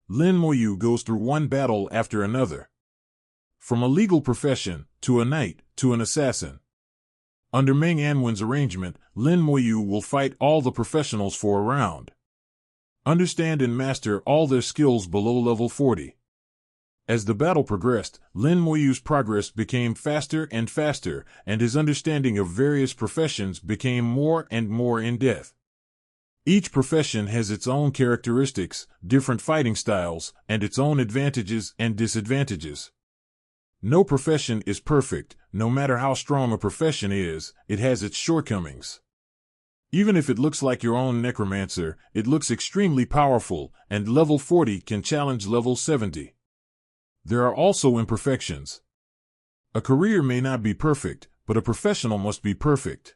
Lin Moyu goes through one battle after another. From a legal profession, to a knight, to an assassin. Under Meng Anwen's arrangement, Lin Moyu will fight all the professionals for a round. Understand and master all their skills below level 40. As the battle progressed, Lin Moyu's progress became faster and faster, and his understanding of various professions became more and more in-depth. Each profession has its own characteristics, different fighting styles, and its own advantages and disadvantages. No profession is perfect. No matter how strong a profession is, it has its shortcomings. Even if it looks like your own Necromancer, it looks extremely powerful, and level 40 can challenge level 70. There are also imperfections. A career may not be perfect, but a professional must be perfect.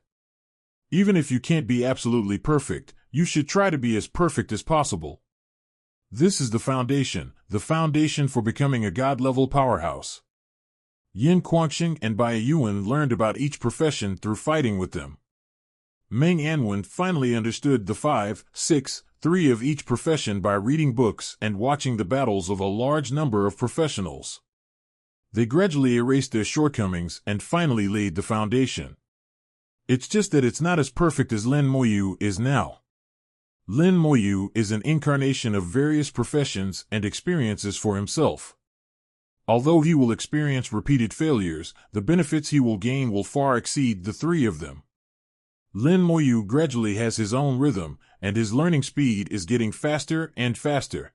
Even if you can't be absolutely perfect, you should try to be as perfect as possible. This is the foundation for becoming a god-level powerhouse. Yin Guangxing and Bai Yuan learned about each profession through fighting with them. Meng Anwen finally understood the 5, 6, 3 of each profession by reading books and watching the battles of a large number of professionals. They gradually erased their shortcomings and finally laid the foundation. It's just that it's not as perfect as Lin Moyu is now. Lin Moyu is an incarnation of various professions and experiences for himself. Although he will experience repeated failures, the benefits he will gain will far exceed the 3 of them. Lin Moyu gradually has his own rhythm, and his learning speed is getting faster and faster.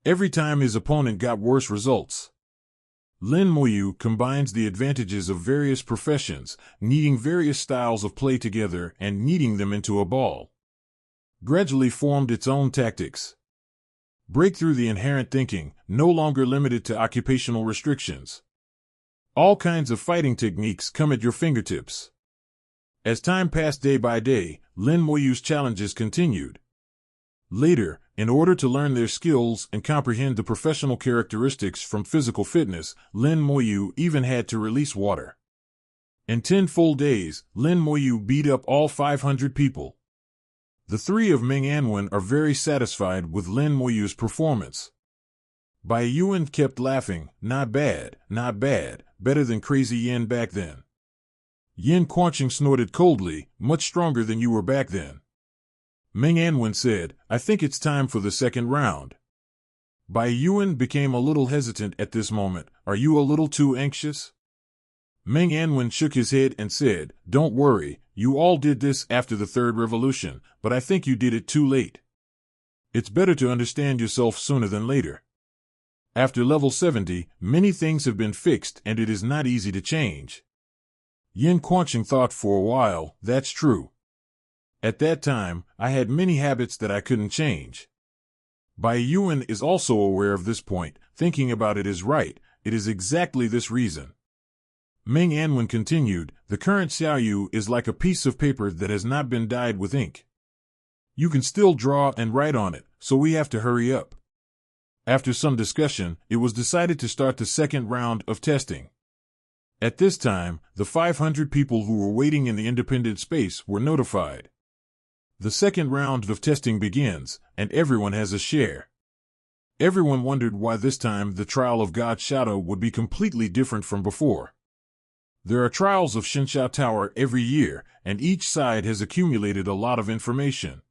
Every time his opponent got worse results. Lin Moyu combines the advantages of various professions, kneading various styles of play together and kneading them into a ball. Gradually formed its own tactics. Break through the inherent thinking, no longer limited to occupational restrictions. All kinds of fighting techniques come at your fingertips. As time passed day by day, Lin Moyu's challenges continued. Later, in order to learn their skills and comprehend the professional characteristics from physical fitness, Lin Moyu even had to release water. In 10 full days, Lin Moyu beat up all 500 people. The 3 of Meng Anwen are very satisfied with Lin Moyu's performance. Bai Yuan kept laughing, not bad, better than Crazy Yin back then. Yin Guangxing snorted coldly, much stronger than you were back then. Meng Anwen said, I think it's time for the second round. Bai Yuan became a little hesitant at this moment. Are you a little too anxious? Meng Anwen shook his head and said, Don't worry, you all did this after the 3rd revolution, but I think you did it too late. It's better to understand yourself sooner than later. After level 70, many things have been fixed and it is not easy to change. Yin Guangxing thought for a while, that's true. At that time, I had many habits that I couldn't change. Bai Yuan is also aware of this point, thinking about it is right, it is exactly this reason. Meng Anwen continued, the current Xiaoyu is like a piece of paper that has not been dyed with ink. You can still draw and write on it, so we have to hurry up. After some discussion, it was decided to start the second round of testing. At this time, the 500 people who were waiting in the independent space were notified. The second round of testing begins, and everyone has a share. Everyone wondered why this time the trial of God Shadow would be completely different from before. There are trials of Xinxia Tower every year, and each side has accumulated a lot of information.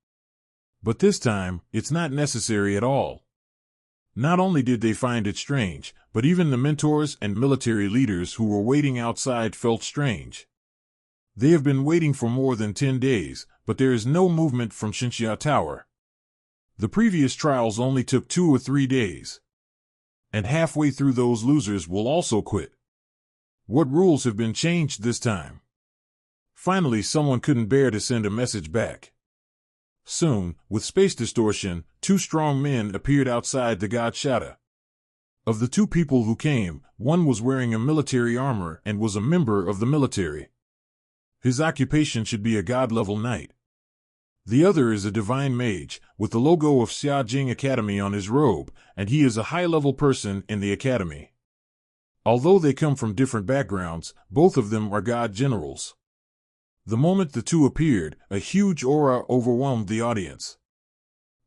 But this time, it's not necessary at all. Not only did they find it strange, but even the mentors and military leaders who were waiting outside felt strange. They have been waiting for more than 10 days, but there is no movement from Xinxia Tower. The previous trials only took 2 or 3 days. And halfway through those losers will also quit. What rules have been changed this time? Finally, someone couldn't bear to send a message back. Soon, with space distortion, 2 strong men appeared outside the God Shadow. Of the 2 people who came, one was wearing a military armor and was a member of the military. His occupation should be a god-level knight. The other is a divine mage, with the logo of Xiajing Academy on his robe, and he is a high-level person in the academy. Although they come from different backgrounds, both of them are god generals. The moment the 2 appeared, a huge aura overwhelmed the audience.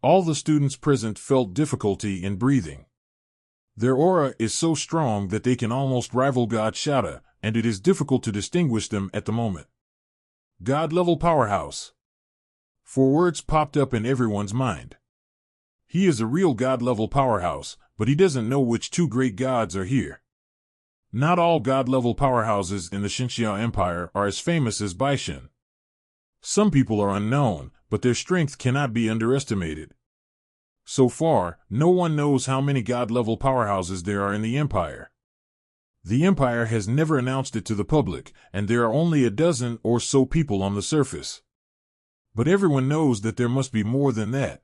All the students present felt difficulty in breathing. Their aura is so strong that they can almost rival God Shada, and it is difficult to distinguish them at the moment. God-level powerhouse. 4 words popped up in everyone's mind. He is a real God-level powerhouse, but he doesn't know which 2 great gods are here. Not all God-level powerhouses in the Xinxia Empire are as famous as Baishan. Some people are unknown, but their strength cannot be underestimated. So far, no one knows how many God-level powerhouses there are in the Empire. The Empire has never announced it to the public, and there are only a dozen or so people on the surface. But everyone knows that there must be more than that.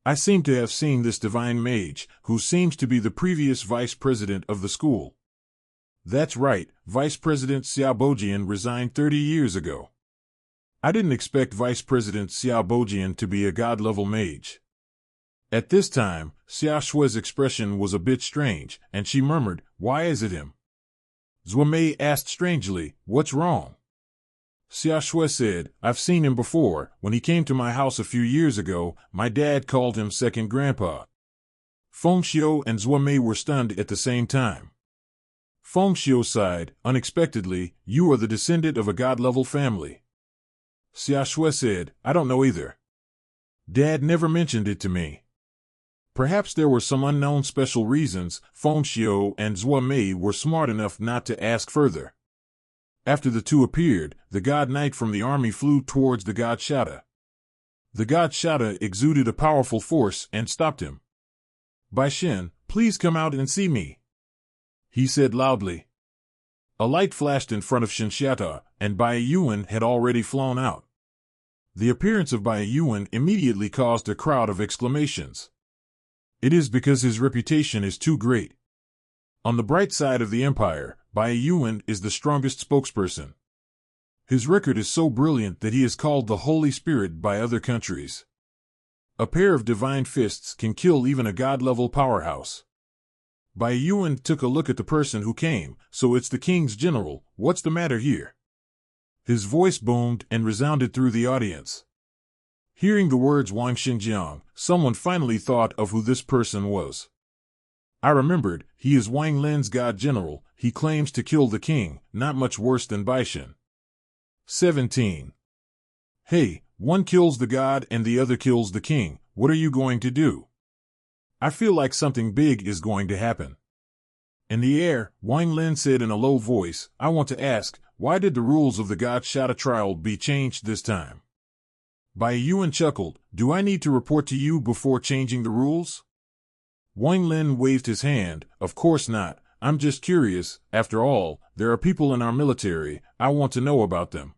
I seem to have seen this divine mage, who seems to be the previous vice president of the school. That's right, Vice President Xiao Bojian resigned 30 years ago. I didn't expect Vice President Xiao Bojian to be a god-level mage. At this time, Xia Shui's expression was a bit strange, and she murmured, "Why is it him?" Zhuo Mei asked strangely, "What's wrong?" Xia Shui said, "I've seen him before. When he came to my house a few years ago, my dad called him second grandpa." Feng Xiu and Zhuo Mei were stunned at the same time. Feng Xiu sighed, "Unexpectedly, you are the descendant of a god-level family." Xia Shui said, "I don't know either. Dad never mentioned it to me." Perhaps there were some unknown special reasons. Feng Xiu and Zhuo Mei were smart enough not to ask further. After the 2 appeared, the God Knight from the army flew towards the God Shada. The God Shada exuded a powerful force and stopped him. "Bai Shen, please come out and see me," he said loudly. A light flashed in front of Xinxiata, and Bai Yuan had already flown out. The appearance of Bai Yuan immediately caused a crowd of exclamations. It is because his reputation is too great. On the bright side of the Empire, Bai Yuan is the strongest spokesperson. His record is so brilliant that he is called the Holy Spirit by other countries. A pair of divine fists can kill even a god-level powerhouse. Bai Yuan took a look at the person who came. "So it's the king's general, what's the matter here?" His voice boomed and resounded through the audience. Hearing the words Wang Xinjiang, someone finally thought of who this person was. I remembered, he is Wang Lin's god general. He claims to kill the king, not much worse than Baishan. 17. Hey, one kills the god and the other kills the king. What are you going to do? I feel like something big is going to happen. In the air, Wang Lin said in a low voice, "I want to ask, why did the rules of the God Shada trial be changed this time?" Bai Yuan chuckled, "Do I need to report to you before changing the rules?" Wang Lin waved his hand, "Of course not. I'm just curious. After all, there are people in our military. I want to know about them."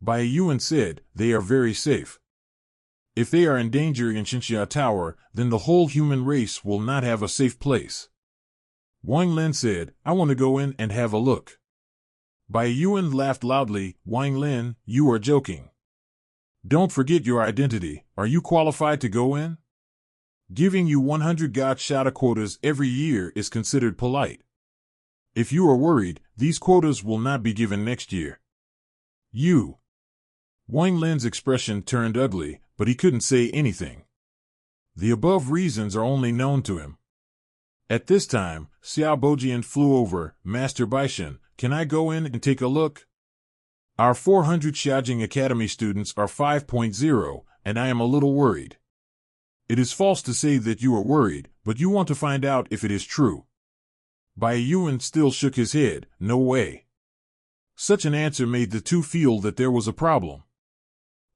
Bai Yuan said, "They are very safe. If they are in danger in Xinxia Tower, then the whole human race will not have a safe place." Wang Lin said, "I want to go in and have a look." Bai Yuan laughed loudly, "Wang Lin, you are joking. Don't forget your identity. Are you qualified to go in? Giving you 100 God Shada quotas every year is considered polite. If you are worried, these quotas will not be given next year." "You." Wang Lin's expression turned ugly, but he couldn't say anything. The above reasons are only known to him. At this time, Xiao Bojian flew over. "Master Baishan, can I go in and take a look? Our 400 Xiaojing Academy students are 5.0, and I am a little worried." "It is false to say that you are worried, but you want to find out if it is true." Bai Yuan still shook his head, "No way." Such an answer made the 2 feel that there was a problem.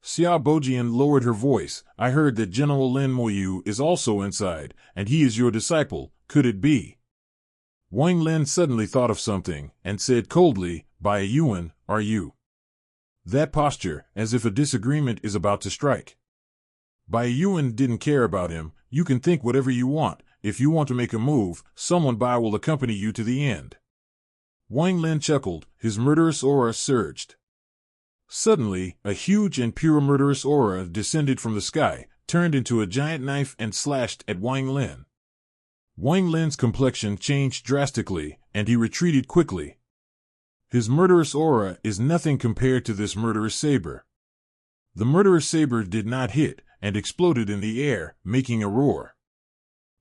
Xiao Bojian lowered her voice, "I heard that General Lin Moyu is also inside, and he is your disciple. Could it be?" Wang Lin suddenly thought of something, and said coldly, "Bai Yuan, are you?" That posture, as if a disagreement is about to strike. Bai Yuan didn't care about him. "You can think whatever you want. If you want to make a move, someone Bai will accompany you to the end." Wang Lin chuckled. His murderous aura surged. Suddenly, a huge and pure murderous aura descended from the sky, turned into a giant knife and slashed at Wang Lin. Wang Lin's complexion changed drastically, and he retreated quickly. His murderous aura is nothing compared to this murderous saber. The murderous saber did not hit, and exploded in the air, making a roar.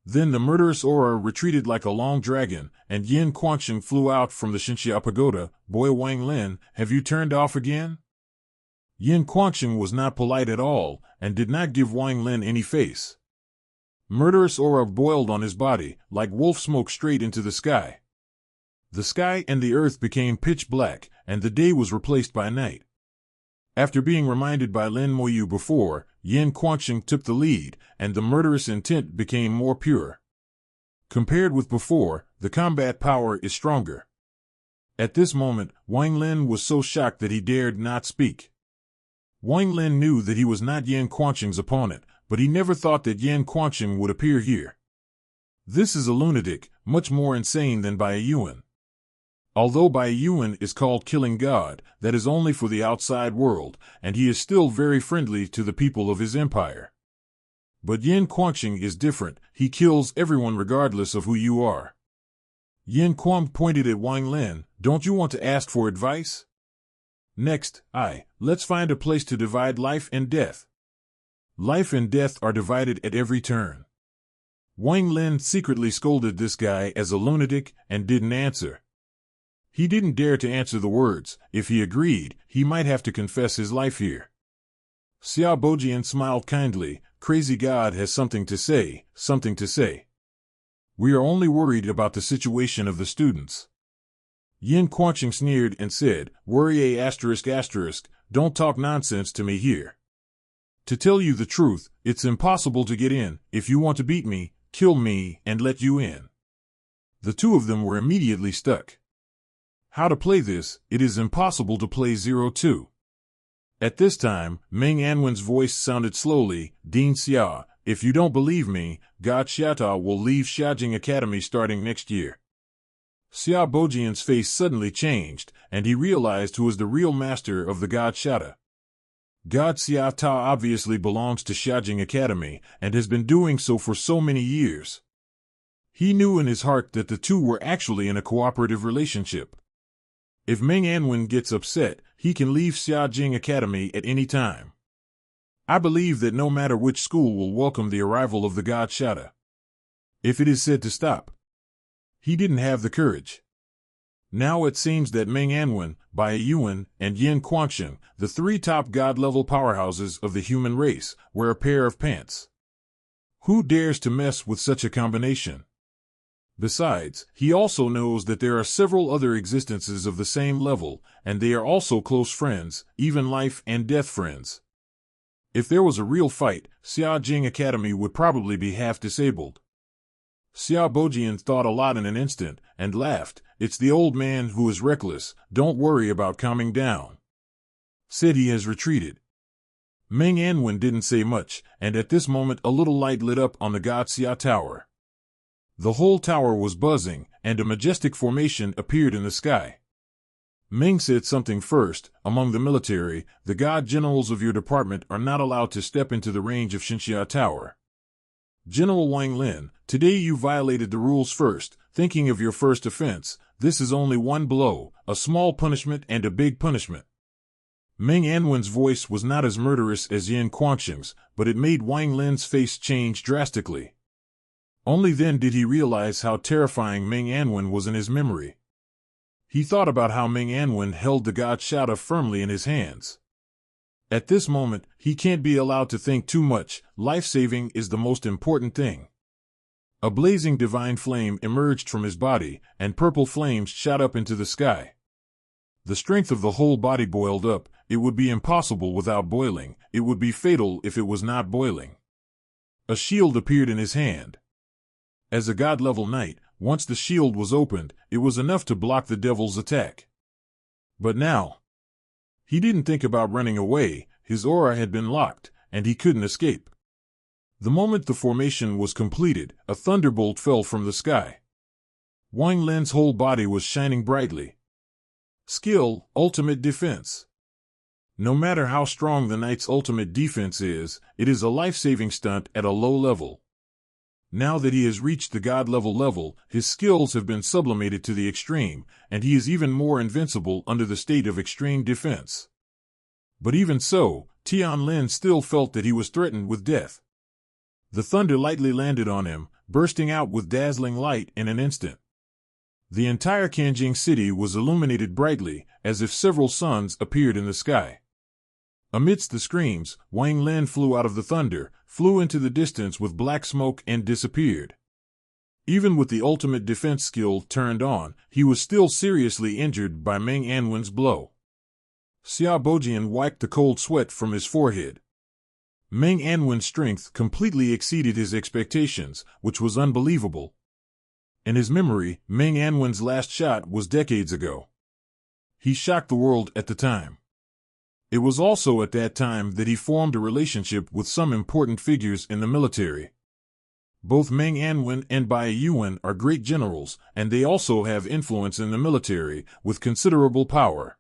Then the murderous aura retreated like a long dragon, and Yin Quansheng flew out from the Xinxia pagoda. Boy Wang Lin, have you turned off again? Yin Quansheng was not polite at all, and did not give Wang Lin any face. Murderous aura boiled on his body, like wolf smoke straight into the sky. The sky and the earth became pitch black, and the day was replaced by night. After being reminded by Lin Moyu before, Yin Quansheng took the lead, and the murderous intent became more pure. Compared with before, the combat power is stronger. At this moment, Wang Lin was so shocked that he dared not speak. Wang Lin knew that he was not Yin Quansheng's opponent, but he never thought that Yin Quansheng would appear here. This is a lunatic, much more insane than Bai Yuan. Although Bai Yuan is called Killing God, that is only for the outside world, and he is still very friendly to the people of his empire. But Yin Quansheng is different, he kills everyone regardless of who you are. Yin Quan pointed at Wang Lin, don't you want to ask for advice? Next, let's find a place to divide life and death. Life and death are divided at every turn. Wang Lin secretly scolded this guy as a lunatic and didn't answer. He didn't dare to answer the words. If he agreed, he might have to confess his life here. Xia Bojian smiled kindly. Crazy God has something to say, something to say. We are only worried about the situation of the students. Yin Quansheng sneered and said, worry ***, don't talk nonsense to me here. To tell you the truth, it's impossible to get in. If you want to beat me, kill me and let you in. The two of them were immediately stuck. How to play this? It is impossible to play 02. At this time, Meng Anwen's voice sounded slowly, Dean Xia, if you don't believe me, God Xiata will leave Xiajing Academy starting next year. Xia Bojian's face suddenly changed, and he realized who was the real master of the God Xiata. God Xiata obviously belongs to Xiajing Academy, and has been doing so for so many years. He knew in his heart that the two were actually in a cooperative relationship. If Meng Anwen gets upset, he can leave Xiajing Academy at any time. I believe that no matter which school will welcome the arrival of the God Xiata. If it is said to stop. He didn't have the courage. Now it seems that Meng Anwen, Bai Yuan, and Yin Quansheng, the three top God-level powerhouses of the human race, wear a pair of pants. Who dares to mess with such a combination? Besides, he also knows that there are several other existences of the same level, and they are also close friends, even life and death friends. If there was a real fight, Xiajing Academy would probably be half disabled. Xia Bojian thought a lot in an instant, and laughed. It's the old man who is reckless, don't worry about calming down. Said he has retreated. Meng Anwen didn't say much, and at this moment a little light lit up on the God Xia Tower. The whole tower was buzzing, and a majestic formation appeared in the sky. Meng said something first. Among the military, the God generals of your department are not allowed to step into the range of Xinxia Tower. General Wang Lin, today you violated the rules first, thinking of your first offense. This is only one blow, a small punishment and a big punishment. Meng Anwen's voice was not as murderous as Yin Quansheng's, but it made Wang Lin's face change drastically. Only then did he realize how terrifying Meng Anwen was in his memory. He thought about how Meng Anwen held the God Xiata firmly in his hands. At this moment, he can't be allowed to think too much. Life-saving is the most important thing. A blazing divine flame emerged from his body, and purple flames shot up into the sky. The strength of the whole body boiled up. It would be impossible without boiling. It would be fatal if it was not boiling. A shield appeared in his hand. As a God-level knight, once the shield was opened, it was enough to block the devil's attack. But now, he didn't think about running away. His aura had been locked, and he couldn't escape. The moment the formation was completed, a thunderbolt fell from the sky. Wang Lin's whole body was shining brightly. Skill, ultimate defense. No matter how strong the knight's ultimate defense is, it is a life-saving stunt at a low level. Now that he has reached the God-level level, his skills have been sublimated to the extreme, and he is even more invincible under the state of extreme defense. But even so, Tian Lin still felt that he was threatened with death. The thunder lightly landed on him, bursting out with dazzling light in an instant. The entire Canjing city was illuminated brightly, as if several suns appeared in the sky. Amidst the screams, Wang Lin flew out of the thunder, flew into the distance with black smoke and disappeared. Even with the ultimate defense skill turned on, he was still seriously injured by Meng Anwen's blow. Xia Bojian wiped the cold sweat from his forehead. Meng Anwen's strength completely exceeded his expectations, which was unbelievable. In his memory, Meng Anwen's last shot was decades ago. He shocked the world at the time. It was also at that time that he formed a relationship with some important figures in the military. Both Meng Anwen and Bai Yuan are great generals, and they also have influence in the military, with considerable power.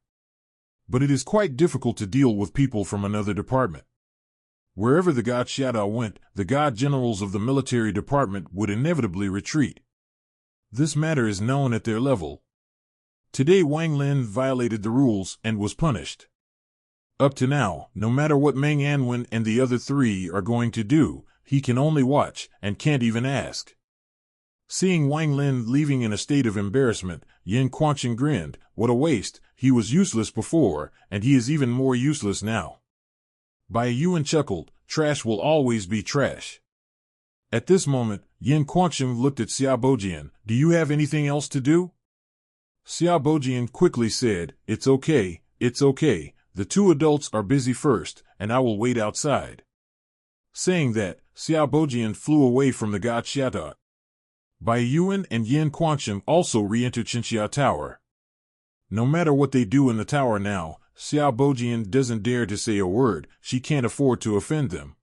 But it is quite difficult to deal with people from another department. Wherever the god Xiada went, the god generals of the military department would inevitably retreat. This matter is known at their level. Today Wang Lin violated the rules and was punished. Up to now, no matter what Meng Anwen and the other three are going to do, he can only watch and can't even ask. Seeing Wang Lin leaving in a state of embarrassment, Yin Quanqing grinned. What a waste, he was useless before, and he is even more useless now. Bai Yuan chuckled, trash will always be trash. At this moment, Yin Quanqing looked at Xia Bojian. Do you have anything else to do? Xia Bojian quickly said, it's okay, the two adults are busy first, and I will wait outside. Saying that, Xia Bojian flew away from the god Xiada. Bai Yuan and Yin Quanqing also re-entered Xinxia Tower. No matter what they do in the tower now, Xia Bojian doesn't dare to say a word, she can't afford to offend them.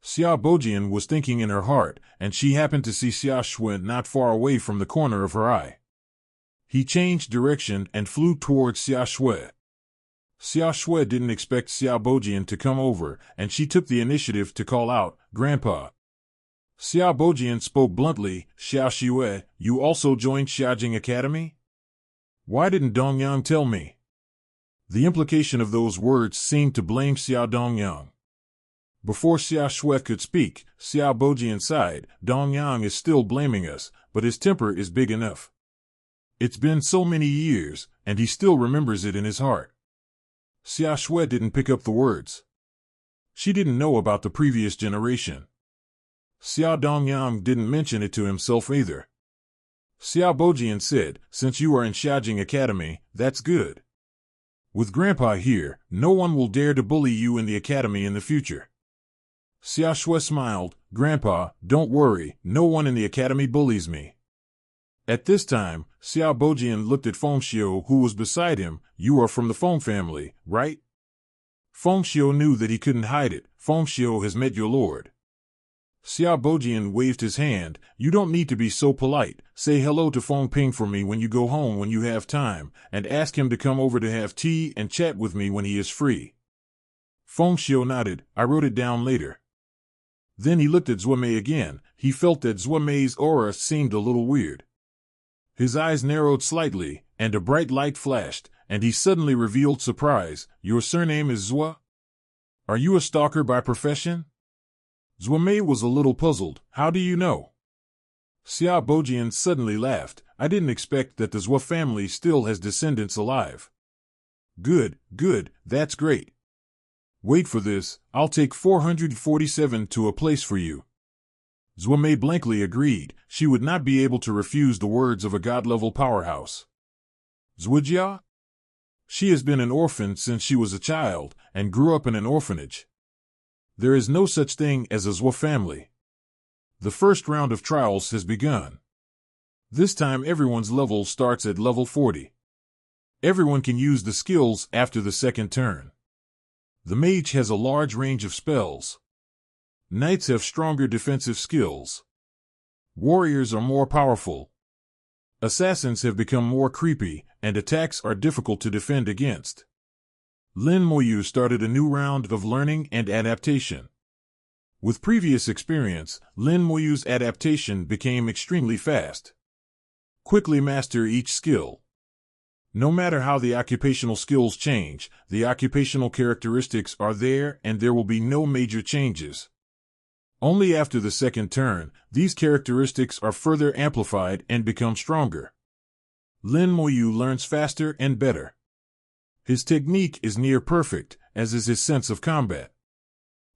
Xia Bojian was thinking in her heart, and she happened to see Xia Shui not far away from the corner of her eye. He changed direction and flew towards Xia Shui. Xia Shui didn't expect Xia Bojian to come over, and she took the initiative to call out, Grandpa. Xia Bojian spoke bluntly, Xia Shui, you also joined Xiajing Academy? Why didn't Dongyang tell me? The implication of those words seemed to blame Xia Dongyang. Before Xia Shui could speak, Xia Bojian sighed, Dongyang is still blaming us, but his temper is big enough. It's been so many years, and he still remembers it in his heart. Xia Shui didn't pick up the words. She didn't know about the previous generation. Xia Dongyang didn't mention it to himself either. Xia Bojian said, since you are in Xiajing Academy, that's good. With Grandpa here, no one will dare to bully you in the academy in the future. Xia Shui smiled, Grandpa, don't worry, no one in the academy bullies me. At this time, Xia Bojian looked at Feng Xiu who was beside him. You are from the Feng family, right? Feng Xiu knew that he couldn't hide it. Feng Xiu has met your lord. Xia Bojian waved his hand. You don't need to be so polite. Say hello to Feng Ping for me when you go home when you have time, and ask him to come over to have tea and chat with me when he is free. Feng Xiu nodded. I wrote it down later. Then he looked at Zuomei again. He felt that Zuomei's aura seemed a little weird. His eyes narrowed slightly, and a bright light flashed, and he suddenly revealed surprise. Your surname is Zua? Are you a stalker by profession? Zuomei was a little puzzled. How do you know? Xia Bojian suddenly laughed. I didn't expect that the Zua family still has descendants alive. Good, that's great. Wait for this, I'll take 447 to a place for you. Zuomei blankly agreed. She would not be able to refuse the words of a god-level powerhouse. Zuijia? She has been an orphan since she was a child, and grew up in an orphanage. There is no such thing as a Zua family. The first round of trials has begun. This time everyone's level starts at level 40. Everyone can use the skills after the second turn. The mage has a large range of spells. Knights have stronger defensive skills. Warriors are more powerful. Assassins have become more creepy, and attacks are difficult to defend against. Lin Moyu started a new round of learning and adaptation. With previous experience, Lin Moyu's adaptation became extremely fast. Quickly master each skill. No matter how the occupational skills change, the occupational characteristics are there and there will be no major changes. Only after the second turn, these characteristics are further amplified and become stronger. Lin Moyu learns faster and better. His technique is near perfect, as is his sense of combat.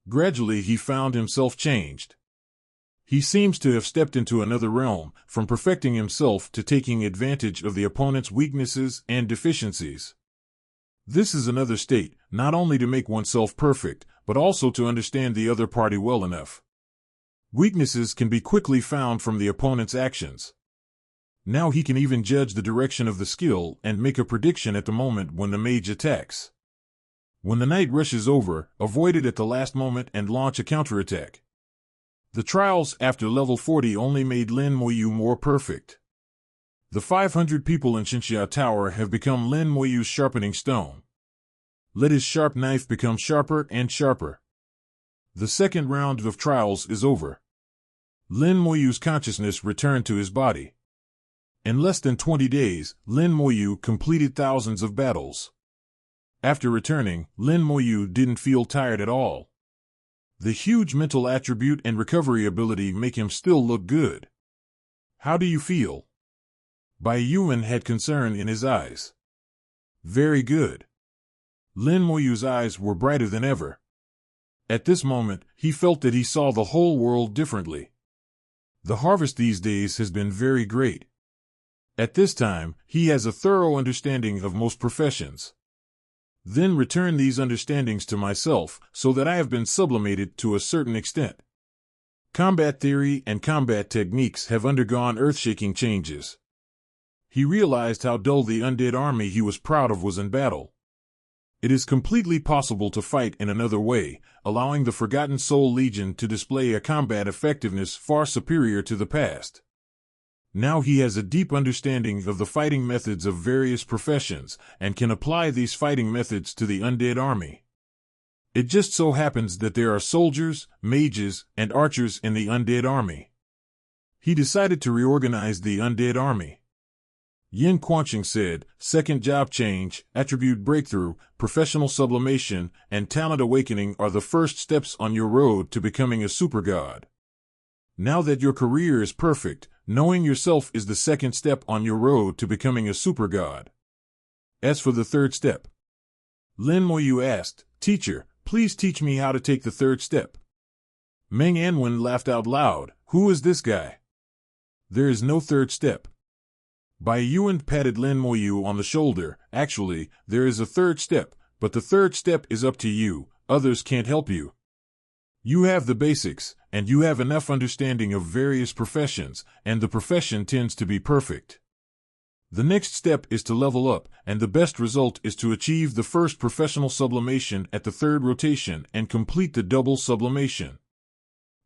Gradually he found himself changed. He seems to have stepped into another realm, from perfecting himself to taking advantage of the opponent's weaknesses and deficiencies. This is another state, not only to make oneself perfect, but also to understand the other party well enough. Weaknesses can be quickly found from the opponent's actions. Now he can even judge the direction of the skill and make a prediction at the moment when the mage attacks. When the knight rushes over, avoid it at the last moment and launch a counterattack. The trials after level 40 only made Lin Moyu more perfect. The 500 people in Xinxia Tower have become Lin Moyu's sharpening stone. Let his sharp knife become sharper and sharper. The second round of trials is over. Lin Moyu's consciousness returned to his body. In less than 20 days, Lin Moyu completed thousands of battles. After returning, Lin Moyu didn't feel tired at all. The huge mental attribute and recovery ability make him still look good. How do you feel? Bai Yuan had concern in his eyes. Very good. Lin Moyu's eyes were brighter than ever. At this moment, he felt that he saw the whole world differently. The harvest these days has been very great. At this time, he has a thorough understanding of most professions. Then return these understandings to myself, so that I have been sublimated to a certain extent. Combat theory and combat techniques have undergone earth-shaking changes. He realized how dull the undead army he was proud of was in battle. It is completely possible to fight in another way, allowing the Forgotten Soul Legion to display a combat effectiveness far superior to the past. Now he has a deep understanding of the fighting methods of various professions, and can apply these fighting methods to the undead army. It just so happens that there are soldiers, mages, and archers in the undead army. He decided to reorganize the undead army. Yin Quanqing said, second job change, attribute breakthrough, professional sublimation, and talent awakening are the first steps on your road to becoming a super god. Now that your career is perfect, knowing yourself is the second step on your road to becoming a super god. As for the third step, Lin Moyu asked, Teacher, please teach me how to take the third step. Meng Anwen laughed out loud, Who is this guy? There is no third step. Bai Yuan patted Lin Moyu on the shoulder. Actually, there is a third step, but the third step is up to you. Others can't help you. You have the basics, and you have enough understanding of various professions, and the profession tends to be perfect. The next step is to level up, and the best result is to achieve the first professional sublimation at the third rotation and complete the double sublimation.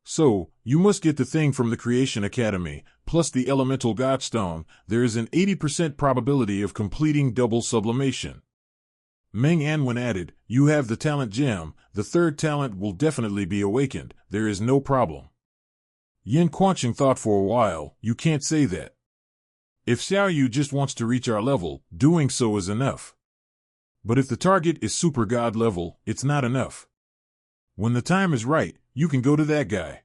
So, you must get the thing from the Creation Academy, plus the Elemental Godstone. There is an 80% probability of completing double sublimation. Meng Anwen added, You have the talent gem, the third talent will definitely be awakened, there is no problem. Yin Quanqing thought for a while, You can't say that. If Xiaoyu just wants to reach our level, doing so is enough. But if the target is super god level, it's not enough. When the time is right, you can go to that guy.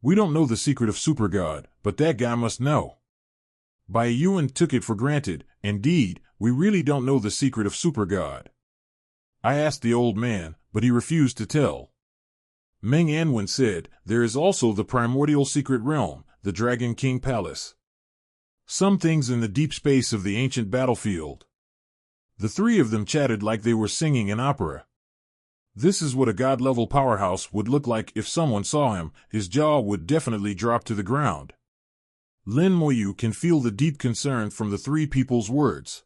We don't know the secret of super god, but that guy must know. Bai Yuan took it for granted. Indeed, we really don't know the secret of super god. I asked the old man, but he refused to tell. Meng Anwen said, There is also the primordial secret realm, the Dragon King Palace. Some things in the deep space of the ancient battlefield. The three of them chatted like they were singing an opera. This is what a god-level powerhouse would look like if someone saw him. His jaw would definitely drop to the ground. Lin Moyu can feel the deep concern from the three people's words.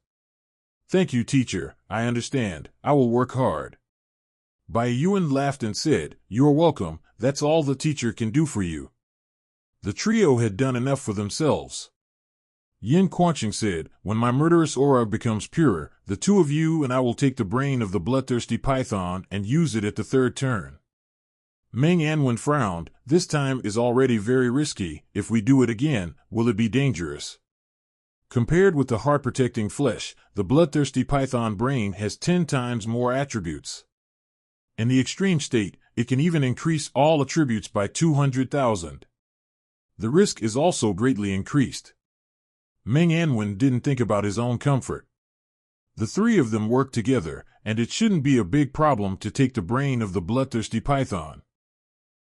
Thank you, teacher, I understand, I will work hard. Bai Yuan laughed and said, You're welcome, that's all the teacher can do for you. The trio had done enough for themselves. Yin Quanqing said, When my murderous aura becomes purer, the two of you and I will take the brain of the bloodthirsty python and use it at the third turn. Meng Anwen frowned, This time is already very risky, if we do it again, will it be dangerous? Compared with the heart-protecting flesh, the bloodthirsty python brain has 10 times more attributes. In the extreme state, it can even increase all attributes by 200,000. The risk is also greatly increased. Meng Anwen didn't think about his own comfort. The three of them worked together, and it shouldn't be a big problem to take the brain of the bloodthirsty python.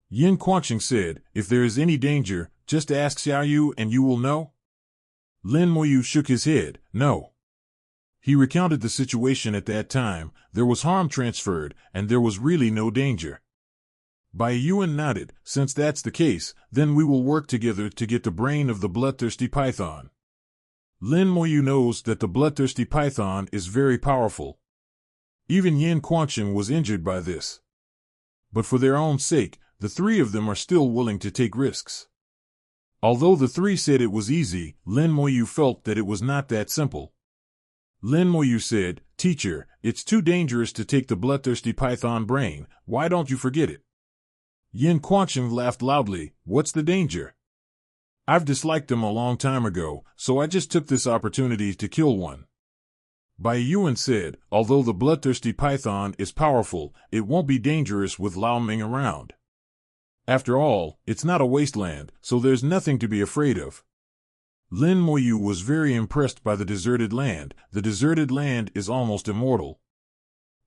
Yin Quanqing said, "If there is any danger, just ask Xiaoyu and you will know." Lin Moyu shook his head, "No." He recounted the situation at that time. There was harm transferred, and there was really no danger. Bai Yuan nodded. "Since that's the case, then we will work together to get the brain of the bloodthirsty python." Lin Moyu knows that the bloodthirsty python is very powerful. Even Yin Quanqing was injured by this. But for their own sake, the three of them are still willing to take risks. Although the three said it was easy, Lin Moyu felt that it was not that simple. Lin Moyu said, "Teacher, it's too dangerous to take the bloodthirsty python brain. Why don't you forget it?" Yin Quanqing laughed loudly. "What's the danger? I've disliked them a long time ago, so I just took this opportunity to kill one." Bai Yuan said, "Although the bloodthirsty python is powerful, it won't be dangerous with Lao Ming around. After all, it's not a wasteland, so there's nothing to be afraid of." Lin Moyu was very impressed by the deserted land. The deserted land is almost immortal.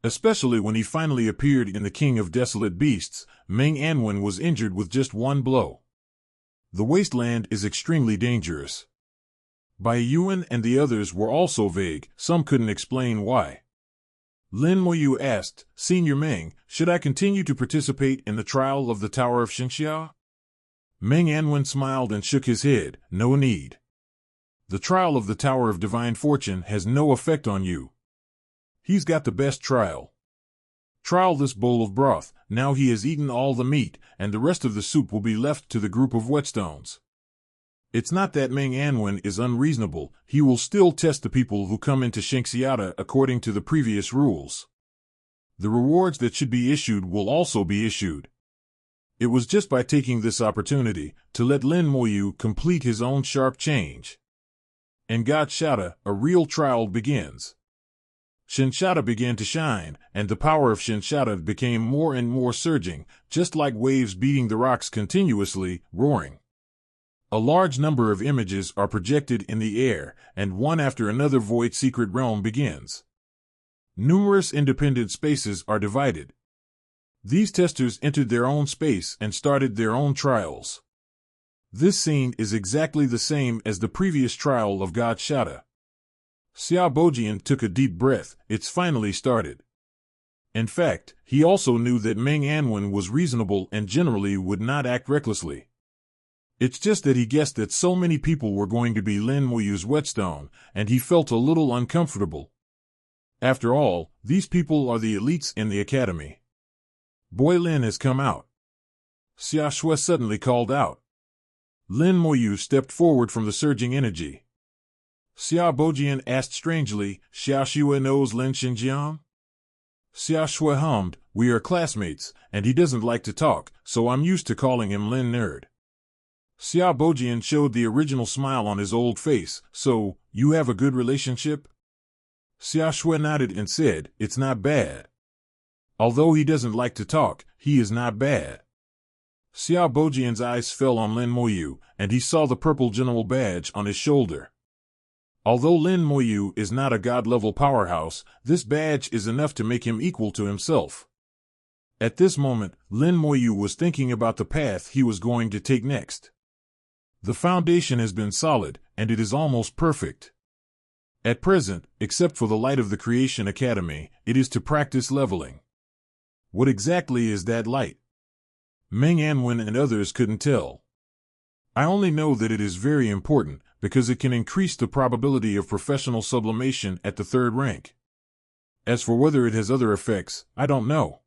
Especially when he finally appeared in The King of Desolate Beasts, Meng Anwen was injured with just one blow. The wasteland is extremely dangerous. Bai Yuan and the others were also vague. Some couldn't explain why. Lin Moyu asked, "Senior Meng, should I continue to participate in the trial of the Tower of Xinxia?" Meng Anwen smiled and shook his head. "No need. The trial of the Tower of Divine Fortune has no effect on you. He's got the best trial. Trial this bowl of broth. Now he has eaten all the meat, and the rest of the soup will be left to the group of whetstones." It's not that Meng Anwen is unreasonable. He will still test the people who come into Xinxiata according to the previous rules. The rewards that should be issued will also be issued. It was just by taking this opportunity to let Lin Moyu complete his own sharp change. In God Shada, a real trial begins. Xinxiata began to shine, and the power of Xinxiata became more and more surging, just like waves beating the rocks continuously, roaring. A large number of images are projected in the air, and one after another void secret realm begins. Numerous independent spaces are divided. These testers entered their own space and started their own trials. This scene is exactly the same as the previous trial of God Shada. Xia Bojian took a deep breath. It's finally started. In fact, he also knew that Meng Anwen was reasonable and generally would not act recklessly. It's just that he guessed that so many people were going to be Lin Moyu's whetstone, and he felt a little uncomfortable. After all, these people are the elites in the academy. Boy Lin has come out. Xia Shui suddenly called out. Lin Moyu stepped forward from the surging energy. Xia Bojian asked strangely, "Xia Shui knows Lin Xinjiang?" Xia Shui hummed, "We are classmates, and he doesn't like to talk, so I'm used to calling him Lin Nerd." Xia Bojian showed the original smile on his old face. "So, you have a good relationship?" Xia Shui nodded and said, "It's not bad. Although he doesn't like to talk, he is not bad." Xia Bojian's eyes fell on Lin Moyu, and he saw the purple general badge on his shoulder. Although Lin Moyu is not a god-level powerhouse, this badge is enough to make him equal to himself. At this moment, Lin Moyu was thinking about the path he was going to take next. The foundation has been solid, and it is almost perfect. At present, except for the light of the Creation Academy, it is to practice leveling. What exactly is that light? Meng Anwen and others couldn't tell. I only know that it is very important, because it can increase the probability of professional sublimation at the 3rd rank. As for whether it has other effects, I don't know.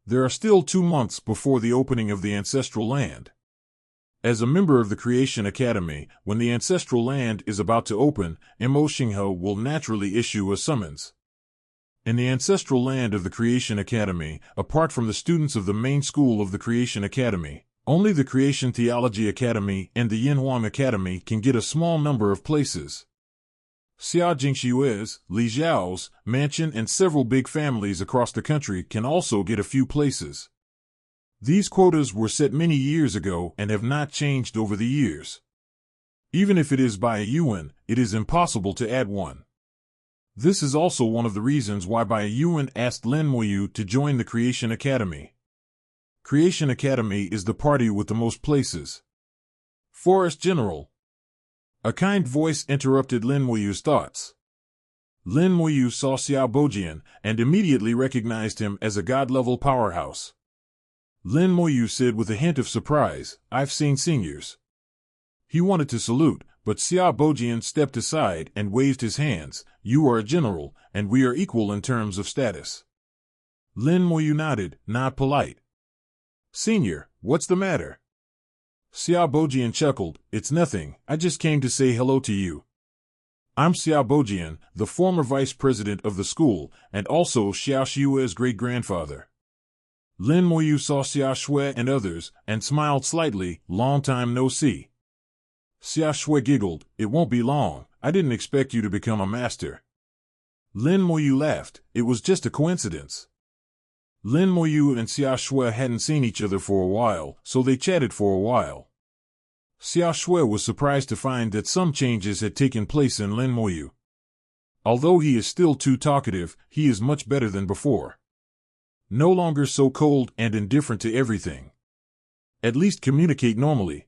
There are still 2 months before the opening of the Ancestral Land. As a member of the Creation Academy, when the Ancestral Land is about to open, Mo Xinghe will naturally issue a summons. In the Ancestral Land of the Creation Academy, apart from the students of the main school of the Creation Academy, only the Creation Theology Academy and the Yinhuang Academy can get a small number of places. Xia Jingshue's, Li Zhao's, mansion and several big families across the country can also get a few places. These quotas were set many years ago and have not changed over the years. Even if it is by a yuan, it is impossible to add one. This is also one of the reasons why Bai Yuan asked Lin Moyu to join the Creation Academy. Creation Academy is the party with the most places. Forest General. A kind voice interrupted Lin Moyu's thoughts. Lin Moyu saw Xiao Bojian and immediately recognized him as a god-level powerhouse. Lin Moyu said with a hint of surprise, "I've seen seniors." He wanted to salute, but Xiao Bojian stepped aside and waved his hands. "You are a general, and we are equal in terms of status." Lin Moyu nodded, not polite. "Senior, what's the matter?" Xiao Bojian chuckled, "It's nothing, I just came to say hello to you. I'm Xiao Bojian, the former vice president of the school, and also Xiao Xue's great-grandfather." Lin Moyu saw Xia Shui and others, and smiled slightly. "Long time no see." Xia Shui giggled, "It won't be long, I didn't expect you to become a master." Lin Moyu laughed, "It was just a coincidence." Lin Moyu and Xia Shui hadn't seen each other for a while, so they chatted for a while. Xia Shui was surprised to find that some changes had taken place in Lin Moyu. Although he is still too talkative, he is much better than before. No longer so cold and indifferent to everything. At least communicate normally.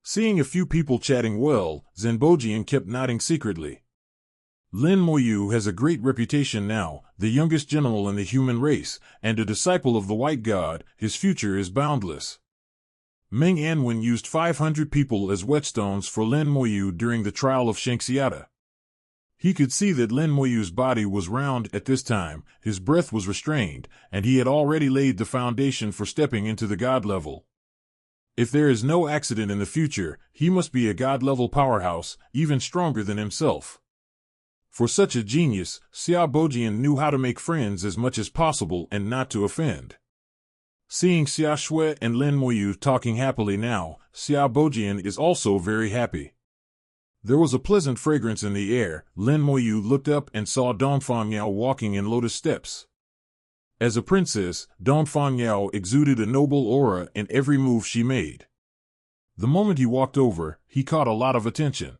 Seeing a few people chatting well, Zhenbojian kept nodding secretly. Lin Moyu has a great reputation now, the youngest general in the human race, and a disciple of the White God. His future is boundless. Meng Anwen used 500 people as whetstones for Lin Moyu during the trial of Shengxiata. He could see that Lin Moyu's body was round at this time, his breath was restrained, and he had already laid the foundation for stepping into the god level. If there is no accident in the future, he must be a god-level powerhouse, even stronger than himself. For such a genius, Xiao Bojian knew how to make friends as much as possible and not to offend. Seeing Xia Shui and Lin Moyu talking happily now, Xiao Bojian is also very happy. There was a pleasant fragrance in the air. Lin Moyu looked up and saw Dongfang Yao walking in lotus steps. As a princess, Dongfang Yao exuded a noble aura in every move she made. The moment he walked over, he caught a lot of attention.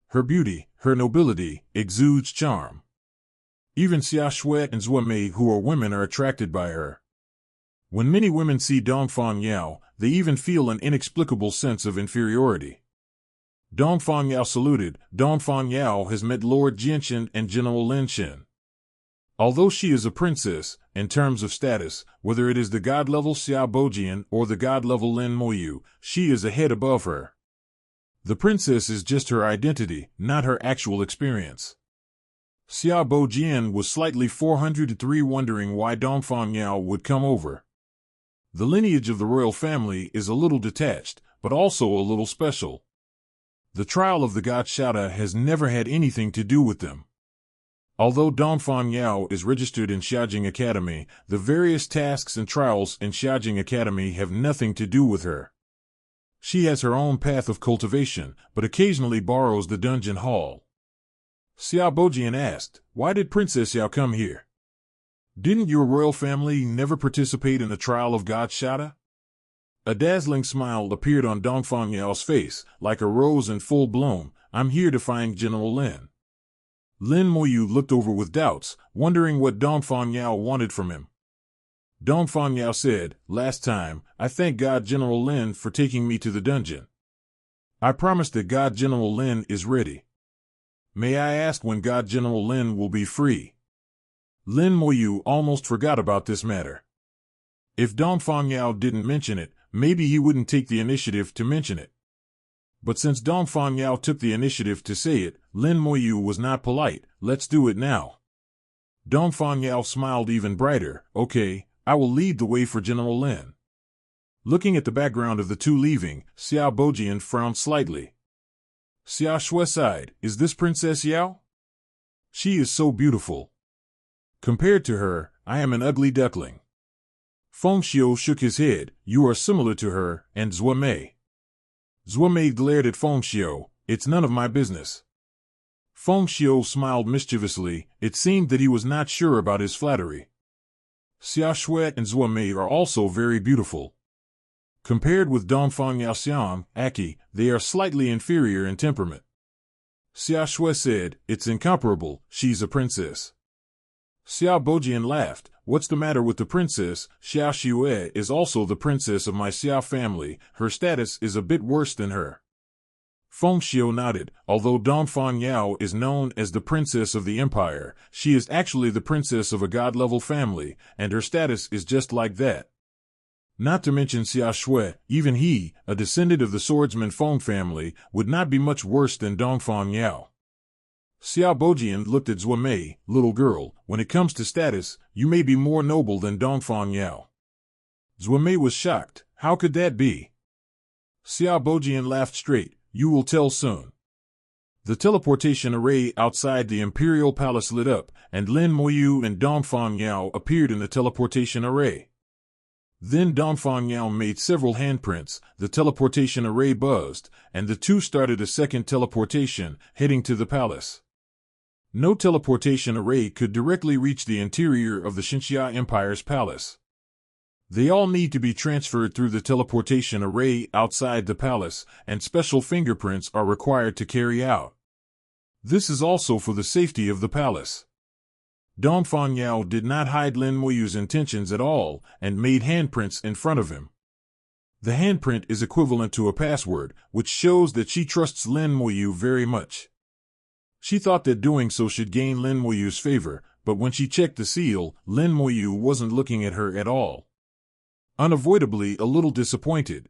Her beauty, her nobility, exudes charm. Even Xia Shui and Zuomei, who are women, are attracted by her. When many women see Dongfang Yao, they even feel an inexplicable sense of inferiority. Dongfang Yao saluted. Dongfang Yao has met Lord Jinshin and General Lin Shen. Although she is a princess, in terms of status, whether it is the god-level Xiao Bojian or the god-level Lin Moyu, she is a head above her. The princess is just her identity, not her actual experience. Xiao Bojian was slightly 403, wondering why Dongfang Yao would come over. The lineage of the royal family is a little detached, but also a little special. The trial of the god Shada has never had anything to do with them. Although Dongfang Yao is registered in Xiajing Academy, the various tasks and trials in Xiajing Academy have nothing to do with her. She has her own path of cultivation, but occasionally borrows the dungeon hall. Xiao Bojian asked, "Why did Princess Yao come here? Didn't your royal family never participate in the trial of God Shada?" A dazzling smile appeared on Dongfang Yao's face, like a rose in full bloom. "I'm here to find General Lin." Lin Moyu looked over with doubts, wondering what Dongfang Yao wanted from him. Dongfang Yao said, "Last time, I thank God General Lin for taking me to the dungeon. I promise that God General Lin is ready. May I ask when God General Lin will be free?" Lin Moyu almost forgot about this matter. If Dongfang Yao didn't mention it, maybe he wouldn't take the initiative to mention it. But since Dongfang Yao took the initiative to say it, Lin Moyu was not polite. "Let's do it now." Dongfang Yao smiled even brighter. "Okay, I will lead the way for General Lin." Looking at the background of the two leaving, Xiao Bojian frowned slightly. Xia Shui sighed. "Is this Princess Yao? She is so beautiful. Compared to her, I am an ugly duckling." Feng Xiu shook his head. "You are similar to her, and Zuomei." Zuomei glared at Feng Xiu. "It's none of my business." Feng Xiu smiled mischievously. It seemed that he was not sure about his flattery. Xia Shui and Zhuo Mei are also very beautiful. Compared with Dongfang Yaoxiang, Aki, they are slightly inferior in temperament. Xia Shui said, "It's incomparable, she's a princess." Xia Bojian laughed. "What's the matter with the princess? Xia Xue is also the princess of my Xia family. Her status is a bit worse than her." Feng Xiu nodded. Although Dongfang Yao is known as the princess of the empire, she is actually the princess of a god-level family, and her status is just like that. Not to mention Xia Shui, even he, a descendant of the swordsman Feng family, would not be much worse than Dongfang Yao. Xia Bojian looked at Zhuo Mei. "Little girl, when it comes to status, you may be more noble than Dongfang Yao." Zhuo Mei was shocked. How could that be? Xia Bojian laughed straight. "You will tell soon." The teleportation array outside the Imperial Palace lit up, and Lin Moyu and Dongfang Yao appeared in the teleportation array. Then Dongfang Yao made several handprints, the teleportation array buzzed, and the two started a second teleportation, heading to the palace. No teleportation array could directly reach the interior of the Xinxia Empire's palace. They all need to be transferred through the teleportation array outside the palace, and special fingerprints are required to carry out. This is also for the safety of the palace. Dongfang Yao did not hide Lin Muyu's intentions at all, and made handprints in front of him. The handprint is equivalent to a password, which shows that she trusts Lin Muyu very much. She thought that doing so should gain Lin Muyu's favor, but when she checked the seal, Lin Muyu wasn't looking at her at all. Unavoidably a little disappointed.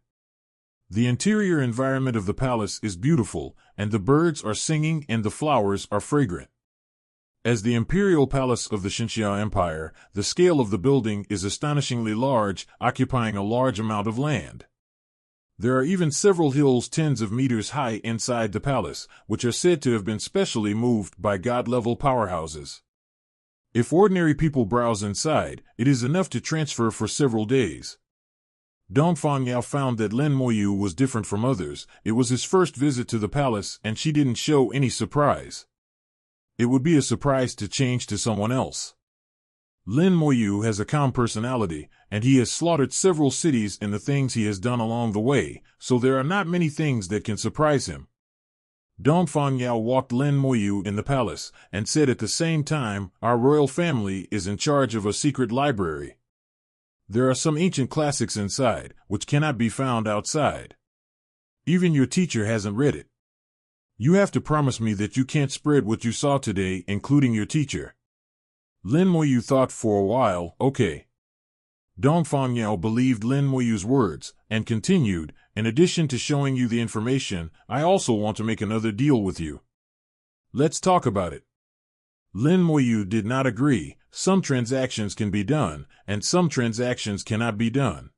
The interior environment of the palace is beautiful, and the birds are singing and the flowers are fragrant. As the imperial palace of the Xinxia Empire, the scale of the building is astonishingly large, occupying a large amount of land. There are even several hills tens of meters high inside the palace, which are said to have been specially moved by god-level powerhouses. If ordinary people browse inside, it is enough to transfer for several days. Dongfang Yao found that Lin Moyu was different from others. It was his first visit to the palace, and she didn't show any surprise. It would be a surprise to change to someone else. Lin Moyu has a calm personality, and he has slaughtered several cities in the things he has done along the way, so there are not many things that can surprise him. Dongfang Yao walked Lin Moyu in the palace, and said at the same time, "Our royal family is in charge of a secret library. There are some ancient classics inside, which cannot be found outside. Even your teacher hasn't read it. You have to promise me that you can't spread what you saw today, including your teacher." Lin Moyu thought for a while. "Okay." Dongfang Yao believed Lin Moyu's words, and continued, "In addition to showing you the information, I also want to make another deal with you. Let's talk about it." Lin Moyu did not agree. Some transactions can be done, and some transactions cannot be done.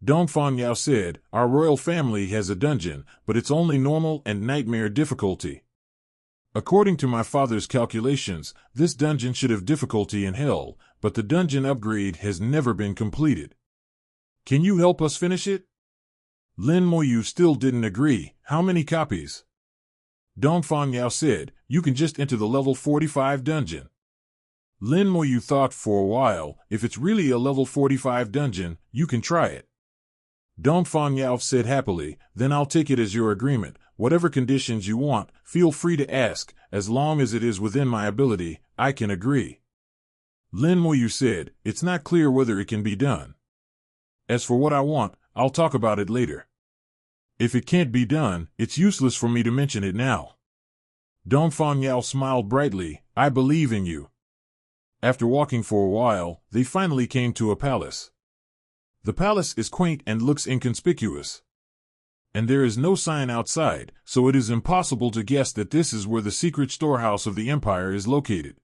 Dongfang Yao said, "Our royal family has a dungeon, but it's only normal and nightmare difficulty. According to my father's calculations, this dungeon should have difficulty in hell, but the dungeon upgrade has never been completed. Can you help us finish it?" Lin Moyu still didn't agree. "How many copies?" Dongfang Yao said, "You can just enter the level 45 dungeon." Lin Moyu thought for a while. "If it's really a level 45 dungeon, you can try it." Dongfang Yao said happily, "Then I'll take it as your agreement. Whatever conditions you want, feel free to ask. As long as it is within my ability, I can agree." Lin Moyu said, "It's not clear whether it can be done. As for what I want, I'll talk about it later. If it can't be done, it's useless for me to mention it now." Dongfang Yao smiled brightly. "I believe in you." After walking for a while, they finally came to a palace. The palace is quaint and looks inconspicuous. And there is no sign outside, so it is impossible to guess that this is where the secret storehouse of the empire is located.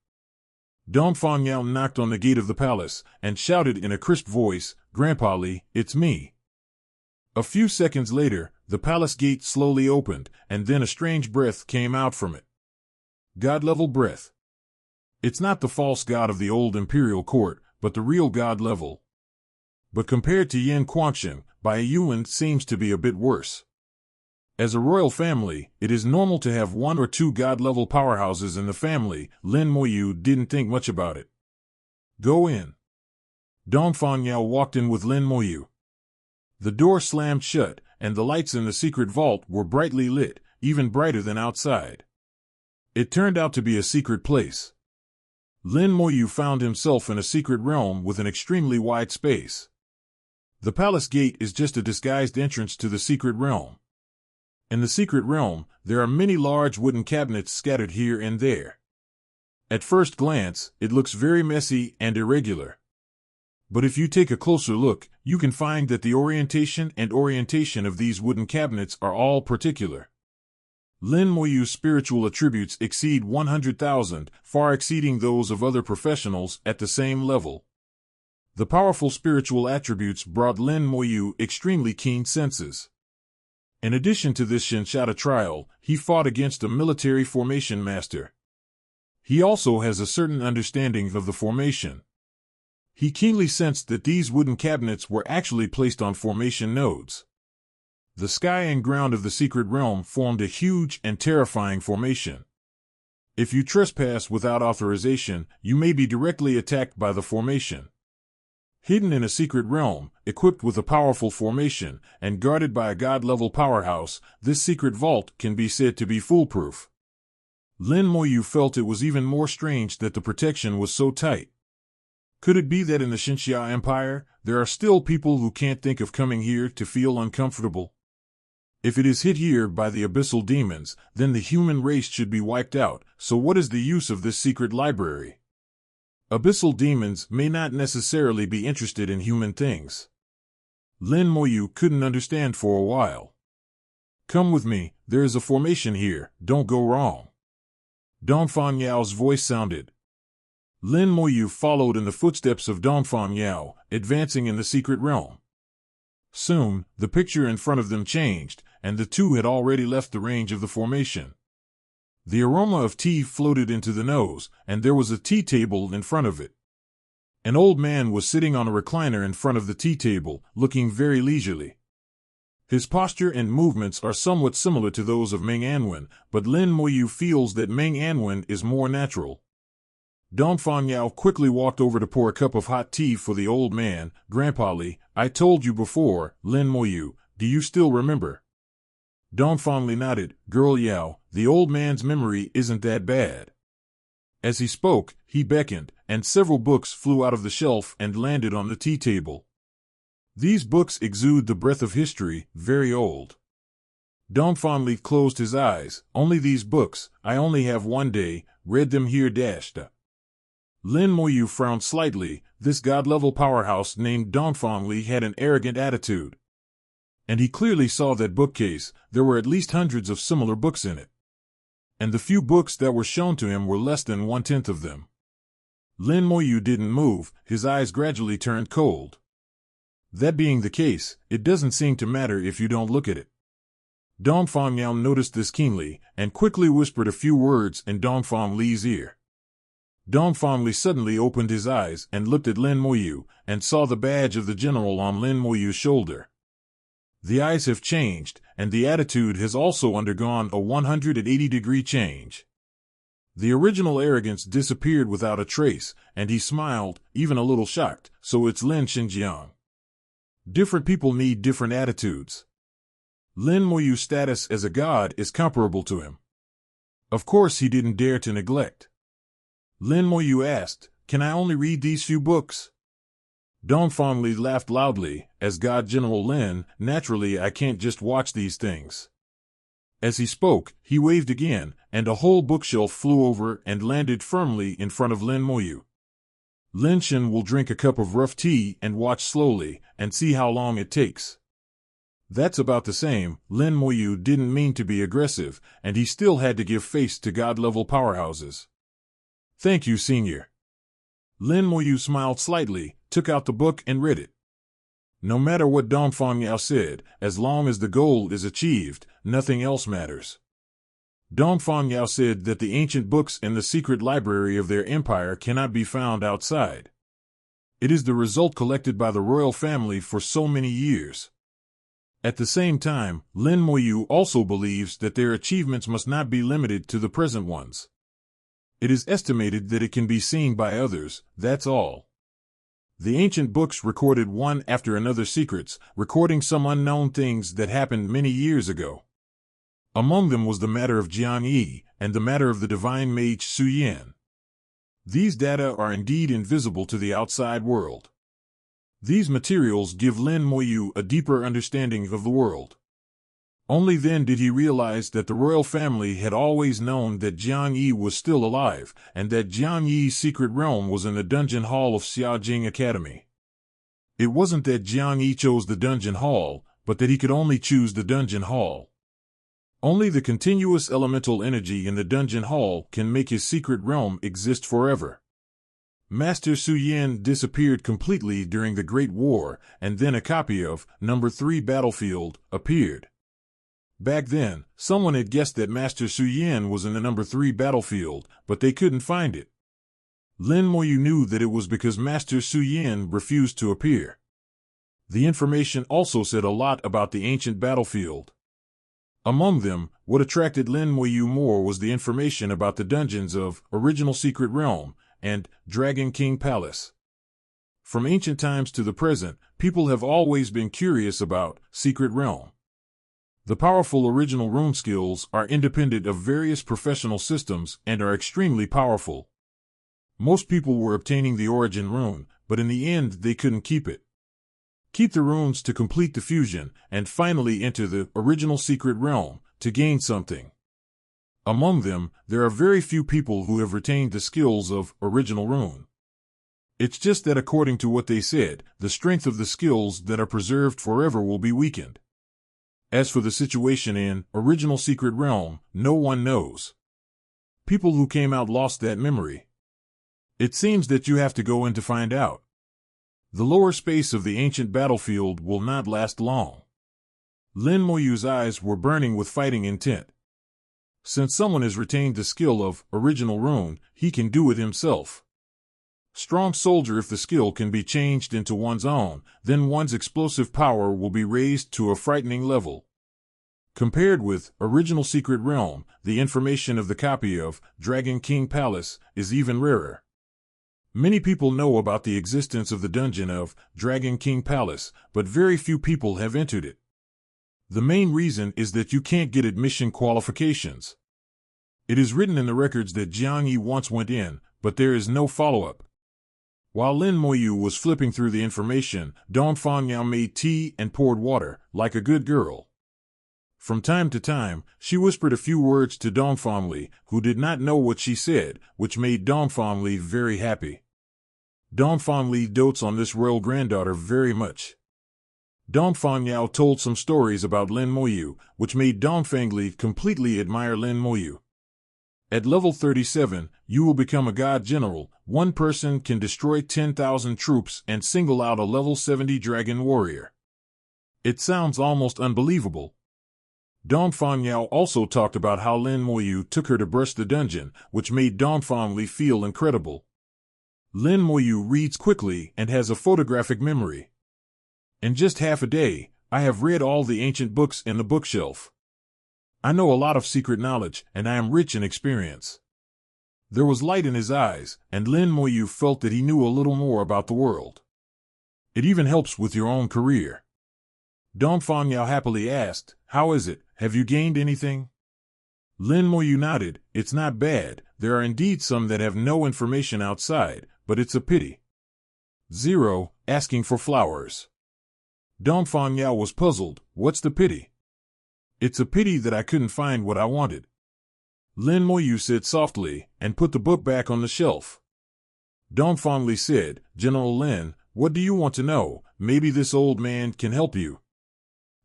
Dongfang Yao knocked on the gate of the palace, and shouted in a crisp voice, "Grandpa Li, it's me." A few seconds later, the palace gate slowly opened, and then a strange breath came out from it. God-level breath. It's not the false god of the old imperial court, but the real god level. But compared to Yin Quangsheng, Bai Yuan seems to be a bit worse. As a royal family, it is normal to have one or two god-level powerhouses in the family. Lin Moyu didn't think much about it. Go in. Dongfang Yao walked in with Lin Moyu. The door slammed shut, and the lights in the secret vault were brightly lit, even brighter than outside. It turned out to be a secret place. Lin Moyu found himself in a secret realm with an extremely wide space. The palace gate is just a disguised entrance to the secret realm. In the secret realm, there are many large wooden cabinets scattered here and there. At first glance, it looks very messy and irregular. But if you take a closer look, you can find that the orientation of these wooden cabinets are all particular. Lin Moyu's spiritual attributes exceed 100,000, far exceeding those of other professionals at the same level. The powerful spiritual attributes brought Lin Moyu extremely keen senses. In addition to this Shinshata trial, he fought against a military formation master. He also has a certain understanding of the formation. He keenly sensed that these wooden cabinets were actually placed on formation nodes. The sky and ground of the secret realm formed a huge and terrifying formation. If you trespass without authorization, you may be directly attacked by the formation. Hidden in a secret realm, equipped with a powerful formation, and guarded by a god-level powerhouse, this secret vault can be said to be foolproof. Lin Moyu felt it was even more strange that the protection was so tight. Could it be that in the Xinxia Empire, there are still people who can't think of coming here to feel uncomfortable? If it is hit here by the abyssal demons, then the human race should be wiped out, so what is the use of this secret library? Abyssal demons may not necessarily be interested in human things. Lin Moyu couldn't understand for a while. Come with me, there is a formation here, don't go wrong. Dongfang Yao's voice sounded. Lin Moyu followed in the footsteps of Dongfang Yao, advancing in the secret realm. Soon, the picture in front of them changed, and the two had already left the range of the formation. The aroma of tea floated into the nose, and there was a tea table in front of it. An old man was sitting on a recliner in front of the tea table, looking very leisurely. His posture and movements are somewhat similar to those of Meng Anwen, but Lin Moyu feels that Meng Anwen is more natural. Dongfang Yao quickly walked over to pour a cup of hot tea for the old man. Grandpa Li, I told you before, Lin Moyu, do you still remember? Dongfang Li nodded. Girl Yao, the old man's memory isn't that bad. As he spoke, he beckoned, and several books flew out of the shelf and landed on the tea table. These books exude the breath of history, very old. Dongfang Li closed his eyes. Only these books, I only have one day, read them here dashed. Lin Moyu frowned slightly. This god-level powerhouse named Dongfang Li had an arrogant attitude. And he clearly saw that bookcase. There were at least hundreds of similar books in it. And the few books that were shown to him were less than 1/10 of them. Lin Moyu didn't move, his eyes gradually turned cold. That being the case, it doesn't seem to matter if you don't look at it. Dongfang Yao noticed this keenly, and quickly whispered a few words in Dongfang Li's ear. Dongfang Li suddenly opened his eyes and looked at Lin Moyu, and saw the badge of the general on Lin Moyu's shoulder. The eyes have changed, and the attitude has also undergone a 180-degree change. The original arrogance disappeared without a trace, and he smiled, even a little shocked. So it's Lin Xinjiang. Different people need different attitudes. Lin Moyu's status as a god is comparable to him. Of course he didn't dare to neglect. Lin Moyu asked, can I only read these few books? Dongfang Li laughed loudly. As God General Lin, naturally I can't just watch these things. As he spoke, he waved again, and a whole bookshelf flew over and landed firmly in front of Lin Moyu. Lin Shen will drink a cup of rough tea and watch slowly, and see how long it takes. That's about the same. Lin Moyu didn't mean to be aggressive, and he still had to give face to god-level powerhouses. Thank you, Senior. Lin Moyu smiled slightly, took out the book and read it. No matter what Dongfang Yao said, as long as the goal is achieved, nothing else matters. Dongfang Yao said that the ancient books in the secret library of their empire cannot be found outside. It is the result collected by the royal family for so many years. At the same time, Lin Moyu also believes that their achievements must not be limited to the present ones. It is estimated that it can be seen by others, that's all. The ancient books recorded one after another secrets, recording some unknown things that happened many years ago. Among them was the matter of Jiang Yi, and the matter of the divine mage Su Yan. These data are indeed invisible to the outside world. These materials give Lin Moyu a deeper understanding of the world. Only then did he realize that the royal family had always known that Jiang Yi was still alive, and that Jiang Yi's secret realm was in the dungeon hall of Xiaojing Academy. It wasn't that Jiang Yi chose the dungeon hall, but that he could only choose the dungeon hall. Only the continuous elemental energy in the dungeon hall can make his secret realm exist forever. Master Su Yan disappeared completely during the Great War, and then a copy of Number 3 Battlefield appeared. Back then, someone had guessed that Master Su Yan was in the Number 3 Battlefield, but they couldn't find it. Lin Moyu knew that it was because Master Su Yan refused to appear. The information also said a lot about the ancient battlefield. Among them, what attracted Lin Moyu more was the information about the dungeons of Original Secret Realm and Dragon King Palace. From ancient times to the present, people have always been curious about Secret Realm. The powerful original rune skills are independent of various professional systems and are extremely powerful. Most people were obtaining the origin rune, but in the end they couldn't keep it. Keep the runes to complete the fusion, and finally enter the Original Secret Realm to gain something. Among them, there are very few people who have retained the skills of Original Rune. It's just that according to what they said, the strength of the skills that are preserved forever will be weakened. As for the situation in Original Secret Realm, no one knows. People who came out lost that memory. It seems that you have to go in to find out. The lower space of the ancient battlefield will not last long. Lin Moyu's eyes were burning with fighting intent. Since someone has retained the skill of Original Rune, he can do it himself. Strong soldier, if the skill can be changed into one's own, then one's explosive power will be raised to a frightening level. Compared with Original Secret Realm, the information of the copy of Dragon King Palace is even rarer. Many people know about the existence of the dungeon of Dragon King Palace, but very few people have entered it. The main reason is that you can't get admission qualifications. It is written in the records that Jiang Yi once went in, but there is no follow-up. While Lin Moyu was flipping through the information, Dongfang Yao made tea and poured water, like a good girl. From time to time, she whispered a few words to Dongfang Li, who did not know what she said, which made Dongfang Li very happy. Dongfang Li dotes on this royal granddaughter very much. Dongfang Yao told some stories about Lin Moyu, which made Dongfang Li completely admire Lin Moyu. At level 37, you will become a god general. One person can destroy 10,000 troops and single out a level 70 dragon warrior. It sounds almost unbelievable. Dongfang Yao also talked about how Lin Moyu took her to brush the dungeon, which made Dongfang Li feel incredible. Lin Moyu reads quickly and has a photographic memory. In just half a day, I have read all the ancient books in the bookshelf. I know a lot of secret knowledge, and I am rich in experience. There was light in his eyes, and Lin Moyu felt that he knew a little more about the world. It even helps with your own career. Dongfang Yao happily asked, "How is it? Have you gained anything?" Lin Moyu nodded. "It's not bad. There are indeed some that have no information outside, but it's a pity." 0. Asking for flowers. Dongfang Yao was puzzled. What's the pity? It's a pity that I couldn't find what I wanted. Lin Moyu said softly, and put the book back on the shelf. Dongfang Li said, "General Lin, what do you want to know? Maybe this old man can help you."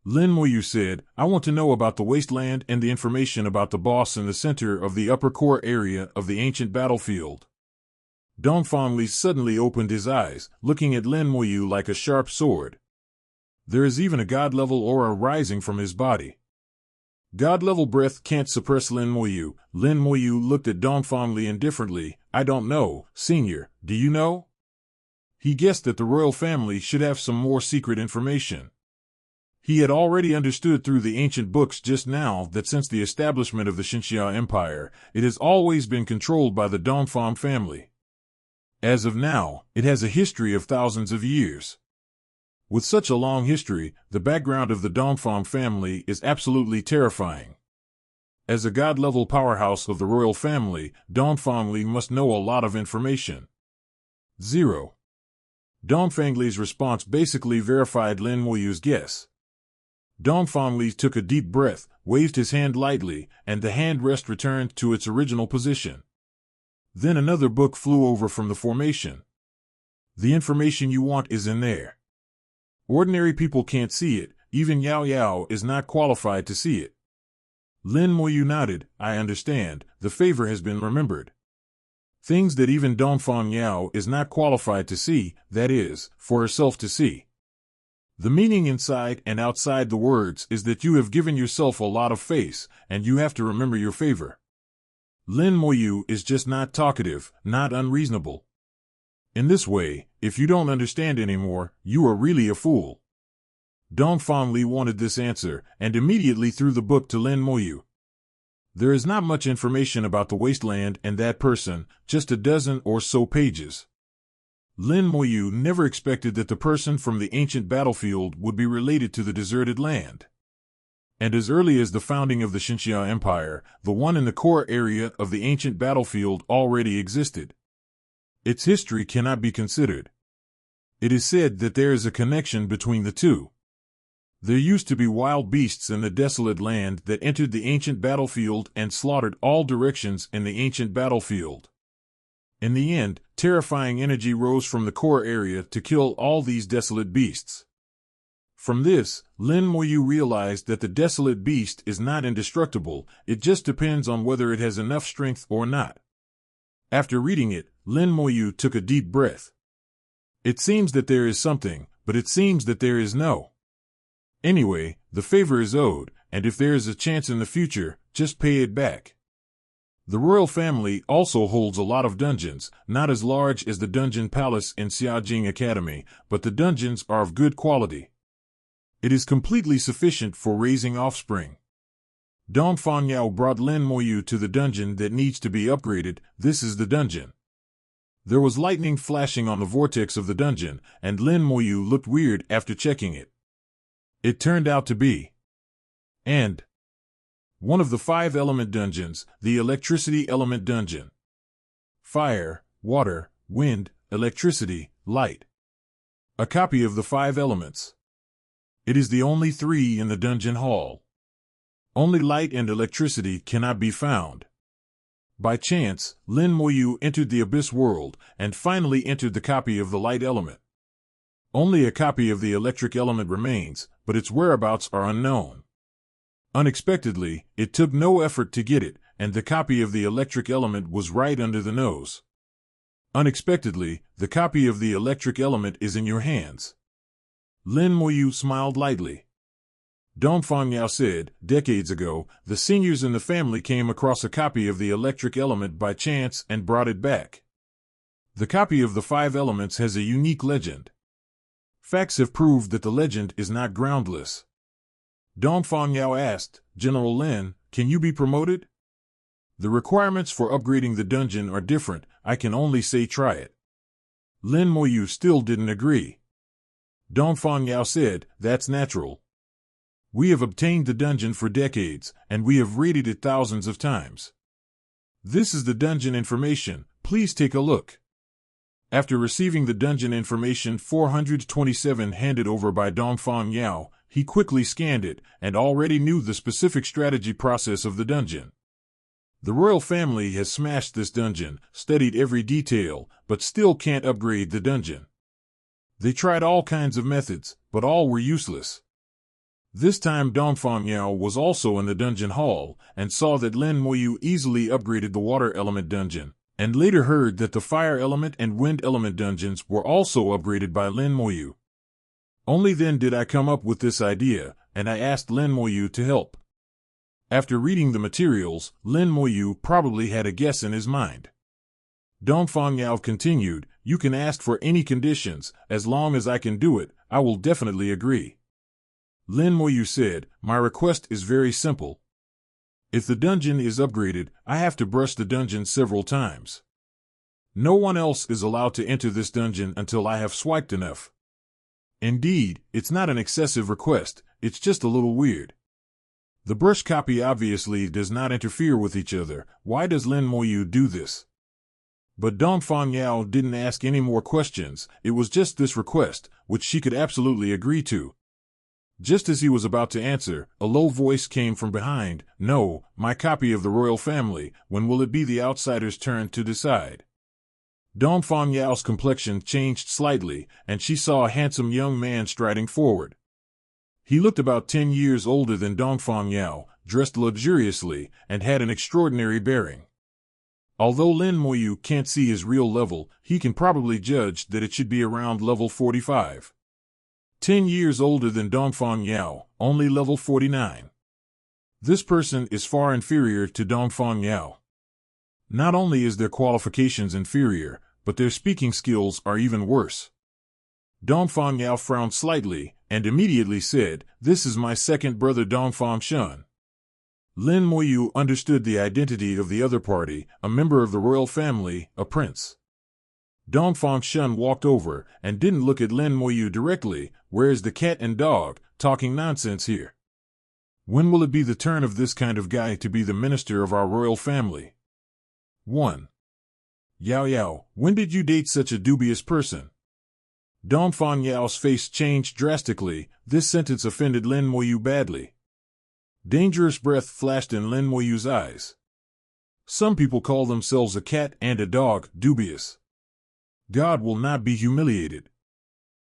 Lin Moyu said, "I want to know about the wasteland and the information about the boss in the center of the upper core area of the ancient battlefield." Dongfang Li suddenly opened his eyes, looking at Lin Moyu like a sharp sword. There is even a god-level aura rising from his body. God-level breath can't suppress Lin Moyu. Lin Moyu looked at Dongfang Li indifferently. "I don't know, Senior, do you know?" He guessed that the royal family should have some more secret information. He had already understood through the ancient books just now that since the establishment of the Xinxia Empire, it has always been controlled by the Dongfang family. As of now, it has a history of thousands of years. With such a long history, the background of the Dongfang family is absolutely terrifying. As a god-level powerhouse of the royal family, Dongfangli must know a lot of information. 0. Dongfangli's response basically verified Lin Moyu's guess. Dongfangli took a deep breath, waved his hand lightly, and the hand rest returned to its original position. Then another book flew over from the formation. The information you want is in there. Ordinary people can't see it, even Yao Yao is not qualified to see it. Lin Moyu nodded. I understand, the favor has been remembered. Things that even Dongfang Yao is not qualified to see, that is, for herself to see. The meaning inside and outside the words is that you have given yourself a lot of face, and you have to remember your favor. Lin Moyu is just not talkative, not unreasonable. In this way, if you don't understand anymore, you are really a fool. Dongfangli wanted this answer, and immediately threw the book to Lin Moyu. There is not much information about the wasteland and that person, just a dozen or so pages. Lin Moyu never expected that the person from the ancient battlefield would be related to the deserted land. And as early as the founding of the Xinxia Empire, the one in the core area of the ancient battlefield already existed. Its history cannot be considered. It is said that there is a connection between the two. There used to be wild beasts in the desolate land that entered the ancient battlefield and slaughtered all directions in the ancient battlefield. In the end, terrifying energy rose from the core area to kill all these desolate beasts. From this, Lin Moyu realized that the desolate beast is not indestructible, it just depends on whether it has enough strength or not. After reading it, Lin Moyu took a deep breath. It seems that there is something, but it seems that there is no. Anyway, the favor is owed, and if there is a chance in the future, just pay it back. The royal family also holds a lot of dungeons, not as large as the dungeon palace in Xiaojing Academy, but the dungeons are of good quality. It is completely sufficient for raising offspring. Dongfang Yao brought Lin Moyu to the dungeon that needs to be upgraded. This is the dungeon. There was lightning flashing on the vortex of the dungeon, and Lin Moyu looked weird after checking it. It turned out to be one of the 5-element dungeons, the electricity element dungeon. Fire, water, wind, electricity, light. A copy of the 5 elements. It is the only 3 in the dungeon hall. Only light and electricity cannot be found. By chance, Lin Moyu entered the Abyss World, and finally entered the copy of the light element. Only a copy of the electric element remains, but its whereabouts are unknown. Unexpectedly, it took no effort to get it, and the copy of the electric element was right under the nose. Unexpectedly, the copy of the electric element is in your hands. Lin Moyu smiled lightly. Dongfang Yao said, decades ago, the seniors in the family came across a copy of the electric element by chance and brought it back. The copy of the 5 elements has a unique legend. Facts have proved that the legend is not groundless. Dongfang Yao asked, General Lin, can you be promoted? The requirements for upgrading the dungeon are different, I can only say try it. Lin Moyu still didn't agree. Dongfang Yao said, that's natural. We have obtained the dungeon for decades, and we have raided it thousands of times. This is the dungeon information, please take a look. After receiving the dungeon information 427 handed over by Dongfang Yao, he quickly scanned it, and already knew the specific strategy process of the dungeon. The royal family has smashed this dungeon, studied every detail, but still can't upgrade the dungeon. They tried all kinds of methods, but all were useless. This time Dongfang Yao was also in the dungeon hall, and saw that Lin Moyu easily upgraded the water element dungeon, and later heard that the fire element and wind element dungeons were also upgraded by Lin Moyu. Only then did I come up with this idea, and I asked Lin Moyu to help. After reading the materials, Lin Moyu probably had a guess in his mind. Dongfang Yao continued, you can ask for any conditions, as long as I can do it, I will definitely agree. Lin Moyu said, "My request is very simple. If the dungeon is upgraded, I have to brush the dungeon several times. No one else is allowed to enter this dungeon until I have swiped enough. Indeed, it's not an excessive request, it's just a little weird." The brush copy obviously does not interfere with each other. Why does Lin Moyu do this? But Dongfang Yao didn't ask any more questions. It was just this request, which she could absolutely agree to. Just as he was about to answer, a low voice came from behind. "No, my copy of the royal family. When will it be the outsider's turn to decide?" Dongfang Yao's complexion changed slightly, and she saw a handsome young man striding forward. He looked about 10 years older than Dongfang Yao, dressed luxuriously, and had an extraordinary bearing. Although Lin Moyu can't see his real level, he can probably judge that it should be around level 45. 10 years older than Dongfang Yao, only level 49. This person is far inferior to Dongfang Yao. Not only is their qualifications inferior, but their speaking skills are even worse. Dongfang Yao frowned slightly, and immediately said, "This is my second brother Dongfang Shun." Lin Moyu understood the identity of the other party, a member of the royal family, a prince. Dongfang Shun walked over, and didn't look at Lin Moyu directly. "Where's the cat and dog, talking nonsense here? When will it be the turn of this kind of guy to be the minister of our royal family?" 1. "Yao Yao, when did you date such a dubious person?" Dongfang Yao's face changed drastically. This sentence offended Lin Moyu badly. Dangerous breath flashed in Lin Moyu's eyes. Some people call themselves a cat and a dog dubious. God will not be humiliated.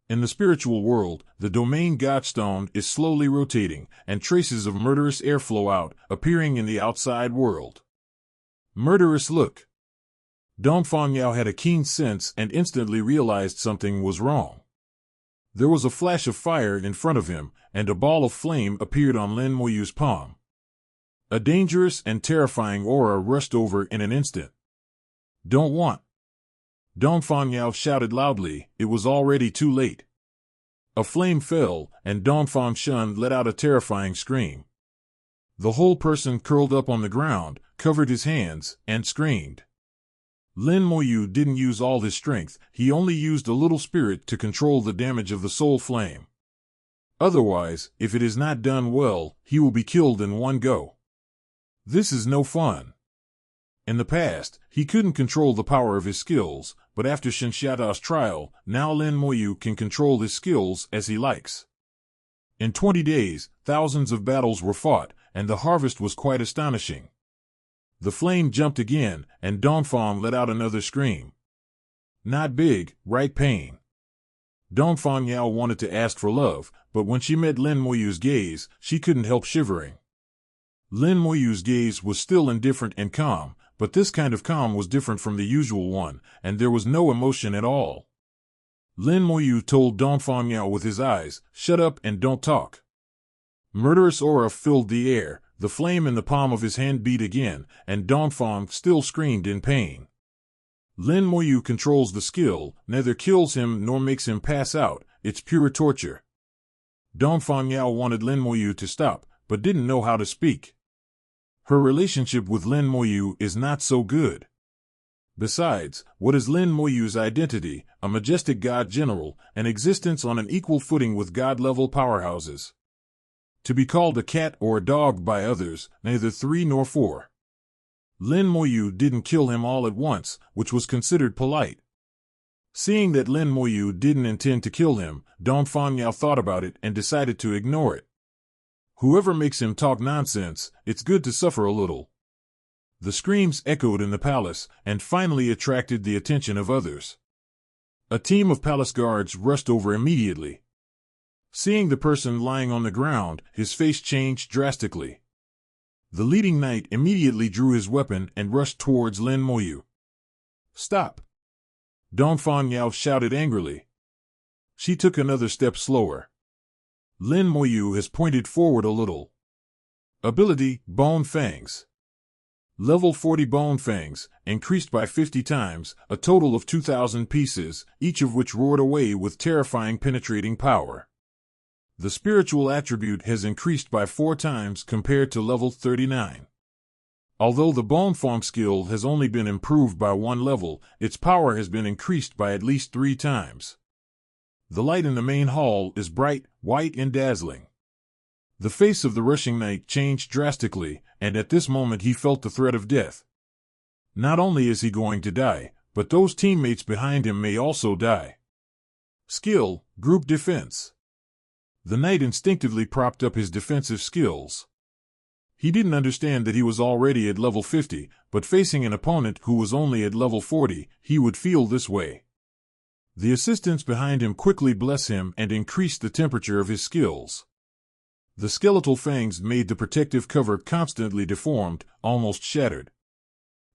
In the spiritual world, the domain Godstone is slowly rotating, and traces of murderous air flow out, appearing in the outside world. Murderous look. Dongfang Yao had a keen sense and instantly realized something was wrong. There was a flash of fire in front of him, and a ball of flame appeared on Lin Moyu's palm. A dangerous and terrifying aura rushed over in an instant. "Don't want." Dongfang Yao shouted loudly. It was already too late. A flame fell, and Dongfang Shun let out a terrifying scream. The whole person curled up on the ground, covered his hands, and screamed. Lin Moyu didn't use all his strength, he only used a little spirit to control the damage of the soul flame. Otherwise, if it is not done well, he will be killed in one go. This is no fun. In the past, he couldn't control the power of his skills, but after Shinxiada's trial, now Lin Moyu can control his skills as he likes. In 20 days, thousands of battles were fought, and the harvest was quite astonishing. The flame jumped again, and Dongfang let out another scream. Not big, right pain. Dongfang Yao wanted to ask for love, but when she met Lin Moyu's gaze, she couldn't help shivering. Lin Moyu's gaze was still indifferent and calm, but this kind of calm was different from the usual one, and there was no emotion at all. Lin Moyu told Dongfang Yao with his eyes, "Shut up and don't talk." Murderous aura filled the air. The flame in the palm of his hand beat again, and Dongfang still screamed in pain. Lin Moyu controls the skill, neither kills him nor makes him pass out, it's pure torture. Dongfang Yao wanted Lin Moyu to stop, but didn't know how to speak. Her relationship with Lin Moyu is not so good. Besides, what is Lin Moyu's identity? A majestic god general, an existence on an equal footing with god-level powerhouses. To be called a cat or a dog by others, neither 3 nor 4. Lin Moyu didn't kill him all at once, which was considered polite. Seeing that Lin Moyu didn't intend to kill him, Dongfang Yao thought about it and decided to ignore it. Whoever makes him talk nonsense, it's good to suffer a little. The screams echoed in the palace, and finally attracted the attention of others. A team of palace guards rushed over immediately. Seeing the person lying on the ground, his face changed drastically. The leading knight immediately drew his weapon and rushed towards Lin Moyu. "Stop!" Dongfang Yao shouted angrily. She took another step slower. Lin Moyu has pointed forward a little. Ability, Bone Fangs. Level 40 Bone Fangs, increased by 50 times, a total of 2,000 pieces, each of which roared away with terrifying penetrating power. The spiritual attribute has increased by 4 times compared to level 39. Although the bone form skill has only been improved by 1 level, its power has been increased by at least 3 times. The light in the main hall is bright, white, and dazzling. The face of the rushing knight changed drastically, and at this moment he felt the threat of death. Not only is he going to die, but those teammates behind him may also die. Skill, Group Defense. The knight instinctively propped up his defensive skills. He didn't understand that he was already at level 50, but facing an opponent who was only at level 40, he would feel this way. The assistants behind him quickly bless him and increase the temperature of his skills. The skeletal fangs made the protective cover constantly deformed, almost shattered.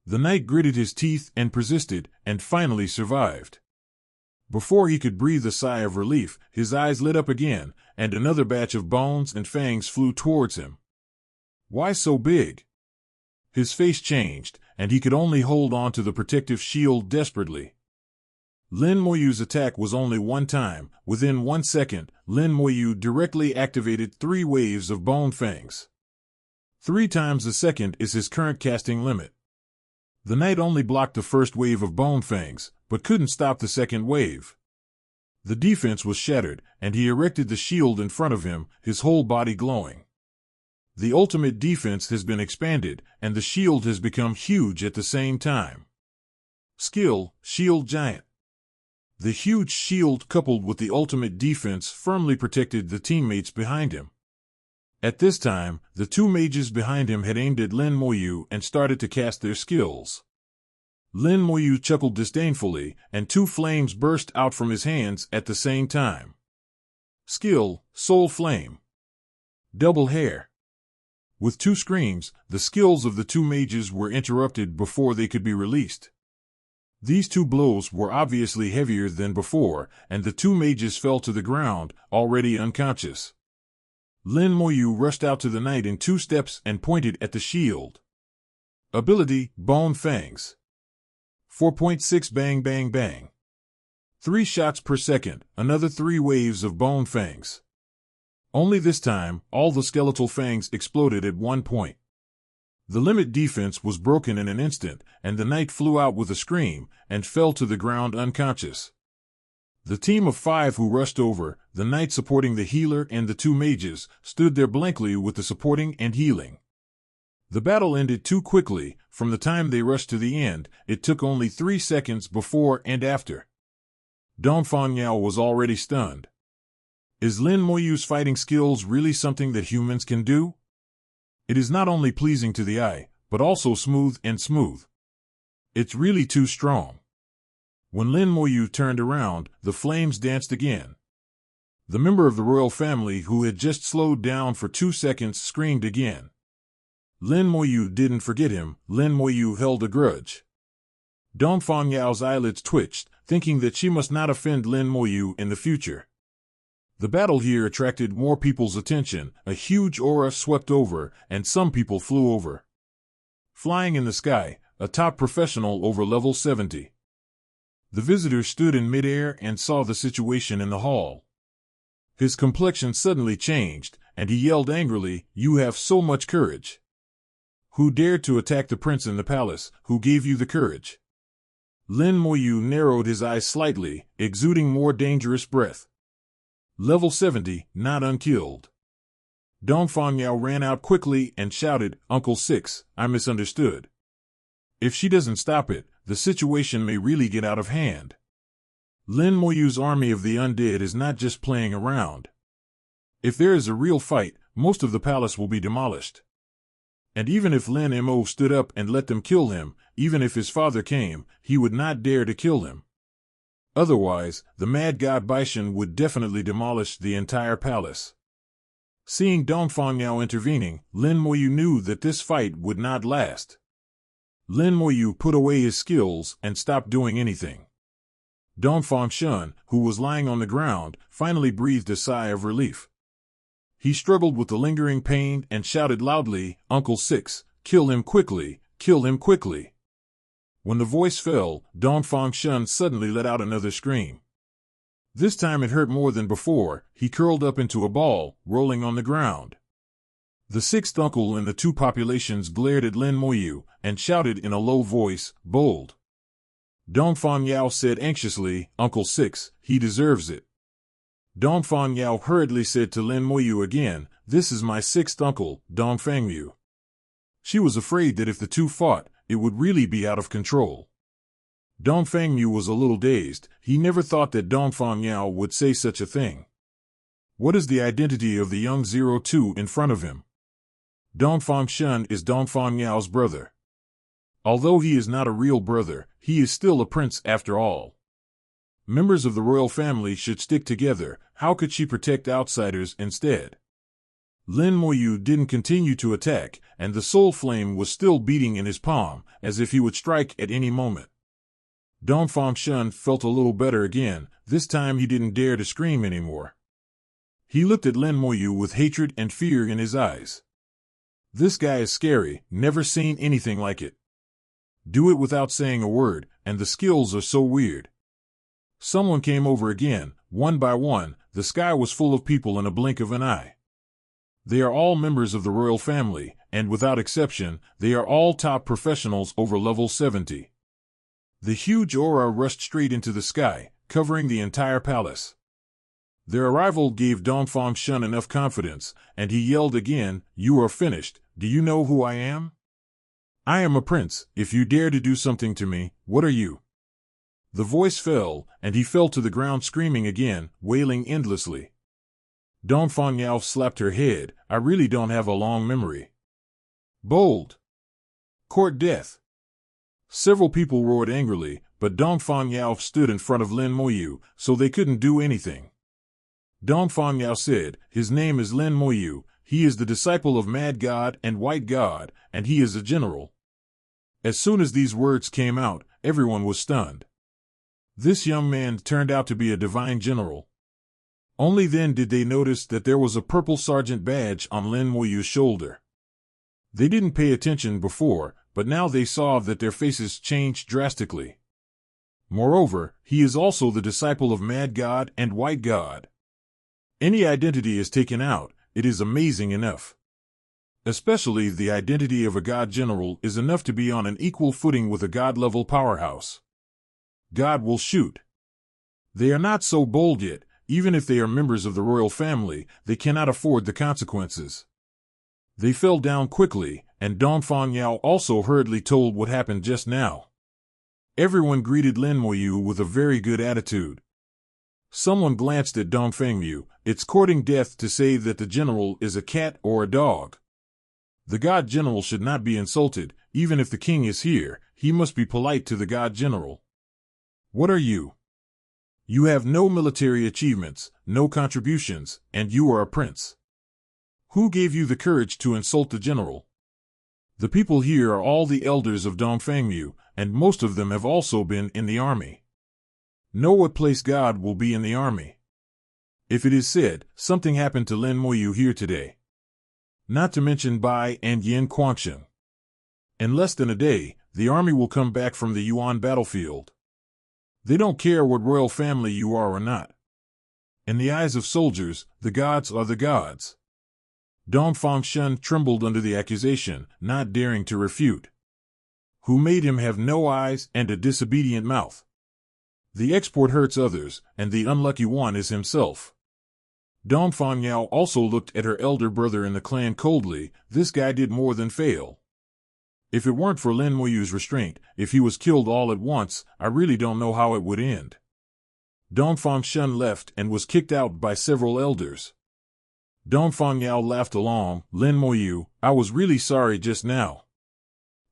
The knight gritted his teeth and persisted, and finally survived. Before he could breathe a sigh of relief, his eyes lit up again, and another batch of bones and fangs flew towards him. Why so big? His face changed, and he could only hold on to the protective shield desperately. Lin Moyu's attack was only 1 time. Within 1 second, Lin Moyu directly activated 3 waves of bone fangs. 3 times a second is his current casting limit. The knight only blocked the first wave of bone fangs, but couldn't stop the second wave. The defense was shattered, and he erected the shield in front of him, his whole body glowing. The ultimate defense has been expanded, and the shield has become huge at the same time. Skill, Shield Giant. The huge shield coupled with the ultimate defense firmly protected the teammates behind him. At this time, the 2 mages behind him had aimed at Lin Moyu and started to cast their skills. Lin Moyu chuckled disdainfully, and 2 flames burst out from his hands at the same time. Skill, Soul Flame. Double Hair. With 2 screams, the skills of the 2 mages were interrupted before they could be released. These 2 blows were obviously heavier than before, and the 2 mages fell to the ground, already unconscious. Lin Moyu rushed out to the knight in 2 steps and pointed at the shield. Ability, Bone Fangs. 4.6 Bang Bang Bang. 3 shots per second, another 3 waves of bone fangs. Only this time, all the skeletal fangs exploded at one point. The limit defense was broken in an instant, and the knight flew out with a scream, and fell to the ground unconscious. The team of 5 who rushed over, the knight supporting the healer and the 2 mages, stood there blankly with the supporting and healing. The battle ended too quickly. From the time they rushed to the end, it took only 3 seconds before and after. Dongfang Yao was already stunned. Is Lin Moyu's fighting skills really something that humans can do? It is not only pleasing to the eye, but also smooth. It's really too strong. When Lin Moyu turned around, the flames danced again. The member of the royal family who had just slowed down for 2 seconds screamed again. Lin Moyu didn't forget him. Lin Moyu held a grudge. Dongfang Yao's eyelids twitched, thinking that she must not offend Lin Moyu in the future. The battle here attracted more people's attention. A huge aura swept over, and some people flew over. Flying in the sky, a top professional over level 70. The visitor stood in midair and saw the situation in the hall. His complexion suddenly changed, and he yelled angrily, "You have so much courage! Who dared to attack the prince in the palace? Who gave you the courage?" Lin Moyu narrowed his eyes slightly, exuding more dangerous breath. Level 70, not unkilled. Dongfang Yao ran out quickly and shouted, "Uncle Six, I misunderstood. If she doesn't stop it, the situation may really get out of hand." Lin Moyu's army of the undead is not just playing around. If there is a real fight, most of the palace will be demolished. And even if Lin Mo stood up and let them kill him, even if his father came, he would not dare to kill him. Otherwise, the mad god Baishan would definitely demolish the entire palace. Seeing Dongfang Yao intervening, Lin Moyu knew that this fight would not last. Lin Moyu put away his skills and stopped doing anything. Dongfang Shun, who was lying on the ground, finally breathed a sigh of relief. He struggled with the lingering pain and shouted loudly, "Uncle Six, kill him quickly, kill him quickly." When the voice fell, Dongfang Shun suddenly let out another scream. This time it hurt more than before. He curled up into a ball, rolling on the ground. The sixth uncle in the two populations glared at Lin Moyu and shouted in a low voice, "Bold." Dongfang Yao said anxiously, "Uncle Six, he deserves it." Dongfang Yao hurriedly said to Lin Moyu again, "This is my sixth uncle, Dongfang Yu." She was afraid that if the two fought, it would really be out of control. Dongfang Yu was a little dazed. He never thought that Dongfang Yao would say such a thing. What is the identity of the young 02 in front of him? Dongfang Shun is Dongfang Yao's brother. Although he is not a real brother, he is still a prince after all. Members of the royal family should stick together. How could she protect outsiders instead? Lin Moyu didn't continue to attack, and the soul flame was still beating in his palm, as if he would strike at any moment. Dongfang Shun felt a little better again. This time he didn't dare to scream anymore. He looked at Lin Moyu with hatred and fear in his eyes. This guy is scary, never seen anything like it. Do it without saying a word, and the skills are so weird. Someone came over again. One by one, the sky was full of people in a blink of an eye. They are all members of the royal family, and without exception, they are all top professionals over level 70. The huge aura rushed straight into the sky, covering the entire palace. Their arrival gave Dongfang Shun enough confidence, and he yelled again, "You are finished. Do you know who I am? I am a prince. If you dare to do something to me, what are you?" The voice fell, and he fell to the ground screaming again, wailing endlessly. Dongfang Yao slapped her head. "I really don't have a long memory." Bold. Court death. Several people roared angrily, but Dongfang Yao stood in front of Lin Moyu, so they couldn't do anything. Dongfang Yao said, "His name is Lin Moyu. He is the disciple of Mad God and White God, and he is a general." As soon as these words came out, everyone was stunned. This young man turned out to be a divine general. Only then did they notice that there was a purple sergeant badge on Lin Moyu's shoulder. They didn't pay attention before, but now they saw that their faces changed drastically. Moreover, he is also the disciple of Mad God and White God. Any identity is taken out, it is amazing enough. Especially the identity of a God general is enough to be on an equal footing with a God-level powerhouse. God will shoot. They are not so bold yet. Even if they are members of the royal family, they cannot afford the consequences. They fell down quickly, and Dongfang Yao also hurriedly told what happened just now. Everyone greeted Lin Moyu with a very good attitude. Someone glanced at Dongfang Yu. It's courting death to say that the general is a cat or a dog. The god general should not be insulted. Even if the king is here, he must be polite to the god general. What are you? You have no military achievements, no contributions, and you are a prince. Who gave you the courage to insult the general? The people here are all the elders of Dongfang Yu, and most of them have also been in the army. Know what place God will be in the army. If it is said, something happened to Lin Moyu here today. Not to mention Bai and Yin Quangsheng. In less than a day, the army will come back from the Yuan battlefield. They don't care what royal family you are or not. In the eyes of soldiers, the gods are the gods. Dongfang Shun trembled under the accusation, not daring to refute. Who made him have no eyes and a disobedient mouth? The export hurts others, and the unlucky one is himself. Dongfang Yao also looked at her elder brother in the clan coldly. This guy did more than fail. If it weren't for Lin Moyu's restraint, if he was killed all at once, I really don't know how it would end. Dongfang Shun left and was kicked out by several elders. Dongfang Yao laughed along. Lin Moyu, I was really sorry just now.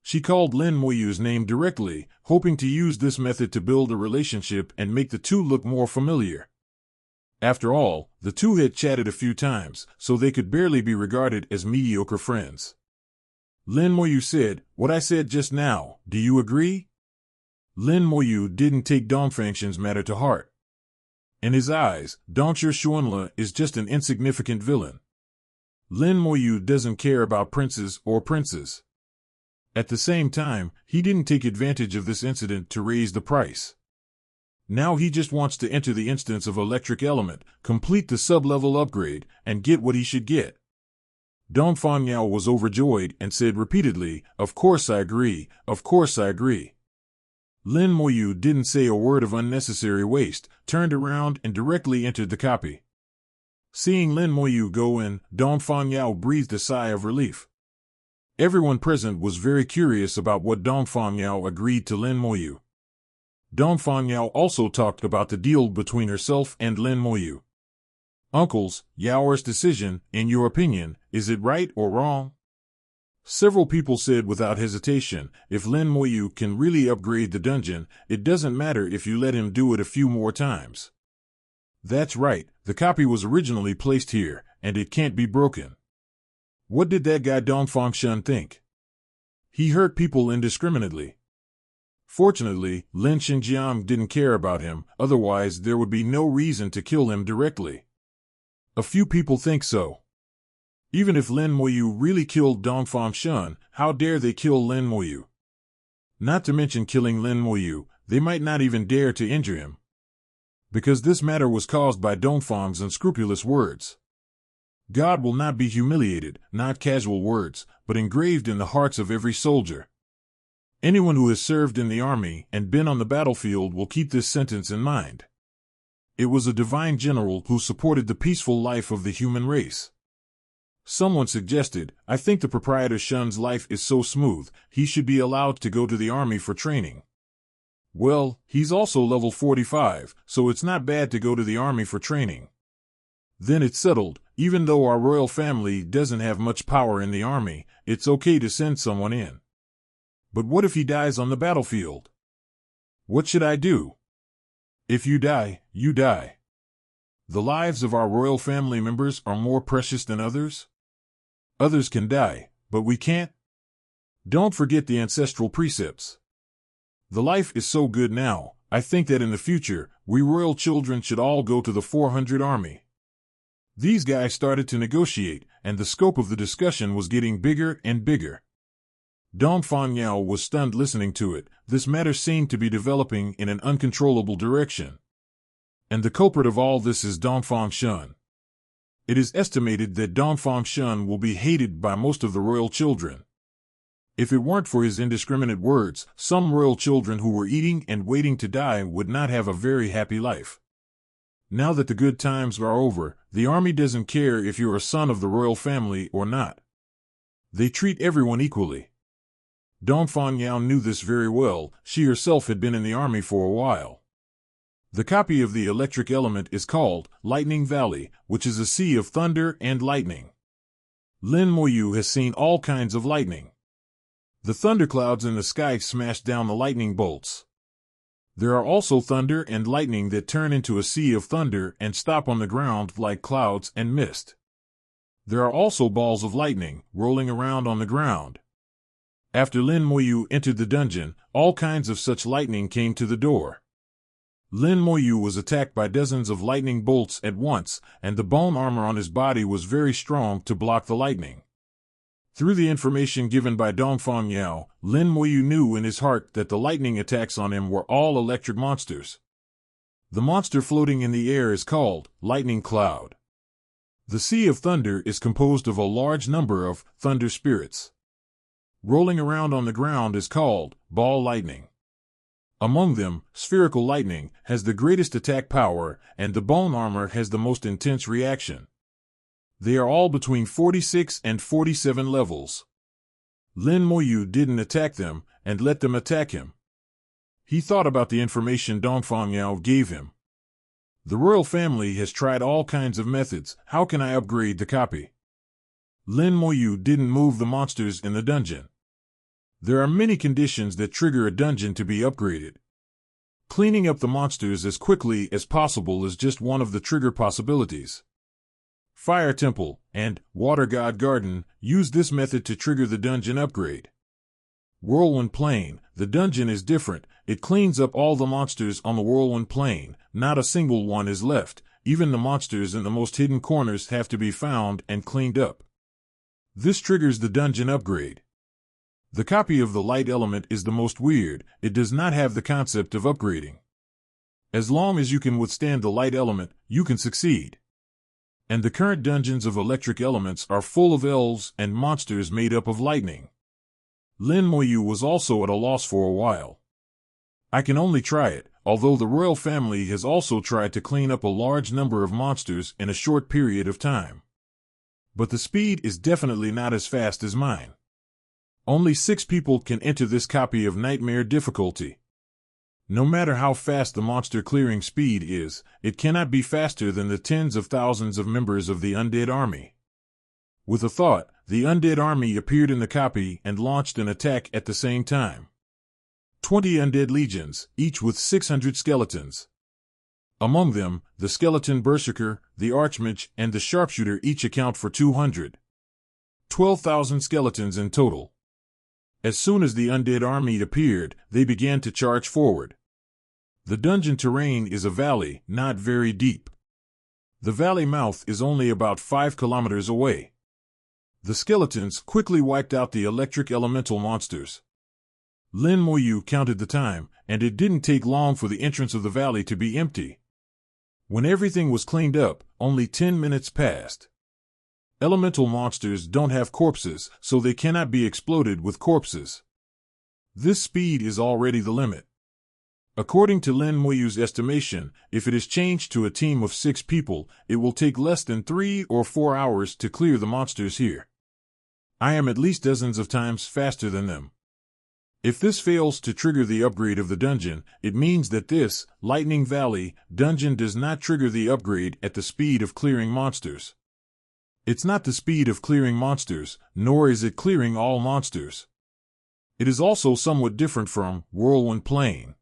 She called Lin Moyu's name directly, hoping to use this method to build a relationship and make the two look more familiar. After all, the two had chatted a few times, so they could barely be regarded as mediocre friends. Lin Moyu said, "What I said just now, do you agree?" Lin Moyu didn't take Dongfang Shun's matter to heart. In his eyes, Dongshi Xuanle is just an insignificant villain. Lin Moyu doesn't care about princes or princes. At the same time, he didn't take advantage of this incident to raise the price. Now he just wants to enter the instance of electric element, complete the sub-level upgrade, and get what he should get. Dongfang Yao was overjoyed and said repeatedly, "Of course I agree, of course I agree." Lin Moyu didn't say a word of unnecessary waste, turned around and directly entered the copy. Seeing Lin Moyu go in, Dongfang Yao breathed a sigh of relief. Everyone present was very curious about what Dongfang Yao agreed to Lin Moyu. Dongfang Yao also talked about the deal between herself and Lin Moyu. "Uncles, Yao's decision, in your opinion, is it right or wrong?" Several people said without hesitation, if Lin Moyu can really upgrade the dungeon, it doesn't matter if you let him do it a few more times. That's right, the copy was originally placed here, and it can't be broken. What did that guy Dongfang Shun think? He hurt people indiscriminately. Fortunately, Lin Xinjiang didn't care about him, otherwise there would be no reason to kill him directly. A few people think so. Even if Lin Moyu really killed Dongfang Shun, how dare they kill Lin Moyu? Not to mention killing Lin Moyu, they might not even dare to injure him. Because this matter was caused by Dongfang's unscrupulous words. God will not be humiliated, not casual words, but engraved in the hearts of every soldier. Anyone who has served in the army and been on the battlefield will keep this sentence in mind. It was a divine general who supported the peaceful life of the human race. Someone suggested, "I think the proprietor Shun's life is so smooth, he should be allowed to go to the army for training." Well, he's also level 45, so it's not bad to go to the army for training. Then it's settled, even though our royal family doesn't have much power in the army, it's okay to send someone in. But what if he dies on the battlefield? What should I do? If you die, you die. The lives of our royal family members are more precious than others? Others can die, but we can't? Don't forget the ancestral precepts. The life is so good now, I think that in the future, we royal children should all go to the 400 army. These guys started to negotiate, and the scope of the discussion was getting bigger and bigger. Dongfang Yao was stunned listening to it. This matter seemed to be developing in an uncontrollable direction. And the culprit of all this is Dongfang Shun. It is estimated that Dongfang Shun will be hated by most of the royal children. If it weren't for his indiscriminate words, some royal children who were eating and waiting to die would not have a very happy life. Now that the good times are over, the army doesn't care if you're a son of the royal family or not. They treat everyone equally. Dongfang Yao knew this very well. She herself had been in the army for a while. The copy of the electric element is called Lightning Valley, which is a sea of thunder and lightning. Lin Moyu has seen all kinds of lightning. The thunderclouds in the sky smash down the lightning bolts. There are also thunder and lightning that turn into a sea of thunder and stop on the ground like clouds and mist. There are also balls of lightning rolling around on the ground. After Lin Moyu entered the dungeon, all kinds of such lightning came to the door. Lin Moyu was attacked by dozens of lightning bolts at once, and the bone armor on his body was very strong to block the lightning. Through the information given by Dongfang Yao, Lin Moyu knew in his heart that the lightning attacks on him were all electric monsters. The monster floating in the air is called Lightning Cloud. The Sea of Thunder is composed of a large number of thunder spirits. Rolling around on the ground is called Ball Lightning. Among them, Spherical Lightning has the greatest attack power, and the Bone Armor has the most intense reaction. They are all between 46 and 47 levels. Lin Moyu didn't attack them, and let them attack him. He thought about the information Dongfang Yao gave him. The royal family has tried all kinds of methods. How can I upgrade the copy? Lin Moyu didn't move the monsters in the dungeon. There are many conditions that trigger a dungeon to be upgraded. Cleaning up the monsters as quickly as possible is just one of the trigger possibilities. Fire Temple and Water God Garden use this method to trigger the dungeon upgrade. Whirlwind Plain, the dungeon is different. It cleans up all the monsters on the Whirlwind Plain. Not a single one is left. Even the monsters in the most hidden corners have to be found and cleaned up. This triggers the dungeon upgrade. The copy of the light element is the most weird. It does not have the concept of upgrading. As long as you can withstand the light element, you can succeed. And the current dungeons of electric elements are full of elves and monsters made up of lightning. Lin Moyu was also at a loss for a while. I can only try it, although the royal family has also tried to clean up a large number of monsters in a short period of time. But the speed is definitely not as fast as mine. Only 6 people can enter this copy of Nightmare difficulty. No matter how fast the monster clearing speed is, it cannot be faster than the tens of thousands of members of the undead army. With a thought, the undead army appeared in the copy and launched an attack at the same time. 20 undead legions, each with 600 skeletons. Among them, the skeleton berserker, the archmage, and the sharpshooter each account for 200. 12,000 skeletons in total. As soon as the undead army appeared, they began to charge forward. The dungeon terrain is a valley, not very deep. The valley mouth is only about 5 kilometers away. The skeletons quickly wiped out the electric elemental monsters. Lin Moyu counted the time, and it didn't take long for the entrance of the valley to be empty. When everything was cleaned up, only 10 minutes passed. Elemental monsters don't have corpses, so they cannot be exploded with corpses. This speed is already the limit. According to Lin Moyu's estimation, if it is changed to a team of 6 people, it will take less than 3 or 4 hours to clear the monsters here. I am at least dozens of times faster than them. If this fails to trigger the upgrade of the dungeon, it means that this, Lightning Valley, dungeon does not trigger the upgrade at the speed of clearing monsters. It's not the speed of clearing monsters, nor is it clearing all monsters. It is also somewhat different from Whirlwind Plain.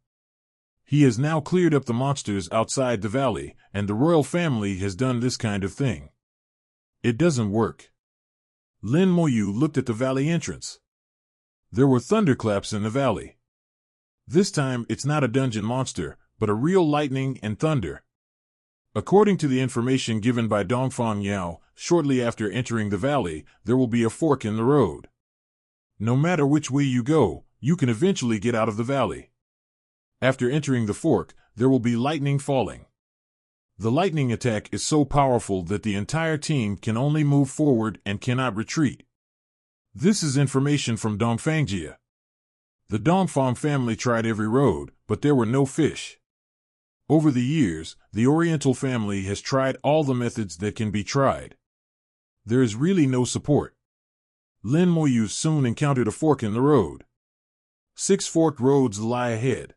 He has now cleared up the monsters outside the valley, and the royal family has done this kind of thing. It doesn't work. Lin Moyu looked at the valley entrance. There were thunderclaps in the valley. This time it's not a dungeon monster, but a real lightning and thunder. According to the information given by Dongfang Yao, shortly after entering the valley, there will be a fork in the road. No matter which way you go, you can eventually get out of the valley. After entering the fork, there will be lightning falling. The lightning attack is so powerful that the entire team can only move forward and cannot retreat. This is information from Dongfangjia. The Dongfang family tried every road, but there were no fish. Over the years, the Oriental family has tried all the methods that can be tried. There is really no support. Lin Moyu soon encountered a fork in the road. 6 forked roads lie ahead.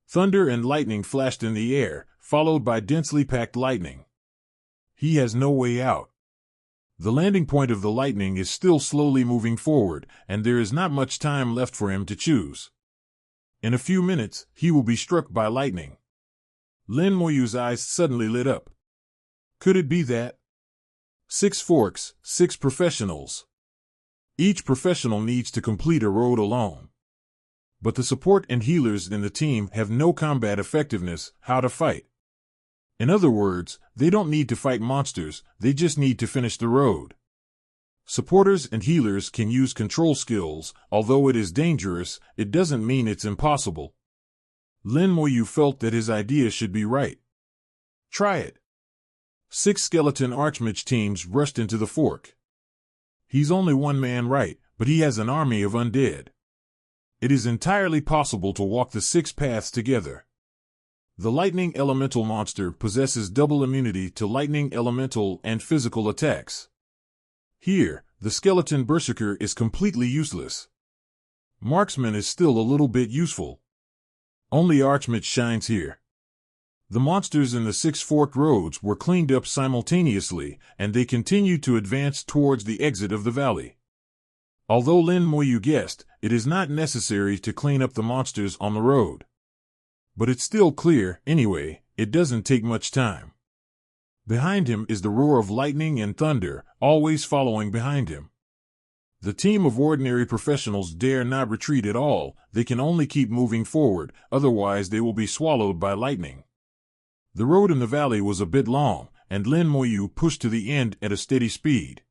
Thunder and lightning flashed in the air, followed by densely packed lightning. He has no way out. The landing point of the lightning is still slowly moving forward, and there is not much time left for him to choose. In a few minutes, he will be struck by lightning. Lin Moyu's eyes suddenly lit up. Could it be that? 6 forks, 6 professionals. Each professional needs to complete a road alone. But the support and healers in the team have no combat effectiveness, how to fight. In other words, they don't need to fight monsters, they just need to finish the road. Supporters and healers can use control skills, although it is dangerous, it doesn't mean it's impossible. Lin Moyu felt that his idea should be right. Try it. 6 skeleton archmage teams rushed into the fork. He's only one man right, but he has an army of undead. It is entirely possible to walk the 6 paths together. The lightning elemental monster possesses double immunity to lightning elemental and physical attacks. Here, the skeleton berserker is completely useless. Marksman is still a little bit useful. Only archmage shines here. The monsters in the 6 forked roads were cleaned up simultaneously, and they continued to advance towards the exit of the valley. Although Lin Moyu guessed, it is not necessary to clean up the monsters on the road. But it's still clear, anyway, it doesn't take much time. Behind him is the roar of lightning and thunder, always following behind him. The team of ordinary professionals dare not retreat at all, they can only keep moving forward, otherwise they will be swallowed by lightning. The road in the valley was a bit long, and Lin Moyu pushed to the end at a steady speed.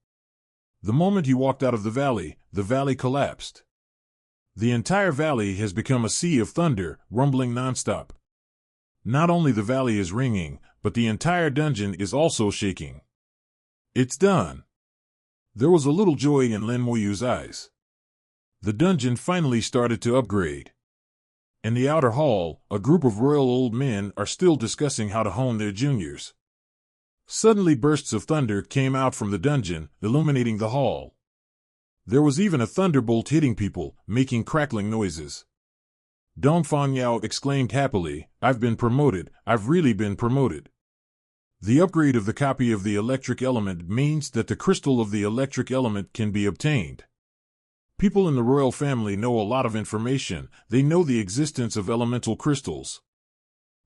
The moment he walked out of the valley collapsed. The entire valley has become a sea of thunder, rumbling nonstop. Not only the valley is ringing, but the entire dungeon is also shaking. It's done. There was a little joy in Lin Moyu's eyes. The dungeon finally started to upgrade. In the outer hall, a group of royal old men are still discussing how to hone their juniors. Suddenly bursts of thunder came out from the dungeon, illuminating the hall. There was even a thunderbolt hitting people, making crackling noises. Dongfang Yao exclaimed happily, "I've been promoted, I've really been promoted." The upgrade of the copy of the electric element means that the crystal of the electric element can be obtained. People in the royal family know a lot of information. They know the existence of elemental crystals.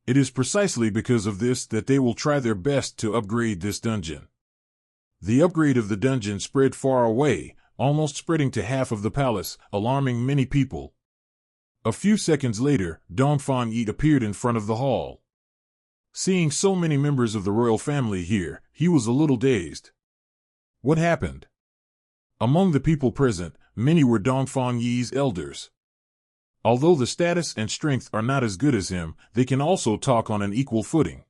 It is precisely because of this that they will try their best to upgrade this dungeon. The upgrade of the dungeon spread far away, almost spreading to half of the palace, alarming many people. A few seconds later, Dongfang Yi appeared in front of the hall. Seeing so many members of the royal family here, he was a little dazed. What happened? Among the people present, many were Dongfang Yi's elders. Although the status and strength are not as good as him, they can also talk on an equal footing.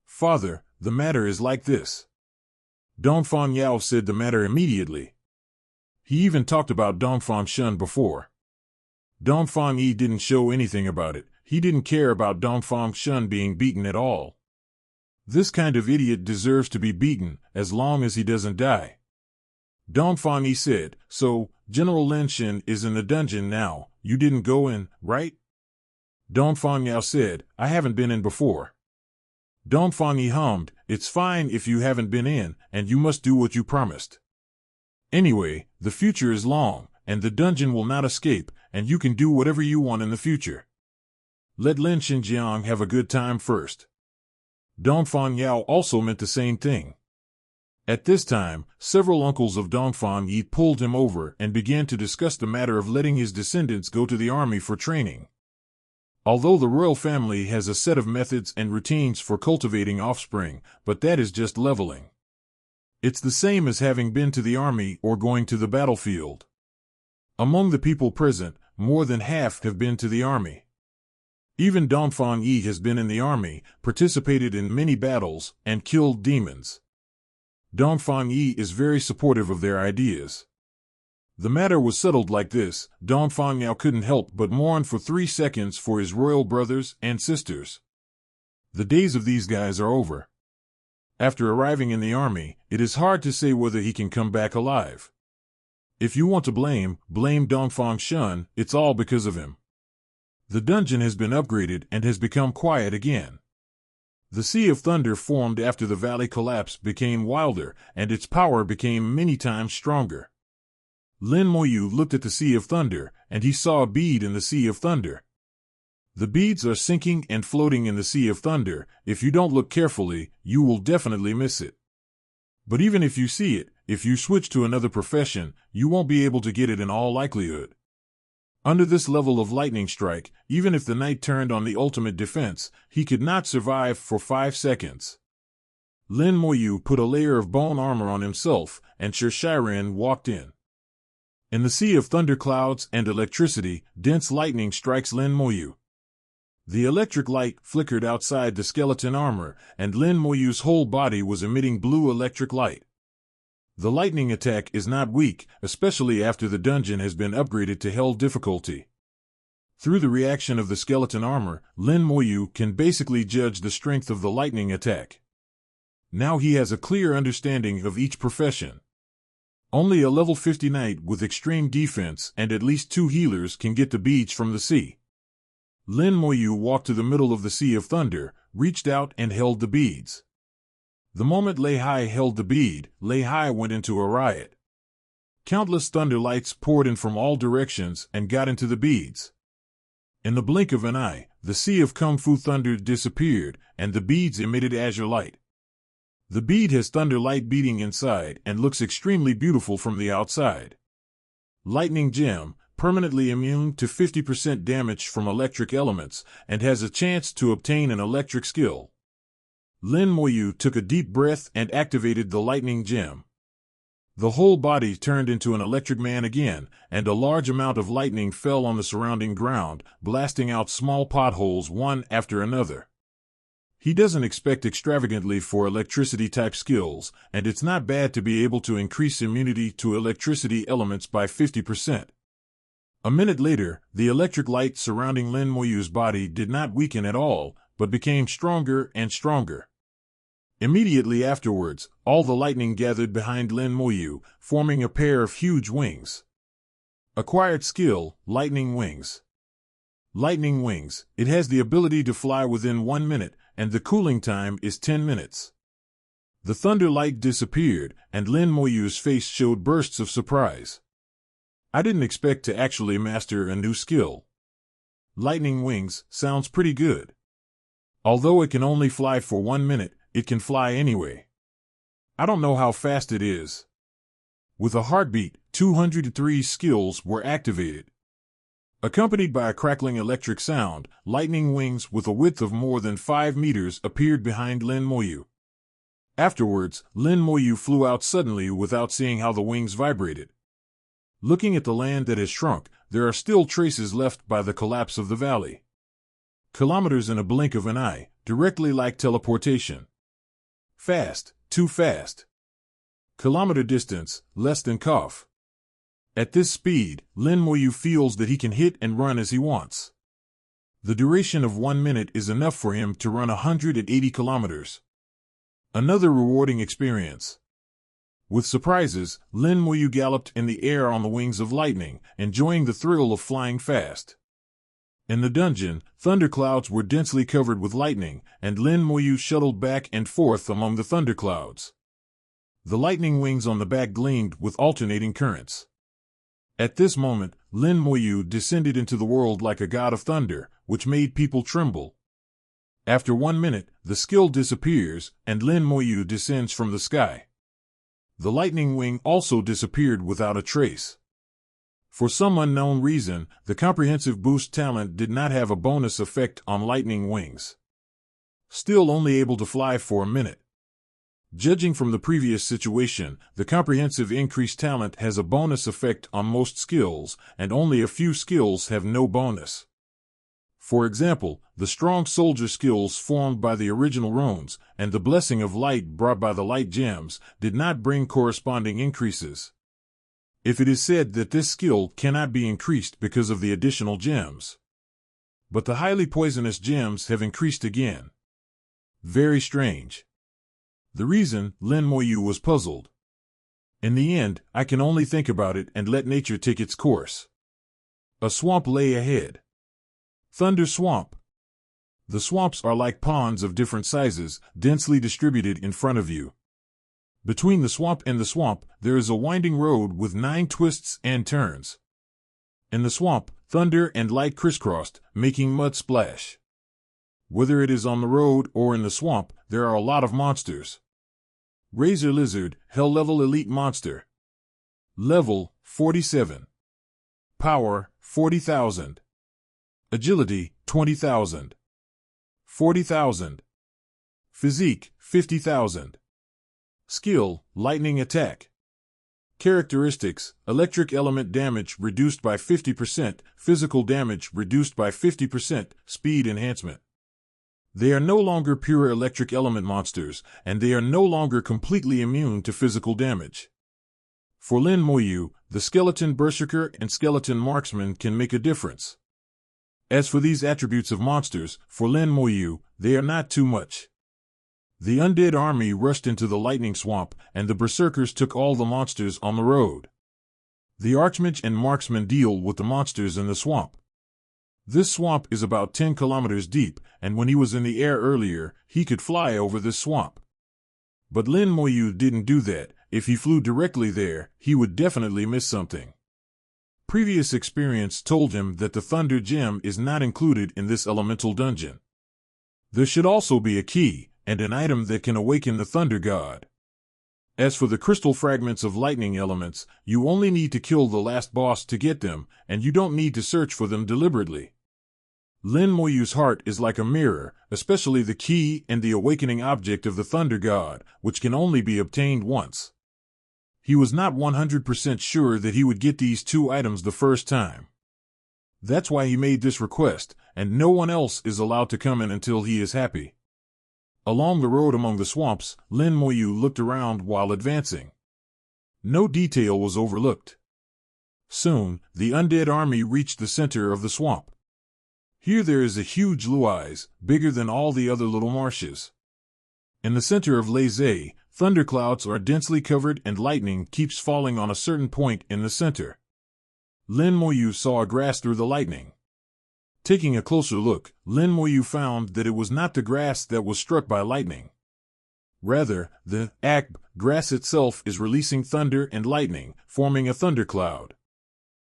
"Father, the matter is like this." Dongfang Yao said the matter immediately. He even talked about Dongfang Shun before. Dongfang Yi didn't show anything about it. He didn't care about Dongfang Shun being beaten at all. This kind of idiot deserves to be beaten, as long as he doesn't die. Dongfang Yi said, "So, General Lin Shen is in the dungeon now. You didn't go in, right?" Dongfang Yao said, "I haven't been in before." Dongfang Yi hummed, "It's fine if you haven't been in, and you must do what you promised. Anyway, the future is long, and the dungeon will not escape, and you can do whatever you want in the future. Let Lin Shenjiang have a good time first." Dongfang Yao also meant the same thing. At this time, several uncles of Dongfang Yi pulled him over and began to discuss the matter of letting his descendants go to the army for training. Although the royal family has a set of methods and routines for cultivating offspring, but that is just leveling. It's the same as having been to the army or going to the battlefield. Among the people present, more than half have been to the army. Even Dongfang Yi has been in the army, participated in many battles, and killed demons. Dongfang Yi is very supportive of their ideas. The matter was settled like this. Dongfang Yao couldn't help but mourn for 3 seconds for his royal brothers and sisters. The days of these guys are over. After arriving in the army, it is hard to say whether he can come back alive. If you want to blame Dongfang Shun, it's all because of him. The dungeon has been upgraded and has become quiet again. The Sea of Thunder formed after the valley collapse became wilder, and its power became many times stronger. Lin Moyu looked at the Sea of Thunder, and he saw a bead in the Sea of Thunder. The beads are sinking and floating in the Sea of Thunder. If you don't look carefully, you will definitely miss it. But even if you see it, if you switch to another profession, you won't be able to get it in all likelihood. Under this level of lightning strike, even if the knight turned on the ultimate defense, he could not survive for 5 seconds. Lin Moyu put a layer of bone armor on himself, and Shiren walked in. In the sea of thunderclouds and electricity, dense lightning strikes Lin Moyu. The electric light flickered outside the skeleton armor, and Lin Moyu's whole body was emitting blue electric light. The lightning attack is not weak, especially after the dungeon has been upgraded to hell difficulty. Through the reaction of the skeleton armor, Lin Moyu can basically judge the strength of the lightning attack. Now he has a clear understanding of each profession. Only a level 50 knight with extreme defense and at least 2 healers can get the beads from the sea. Lin Moyu walked to the middle of the Sea of Thunder, reached out and held the beads. The moment Lei Hai held the bead, Lei Hai went into a riot. Countless thunder lights poured in from all directions and got into the beads. In the blink of an eye, the sea of Kung Fu thunder disappeared, and the beads emitted azure light. The bead has thunder light beating inside and looks extremely beautiful from the outside. Lightning Gem, permanently immune to 50% damage from electric elements, and has a chance to obtain an electric skill. Lin Moyu took a deep breath and activated the lightning gem. The whole body turned into an electric man again, and a large amount of lightning fell on the surrounding ground, blasting out small potholes one after another. He doesn't expect extravagantly for electricity-type skills, and it's not bad to be able to increase immunity to electricity elements by 50%. A minute later, the electric light surrounding Lin Moyu's body did not weaken at all, but became stronger and stronger. Immediately afterwards, all the lightning gathered behind Lin Moyu, forming a pair of huge wings. Acquired skill, Lightning Wings. Lightning Wings, it has the ability to fly within 1 minute, and the cooling time is 10 minutes. The thunder light disappeared, and Lin Moyu's face showed bursts of surprise. I didn't expect to actually master a new skill. Lightning Wings sounds pretty good. Although it can only fly for 1 minute, it can fly anyway. I don't know how fast it is. With a heartbeat, 203 skills were activated. Accompanied by a crackling electric sound, lightning wings with a width of more than 5 meters appeared behind Lin Moyu. Afterwards, Lin Moyu flew out suddenly without seeing how the wings vibrated. Looking at the land that has shrunk, there are still traces left by the collapse of the valley. Kilometers in a blink of an eye, directly like teleportation. Fast, too fast. Kilometer distance, less than cough. At this speed, Lin Moyu feels that he can hit and run as he wants. The duration of 1 minute is enough for him to run 180 kilometers. Another rewarding experience. With surprises, Lin Moyu galloped in the air on the wings of lightning, enjoying the thrill of flying fast. In the dungeon, thunderclouds were densely covered with lightning, and Lin Moyu shuttled back and forth among the thunderclouds. The lightning wings on the back gleamed with alternating currents. At this moment, Lin Moyu descended into the world like a god of thunder, which made people tremble. After 1 minute, the skill disappears, and Lin Moyu descends from the sky. The lightning wing also disappeared without a trace. For some unknown reason, the comprehensive boost talent did not have a bonus effect on lightning wings. Still only able to fly for a minute. Judging from the previous situation, the comprehensive increased talent has a bonus effect on most skills, and only a few skills have no bonus. For example, the strong soldier skills formed by the original runes, and the blessing of light brought by the light gems, did not bring corresponding increases. If it is said that this skill cannot be increased because of the additional gems. But the highly poisonous gems have increased again. Very strange. The reason, Lin Moyu was puzzled. In the end, I can only think about it and let nature take its course. A swamp lay ahead. Thunder Swamp. The swamps are like ponds of different sizes, densely distributed in front of you. Between the swamp and the swamp, there is a winding road with 9 twists and turns. In the swamp, thunder and light crisscrossed, making mud splash. Whether it is on the road or in the swamp, there are a lot of monsters. Razor Lizard, Hell Level Elite Monster. Level, 47. Power, 40,000. Agility, 20,000. 40,000. Physique, 50,000. Skill, Lightning Attack. Characteristics, electric element damage reduced by 50%, physical damage reduced by 50%, speed enhancement. They are no longer pure electric element monsters, and they are no longer completely immune to physical damage. For Lin Moyu, the Skeleton Berserker and Skeleton Marksman can make a difference. As for these attributes of monsters, for Lin Moyu, they are not too much. The undead army rushed into the lightning swamp, and the berserkers took all the monsters on the road. The Archmage and Marksman deal with the monsters in the swamp. This swamp is about 10 kilometers deep, and when he was in the air earlier, he could fly over this swamp. But Lin Moyu didn't do that. If he flew directly there, he would definitely miss something. Previous experience told him that the Thunder Gem is not included in this elemental dungeon. There should also be a key, and an item that can awaken the Thunder God. As for the crystal fragments of lightning elements, you only need to kill the last boss to get them, and you don't need to search for them deliberately. Lin Moyu's heart is like a mirror, especially the key and the awakening object of the Thunder God, which can only be obtained once. He was not 100% sure that he would get these 2 items the first time. That's why he made this request, and no one else is allowed to come in until he is happy. Along the road among the swamps, Lin Moyu looked around while advancing. No detail was overlooked. Soon, the undead army reached the center of the swamp. Here there is a huge luais, bigger than all the other little marshes. In the center of Leze, thunderclouds are densely covered and lightning keeps falling on a certain point in the center. Lin Moyu saw a grass through the lightning. Taking a closer look, Lin Moyu found that it was not the grass that was struck by lightning. Rather, the grass itself is releasing thunder and lightning, forming a thundercloud.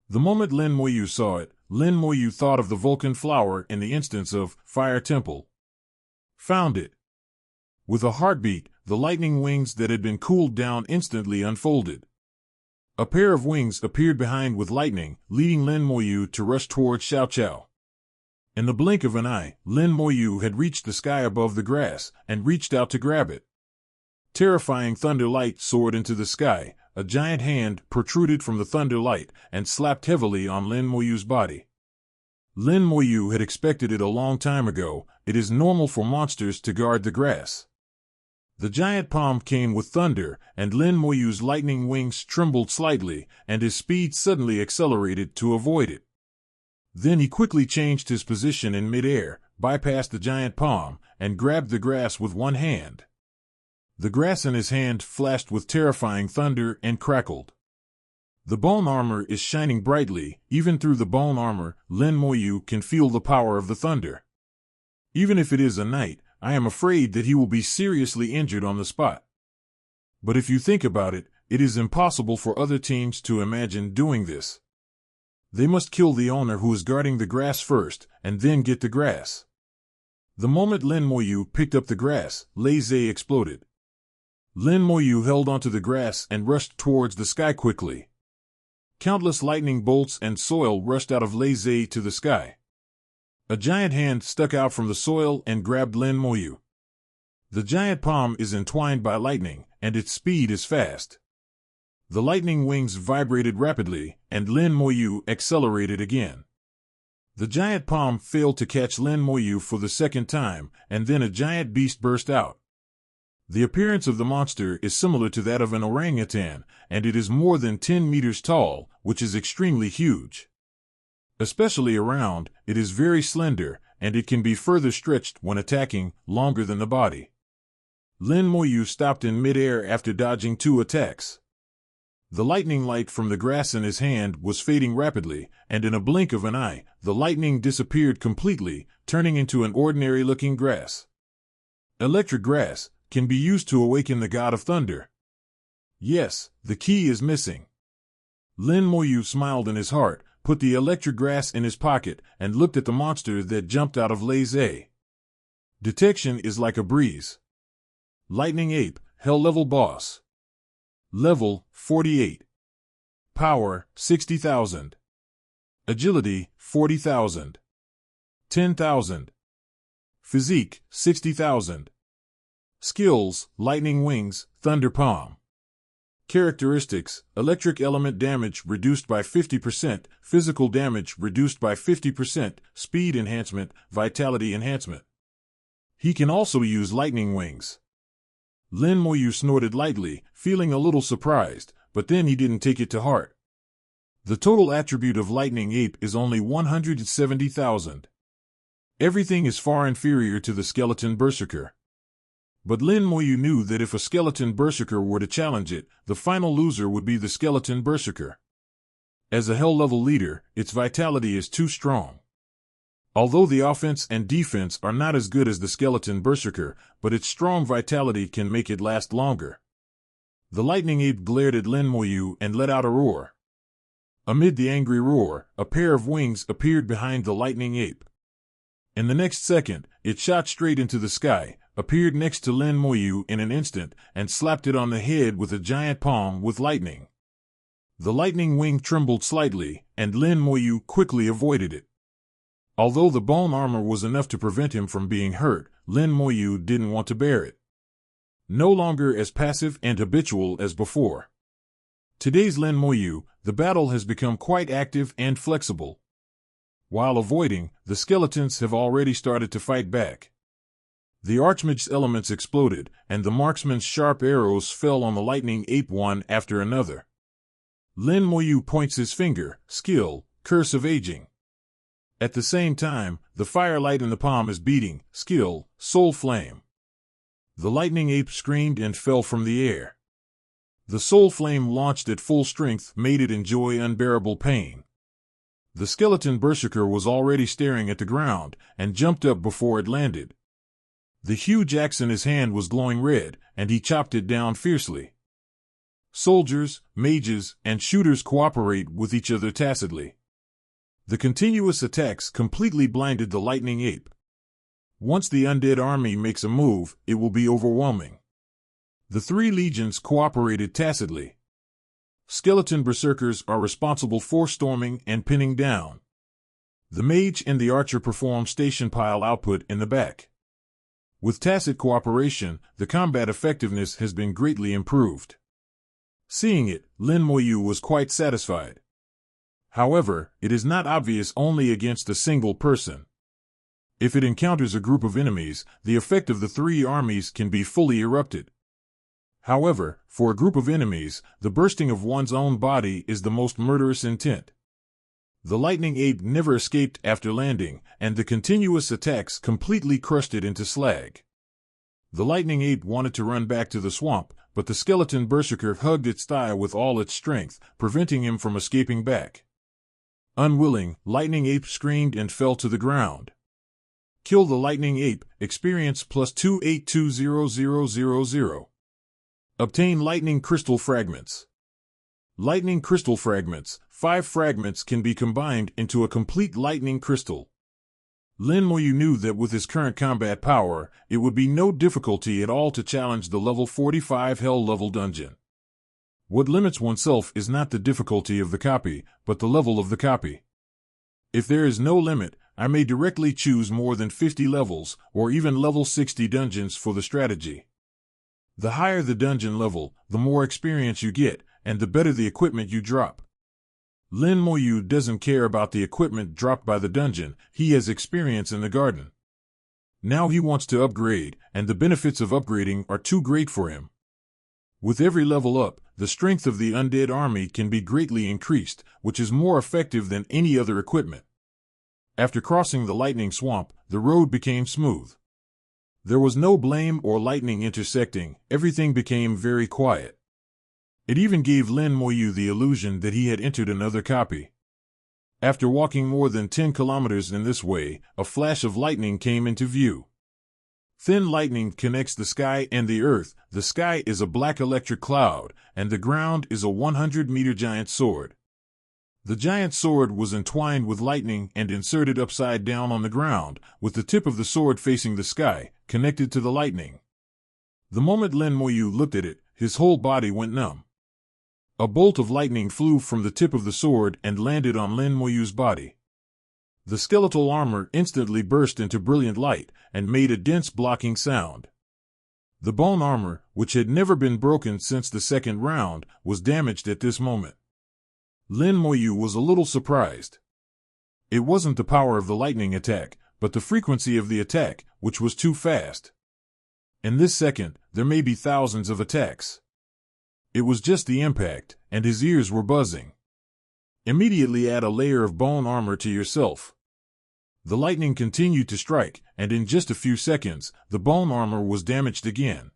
The moment Lin Moyu saw it, Lin Moyu thought of the Vulcan flower in the instance of Fire Temple. Found it. With a heartbeat, the lightning wings that had been cooled down instantly unfolded. A pair of wings appeared behind with lightning, leading Lin Moyu to rush towards Xiao Qiao. In the blink of an eye, Lin Moyu had reached the sky above the grass and reached out to grab it. Terrifying thunder light soared into the sky. A giant hand protruded from the thunder light and slapped heavily on Lin Moyu's body. Lin Moyu had expected it a long time ago. It is normal for monsters to guard the grass. The giant palm came with thunder, and Lin Moyu's lightning wings trembled slightly, and his speed suddenly accelerated to avoid it. Then he quickly changed his position in midair, bypassed the giant palm, and grabbed the grass with one hand. The grass in his hand flashed with terrifying thunder and crackled. The bone armor is shining brightly. Even through the bone armor, Lin Moyu can feel the power of the thunder. Even if it is a knight, I am afraid that he will be seriously injured on the spot. But if you think about it, it is impossible for other teams to imagine doing this. They must kill the owner who is guarding the grass first, and then get the grass. The moment Lin Moyu picked up the grass, Leze exploded. Lin Moyu held onto the grass and rushed towards the sky quickly. Countless lightning bolts and soil rushed out of Leze to the sky. A giant hand stuck out from the soil and grabbed Lin Moyu. The giant palm is entwined by lightning, and its speed is fast. The lightning wings vibrated rapidly, and Lin Moyu accelerated again. The giant palm failed to catch Lin Moyu for the second time, and then a giant beast burst out. The appearance of the monster is similar to that of an orangutan, and it is more than 10 meters tall, which is extremely huge. Especially around, it is very slender, and it can be further stretched when attacking, longer than the body. Lin Moyu stopped in midair after dodging 2 attacks. The lightning light from the grass in his hand was fading rapidly, and in a blink of an eye, the lightning disappeared completely, turning into an ordinary-looking grass. Electric grass can be used to awaken the god of thunder. Yes, the key is missing. Lin Moyu smiled in his heart, put the electric grass in his pocket, and looked at the monster that jumped out of Leze. Detection is like a breeze. Lightning Ape, Hell-level boss. Level, 48. Power, 60,000. Agility, 40,000. 10,000. Physique, 60,000. Skills, Lightning Wings, Thunder Palm. Characteristics, Electric Element Damage reduced by 50%, Physical Damage reduced by 50%, Speed Enhancement, Vitality Enhancement. He can also use Lightning Wings. Lin Moyu snorted lightly, feeling a little surprised, but then he didn't take it to heart. The total attribute of Lightning Ape is only 170,000. Everything is far inferior to the Skeleton Berserker. But Lin Moyu knew that if a Skeleton Berserker were to challenge it, the final loser would be the Skeleton Berserker. As a Hell-level leader, its vitality is too strong. Although the offense and defense are not as good as the Skeleton Berserker, but its strong vitality can make it last longer. The Lightning Ape glared at Lin Moyu and let out a roar. Amid the angry roar, a pair of wings appeared behind the Lightning Ape. In the next second, it shot straight into the sky, appeared next to Lin Moyu in an instant, and slapped it on the head with a giant palm with lightning. The lightning wing trembled slightly, and Lin Moyu quickly avoided it. Although the bone armor was enough to prevent him from being hurt, Lin Moyu didn't want to bear it. No longer as passive and habitual as before. Today's Lin Moyu, the battle has become quite active and flexible. While avoiding, the skeletons have already started to fight back. The archmage's elements exploded, and the marksman's sharp arrows fell on the lightning ape one after another. Lin Moyu points his finger, skill, curse of aging. At the same time, the firelight in the palm is beating, skill, soul flame. The lightning ape screamed and fell from the air. The soul flame launched at full strength made it enjoy unbearable pain. The skeleton berserker was already staring at the ground, and jumped up before it landed. The huge axe in his hand was glowing red, and he chopped it down fiercely. Soldiers, mages, and shooters cooperate with each other tacitly. The continuous attacks completely blinded the lightning ape. Once the undead army makes a move, it will be overwhelming. The three legions cooperated tacitly. Skeleton berserkers are responsible for storming and pinning down. The mage and the archer perform station pile output in the back. With tacit cooperation, the combat effectiveness has been greatly improved. Seeing it, Lin Moyu was quite satisfied. However, it is not obvious only against a single person. If it encounters a group of enemies, the effect of the three armies can be fully erupted. However, for a group of enemies, the bursting of one's own body is the most murderous intent. The lightning ape never escaped after landing, and the continuous attacks completely crushed it into slag. The lightning ape wanted to run back to the swamp, but the skeleton berserker hugged its thigh with all its strength, preventing him from escaping back. Unwilling, lightning ape screamed and fell to the ground. Kill the lightning ape, experience plus 282000. Obtain lightning crystal fragments. Lightning crystal fragments, 5 fragments can be combined into a complete lightning crystal. Lin Moyu knew that with his current combat power, it would be no difficulty at all to challenge the level 45 Hell level dungeon. What limits oneself is not the difficulty of the copy, but the level of the copy. If there is no limit, I may directly choose more than 50 levels, or even level 60 dungeons for the strategy. The higher the dungeon level, the more experience you get, and the better the equipment you drop. Lin Moyu doesn't care about the equipment dropped by the dungeon, he has experience in the garden. Now he wants to upgrade, and the benefits of upgrading are too great for him. With every level up, the strength of the undead army can be greatly increased, which is more effective than any other equipment. After crossing the lightning swamp, the road became smooth. There was no blame or lightning intersecting, everything became very quiet. It even gave Lin Moyu the illusion that he had entered another copy. After walking more than 10 kilometers in this way, a flash of lightning came into view. Thin lightning connects the sky and the earth. The sky is a black electric cloud, and the ground is a 100-meter giant sword. The giant sword was entwined with lightning and inserted upside down on the ground, with the tip of the sword facing the sky, connected to the lightning. The moment Lin Moyu looked at it, his whole body went numb. A bolt of lightning flew from the tip of the sword and landed on Lin Moyu's body. The skeletal armor instantly burst into brilliant light and made a dense blocking sound. The bone armor, which had never been broken since the second round, was damaged at this moment. Lin Moyu was a little surprised. It wasn't the power of the lightning attack, but the frequency of the attack, which was too fast. In this second, there may be thousands of attacks. It was just the impact, and his ears were buzzing. Immediately add a layer of bone armor to yourself. The lightning continued to strike, and in just a few seconds, the bone armor was damaged again.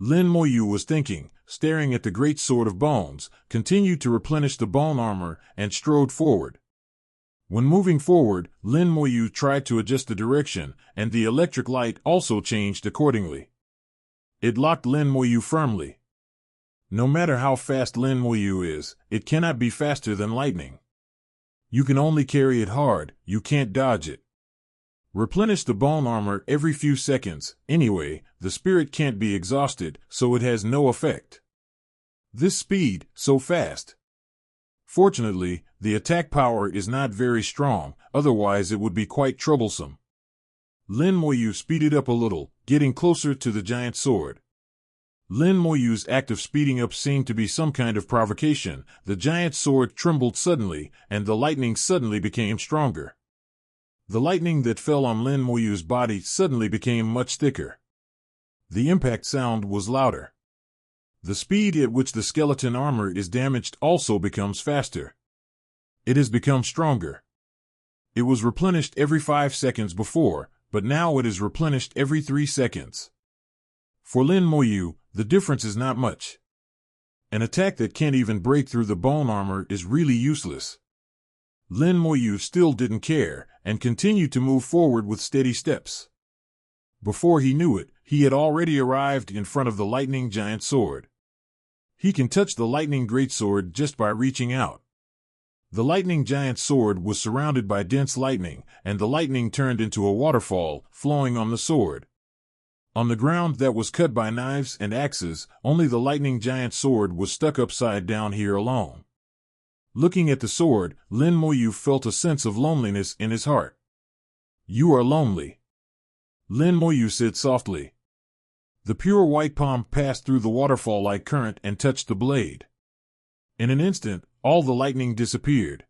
Lin Moyu was thinking, staring at the great sword of bones, continued to replenish the bone armor, and strode forward. When moving forward, Lin Moyu tried to adjust the direction, and the electric light also changed accordingly. It locked Lin Moyu firmly. No matter how fast Lin Moyu is, it cannot be faster than lightning. You can only carry it hard, you can't dodge it. Replenish the bone armor every few seconds. Anyway, the spirit can't be exhausted, so it has no effect. This speed, so fast. Fortunately, the attack power is not very strong, otherwise it would be quite troublesome. Lin Moyu speeded up a little, getting closer to the giant sword. Lin Moyu's act of speeding up seemed to be some kind of provocation. The giant sword trembled suddenly, and the lightning suddenly became stronger. The lightning that fell on Lin Moyu's body suddenly became much thicker. The impact sound was louder. The speed at which the skeleton armor is damaged also becomes faster. It has become stronger. It was replenished every 5 seconds before, but now it is replenished every 3 seconds. For Lin Moyu, the difference is not much. An attack that can't even break through the bone armor is really useless. Lin Moyu still didn't care, and continued to move forward with steady steps. Before he knew it, he had already arrived in front of the lightning giant sword. He can touch the lightning greatsword just by reaching out. The lightning giant sword was surrounded by dense lightning, and the lightning turned into a waterfall, flowing on the sword. On the ground that was cut by knives and axes, only the lightning giant sword was stuck upside down here alone. Looking at the sword, Lin Moyu felt a sense of loneliness in his heart. "You are lonely," Lin Moyu said softly. The pure white palm passed through the waterfall-like current and touched the blade. In an instant, all the lightning disappeared.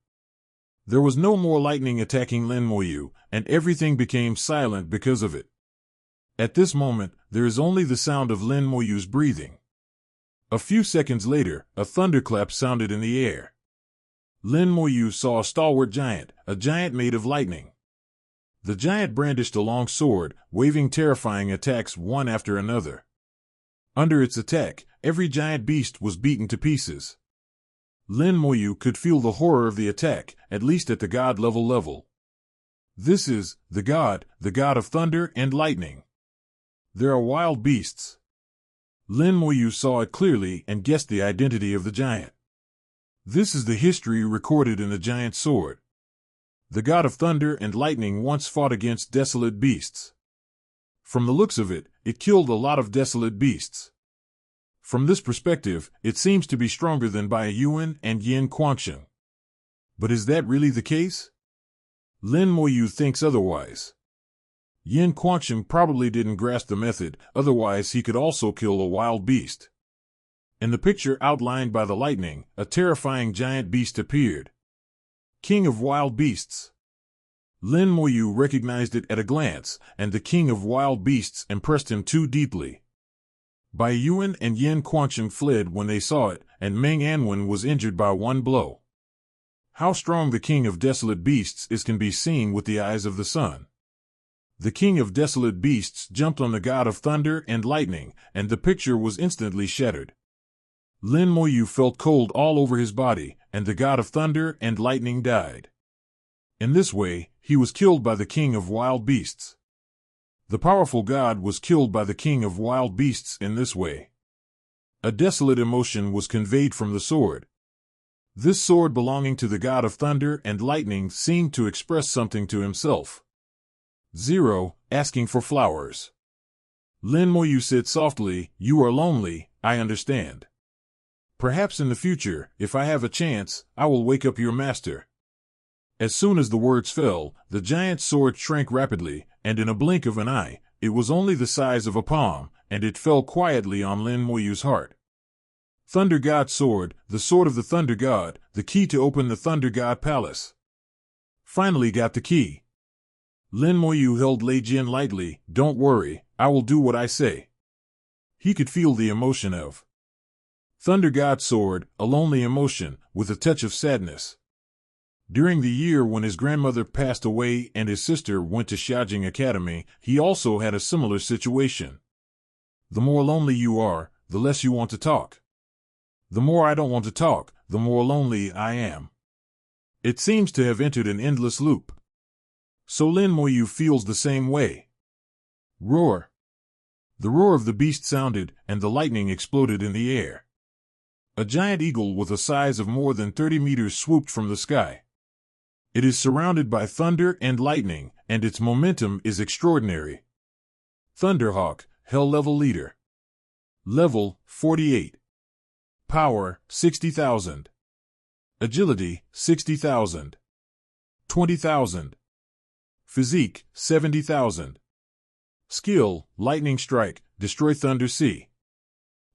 There was no more lightning attacking Lin Moyu, and everything became silent because of it. At this moment, there is only the sound of Lin Moyu's breathing. A few seconds later, a thunderclap sounded in the air. Lin Moyu saw a stalwart giant, a giant made of lightning. The giant brandished a long sword, waving terrifying attacks one after another. Under its attack, every giant beast was beaten to pieces. Lin Moyu could feel the horror of the attack, at least at the god level. This is the god of thunder and lightning. There are wild beasts. Lin Moyu saw it clearly and guessed the identity of the giant. This is the history recorded in the giant sword. The god of thunder and lightning once fought against desolate beasts. From the looks of it, it killed a lot of desolate beasts. From this perspective, it seems to be stronger than Bai Yuan and Yin Quansheng. But is that really the case? Lin Moyu thinks otherwise. Yin Quansheng probably didn't grasp the method, otherwise he could also kill a wild beast. In the picture outlined by the lightning, a terrifying giant beast appeared. King of wild beasts. Lin Moyu recognized it at a glance, and the king of wild beasts impressed him too deeply. Bai Yuan and Yin Quansheng fled when they saw it, and Meng Anwen was injured by one blow. How strong the king of desolate beasts is can be seen with the eyes of the sun. The king of desolate beasts jumped on the god of thunder and lightning, and the picture was instantly shattered. Lin Moyu felt cold all over his body, and the god of thunder and lightning died. In this way, he was killed by the king of wild beasts. The powerful god was killed by the king of wild beasts in this way. A desolate emotion was conveyed from the sword. This sword belonging to the god of thunder and lightning seemed to express something to himself. 0. Asking for flowers. Lin Moyu said softly, "You are lonely, I understand. Perhaps in the future, if I have a chance, I will wake up your master." As soon as the words fell, the giant sword shrank rapidly, and in a blink of an eye, it was only the size of a palm, and it fell quietly on Lin Moyu's heart. Thunder God Sword, the sword of the Thunder God, the key to open the Thunder God Palace. Finally got the key. Lin Moyu held Lei Jin lightly. "Don't worry, I will do what I say." He could feel the emotion of Thunder God Sword, a lonely emotion, with a touch of sadness. During the year when his grandmother passed away and his sister went to Xiaojing Academy, he also had a similar situation. The more lonely you are, the less you want to talk. The more I don't want to talk, the more lonely I am. It seems to have entered an endless loop. So Lin Moyu feels the same way. Roar. The roar of the beast sounded, and the lightning exploded in the air. A giant eagle with a size of more than 30 meters swooped from the sky. It is surrounded by thunder and lightning, and its momentum is extraordinary. Thunderhawk, Hell Level Leader. Level, 48. Power, 60,000. Agility, 60,000. 20,000. Physique, 70,000. Skill, Lightning Strike, Destroy Thunder Sea.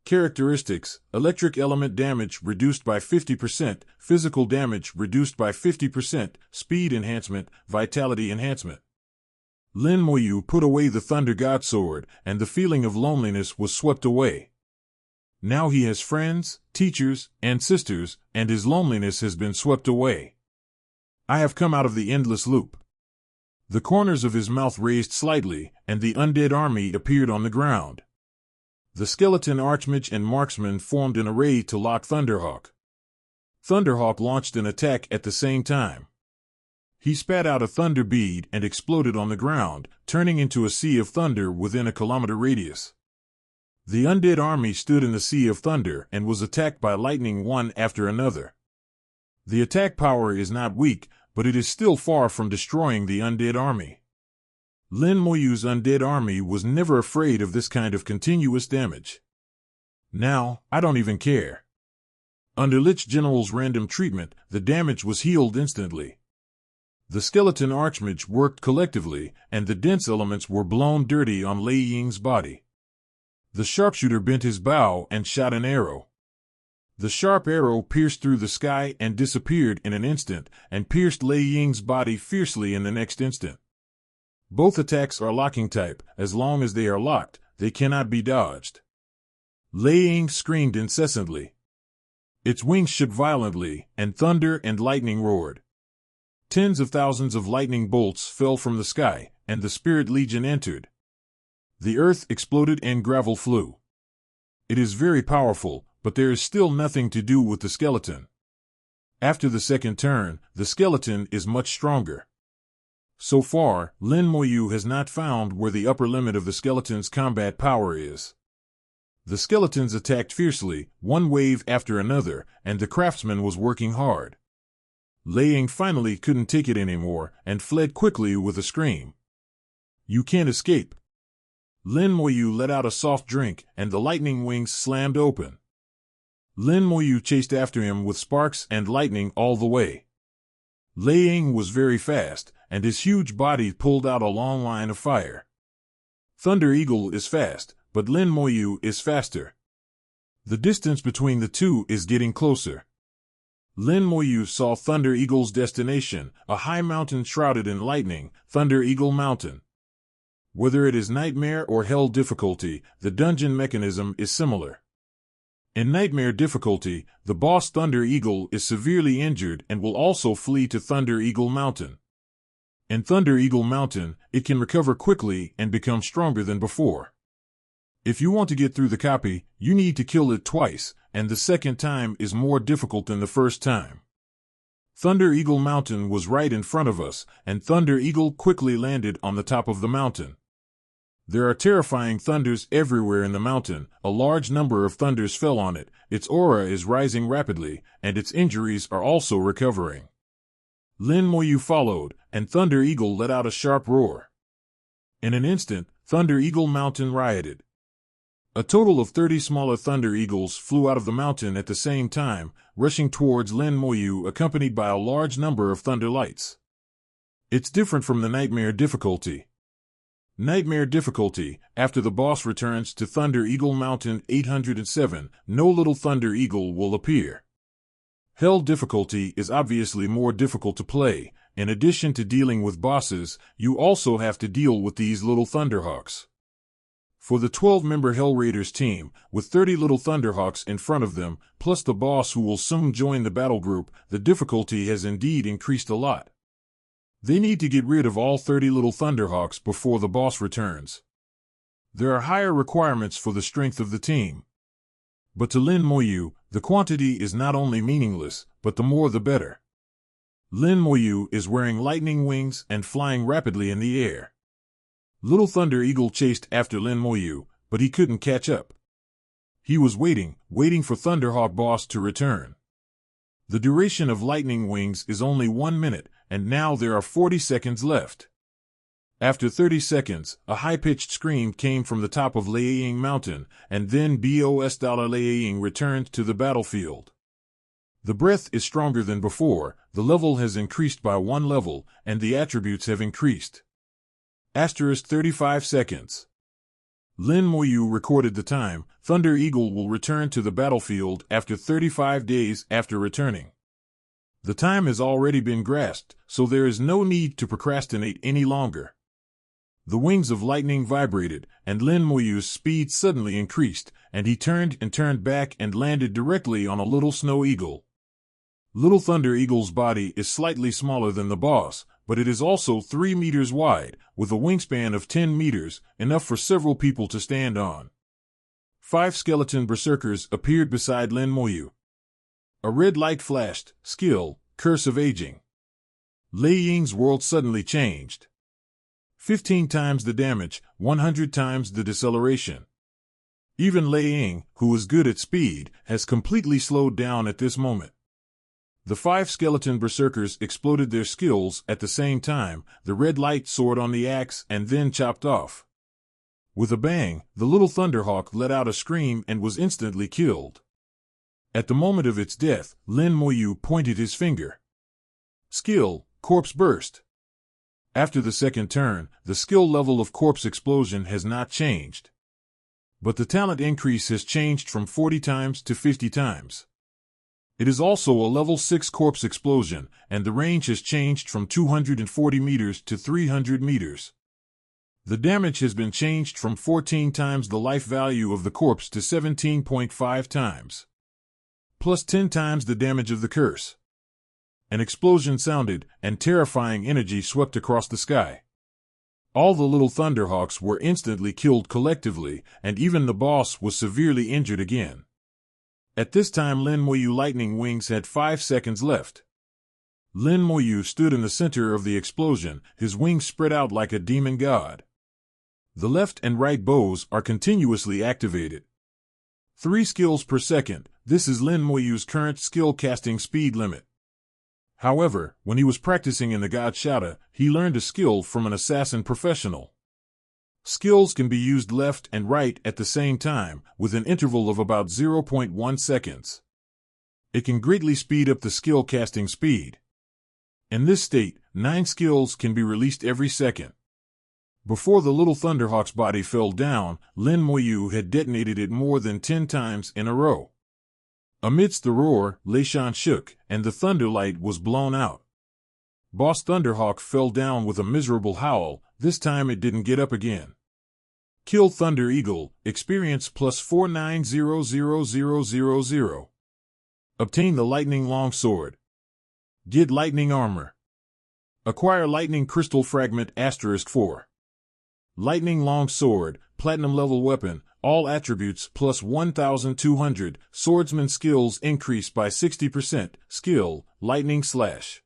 Characteristics: electric element damage reduced by 50%, physical damage reduced by 50%, speed enhancement, vitality enhancement. Lin Moyu put away the Thunder God Sword, and the feeling of loneliness was swept away. Now he has friends, teachers, and sisters, and his loneliness has been swept away. I have come out of the endless loop. The corners of his mouth raised slightly, and the undead army appeared on the ground. The skeleton archmage and marksman formed an array to lock Thunderhawk. Thunderhawk launched an attack at the same time. He spat out a thunder bead and exploded on the ground, turning into a sea of thunder within a kilometer radius. The undead army stood in the sea of thunder and was attacked by lightning one after another. The attack power is not weak, but it is still far from destroying the undead army. Lin Moyu's undead army was never afraid of this kind of continuous damage. Now, I don't even care. Under Lich General's random treatment, the damage was healed instantly. The skeleton archmage worked collectively, and the dense elements were blown dirty on Lei Ying's body. The sharpshooter bent his bow and shot an arrow. The sharp arrow pierced through the sky and disappeared in an instant, and pierced Lei Ying's body fiercely in the next instant. Both attacks are locking type. As long as they are locked, they cannot be dodged. Lei Ying screamed incessantly. Its wings shook violently, and thunder and lightning roared. Tens of thousands of lightning bolts fell from the sky, and the Spirit Legion entered. The earth exploded and gravel flew. It is very powerful, but there is still nothing to do with the skeleton. After the second turn, the skeleton is much stronger. So far, Lin Moyu has not found where the upper limit of the skeleton's combat power is. The skeletons attacked fiercely, one wave after another, and the craftsman was working hard. Lei Ying finally couldn't take it anymore, and fled quickly with a scream. You can't escape. Lin Moyu let out a soft drink, and the lightning wings slammed open. Lin Moyu chased after him with sparks and lightning all the way. Lei Ying was very fast, and his huge body pulled out a long line of fire. Thunder Eagle is fast, but Lin Moyu is faster. The distance between the two is getting closer. Lin Moyu saw Thunder Eagle's destination, a high mountain shrouded in lightning, Thunder Eagle Mountain. Whether it is Nightmare or Hell difficulty, the dungeon mechanism is similar. In Nightmare difficulty, the boss Thunder Eagle is severely injured and will also flee to Thunder Eagle Mountain. In Thunder Eagle Mountain, it can recover quickly and become stronger than before. If you want to get through the copy, you need to kill it twice, and the second time is more difficult than the first time. Thunder Eagle Mountain was right in front of us, and Thunder Eagle quickly landed on the top of the mountain. There are terrifying thunders everywhere in the mountain. A large number of thunders fell on it, its aura is rising rapidly, and its injuries are also recovering. Lin Moyu followed, and Thunder Eagle let out a sharp roar. In an instant, Thunder Eagle Mountain rioted. A total of 30 smaller Thunder Eagles flew out of the mountain at the same time, rushing towards Lin Moyu accompanied by a large number of thunder lights. It's different from the Nightmare difficulty. Nightmare difficulty, after the boss returns to Thunder Eagle Mountain 807, no little Thunder Eagle will appear. Hell difficulty is obviously more difficult to play. In addition to dealing with bosses, you also have to deal with these little Thunderhawks. For the 12-member Hell Raiders team, with 30 little Thunderhawks in front of them, plus the boss who will soon join the battle group, the difficulty has indeed increased a lot. They need to get rid of all 30 little Thunderhawks before the boss returns. There are higher requirements for the strength of the team. But to Lin Moyu, the quantity is not only meaningless, but the more the better. Lin Moyu is wearing lightning wings and flying rapidly in the air. Little Thunder Eagle chased after Lin Moyu, but he couldn't catch up. He was waiting for Thunderhawk boss to return. The duration of lightning wings is only 1 minute, and now there are 40 seconds left. After 30 seconds, a high-pitched scream came from the top of Lei Ying Mountain, and then BOS Lei Ying returned to the battlefield. The breath is stronger than before, the level has increased by 1 level, and the attributes have increased. *35 seconds. Lin Moyu recorded the time. Thunder Eagle will return to the battlefield after 35 days after returning. The time has already been grasped, so there is no need to procrastinate any longer. The wings of lightning vibrated, and Lin Moyu's speed suddenly increased, and he turned back and landed directly on a little snow eagle. Little Thunder Eagle's body is slightly smaller than the boss, but it is also 3 meters wide, with a wingspan of 10 meters, enough for several people to stand on. 5 skeleton berserkers appeared beside Lin Moyu. A red light flashed. Skill, Curse of Aging. Lei Ying's world suddenly changed. 15 times the damage, 100 times the deceleration. Even Lei Ying, who is good at speed, has completely slowed down at this moment. The 5 skeleton berserkers exploded their skills at the same time. The red light soared on the axe and then chopped off. With a bang, the little Thunderhawk let out a scream and was instantly killed. At the moment of its death, Lin Moyu pointed his finger. Skill, Corpse Burst. After the second turn, the skill level of Corpse Explosion has not changed. But the talent increase has changed from 40 times to 50 times. It is also a level 6 Corpse Explosion, and the range has changed from 240 meters to 300 meters. The damage has been changed from 14 times the life value of the corpse to 17.5 times. Plus 10 times the damage of the curse. An explosion sounded, and terrifying energy swept across the sky. All the little Thunderhawks were instantly killed collectively, and even the boss was severely injured again. At this time Lin Moyu Lightning Wings had 5 seconds left. Lin Moyu stood in the center of the explosion, his wings spread out like a demon god. The left and right bows are continuously activated. 3 skills per second. This is Lin Moyu's current skill casting speed limit. However, when he was practicing in the God Shouta, he learned a skill from an assassin professional. Skills can be used left and right at the same time, with an interval of about 0.1 seconds. It can greatly speed up the skill casting speed. In this state, 9 skills can be released every second. Before the little Thunderhawk's body fell down, Lin Moyu had detonated it more than 10 times in a row. Amidst the roar, Leishan shook, and the thunderlight was blown out. Boss Thunderhawk fell down with a miserable howl. This time it didn't get up again. Kill Thunder Eagle, experience plus 490000. Obtain the Lightning Longsword. Get Lightning Armor. Acquire Lightning Crystal Fragment *4. Lightning Longsword, Platinum level weapon, all attributes plus 1200, swordsman skills increase by 60%, skill, Lightning Slash.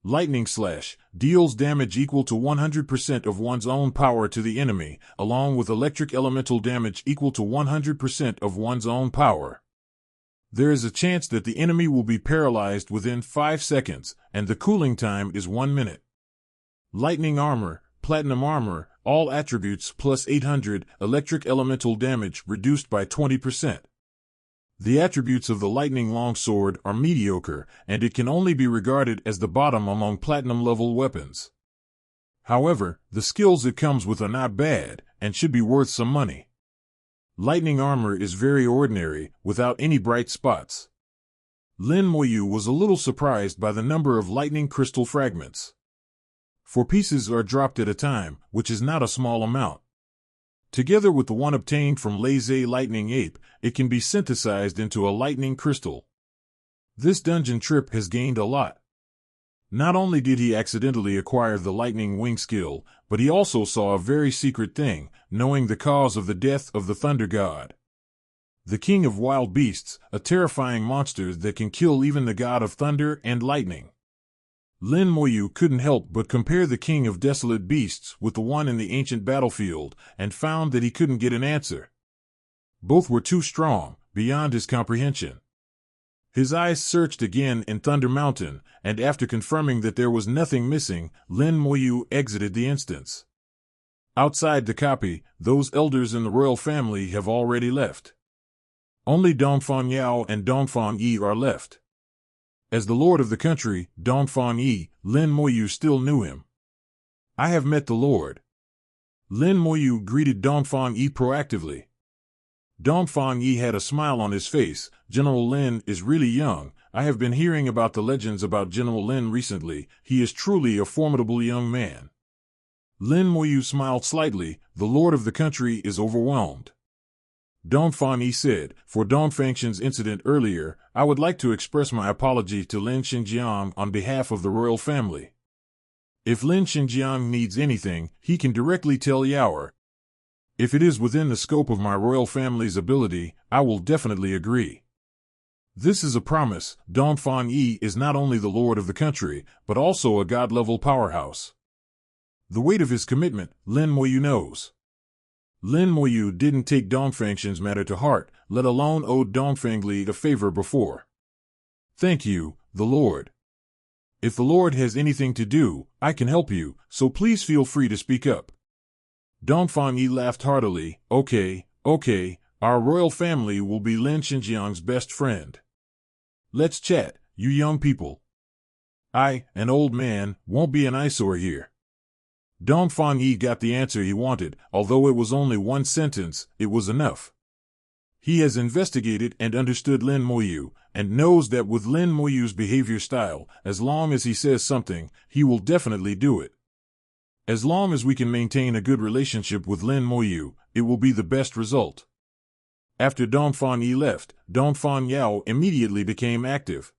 Lightning Slash deals damage equal to 100% of one's own power to the enemy, along with electric elemental damage equal to 100% of one's own power. There is a chance that the enemy will be paralyzed within 5 seconds, and the cooling time is 1 minute. Lightning Armor, Platinum Armor, all attributes plus 800, electric elemental damage reduced by 20%. The attributes of the Lightning Longsword are mediocre, and it can only be regarded as the bottom among platinum-level weapons. However, the skills it comes with are not bad, and should be worth some money. Lightning Armor is very ordinary, without any bright spots. Lin Moyu was a little surprised by the number of lightning crystal fragments. 4 pieces are dropped at a time, which is not a small amount. Together with the one obtained from Lazy Lightning Ape, it can be synthesized into a lightning crystal. This dungeon trip has gained a lot. Not only did he accidentally acquire the lightning wing skill, but he also saw a very secret thing, knowing the cause of the death of the Thunder God. The King of Wild Beasts, a terrifying monster that can kill even the God of Thunder and Lightning. Lin Moyu couldn't help but compare the King of Desolate Beasts with the one in the ancient battlefield, and found that he couldn't get an answer. Both were too strong, beyond his comprehension. His eyes searched again in Thunder Mountain, and after confirming that there was nothing missing, Lin Moyu exited the instance. Outside the copy, those elders in the royal family have already left. Only Dongfang Yao and Dongfang Yi are left. As the lord of the country, Dongfang Yi, Lin Moyu still knew him. I have met the lord. Lin Moyu greeted Dongfang Yi proactively. Dongfang Yi had a smile on his face. General Lin is really young. I have been hearing about the legends about General Lin recently. He is truly a formidable young man. Lin Moyu smiled slightly. The lord of the country is overwhelmed. Dongfang Yi said, for Dongfangxian's incident earlier, I would like to express my apology to Lin Xinjiang on behalf of the royal family. If Lin Xinjiang needs anything, he can directly tell Yaoer. If it is within the scope of my royal family's ability, I will definitely agree. This is a promise. Dongfang Yi is not only the lord of the country, but also a god-level powerhouse. The weight of his commitment, Lin Moyu knows. Lin Moyu didn't take Dongfangxian's matter to heart, let alone owed Dongfangli a favor before. Thank you, the Lord. If the Lord has anything to do, I can help you, so please feel free to speak up. Dongfang Yi laughed heartily. Okay, our royal family will be Lin Xinjiang's best friend. Let's chat, you young people. I, an old man, won't be an eyesore here. Dongfang Yi got the answer he wanted. Although it was only one sentence, it was enough. He has investigated and understood Lin Moyu, and knows that with Lin Moyu's behavior style, as long as he says something, he will definitely do it. As long as we can maintain a good relationship with Lin Moyu, it will be the best result. After Dongfang Yi left, Dongfang Yao immediately became active.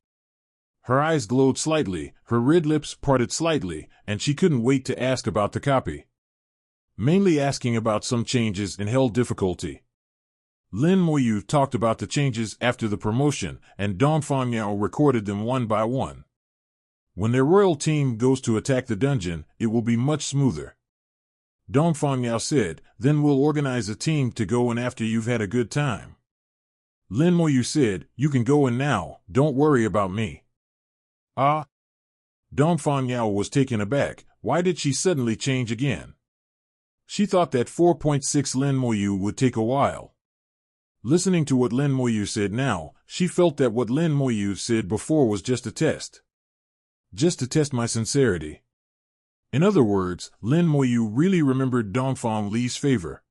Her eyes glowed slightly, her red lips parted slightly, and she couldn't wait to ask about the copy. Mainly asking about some changes in hell difficulty. Lin Moyu talked about the changes after the promotion, and Dongfang Yao recorded them one by one. When their royal team goes to attack the dungeon, it will be much smoother. Dongfang Yao said, then we'll organize a team to go in after you've had a good time. Lin Moyu said, you can go in now, don't worry about me. Ah? Dongfang Yao was taken aback. Why did she suddenly change again? She thought that 4.6 Lin Moyu would take a while. Listening to what Lin Moyu said now, she felt that what Lin Moyu said before was just a test. Just to test my sincerity. In other words, Lin Moyu really remembered Dongfang Li's favor.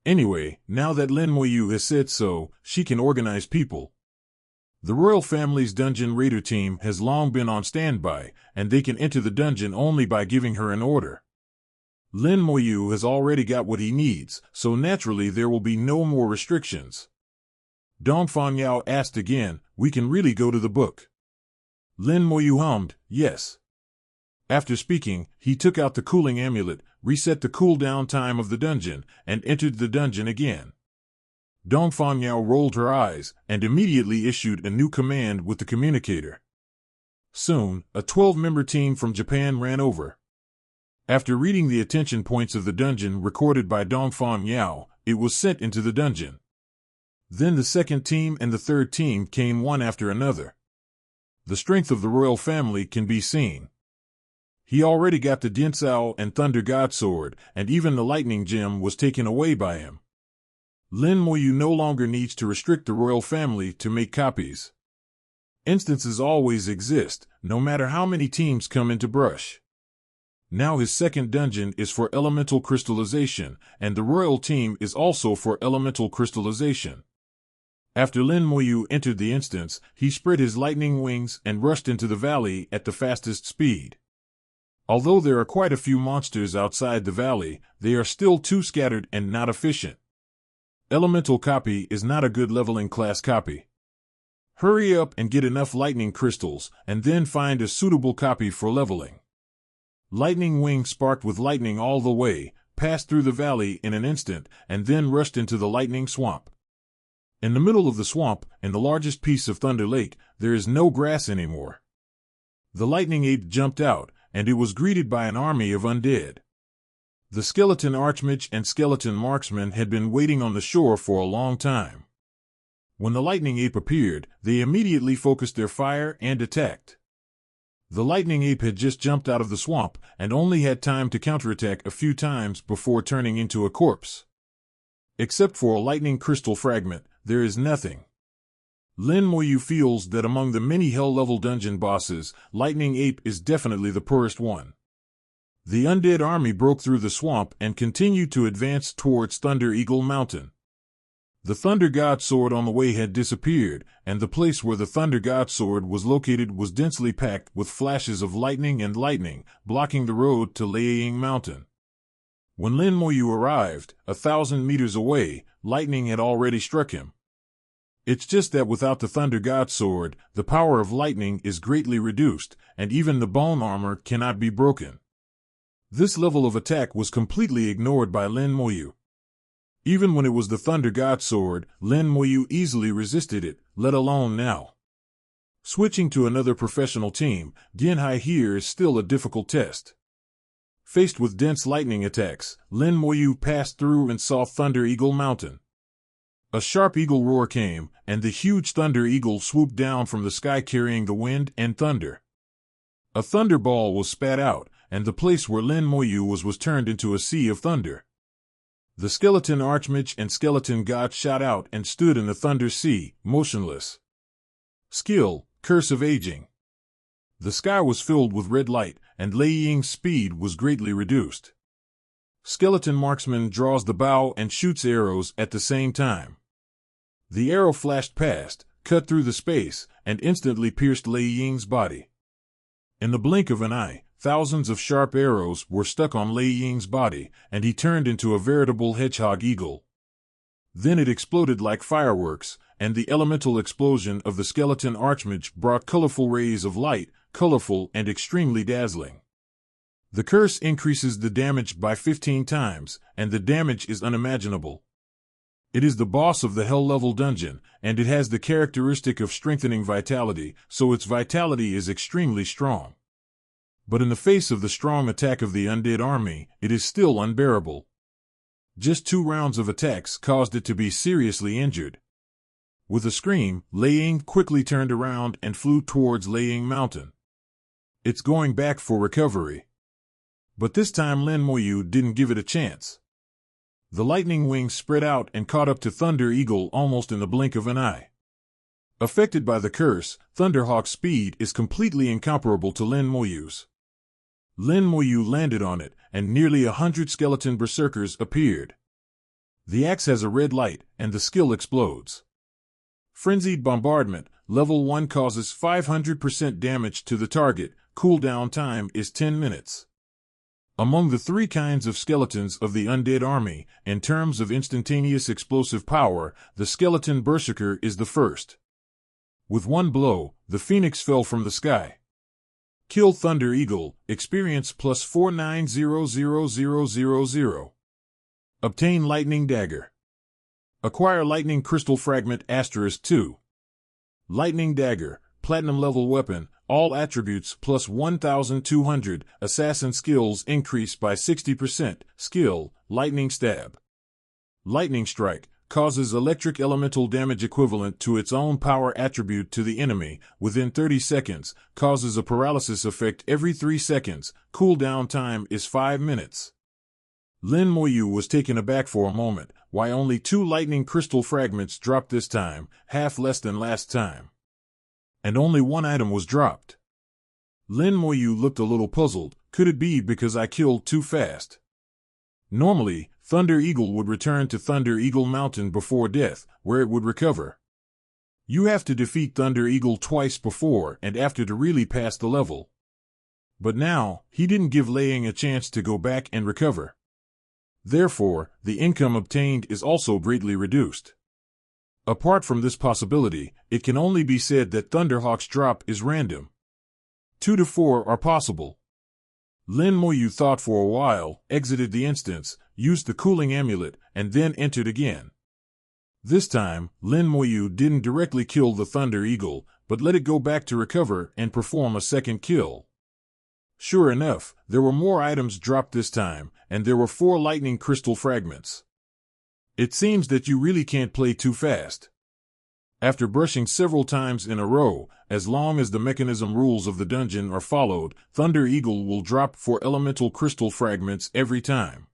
Anyway, now that Lin Moyu has said so, she can organize people. The royal family's dungeon raider team has long been on standby, and they can enter the dungeon only by giving her an order. Lin Moyu has already got what he needs, so naturally there will be no more restrictions. Dongfang Yao asked again, we can really go to the book. Lin Moyu hummed, yes. After speaking, he took out the cooling amulet, reset the cooldown time of the dungeon, and entered the dungeon again. Dongfang Yao rolled her eyes, and immediately issued a new command with the communicator. Soon, a 12-member team from Japan ran over. After reading the attention points of the dungeon recorded by Dongfang Yao, it was sent into the dungeon. Then the second team and the third team came one after another. The strength of the royal family can be seen. He already got the Dinsao and Thunder God Sword, and even the Lightning Gem was taken away by him. Lin Moyu no longer needs to restrict the royal family to make copies. Instances always exist, no matter how many teams come into brush. Now his second dungeon is for elemental crystallization, and the royal team is also for elemental crystallization. After Lin Moyu entered the instance, he spread his lightning wings and rushed into the valley at the fastest speed. Although there are quite a few monsters outside the valley, they are still too scattered and not efficient. Elemental copy is not a good leveling class copy. Hurry up and get enough lightning crystals, and then find a suitable copy for leveling. Lightning Wing sparked with lightning all the way, passed through the valley in an instant, and then rushed into the lightning swamp. In the middle of the swamp, in the largest piece of Thunder Lake, there is no grass anymore. The lightning ape jumped out, and it was greeted by an army of undead. The skeleton archmage and skeleton marksman had been waiting on the shore for a long time. When the lightning ape appeared, they immediately focused their fire and attacked. The lightning ape had just jumped out of the swamp and only had time to counterattack a few times before turning into a corpse. Except for a lightning crystal fragment, there is nothing. Lin Moyu feels that among the many hell-level dungeon bosses, Lightning Ape is definitely the poorest one. The undead army broke through the swamp and continued to advance towards Thunder Eagle Mountain. The Thunder God Sword on the way had disappeared, and the place where the Thunder God Sword was located was densely packed with flashes of lightning, blocking the road to Laying Mountain. When Lin Moyu arrived, 1,000 meters away, lightning had already struck him. It's just that without the Thunder God Sword, the power of lightning is greatly reduced, and even the bone armor cannot be broken. This level of attack was completely ignored by Lin Moyu. Even when it was the Thunder God Sword, Lin Moyu easily resisted it, let alone now. Switching to another professional team, Genhai here is still a difficult test. Faced with dense lightning attacks, Lin Moyu passed through and saw Thunder Eagle Mountain. A sharp eagle roar came, and the huge Thunder Eagle swooped down from the sky carrying the wind and thunder. A thunderball was spat out, and the place where Lin Moyu was turned into a sea of thunder. The skeleton archmage and skeleton god shot out and stood in the thunder sea, motionless. Skill, Curse of Aging. The sky was filled with red light, and Lei Ying's speed was greatly reduced. Skeleton marksman draws the bow and shoots arrows at the same time. The arrow flashed past, cut through the space, and instantly pierced Lei Ying's body. In the blink of an eye, thousands of sharp arrows were stuck on Lei Ying's body, and he turned into a veritable hedgehog eagle. Then it exploded like fireworks, and the elemental explosion of the skeleton archmage brought colorful rays of light, colorful and extremely dazzling. The curse increases the damage by 15 times, and the damage is unimaginable. It is the boss of the Hell-level dungeon, and it has the characteristic of strengthening vitality, so its vitality is extremely strong. But in the face of the strong attack of the undead army, it is still unbearable. Just 2 rounds of attacks caused it to be seriously injured. With a scream, Lei Ying quickly turned around and flew towards Laying Mountain. It's going back for recovery. But this time Lin Moyu didn't give it a chance. The lightning wings spread out and caught up to Thunder Eagle almost in the blink of an eye. Affected by the curse, Thunderhawk's speed is completely incomparable to Lin Moyu's. Lin Moyu landed on it, and nearly 100 skeleton berserkers appeared. The axe has a red light, and the skill explodes. Frenzied Bombardment, level 1 causes 500% damage to the target, cooldown time is 10 minutes. Among the 3 kinds of skeletons of the undead army, in terms of instantaneous explosive power, the skeleton berserker is the first. With one blow, the phoenix fell from the sky. Kill Thunder Eagle, experience plus 490000. Obtain Lightning Dagger. Acquire Lightning Crystal Fragment *2. Lightning Dagger, Platinum level weapon, all attributes plus 1200, assassin skills increase by 60%, skill, Lightning Stab. Lightning Strike, causes electric elemental damage equivalent to its own power attribute to the enemy, within 30 seconds, causes a paralysis effect every 3 seconds, cooldown time is 5 minutes. Lin Moyu was taken aback for a moment, why only 2 lightning crystal fragments dropped this time, half less than last time. And only 1 item was dropped. Lin Moyu looked a little puzzled, could it be because I killed too fast? Normally, Thunder Eagle would return to Thunder Eagle Mountain before death, where it would recover. You have to defeat Thunder Eagle twice before and after to really pass the level. But now, he didn't give Lei Ying a chance to go back and recover. Therefore, the income obtained is also greatly reduced. Apart from this possibility, it can only be said that Thunderhawk's drop is random. 2 to 4 are possible. Lin Moyu thought for a while, exited the instance, used the cooling amulet, and then entered again. This time, Lin Moyu didn't directly kill the Thunder Eagle, but let it go back to recover and perform a second kill. Sure enough, there were more items dropped this time, and there were 4 lightning crystal fragments. It seems that you really can't play too fast. After brushing several times in a row, as long as the mechanism rules of the dungeon are followed, Thunder Eagle will drop 4 elemental crystal fragments every time.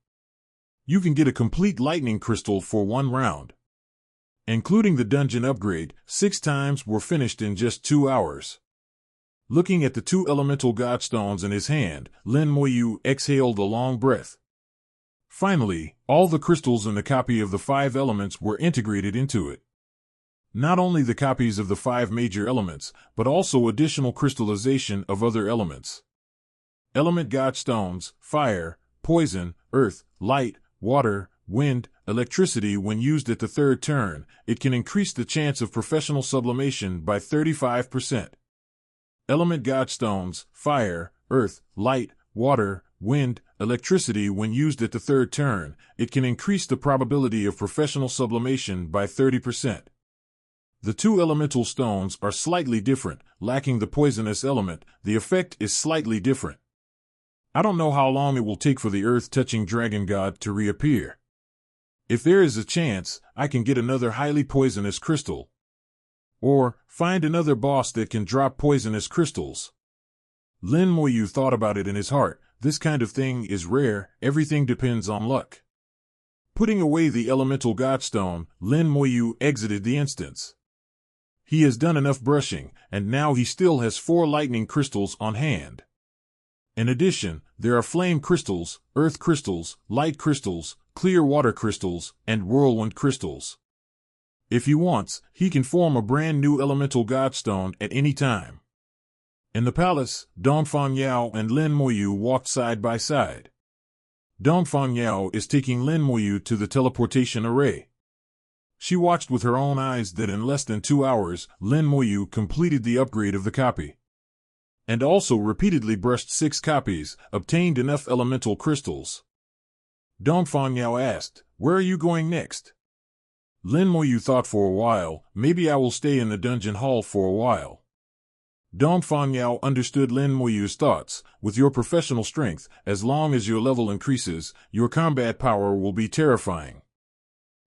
You can get a complete lightning crystal for 1 round. Including the dungeon upgrade, 6 times were finished in just 2 hours. Looking at the two elemental godstones in his hand, Lin Moyu exhaled a long breath. Finally, all the crystals in the copy of the 5 elements were integrated into it. Not only the copies of the 5 major elements, but also additional crystallization of other elements. Element godstones: fire, poison, earth, light, water, wind, electricity. When used at the 3rd turn, it can increase the chance of professional sublimation by 35%. Element godstones: fire, earth, light, water, wind, electricity. When used at the 3rd turn, it can increase the probability of professional sublimation by 30%. The 2 elemental stones are slightly different. Lacking the poisonous element, the effect is slightly different. I don't know how long it will take for the earth-touching dragon god to reappear. If there is a chance, I can get another highly poisonous crystal. Or, find another boss that can drop poisonous crystals. Lin Moyu thought about it in his heart. This kind of thing is rare, everything depends on luck. Putting away the elemental godstone, Lin Moyu exited the instance. He has done enough brushing, and now he still has 4 lightning crystals on hand. In addition, there are flame crystals, earth crystals, light crystals, clear water crystals, and whirlwind crystals. If he wants, he can form a brand new elemental godstone at any time. In the palace, Dongfang Yao and Lin Moyu walked side by side. Dongfang Yao is taking Lin Moyu to the teleportation array. She watched with her own eyes that in less than 2 hours, Lin Moyu completed the upgrade of the copy. And also repeatedly brushed 6 copies, obtained enough elemental crystals. Dongfang Yao asked, "Where are you going next?" Lin Moyu thought for a while. "Maybe I will stay in the dungeon hall for a while." Dongfang Yao understood Lin Moyu's thoughts. With your professional strength, as long as your level increases, your combat power will be terrifying.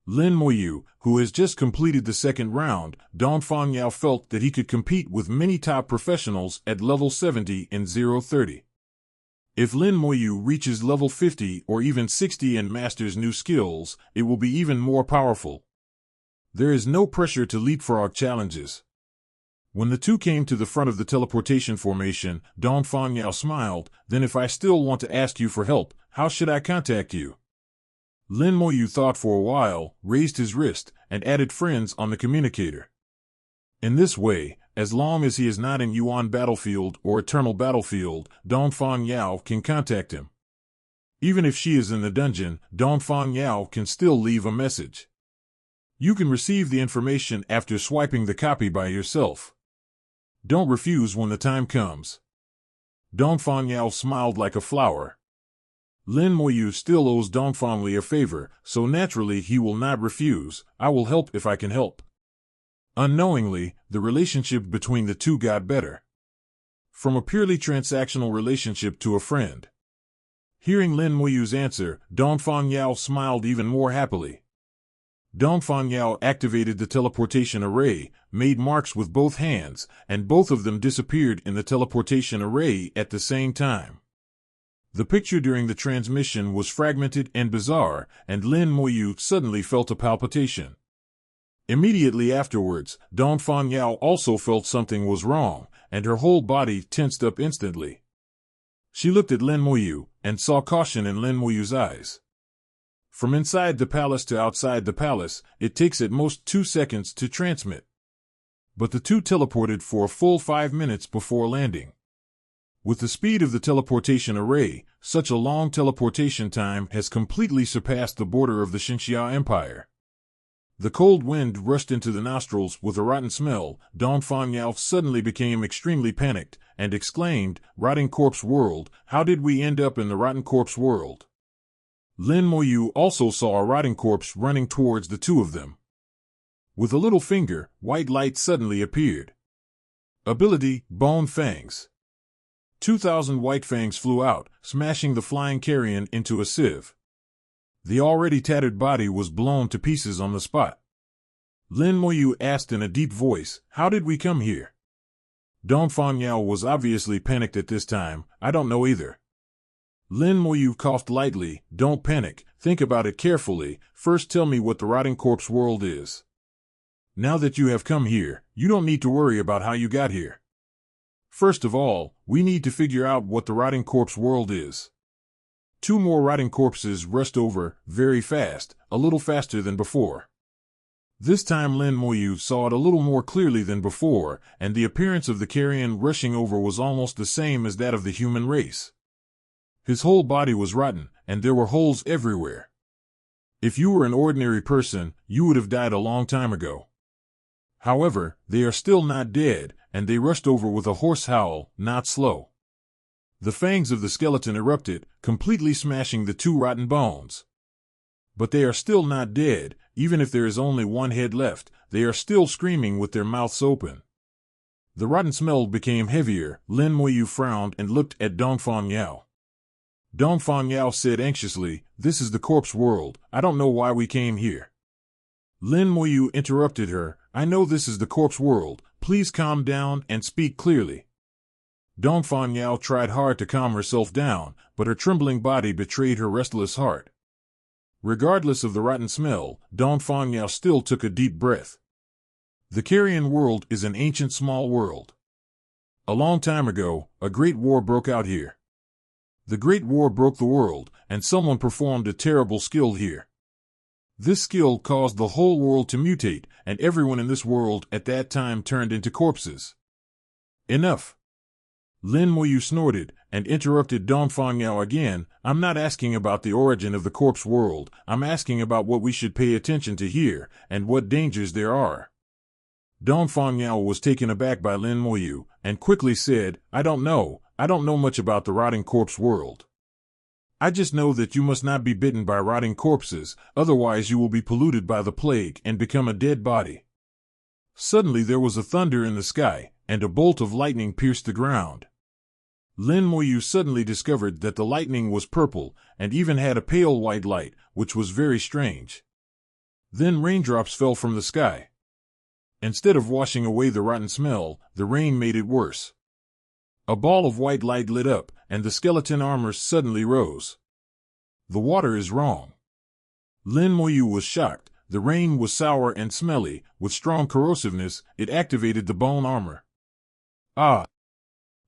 Lin Moyu, who has just completed the 2nd round, Dongfang Yao felt that he could compete with many top professionals at level 70 in 030. If Lin Moyu reaches level 50 or even 60 and masters new skills, it will be even more powerful. There is no pressure to leapfrog challenges. When the 2 came to the front of the teleportation formation, Dongfang Yao smiled. "Then if I still want to ask you for help, how should I contact you?" Lin Moyu thought for a while, raised his wrist, and added friends on the communicator. In this way, as long as he is not in Yuan Battlefield or Eternal Battlefield, Dongfang Yao can contact him. Even if she is in the dungeon, Dongfang Yao can still leave a message. You can receive the information after swiping the copy by yourself. Don't refuse when the time comes. Dongfang Yao smiled like a flower. Lin Moyu still owes Dongfang Li a favor, so naturally he will not refuse. I will help if I can help. Unknowingly, the relationship between the 2 got better. From a purely transactional relationship to a friend. Hearing Lin Moyu's answer, Dongfang Yao smiled even more happily. Dongfang Yao activated the teleportation array, made marks with both hands, and both of them disappeared in the teleportation array at the same time. The picture during the transmission was fragmented and bizarre, and Lin Moyu suddenly felt a palpitation. Immediately afterwards, Dongfang Yao also felt something was wrong, and her whole body tensed up instantly. She looked at Lin Moyu, and saw caution in Lin Moyu's eyes. From inside the palace to outside the palace, it takes at most 2 seconds to transmit. But the 2 teleported for a full 5 minutes before landing. With the speed of the teleportation array, such a long teleportation time has completely surpassed the border of the Xinxia Empire. The cold wind rushed into the nostrils with a rotten smell. Dongfang Yao suddenly became extremely panicked, and exclaimed, "Rotting corpse world, how did we end up in the rotten corpse world?" Lin Moyu also saw a rotting corpse running towards the 2 of them. With a little finger, white light suddenly appeared. Ability, Bone Fangs. 2,000 white fangs flew out, smashing the flying carrion into a sieve. The already tattered body was blown to pieces on the spot. Lin Moyu asked in a deep voice, "How did we come here?" Dongfang Yao was obviously panicked at this time. "I don't know either." Lin Moyu coughed lightly. "Don't panic, think about it carefully. First tell me what the rotting corpse world is. Now that you have come here, you don't need to worry about how you got here. First of all, we need to figure out what the rotting corpse world is. 2 more rotting corpses rushed over, very fast, a little faster than before. This time Lin Moyu saw it a little more clearly than before, and the appearance of the carrion rushing over was almost the same as that of the human race. His whole body was rotten, and there were holes everywhere. If you were an ordinary person, you would have died a long time ago. However, they are still not dead, and they rushed over with a hoarse howl, not slow. The fangs of the skeleton erupted, completely smashing the 2 rotten bones. But they are still not dead. Even if there is only one head left, they are still screaming with their mouths open. The rotten smell became heavier. Lin Moyu frowned and looked at Dongfang Yao. Dongfang Yao said anxiously, "This is the corpse world. I don't know why we came here." Lin Moyu interrupted her, "I know this is the corpse world. Please calm down and speak clearly." Dongfang Yao tried hard to calm herself down, but her trembling body betrayed her restless heart. Regardless of the rotten smell, Dongfang Yao still took a deep breath. The carrion world is an ancient small world. A long time ago, a great war broke out here. The great war broke the world, and someone performed a terrible skill here. This skill caused the whole world to mutate, and everyone in this world at that time turned into corpses. Enough. Lin Moyu snorted, and interrupted Dongfang Yao again. "I'm not asking about the origin of the corpse world, I'm asking about what we should pay attention to here, and what dangers there are." Dongfang Yao was taken aback by Lin Moyu, and quickly said, I don't know much about the rotting corpse world. I just know that you must not be bitten by rotting corpses, otherwise you will be polluted by the plague and become a dead body. Suddenly there was a thunder in the sky, and a bolt of lightning pierced the ground. Lin Moyu suddenly discovered that the lightning was purple, and even had a pale white light, which was very strange. Then raindrops fell from the sky. Instead of washing away the rotten smell, the rain made it worse. A ball of white light lit up, and the skeleton armor suddenly rose. The water is wrong. Lin Moyu was shocked. The rain was sour and smelly. With strong corrosiveness, it activated the bone armor. Ah!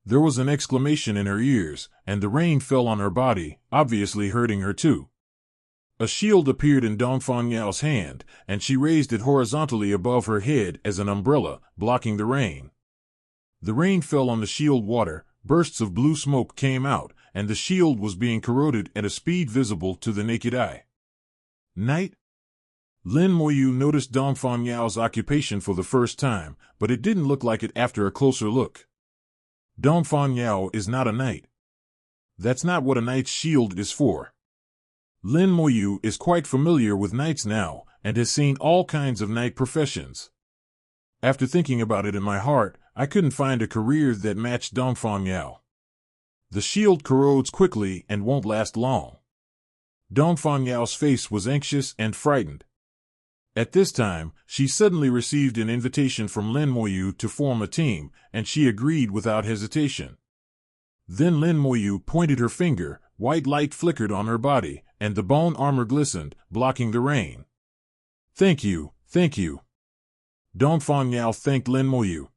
There was an exclamation in her ears, and the rain fell on her body, obviously hurting her too. A shield appeared in Dongfang Yao's hand, and she raised it horizontally above her head as an umbrella, blocking the rain. The rain fell on the shield water, bursts of blue smoke came out, and the shield was being corroded at a speed visible to the naked eye. Night? Lin Moyu noticed Dongfang Yao's occupation for the first time, but it didn't look like it after a closer look. Dongfang Yao is not a knight. That's not what a knight's shield is for. Lin Moyu is quite familiar with knights now, and has seen all kinds of knight professions. After thinking about it in my heart, I couldn't find a career that matched Dongfang Yao. The shield corrodes quickly and won't last long. Dongfang Yao's face was anxious and frightened. At this time, she suddenly received an invitation from Lin Moyu to form a team, and she agreed without hesitation. Then Lin Moyu pointed her finger, white light flickered on her body, and the bone armor glistened, blocking the rain. Thank you. Dongfang Yao thanked Lin Moyu.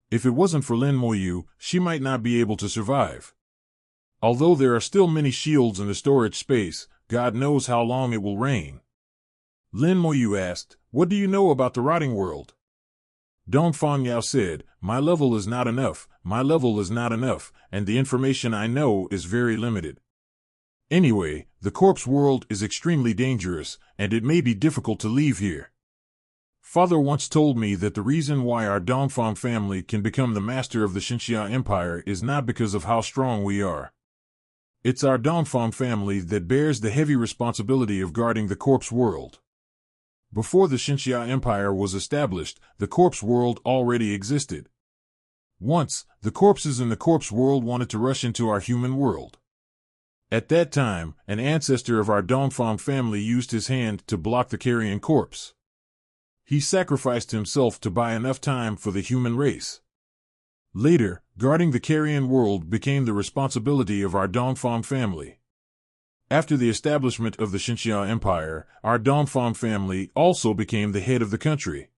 If it wasn't for Lin Moyu, she might not be able to survive. Although there are still many shields in the storage space, God knows how long it will rain. Lin Moyu asked, "What do you know about the rotting world?" Dongfang Yao said, My level is not enough, and the information I know is very limited. Anyway, the corpse world is extremely dangerous, and it may be difficult to leave here. Father once told me that the reason why our Dongfang family can become the master of the Xinxia Empire is not because of how strong we are. It's our Dongfang family that bears the heavy responsibility of guarding the corpse world. Before the Xinxia Empire was established, the corpse world already existed. Once, the corpses in the corpse world wanted to rush into our human world. At that time, an ancestor of our Dongfang family used his hand to block the carrion corpse. He sacrificed himself to buy enough time for the human race. Later, guarding the carrion world became the responsibility of our Dongfang family. After the establishment of the Xinxia Empire, our Dongfang family also became the head of the country.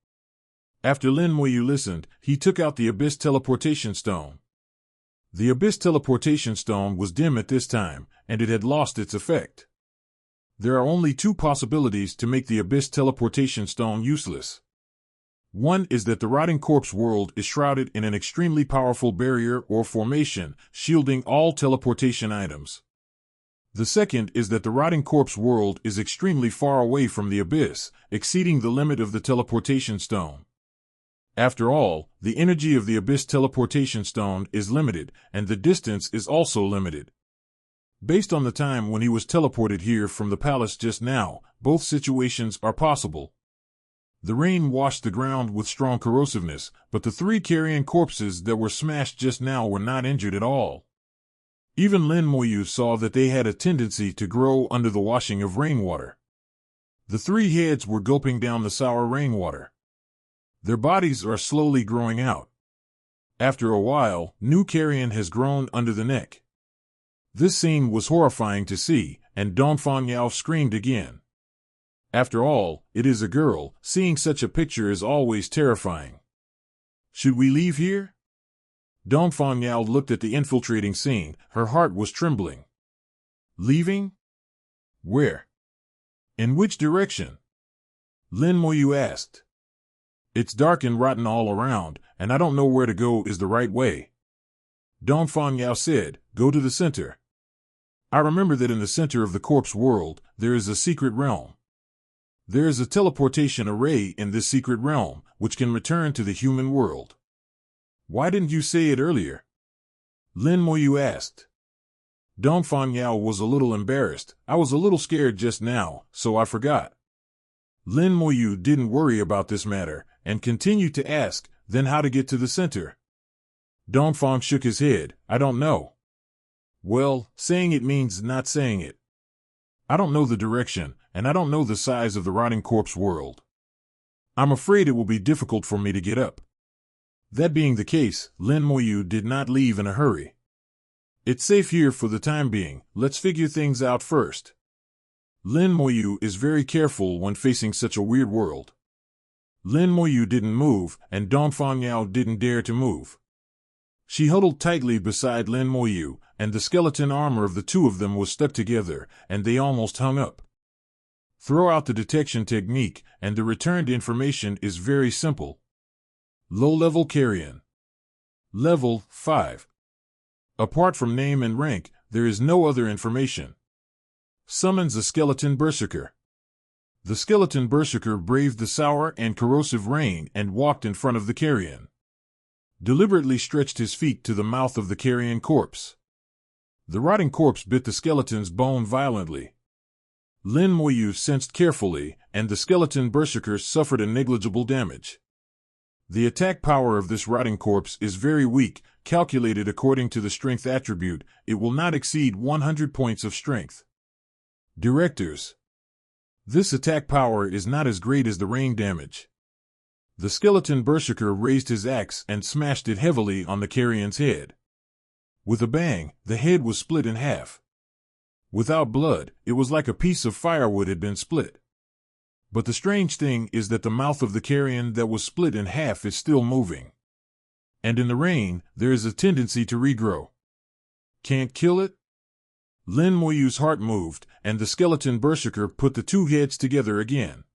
After Lin Moyu listened, he took out the Abyss Teleportation Stone. The Abyss teleportation stone was dim at this time, and it had lost its effect. There are only two possibilities to make the Abyss teleportation stone useless. One is that the rotting corpse world is shrouded in an extremely powerful barrier or formation, shielding all teleportation items. The second is that the rotting corpse world is extremely far away from the Abyss, exceeding the limit of the teleportation stone. After all, the energy of the Abyss teleportation stone is limited, and the distance is also limited. Based on the time when he was teleported here from the palace just now, both situations are possible. The rain washed the ground with strong corrosiveness, but the three carrion corpses that were smashed just now were not injured at all. Even Lin Moyu saw that they had a tendency to grow under the washing of rainwater. The three heads were gulping down the sour rainwater. Their bodies are slowly growing out. After a while, new carrion has grown under the neck. This scene was horrifying to see, and Dongfang Yao screamed again. After all, it is a girl, seeing such a picture is always terrifying. Should we leave here? Dongfang Yao looked at the infiltrating scene, her heart was trembling. Leaving? Where? In which direction? Lin Moyu asked. It's dark and rotten all around, and I don't know where to go is the right way. Dongfang Yao said, go to the center. I remember that in the center of the corpse world, there is a secret realm. There is a teleportation array in this secret realm, which can return to the human world. Why didn't you say it earlier? Lin Moyu asked. Dongfang Yao was a little embarrassed. I was a little scared just now, so I forgot. Lin Moyu didn't worry about this matter, and continued to ask, then how to get to the center? Dongfang shook his head, I don't know. Well, saying it means not saying it. I don't know the direction, and I don't know the size of the rotting corpse world. I'm afraid it will be difficult for me to get up. That being the case, Lin Moyu did not leave in a hurry. It's safe here for the time being, let's figure things out first. Lin Moyu is very careful when facing such a weird world. Lin Moyu didn't move, and Dongfang Yao didn't dare to move. She huddled tightly beside Lin Moyu, and the skeleton armor of the two of them was stuck together, and they almost hung up. Throw out the detection technique, and the returned information is very simple. Low-level carrion. Level 5. Apart from name and rank, there is no other information. Summons a skeleton berserker. The skeleton berserker braved the sour and corrosive rain and walked in front of the carrion. Deliberately stretched his feet to the mouth of the carrion corpse. The rotting corpse bit the skeleton's bone violently. Lin Moyu sensed carefully, and the skeleton berserker suffered a negligible damage. The attack power of this rotting corpse is very weak, calculated according to the strength attribute, it will not exceed 100 points of strength. Directors. This attack power is not as great as the rain damage. The skeleton berserker raised his axe and smashed it heavily on the carrion's head. With a bang, the head was split in half. Without blood, it was like a piece of firewood had been split. But the strange thing is that the mouth of the carrion that was split in half is still moving. And in the rain, there is a tendency to regrow. Can't kill it? Lin Moyu's heart moved, and the skeleton berserker put the two heads together again.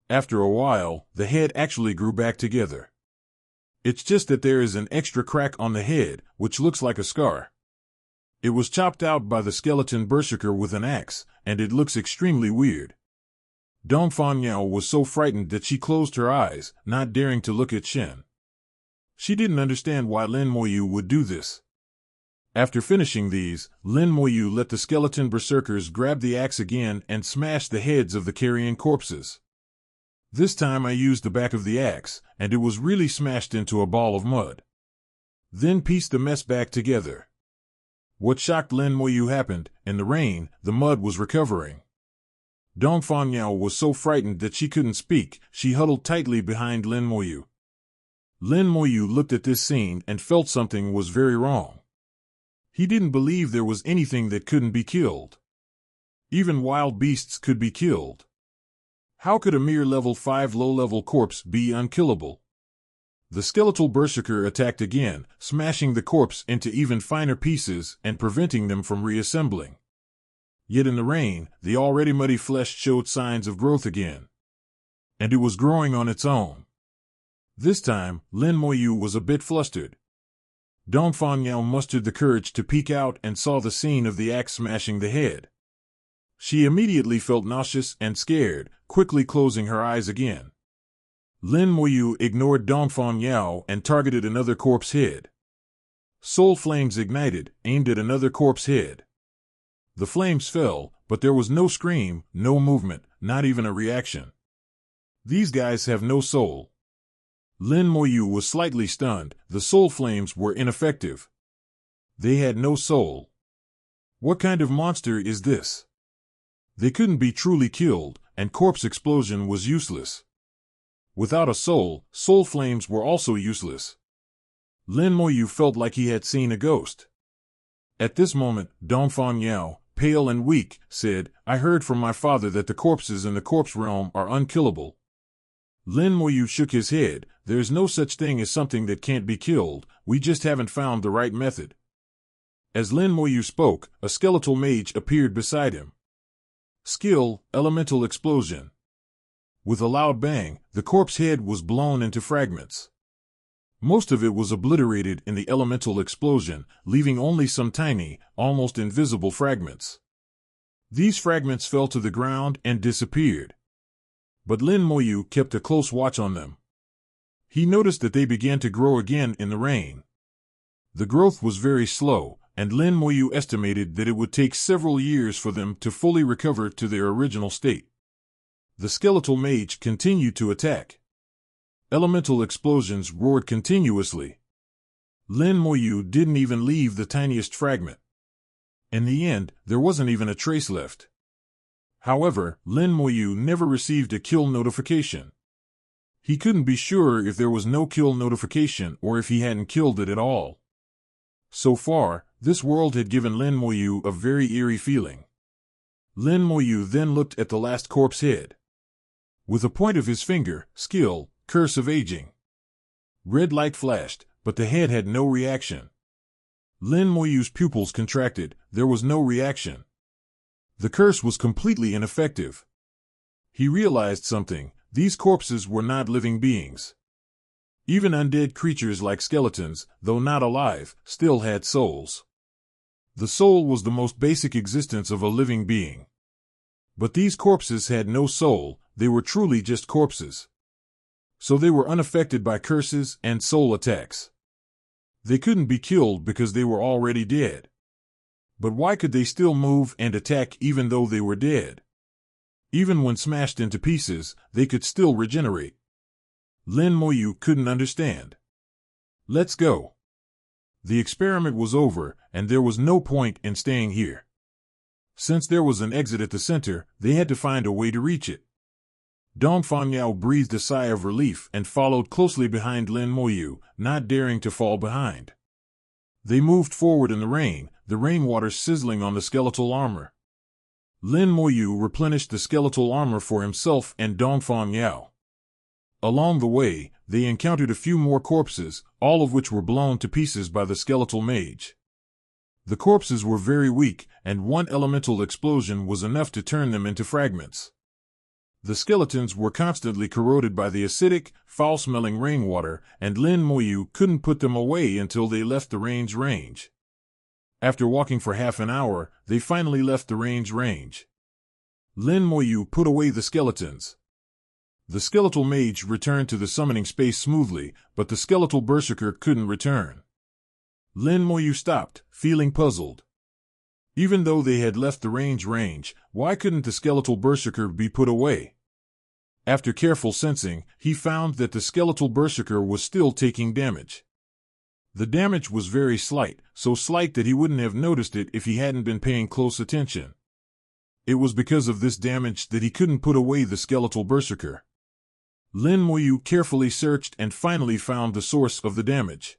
After a while, the head actually grew back together. It's just that there is an extra crack on the head, which looks like a scar. It was chopped out by the skeleton berserker with an axe, and it looks extremely weird. Dongfang Yao was so frightened that she closed her eyes, not daring to look at Shen. She didn't understand why Lin Moyu would do this. After finishing these, Lin Moyu let the skeleton berserkers grab the axe again and smash the heads of the carrion corpses. This time I used the back of the axe, and it was really smashed into a ball of mud. Then pieced the mess back together. What shocked Lin Moyu happened. In the rain, the mud was recovering. Dongfang Yao was so frightened that she couldn't speak. She huddled tightly behind Lin Moyu. Lin Moyu looked at this scene and felt something was very wrong. He didn't believe there was anything that couldn't be killed. Even wild beasts could be killed. How could a mere level 5 low-level corpse be unkillable? The skeletal berserker attacked again, smashing the corpse into even finer pieces and preventing them from reassembling. Yet in the rain, the already muddy flesh showed signs of growth again. And it was growing on its own. This time, Lin Moyu was a bit flustered. Dong Fanyao mustered the courage to peek out and saw the scene of the axe smashing the head. She immediately felt nauseous and scared, quickly closing her eyes again. Lin Moyu ignored Dong Fanyao and targeted another corpse head. Soul flames ignited, aimed at another corpse head. The flames fell, but there was no scream, no movement, not even a reaction. These guys have no soul. Lin Moyu was slightly stunned. The soul flames were ineffective. They had no soul. What kind of monster is this? They couldn't be truly killed, and corpse explosion was useless. Without a soul, soul flames were also useless. Lin Moyu felt like he had seen a ghost. At this moment, Dong Fanyao, pale and weak, said, "I heard from my father that the corpses in the corpse realm are unkillable." Lin Moyu shook his head. "There's no such thing as something that can't be killed, we just haven't found the right method." As Lin Moyu spoke, a skeletal mage appeared beside him. Skill, elemental explosion. With a loud bang, the corpse head was blown into fragments. Most of it was obliterated in the elemental explosion, leaving only some tiny, almost invisible fragments. These fragments fell to the ground and disappeared. But Lin Moyu kept a close watch on them. He noticed that they began to grow again in the rain. The growth was very slow, and Lin Moyu estimated that it would take several years for them to fully recover to their original state. The skeletal mage continued to attack. Elemental explosions roared continuously. Lin Moyu didn't even leave the tiniest fragment. In the end, there wasn't even a trace left. However, Lin Moyu never received a kill notification. He couldn't be sure if there was no kill notification or if he hadn't killed it at all. So far, this world had given Lin Moyu a very eerie feeling. Lin Moyu then looked at the last corpse head. With a point of his finger, skill, curse of aging. Red light flashed, but the head had no reaction. Lin Moyu's pupils contracted, there was no reaction. The curse was completely ineffective. He realized something, these corpses were not living beings. Even undead creatures like skeletons, though not alive, still had souls. The soul was the most basic existence of a living being. But these corpses had no soul, they were truly just corpses. So they were unaffected by curses and soul attacks. They couldn't be killed because they were already dead. But why could they still move and attack even though they were dead? Even when smashed into pieces, they could still regenerate. Lin Moyu couldn't understand. Let's go. The experiment was over, and there was no point in staying here. Since there was an exit at the center, they had to find a way to reach it. Dong Fanyao breathed a sigh of relief and followed closely behind Lin Moyu, not daring to fall behind. They moved forward in the rainwater sizzling on the skeletal armor. Lin Moyu replenished the skeletal armor for himself and Dong Fanyao. Along the way, they encountered a few more corpses, all of which were blown to pieces by the skeletal mage. The corpses were very weak, and one elemental explosion was enough to turn them into fragments. The skeletons were constantly corroded by the acidic, foul-smelling rainwater, and Lin Moyu couldn't put them away until they left the range. After walking for half an hour, they finally left the range. Lin Moyu put away the skeletons. The skeletal mage returned to the summoning space smoothly, but the skeletal berserker couldn't return. Lin Moyu stopped, feeling puzzled. Even though they had left the range, why couldn't the skeletal berserker be put away? After careful sensing, he found that the skeletal berserker was still taking damage. The damage was very slight, so slight that he wouldn't have noticed it if he hadn't been paying close attention. It was because of this damage that he couldn't put away the skeletal berserker. Lin Moyu carefully searched and finally found the source of the damage.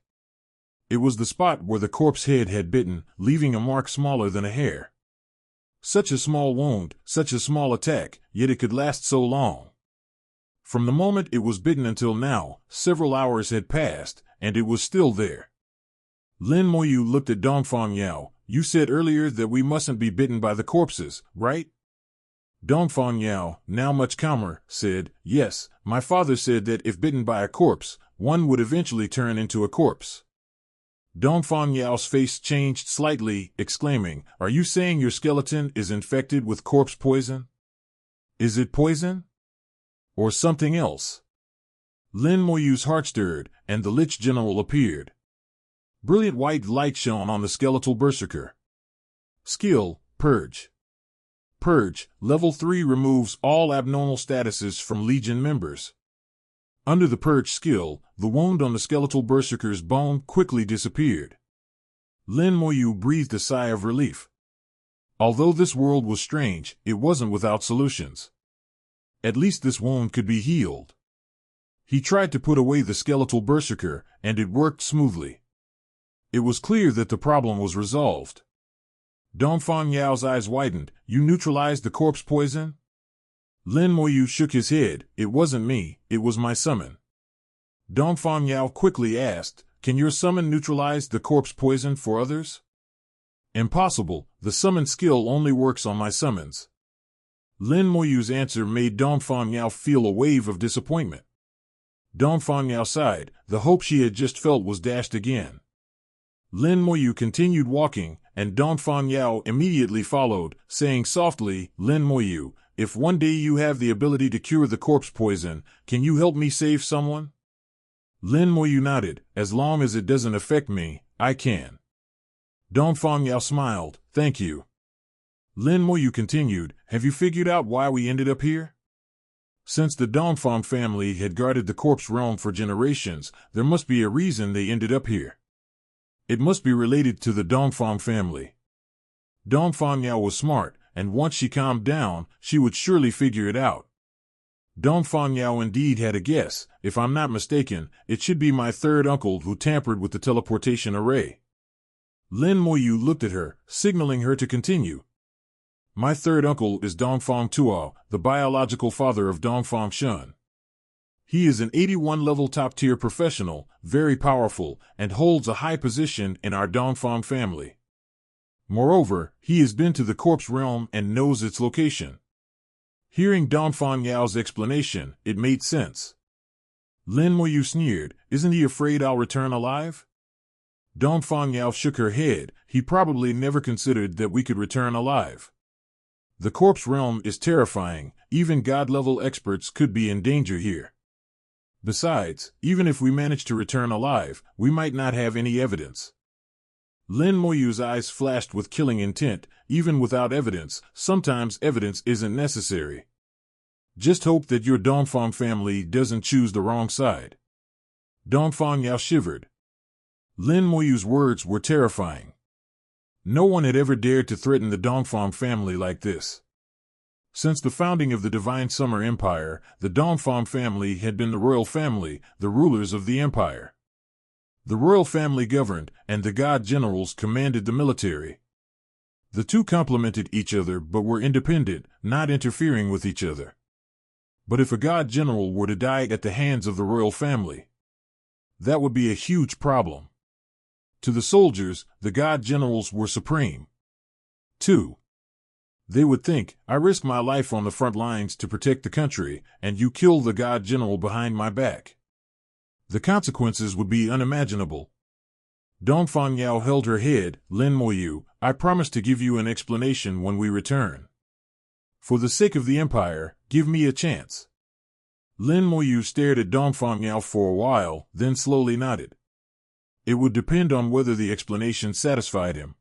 It was the spot where the corpse head had bitten, leaving a mark smaller than a hair. Such a small wound, such a small attack, yet it could last so long. From the moment it was bitten until now, several hours had passed, and it was still there. Lin Moyu looked at Dongfang Yao. You said earlier that we mustn't be bitten by the corpses, right? Dongfang Yao, now much calmer, said, yes, my father said that if bitten by a corpse, one would eventually turn into a corpse. Dongfang Yao's face changed slightly, exclaiming, are you saying your skeleton is infected with corpse poison? Is it poison? Or something else? Lin Moyu's heart stirred, and the Lich General appeared. Brilliant white light shone on the skeletal berserker. Skill, Purge. Purge, level 3 removes all abnormal statuses from Legion members. Under the Purge skill, the wound on the skeletal berserker's bone quickly disappeared. Lin Moyu breathed a sigh of relief. Although this world was strange, it wasn't without solutions. At least this wound could be healed. He tried to put away the skeletal berserker, and it worked smoothly. It was clear that the problem was resolved. Dongfang Yao's eyes widened. You neutralized the corpse poison? Lin Moyu shook his head. It wasn't me, it was my summon. Dongfang Yao quickly asked, can your summon neutralize the corpse poison for others? Impossible, the summon skill only works on my summons. Lin Moyu's answer made Dongfang Yao feel a wave of disappointment. Dongfang Yao sighed. The hope she had just felt was dashed again. Lin Moyu continued walking, and Dongfang Yao immediately followed, saying softly, Lin Moyu, if one day you have the ability to cure the corpse poison, can you help me save someone? Lin Moyu nodded. As long as it doesn't affect me, I can. Dongfang Yao smiled. Thank you. Lin Moyu continued, have you figured out why we ended up here? Since the Dongfang family had guarded the corpse realm for generations, there must be a reason they ended up here. It must be related to the Dongfang family. Dongfang Yao was smart, and once she calmed down, she would surely figure it out. Dongfang Yao indeed had a guess. If I'm not mistaken, it should be my third uncle who tampered with the teleportation array. Lin Moyu looked at her, signaling her to continue. My third uncle is Dongfang Tuo, the biological father of Dongfang Shun. He is an 81-level top-tier professional, very powerful, and holds a high position in our Dongfang family. Moreover, he has been to the corpse realm and knows its location. Hearing Dongfang Yao's explanation, it made sense. Lin Moyu sneered, isn't he afraid I'll return alive? Dongfang Yao shook her head. He probably never considered that we could return alive. The corpse realm is terrifying, even god-level experts could be in danger here. Besides, even if we manage to return alive, we might not have any evidence. Lin Moyu's eyes flashed with killing intent. Even without evidence, sometimes evidence isn't necessary. Just hope that your Dongfang family doesn't choose the wrong side. Dongfang Yao shivered. Lin Moyu's words were terrifying. No one had ever dared to threaten the Dongfang family like this. Since the founding of the Divine Summer Empire, the Dongfang family had been the royal family, the rulers of the empire. The royal family governed, and the god generals commanded the military. The two complemented each other but were independent, not interfering with each other. But if a god general were to die at the hands of the royal family, that would be a huge problem. To the soldiers, the god generals were supreme. 2. They would think, I risk my life on the front lines to protect the country, and you kill the god general behind my back. The consequences would be unimaginable. Dongfang Yao held her head. Lin Moyu, I promise to give you an explanation when we return. For the sake of the empire, give me a chance. Lin Moyu stared at Dongfang Yao for a while, then slowly nodded. It would depend on whether the explanation satisfied him.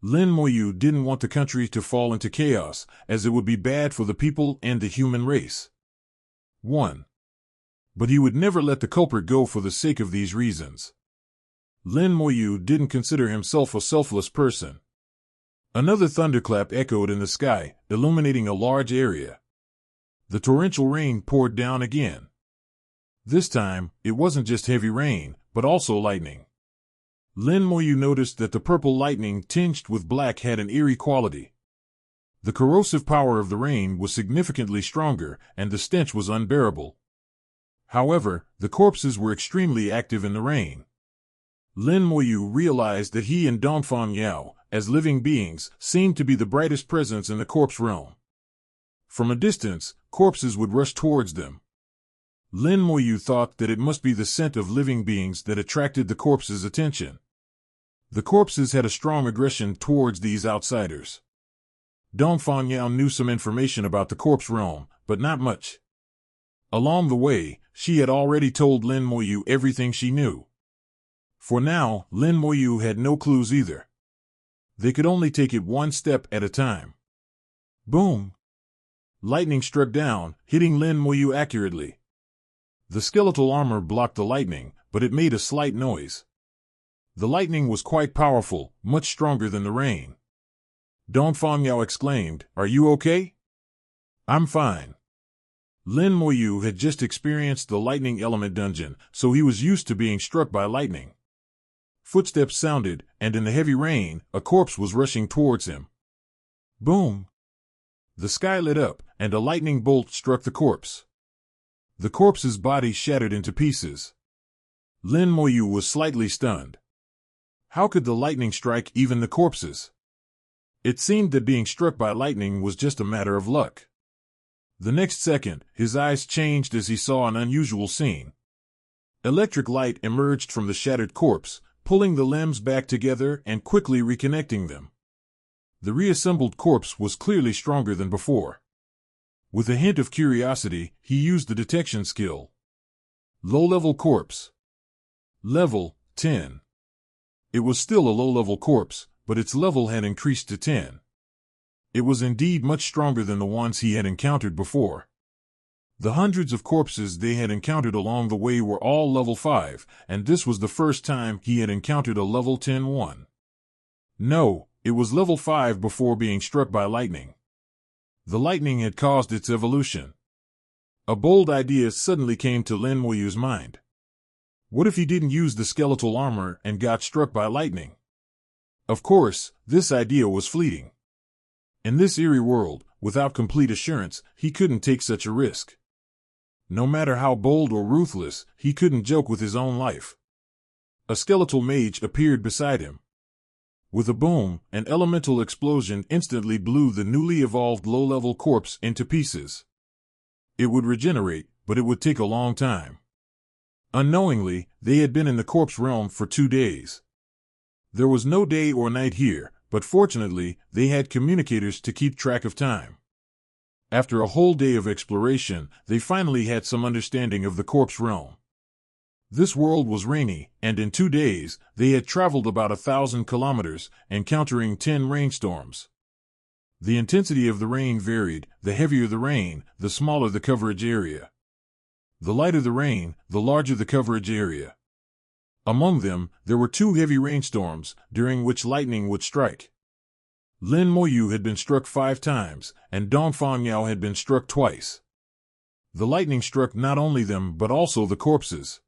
Lin Moyu didn't want the country to fall into chaos, as it would be bad for the people and the human race. 1. But he would never let the culprit go for the sake of these reasons. Lin Moyu didn't consider himself a selfless person. Another thunderclap echoed in the sky, illuminating a large area. The torrential rain poured down again. This time, it wasn't just heavy rain, but also lightning. Lin Moyu noticed that the purple lightning tinged with black had an eerie quality. The corrosive power of the rain was significantly stronger, and the stench was unbearable. However, the corpses were extremely active in the rain. Lin Moyu realized that he and Dongfang Yao, as living beings, seemed to be the brightest presence in the corpse realm. From a distance, corpses would rush towards them. Lin Moyu thought that it must be the scent of living beings that attracted the corpses' attention. The corpses had a strong aggression towards these outsiders. Dongfang Yao knew some information about the corpse realm, but not much. Along the way, she had already told Lin Moyu everything she knew. For now, Lin Moyu had no clues either. They could only take it one step at a time. Boom! Lightning struck down, hitting Lin Moyu accurately. The skeletal armor blocked the lightning, but it made a slight noise. The lightning was quite powerful, much stronger than the rain. Dongfang Yao exclaimed, "Are you okay?" "I'm fine." Lin Moyu had just experienced the lightning element dungeon, so he was used to being struck by lightning. Footsteps sounded, and in the heavy rain, a corpse was rushing towards him. Boom! The sky lit up, and a lightning bolt struck the corpse. The corpse's body shattered into pieces. Lin Moyu was slightly stunned. How could the lightning strike even the corpses? It seemed that being struck by lightning was just a matter of luck. The next second, his eyes changed as he saw an unusual scene. Electric light emerged from the shattered corpse, pulling the limbs back together and quickly reconnecting them. The reassembled corpse was clearly stronger than before. With a hint of curiosity, he used the detection skill. Low-level corpse. Level 10. It was still a low-level corpse, but its level had increased to 10. It was indeed much stronger than the ones he had encountered before. The hundreds of corpses they had encountered along the way were all level 5, and this was the first time he had encountered a level 10 one. No, it was level 5 before being struck by lightning. The lightning had caused its evolution. A bold idea suddenly came to Lin Moyu's mind. What if he didn't use the skeletal armor and got struck by lightning? Of course, this idea was fleeting. In this eerie world, without complete assurance, he couldn't take such a risk. No matter how bold or ruthless, he couldn't joke with his own life. A skeletal mage appeared beside him. With a boom, an elemental explosion instantly blew the newly evolved low-level corpse into pieces. It would regenerate, but it would take a long time. Unknowingly, they had been in the corpse realm for 2 days. There was no day or night here, but fortunately, they had communicators to keep track of time. After a whole day of exploration, they finally had some understanding of the corpse realm. This world was rainy, and in 2 days, they had traveled about 1,000 kilometers, encountering 10 rainstorms. The intensity of the rain varied. The heavier the rain, the smaller the coverage area. The lighter the rain, the larger the coverage area. Among them, there were 2 heavy rainstorms, during which lightning would strike. Lin Moyu had been struck 5 times, and Dongfang Yao had been struck twice. The lightning struck not only them but also the corpses.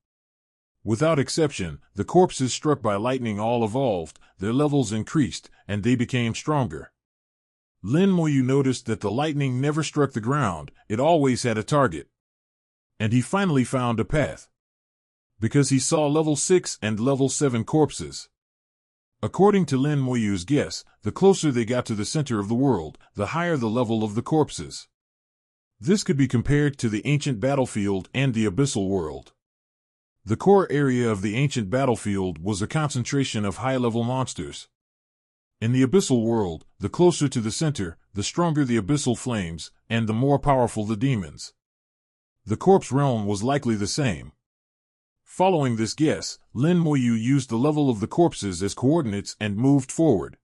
Without exception, the corpses struck by lightning all evolved, their levels increased, and they became stronger. Lin Moyu noticed that the lightning never struck the ground, it always had a target. And he finally found a path. Because he saw level 6 and level 7 corpses. According to Lin Moyu's guess, the closer they got to the center of the world, the higher the level of the corpses. This could be compared to the ancient battlefield and the abyssal world. The core area of the ancient battlefield was a concentration of high-level monsters. In the abyssal world, the closer to the center, the stronger the abyssal flames, and the more powerful the demons. The corpse realm was likely the same. Following this guess, Lin Moyu used the level of the corpses as coordinates and moved forward.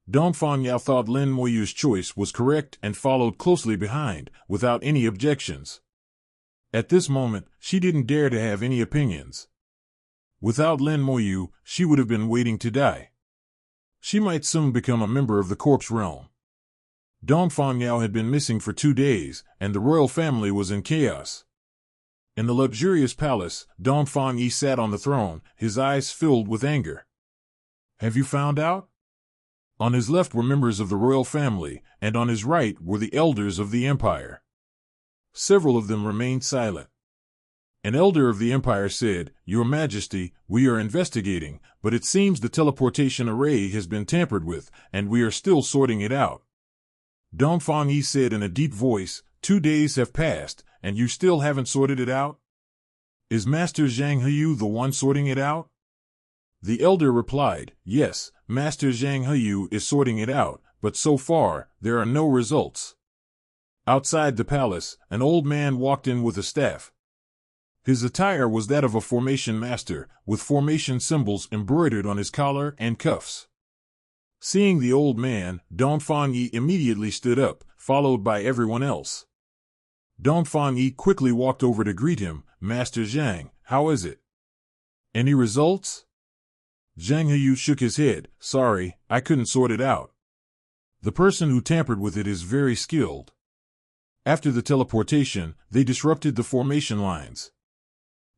Dongfang Yao thought Lin Moyu's choice was correct and followed closely behind, without any objections. At this moment, she didn't dare to have any opinions. Without Lin Moyu, she would have been waiting to die. She might soon become a member of the corpse realm. Dongfang Yao had been missing for 2 days, and the royal family was in chaos. In the luxurious palace, Dongfang Yi sat on the throne, his eyes filled with anger. "Have you found out?" On his left were members of the royal family, and on his right were the elders of the empire. Several of them remained silent. An elder of the empire said, "Your Majesty, we are investigating, but it seems the teleportation array has been tampered with, and we are still sorting it out." Dong Fangyi said in a deep voice, 2 days have passed, and you still haven't sorted it out? Is Master Zhang Heyu the one sorting it out? The elder replied, "Yes, Master Zhang Heyu is sorting it out, but so far, there are no results." Outside the palace, an old man walked in with a staff. His attire was that of a formation master, with formation symbols embroidered on his collar and cuffs. Seeing the old man, Dong Fangyi immediately stood up, followed by everyone else. Dong Fangyi quickly walked over to greet him. "Master Zhang, how is it? Any results?" Zhang Heyu shook his head. "Sorry, I couldn't sort it out. The person who tampered with it is very skilled. After the teleportation, they disrupted the formation lines.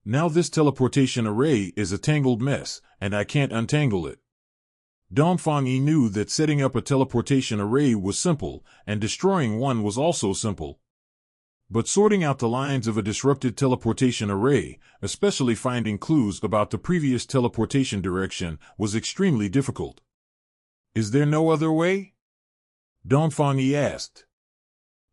Now this teleportation array is a tangled mess, and I can't untangle it." Dong Fangyi knew that setting up a teleportation array was simple, and destroying one was also simple. But sorting out the lines of a disrupted teleportation array, especially finding clues about the previous teleportation direction, was extremely difficult. "Is there no other way?" Dong Fangyi asked.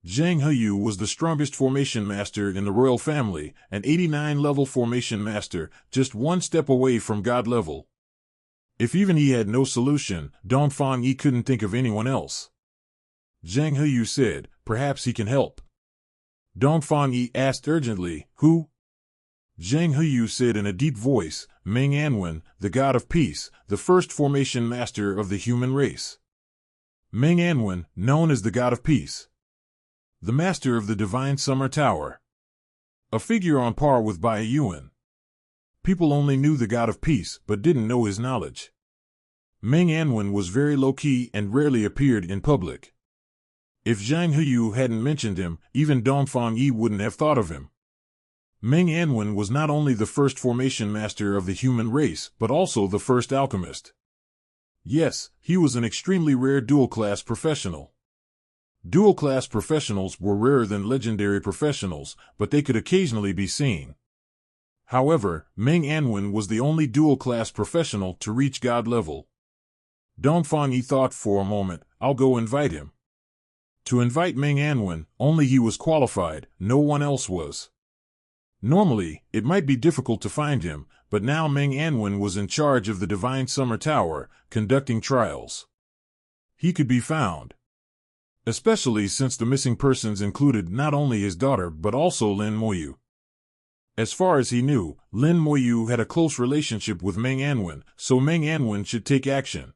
Zhang Heyu was the strongest formation master in the royal family, an 89-level formation master, just one step away from God level. If even he had no solution, Dong Fangyi couldn't think of anyone else. Zhang Heyu said, "Perhaps he can help." Dong Fangyi asked urgently, "Who?" Zhang Heyu said in a deep voice, "Meng Anwen, the god of peace, the first formation master of the human race. Meng Anwen, known as the god of peace. The master of the divine summer tower. A figure on par with Bai Yuan. People only knew the god of peace, but didn't know his knowledge. Meng Anwen was very low-key and rarely appeared in public. If Zhang Heyu hadn't mentioned him, even Dong Fangyi wouldn't have thought of him. Meng Anwen was not only the first formation master of the human race, but also the first alchemist. Yes, he was an extremely rare dual-class professional. Dual-class professionals were rarer than legendary professionals, but they could occasionally be seen. However, Meng Anwen was the only dual-class professional to reach God level. Dong Fangyi thought for a moment, "I'll go invite him." To invite Meng Anwen, only he was qualified, no one else was. Normally, it might be difficult to find him, but now Meng Anwen was in charge of the Divine Summer Tower, conducting trials. He could be found. Especially since the missing persons included not only his daughter but also Lin Moyu. As far as he knew, Lin Moyu had a close relationship with Meng Anwen, so Meng Anwen should take action.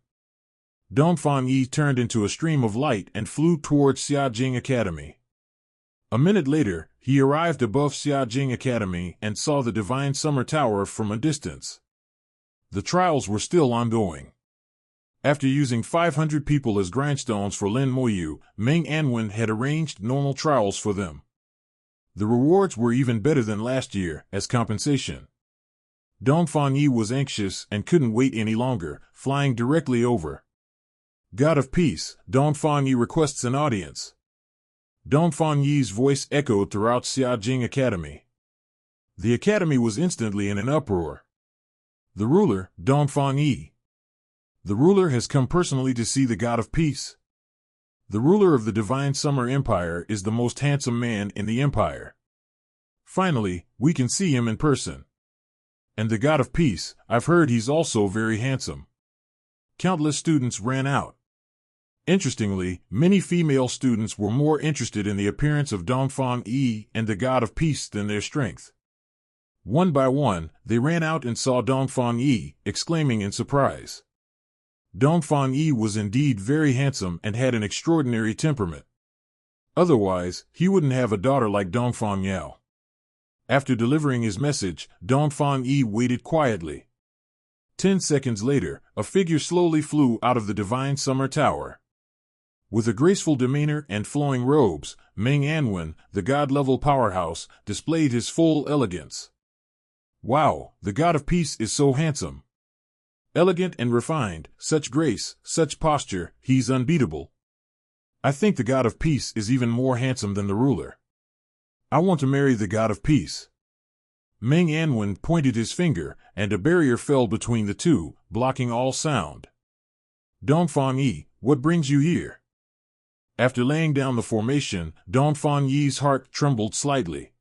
Dong Fangyi turned into a stream of light and flew towards Xiajing Academy. A minute later, he arrived above Xiajing Academy and saw the Divine Summer Tower from a distance. The trials were still ongoing. After using 500 people as grindstones for Lin Moyu, Meng Anwen had arranged normal trials for them. The rewards were even better than last year, as compensation. Dong Fangyi was anxious and couldn't wait any longer, flying directly over. "God of Peace, Dong Fangyi requests an audience." Dong Fangyi's voice echoed throughout Xiajing Academy. The academy was instantly in an uproar. "The ruler, Dong Fangyi. The ruler has come personally to see the God of Peace. The ruler of the Divine Summer Empire is the most handsome man in the empire. Finally, we can see him in person. And the God of Peace, I've heard he's also very handsome." Countless students ran out. Interestingly, many female students were more interested in the appearance of Dong Fangyi and the God of Peace than their strength. One by one, they ran out and saw Dong Fangyi, exclaiming in surprise. Dong Fangyi was indeed very handsome and had an extraordinary temperament. Otherwise, he wouldn't have a daughter like Dong Fangyao. After delivering his message, Dong Fangyi waited quietly. 10 seconds later, a figure slowly flew out of the Divine Summer Tower. With a graceful demeanor and flowing robes, Meng Anwen, the god-level powerhouse, displayed his full elegance. "Wow, the God of Peace is so handsome. Elegant and refined, such grace, such posture, he's unbeatable. I think the god of peace is even more handsome than the ruler. I want to marry the god of peace. Meng Anwen pointed his finger, and a barrier fell between the two, blocking all sound. Dongfang Yi, what brings you here? After laying down the formation, Dongfang Yi's heart trembled slightly.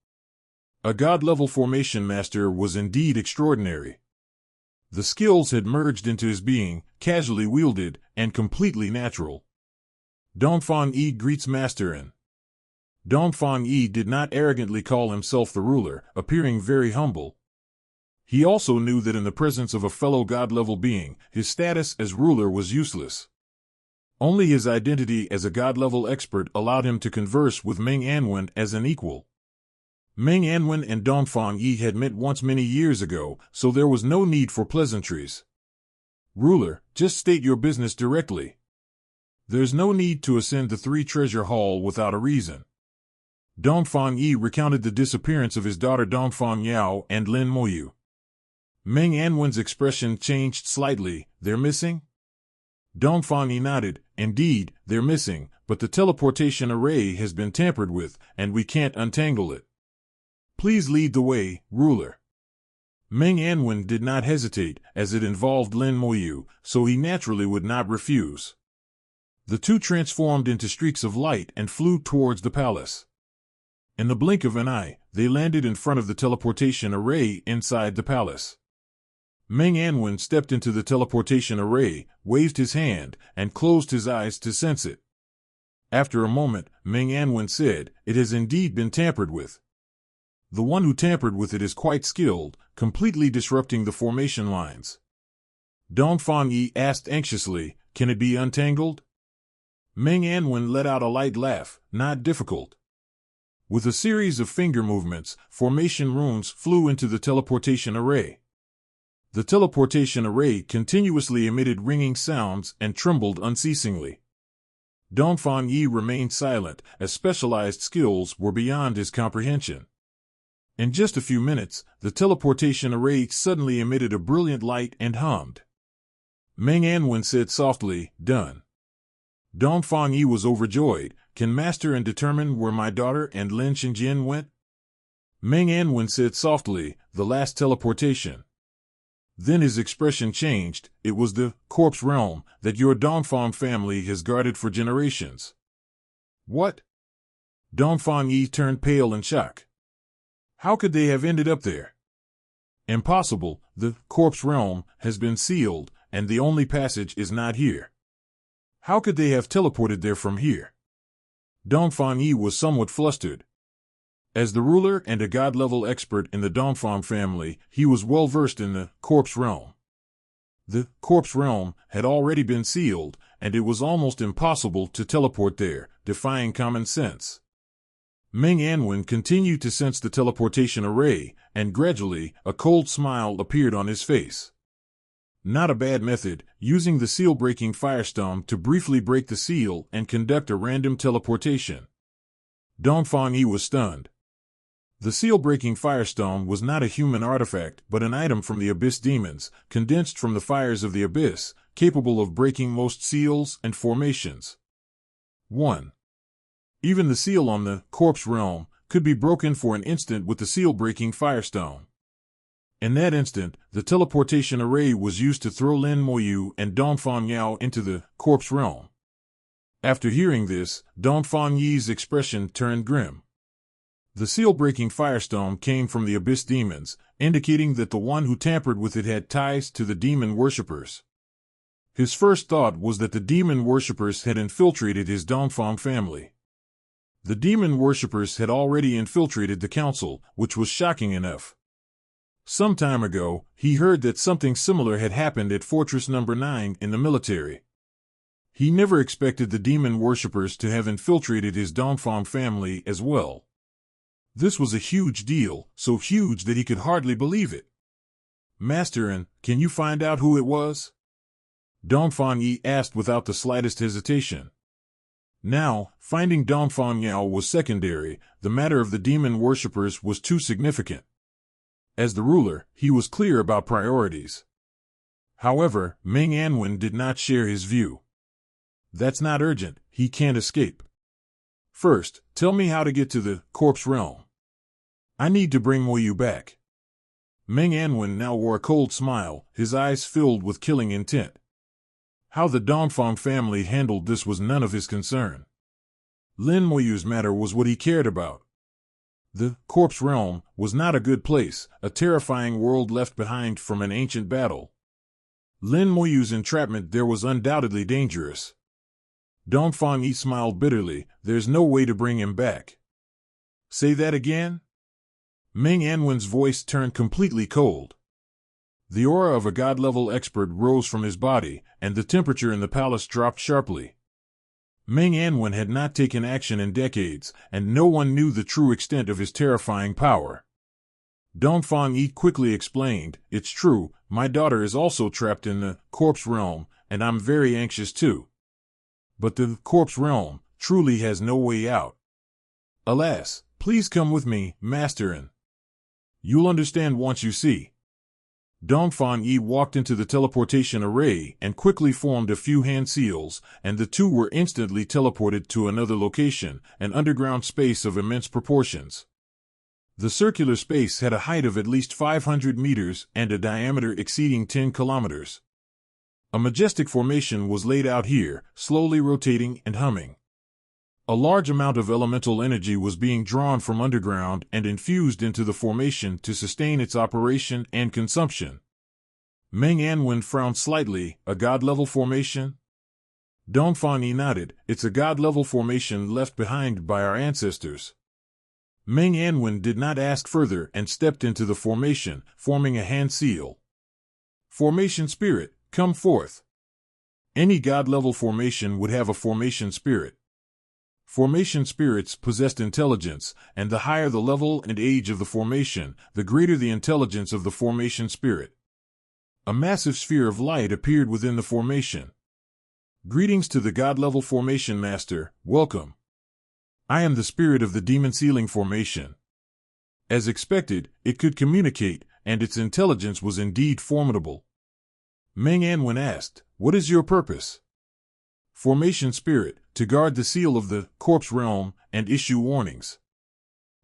A god-level formation master was indeed extraordinary. The skills had merged into his being, casually wielded, and completely natural. Dongfang Yi greets Master and Dongfang Yi did not arrogantly call himself the ruler, appearing very humble. He also knew that in the presence of a fellow god-level being, his status as ruler was useless. Only his identity as a god-level expert allowed him to converse with Meng Anwen as an equal. Meng Anwen and Dongfang Yi had met once many years ago, so there was no need for pleasantries. Ruler, just state your business directly. There's no need to ascend the Three Treasure Hall without a reason. Dongfang Yi recounted the disappearance of his daughter Dongfang Yao and Lin Moyu. Meng Anwen's expression changed slightly. They're missing? Dongfang Yi nodded. Indeed, they're missing, but the teleportation array has been tampered with, and we can't untangle it. Please lead the way, ruler. Meng Anwen did not hesitate, as it involved Lin Moyu, so he naturally would not refuse. The two transformed into streaks of light and flew towards the palace. In the blink of an eye, they landed in front of the teleportation array inside the palace. Meng Anwen stepped into the teleportation array, waved his hand, and closed his eyes to sense it. After a moment, Meng Anwen said, "It has indeed been tampered with. The one who tampered with it is quite skilled, completely disrupting the formation lines." Dongfang Yi asked anxiously, "Can it be untangled?" Meng Anwen let out a light laugh. "Not difficult." With a series of finger movements, formation runes flew into the teleportation array. The teleportation array continuously emitted ringing sounds and trembled unceasingly. Dongfang Yi remained silent, as specialized skills were beyond his comprehension. In just a few minutes, the teleportation array suddenly emitted a brilliant light and hummed. Meng Anwen said softly, "Done." Dongfang Yi was overjoyed. "Can Master and determine where my daughter and Lin Xinjian went?" Meng Anwen said softly, "The last teleportation." Then his expression changed. "It was the corpse realm that your Dongfang family has guarded for generations." "What?" Dongfang Yi turned pale in shock. "How could they have ended up there?" "Impossible. The corpse realm has been sealed, and the only passage is not here." "How could they have teleported there from here?" Dongfang Yi was somewhat flustered. As the ruler and a god-level expert in the Dongfang family, he was well versed in the corpse realm. The corpse realm had already been sealed, and it was almost impossible to teleport there, defying common sense. Meng Anwen continued to sense the teleportation array, and gradually, a cold smile appeared on his face. Not a bad method, using the seal-breaking firestone to briefly break the seal and conduct a random teleportation. Dongfang Yi was stunned. The seal-breaking firestone was not a human artifact, but an item from the Abyss demons, condensed from the fires of the Abyss, capable of breaking most seals and formations. 1. Even the seal on the corpse realm could be broken for an instant with the seal-breaking firestone. In that instant, the teleportation array was used to throw Lin Moyu and Dongfang Yao into the corpse realm. After hearing this, Dongfang Yi's expression turned grim. The seal-breaking firestone came from the Abyss demons, indicating that the one who tampered with it had ties to the demon worshippers. His first thought was that the demon worshippers had infiltrated his Dongfang family. The demon worshippers had already infiltrated the council, which was shocking enough. Some time ago, he heard that something similar had happened at Fortress No. 9 in the military. He never expected the demon worshippers to have infiltrated his Dongfang family as well. This was a huge deal, so huge that he could hardly believe it. "Master, can you find out who it was?" Dongfang Yi asked without the slightest hesitation. Now, finding Dongfang Yao was secondary, the matter of the demon worshippers was too significant. As the ruler, he was clear about priorities. However, Ming Anwen did not share his view. That's not urgent, he can't escape. First, tell me how to get to the corpse realm. I need to bring Moyu back. Ming Anwen now wore a cold smile, his eyes filled with killing intent. How the Dongfang family handled this was none of his concern. Lin Moyu's matter was what he cared about. The corpse realm was not a good place, a terrifying world left behind from an ancient battle. Lin Moyu's entrapment there was undoubtedly dangerous. Dongfang Yi smiled bitterly, there's no way to bring him back. Say that again? Ming Anwen's voice turned completely cold. The aura of a god-level expert rose from his body, and the temperature in the palace dropped sharply. Ming Anwen had not taken action in decades, and no one knew the true extent of his terrifying power. Dongfang Yi quickly explained, it's true, my daughter is also trapped in the corpse realm, and I'm very anxious too. But the corpse realm truly has no way out. Alas, please come with me, Master. You'll understand once you see. Dongfang Yi walked into the teleportation array and quickly formed a few hand seals, and the two were instantly teleported to another location, an underground space of immense proportions. The circular space had a height of at least 500 meters and a diameter exceeding 10 kilometers. A majestic formation was laid out here, slowly rotating and humming. A large amount of elemental energy was being drawn from underground and infused into the formation to sustain its operation and consumption. Ming Anwen frowned slightly, a god-level formation? Dongfang Yi nodded, it's a god-level formation left behind by our ancestors. Ming Anwen did not ask further and stepped into the formation, forming a hand seal. Formation spirit, come forth. Any god-level formation would have a formation spirit. Formation spirits possessed intelligence, and the higher the level and age of the formation, the greater the intelligence of the formation spirit. A massive sphere of light appeared within the formation. Greetings to the god-level formation master, welcome. I am the spirit of the demon sealing formation. As expected, it could communicate, and its intelligence was indeed formidable. Ming Anwen asked, what is your purpose? Formation spirit, to guard the seal of the corpse realm and issue warnings.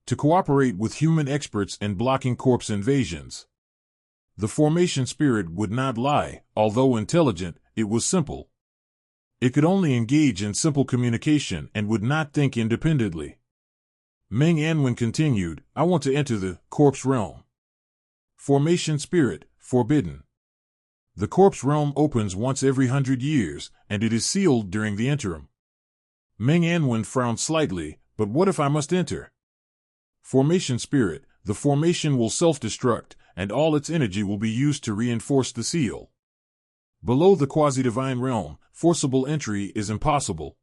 To cooperate with human experts in blocking corpse invasions. The formation spirit would not lie, although intelligent, it was simple. It could only engage in simple communication and would not think independently. Ming Anwen continued, I want to enter the corpse realm. Formation spirit, forbidden. The corpse realm opens once every 100 years, and it is sealed during the interim. Ming Anwen frowned slightly, but what if I must enter? Formation spirit, the formation will self-destruct, and all its energy will be used to reinforce the seal. Below the quasi-divine realm, forcible entry is impossible.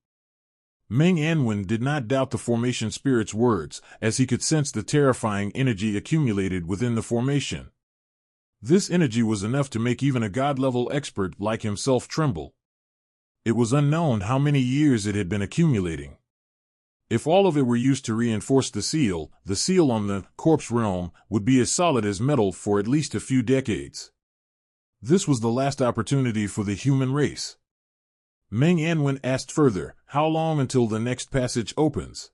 Ming Anwen did not doubt the formation spirit's words, as he could sense the terrifying energy accumulated within the formation. This energy was enough to make even a god-level expert like himself tremble. It was unknown how many years it had been accumulating. If all of it were used to reinforce the seal on the corpse realm would be as solid as metal for at least a few decades. This was the last opportunity for the human race. Ming Anwen asked further, how long until the next passage opens?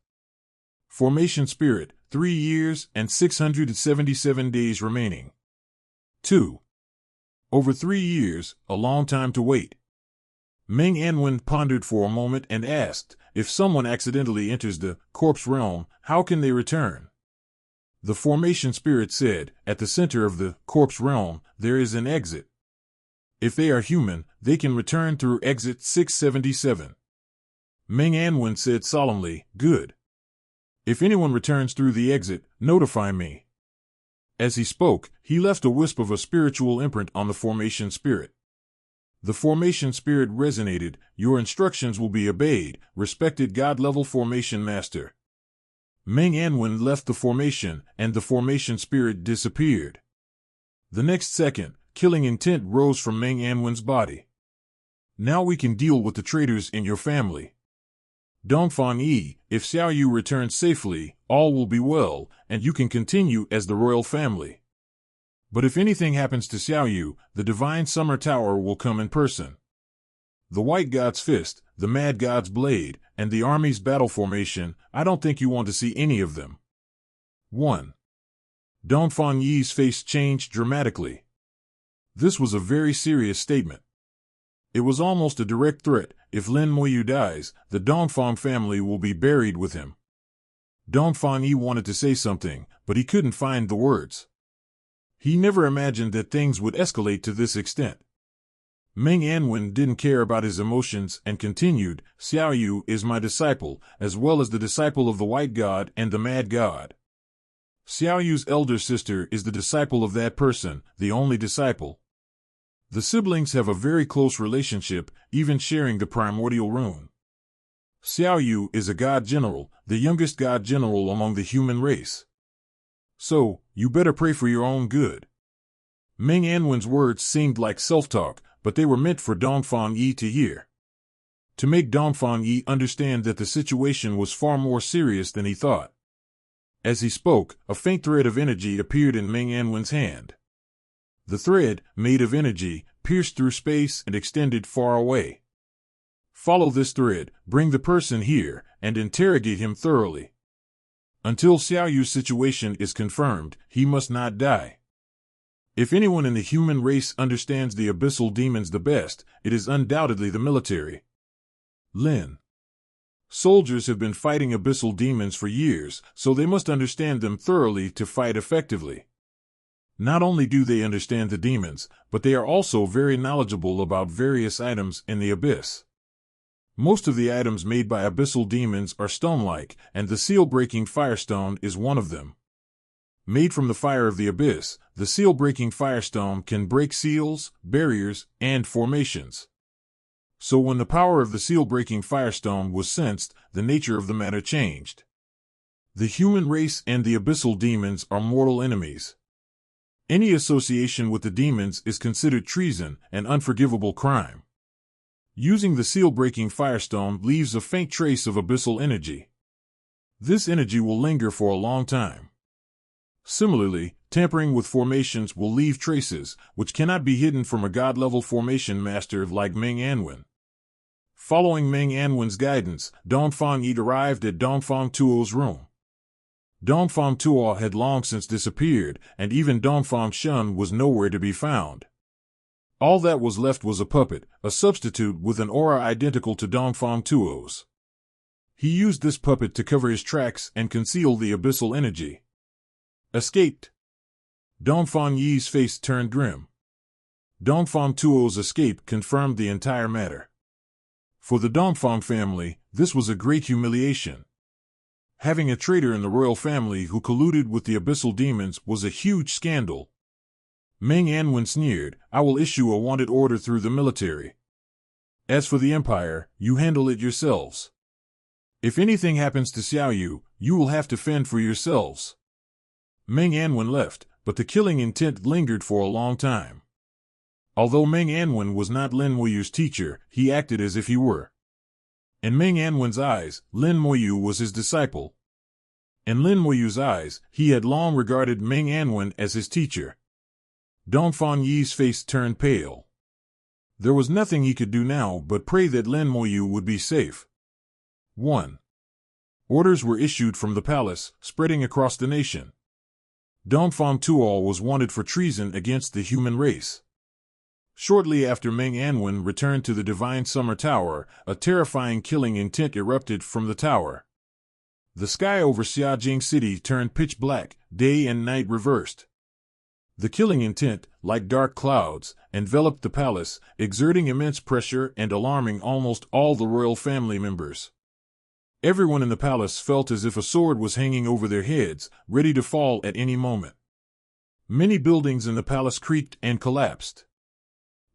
Formation spirit, 3 years and 677 days remaining. 2. Over 3 years, a long time to wait. Ming Anwen pondered for a moment and asked, if someone accidentally enters the corpse realm, how can they return? The formation spirit said, at the center of the corpse realm, there is an exit. If they are human, they can return through exit 677. Ming Anwen said solemnly, good. If anyone returns through the exit, notify me. As he spoke, he left a wisp of a spiritual imprint on the formation spirit. The formation spirit resonated, your instructions will be obeyed, respected god-level formation master. Ming Anwen left the formation, and the formation spirit disappeared. The next second, killing intent rose from Ming Anwen's body. Now we can deal with the traitors in your family. Dongfang Yi, if Xiao Yu returns safely, all will be well, and you can continue as the royal family. But if anything happens to Xiao Yu, the Divine Summer Tower will come in person. The White God's Fist, the Mad God's Blade, and the Army's battle formation, I don't think you want to see any of them. 1. Dongfang Yi's face changed dramatically. This was a very serious statement. It was almost a direct threat. If Lin Moyu dies, the Dongfang family will be buried with him. Dongfang Yi wanted to say something, but he couldn't find the words. He never imagined that things would escalate to this extent. Meng Anwen didn't care about his emotions and continued, Xiao Yu is my disciple, as well as the disciple of the White God and the Mad God. Xiao Yu's elder sister is the disciple of that person, the only disciple. The siblings have a very close relationship, even sharing the primordial rune. Xiao Yu is a god general, the youngest god general among the human race. So, you better pray for your own good. Meng Anwen's words seemed like self-talk, but they were meant for Dongfang Yi to hear. To make Dongfang Yi understand that the situation was far more serious than he thought. As he spoke, a faint thread of energy appeared in Meng Anwen's hand. The thread, made of energy, pierced through space and extended far away. Follow this thread, bring the person here, and interrogate him thoroughly. Until Xiao Yu's situation is confirmed, he must not die. If anyone in the human race understands the abyssal demons the best, it is undoubtedly the military. Lin. Soldiers have been fighting abyssal demons for years, so they must understand them thoroughly to fight effectively. Not only do they understand the demons, but they are also very knowledgeable about various items in the abyss. Most of the items made by abyssal demons are stone-like, and the seal-breaking firestone is one of them. Made from the fire of the abyss, the seal-breaking firestone can break seals, barriers, and formations. So when the power of the seal-breaking firestone was sensed, the nature of the matter changed. The human race and the abyssal demons are mortal enemies. Any association with the demons is considered treason, an unforgivable crime. Using the seal-breaking firestone leaves a faint trace of abyssal energy. This energy will linger for a long time. Similarly, tampering with formations will leave traces, which cannot be hidden from a god-level formation master like Meng Anwen. Following Meng Anwen's guidance, Dongfang Yi arrived at Dongfang Tuo's room. Dongfang Tuo had long since disappeared, and even Dongfang Shun was nowhere to be found. All that was left was a puppet, a substitute with an aura identical to Dongfang Tuo's. He used this puppet to cover his tracks and conceal the abyssal energy. Escaped. Dongfang Yi's face turned grim. Dongfang Tuo's escape confirmed the entire matter. For the Dongfang family, this was a great humiliation. Having a traitor in the royal family who colluded with the abyssal demons was a huge scandal. Meng Anwen sneered, I will issue a wanted order through the military. As for the empire, you handle it yourselves. If anything happens to Xiao Yu, you will have to fend for yourselves. Meng Anwen left, but the killing intent lingered for a long time. Although Meng Anwen was not Lin Moyu's teacher, he acted as if he were. In Meng Anwen's eyes, Lin Moyu was his disciple. In Lin Moyu's eyes, he had long regarded Meng Anwen as his teacher. Dongfang Yi's face turned pale. There was nothing he could do now but pray that Lin Moyu would be safe. 1. Orders were issued from the palace, spreading across the nation. Dongfang Tuo was wanted for treason against the human race. Shortly after Meng Anwen returned to the Divine Summer Tower, a terrifying killing intent erupted from the tower. The sky over Xiajing City turned pitch black, day and night reversed. The killing intent, like dark clouds, enveloped the palace, exerting immense pressure and alarming almost all the royal family members. Everyone in the palace felt as if a sword was hanging over their heads, ready to fall at any moment. Many buildings in the palace creaked and collapsed.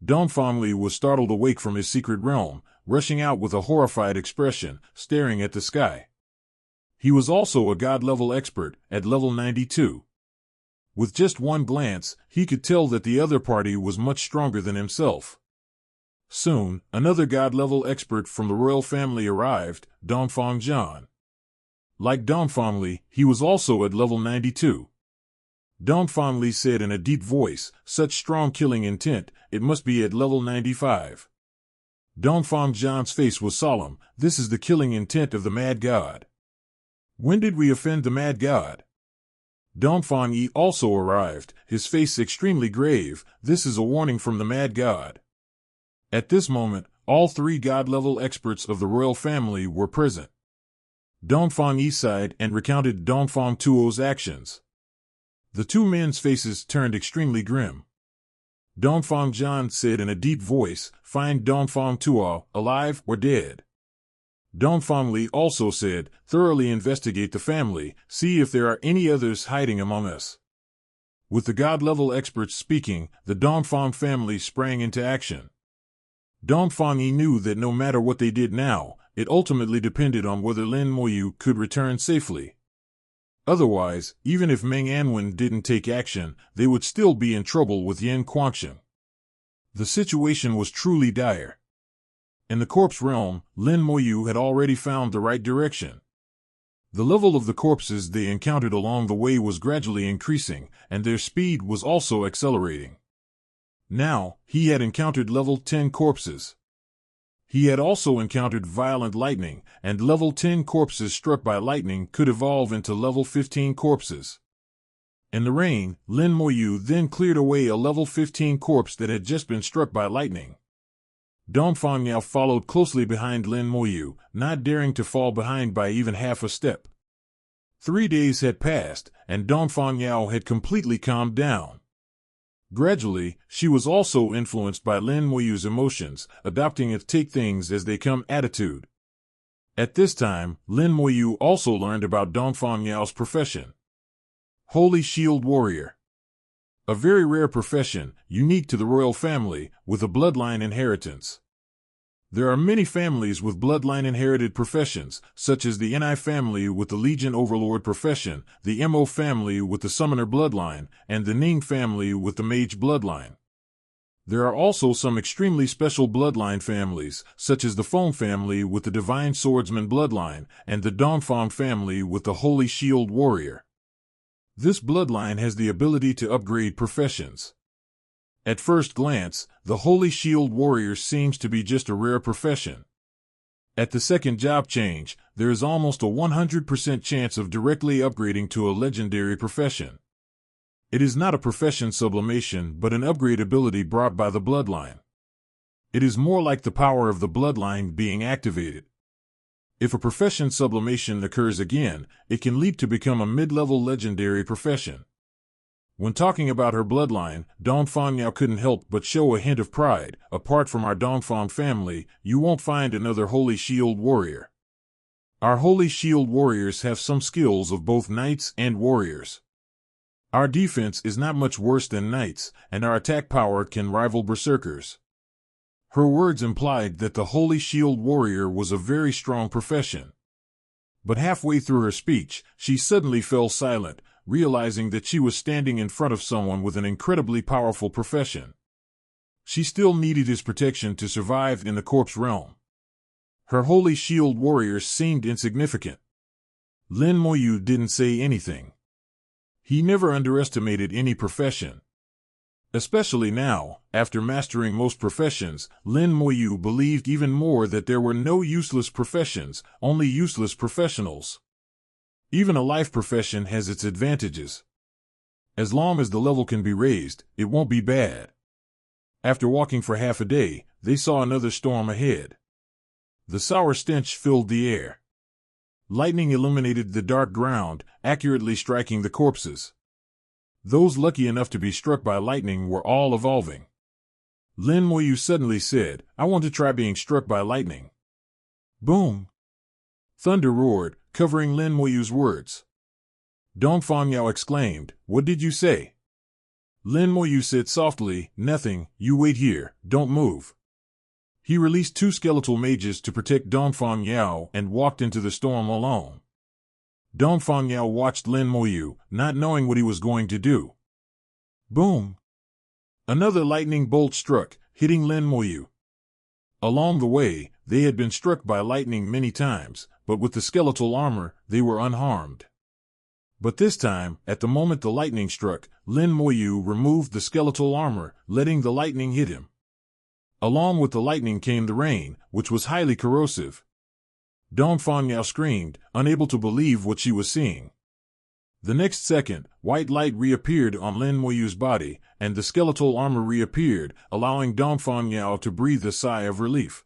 Dongfang Li was startled awake from his secret realm, rushing out with a horrified expression, staring at the sky. He was also a god-level expert, at level 92. With just one glance, he could tell that the other party was much stronger than himself. Soon, another god-level expert from the royal family arrived, Dongfang Zhan. Like Dongfang Li, he was also at level 92. Dongfang Li said in a deep voice, such strong killing intent, it must be at level 95. Dongfang Zhan's face was solemn. This is the killing intent of the Mad God. When did we offend the Mad God? Dongfang Yi also arrived, his face extremely grave. This is a warning from the Mad God. At this moment, all 3 God-level experts of the royal family were present. Dongfang Yi sighed and recounted Dongfang Tuo's actions. The 2 men's faces turned extremely grim. Dongfang Zhan said in a deep voice, find Dongfang Tuo, alive or dead. Dongfang Li also said, thoroughly investigate the family, see if there are any others hiding among us. With the God-level experts speaking, the Dongfang family sprang into action. Dongfang Yi knew that no matter what they did now, it ultimately depended on whether Lin Moyu could return safely. Otherwise, even if Meng Anwen didn't take action, they would still be in trouble with Yin Quanxiang. The situation was truly dire. In the corpse realm, Lin Moyu had already found the right direction. The level of the corpses they encountered along the way was gradually increasing, and their speed was also accelerating. Now, he had encountered level 10 corpses. He had also encountered violent lightning, and level 10 corpses struck by lightning could evolve into level 15 corpses. In the rain, Lin Moyu then cleared away a level 15 corpse that had just been struck by lightning. Dongfang Yao followed closely behind Lin Moyu, not daring to fall behind by even half a step. 3 days had passed, and Dongfang Yao had completely calmed down. Gradually, she was also influenced by Lin Moyu's emotions, adopting a take things as they come attitude. At this time, Lin Moyu also learned about Dongfang Yao's profession. Holy Shield Warrior. A very rare profession, unique to the royal family, with a bloodline inheritance. There are many families with bloodline-inherited professions, such as the Ni family with the Legion Overlord profession, the Mo family with the Summoner bloodline, and the Ning family with the Mage bloodline. There are also some extremely special bloodline families, such as the Foam family with the Divine Swordsman bloodline, and the Dongfang family with the Holy Shield Warrior. This bloodline has the ability to upgrade professions. At first glance, the Holy Shield Warrior seems to be just a rare profession. At the second job change, there is almost a 100% chance of directly upgrading to a legendary profession. It is not a profession sublimation but an upgrade ability brought by the bloodline. It is more like the power of the bloodline being activated. If a profession sublimation occurs again, it can leap to become a mid-level legendary profession. When talking about her bloodline, Dongfang Yao couldn't help but show a hint of pride. Apart from our Dongfang family, you won't find another Holy Shield Warrior. Our Holy Shield Warriors have some skills of both knights and warriors. Our defense is not much worse than knights, and our attack power can rival berserkers. Her words implied that the Holy Shield Warrior was a very strong profession. But halfway through her speech, she suddenly fell silent, realizing that she was standing in front of someone with an incredibly powerful profession. She still needed his protection to survive in the corpse realm. Her Holy Shield Warriors seemed insignificant. Lin Moyu didn't say anything. He never underestimated any profession. Especially now, after mastering most professions, Lin Moyu believed even more that there were no useless professions, only useless professionals. Even a life profession has its advantages. As long as the level can be raised, it won't be bad. After walking for half a day, they saw another storm ahead. The sour stench filled the air. Lightning illuminated the dark ground, accurately striking the corpses. Those lucky enough to be struck by lightning were all evolving. Lin Moyu suddenly said, "I want to try being struck by lightning." Boom! Thunder roared, covering Lin Moyu's words. Dongfang Yao exclaimed, "What did you say?" Lin Moyu said softly, "Nothing, you wait here, don't move." He released 2 skeletal mages to protect Dongfang Yao and walked into the storm alone. Dongfang Yao watched Lin Moyu, not knowing what he was going to do. Boom! Another lightning bolt struck, hitting Lin Moyu. Along the way, they had been struck by lightning many times, but with the skeletal armor, they were unharmed. But this time, at the moment the lightning struck, Lin Moyu removed the skeletal armor, letting the lightning hit him. Along with the lightning came the rain, which was highly corrosive. Dong Fangyao screamed, unable to believe what she was seeing. The next second, white light reappeared on Lin Moyu's body, and the skeletal armor reappeared, allowing Dong Fangyao to breathe a sigh of relief.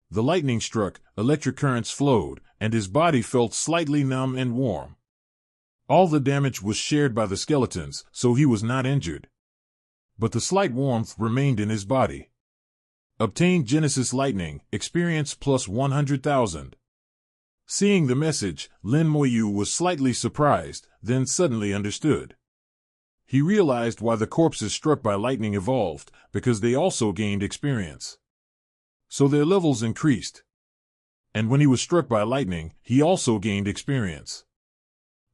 The lightning struck, electric currents flowed, and his body felt slightly numb and warm. All the damage was shared by the skeletons, so he was not injured. But the slight warmth remained in his body. Obtained Genesis Lightning, experience plus 100,000. Seeing the message, Lin Moyu was slightly surprised, then suddenly understood. He realized why the corpses struck by lightning evolved, because they also gained experience. So their levels increased. And when he was struck by lightning, he also gained experience.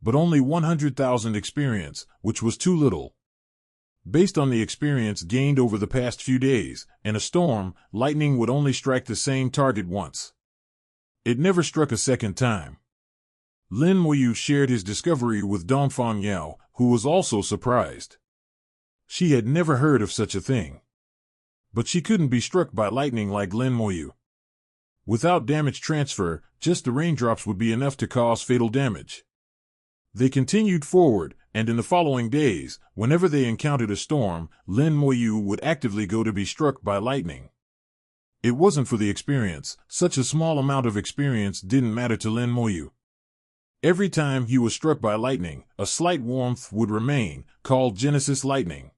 But only 100,000 experience, which was too little. Based on the experience gained over the past few days, in a storm, lightning would only strike the same target once. It never struck a second time. Lin Moyu shared his discovery with Dong Fangyao, who was also surprised. She had never heard of such a thing. But she couldn't be struck by lightning like Lin Moyu. Without damage transfer, just the raindrops would be enough to cause fatal damage. They continued forward, and in the following days, whenever they encountered a storm, Lin Moyu would actively go to be struck by lightning. It wasn't for the experience. Such a small amount of experience didn't matter to Lin Moyu. Every time he was struck by lightning, a slight warmth would remain, called Genesis Lightning.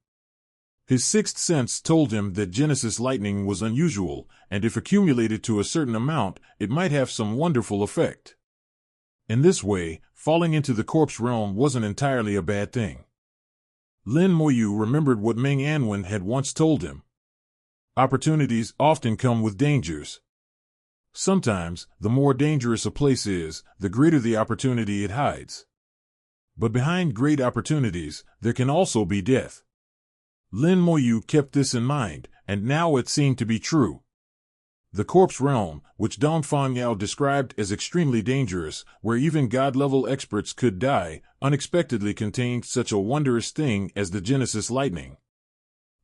His sixth sense told him that Genesis Lightning was unusual, and if accumulated to a certain amount, it might have some wonderful effect. In this way, falling into the corpse realm wasn't entirely a bad thing. Lin Moyu remembered what Meng Anwen had once told him. Opportunities often come with dangers. Sometimes, the more dangerous a place is, the greater the opportunity it hides. But behind great opportunities, there can also be death. Lin Moyu kept this in mind, and now it seemed to be true. The corpse realm, which Dong Fangyao described as extremely dangerous, where even god-level experts could die, unexpectedly contained such a wondrous thing as the Genesis Lightning.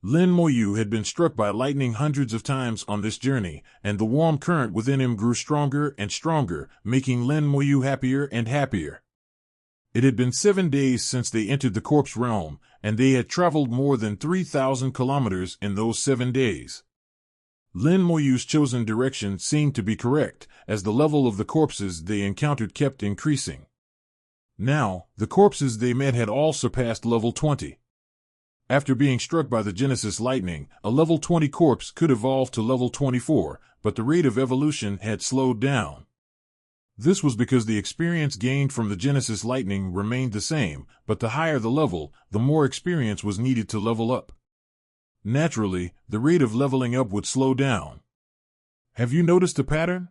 Lin Moyu had been struck by lightning hundreds of times on this journey, and the warm current within him grew stronger and stronger, making Lin Moyu happier and happier. It had been 7 days since they entered the corpse realm, and they had traveled more than 3,000 kilometers in those 7 days. Lin Moyu's chosen direction seemed to be correct, as the level of the corpses they encountered kept increasing. Now, the corpses they met had all surpassed level 20. After being struck by the Genesis Lightning, a level 20 corpse could evolve to level 24, but the rate of evolution had slowed down. This was because the experience gained from the Genesis Lightning remained the same, but the higher the level, the more experience was needed to level up. Naturally, the rate of leveling up would slow down. Have you noticed a pattern?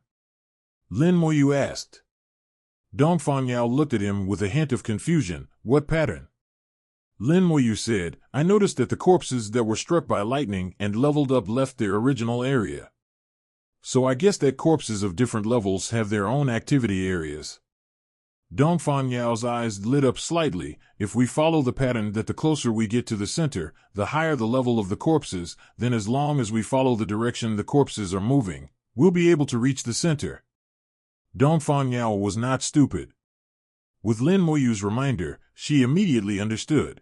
Lin Moyu asked. Dong Fangyao looked at him with a hint of confusion. What pattern? Lin Moyu said, I noticed that the corpses that were struck by lightning and leveled up left their original area. So I guess that corpses of different levels have their own activity areas. Dong Fanyao's eyes lit up slightly. If we follow the pattern that the closer we get to the center, the higher the level of the corpses, then as long as we follow the direction the corpses are moving, we'll be able to reach the center. Dong Fanyao was not stupid. With Lin Moyu's reminder, she immediately understood.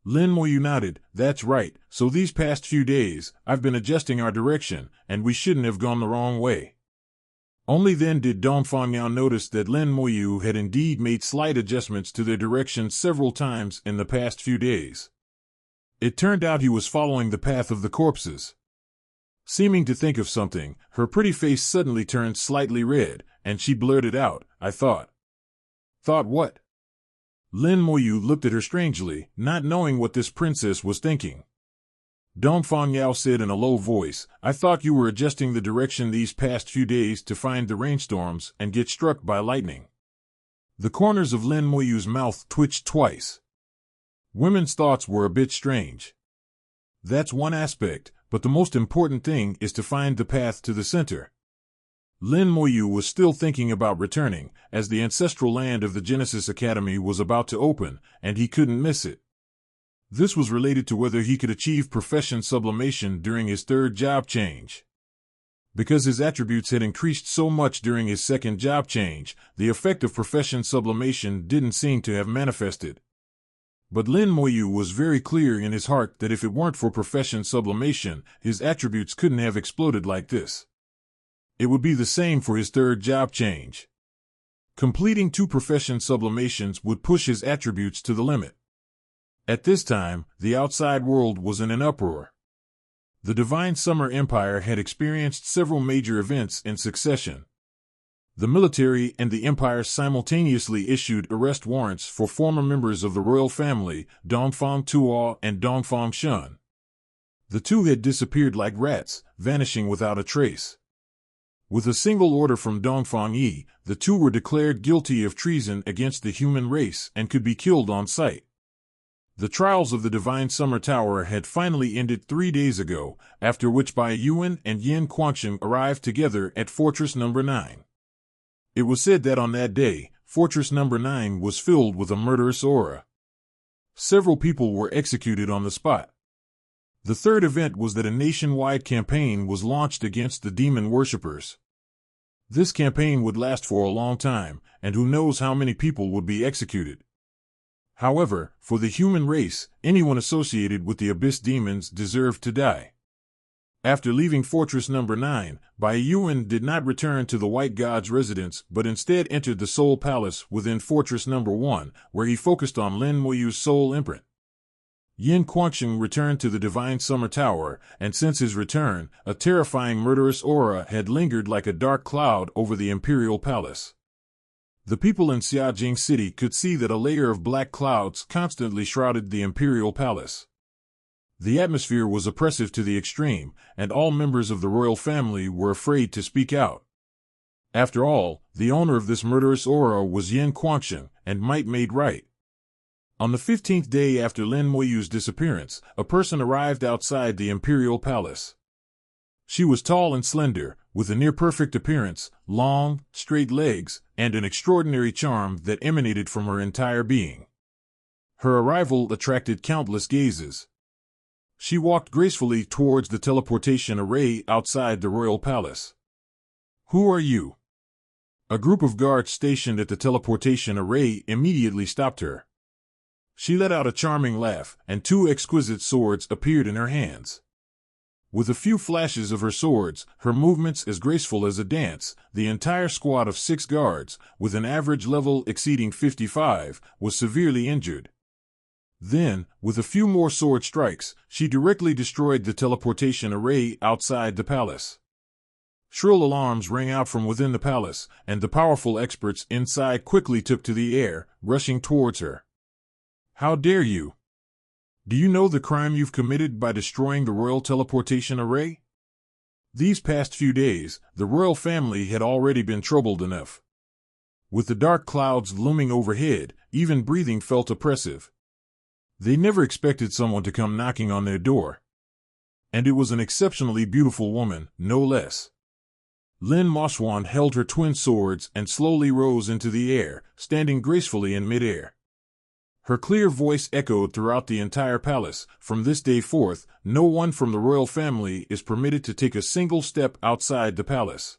Lin Moyu nodded. That's right, so these past few days, I've been adjusting our direction, and we shouldn't have gone the wrong way. Only then did Dong Fangyao notice that Lin Moyu had indeed made slight adjustments to their direction several times in the past few days. It turned out he was following the path of the corpses. Seeming to think of something, her pretty face suddenly turned slightly red, and she blurted out, I thought. Thought what? Lin Moyu looked at her strangely, not knowing what this princess was thinking. Dong Fangyao said in a low voice, I thought you were adjusting the direction these past few days to find the rainstorms and get struck by lightning. The corners of Lin Moyu's mouth twitched twice. Women's thoughts were a bit strange. That's one aspect, but the most important thing is to find the path to the center. Lin Moyu was still thinking about returning, as the ancestral land of the Genesis Academy was about to open, and he couldn't miss it. This was related to whether he could achieve profession sublimation during his third job change. Because his attributes had increased so much during his second job change, the effect of profession sublimation didn't seem to have manifested. But Lin Moyu was very clear in his heart that if it weren't for profession sublimation, his attributes couldn't have exploded like this. It would be the same for his third job change. Completing 2 profession sublimations would push his attributes to the limit. At this time, the outside world was in an uproar. The Divine Summer Empire had experienced several major events in succession. The military and the Empire simultaneously issued arrest warrants for former members of the royal family, Dongfang Tuo and Dongfang Shun. The two had disappeared like rats, vanishing without a trace. With a single order from Dongfang Yi, the two were declared guilty of treason against the human race and could be killed on sight. The trials of the Divine Summer Tower had finally ended 3 days ago, after which Bai Yuan and Yin Quansheng arrived together at Fortress No. 9. It was said that on that day, Fortress No. 9 was filled with a murderous aura. Several people were executed on the spot. The third event was that a nationwide campaign was launched against the demon worshippers. This campaign would last for a long time, and who knows how many people would be executed. However, for the human race, anyone associated with the Abyss demons deserved to die. After leaving Fortress No. 9, Bai Yuan did not return to the White God's residence but instead entered the Soul Palace within Fortress No. 1, where he focused on Lin Moyu's soul imprint. Yin Quansheng returned to the Divine Summer Tower, and since his return, a terrifying murderous aura had lingered like a dark cloud over the Imperial Palace. The people in Xiajing City could see that a layer of black clouds constantly shrouded the Imperial Palace. The atmosphere was oppressive to the extreme, and all members of the royal family were afraid to speak out. After all, the owner of this murderous aura was Yin Quansheng, and might made right. On the 15th day after Lin Moyu's disappearance, a person arrived outside the Imperial Palace. She was tall and slender, with a near-perfect appearance, long, straight legs, and an extraordinary charm that emanated from her entire being. Her arrival attracted countless gazes. She walked gracefully towards the teleportation array outside the royal palace. "Who are you?" A group of guards stationed at the teleportation array immediately stopped her. She let out a charming laugh, and 2 exquisite swords appeared in her hands. With a few flashes of her swords, her movements as graceful as a dance, the entire squad of 6 guards, with an average level exceeding 55, was severely injured. Then, with a few more sword strikes, she directly destroyed the teleportation array outside the palace. Shrill alarms rang out from within the palace, and the powerful experts inside quickly took to the air, rushing towards her. "How dare you? Do you know the crime you've committed by destroying the royal teleportation array?" These past few days, the royal family had already been troubled enough. With the dark clouds looming overhead, even breathing felt oppressive. They never expected someone to come knocking on their door. And it was an exceptionally beautiful woman, no less. Lin Moshwan held her twin swords and slowly rose into the air, standing gracefully in midair. Her clear voice echoed throughout the entire palace. "From this day forth, no one from the royal family is permitted to take a single step outside the palace.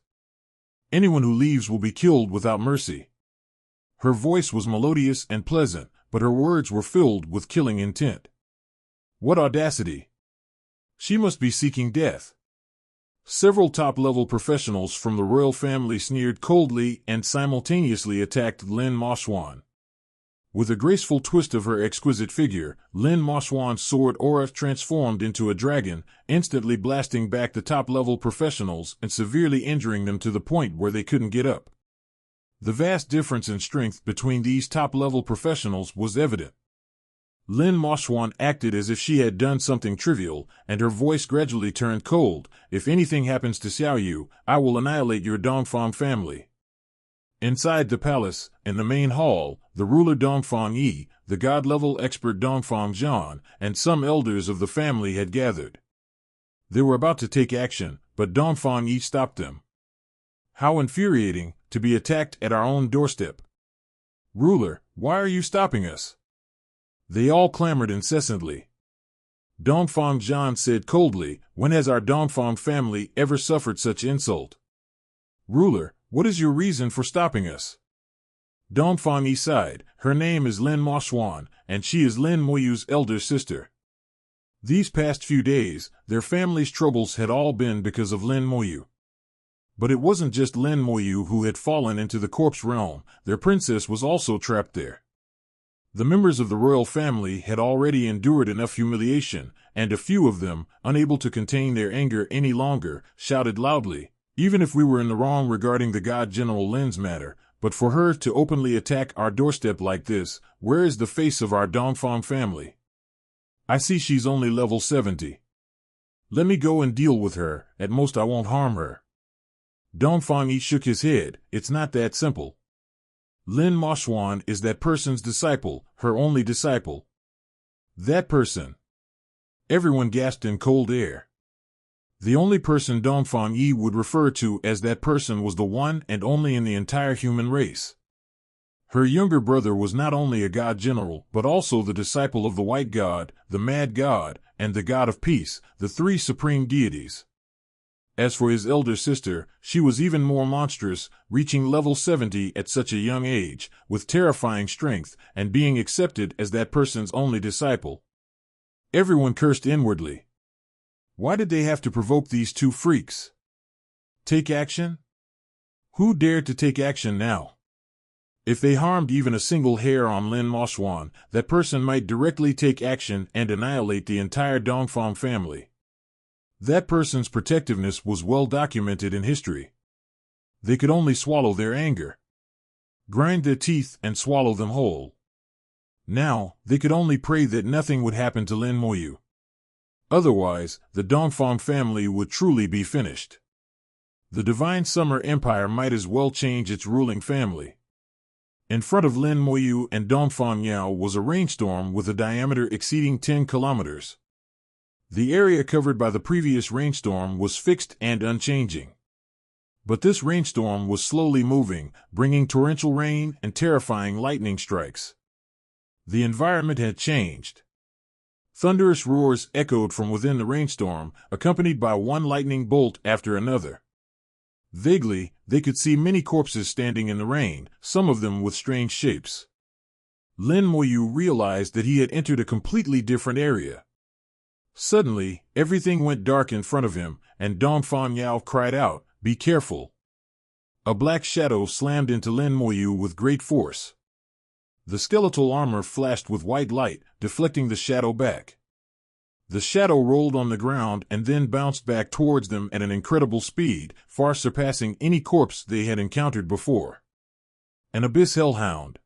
Anyone who leaves will be killed without mercy." Her voice was melodious and pleasant, but her words were filled with killing intent. What audacity! She must be seeking death. Several top-level professionals from the royal family sneered coldly and simultaneously attacked Lin Moshwan. With a graceful twist of her exquisite figure, Lin Moshwan's sword aura transformed into a dragon, instantly blasting back the top-level professionals and severely injuring them to the point where they couldn't get up. The vast difference in strength between these top-level professionals was evident. Lin Moshwan acted as if she had done something trivial, and her voice gradually turned cold. "If anything happens to Xiaoyu, I will annihilate your Dongfang family." Inside the palace, in the main hall, the ruler Dongfang Yi, the god-level expert Dongfang Zhan, and some elders of the family had gathered. They were about to take action, but Dongfang Yi stopped them. How infuriating to be attacked at our own doorstep. Ruler, why are you stopping us? They all clamored incessantly. Dongfang Zhan said coldly, when has our Dongfang family ever suffered such insult? Ruler, what is your reason for stopping us? Dongfang Yi sighed. Her name is Lin Moxuan, and she is Lin Moyu's elder sister. These past few days, their family's troubles had all been because of Lin Moyu. But it wasn't just Lin Moyu who had fallen into the corpse realm, their princess was also trapped there. The members of the royal family had already endured enough humiliation, and a few of them, unable to contain their anger any longer, shouted loudly, even if we were in the wrong regarding the God General Lin's matter, but for her to openly attack our doorstep like this, where is the face of our Dongfang family? I see she's only level 70. Let me go and deal with her, at most I won't harm her. Dongfang Yi shook his head. It's not that simple. Lin Moxuan is that person's disciple, her only disciple. That person. Everyone gasped in cold air. The only person Dongfang Yi would refer to as that person was the one and only in the entire human race. Her younger brother was not only a god general, but also the disciple of the White God, the Mad God, and the God of Peace, the three supreme deities. As for his elder sister, she was even more monstrous, reaching level 70 at such a young age, with terrifying strength, and being accepted as that person's only disciple. Everyone cursed inwardly. Why did they have to provoke these two freaks? Take action? Who dared to take action now? If they harmed even a single hair on Lin Moxuan, that person might directly take action and annihilate the entire Dongfang family. That person's protectiveness was well documented in history. They could only swallow their anger. Grind their teeth and swallow them whole. Now, they could only pray that nothing would happen to Lin Moyu. Otherwise, the Dongfang family would truly be finished. The Divine Summer Empire might as well change its ruling family. In front of Lin Moyu and Dongfang Yao was a rainstorm with a diameter exceeding 10 kilometers. The area covered by the previous rainstorm was fixed and unchanging. But this rainstorm was slowly moving, bringing torrential rain and terrifying lightning strikes. The environment had changed. Thunderous roars echoed from within the rainstorm, accompanied by one lightning bolt after another. Vaguely, they could see many corpses standing in the rain, some of them with strange shapes. Lin Moyu realized that he had entered a completely different area. Suddenly, everything went dark in front of him, and Dongfang Yao cried out, "Be careful!" A black shadow slammed into Lin Moyu with great force. The skeletal armor flashed with white light, deflecting the shadow back. The shadow rolled on the ground and then bounced back towards them at an incredible speed, far surpassing any corpse they had encountered before. An Abyss Hellhound.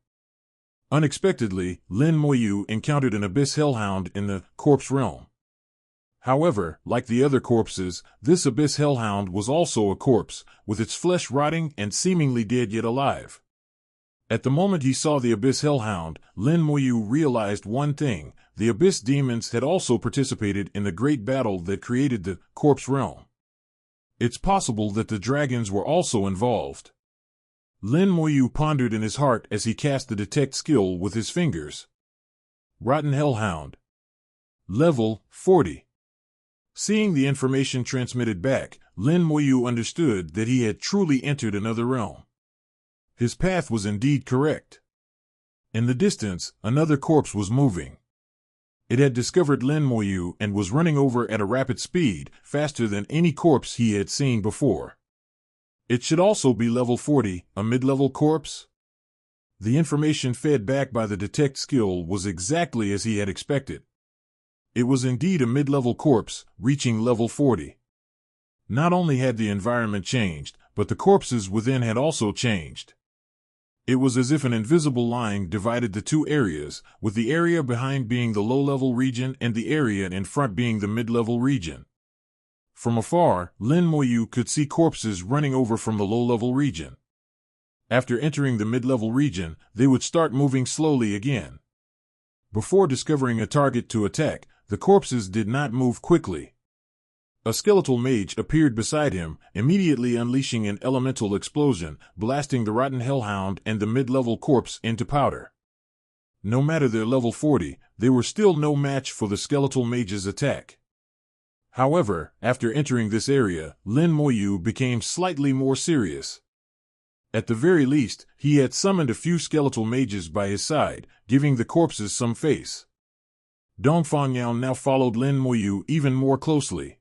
Unexpectedly, Lin Moyu encountered an Abyss Hellhound in the corpse realm. However, like the other corpses, this Abyss Hellhound was also a corpse, with its flesh rotting and seemingly dead yet alive. At the moment he saw the Abyss Hellhound, Lin Moyu realized one thing: the Abyss demons had also participated in the great battle that created the corpse realm. It's possible that the dragons were also involved. Lin Moyu pondered in his heart as he cast the detect skill with his fingers. Rotten Hellhound. Level 40. Seeing the information transmitted back, Lin Moyu understood that he had truly entered another realm. His path was indeed correct. In the distance, another corpse was moving. It had discovered Lin Moyu and was running over at a rapid speed, faster than any corpse he had seen before. It should also be level 40, a mid-level corpse. The information fed back by the detect skill was exactly as he had expected. It was indeed a mid-level corpse, reaching level 40. Not only had the environment changed, but the corpses within had also changed. It was as if an invisible line divided the two areas, with the area behind being the low-level region and the area in front being the mid-level region. From afar, Lin Moyu could see corpses running over from the low-level region. After entering the mid-level region, they would start moving slowly again. Before discovering a target to attack, the corpses did not move quickly. A skeletal mage appeared beside him, immediately unleashing an elemental explosion, blasting the rotten hellhound and the mid-level corpse into powder. No matter their level 40, they were still no match for the skeletal mage's attack. However, after entering this area, Lin Moyu became slightly more serious. At the very least, he had summoned a few skeletal mages by his side, giving the corpses some face. Dongfang Yao now followed Lin Moyu even more closely.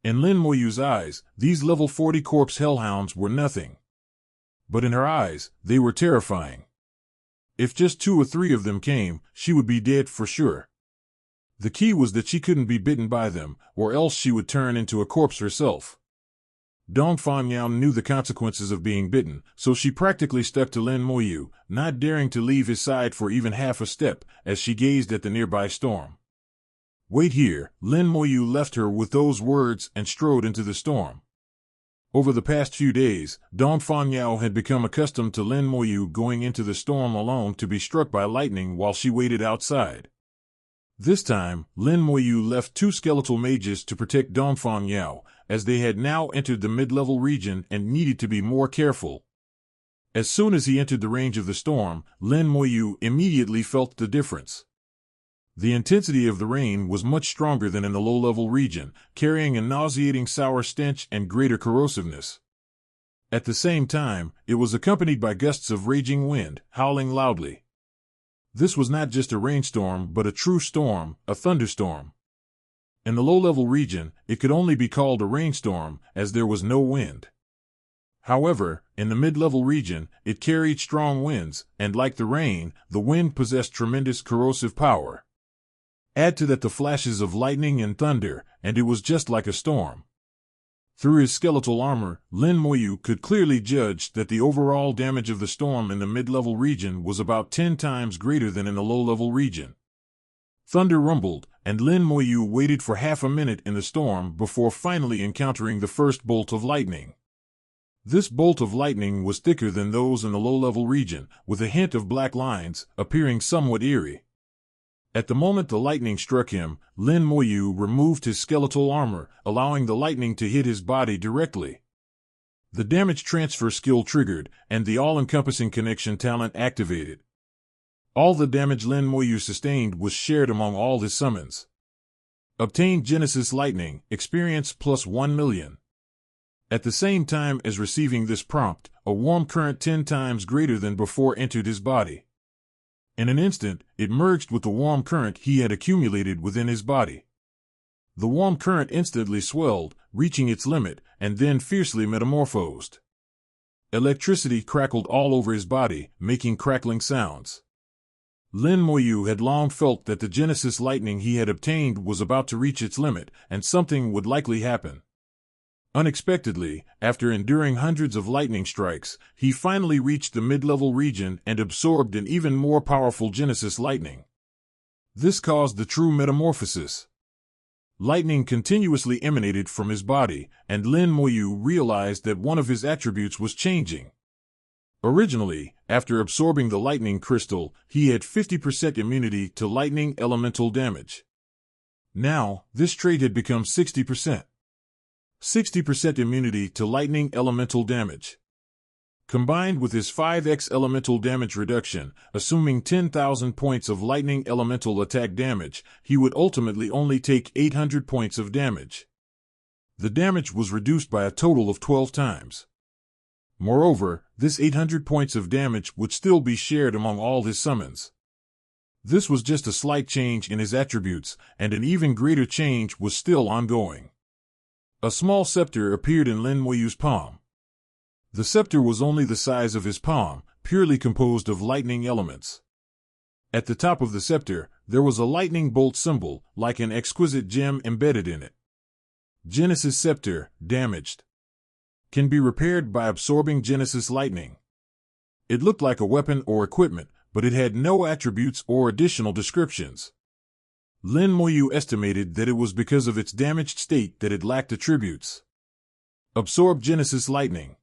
In Lin Moyu's eyes, these level 40 corpse hellhounds were nothing. But in her eyes, they were terrifying. If just 2 or 3 of them came, she would be dead for sure. The key was that she couldn't be bitten by them, or else she would turn into a corpse herself. Dongfang Yao knew the consequences of being bitten, so she practically stuck to Lin Moyu, not daring to leave his side for even half a step, as she gazed at the nearby storm. "Wait here," Lin Moyu left her with those words and strode into the storm. Over the past few days, Dongfang Yao had become accustomed to Lin Moyu going into the storm alone to be struck by lightning while she waited outside. This time, Lin Moyu left 2 skeletal mages to protect Dongfang Yao, as they had now entered the mid-level region and needed to be more careful. As soon as he entered the range of the storm, Lin Moyu immediately felt the difference. The intensity of the rain was much stronger than in the low-level region, carrying a nauseating sour stench and greater corrosiveness. At the same time, it was accompanied by gusts of raging wind, howling loudly. This was not just a rainstorm but a true storm, a thunderstorm. In the low-level region, it could only be called a rainstorm, as there was no wind. However, in the mid-level region, it carried strong winds, and like the rain, the wind possessed tremendous corrosive power. Add to that the flashes of lightning and thunder, and it was just like a storm. Through his skeletal armor, Lin Moyu could clearly judge that the overall damage of the storm in the mid-level region was about 10 times greater than in the low-level region. Thunder rumbled, and Lin Moyu waited for half a minute in the storm before finally encountering the first bolt of lightning. This bolt of lightning was thicker than those in the low-level region, with a hint of black lines, appearing somewhat eerie. At the moment the lightning struck him, Lin Moyu removed his skeletal armor, allowing the lightning to hit his body directly. The damage transfer skill triggered, and the all-encompassing connection talent activated. All the damage Lin Moyu sustained was shared among all his summons. Obtained Genesis Lightning, experience plus 1 million. At the same time as receiving this prompt, a warm current 10 times greater than before entered his body. In an instant, it merged with the warm current he had accumulated within his body. The warm current instantly swelled, reaching its limit, and then fiercely metamorphosed. Electricity crackled all over his body, making crackling sounds. Lin Moyu had long felt that the Genesis Lightning he had obtained was about to reach its limit, and something would likely happen. Unexpectedly, after enduring hundreds of lightning strikes, he finally reached the mid-level region and absorbed an even more powerful Genesis Lightning. This caused the true metamorphosis. Lightning continuously emanated from his body, and Lin Moyu realized that one of his attributes was changing. Originally, after absorbing the lightning crystal, he had 50% immunity to lightning elemental damage. Now, this trait had become 60%. 60% immunity to lightning elemental damage. Combined with his 5x elemental damage reduction, assuming 10,000 points of lightning elemental attack damage, he would ultimately only take 800 points of damage. The damage was reduced by a total of 12 times. Moreover, this 800 points of damage would still be shared among all his summons. This was just a slight change in his attributes, and an even greater change was still ongoing. A small scepter appeared in Lin Moyu's palm. The scepter was only the size of his palm, purely composed of lightning elements. At the top of the scepter, there was a lightning bolt symbol, like an exquisite gem embedded in it. Genesis Scepter, damaged. Can be repaired by absorbing Genesis Lightning. It looked like a weapon or equipment, but it had no attributes or additional descriptions. Lin Moyu estimated that it was because of its damaged state that it lacked attributes. Absorb Genesis Lightning.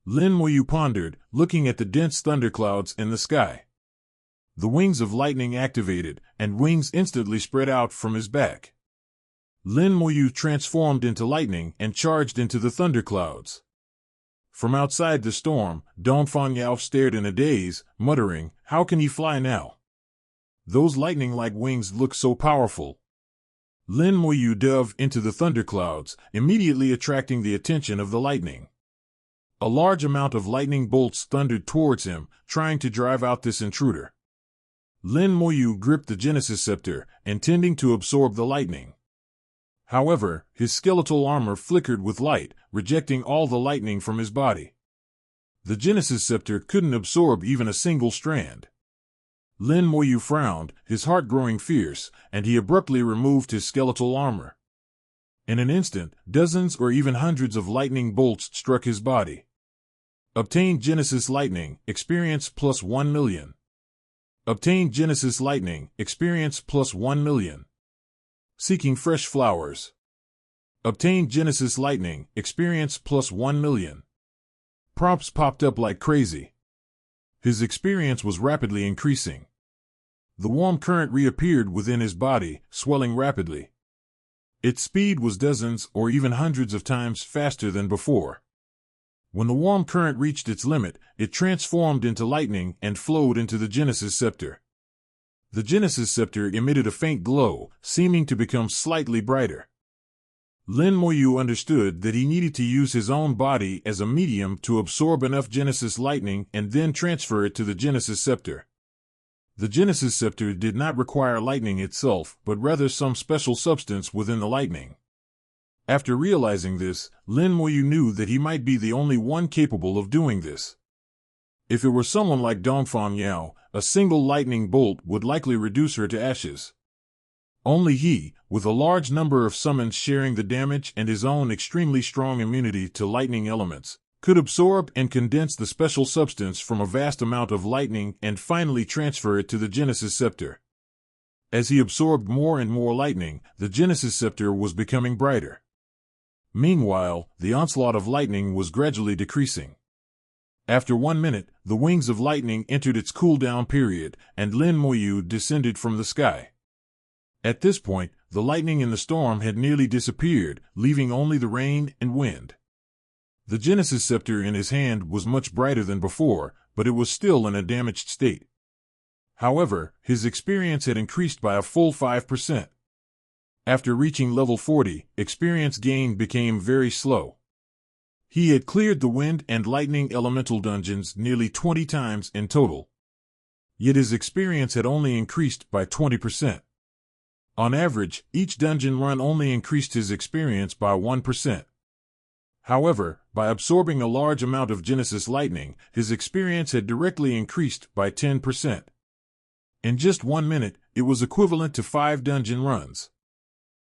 Lin Moyu pondered, looking at the dense thunderclouds in the sky. The wings of lightning activated, and wings instantly spread out from his back. Lin Moyu transformed into lightning and charged into the thunderclouds. From outside the storm, Dongfang Yao stared in a daze, muttering, "How can he fly now? Those lightning-like wings look so powerful." Lin Moyu dove into the thunderclouds, immediately attracting the attention of the lightning. A large amount of lightning bolts thundered towards him, trying to drive out this intruder. Lin Moyu gripped the Genesis Scepter, intending to absorb the lightning. However, his skeletal armor flickered with light, rejecting all the lightning from his body. The Genesis Scepter couldn't absorb even a single strand. Lin Moyu frowned, his heart growing fierce, and he abruptly removed his skeletal armor. In an instant, dozens or even hundreds of lightning bolts struck his body. Obtain Genesis Lightning, experience plus 1 million. Obtain Genesis Lightning, experience plus 1 million. Seeking fresh flowers. Obtain Genesis Lightning, experience plus 1 million. Prompts popped up like crazy. His experience was rapidly increasing. The warm current reappeared within his body, swelling rapidly. Its speed was dozens or even hundreds of times faster than before. When the warm current reached its limit, it transformed into lightning and flowed into the Genesis Scepter. The Genesis Scepter emitted a faint glow, seeming to become slightly brighter. Lin Moyu understood that he needed to use his own body as a medium to absorb enough Genesis Lightning and then transfer it to the Genesis Scepter. The Genesis Scepter did not require lightning itself, but rather some special substance within the lightning. After realizing this, Lin Moyu knew that he might be the only one capable of doing this. If it were someone like Dongfang Yao, a single lightning bolt would likely reduce her to ashes. Only he, with a large number of summons sharing the damage and his own extremely strong immunity to lightning elements, could absorb and condense the special substance from a vast amount of lightning and finally transfer it to the Genesis Scepter. As he absorbed more and more lightning, the Genesis Scepter was becoming brighter. Meanwhile, the onslaught of lightning was gradually decreasing. After 1 minute, the wings of lightning entered its cool-down period, and Lin Moyu descended from the sky. At this point, the lightning in the storm had nearly disappeared, leaving only the rain and wind. The Genesis Scepter in his hand was much brighter than before, but it was still in a damaged state. However, his experience had increased by a full 5%. After reaching level 40, experience gain became very slow. He had cleared the wind and lightning elemental dungeons nearly 20 times in total. Yet his experience had only increased by 20%. On average, each dungeon run only increased his experience by 1%. However, by absorbing a large amount of Genesis Lightning, his experience had directly increased by 10%. In just 1 minute, it was equivalent to 5 dungeon runs.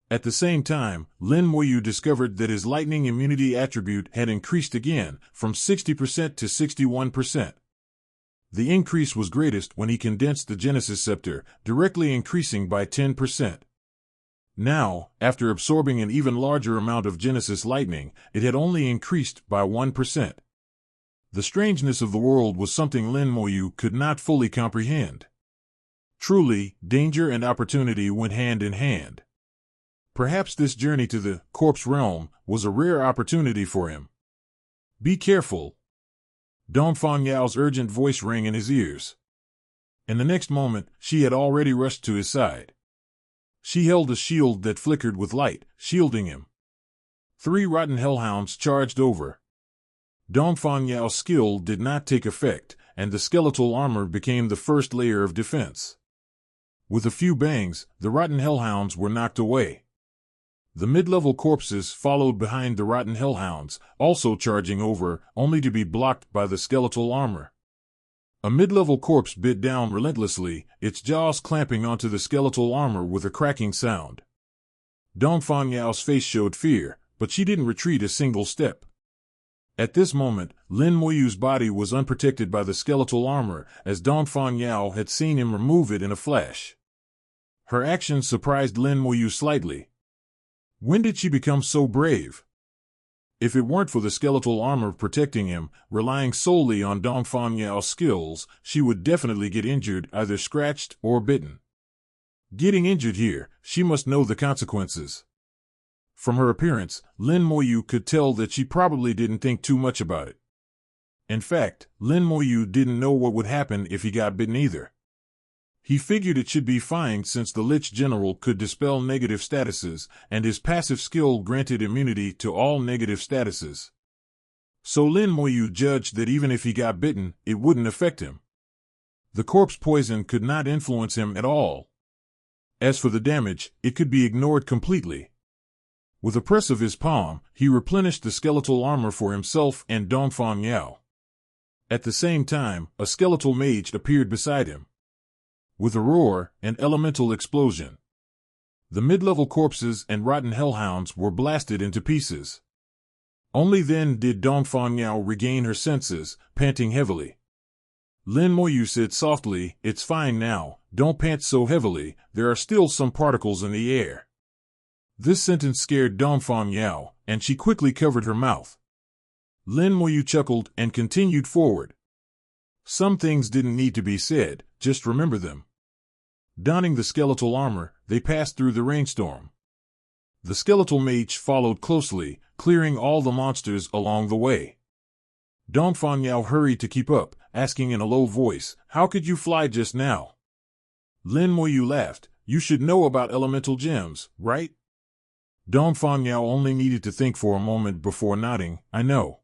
At the same time, Lin Moyu discovered that his lightning immunity attribute had increased again, from 60% to 61%. The increase was greatest when he condensed the Genesis Scepter, directly increasing by 10%. Now, after absorbing an even larger amount of Genesis Lightning, it had only increased by 1%. The strangeness of the world was something Lin Moyu could not fully comprehend. Truly, danger and opportunity went hand in hand. Perhaps this journey to the corpse realm was a rare opportunity for him. Be careful. Dongfang Yao's urgent voice rang in his ears. In the next moment, she had already rushed to his side. She held a shield that flickered with light, shielding him. 3 rotten hellhounds charged over. Dongfang Yao's skill did not take effect, and the skeletal armor became the first layer of defense. With a few bangs, the rotten hellhounds were knocked away. The mid-level corpses followed behind the rotten hellhounds, also charging over, only to be blocked by the skeletal armor. A mid-level corpse bit down relentlessly, its jaws clamping onto the skeletal armor with a cracking sound. Dongfang Yao's face showed fear, but she didn't retreat a single step. At this moment, Lin Moyu's body was unprotected by the skeletal armor, as Dongfang Yao had seen him remove it in a flash. Her actions surprised Lin Moyu slightly. When did she become so brave? If it weren't for the skeletal armor protecting him, relying solely on Dongfang Yao's skills, she would definitely get injured, either scratched or bitten. Getting injured here, she must know the consequences. From her appearance, Lin Moyu could tell that she probably didn't think too much about it. In fact, Lin Moyu didn't know what would happen if he got bitten either. He figured it should be fine since the Lich General could dispel negative statuses, and his passive skill granted immunity to all negative statuses. So Lin Moyu judged that even if he got bitten, it wouldn't affect him. The corpse poison could not influence him at all. As for the damage, it could be ignored completely. With a press of his palm, he replenished the skeletal armor for himself and Dongfang Yao. At the same time, a skeletal mage appeared beside him. With a roar, an elemental explosion. The mid-level corpses and rotten hellhounds were blasted into pieces. Only then did Dongfang Yao regain her senses, panting heavily. Lin Moyu said softly, "It's fine now, don't pant so heavily, there are still some particles in the air." This sentence scared Dongfang Yao, and she quickly covered her mouth. Lin Moyu chuckled and continued forward. Some things didn't need to be said, just remember them. Donning the skeletal armor, they passed through the rainstorm. The skeletal mage followed closely, clearing all the monsters along the way. Dongfang Yao hurried to keep up, asking in a low voice, "How could you fly just now?" Lin Moyu laughed, "You should know about elemental gems, right?" Dongfang Yao only needed to think for a moment before nodding, "I know."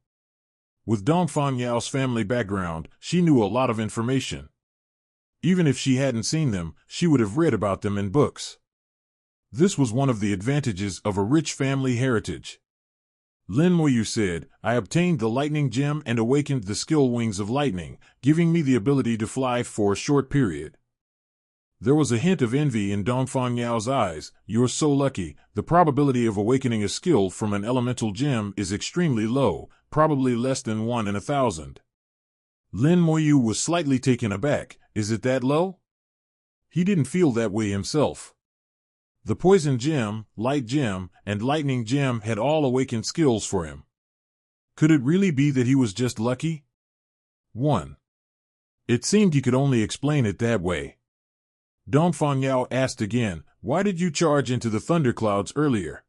With Dongfang Yao's family background, she knew a lot of information. Even if she hadn't seen them, she would have read about them in books. This was one of the advantages of a rich family heritage. Lin Moyu said, "I obtained the lightning gem and awakened the skill wings of lightning, giving me the ability to fly for a short period." There was a hint of envy in Dongfang Yao's eyes. "You're so lucky. The probability of awakening a skill from an elemental gem is extremely low, probably less than 1 in 1,000. Lin Moyu was slightly taken aback. Is it that low? He didn't feel that way himself. The poison gem, light gem, and lightning gem had all awakened skills for him. Could it really be that he was just lucky? 1. It seemed he could only explain it that way. Dongfang Yao asked again, "Why did you charge into the thunderclouds earlier?"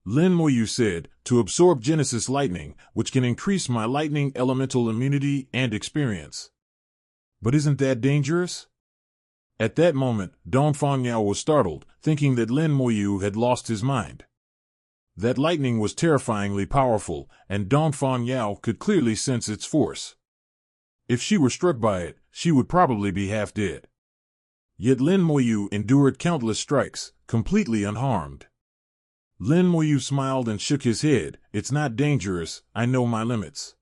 Lin Moyu said, "To absorb Genesis lightning, which can increase my lightning elemental immunity and experience." "But isn't that dangerous?" At that moment, Dongfang Yao was startled, thinking that Lin Moyu had lost his mind. That lightning was terrifyingly powerful, and Dongfang Yao could clearly sense its force. If she were struck by it, she would probably be half dead. Yet Lin Moyu endured countless strikes, completely unharmed. Lin Moyu smiled and shook his head. "It's not dangerous, I know my limits."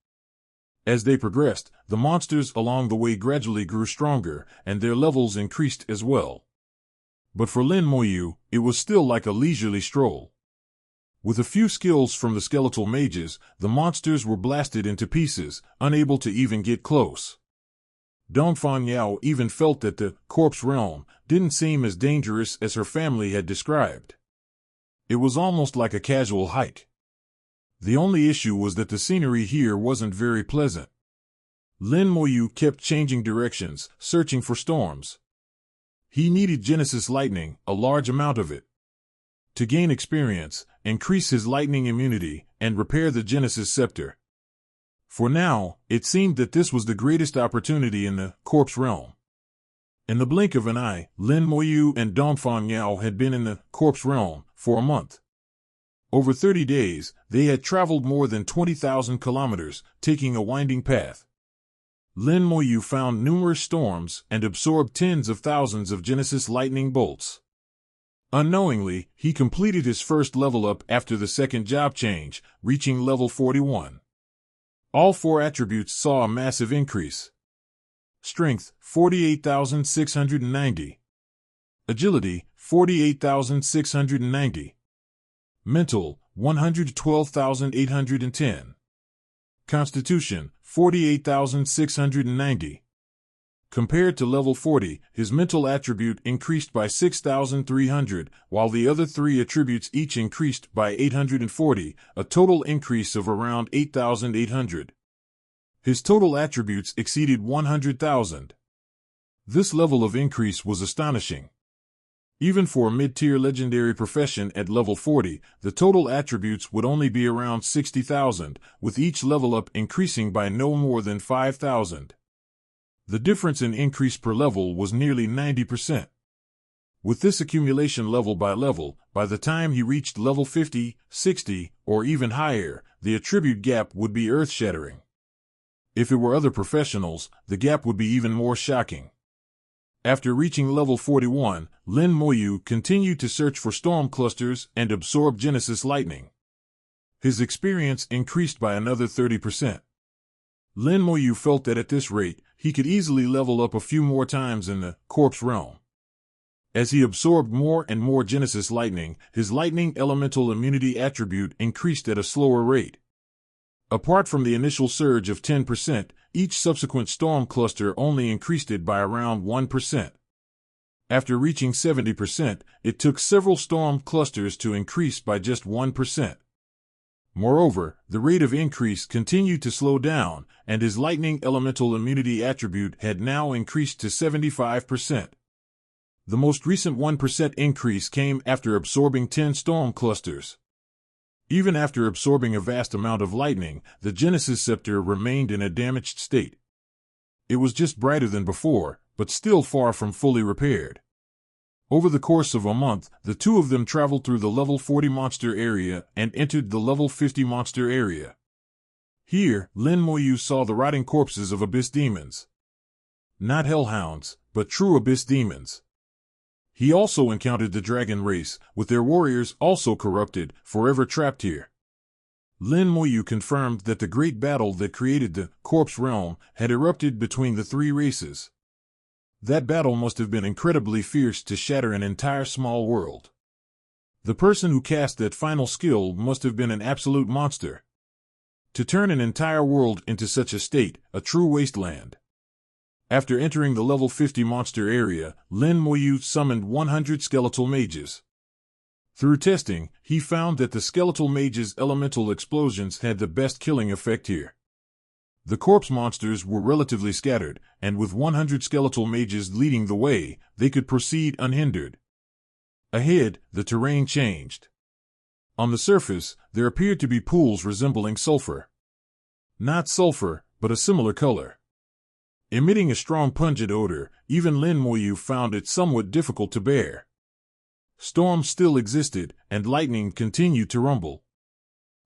As they progressed, the monsters along the way gradually grew stronger, and their levels increased as well. But for Lin Moyu, it was still like a leisurely stroll. With a few skills from the skeletal mages, the monsters were blasted into pieces, unable to even get close. Dongfang Yao even felt that the corpse realm didn't seem as dangerous as her family had described. It was almost like a casual hike. The only issue was that the scenery here wasn't very pleasant. Lin Moyu kept changing directions, searching for storms. He needed Genesis lightning, a large amount of it, to gain experience, increase his lightning immunity, and repair the Genesis scepter. For now, it seemed that this was the greatest opportunity in the corpse realm. In the blink of an eye, Lin Moyu and Dongfang Yao had been in the corpse realm for a month. Over 30 days, they had traveled more than 20,000 kilometers, taking a winding path. Lin Moyu found numerous storms and absorbed tens of thousands of Genesis lightning bolts. Unknowingly, he completed his first level up after the second job change, reaching level 41. All 4 attributes saw a massive increase. Strength, 48,690. Agility, 48,690. Mental, 112,810. Constitution, 48,690. Compared to level 40, his mental attribute increased by 6,300, while the other 3 attributes each increased by 840, a total increase of around 8,800. His total attributes exceeded 100,000. This level of increase was astonishing. Even for a mid-tier legendary profession at level 40, the total attributes would only be around 60,000, with each level up increasing by no more than 5,000. The difference in increase per level was nearly 90%. With this accumulation level, by the time he reached level 50, 60, or even higher, the attribute gap would be earth-shattering. If it were other professionals, the gap would be even more shocking. After reaching level 41, Lin Moyu continued to search for storm clusters and absorb Genesis lightning. His experience increased by another 30%. Lin Moyu felt that at this rate, he could easily level up a few more times in the corpse realm. As he absorbed more and more Genesis lightning, his lightning elemental immunity attribute increased at a slower rate. Apart from the initial surge of 10%, each subsequent storm cluster only increased it by around 1%. After reaching 70%, it took several storm clusters to increase by just 1%. Moreover, the rate of increase continued to slow down, and his lightning elemental immunity attribute had now increased to 75%. The most recent 1% increase came after absorbing 10 storm clusters. Even after absorbing a vast amount of lightning, the Genesis scepter remained in a damaged state. It was just brighter than before, but still far from fully repaired. Over the course of a month, the two of them traveled through the level 40 monster area and entered the level 50 monster area. Here, Lin Moyu saw the rotting corpses of abyss demons. Not hellhounds, but true abyss demons. He also encountered the dragon race, with their warriors also corrupted, forever trapped here. Lin Moyu confirmed that the great battle that created the corpse realm had erupted between the three races. That battle must have been incredibly fierce to shatter an entire small world. The person who cast that final skill must have been an absolute monster. To turn an entire world into such a state, a true wasteland. After entering the level 50 monster area, Lin Moyu summoned 100 skeletal mages. Through testing, he found that the skeletal mages' elemental explosions had the best killing effect here. The corpse monsters were relatively scattered, and with 100 skeletal mages leading the way, they could proceed unhindered. Ahead, the terrain changed. On the surface, there appeared to be pools resembling sulfur. Not sulfur, but a similar color. Emitting a strong pungent odor, even Lin Moyu found it somewhat difficult to bear. Storms still existed, and lightning continued to rumble.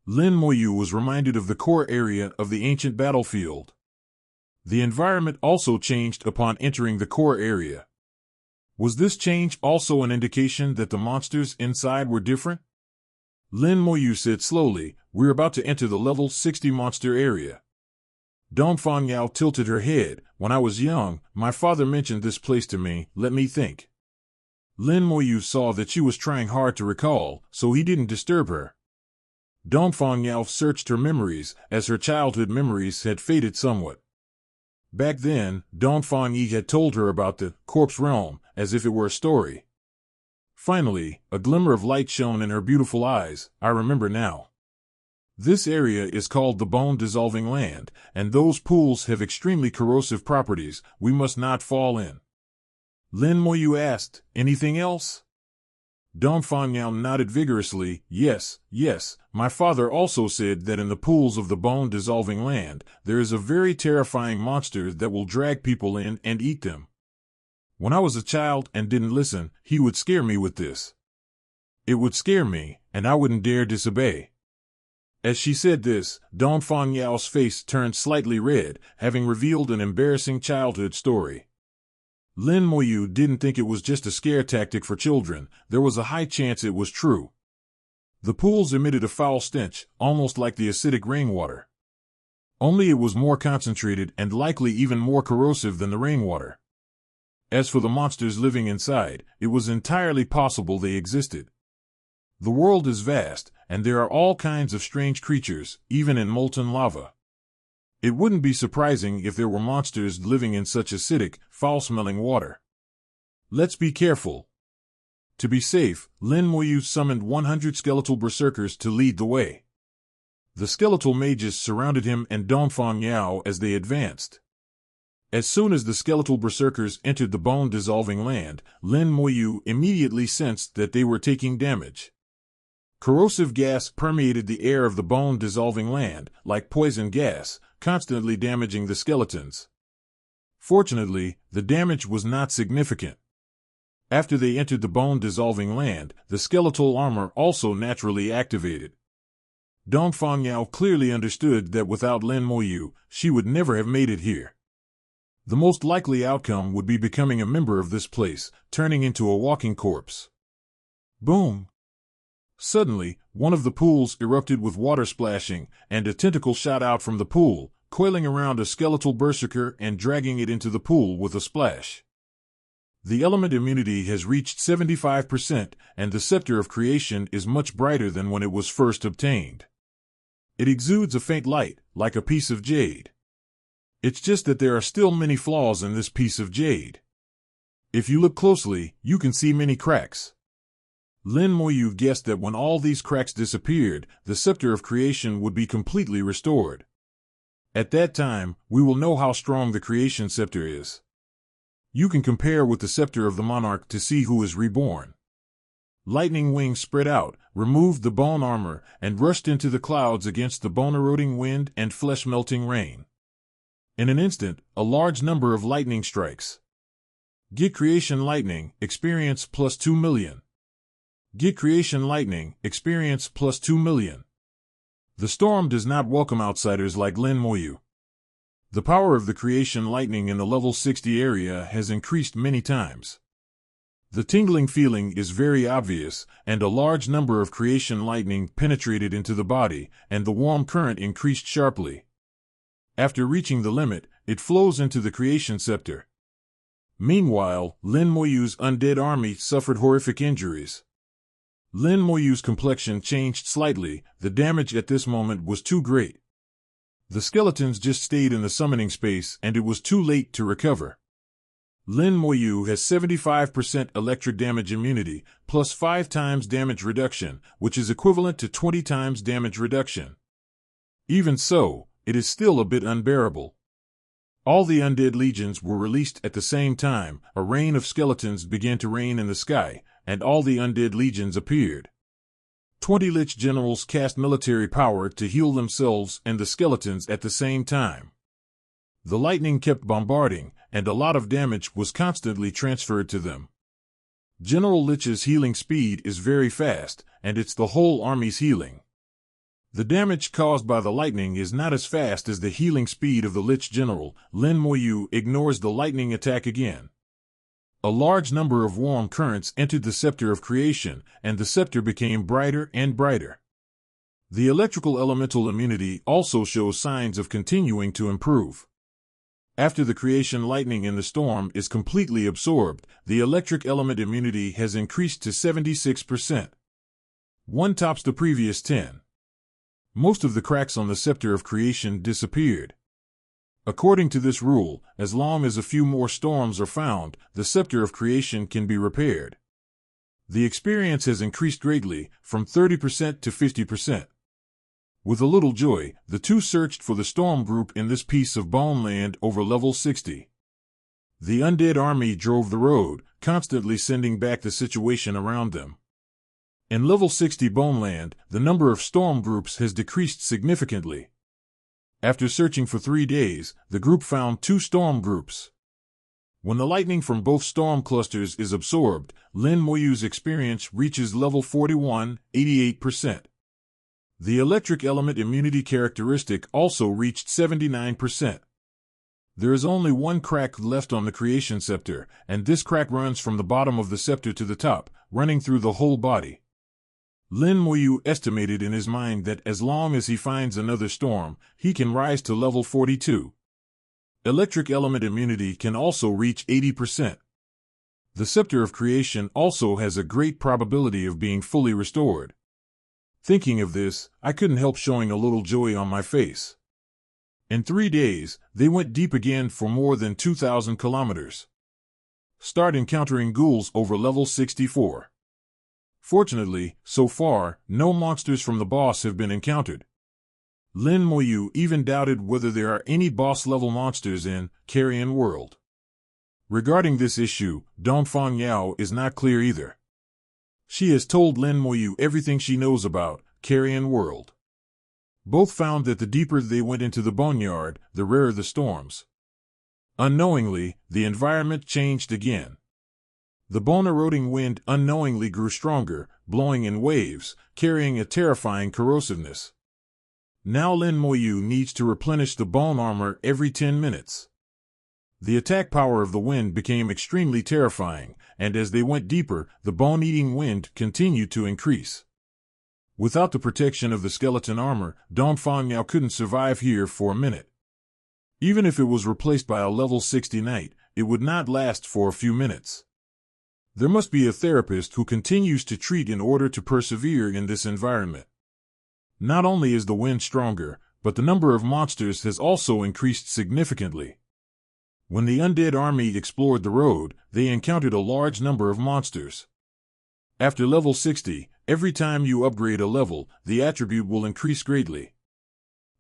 Lin Moyu was reminded of the core area of the ancient battlefield. The environment also changed upon entering the core area. Was this change also an indication that the monsters inside were different? Lin Moyu said slowly, "We're about to enter the level 60 monster area." Dongfang Yao tilted her head. "When I was young, my father mentioned this place to me. Let me think." Lin Moyu saw that she was trying hard to recall, so he didn't disturb her. Dongfang Yao searched her memories, as her childhood memories had faded somewhat. Back then, Dongfang Yi had told her about the corpse realm, as if it were a story. Finally, a glimmer of light shone in her beautiful eyes. "I remember now. This area is called the bone-dissolving land, and those pools have extremely corrosive properties. We must not fall in." Lin Moyu asked, "Anything else?" Dongfang Yao nodded vigorously. Yes, my father also said that in the pools of the bone-dissolving land, there is a very terrifying monster that will drag people in and eat them. When I was a child and didn't listen, he would scare me with this. It would scare me, and I wouldn't dare disobey." As she said this, Dongfang Yao's face turned slightly red, having revealed an embarrassing childhood story. Lin Moyu didn't think it was just a scare tactic for children. There was a high chance it was true. The pools emitted a foul stench, almost like the acidic rainwater. Only it was more concentrated and likely even more corrosive than the rainwater. As for the monsters living inside, it was entirely possible they existed. The world is vast, and there are all kinds of strange creatures, even in molten lava. It wouldn't be surprising if there were monsters living in such acidic, foul-smelling water. Let's be careful. To be safe, Lin Moyu summoned 100 skeletal berserkers to lead the way. The skeletal mages surrounded him and Dongfang Yao as they advanced. As soon as the skeletal berserkers entered the bone-dissolving land, Lin Moyu immediately sensed that they were taking damage. Corrosive gas permeated the air of the bone-dissolving land, like poison gas, constantly damaging the skeletons. Fortunately, the damage was not significant. After they entered the bone-dissolving land, the skeletal armor also naturally activated. Dongfang Yao clearly understood that without Lin Moyu, she would never have made it here. The most likely outcome would be becoming a member of this place, turning into a walking corpse. Boom! Suddenly, one of the pools erupted with water splashing, and a tentacle shot out from the pool, coiling around a skeletal berserker and dragging it into the pool with a splash. The element immunity has reached 75%, and the scepter of creation is much brighter than when it was first obtained. It exudes a faint light, like a piece of jade. It's just that there are still many flaws in this piece of jade. If you look closely, you can see many cracks. Lin Moyu guessed that when all these cracks disappeared, the scepter of creation would be completely restored. At that time, we will know how strong the creation scepter is. You can compare with the scepter of the monarch to see who is reborn. Lightning wings spread out, removed the bone armor, and rushed into the clouds against the bone-eroding wind and flesh-melting rain. In an instant, a large number of lightning strikes. Get Creation Lightning, experience plus 2 million. Get Creation Lightning, experience plus 2 million. The storm does not welcome outsiders like Lin Moyu. The power of the Creation Lightning in the level 60 area has increased many times. The tingling feeling is very obvious, and a large number of Creation Lightning penetrated into the body, and the warm current increased sharply. After reaching the limit, it flows into the Creation Scepter. Meanwhile, Lin Moyu's undead army suffered horrific injuries. Lin Moyu's complexion changed slightly. The damage at this moment was too great. The skeletons just stayed in the summoning space, and it was too late to recover. Lin Moyu has 75% electric damage immunity, plus 5 times damage reduction, which is equivalent to 20 times damage reduction. Even so, it is still a bit unbearable. All the undead legions were released at the same time. A rain of skeletons began to rain in the sky, and all the undead legions appeared. 20 Lich generals cast military power to heal themselves and the skeletons at the same time. The lightning kept bombarding, and a lot of damage was constantly transferred to them. General Lich's healing speed is very fast, and it's the whole army's healing. The damage caused by the lightning is not as fast as the healing speed of the Lich General. Lin Moyu ignores the lightning attack again. A large number of warm currents entered the scepter of creation, and the scepter became brighter and brighter. The electrical elemental immunity also shows signs of continuing to improve. After the creation lightning in the storm is completely absorbed, the electric element immunity has increased to 76%. One tops the previous 10. Most of the cracks on the scepter of creation disappeared. According to this rule, as long as a few more storms are found, the scepter of creation can be repaired. The experience has increased greatly, from 30% to 50%. With a little joy, the two searched for the storm group in this piece of bone land over level 60. The undead army drove the road, constantly sending back the situation around them. In level 60 bone land, the number of storm groups has decreased significantly. After searching for 3 days, the group found 2 storm groups. When the lightning from both storm clusters is absorbed, Lin Moyu's experience reaches level 41, 88%. The electric element immunity characteristic also reached 79%. There is only one crack left on the creation scepter, and this crack runs from the bottom of the scepter to the top, running through the whole body. Lin Moyu estimated in his mind that as long as he finds another storm, he can rise to level 42. Electric element immunity can also reach 80%. The scepter of creation also has a great probability of being fully restored. Thinking of this, I couldn't help showing a little joy on my face. In 3 days, they went deep again for more than 2,000 kilometers. Start encountering ghouls over level 64. Fortunately, so far, no monsters from the boss have been encountered. Lin Moyu even doubted whether there are any boss-level monsters in Carrion World. Regarding this issue, Dongfang Yao is not clear either. She has told Lin Moyu everything she knows about Carrion World. Both found that the deeper they went into the boneyard, the rarer the storms. Unknowingly, the environment changed again. The bone-eroding wind unknowingly grew stronger, blowing in waves, carrying a terrifying corrosiveness. Now Lin Moyu needs to replenish the bone armor every 10 minutes. The attack power of the wind became extremely terrifying, and as they went deeper, the bone-eating wind continued to increase. Without the protection of the skeleton armor, Dongfang Yao couldn't survive here for a minute. Even if it was replaced by a level 60 knight, it would not last for a few minutes. There must be a therapist who continues to treat in order to persevere in this environment. Not only is the wind stronger, but the number of monsters has also increased significantly. When the undead army explored the road, they encountered a large number of monsters. After level 60, every time you upgrade a level, the attribute will increase greatly.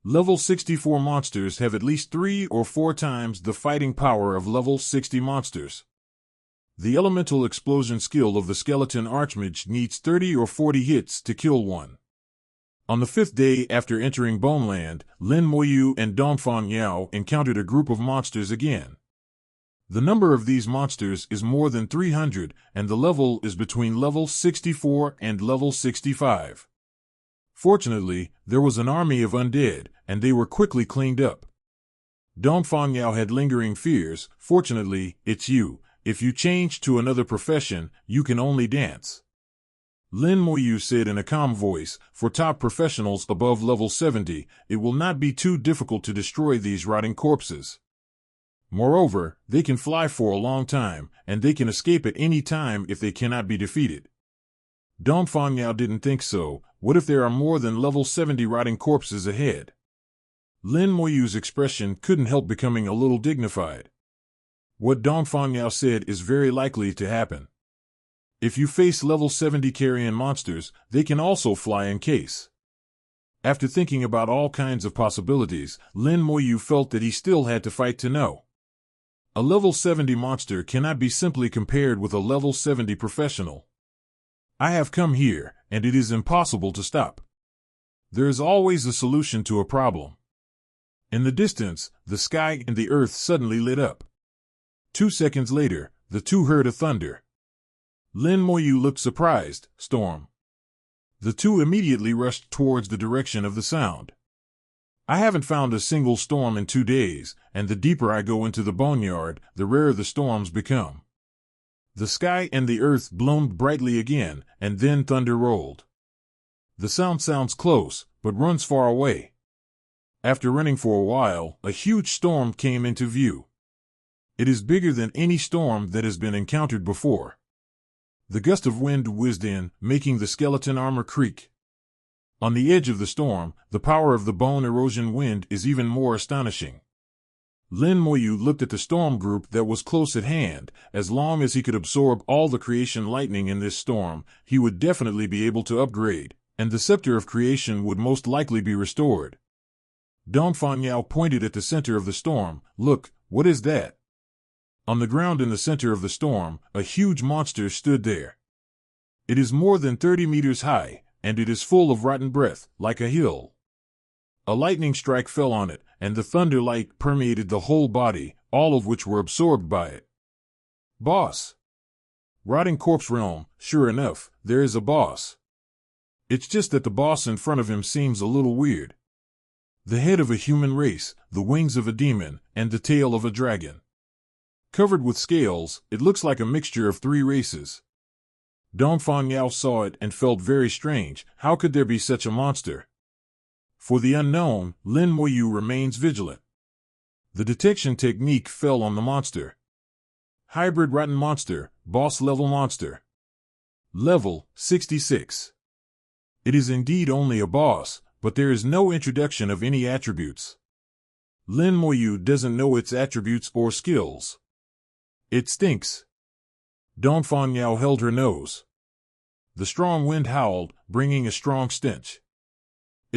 Level 64 monsters have at least 3 or 4 times the fighting power of level 60 monsters. The elemental explosion skill of the skeleton archmage needs 30 or 40 hits to kill one. On the 5th day after entering Boneland, Lin Moyu and Dongfang Yao encountered a group of monsters again. The number of these monsters is more than 300, and the level is between level 64 and level 65. Fortunately, there was an army of undead, and they were quickly cleaned up. Dongfang Yao had lingering fears. Fortunately, it's you. If you change to another profession, you can only dance. Lin Moyu said in a calm voice, for top professionals above level 70, it will not be too difficult to destroy these rotting corpses. Moreover, they can fly for a long time, and they can escape at any time if they cannot be defeated. Dongfang Yao didn't think so. What if there are more than level 70 rotting corpses ahead? Lin Moyu's expression couldn't help becoming a little dignified. What Dongfang Yao said is very likely to happen. If you face level 70 carrion monsters, they can also fly in case. After thinking about all kinds of possibilities, Lin Moyu felt that he still had to fight to know. A level 70 monster cannot be simply compared with a level 70 professional. I have come here, and it is impossible to stop. There is always a solution to a problem. In the distance, the sky and the earth suddenly lit up. 2 seconds later, the two heard a thunder. Lin Moyu looked surprised. Storm. The two immediately rushed towards the direction of the sound. I haven't found a single storm in 2 days, and the deeper I go into the boneyard, the rarer the storms become. The sky and the earth bloomed brightly again, and then thunder rolled. The sound sounds close, but runs far away. After running for a while, a huge storm came into view. It is bigger than any storm that has been encountered before. The gust of wind whizzed in, making the skeleton armor creak. On the edge of the storm, the power of the bone erosion wind is even more astonishing. Lin Moyu looked at the storm group that was close at hand. As long as he could absorb all the creation lightning in this storm, he would definitely be able to upgrade, and the scepter of creation would most likely be restored. Dongfang Yao pointed at the center of the storm. Look, what is that? On the ground in the center of the storm, a huge monster stood there. It is more than 30 meters high, and it is full of rotten breath, like a hill. A lightning strike fell on it, and the thunder light permeated the whole body, all of which were absorbed by it. Boss. Rotting corpse realm, sure enough, there is a boss. It's just that the boss in front of him seems a little weird. The head of a human race, the wings of a demon, and the tail of a dragon. Covered with scales, it looks like a mixture of 3 races. Dongfang Yao saw it and felt very strange. How could there be such a monster? For the unknown, Lin Moyu remains vigilant. The detection technique fell on the monster. Hybrid rotten monster, boss level monster. Level 66. It is indeed only a boss, but there is no introduction of any attributes. Lin Moyu doesn't know its attributes or skills. It stinks. Dongfang Yao held her nose. The strong wind howled, bringing a strong stench.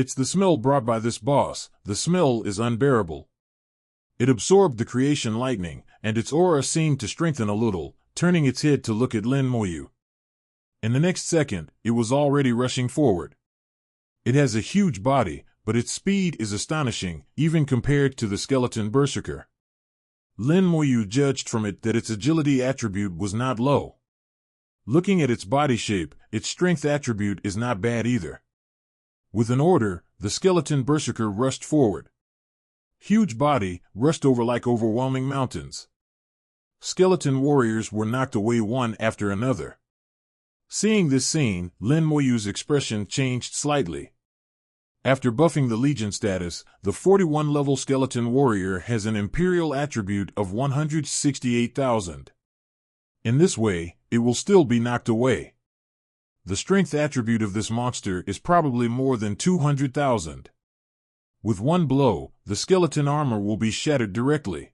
It's the smell brought by this boss. The smell is unbearable. It absorbed the creation lightning, and its aura seemed to strengthen a little, turning its head to look at Lin Moyu. In the next second, it was already rushing forward. It has a huge body, but its speed is astonishing, even compared to the skeleton berserker. Lin Moyu judged from it that its agility attribute was not low. Looking at its body shape, its strength attribute is not bad either. With an order, the skeleton berserker rushed forward. Huge body, rushed over like overwhelming mountains. Skeleton warriors were knocked away one after another. Seeing this scene, Lin Moyu's expression changed slightly. After buffing the Legion status, the 41-level skeleton warrior has an imperial attribute of 168,000. In this way, it will still be knocked away. The strength attribute of this monster is probably more than 200,000. With one blow, the skeleton armor will be shattered directly.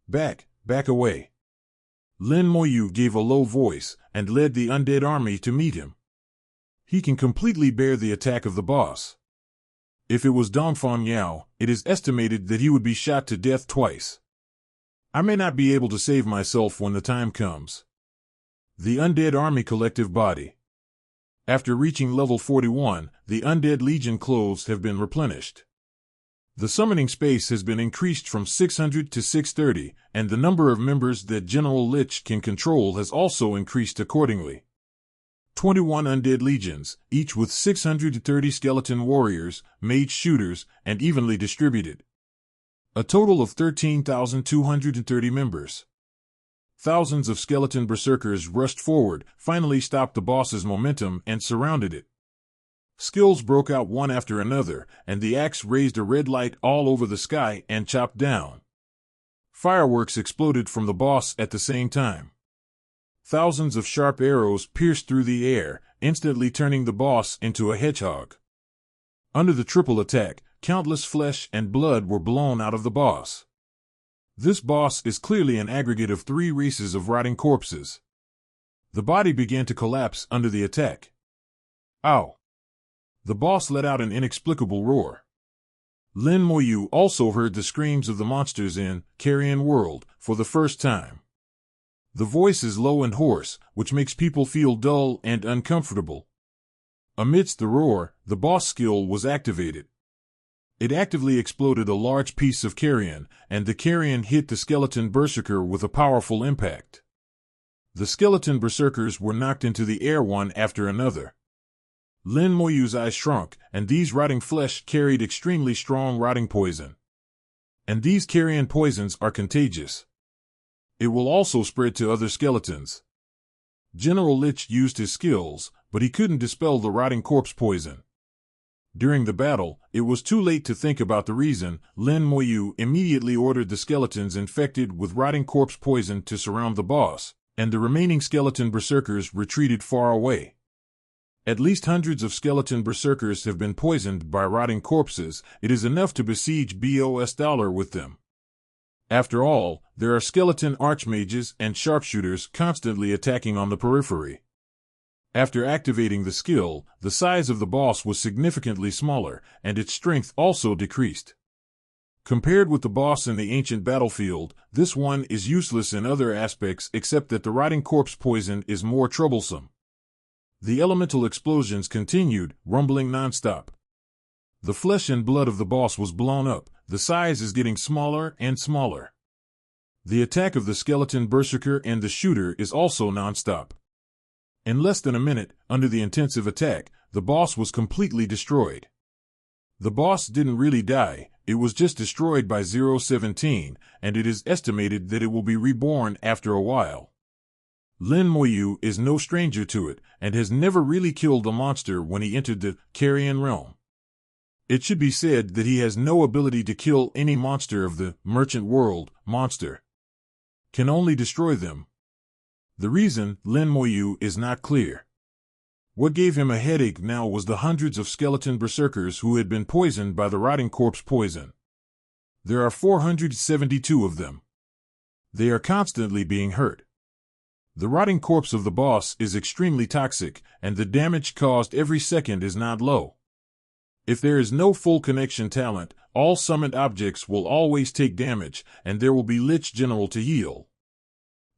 Back away. Lin Moyu gave a low voice and led the undead army to meet him. He can completely bear the attack of the boss. If it was Dongfang Yao, it is estimated that he would be shot to death twice. I may not be able to save myself when the time comes. The undead army collective body. After reaching level 41, the undead legion clothes have been replenished. The summoning space has been increased from 600 to 630, and the number of members that General Lich can control has also increased accordingly. 21 undead legions, each with 630 skeleton warriors, mage shooters, and evenly distributed. A total of 13,230 members. Thousands of skeleton berserkers rushed forward, finally stopped the boss's momentum, and surrounded it. Skills broke out one after another, and the axe raised a red light all over the sky and chopped down. Fireworks exploded from the boss at the same time. Thousands of sharp arrows pierced through the air, instantly turning the boss into a hedgehog. Under the triple attack, countless flesh and blood were blown out of the boss. This boss is clearly an aggregate of 3 races of rotting corpses. The body began to collapse under the attack. Ow! The boss let out an inexplicable roar. Lin Moyu also heard the screams of the monsters in Carrion World for the first time. The voice is low and hoarse, which makes people feel dull and uncomfortable. Amidst the roar, the boss skill was activated. It actively exploded a large piece of carrion, and the carrion hit the skeleton berserker with a powerful impact. The skeleton berserkers were knocked into the air one after another. Lin Moyu's eyes shrunk, and these rotting flesh carried extremely strong rotting poison. And these carrion poisons are contagious. It will also spread to other skeletons. General Lich used his skills, but he couldn't dispel the rotting corpse poison. During the battle, it was too late to think about the reason. Lin Moyu immediately ordered the skeletons infected with rotting corpse poison to surround the boss, and the remaining skeleton berserkers retreated far away. At least hundreds of skeleton berserkers have been poisoned by rotting corpses. It is enough to besiege Bos Dollar with them. After all, there are skeleton archmages and sharpshooters constantly attacking on the periphery. After activating the skill, the size of the boss was significantly smaller, and its strength also decreased. Compared with the boss in the ancient battlefield, this one is useless in other aspects except that the rotting corpse poison is more troublesome. The elemental explosions continued, rumbling nonstop. The flesh and blood of the boss was blown up. The size is getting smaller and smaller. The attack of the skeleton berserker and the shooter is also nonstop. In less than a minute, under the intensive attack, the boss was completely destroyed. The boss didn't really die, it was just destroyed by 017, and it is estimated that it will be reborn after a while. Lin Moyu is no stranger to it, and has never really killed a monster when he entered the Carrion Realm. It should be said that he has no ability to kill any monster of the Merchant World, monster. Can only destroy them. The reason, Lin Moyu, is not clear. What gave him a headache now was the hundreds of skeleton berserkers who had been poisoned by the rotting corpse poison. There are 472 of them. They are constantly being hurt. The rotting corpse of the boss is extremely toxic, and the damage caused every second is not low. If there is no full connection talent, all summoned objects will always take damage, and there will be Lich General to heal.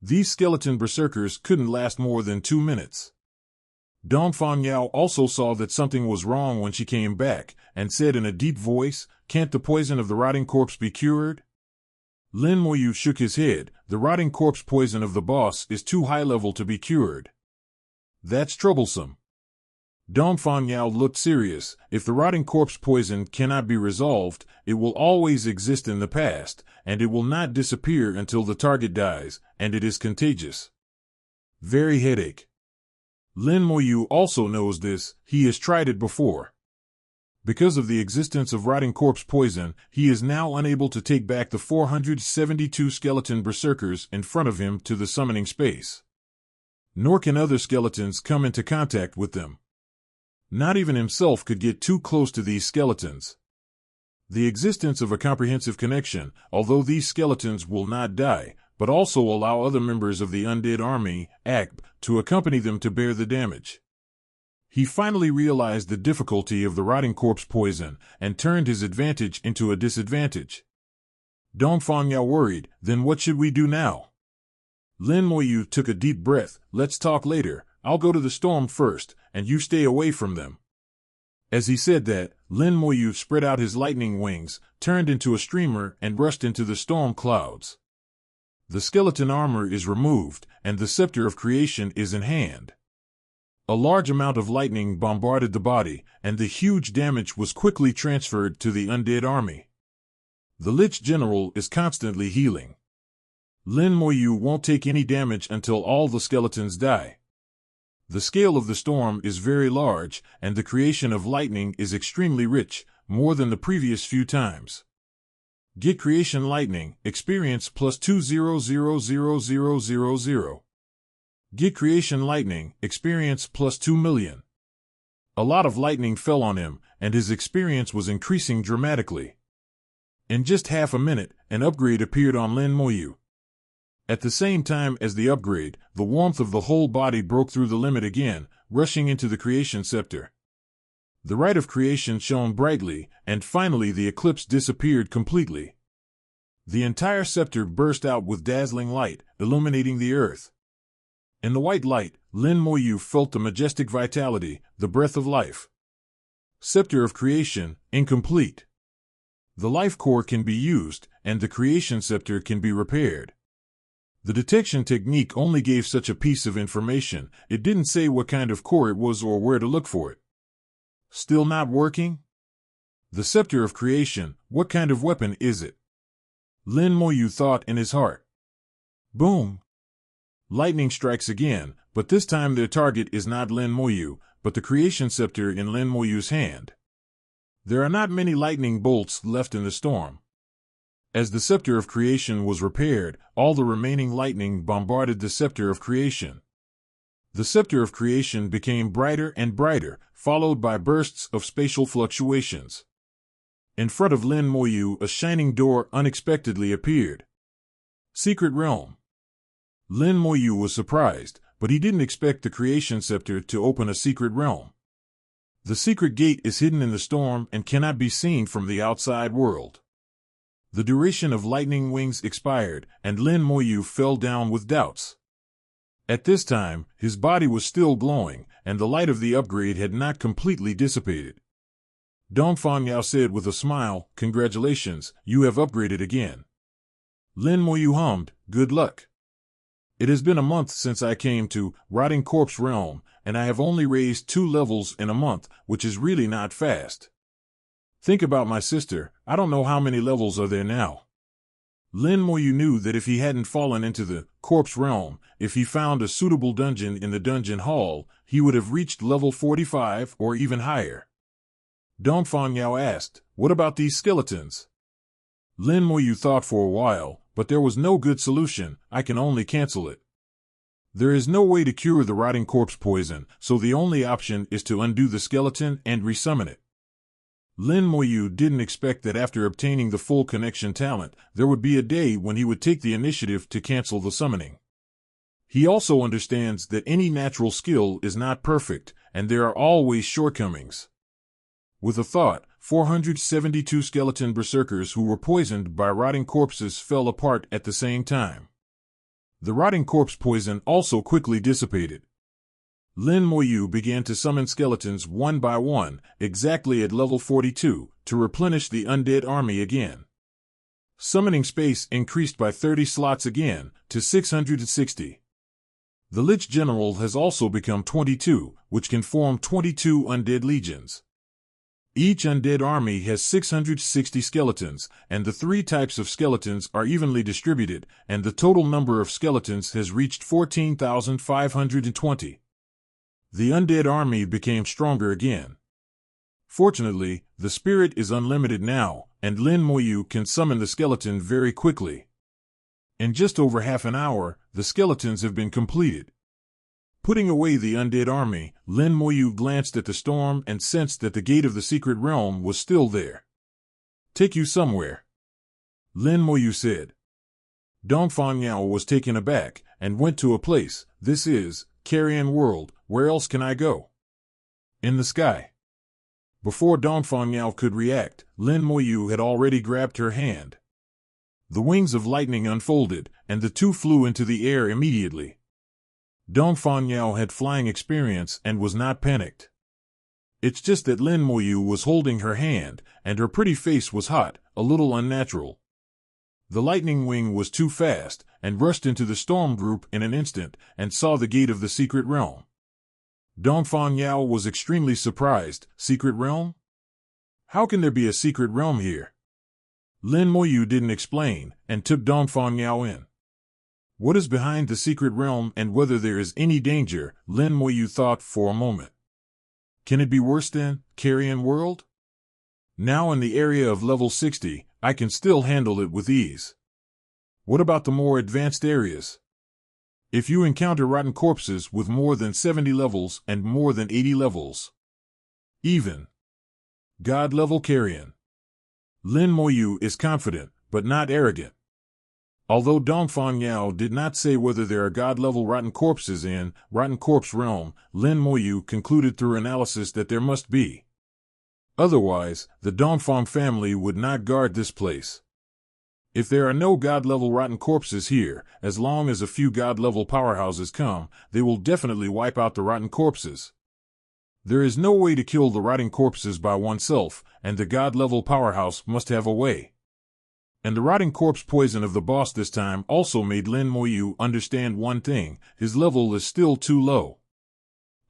These skeleton berserkers couldn't last more than 2 minutes. Dongfang Yao also saw that something was wrong when she came back, and said in a deep voice, "Can't the poison of the rotting corpse be cured?" Lin Moyu shook his head. "The rotting corpse poison of the boss is too high level to be cured. That's troublesome." Dongfang Yao looked serious. "If the rotting corpse poison cannot be resolved, it will always exist in the past, and it will not disappear until the target dies, and it is contagious. Very headache." Lin Moyu also knows this. He has tried it before. Because of the existence of rotting corpse poison, he is now unable to take back the 472 skeleton berserkers in front of him to the summoning space. Nor can other skeletons come into contact with them. Not even himself could get too close to these skeletons. The existence of a comprehensive connection, although these skeletons will not die, but also allow other members of the undead army, ACB, to accompany them to bear the damage. He finally realized the difficulty of the rotting corpse poison, and turned his advantage into a disadvantage. Dongfang Yao worried, "Then what should we do now?" Lin Moyu took a deep breath. "Let's talk later. I'll go to the storm first, and you stay away from them." As he said that, Lin Moyu spread out his lightning wings, turned into a streamer, and rushed into the storm clouds. The skeleton armor is removed, and the scepter of creation is in hand. A large amount of lightning bombarded the body, and the huge damage was quickly transferred to the undead army. The Lich General is constantly healing. Lin Moyu won't take any damage until all the skeletons die. The scale of the storm is very large, and the creation of lightning is extremely rich, more than the previous few times. Get Creation Lightning, experience plus 2000000. Get Creation Lightning, experience plus 2 million. A lot of lightning fell on him, and his experience was increasing dramatically. In just half a minute, an upgrade appeared on Lin Moyu. At the same time as the upgrade, the warmth of the whole body broke through the limit again, rushing into the creation scepter. The rite of creation shone brightly, and finally the eclipse disappeared completely. The entire scepter burst out with dazzling light, illuminating the earth. In the white light, Lin Moyu felt the majestic vitality, the breath of life. Scepter of creation, incomplete. The life core can be used, and the creation scepter can be repaired. The detection technique only gave such a piece of information. It didn't say what kind of core it was or where to look for it. Still not working? The scepter of creation, what kind of weapon is it? Lin Moyu thought in his heart. Boom! Lightning strikes again, but this time their target is not Lin Moyu, but the creation scepter in Lin Moyu's hand. There are not many lightning bolts left in the storm. As the scepter of creation was repaired, all the remaining lightning bombarded the scepter of creation. The scepter of creation became brighter and brighter, followed by bursts of spatial fluctuations. In front of Lin Moyu, a shining door unexpectedly appeared. Secret Realm. Lin Moyu was surprised, but he didn't expect the creation scepter to open a secret realm. The secret gate is hidden in the storm and cannot be seen from the outside world. The duration of lightning wings expired, and Lin Moyu fell down with doubts. At this time, his body was still glowing, and the light of the upgrade had not completely dissipated. Dongfang Yao said with a smile, "Congratulations, you have upgraded again." Lin Moyu hummed, "Good luck. It has been a month since I came to Rotting Corpse Realm, and I have only raised 2 levels in a month, which is really not fast. Think about my sister, I don't know how many levels are there now." Lin Moyu knew that if he hadn't fallen into the Corpse Realm, if he found a suitable dungeon in the dungeon hall, he would have reached level 45 or even higher. Dongfang Yao asked, "What about these skeletons?" Lin Moyu thought for a while, but there was no good solution. "I can only cancel it. There is no way to cure the rotting corpse poison, so the only option is to undo the skeleton and resummon it." Lin Moyu didn't expect that after obtaining the full connection talent, there would be a day when he would take the initiative to cancel the summoning. He also understands that any natural skill is not perfect, and there are always shortcomings. With a thought, 472 skeleton berserkers who were poisoned by rotting corpses fell apart at the same time. The rotting corpse poison also quickly dissipated. Lin Moyu began to summon skeletons one by one, exactly at level 42, to replenish the undead army again. Summoning space increased by 30 slots again, to 660. The Lich General has also become 22, which can form 22 undead legions. Each undead army has 660 skeletons, and the 3 types of skeletons are evenly distributed, and the total number of skeletons has reached 14,520. The undead army became stronger again. Fortunately, the spirit is unlimited now, and Lin Moyu can summon the skeleton very quickly. In just over half an hour, the skeletons have been completed. Putting away the undead army, Lin Moyu glanced at the storm and sensed that the gate of the secret realm was still there. "Take you somewhere," Lin Moyu said. Dongfang Yao was taken aback and went to a place. "This is Carrion World. Where else can I go?" "In the sky." Before Dongfang Yao could react, Lin Moyu had already grabbed her hand. The wings of lightning unfolded, and the two flew into the air immediately. Dongfang Yao had flying experience and was not panicked. It's just that Lin Moyu was holding her hand, and her pretty face was hot, a little unnatural. The lightning wing was too fast, and rushed into the storm group in an instant, and saw the gate of the secret realm. Dongfang Yao was extremely surprised. "Secret realm? How can there be a secret realm here?" Lin Moyu didn't explain, and took Dongfang Yao in. What is behind the secret realm and whether there is any danger, Lin Moyu thought for a moment. Can it be worse than Carrion World? Now in the area of level 60, I can still handle it with ease. What about the more advanced areas? If you encounter rotten corpses with more than 70 levels and more than 80 levels. Even God-level Carrion. Lin Moyu is confident, but not arrogant. Although Dongfang Yao did not say whether there are God-level rotten corpses in Rotten Corpse Realm, Lin Moyu concluded through analysis that there must be. Otherwise, the Dongfang family would not guard this place. If there are no God-level rotten corpses here, as long as a few God-level powerhouses come, they will definitely wipe out the rotten corpses. There is no way to kill the rotting corpses by oneself, and the God-level powerhouse must have a way. And the rotting corpse poison of the boss this time also made Lin Moyu understand one thing: his level is still too low.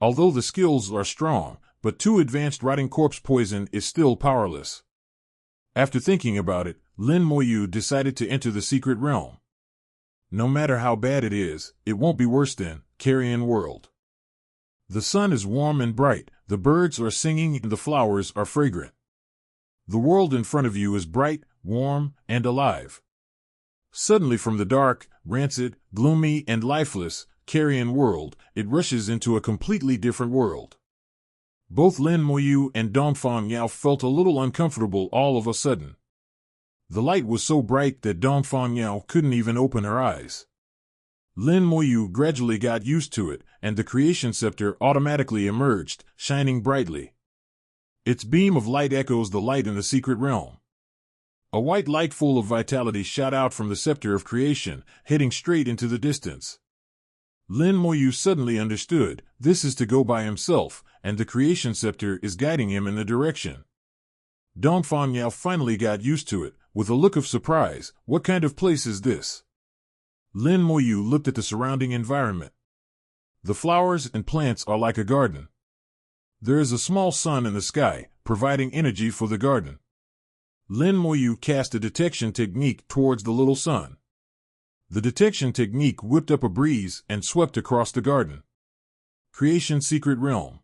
Although the skills are strong, but too advanced rotting corpse poison is still powerless. After thinking about it, Lin Moyu decided to enter the secret realm. No matter how bad it is, it won't be worse than Carrion World. The sun is warm and bright, the birds are singing and the flowers are fragrant. The world in front of you is bright, warm, and alive. Suddenly from the dark, rancid, gloomy, and lifeless Carrion World, it rushes into a completely different world. Both Lin Moyu and Dongfang Yao felt a little uncomfortable all of a sudden. The light was so bright that Dongfang Yao couldn't even open her eyes. Lin Moyu gradually got used to it, and the creation scepter automatically emerged, shining brightly. Its beam of light echoes the light in the secret realm. A white light full of vitality shot out from the scepter of creation, heading straight into the distance. Lin Moyu suddenly understood, this is to go by himself, and the creation scepter is guiding him in the direction. Dongfang Yao finally got used to it, with a look of surprise. What kind of place is this? Lin Moyu looked at the surrounding environment. The flowers and plants are like a garden. There is a small sun in the sky, providing energy for the garden. Lin Moyu cast a detection technique towards the little sun. The detection technique whipped up a breeze and swept across the garden. Creation Secret Realm.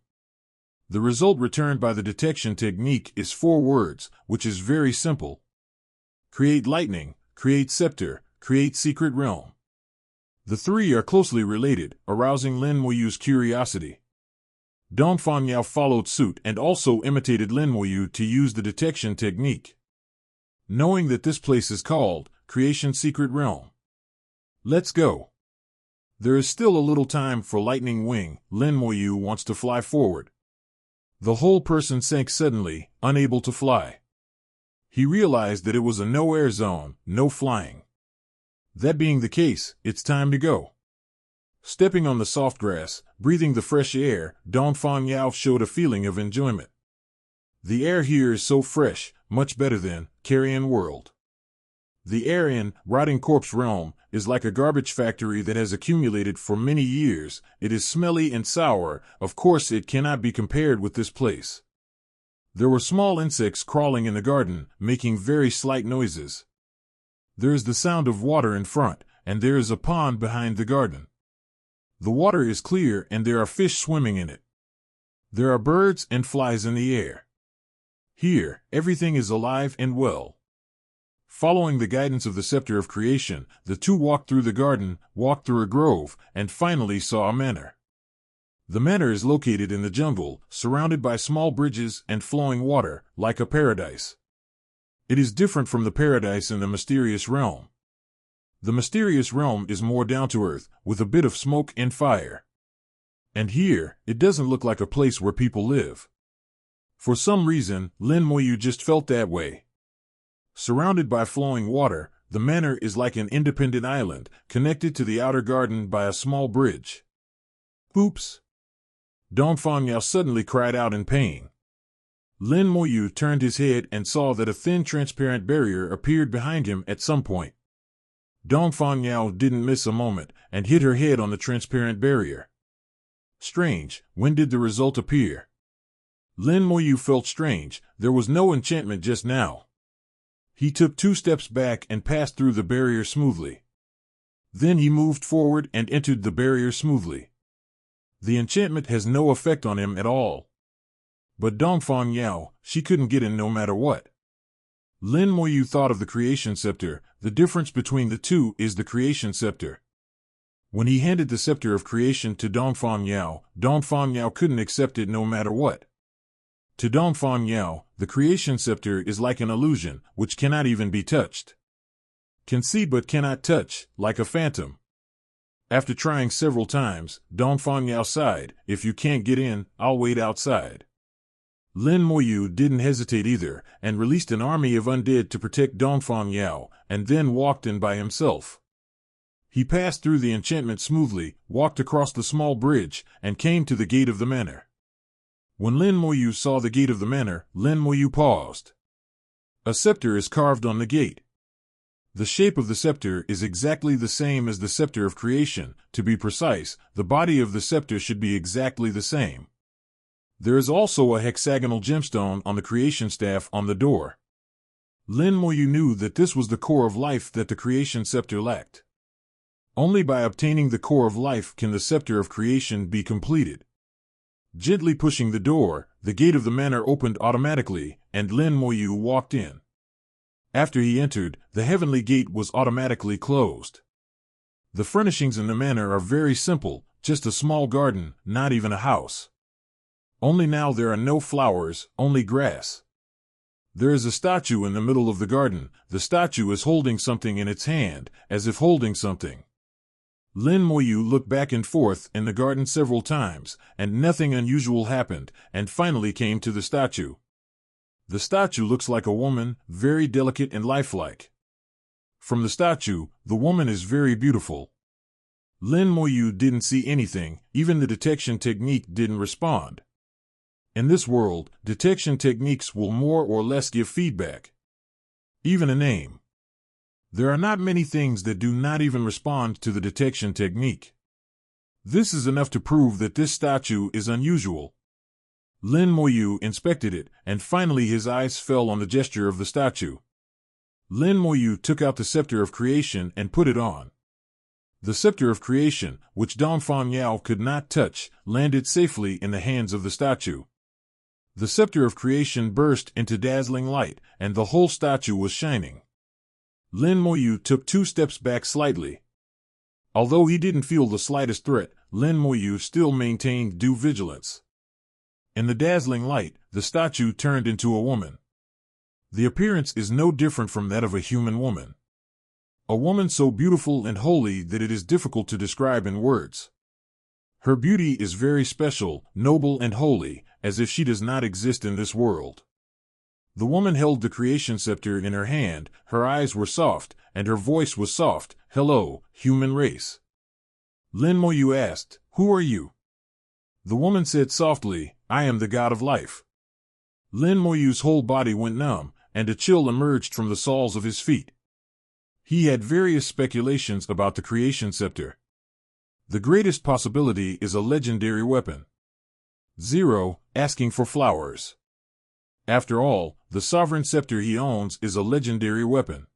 The result returned by the detection technique is 4 words, which is very simple. Create lightning, create scepter, create secret realm. The 3 are closely related, arousing Lin Moyu's curiosity. Dongfang Yao followed suit and also imitated Lin Moyu to use the detection technique. Knowing that this place is called Creation Secret Realm. Let's go. There is still a little time for Lightning Wing. Lin Moyu wants to fly forward. The whole person sank suddenly, unable to fly. He realized that it was a no-air zone, no flying. That being the case, it's time to go. Stepping on the soft grass, breathing the fresh air, Dongfang Yao showed a feeling of enjoyment. The air here is so fresh, much better than Carrion World. The air in Rotting Corpse Realm is like a garbage factory that has accumulated for many years. It is smelly and sour. Of course, it cannot be compared with this place. There were small insects crawling in the garden, making very slight noises. There is the sound of water in front, and there is a pond behind the garden. The water is clear and there are fish swimming in it. There are birds and flies in the air. Here, everything is alive and well. Following the guidance of the Scepter of Creation, the two walked through the garden, walked through a grove, and finally saw a manor. The manor is located in the jungle, surrounded by small bridges and flowing water, like a paradise. It is different from the paradise in the mysterious realm. The mysterious realm is more down to earth, with a bit of smoke and fire. And here, it doesn't look like a place where people live. For some reason, Lin Moyu just felt that way. Surrounded by flowing water, the manor is like an independent island, connected to the outer garden by a small bridge. Oops! Dongfang Yao suddenly cried out in pain. Lin Moyu turned his head and saw that a thin transparent barrier appeared behind him at some point. Dongfang Yao didn't miss a moment, and hit her head on the transparent barrier. Strange, when did the result appear? Lin Moyu felt strange, there was no enchantment just now. He took 2 steps back and passed through the barrier smoothly. Then he moved forward and entered the barrier smoothly. The enchantment has no effect on him at all. But Dongfang Yao, she couldn't get in no matter what. Lin Moyu thought of the Creation Scepter. The difference between the two is the Creation Scepter. When he handed the Scepter of Creation to Dongfang Yao couldn't accept it no matter what. To Dongfang Yao, the Creation Scepter is like an illusion, which cannot even be touched. Can see but cannot touch, like a phantom. After trying several times, Dongfang Yao sighed, "If you can't get in, I'll wait outside." Lin Moyu didn't hesitate either, and released an army of undead to protect Dongfang Yao, and then walked in by himself. He passed through the enchantment smoothly, walked across the small bridge, and came to the gate of the manor. When Lin Moyu saw the gate of the manor, Lin Moyu paused. A scepter is carved on the gate. The shape of the scepter is exactly the same as the Scepter of Creation. To be precise, the body of the scepter should be exactly the same. There is also a hexagonal gemstone on the creation staff on the door. Lin Moyu knew that this was the core of life that the Creation Scepter lacked. Only by obtaining the core of life can the Scepter of Creation be completed. Gently pushing the door, the gate of the manor opened automatically, and Lin Moyu walked in. After he entered, the heavenly gate was automatically closed. The furnishings in the manor are very simple, just a small garden, not even a house. Only now there are no flowers, only grass. There is a statue in the middle of the garden. The statue is holding something in its hand, as if holding something. Lin Moyu looked back and forth in the garden several times, and nothing unusual happened, and finally came to the statue. The statue looks like a woman, very delicate and lifelike. From the statue, the woman is very beautiful. Lin Moyu didn't see anything, even the detection technique didn't respond. In this world, detection techniques will more or less give feedback. Even a name. There are not many things that do not even respond to the detection technique. This is enough to prove that this statue is unusual. Lin Moyu inspected it, and finally his eyes fell on the gesture of the statue. Lin Moyu took out the Scepter of Creation and put it on. The Scepter of Creation, which Dongfang Yao could not touch, landed safely in the hands of the statue. The Scepter of Creation burst into dazzling light, and the whole statue was shining. Lin Moyu took 2 steps back slightly. Although he didn't feel the slightest threat, Lin Moyu still maintained due vigilance. In the dazzling light, the statue turned into a woman. The appearance is no different from that of a human woman. A woman so beautiful and holy that it is difficult to describe in words. Her beauty is very special, noble and holy, as if she does not exist in this world. The woman held the creation scepter in her hand, her eyes were soft, and her voice was soft. Hello, human race. Lin Moyu asked, who are you? The woman said softly, I am the god of life. Lin Moyu's whole body went numb, and a chill emerged from the soles of his feet. He had various speculations about the creation scepter. The greatest possibility is a legendary weapon. 0. Asking for flowers. After all, the sovereign scepter he owns is a legendary weapon.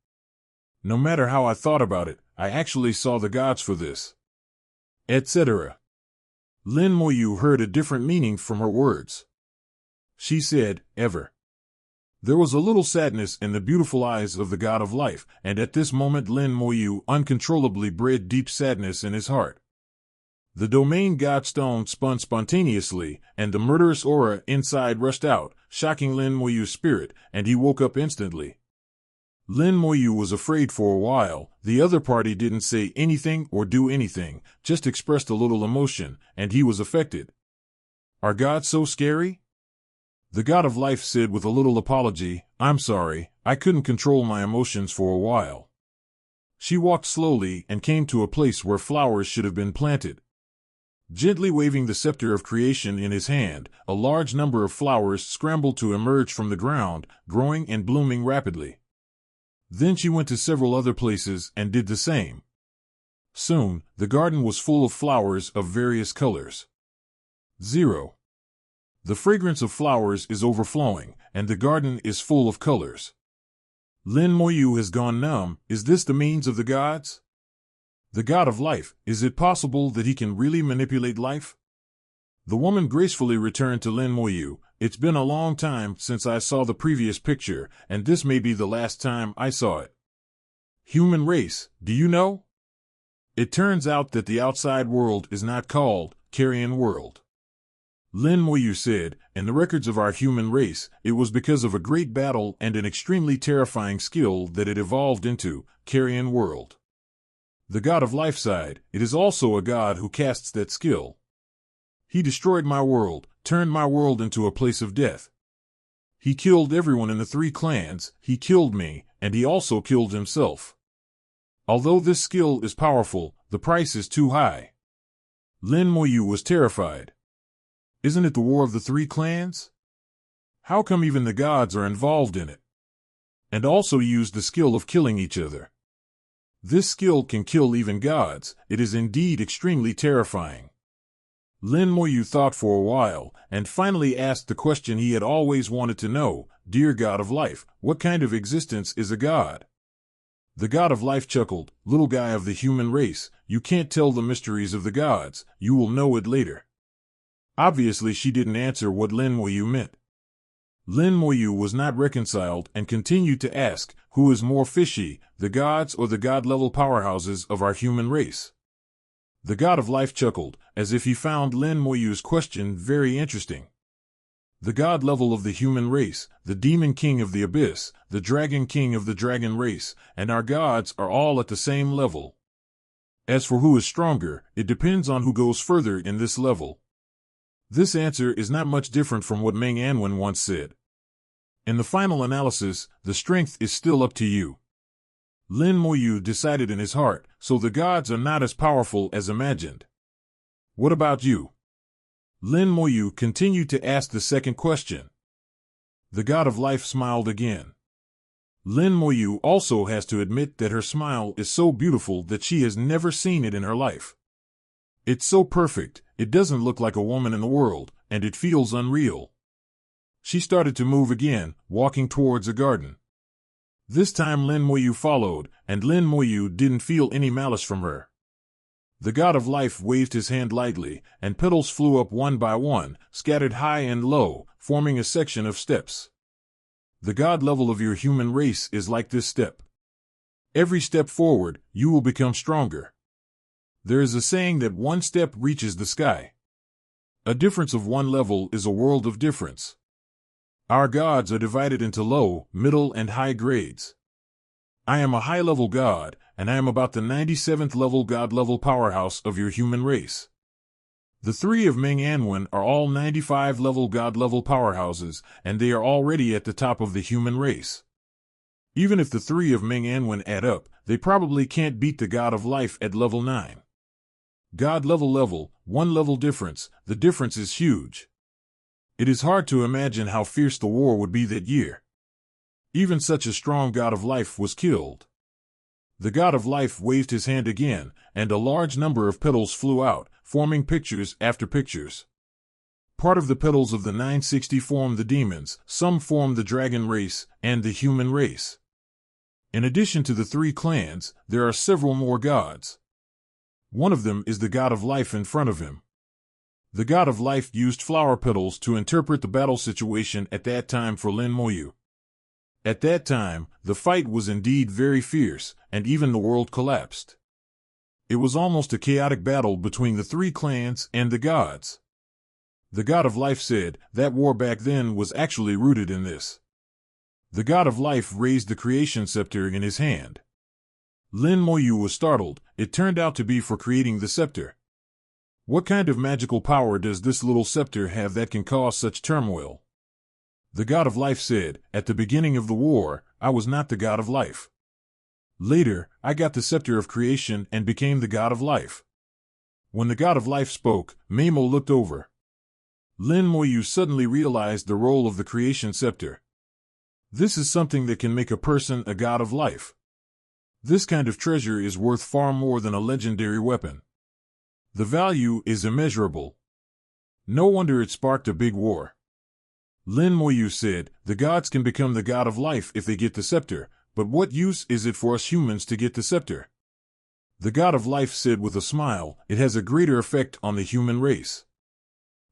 No matter how I thought about it, I actually saw the gods for this. Etc. Lin Moyu heard a different meaning from her words. She said, ever. There was a little sadness in the beautiful eyes of the god of life, and at this moment Lin Moyu uncontrollably bred deep sadness in his heart. The domain god stone spun spontaneously, and the murderous aura inside rushed out, shocking Lin Moyu's spirit, and he woke up instantly. Lin Moyu was afraid for a while. The other party didn't say anything or do anything, just expressed a little emotion, and he was affected. Are gods so scary? The god of life said with a little apology, I'm sorry, I couldn't control my emotions for a while. She walked slowly and came to a place where flowers should have been planted. Gently waving the scepter of creation in his hand, a large number of flowers scrambled to emerge from the ground, growing and blooming rapidly. Then she went to several other places and did the same. Soon, the garden was full of flowers of various colors. 0. The fragrance of flowers is overflowing, and the garden is full of colors. Lin Moyu has gone numb. Is this the means of the gods? The god of life, is it possible that he can really manipulate life? The woman gracefully returned to Lin Moyu. It's been a long time since I saw the previous picture, and this may be the last time I saw it. Human race, do you know? It turns out that the outside world is not called Carrion World. Lin Moyu said, in the records of our human race, it was because of a great battle and an extremely terrifying skill that it evolved into Carrion World. The god of life side, it is also a god who casts that skill. He destroyed my world, turned my world into a place of death. He killed everyone in the 3 clans, he killed me, and he also killed himself. Although this skill is powerful, the price is too high. Lin Moyu was terrified. Isn't it the war of the 3 clans? How come even the gods are involved in it? And also use the skill of killing each other. This skill can kill even gods. It is indeed extremely terrifying. Lin Moyu thought for a while, and finally asked the question he had always wanted to know, Dear God of Life, what kind of existence is a god? The god of life chuckled, Little guy of the human race, you can't tell the mysteries of the gods, you will know it later. Obviously she didn't answer what Lin Moyu meant. Lin Moyu was not reconciled and continued to ask, who is more fishy, the gods or the god-level powerhouses of our human race? The god of life chuckled, as if he found Lin Moyu's question very interesting. The god level of the human race, the demon king of the abyss, the dragon king of the dragon race, and our gods are all at the same level. As for who is stronger, it depends on who goes further in this level. This answer is not much different from what Meng Anwen once said. In the final analysis, the strength is still up to you. Lin Moyu decided in his heart, so the gods are not as powerful as imagined. What about you? Lin Moyu continued to ask the second question. The god of life smiled again. Lin Moyu also has to admit that her smile is so beautiful that she has never seen it in her life. It's so perfect, it doesn't look like a woman in the world, and it feels unreal. She started to move again, walking towards a garden. This time Lin Moyu followed, and Lin Moyu didn't feel any malice from her. The god of life waved his hand lightly, and petals flew up one by one, scattered high and low, forming a section of steps. The god level of your human race is like this step. Every step forward, you will become stronger. There is a saying that one step reaches the sky. A difference of one level is a world of difference. Our gods are divided into low, middle, and high grades. I am a high-level god, and I am about the 97th level god-level powerhouse of your human race. The three of Ming Anwen are all 95-level god-level powerhouses, and they are already at the top of the human race. Even if the three of Ming Anwen add up, they probably can't beat the God of Life at level 9. God level, 1 level difference, the difference is huge. It is hard to imagine how fierce the war would be that year. Even such a strong God of Life was killed. The God of Life waved his hand again, and a large number of petals flew out, forming pictures after pictures. Part of the petals of the 960 formed the demons, some formed the dragon race, and the human race. In addition to the 3 clans, there are several more gods. One of them is the God of Life in front of him. The God of Life used flower petals to interpret the battle situation at that time for Lin Moyu. At that time, the fight was indeed very fierce, and even the world collapsed. It was almost a chaotic battle between the 3 clans and the gods. The God of Life said that war back then was actually rooted in this. The God of Life raised the creation scepter in his hand. Lin Moyu was startled. It turned out to be for creating the scepter. What kind of magical power does this little scepter have that can cause such turmoil? The God of Life said, at the beginning of the war, I was not the God of Life. Later, I got the scepter of creation and became the God of Life. When the God of Life spoke, Mamo looked over. Lin Moyu suddenly realized the role of the creation scepter. This is something that can make a person a God of Life. This kind of treasure is worth far more than a legendary weapon. The value is immeasurable. No wonder it sparked a big war. Lin Moyu said, the gods can become the God of Life if they get the scepter, but what use is it for us humans to get the scepter? The God of Life said with a smile, it has a greater effect on the human race.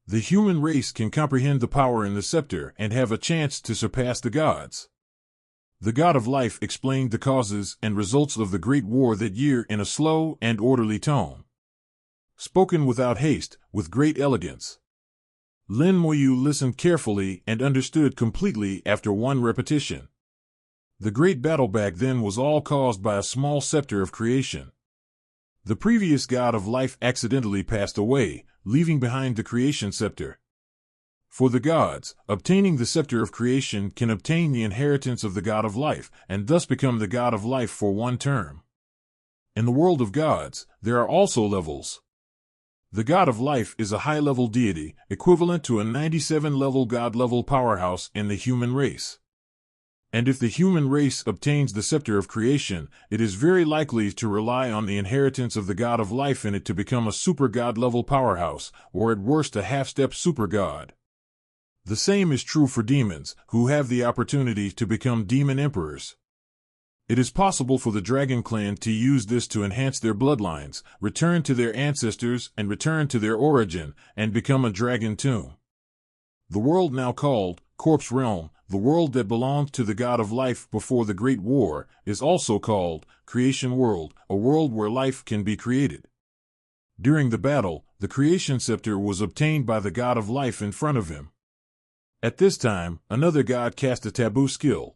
The human race can comprehend the power in the scepter and have a chance to surpass the gods. The God of Life explained the causes and results of the Great War that year in a slow and orderly tone. Spoken without haste, with great elegance. Lin Moyu listened carefully and understood completely after one repetition. The great battle back then was all caused by a small scepter of creation. The previous God of Life accidentally passed away, leaving behind the creation scepter. For the gods, obtaining the scepter of creation can obtain the inheritance of the God of Life, and thus become the God of Life for one term. In the world of gods, there are also levels. The God of Life is a high-level deity, equivalent to a 97-level God-level powerhouse in the human race. And if the human race obtains the scepter of creation, it is very likely to rely on the inheritance of the God of Life in it to become a super God-level powerhouse, or at worst a half-step super god. The same is true for demons, who have the opportunity to become demon emperors. It is possible for the dragon clan to use this to enhance their bloodlines, return to their ancestors and return to their origin, and become a dragon tomb. The world now called Corpse Realm, the world that belonged to the God of Life before the Great War, is also called Creation World, a world where life can be created. During the battle, the creation scepter was obtained by the God of Life in front of him. At this time, another god cast a taboo skill.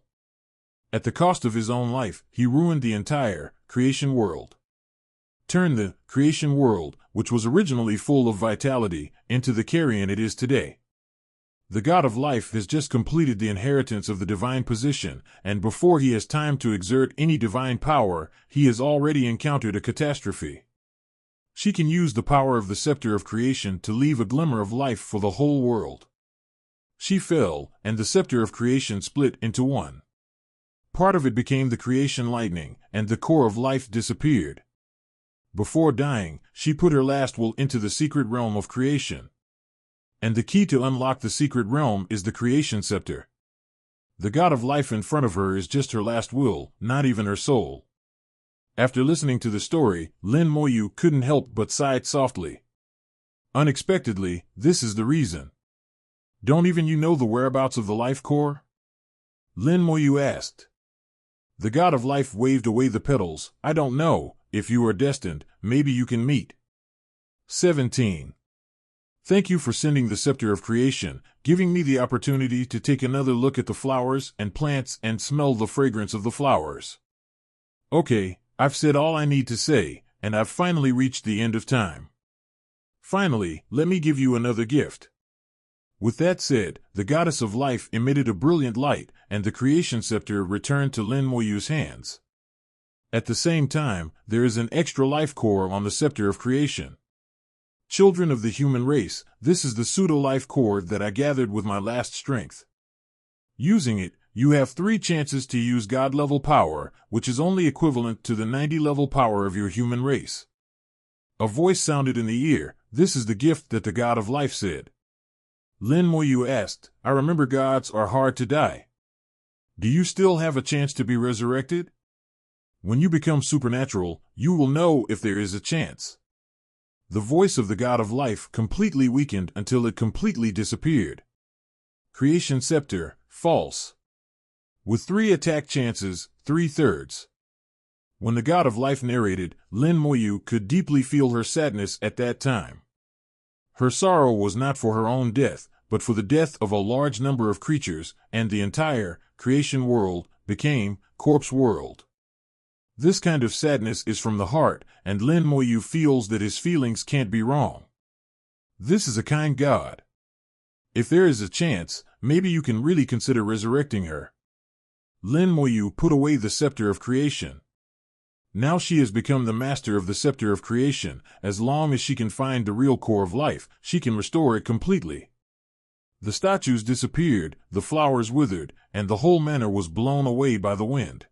At the cost of his own life, he ruined the entire creation world. Turned the creation world, which was originally full of vitality, into the carrion it is today. The God of Life has just completed the inheritance of the divine position, and before he has time to exert any divine power, he has already encountered a catastrophe. She can use the power of the scepter of creation to leave a glimmer of life for the whole world. She fell, and the scepter of creation split into one. Part of it became the creation lightning, and the core of life disappeared. Before dying, she put her last will into the secret realm of creation. And the key to unlock the secret realm is the creation scepter. The God of Life in front of her is just her last will, not even her soul. After listening to the story, Lin Moyu couldn't help but sigh softly. Unexpectedly, this is the reason. Don't even you know the whereabouts of the life core? Lin Moyu asked. The God of Life waved away the petals. I don't know. If you are destined, maybe you can meet. 17. Thank you for sending the scepter of creation, giving me the opportunity to take another look at the flowers and plants and smell the fragrance of the flowers. Okay, I've said all I need to say, and I've finally reached the end of time. Finally, let me give you another gift. With that said, the goddess of life emitted a brilliant light, and the creation scepter returned to Lin Moyu's hands. At the same time, there is an extra life core on the scepter of creation. Children of the human race, this is the pseudo-life core that I gathered with my last strength. Using it, you have 3 chances to use God-level power, which is only equivalent to the 90-level power of your human race. A voice sounded in the ear. This is the gift that the god of life said. Lin Moyu asked, I remember gods are hard to die. Do you still have a chance to be resurrected? When you become supernatural, you will know if there is a chance. The voice of the god of life completely weakened until it completely disappeared. Creation scepter, false. With 3 attack chances, 3/3. When the god of life narrated, Lin Moyu could deeply feel her sadness at that time. Her sorrow was not for her own death, but for the death of a large number of creatures, and the entire creation world became corpse world. This kind of sadness is from the heart, and Lin Moyu feels that his feelings can't be wrong. This is a kind god. If there is a chance, maybe you can really consider resurrecting her. Lin Moyu put away the scepter of creation. Now she has become the master of the scepter of creation. As long as she can find the real core of life, she can restore it completely. The statues disappeared, the flowers withered, and the whole manor was blown away by the wind.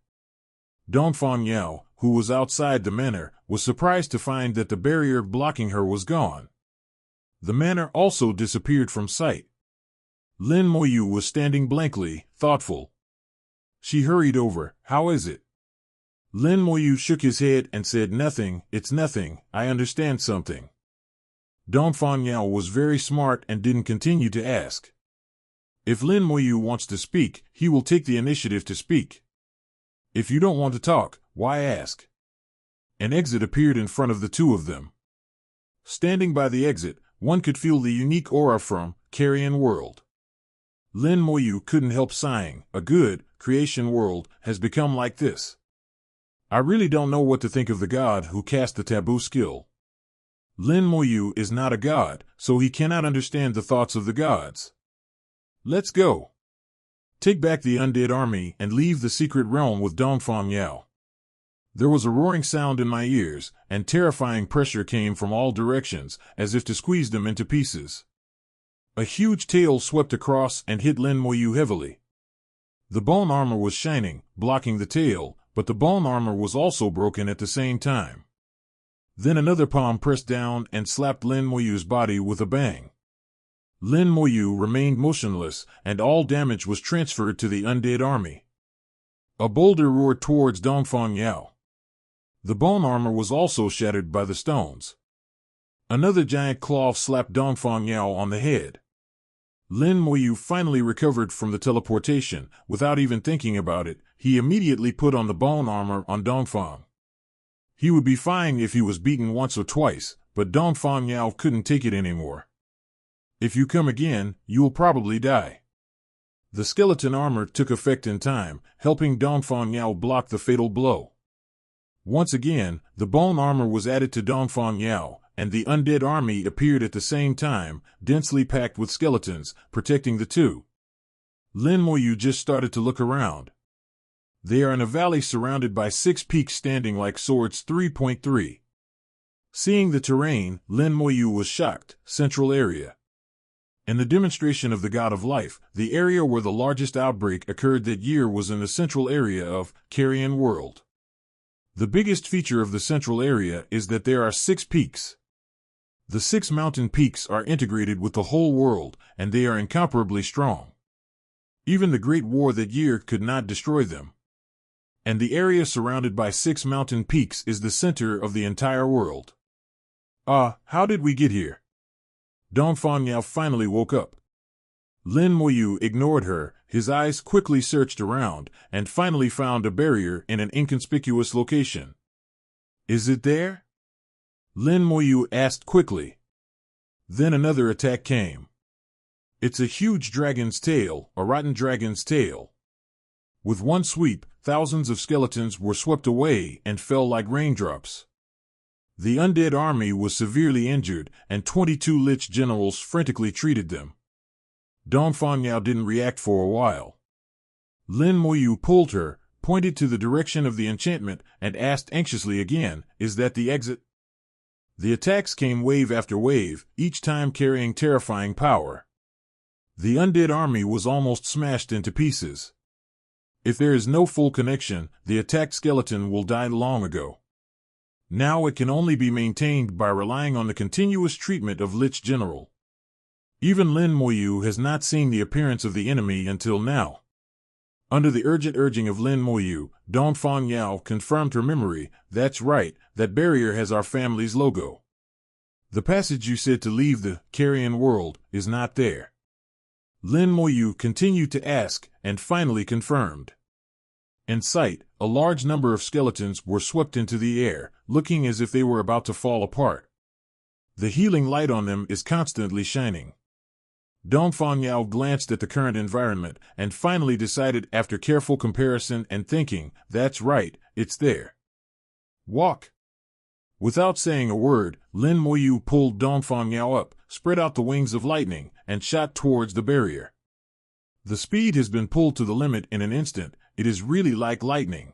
Dongfang Yao, who was outside the manor, was surprised to find that the barrier blocking her was gone. The manor also disappeared from sight. Lin Moyu was standing blankly, thoughtful. She hurried over. How is it? Lin Moyu shook his head and said, Nothing, it's nothing, I understand something. Dongfang Yao was very smart and didn't continue to ask. If Lin Moyu wants to speak, he will take the initiative to speak. If you don't want to talk, why ask? An exit appeared in front of the 2 of them. Standing by the exit, one could feel the unique aura from Carrion World. Lin Moyu couldn't help sighing. A good creation world has become like this. I really don't know what to think of the god who cast the taboo skill. Lin Moyu is not a god, so he cannot understand the thoughts of the gods. Let's go. Take back the undead army and leave the secret realm with Dongfang Yao. There was a roaring sound in my ears, and terrifying pressure came from all directions, as if to squeeze them into pieces. A huge tail swept across and hit Lin Moyu heavily. The bone armor was shining, blocking the tail, but the bone armor was also broken at the same time. Then another palm pressed down and slapped Lin Moyu's body with a bang. Lin Moyu remained motionless, and all damage was transferred to the undead army. A boulder roared towards Dongfang Yao. The bone armor was also shattered by the stones. Another giant claw slapped Dongfang Yao on the head. Lin Moyu finally recovered from the teleportation. Without even thinking about it, he immediately put on the bone armor on Dongfang. He would be fine if he was beaten once or twice, but Dongfang Yao couldn't take it anymore. If you come again, you will probably die. The skeleton armor took effect in time, helping Dongfang Yao block the fatal blow. Once again, the bone armor was added to Dongfang Yao, and the undead army appeared at the same time, densely packed with skeletons, protecting the 2. Lin Moyu just started to look around. They are in a valley surrounded by 6 peaks standing like swords. 3.3. Seeing the terrain, Lin Moyu was shocked. Central area. In the demonstration of the god of life, the area where the largest outbreak occurred that year was in the central area of Carrion World. The biggest feature of the central area is that there are 6 peaks. The 6 mountain peaks are integrated with the whole world, and they are incomparably strong. Even the Great War that year could not destroy them. And the area surrounded by 6 mountain peaks is the center of the entire world. How did we get here? Dongfang Yao finally woke up. Lin Moyu ignored her. His eyes quickly searched around, and finally found a barrier in an inconspicuous location. Is it there? Lin Moyu asked quickly. Then another attack came. It's a huge dragon's tail, a rotten dragon's tail. With one sweep, thousands of skeletons were swept away and fell like raindrops. The undead army was severely injured, and 22 Lich generals frantically treated them. Dongfang Yao didn't react for a while. Lin Moyu pulled her, pointed to the direction of the enchantment, and asked anxiously again, "Is that the exit?" The attacks came wave after wave, each time carrying terrifying power. The undead army was almost smashed into pieces. If there is no full connection, the attacked skeleton will die long ago. Now it can only be maintained by relying on the continuous treatment of Lich General. Even Lin Moyu has not seen the appearance of the enemy until now. Under the urgent urging of Lin Moyu, Dongfang Yao confirmed her memory. "That's right, that barrier has our family's logo. The passage you said to leave the carrion world is not there." Lin Moyu continued to ask, and finally confirmed. In sight, a large number of skeletons were swept into the air, looking as if they were about to fall apart. The healing light on them is constantly shining. Dongfang Yao glanced at the current environment and finally decided after careful comparison and thinking, "That's right, it's there. Walk." Without saying a word, Lin Moyu pulled Dongfang Yao up, spread out the wings of lightning, and shot towards the barrier. The speed has been pulled to the limit in an instant. It is really like lightning.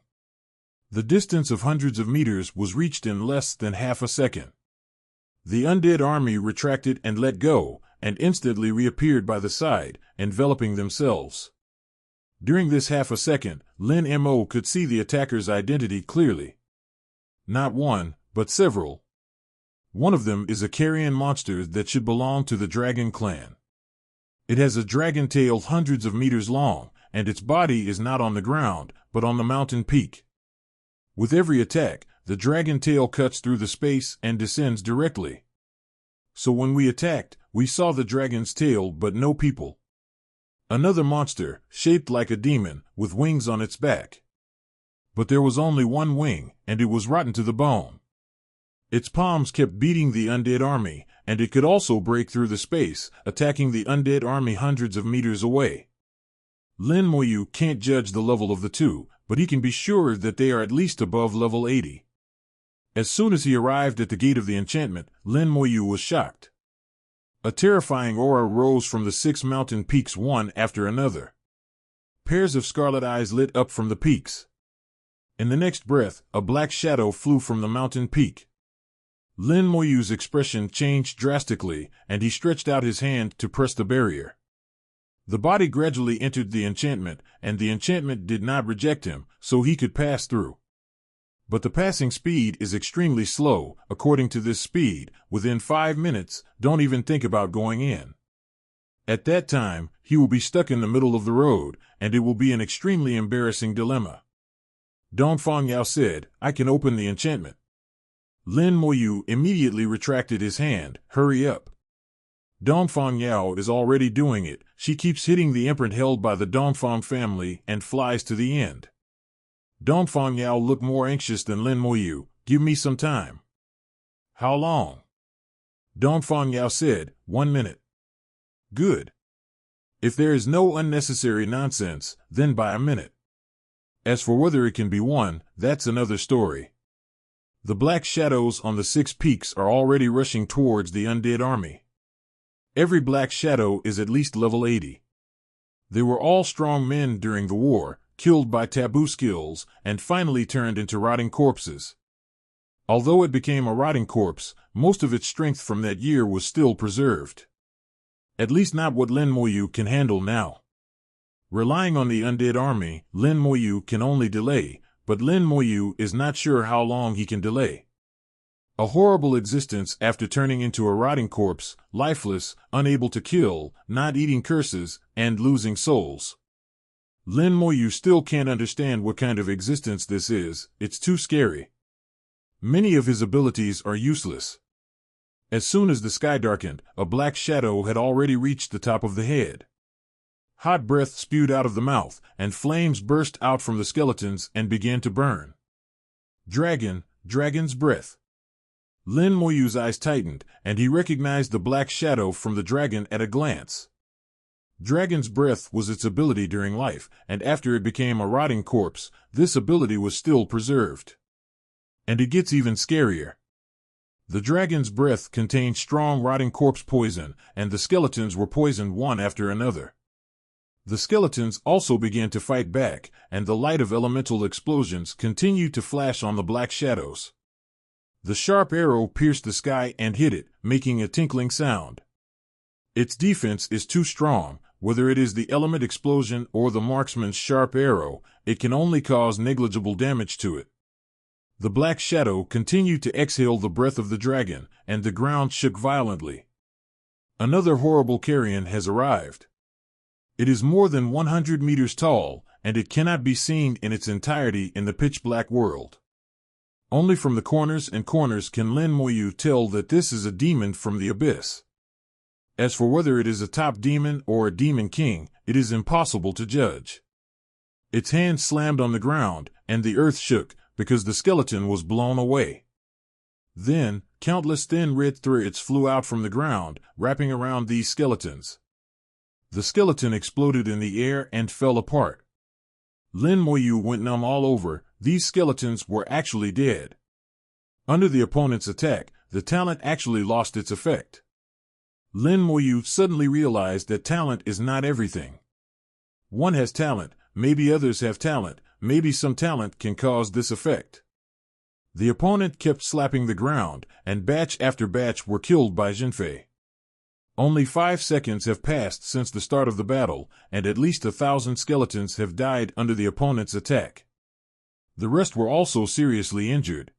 The distance of hundreds of meters was reached in less than half a second. The undead army retracted and let go, and instantly reappeared by the side, enveloping themselves. During this half a second, Lin Mo could see the attacker's identity clearly. Not one, but several. One of them is a carrion monster that should belong to the dragon clan. It has a dragon tail hundreds of meters long, and its body is not on the ground, but on the mountain peak. With every attack, the dragon tail cuts through the space and descends directly. So when we attacked, we saw the dragon's tail but no people. Another monster, shaped like a demon, with wings on its back. But there was only one wing, and it was rotten to the bone. Its palms kept beating the undead army, and it could also break through the space, attacking the undead army hundreds of meters away. Lin Moyu can't judge the level of the two, but he can be sure that they are at least above level 80. As soon as he arrived at the gate of the enchantment, Lin Moyu was shocked. A terrifying aura rose from the 6 mountain peaks one after another. Pairs of scarlet eyes lit up from the peaks. In the next breath, a black shadow flew from the mountain peak. Lin Moyu's expression changed drastically, and he stretched out his hand to press the barrier. The body gradually entered the enchantment, and the enchantment did not reject him, so he could pass through. But the passing speed is extremely slow. According to this speed, within 5 minutes, don't even think about going in. At that time, he will be stuck in the middle of the road, and it will be an extremely embarrassing dilemma. Dongfang Yao said, "I can open the enchantment." Lin Moyu immediately retracted his hand. "Hurry up." Dongfang Yao is already doing it. She keeps hitting the imprint held by the Dongfang family and flies to the end. Dongfang Yao looked more anxious than Lin Moyu. "Give me some time." "How long?" Dongfang Yao said, 1 minute. "Good. If there is no unnecessary nonsense, then by a minute. As for whether it can be won, that's another story." The black shadows on the 6 peaks are already rushing towards the undead army. Every black shadow is at least level 80. They were all strong men during the war, killed by taboo skills, and finally turned into rotting corpses. Although it became a rotting corpse, most of its strength from that year was still preserved. At least not what Lin Moyu can handle now. Relying on the undead army, Lin Moyu can only delay, but Lin Moyu is not sure how long he can delay. A horrible existence after turning into a rotting corpse, lifeless, unable to kill, not eating curses, and losing souls. Lin Moyu still can't understand what kind of existence this is. It's too scary. Many of his abilities are useless. As soon as the sky darkened, a black shadow had already reached the top of the head. Hot breath spewed out of the mouth, and flames burst out from the skeletons and began to burn. Dragon's breath. Lin Moyu's eyes tightened, and he recognized the black shadow from the dragon at a glance. Dragon's breath was its ability during life, and after it became a rotting corpse, this ability was still preserved. And it gets even scarier. The dragon's breath contained strong rotting corpse poison, and the skeletons were poisoned one after another. The skeletons also began to fight back, and the light of elemental explosions continued to flash on the black shadows. The sharp arrow pierced the sky and hit it, making a tinkling sound. Its defense is too strong. Whether it is the element explosion or the marksman's sharp arrow, it can only cause negligible damage to it. The black shadow continued to exhale the breath of the dragon, and the ground shook violently. Another horrible carrion has arrived. It is more than 100 meters tall, and it cannot be seen in its entirety in the pitch-black world. Only from the corners can Lin Moyu tell that this is a demon from the abyss. As for whether it is a top demon or a demon king, it is impossible to judge. Its hand slammed on the ground, and the earth shook, because the skeleton was blown away. Then, countless thin red threads flew out from the ground, wrapping around these skeletons. The skeleton exploded in the air and fell apart. Lin Moyu went numb all over. These skeletons were actually dead. Under the opponent's attack, the talent actually lost its effect. Lin Moyu suddenly realized that talent is not everything. One has talent, maybe others have talent, maybe some talent can cause this effect. The opponent kept slapping the ground, and batch after batch were killed by Jinfei. Only 5 seconds have passed since the start of the battle, and at least 1,000 skeletons have died under the opponent's attack. The rest were also seriously injured.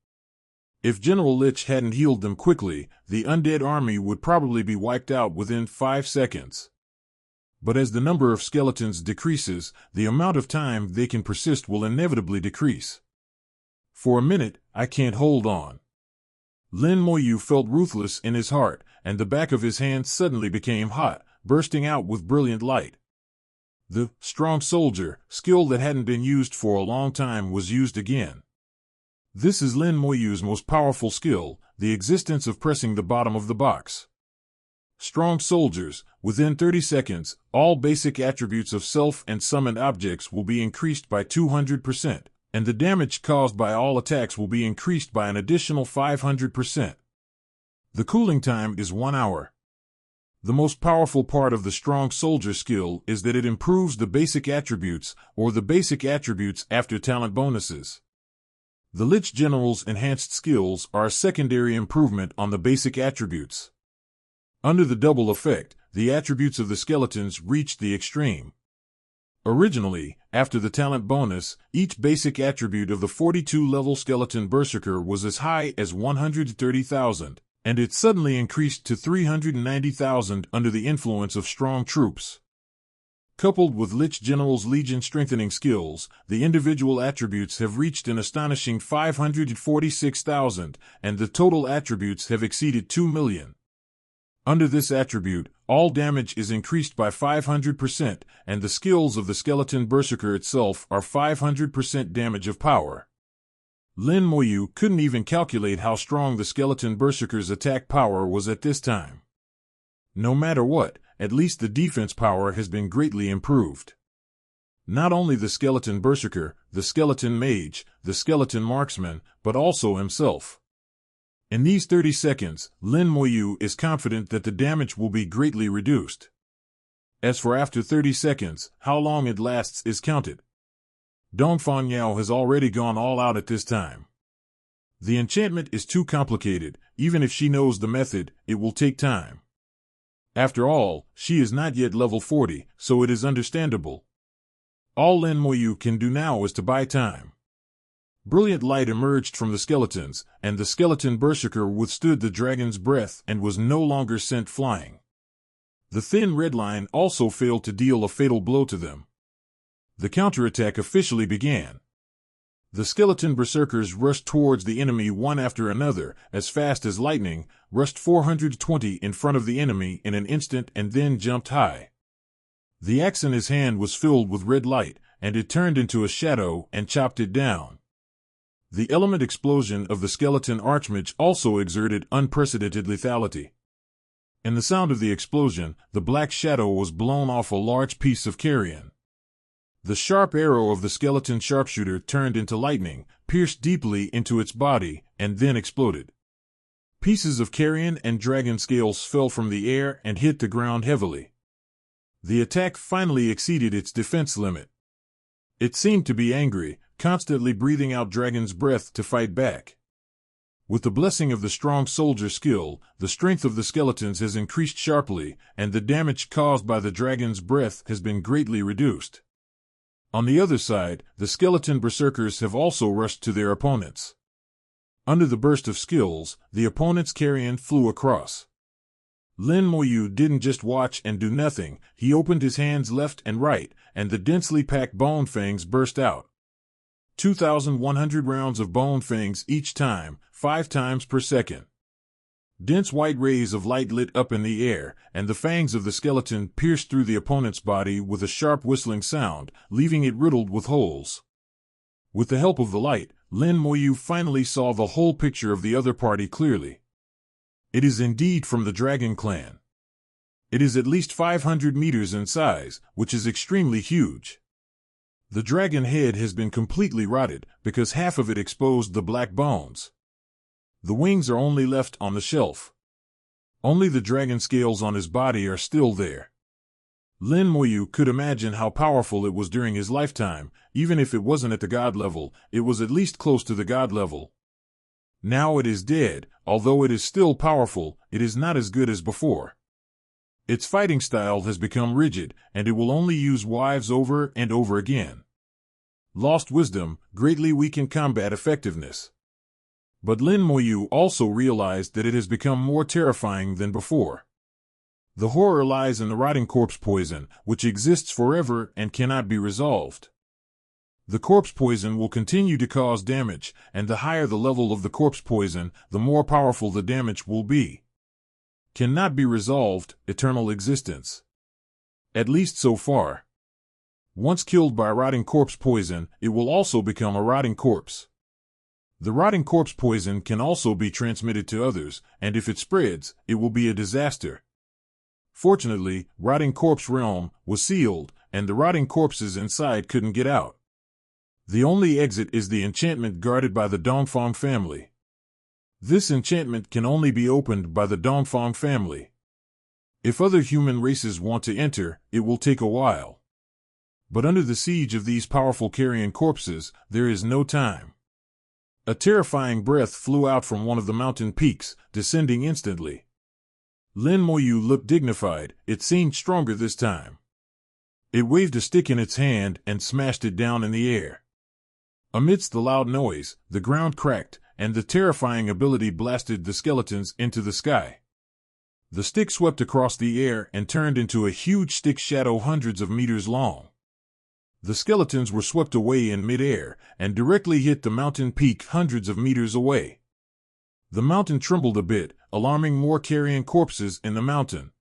If General Lich hadn't healed them quickly, the undead army would probably be wiped out within 5 seconds. But as the number of skeletons decreases, the amount of time they can persist will inevitably decrease. For a minute, I can't hold on. Lin Moyu felt ruthless in his heart, and the back of his hand suddenly became hot, bursting out with brilliant light. The strong soldier skill that hadn't been used for a long time was used again. This is Lin Moyu's most powerful skill, the existence of pressing the bottom of the box. Strong soldiers, within 30 seconds, all basic attributes of self and summoned objects will be increased by 200%, and the damage caused by all attacks will be increased by an additional 500%. The cooling time is 1 hour. The most powerful part of the strong soldier skill is that it improves the basic attributes, or the basic attributes after talent bonuses. The Lich General's enhanced skills are a secondary improvement on the basic attributes. Under the double effect, the attributes of the skeletons reached the extreme. Originally, after the talent bonus, each basic attribute of the 42-level skeleton berserker was as high as 130,000, and it suddenly increased to 390,000 under the influence of strong troops. Coupled with Lich General's Legion strengthening skills, the individual attributes have reached an astonishing 546,000, and the total attributes have exceeded 2 million. Under this attribute, all damage is increased by 500%, and the skills of the skeleton berserker itself are 500% damage of power. Lin Moyu couldn't even calculate how strong the skeleton berserker's attack power was at this time. No matter what, at least the defense power has been greatly improved. Not only the skeleton berserker, the skeleton mage, the skeleton marksman, but also himself. In these 30 seconds, Lin Moyu is confident that the damage will be greatly reduced. As for after 30 seconds, how long it lasts is counted. Dongfang Yao has already gone all out at this time. The enchantment is too complicated. Even if she knows the method, it will take time. After all, she is not yet level 40, so it is understandable. All Lin Moyu can do now is to buy time. Brilliant light emerged from the skeletons, and the skeleton berserker withstood the dragon's breath and was no longer sent flying. The thin red line also failed to deal a fatal blow to them. The counterattack officially began. The skeleton berserkers rushed towards the enemy one after another, as fast as lightning, rushed 420 in front of the enemy in an instant and then jumped high. The axe in his hand was filled with red light, and it turned into a shadow and chopped it down. The element explosion of the skeleton archmage also exerted unprecedented lethality. In the sound of the explosion, the black shadow was blown off a large piece of carrion. The sharp arrow of the skeleton sharpshooter turned into lightning, pierced deeply into its body, and then exploded. Pieces of carrion and dragon scales fell from the air and hit the ground heavily. The attack finally exceeded its defense limit. It seemed to be angry, constantly breathing out dragon's breath to fight back. With the blessing of the strong soldier skill, the strength of the skeletons has increased sharply, and the damage caused by the dragon's breath has been greatly reduced. On the other side, the skeleton berserkers have also rushed to their opponents. Under the burst of skills, the opponent's carrion flew across. Lin Moyu didn't just watch and do nothing, he opened his hands left and right, and the densely packed bone fangs burst out. 2,100 rounds of bone fangs each time, 5 times per second. Dense white rays of light lit up in the air, and the fangs of the skeleton pierced through the opponent's body with a sharp whistling sound, leaving it riddled with holes. With the help of the light, Lin Moyu finally saw the whole picture of the other party clearly. It is indeed from the Dragon Clan. It is at least 500 meters in size, which is extremely huge. The dragon head has been completely rotted, because half of it exposed the black bones. The wings are only left on the shelf. Only the dragon scales on his body are still there. Lin Moyu could imagine how powerful it was during his lifetime. Even if it wasn't at the god level, it was at least close to the god level. Now it is dead. Although it is still powerful, it is not as good as before. Its fighting style has become rigid, and it will only use wives over and over again. Lost wisdom greatly weakened combat effectiveness. But Lin Moyu also realized that it has become more terrifying than before. The horror lies in the rotting corpse poison, which exists forever and cannot be resolved. The corpse poison will continue to cause damage, and the higher the level of the corpse poison, the more powerful the damage will be. Cannot be resolved, eternal existence. At least so far. Once killed by rotting corpse poison, it will also become a rotting corpse. The rotting corpse poison can also be transmitted to others, and if it spreads, it will be a disaster. Fortunately, Rotting Corpse Realm was sealed, and the rotting corpses inside couldn't get out. The only exit is the enchantment guarded by the Dongfang family. This enchantment can only be opened by the Dongfang family. If other human races want to enter, it will take a while. But under the siege of these powerful carrion corpses, there is no time. A terrifying breath flew out from one of the mountain peaks, descending instantly. Lin Moyu looked dignified. It seemed stronger this time. It waved a stick in its hand and smashed it down in the air. Amidst the loud noise, the ground cracked, and the terrifying ability blasted the skeletons into the sky. The stick swept across the air and turned into a huge stick shadow hundreds of meters long. The skeletons were swept away in midair and directly hit the mountain peak hundreds of meters away. The mountain trembled a bit, alarming more carrion corpses in the mountain.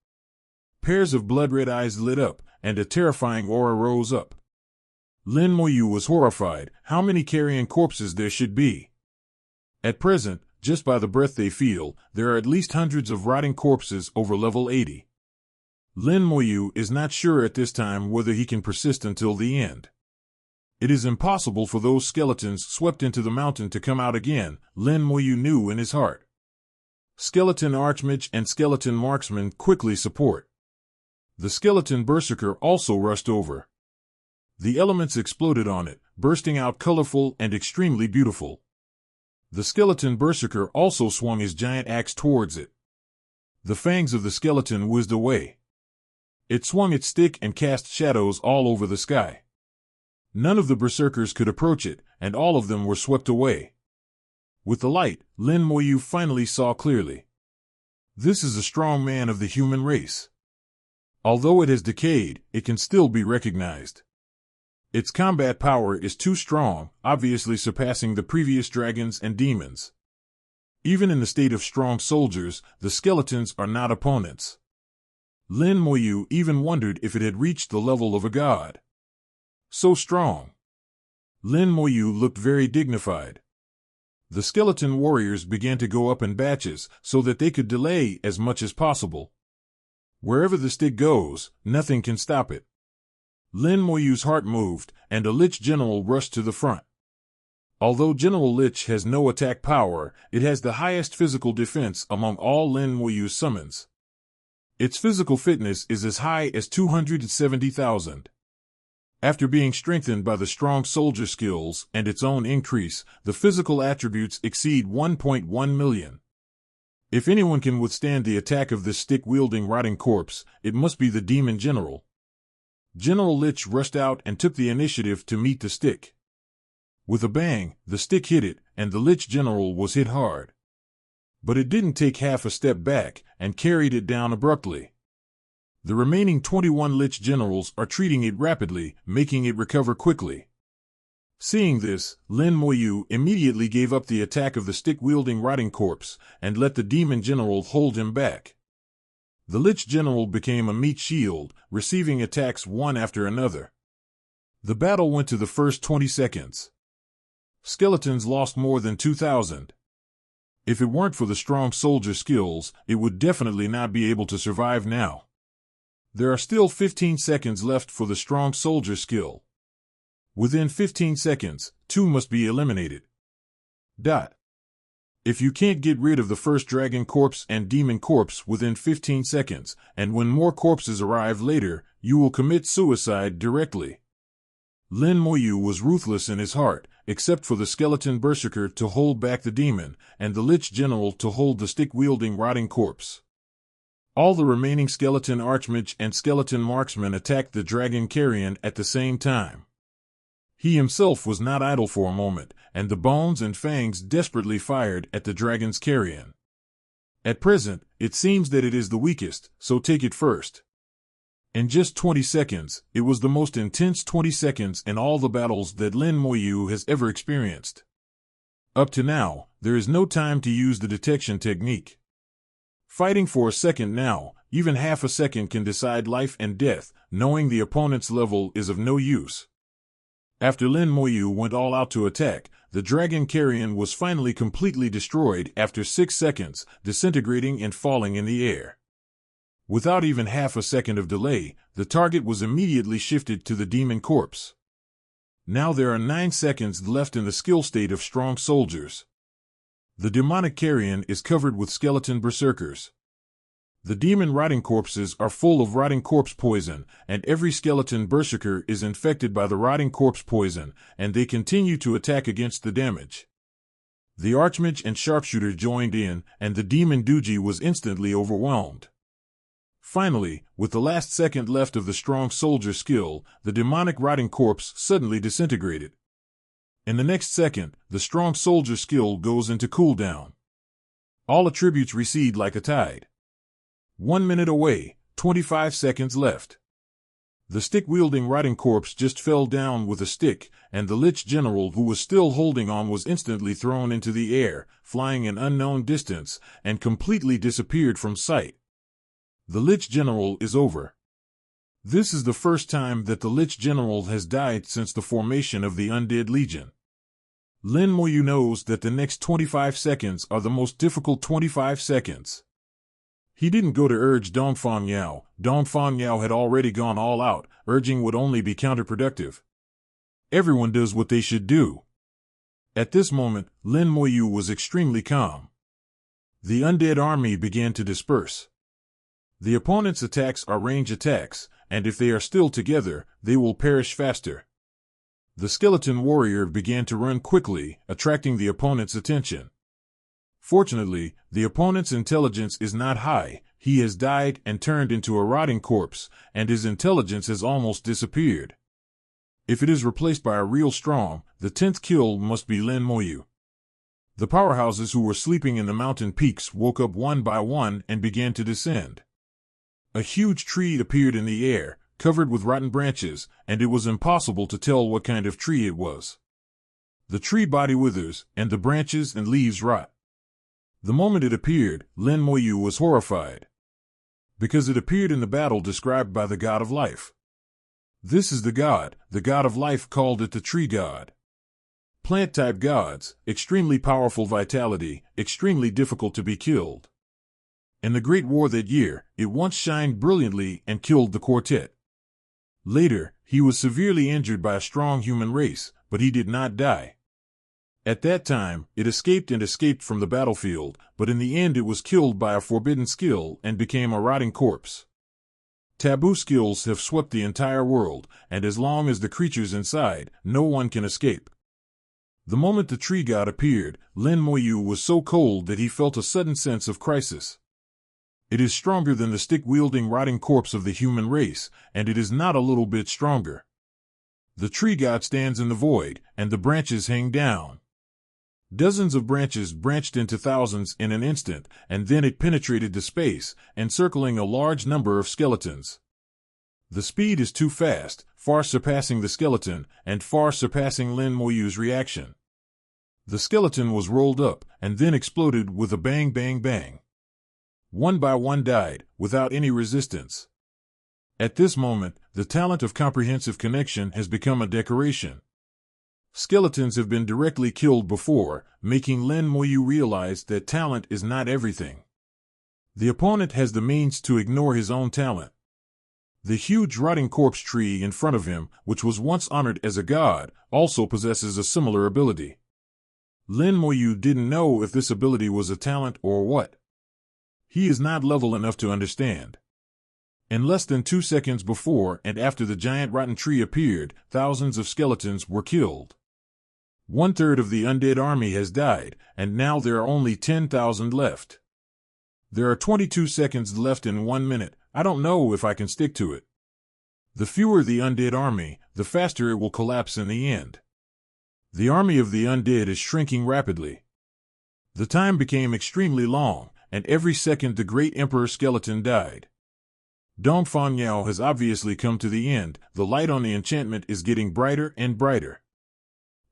Pairs of blood-red eyes lit up, and a terrifying aura rose up. Lin Moyu was horrified. How many carrion corpses there should be? At present, just by the breath they feel, there are at least hundreds of rotting corpses over level 80. Lin Moyu is not sure at this time whether he can persist until the end. It is impossible for those skeletons swept into the mountain to come out again, Lin Moyu knew in his heart. Skeleton Archmage and Skeleton Marksman quickly support. The Skeleton Berserker also rushed over. The elements exploded on it, bursting out colorful and extremely beautiful. The Skeleton Berserker also swung his giant axe towards it. The fangs of the skeleton whizzed away. It swung its stick and cast shadows all over the sky. None of the berserkers could approach it, and all of them were swept away. With the light, Lin Moyu finally saw clearly. This is a strong man of the human race. Although it has decayed, it can still be recognized. Its combat power is too strong, obviously surpassing the previous dragons and demons. Even in the state of strong soldiers, the skeletons are not opponents. Lin Moyu even wondered if it had reached the level of a god. So strong. Lin Moyu looked very dignified. The skeleton warriors began to go up in batches so that they could delay as much as possible. Wherever the stick goes, nothing can stop it. Lin Moyu's heart moved, and a Lich general rushed to the front. Although General Lich has no attack power, it has the highest physical defense among all Lin Moyu's summons. Its physical fitness is as high as 270,000. After being strengthened by the strong soldier skills and its own increase, the physical attributes exceed 1.1 million. If anyone can withstand the attack of this stick-wielding rotting corpse, it must be the Demon General. General Lich rushed out and took the initiative to meet the stick. With a bang, the stick hit it, and the Lich General was hit hard. But it didn't take half a step back, and carried it down abruptly. The remaining 21 Lich Generals are treating it rapidly, making it recover quickly. Seeing this, Lin Moyu immediately gave up the attack of the stick-wielding rotting corpse, and let the Demon General hold him back. The Lich General became a meat shield, receiving attacks one after another. The battle went to the first 20 seconds. Skeletons lost more than 2,000. If it weren't for the strong soldier skills, it would definitely not be able to survive now. There are still 15 seconds left for the strong soldier skill. Within 15 seconds, 2 must be eliminated. If you can't get rid of the first dragon corpse and demon corpse within 15 seconds, and when more corpses arrive later, you will commit suicide directly. Lin Moyu was ruthless in his heart, except for the skeleton berserker to hold back the demon, and the Lich General to hold the stick-wielding rotting corpse. All the remaining skeleton archmage and skeleton marksmen attacked the dragon carrion at the same time. He himself was not idle for a moment, and the bones and fangs desperately fired at the dragon's carrion. At present, it seems that it is the weakest, so take it first. In just 20 seconds, it was the most intense 20 seconds in all the battles that Lin Moyu has ever experienced. Up to now, there is no time to use the detection technique. Fighting for a second now, even half a second can decide life and death, knowing the opponent's level is of no use. After Lin Moyu went all out to attack, the dragon carrion was finally completely destroyed after 6 seconds, disintegrating and falling in the air. Without even half a second of delay, the target was immediately shifted to the demon corpse. Now there are 9 seconds left in the skill state of strong soldiers. The demonic carrion is covered with skeleton berserkers. The demon rotting corpses are full of rotting corpse poison, and every skeleton berserker is infected by the rotting corpse poison, and they continue to attack against the damage. The archmage and sharpshooter joined in, and the demon Duji was instantly overwhelmed. Finally, with the last second left of the strong soldier skill, the demonic rotting corpse suddenly disintegrated. In the next second, the strong soldier skill goes into cooldown. All attributes recede like a tide. 1 minute away, 25 seconds left. The stick-wielding rotting corpse just fell down with a stick, and the Lich General who was still holding on was instantly thrown into the air, flying an unknown distance, and completely disappeared from sight. The Lich General is over. This is the first time that the Lich General has died since the formation of the Undead Legion. Lin Moyu knows that the next 25 seconds are the most difficult 25 seconds. He didn't go to urge Dongfang Yao. Dongfang Yao had already gone all out, urging would only be counterproductive. Everyone does what they should do. At this moment, Lin Moyu was extremely calm. The undead army began to disperse. The opponent's attacks are range attacks, and if they are still together, they will perish faster. The skeleton warrior began to run quickly, attracting the opponent's attention. Fortunately, the opponent's intelligence is not high. He has died and turned into a rotting corpse, and his intelligence has almost disappeared. If it is replaced by a real strong, the 10th kill must be Lin Moyu. The powerhouses who were sleeping in the mountain peaks woke up one by one and began to descend. A huge tree appeared in the air, covered with rotten branches, and it was impossible to tell what kind of tree it was. The tree body withers, and the branches and leaves rot. The moment it appeared, Lin Moyu was horrified. Because it appeared in the battle described by the god of life. This is the god of life called it the tree god. Plant-type gods, extremely powerful vitality, extremely difficult to be killed. In the Great War that year, it once shined brilliantly and killed the quartet. Later, he was severely injured by a strong human race, but he did not die. At that time, it escaped from the battlefield, but in the end it was killed by a forbidden skill and became a rotting corpse. Taboo skills have swept the entire world, and as long as the creature's inside, no one can escape. The moment the tree god appeared, Lin Moyu was so cold that he felt a sudden sense of crisis. It is stronger than the stick-wielding rotting corpse of the human race, and it is not a little bit stronger. The tree god stands in the void, and the branches hang down. Dozens of branches branched into thousands in an instant, and then it penetrated the space, encircling a large number of skeletons. The speed is too fast, far surpassing the skeleton, and far surpassing Lin Moyu's reaction. The skeleton was rolled up, and then exploded with a bang bang bang. One by one died, without any resistance. At this moment, the talent of comprehensive connection has become a decoration. Skeletons have been directly killed before, making Lin Moyu realize that talent is not everything. The opponent has the means to ignore his own talent. The huge rotting corpse tree in front of him, which was once honored as a god, also possesses a similar ability. Lin Moyu didn't know if this ability was a talent or what. He is not level enough to understand. In less than 2 seconds before and after the giant rotten tree appeared, thousands of skeletons were killed. 1/3 of the undead army has died, and now there are only 10,000 left. There are 22 seconds left in 1 minute. I don't know if I can stick to it. The fewer the undead army, the faster it will collapse in the end. The army of the undead is shrinking rapidly. The time became extremely long, and every second the great Emperor skeleton died. Dongfang Yao has obviously come to the end. The light on the enchantment is getting brighter and brighter.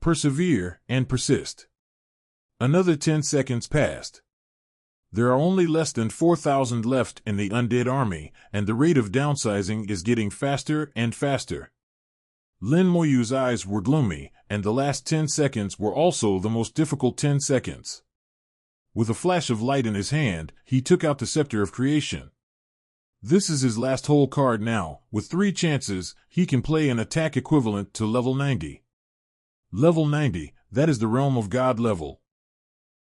Persevere and persist. Another 10 seconds passed. There are only less than 4,000 left in the undead army, and the rate of downsizing is getting faster and faster. Lin Moyu's eyes were gloomy, and the last 10 seconds were also the most difficult 10 seconds. With a flash of light in his hand, he took out the Scepter of Creation. This is his last whole card now. With 3 chances, he can play an attack equivalent to level 90. Level 90, that is the realm of God level.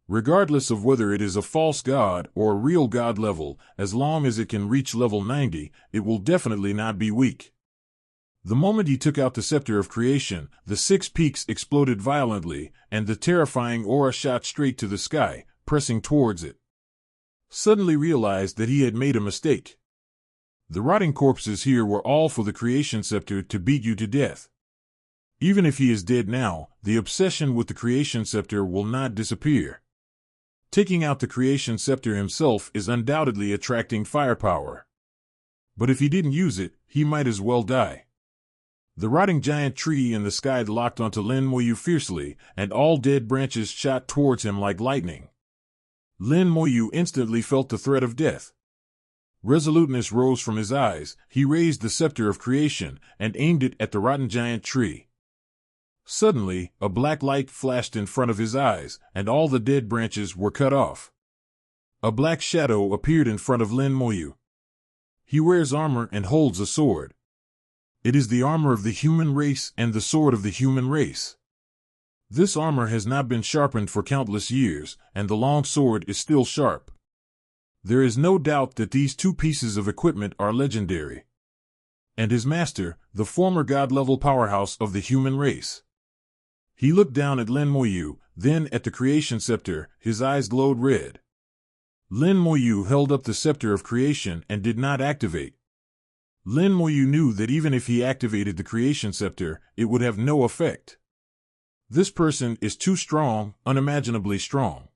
Regardless of whether it is a false god or a real god level, as long as it can reach level 90, it will definitely not be weak. The moment he took out the Scepter of Creation, the 6 peaks exploded violently, and the terrifying aura shot straight to the sky, pressing towards it. Suddenly realized that he had made a mistake. The rotting corpses here were all for the Creation Scepter to beat you to death. Even if he is dead now, the obsession with the Creation Scepter will not disappear. Taking out the Creation Scepter himself is undoubtedly attracting firepower. But if he didn't use it, he might as well die. The rotting giant tree in the sky locked onto Lin Moyu fiercely, and all dead branches shot towards him like lightning. Lin Moyu instantly felt the threat of death. Resoluteness rose from his eyes. He raised the Scepter of Creation and aimed it at the rotten giant tree. Suddenly, a black light flashed in front of his eyes, and all the dead branches were cut off. A black shadow appeared in front of Lin Moyu. He wears armor and holds a sword. It is the armor of the human race and the sword of the human race. This armor has not been sharpened for countless years, and the long sword is still sharp. There is no doubt that these 2 pieces of equipment are legendary. And his master, the former god-level powerhouse of the human race. He looked down at Lin Moyu, then at the Creation Scepter. His eyes glowed red. Lin Moyu held up the Scepter of Creation and did not activate. Lin Moyu knew that even if he activated the Creation Scepter, it would have no effect. This person is too strong, unimaginably strong.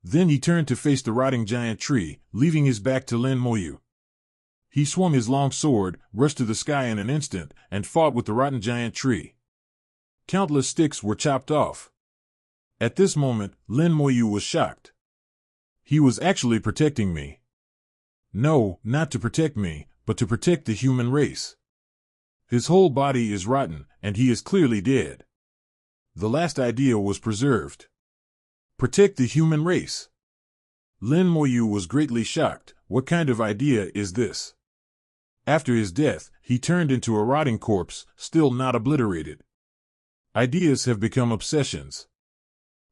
Then he turned to face the rotting giant tree, leaving his back to Lin Moyu. He swung his long sword, rushed to the sky in an instant, and fought with the rotten giant tree. Countless sticks were chopped off. At this moment, Lin Moyu was shocked. He was actually protecting me. No, not to protect me, but to protect the human race. His whole body is rotten, and he is clearly dead. The last idea was preserved. Protect the human race. Lin Moyu was greatly shocked. What kind of idea is this? After his death, he turned into a rotting corpse, still not obliterated. Ideas have become obsessions.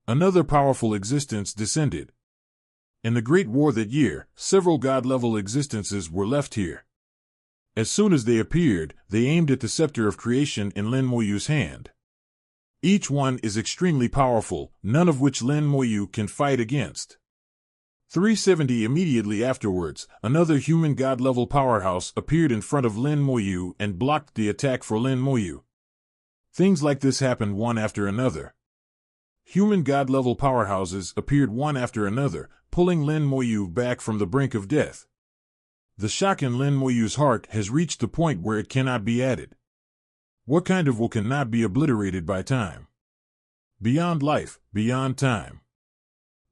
Another powerful existence descended. In the Great War that year, several god-level existences were left here. As soon as they appeared, they aimed at the scepter of creation in Lin Moyu's hand. Each one is extremely powerful, none of which Lin Moyu can fight against. 370 Immediately afterwards, another human god-level powerhouse appeared in front of Lin Moyu and blocked the attack for Lin Moyu. Things like this happened one after another. Human god-level powerhouses appeared one after another, pulling Lin Moyu back from the brink of death. The shock in Lin Moyu's heart has reached the point where it cannot be added. What kind of will cannot be obliterated by time? Beyond life, beyond time.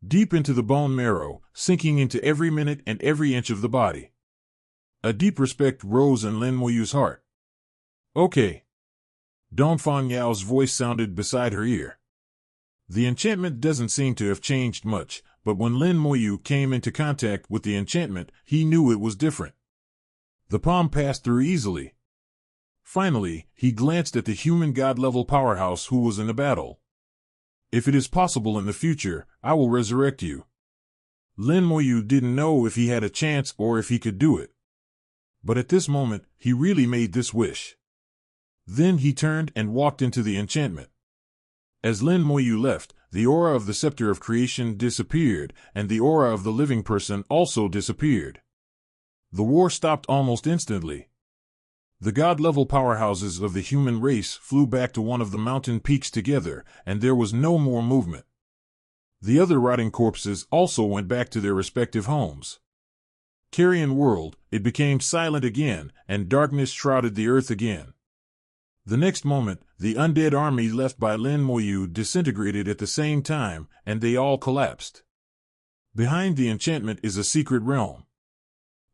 Deep into the bone marrow, sinking into every minute and every inch of the body. A deep respect rose in Lin Moyu's heart. Okay. Dongfang Yao's voice sounded beside her ear. The enchantment doesn't seem to have changed much, but when Lin Moyu came into contact with the enchantment, he knew it was different. The palm passed through easily. Finally, he glanced at the human god-level powerhouse who was in the battle. If it is possible in the future, I will resurrect you. Lin Moyu didn't know if he had a chance or if he could do it. But at this moment, he really made this wish. Then he turned and walked into the enchantment. As Lin Moyu left, the aura of the scepter of creation disappeared, and the aura of the living person also disappeared. The war stopped almost instantly. The god-level powerhouses of the human race flew back to one of the mountain peaks together, and there was no more movement. The other rotting corpses also went back to their respective homes. Carrion World, it became silent again, and darkness shrouded the earth again. The next moment, the undead army left by Lin Moyu disintegrated at the same time, and they all collapsed. Behind the enchantment is a secret realm.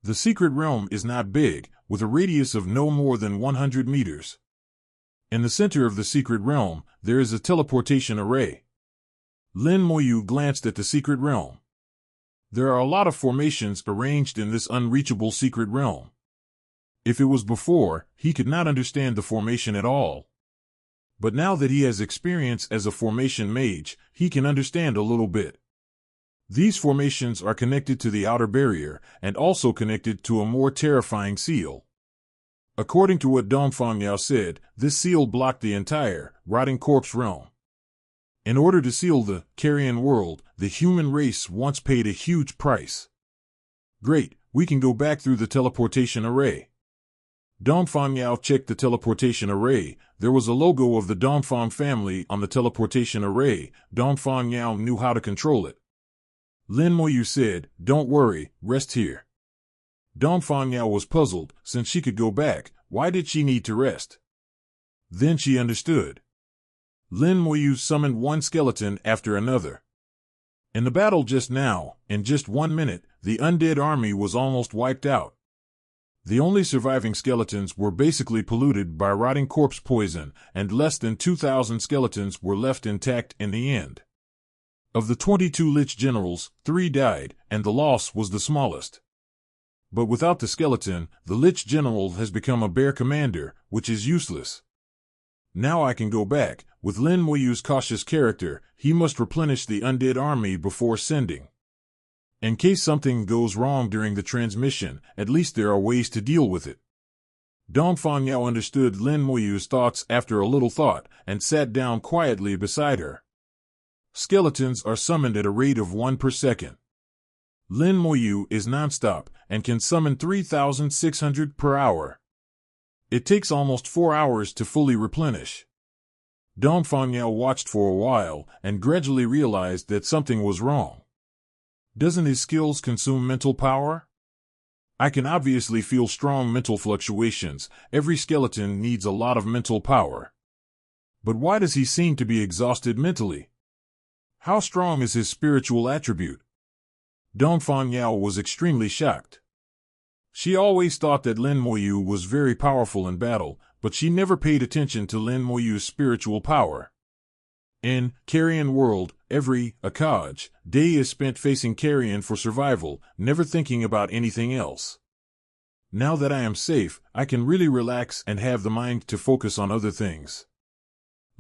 The secret realm is not big, with a radius of no more than 100 meters. In the center of the secret realm, there is a teleportation array. Lin Moyu glanced at the secret realm. There are a lot of formations arranged in this unreachable secret realm. If it was before, he could not understand the formation at all. But now that he has experience as a formation mage, he can understand a little bit. These formations are connected to the outer barrier, and also connected to a more terrifying seal. According to what Dongfang Yao said, this seal blocked the entire, rotting corpse realm. In order to seal the Carrion World, the human race once paid a huge price. Great, we can go back through the teleportation array. Dongfang Yao checked the teleportation array. There was a logo of the Dongfang family on the teleportation array. Dongfang Yao knew how to control it. Lin Moyu said, "Don't worry, rest here." Dongfang Yao was puzzled. Since she could go back, why did she need to rest? Then she understood. Lin Moyu summoned one skeleton after another. In the battle just now, in just 1 minute, the undead army was almost wiped out. The only surviving skeletons were basically polluted by rotting corpse poison, and less than 2,000 skeletons were left intact in the end. Of the 22 Lich generals, 3 died, and the loss was the smallest. But without the skeleton, the Lich general has become a bare commander, which is useless. Now I can go back. With Lin Moyu's cautious character, he must replenish the undead army before sending. In case something goes wrong during the transmission, at least there are ways to deal with it. Dongfang Yao understood Lin Moyu's thoughts after a little thought, and sat down quietly beside her. Skeletons are summoned at a rate of 1 per second. Lin Moyu is non-stop, and can summon 3,600 per hour. It takes almost 4 hours to fully replenish. Dongfang Yao watched for a while, and gradually realized that something was wrong. Doesn't his skills consume mental power? I can obviously feel strong mental fluctuations. Every skeleton needs a lot of mental power. But why does he seem to be exhausted mentally? How strong is his spiritual attribute? Dongfang Yao was extremely shocked. She always thought that Lin Moyu was very powerful in battle, but she never paid attention to Lin Moyu's spiritual power. In Carrion World, every Akaj day is spent facing Carrion for survival, never thinking about anything else. Now that I am safe, I can really relax and have the mind to focus on other things.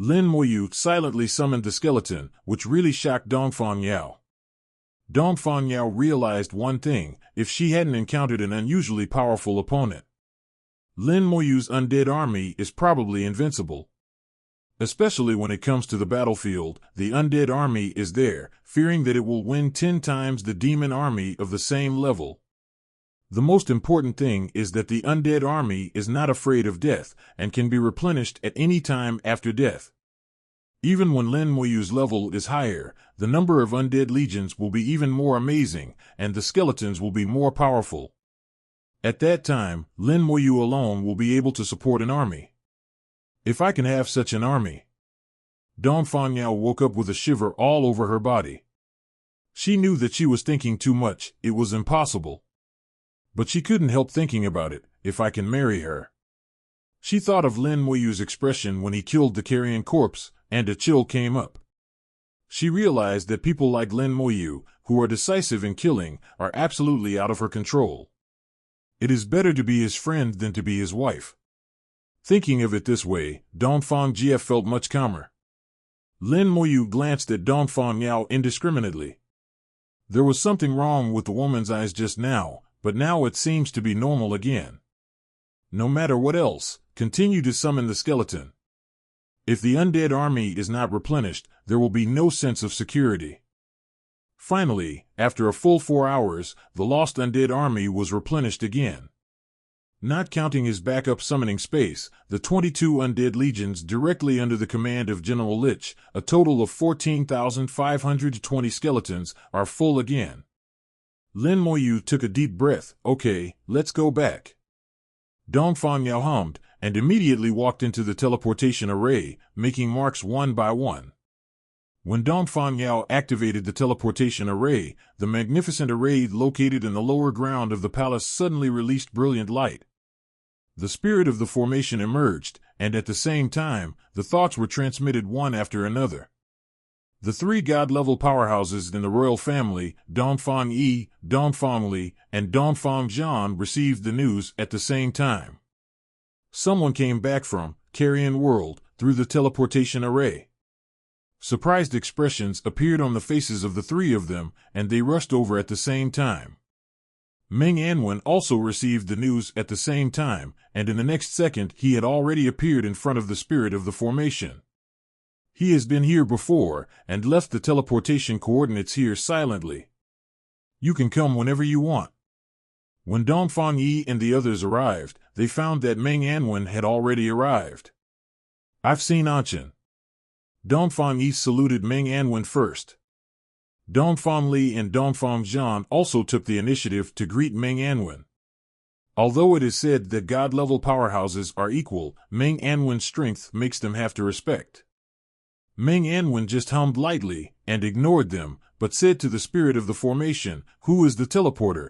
Lin Moyu silently summoned the skeleton, which really shocked Dongfang Yao. Dongfang Yao realized one thing: if she hadn't encountered an unusually powerful opponent, Lin Moyu's undead army is probably invincible. Especially when it comes to the battlefield, the undead army is there, fearing that it will win 10 times the demon army of the same level. The most important thing is that the undead army is not afraid of death, and can be replenished at any time after death. Even when Lin Moyu's level is higher, the number of undead legions will be even more amazing, and the skeletons will be more powerful. At that time, Lin Moyu alone will be able to support an army. If I can have such an army. Dongfang Yao woke up with a shiver all over her body. She knew that she was thinking too much. It was impossible. But she couldn't help thinking about it. If I can marry her. She thought of Lin Moyu's expression when he killed the carrion corpse, and a chill came up. She realized that people like Lin Moyu, who are decisive in killing, are absolutely out of her control. It is better to be his friend than to be his wife. Thinking of it this way, Dongfang Jie felt much calmer. Lin Moyu glanced at Dongfang Yao indiscriminately. There was something wrong with the woman's eyes just now, but now it seems to be normal again. No matter what else, continue to summon the skeleton. If the undead army is not replenished, there will be no sense of security. Finally, after a full 4 hours, the lost undead army was replenished again. Not counting his backup summoning space, the 22 undead legions directly under the command of General Lich, a total of 14,520 skeletons, are full again. Lin Moyu took a deep breath. Okay, let's go back. Dongfang Yao hummed, and immediately walked into the teleportation array, making marks one by one. When Dongfang Yao activated the teleportation array, the magnificent array located in the lower ground of the palace suddenly released brilliant light. The spirit of the formation emerged, and at the same time, the thoughts were transmitted one after another. The 3 god-level powerhouses in the royal family, Dongfang Yi, Dongfang Li, and Dongfang Zhan, received the news at the same time. Someone came back from Carrion World through the teleportation array. Surprised expressions appeared on the faces of the 3 of them, and they rushed over at the same time. Meng Anwen also received the news at the same time, and in the next second he had already appeared in front of the spirit of the formation. He has been here before, and left the teleportation coordinates here silently. You can come whenever you want. When Dongfang Yi and the others arrived, they found that Meng Anwen had already arrived. I've seen Anchen. Dongfang Yi saluted Meng Anwen first. Dongfang Li and Dongfang Zhan also took the initiative to greet Meng Anwen. Although it is said that god-level powerhouses are equal, Meng Anwen's strength makes them have to respect. Meng Anwen just hummed lightly, and ignored them, but said to the spirit of the formation, "Who is the teleporter?"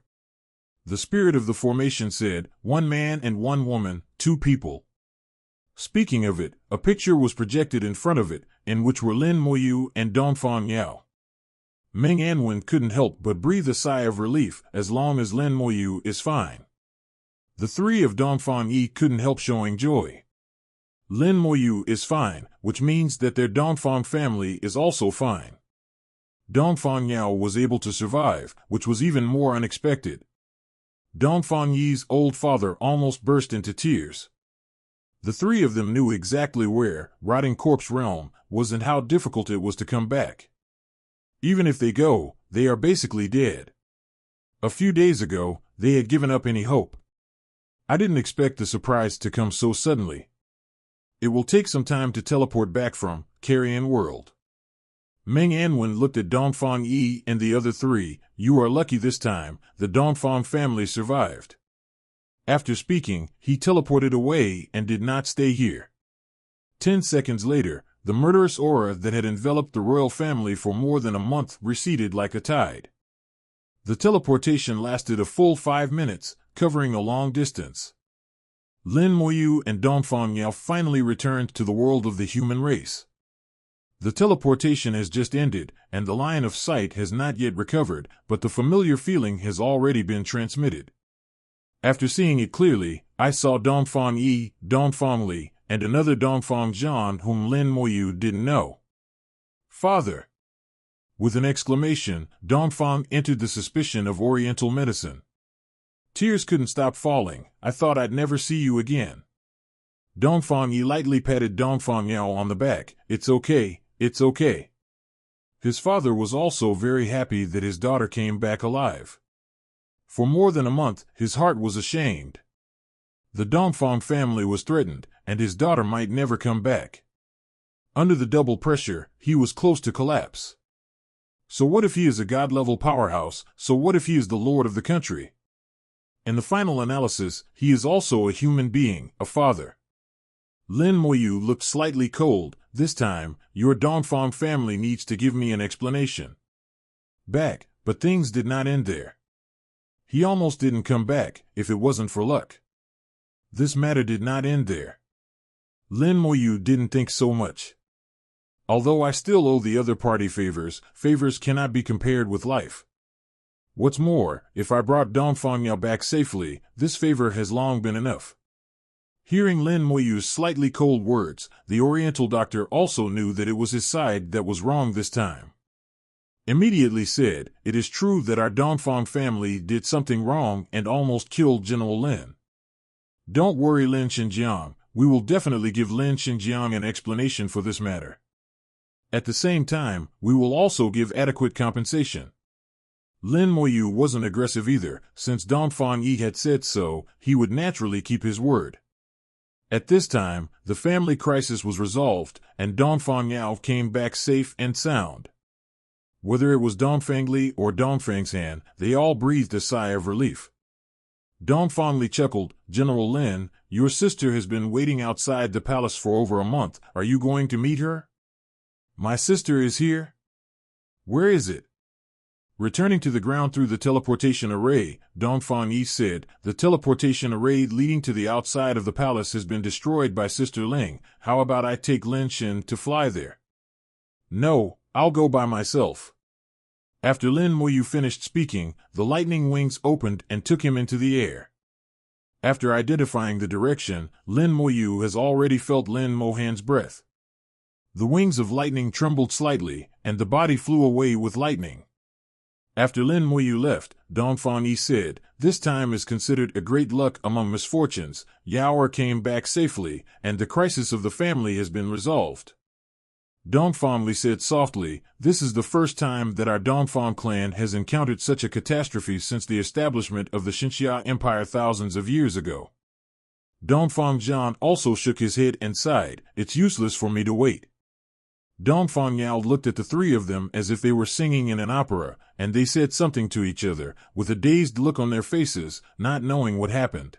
The spirit of the formation said, "1 man and 1 woman, 2 people." Speaking of it, a picture was projected in front of it, in which were Lin Moyu and Dongfang Yao. Meng Anwen couldn't help but breathe a sigh of relief, as long as Lin Moyu is fine. The 3 of Dongfang Yi couldn't help showing joy. Lin Moyu is fine, which means that their Dongfang family is also fine. Dongfang Yao was able to survive, which was even more unexpected. Dongfang Yi's old father almost burst into tears. The 3 of them knew exactly where Rotting Corpse Realm was and how difficult it was to come back. Even if they go, they are basically dead. A few days ago, they had given up any hope. I didn't expect the surprise to come so suddenly. It will take some time to teleport back from Carrion World. Meng Anwen looked at Dongfang Yi and the other 3. You are lucky this time, the Dongfang family survived. After speaking, he teleported away and did not stay here. 10 seconds later, the murderous aura that had enveloped the royal family for more than a month receded like a tide. The teleportation lasted a full 5 minutes, covering a long distance. Lin Moyu and Dongfang Yao finally returned to the world of the human race. The teleportation has just ended, and the line of sight has not yet recovered, but the familiar feeling has already been transmitted. After seeing it clearly, I saw Dongfang Yi, Dongfang Li, and another Dongfang Jian whom Lin Moyu didn't know. Father! With an exclamation, Dongfang entered the suspicion of Oriental medicine. Tears couldn't stop falling. I thought I'd never see you again. Dongfang Yi lightly patted Dongfang Yao on the back. It's okay, it's okay. His father was also very happy that his daughter came back alive. For more than a month, his heart was ashamed. The Dongfang family was threatened, and his daughter might never come back. Under the double pressure, he was close to collapse. So what if he is a god-level powerhouse? So what if he is the lord of the country? In the final analysis, he is also a human being, a father. Lin Moyu looked slightly cold. This time, your Dongfang family needs to give me an explanation. Back, but things did not end there. He almost didn't come back, if it wasn't for luck. This matter did not end there. Lin Moyu didn't think so much. Although I still owe the other party favors, favors cannot be compared with life. What's more, if I brought Dongfang Yao back safely, this favor has long been enough. Hearing Lin Moyu's slightly cold words, the Oriental doctor also knew that it was his side that was wrong this time. Immediately said, it is true that our Dongfang family did something wrong and almost killed General Lin. Don't worry, Lin Xinjiang, we will definitely give Lin Xinjiang an explanation for this matter. At the same time, we will also give adequate compensation. Lin Moyu wasn't aggressive either. Since Dongfang Yi had said so, he would naturally keep his word. At this time, the family crisis was resolved, and Dongfang Yao came back safe and sound. Whether it was Dongfang Li or Dongfang's hand, they all breathed a sigh of relief. Dongfang Li chuckled, General Lin, your sister has been waiting outside the palace for over a month. Are you going to meet her? My sister is here? Where is it? Returning to the ground through the teleportation array, Dongfang Yi said, the teleportation array leading to the outside of the palace has been destroyed by Sister Ling. How about I take Lin Xin to fly there? No, I'll go by myself. After Lin Moyu finished speaking, the lightning wings opened and took him into the air. After identifying the direction, Lin Moyu has already felt Lin Mohan's breath. The wings of lightning trembled slightly, and the body flew away with lightning. After Lin Moyu left, Dongfang Yi said, this time is considered a great luck among misfortunes. Yao came back safely, and the crisis of the family has been resolved. Dongfang Li said softly, this is the first time that our Dongfang clan has encountered such a catastrophe since the establishment of the Xinxia Empire thousands of years ago. Dongfang Jian also shook his head and sighed, it's useless for me to wait. Dongfang Yao looked at the three of them as if they were singing in an opera, and they said something to each other, with a dazed look on their faces, not knowing what happened.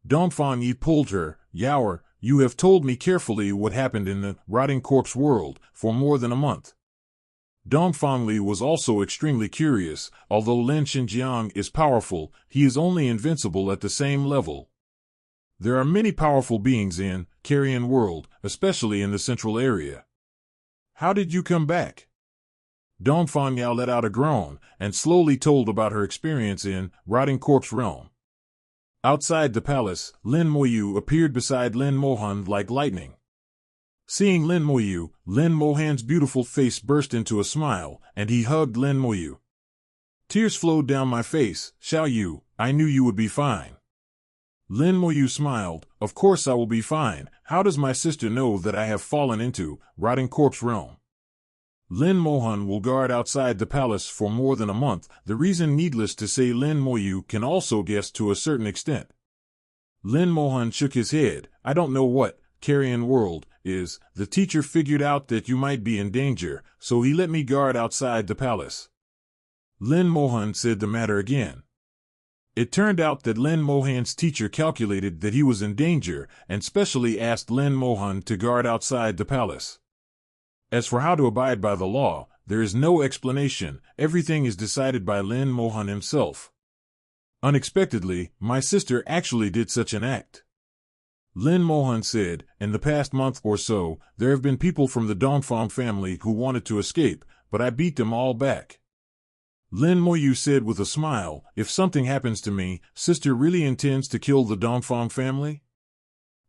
Dongfang Yi pulled her, Yao, you have told me carefully what happened in the rotting corpse world for more than a month. Dongfang Li was also extremely curious. Although Lin Xinjiang is powerful, he is only invincible at the same level. There are many powerful beings in Carrion World, especially in the central area. How did you come back? Dongfang Yao let out a groan, and slowly told about her experience in Rotting Corpse Realm. Outside the palace, Lin Moyu appeared beside Lin Mohan like lightning. Seeing Lin Moyu, Lin Mohan's beautiful face burst into a smile, and he hugged Lin Moyu. Tears flowed down my face, Xiao Yu, I knew you would be fine. Lin Moyu smiled, of course I will be fine. How does my sister know that I have fallen into Rotting Corpse Realm? Lin Mohan will guard outside the palace for more than a month. The reason needless to say Lin Moyu can also guess to a certain extent. Lin Mohan shook his head, I don't know what Carrion World is. The teacher figured out that you might be in danger, so he let me guard outside the palace. Lin Mohan said the matter again. It turned out that Lin Mohan's teacher calculated that he was in danger and specially asked Lin Mohan to guard outside the palace. As for how to abide by the law, there is no explanation. Everything is decided by Lin Mohan himself. Unexpectedly, my sister actually did such an act. Lin Mohan said, in the past month or so, there have been people from the Dongfang family who wanted to escape, but I beat them all back. Lin Moyu said with a smile, if something happens to me, sister really intends to kill the Dongfang family?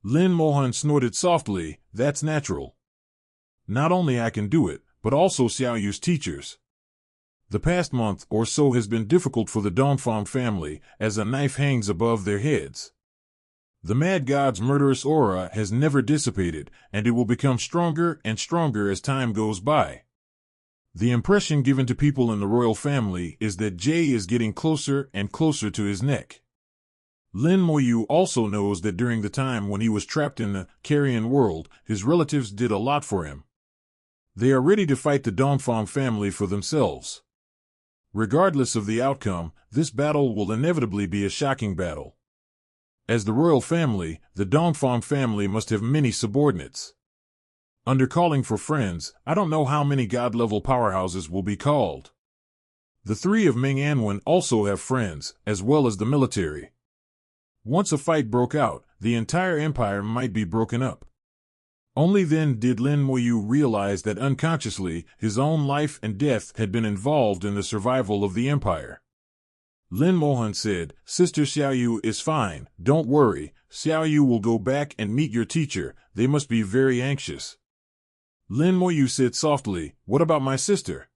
Lin Mohan snorted softly, that's natural. Not only I can do it, but also Xiao Yu's teachers. The past month or so has been difficult for the Dongfang family, as a knife hangs above their heads. The Mad God's murderous aura has never dissipated, and it will become stronger and stronger as time goes by. The impression given to people in the royal family is that Jay is getting closer and closer to his neck. Lin Moyu also knows that during the time when he was trapped in the carrion world, his relatives did a lot for him. They are ready to fight the Dongfang family for themselves. Regardless of the outcome, this battle will inevitably be a shocking battle. As the royal family, the Dongfang family must have many subordinates. Under calling for friends, I don't know how many god-level powerhouses will be called. The three of Ming Anwen also have friends, as well as the military. Once a fight broke out, the entire empire might be broken up. Only then did Lin Moyu realize that unconsciously, his own life and death had been involved in the survival of the empire. Lin Mohan said, Sister Xiao Yu is fine, don't worry, Xiao Yu will go back and meet your teacher, they must be very anxious. Lin Moyu said softly, what about my sister?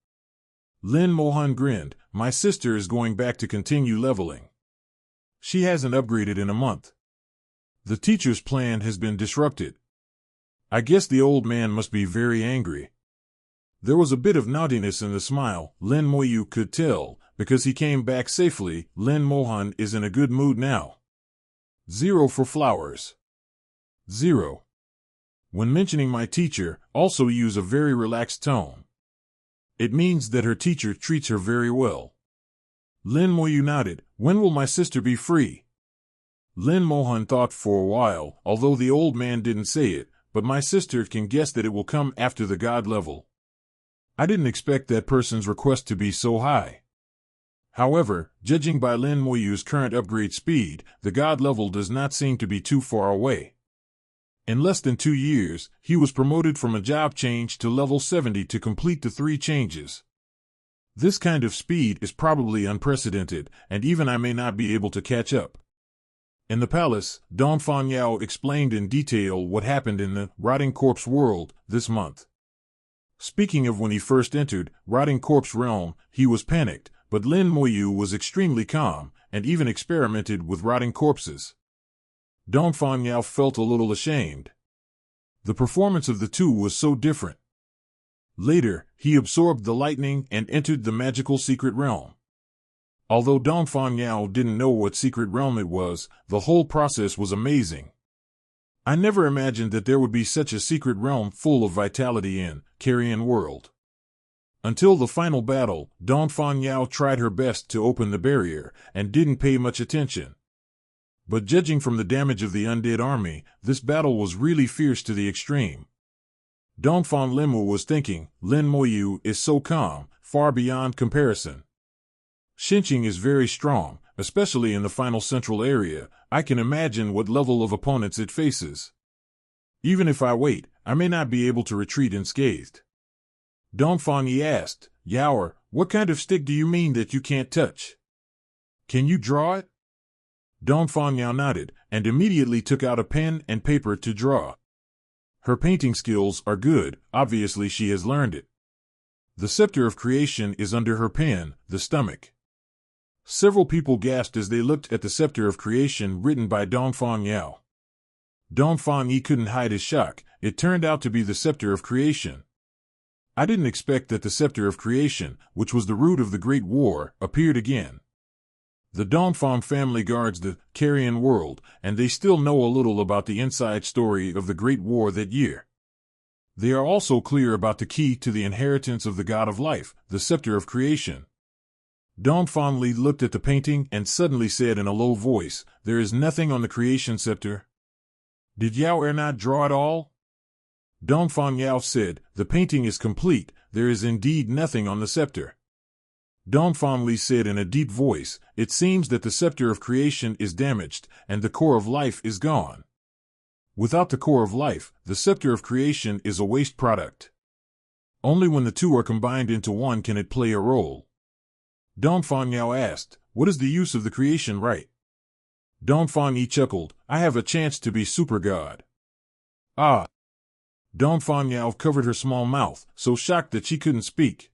Lin Mohan grinned, my sister is going back to continue leveling. She hasn't upgraded in a month. The teacher's plan has been disrupted. I guess the old man must be very angry. There was a bit of naughtiness in the smile, Lin Moyu could tell, because he came back safely. Lin Mohan is in a good mood now. 0 for flowers. 0. When mentioning my teacher, also use a very relaxed tone. It means that her teacher treats her very well. Lin Moyu nodded, when will my sister be free? Lin Mohan thought for a while, although the old man didn't say it, but my sister can guess that it will come after the god level. I didn't expect that person's request to be so high. However, judging by Lin Moyu's current upgrade speed, the god level does not seem to be too far away. In less than 2 years, he was promoted from a job change to level 70 to complete the 3 changes. This kind of speed is probably unprecedented, and even I may not be able to catch up. In the palace, Dongfang Yao explained in detail what happened in the Rotting Corpse world this month. Speaking of when he first entered Rotting Corpse realm, he was panicked, but Lin Moyu was extremely calm, and even experimented with rotting corpses. Dongfang Yao felt a little ashamed. The performance of the two was so different. Later, he absorbed the lightning and entered the magical secret realm. Although Dongfang Yao didn't know what secret realm it was, the whole process was amazing. I never imagined that there would be such a secret realm full of vitality in Carrion World. Until the final battle, Dongfang Yao tried her best to open the barrier, and didn't pay much attention. But judging from the damage of the undead army, this battle was really fierce to the extreme. Dongfang Limu was thinking, Lin Moyu is so calm, far beyond comparison. Xinqing is very strong, especially in the final central area. I can imagine what level of opponents it faces. Even if I wait, I may not be able to retreat unscathed. Dongfang Yi asked, Yaoer, what kind of stick do you mean that you can't touch? Can you draw it? Dongfang Yao nodded, and immediately took out a pen and paper to draw. Her painting skills are good, obviously she has learned it. The scepter of creation is under her pen, the stomach. Several people gasped as they looked at the scepter of creation written by Dongfang Yao. Dongfang Yi couldn't hide his shock, it turned out to be the scepter of creation. I didn't expect that the scepter of creation, which was the root of the Great War, appeared again. The Dongfang family guards the Carrion World, and they still know a little about the inside story of the Great War that year. They are also clear about the key to the inheritance of the God of Life, the scepter of creation. Dongfang Li looked at the painting and suddenly said in a low voice, there is nothing on the creation scepter. Did Yaoer not draw it all? Dongfang Yao said, the painting is complete, there is indeed nothing on the scepter. Dongfang Li said in a deep voice, it seems that the scepter of creation is damaged, and the core of life is gone. Without the core of life, the scepter of creation is a waste product. Only when the two are combined into one can it play a role. Dongfang Yao asked, what is the use of the creation right? Dongfang Yi chuckled, I have a chance to be super god. Ah! Dongfang Yao covered her small mouth, so shocked that she couldn't speak.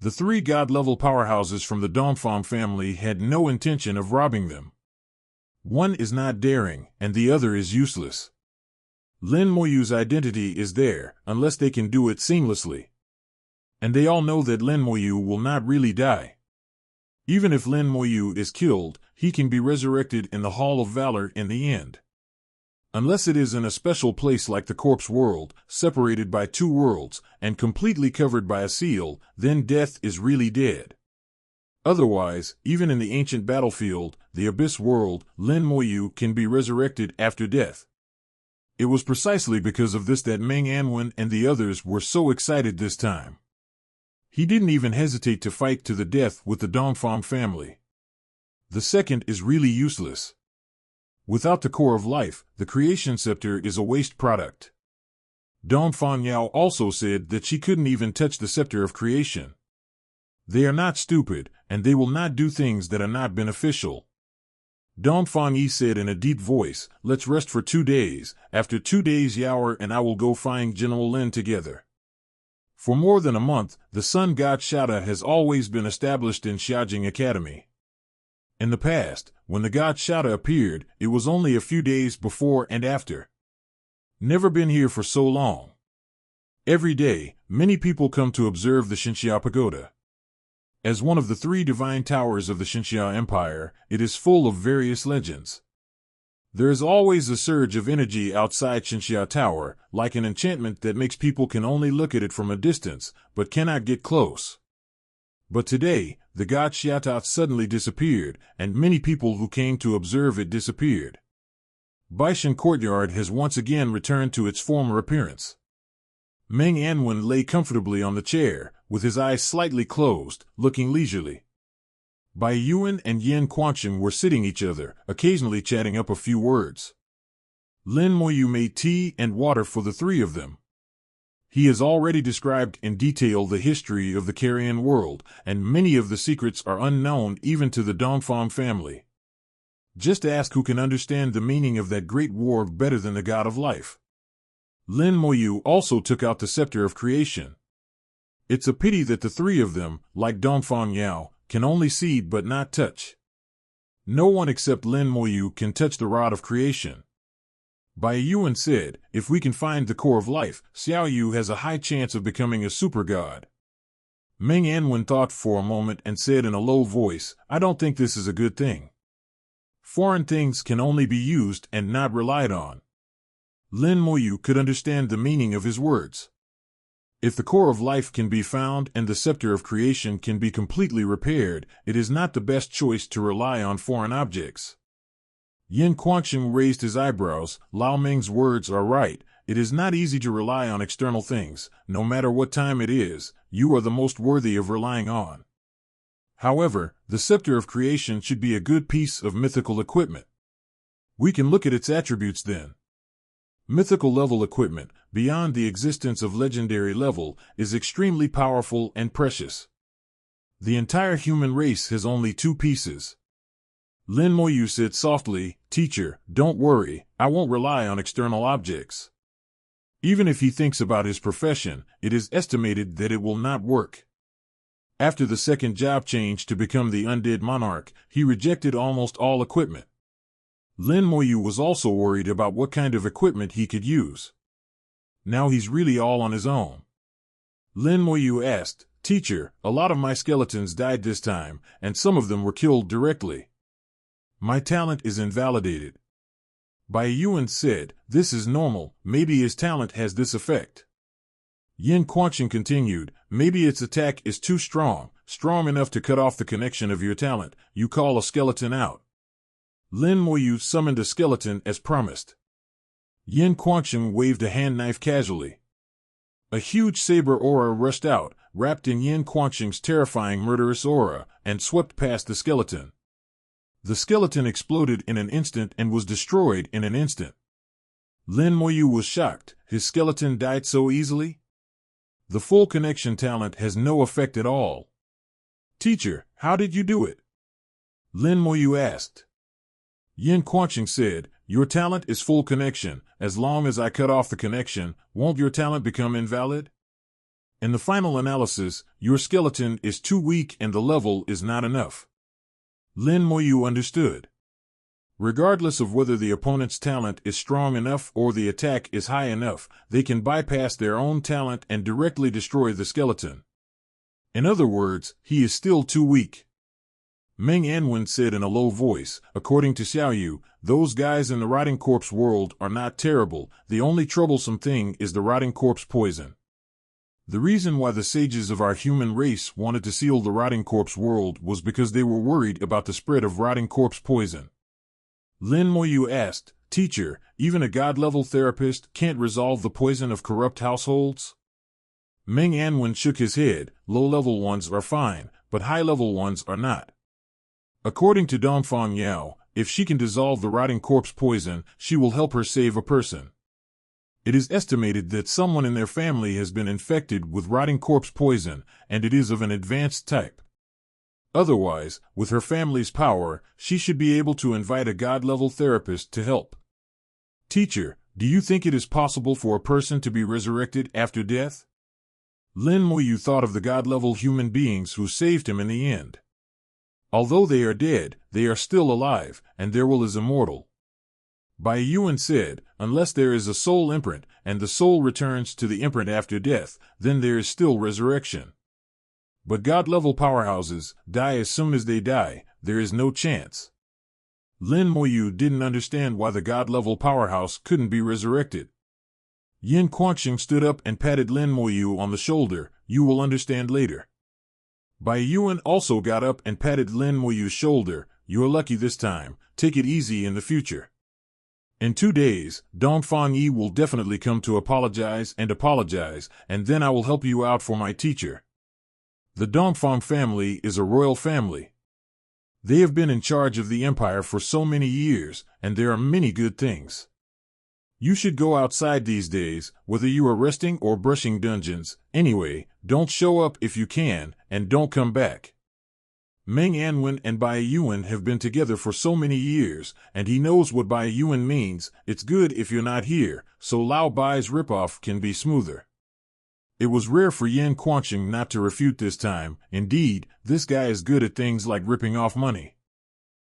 The three god-level powerhouses from the Dongfang family had no intention of robbing them. One is not daring, and the other is useless. Lin Moyu's identity is there, unless they can do it seamlessly. And they all know that Lin Moyu will not really die. Even if Lin Moyu is killed, he can be resurrected in the Hall of Valor in the end. Unless it is in a special place like the corpse world, separated by two worlds, and completely covered by a seal, then death is really dead. Otherwise, even in the ancient battlefield, the Abyss world, Lin Moyu can be resurrected after death. It was precisely because of this that Meng Anwen and the others were so excited this time. He didn't even hesitate to fight to the death with the Dongfang family. The second is really useless. Without the core of life, the creation scepter is a waste product. Dongfang Yao also said that she couldn't even touch the scepter of creation. They are not stupid, and they will not do things that are not beneficial. Dongfang Yi said in a deep voice, let's rest for 2 days. After 2 days Yao and I will go find General Lin together. For more than a month, the sun god Shada has always been established in Xiaojing Academy. In the past, when the god Shada appeared, it was only a few days before and after. Never been here for so long. Every day, many people come to observe the Xinxia Pagoda. As one of the 3 divine towers of the Xinxia Empire, it is full of various legends. There is always a surge of energy outside Xinxia Tower, like an enchantment that makes people can only look at it from a distance, but cannot get close. But today, the god Xiaotat suddenly disappeared, and many people who came to observe it disappeared. Baishan Courtyard has once again returned to its former appearance. Meng Anwen lay comfortably on the chair, with his eyes slightly closed, looking leisurely. Bai Yuan and Yin Quancheng were sitting each other, occasionally chatting up a few words. Lin Moyu made tea and water for the 3 of them. He has already described in detail the history of the Carrion world, and many of the secrets are unknown even to the Dongfang family. Just ask who can understand the meaning of that great war better than the god of life. Lin Moyu also took out the scepter of creation. It's a pity that the 3 of them, like Dongfang Yao, can only see but not touch. No one except Lin Moyu can touch the rod of creation. Bai Yuan said, if we can find the core of life, Xiao Yu has a high chance of becoming a super god. Meng Anwen thought for a moment and said in a low voice, I don't think this is a good thing. Foreign things can only be used and not relied on. Lin Moyu could understand the meaning of his words. If the core of life can be found and the scepter of creation can be completely repaired, it is not the best choice to rely on foreign objects. Yin Quancheng raised his eyebrows. Lao Meng's words are right. It is not easy to rely on external things. No matter what time it is, you are the most worthy of relying on. However, the scepter of creation should be a good piece of mythical equipment. We can look at its attributes then. Mythical level equipment, beyond the existence of legendary level, is extremely powerful and precious. The entire human race has only 2 pieces. Lin Moyu said softly, Teacher, don't worry, I won't rely on external objects. Even if he thinks about his profession, it is estimated that it will not work. After the second job change to become the undead monarch, he rejected almost all equipment. Lin Moyu was also worried about what kind of equipment he could use. Now he's really all on his own. Lin Moyu asked, Teacher, a lot of my skeletons died this time, and some of them were killed directly. My talent is invalidated. Bai Yuan said, this is normal, maybe his talent has this effect. Yin Quancheng continued, maybe its attack is too strong enough to cut off the connection of your talent. You call a skeleton out. Lin Moyu summoned a skeleton as promised. Yin Quancheng waved a hand knife casually. A huge saber aura rushed out, wrapped in Yin Quancheng's terrifying murderous aura, and swept past the skeleton. The skeleton exploded in an instant and was destroyed in an instant. Lin Moyu was shocked. His skeleton died so easily? The full connection talent has no effect at all. Teacher, how did you do it? Lin Moyu asked. Yin Quanqing said, "Your talent is full connection. As long as I cut off the connection, won't your talent become invalid? In the final analysis, your skeleton is too weak and the level is not enough." Lin Moyu understood. Regardless of whether the opponent's talent is strong enough or the attack is high enough, they can bypass their own talent and directly destroy the skeleton. In other words, he is still too weak. Meng Anwen said in a low voice, "According to Xiaoyu, those guys in the rotting corpse world are not terrible. The only troublesome thing is the rotting corpse poison." The reason why the sages of our human race wanted to seal the rotting corpse world was because they were worried about the spread of rotting corpse poison. Lin Moyu asked, "Teacher, even a god-level therapist can't resolve the poison of corrupt households?" Meng Anwen shook his head. "Low-level ones are fine, but high-level ones are not. According to Dongfang Yao, if she can dissolve the rotting corpse poison, she will help her save a person. It is estimated that someone in their family has been infected with rotting corpse poison, and it is of an advanced type. Otherwise, with her family's power, she should be able to invite a god-level therapist to help. Teacher, do you think it is possible for a person to be resurrected after death?" Lin Moyu thought of the god-level human beings who saved him in the end. Although they are dead, they are still alive, and their will is immortal. Bai Yuan said, "Unless there is a soul imprint, and the soul returns to the imprint after death, then there is still resurrection. But god-level powerhouses die as soon as they die. There is no chance." Lin Moyu didn't understand why the god-level powerhouse couldn't be resurrected. Yin Quanqing stood up and patted Lin Moyu on the shoulder. "You will understand later." Bai Yuan also got up and patted Lin Moyu's shoulder. "You're lucky this time. Take it easy in the future. In 2 days, Dongfang Yi will definitely come to apologize, and then I will help you out for my teacher." The Dongfang family is a royal family. They have been in charge of the empire for so many years, and there are many good things. You should go outside these days, whether you are resting or brushing dungeons. Anyway, don't show up if you can, and don't come back. Meng Anwen and Bai Yuan have been together for so many years, and he knows what Bai Yuan means. It's good if you're not here, so Lao Bai's ripoff can be smoother. It was rare for Yin Quanqing not to refute this time. Indeed, this guy is good at things like ripping off money.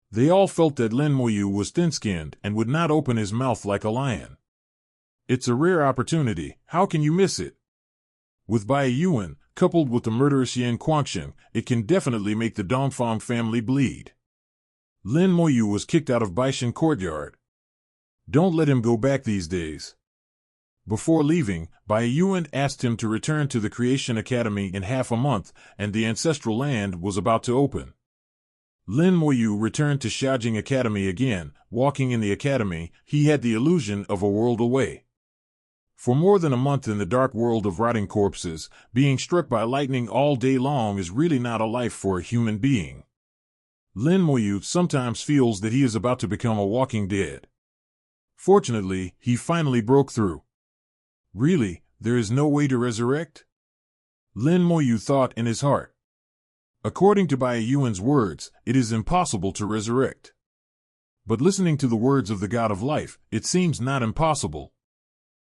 They all felt that Lin Moyu was thin-skinned and would not open his mouth like a lion. It's a rare opportunity. How can you miss it? With Bai Yuan, coupled with the murderous Yin Quanqing, it can definitely make the Dongfang family bleed. Lin Moyu was kicked out of Baishan courtyard. Don't let him go back these days. Before leaving, Bai Yuan asked him to return to the Creation Academy in half a month, and the ancestral land was about to open. Lin Moyu returned to Xiaojing Academy again. Walking in the academy, he had the illusion of a world away. For more than a month in the dark world of rotting corpses, being struck by lightning all day long is really not a life for a human being. Lin Moyu sometimes feels that he is about to become a walking dead. Fortunately, he finally broke through. Really, there is no way to resurrect? Lin Moyu thought in his heart. According to Bai Yuan's words, it is impossible to resurrect. But listening to the words of the God of Life, it seems not impossible.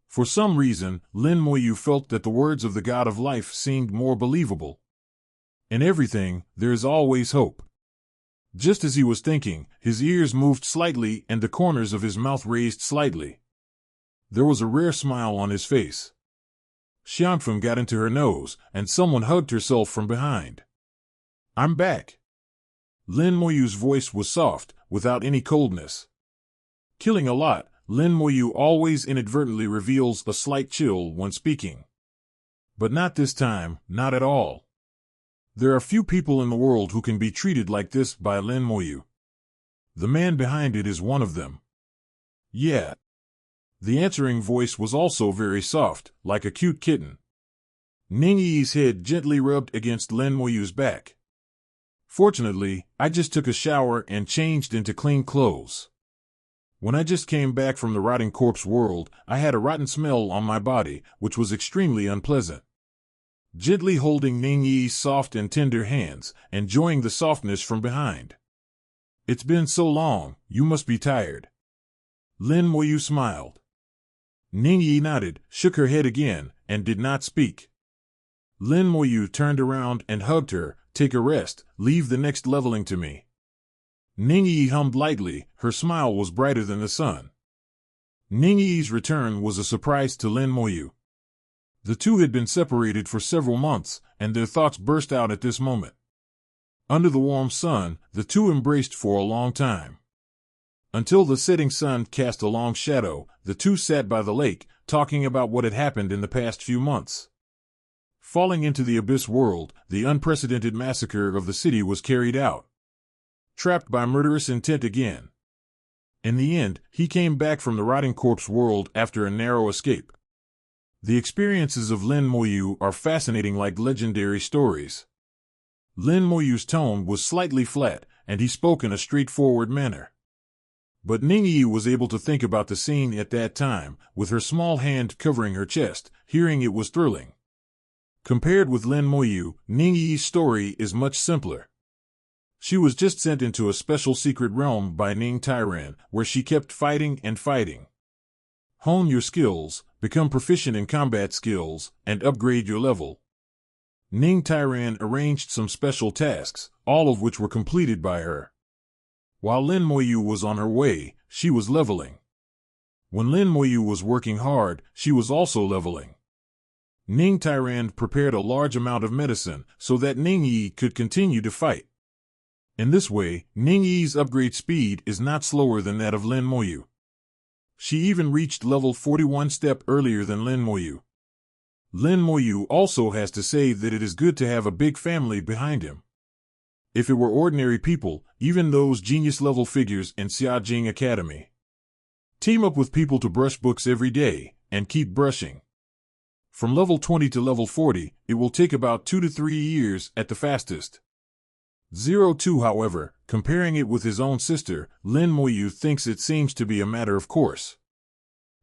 For some reason, Lin Moyu felt that the words of the God of Life seemed more believable. In everything, there is always hope. Just as he was thinking, his ears moved slightly and the corners of his mouth raised slightly. There was a rare smile on his face. Xiangfeng got into her nose, and someone hugged herself from behind. "I'm back." Lin Moyu's voice was soft, without any coldness. Killing a lot, Lin Moyu always inadvertently reveals a slight chill when speaking. But not this time, not at all. There are few people in the world who can be treated like this by Lin Moyu. The man behind it is one of them. Yeah. The answering voice was also very soft, like a cute kitten. Ning Yi's head gently rubbed against Lin Moyu's back. "Fortunately, I just took a shower and changed into clean clothes. When I just came back from the rotting corpse world, I had a rotten smell on my body, which was extremely unpleasant." Gently holding Ning Yi's soft and tender hands, enjoying the softness from behind. It's been so long, you must be tired. Lin Moyu smiled. Ningyi nodded, shook her head again, and did not speak. Lin Moyu turned around and hugged her. Take a rest, leave the next leveling to me. Ningyi hummed lightly, her smile was brighter than the sun. Ningyi's return was a surprise to Lin Moyu. The two had been separated for several months, and their thoughts burst out at this moment. Under the warm sun, the two embraced for a long time. Until the setting sun cast a long shadow, the two sat by the lake, talking about what had happened in the past few months. Falling into the abyss world, the unprecedented massacre of the city was carried out. Trapped by murderous intent again. In the end, he came back from the rotting corpse world after a narrow escape. The experiences of Lin Moyu are fascinating like legendary stories. Lin Moyu's tone was slightly flat, and he spoke in a straightforward manner. But Ningyi was able to think about the scene at that time, with her small hand covering her chest. Hearing it was thrilling. Compared with Lin Moyu, Ningyi's story is much simpler. She was just sent into a special secret realm by Ning Tairan, where she kept fighting and fighting. Hone your skills, become proficient in combat skills, and upgrade your level. Ning Tairan arranged some special tasks, all of which were completed by her. While Lin Moyu was on her way, she was leveling. When Lin Moyu was working hard, she was also leveling. Ning Tairan prepared a large amount of medicine so that Ningyi could continue to fight. In this way, Ningyi's upgrade speed is not slower than that of Lin Moyu. She even reached level 41 step earlier than Lin Moyu. Lin Moyu also has to say that it is good to have a big family behind him. If it were ordinary people, even those genius-level figures in Xiajing Academy, team up with people to brush books every day, and keep brushing. From level 20 to level 40, it will take about 2 to 3 years at the fastest. 02, however, comparing it with his own sister, Lin Moyu thinks it seems to be a matter of course.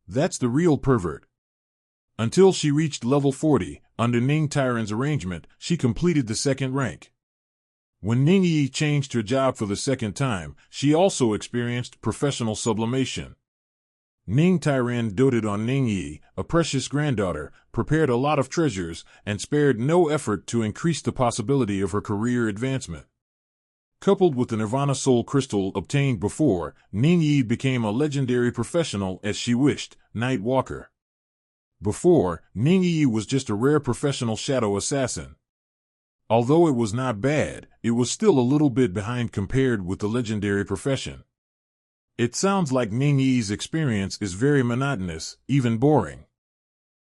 That's the real pervert. Until she reached level 40, under Ning Tairan's arrangement, she completed the second rank. When Ningyi changed her job for the second time, she also experienced professional sublimation. Ning Tairan doted on Ningyi, a precious granddaughter, prepared a lot of treasures, and spared no effort to increase the possibility of her career advancement. Coupled with the Nirvana Soul Crystal obtained before, Ningyi became a legendary professional as she wished, Night Walker. Before, Ningyi was just a rare professional shadow assassin. Although it was not bad, it was still a little bit behind compared with the legendary profession. It sounds like Ningyi's experience is very monotonous, even boring.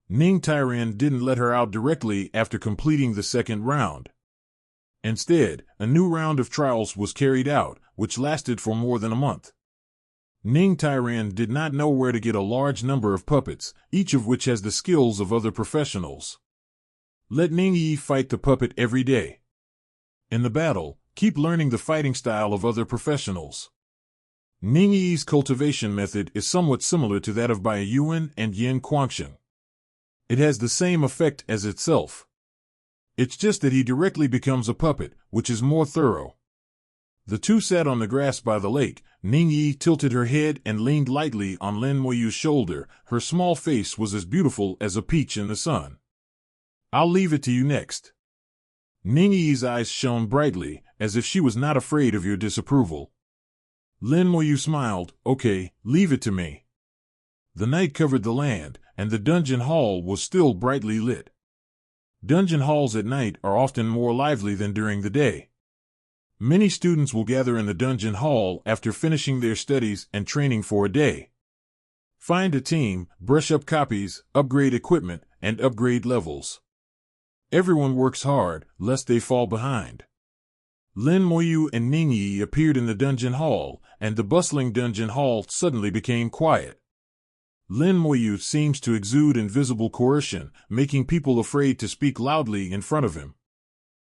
Ning Tairan didn't let her out directly after completing the second round. Instead, a new round of trials was carried out, which lasted for more than a month. Ning Tairan did not know where to get a large number of puppets, each of which has the skills of other professionals. Let Ningyi fight the puppet every day. In the battle, keep learning the fighting style of other professionals. Ningyi's cultivation method is somewhat similar to that of Bai Yuan and Yin Guangsheng. It has the same effect as itself. It's just that he directly becomes a puppet, which is more thorough. The two sat on the grass by the lake. Ningyi tilted her head and leaned lightly on Lin Moyu's shoulder. Her small face was as beautiful as a peach in the sun. I'll leave it to you next. Ningyi's eyes shone brightly, as if she was not afraid of your disapproval. Lin Moyu smiled. Okay, leave it to me. The night covered the land, and the dungeon hall was still brightly lit. Dungeon halls at night are often more lively than during the day. Many students will gather in the dungeon hall after finishing their studies and training for a day. Find a team, brush up copies, upgrade equipment, and upgrade levels. Everyone works hard, lest they fall behind. Lin Moyu and Ningyi appeared in the dungeon hall, and the bustling dungeon hall suddenly became quiet. Lin Moyu seems to exude invisible coercion, making people afraid to speak loudly in front of him.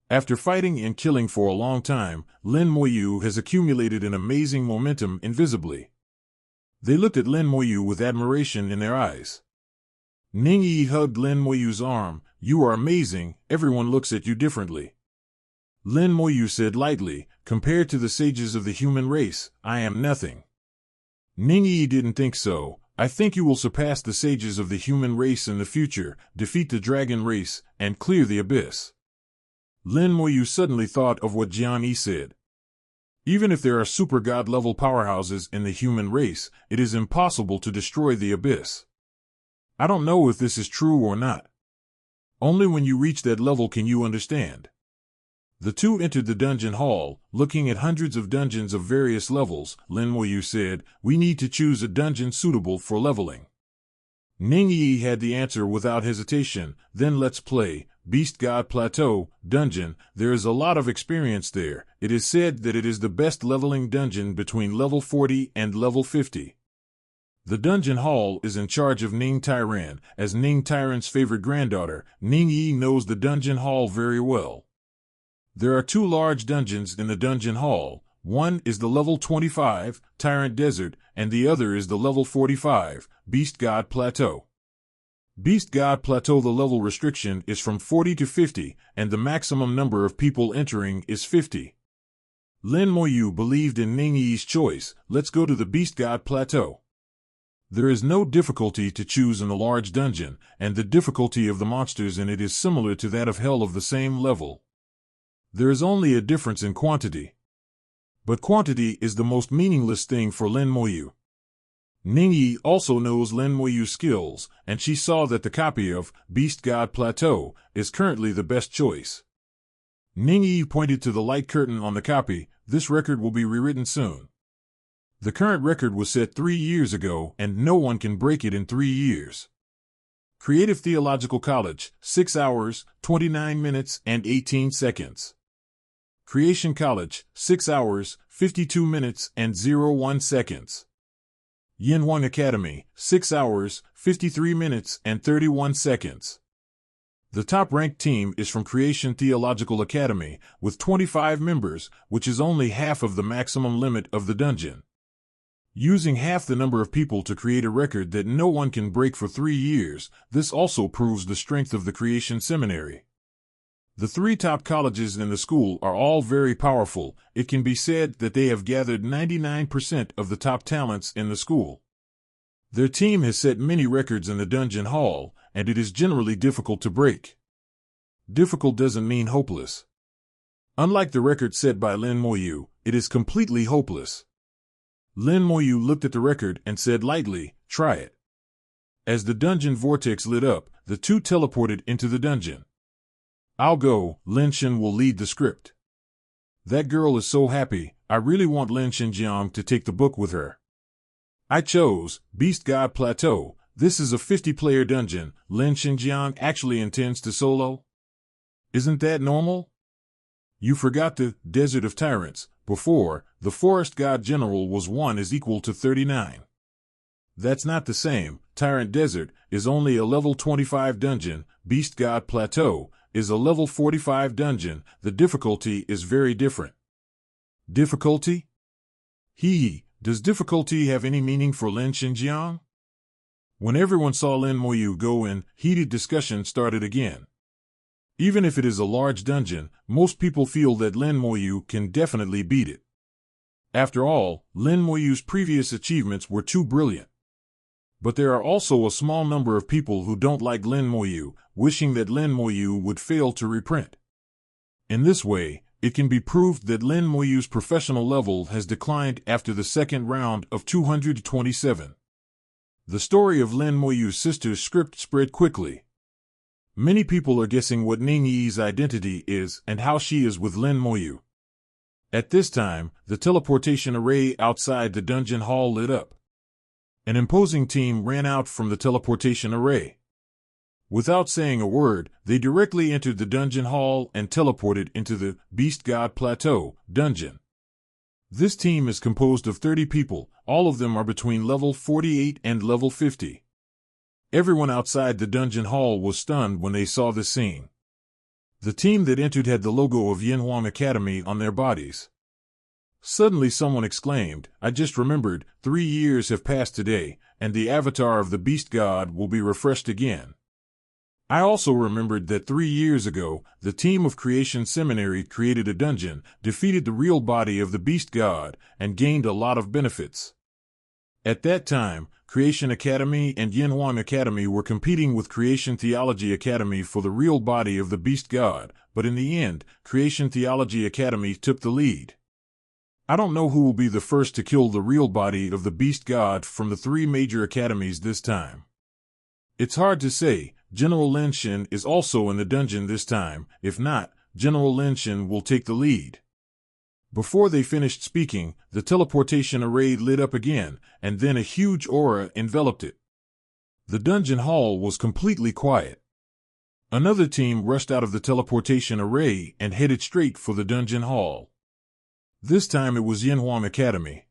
After fighting and killing for a long time, Lin Moyu has accumulated an amazing momentum invisibly. They looked at Lin Moyu with admiration in their eyes. Ningyi hugged Lin Moyu's arm. You are amazing, everyone looks at you differently. Lin Moyu said lightly, compared to the sages of the human race, I am nothing. Ning Yi didn't think so. I think you will surpass the sages of the human race in the future, defeat the dragon race, and clear the abyss. Lin Moyu suddenly thought of what Jian Yi said. Even if there are super god-level powerhouses in the human race, it is impossible to destroy the abyss. I don't know if this is true or not. Only when you reach that level can you understand. The two entered the dungeon hall, looking at hundreds of dungeons of various levels. Lin Moyu said, we need to choose a dungeon suitable for leveling. Ning Yi had the answer without hesitation. Then let's play Beast God Plateau dungeon. There is a lot of experience there. It is said that it is the best leveling dungeon between level 40 and level 50. The dungeon hall is in charge of Ning Tairan. As Ning Tairan's favorite granddaughter, Ning Yi knows the dungeon hall very well. There are two large dungeons in the dungeon hall. One is the level 25, Tyrant Desert, and the other is the level 45, Beast God Plateau. Beast God Plateau, the level restriction is from 40 to 50, and the maximum number of people entering is 50. Lin Moyu believed in Ning Yi's choice. Let's go to the Beast God Plateau. There is no difficulty to choose in the large dungeon, and the difficulty of the monsters in it is similar to that of Hell of the same level. There is only a difference in quantity. But quantity is the most meaningless thing for Lin Moyu. Ning Yi also knows Lin Moyu's skills, and she saw that the copy of Beast God Plateau is currently the best choice. Ning Yi pointed to the light curtain on the copy. This record will be rewritten soon. The current record was set 3 years ago, and no one can break it in 3 years. Creative Theological College, 6 hours, 29 minutes, and 18 seconds. Creation College, 6 hours, 52 minutes, and 01 seconds. Yinhuang Academy, 6 hours, 53 minutes, and 31 seconds. The top-ranked team is from Creation Theological Academy, with 25 members, which is only half of the maximum limit of the dungeon. Using half the number of people to create a record that no one can break for 3 years, this also proves the strength of the Creation Seminary. The 3 top colleges in the school are all very powerful. It can be said that they have gathered 99% of the top talents in the school. Their team has set many records in the dungeon hall, and it is generally difficult to break. Difficult doesn't mean hopeless. Unlike the record set by Lin Moyu, it is completely hopeless. Lin Moyu looked at the record and said lightly, try it. As the dungeon vortex lit up, the two teleported into the dungeon. I'll go. Lin Shen will lead the script. That girl is so happy. I really want Lin Shenjiang to take the book with her. I chose Beast God Plateau. This is a 50-player dungeon. Lin Shenjiang actually intends to solo? Isn't that normal? You forgot the Desert of Tyrants. Before, the Forest God General was 1 is equal to 39. That's not the same. Tyrant Desert is only a level 25 dungeon. Beast God Plateau is a level 45 dungeon. The difficulty is very different. Difficulty? Does difficulty have any meaning for Lin Shenjiang? When everyone saw Lin Moyu go in, heated discussion started again. Even if it is a large dungeon, most people feel that Lin Moyu can definitely beat it. After all, Lin Moyu's previous achievements were too brilliant. But there are also a small number of people who don't like Lin Moyu, wishing that Lin Moyu would fail to reprint. In this way, it can be proved that Lin Moyu's professional level has declined after the second round of 227. The story of Lin Moyu's sister's script spread quickly. Many people are guessing what Ning Yi's identity is and how she is with Lin Moyu. At this time, the teleportation array outside the dungeon hall lit up. An imposing team ran out from the teleportation array. Without saying a word, they directly entered the dungeon hall and teleported into the Beast God Plateau dungeon. This team is composed of 30 people. All of them are between level 48 and level 50. Everyone outside the dungeon hall was stunned when they saw this scene. The team that entered had the logo of Yinhuang Academy on their bodies. Suddenly someone exclaimed, I just remembered, 3 years have passed today, and the avatar of the Beast God will be refreshed again. I also remembered that 3 years ago, the team of Creation Seminary created a dungeon, defeated the real body of the beast god, and gained a lot of benefits. At that time, Creation Academy and Yinhuang Academy were competing with Creation Theology Academy for the real body of the beast god, but in the end, Creation Theology Academy took the lead. I don't know who will be the first to kill the real body of the beast god from the 3 major academies this time. It's hard to say. General Lin Shin is also in the dungeon this time. If not, General Lin Shin will take the lead. Before they finished speaking, the teleportation array lit up again, and then a huge aura enveloped it. The dungeon hall was completely quiet. Another team rushed out of the teleportation array and headed straight for the dungeon hall. This time it was Yinhuang Academy.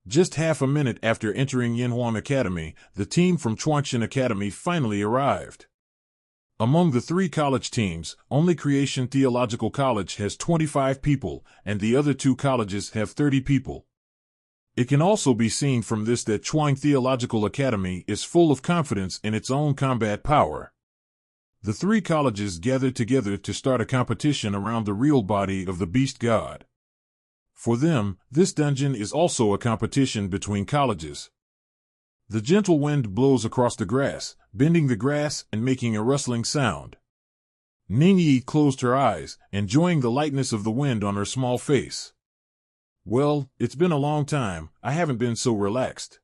Just half a minute after entering Yinhuang Academy, the team from Chuanshan Academy finally arrived. Among the 3 college teams, only Creation Theological College has 25 people, and the other 2 colleges have 30 people. It can also be seen from this that Chuang Theological Academy is full of confidence in its own combat power. The 3 colleges gathered together to start a competition around the real body of the beast god. For them, this dungeon is also a competition between colleges. The gentle wind blows across the grass, bending the grass and making a rustling sound. Ningyi closed her eyes, enjoying the lightness of the wind on her small face. Well, it's been a long time, I haven't been so relaxed.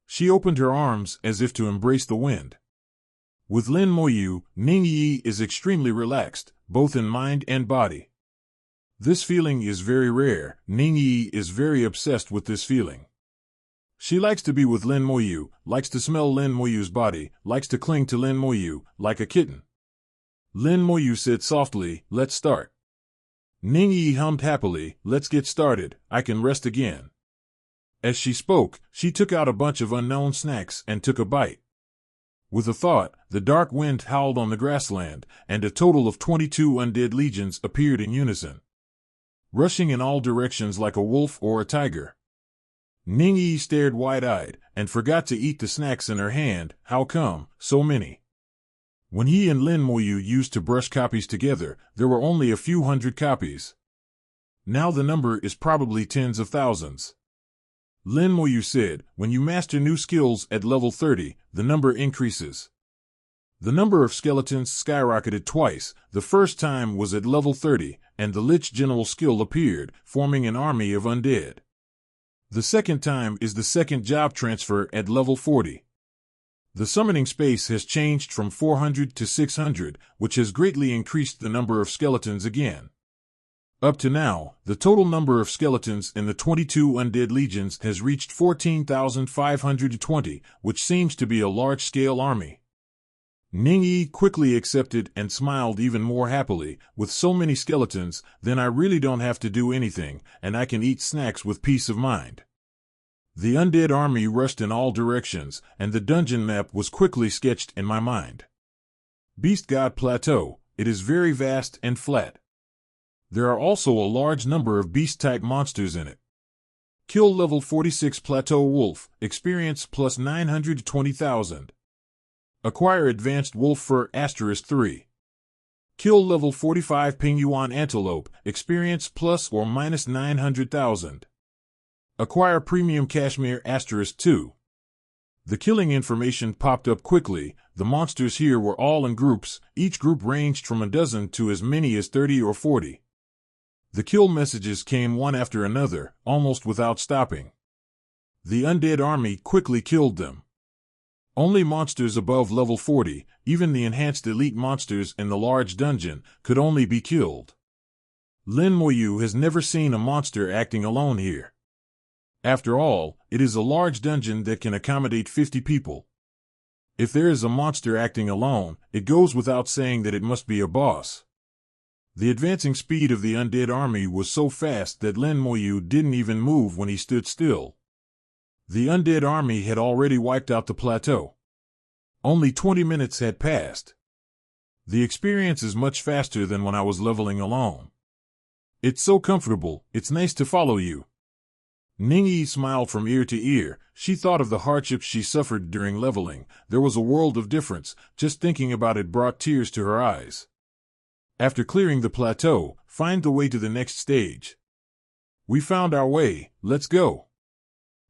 She opened her arms as if to embrace the wind. With Lin Moyu, Ningyi is extremely relaxed, both in mind and body. This feeling is very rare. Ningyi is very obsessed with this feeling. She likes to be with Lin Moyu, likes to smell Lin Moyu's body, likes to cling to Lin Moyu, like a kitten. Lin Moyu said softly, "Let's start." Ningyi hummed happily, "Let's get started, I can rest again." As she spoke, she took out a bunch of unknown snacks and took a bite. With a thought, the dark wind howled on the grassland, and a total of 22 undead legions appeared in unison, rushing in all directions like a wolf or a tiger. Ningyi stared wide-eyed, and forgot to eat the snacks in her hand. How come, so many? When he and Lin Moyu used to brush copies together, there were only a few hundred copies. Now the number is probably tens of thousands. Lin Moyu said, "When you master new skills at level 30, the number increases." The number of skeletons skyrocketed twice. The first time was at level 30, and the Lich General skill appeared, forming an army of undead. The second time is the second job transfer at level 40. The summoning space has changed from 400 to 600, which has greatly increased the number of skeletons again. Up to now, the total number of skeletons in the 22 undead legions has reached 14,520, which seems to be a large-scale army. Ningyi quickly accepted and smiled even more happily. With so many skeletons, then I really don't have to do anything, and I can eat snacks with peace of mind. The undead army rushed in all directions, and the dungeon map was quickly sketched in my mind. Beast God Plateau, it is very vast and flat. There are also a large number of beast-type monsters in it. Kill level 46 Plateau Wolf, experience plus 920,000. Acquire Advanced Wolf Fur *3. Kill level 45 Pingyuan Antelope, experience plus or minus 900,000. Acquire Premium Cashmere *2. The killing information popped up quickly. The monsters here were all in groups, each group ranged from a dozen to as many as 30 or 40. The kill messages came one after another, almost without stopping. The undead army quickly killed them. Only monsters above level 40, even the enhanced elite monsters in the large dungeon, could only be killed. Lin Moyu has never seen a monster acting alone here. After all, it is a large dungeon that can accommodate 50 people. If there is a monster acting alone, it goes without saying that it must be a boss. The advancing speed of the undead army was so fast that Lin Moyu didn't even move when he stood still. The undead army had already wiped out the plateau. Only 20 minutes had passed. The experience is much faster than when I was leveling alone. It's so comfortable, it's nice to follow you. Ningyi smiled from ear to ear. She thought of the hardships she suffered during leveling. There was a world of difference. Just thinking about it brought tears to her eyes. After clearing the plateau, find the way to the next stage. We found our way, let's go.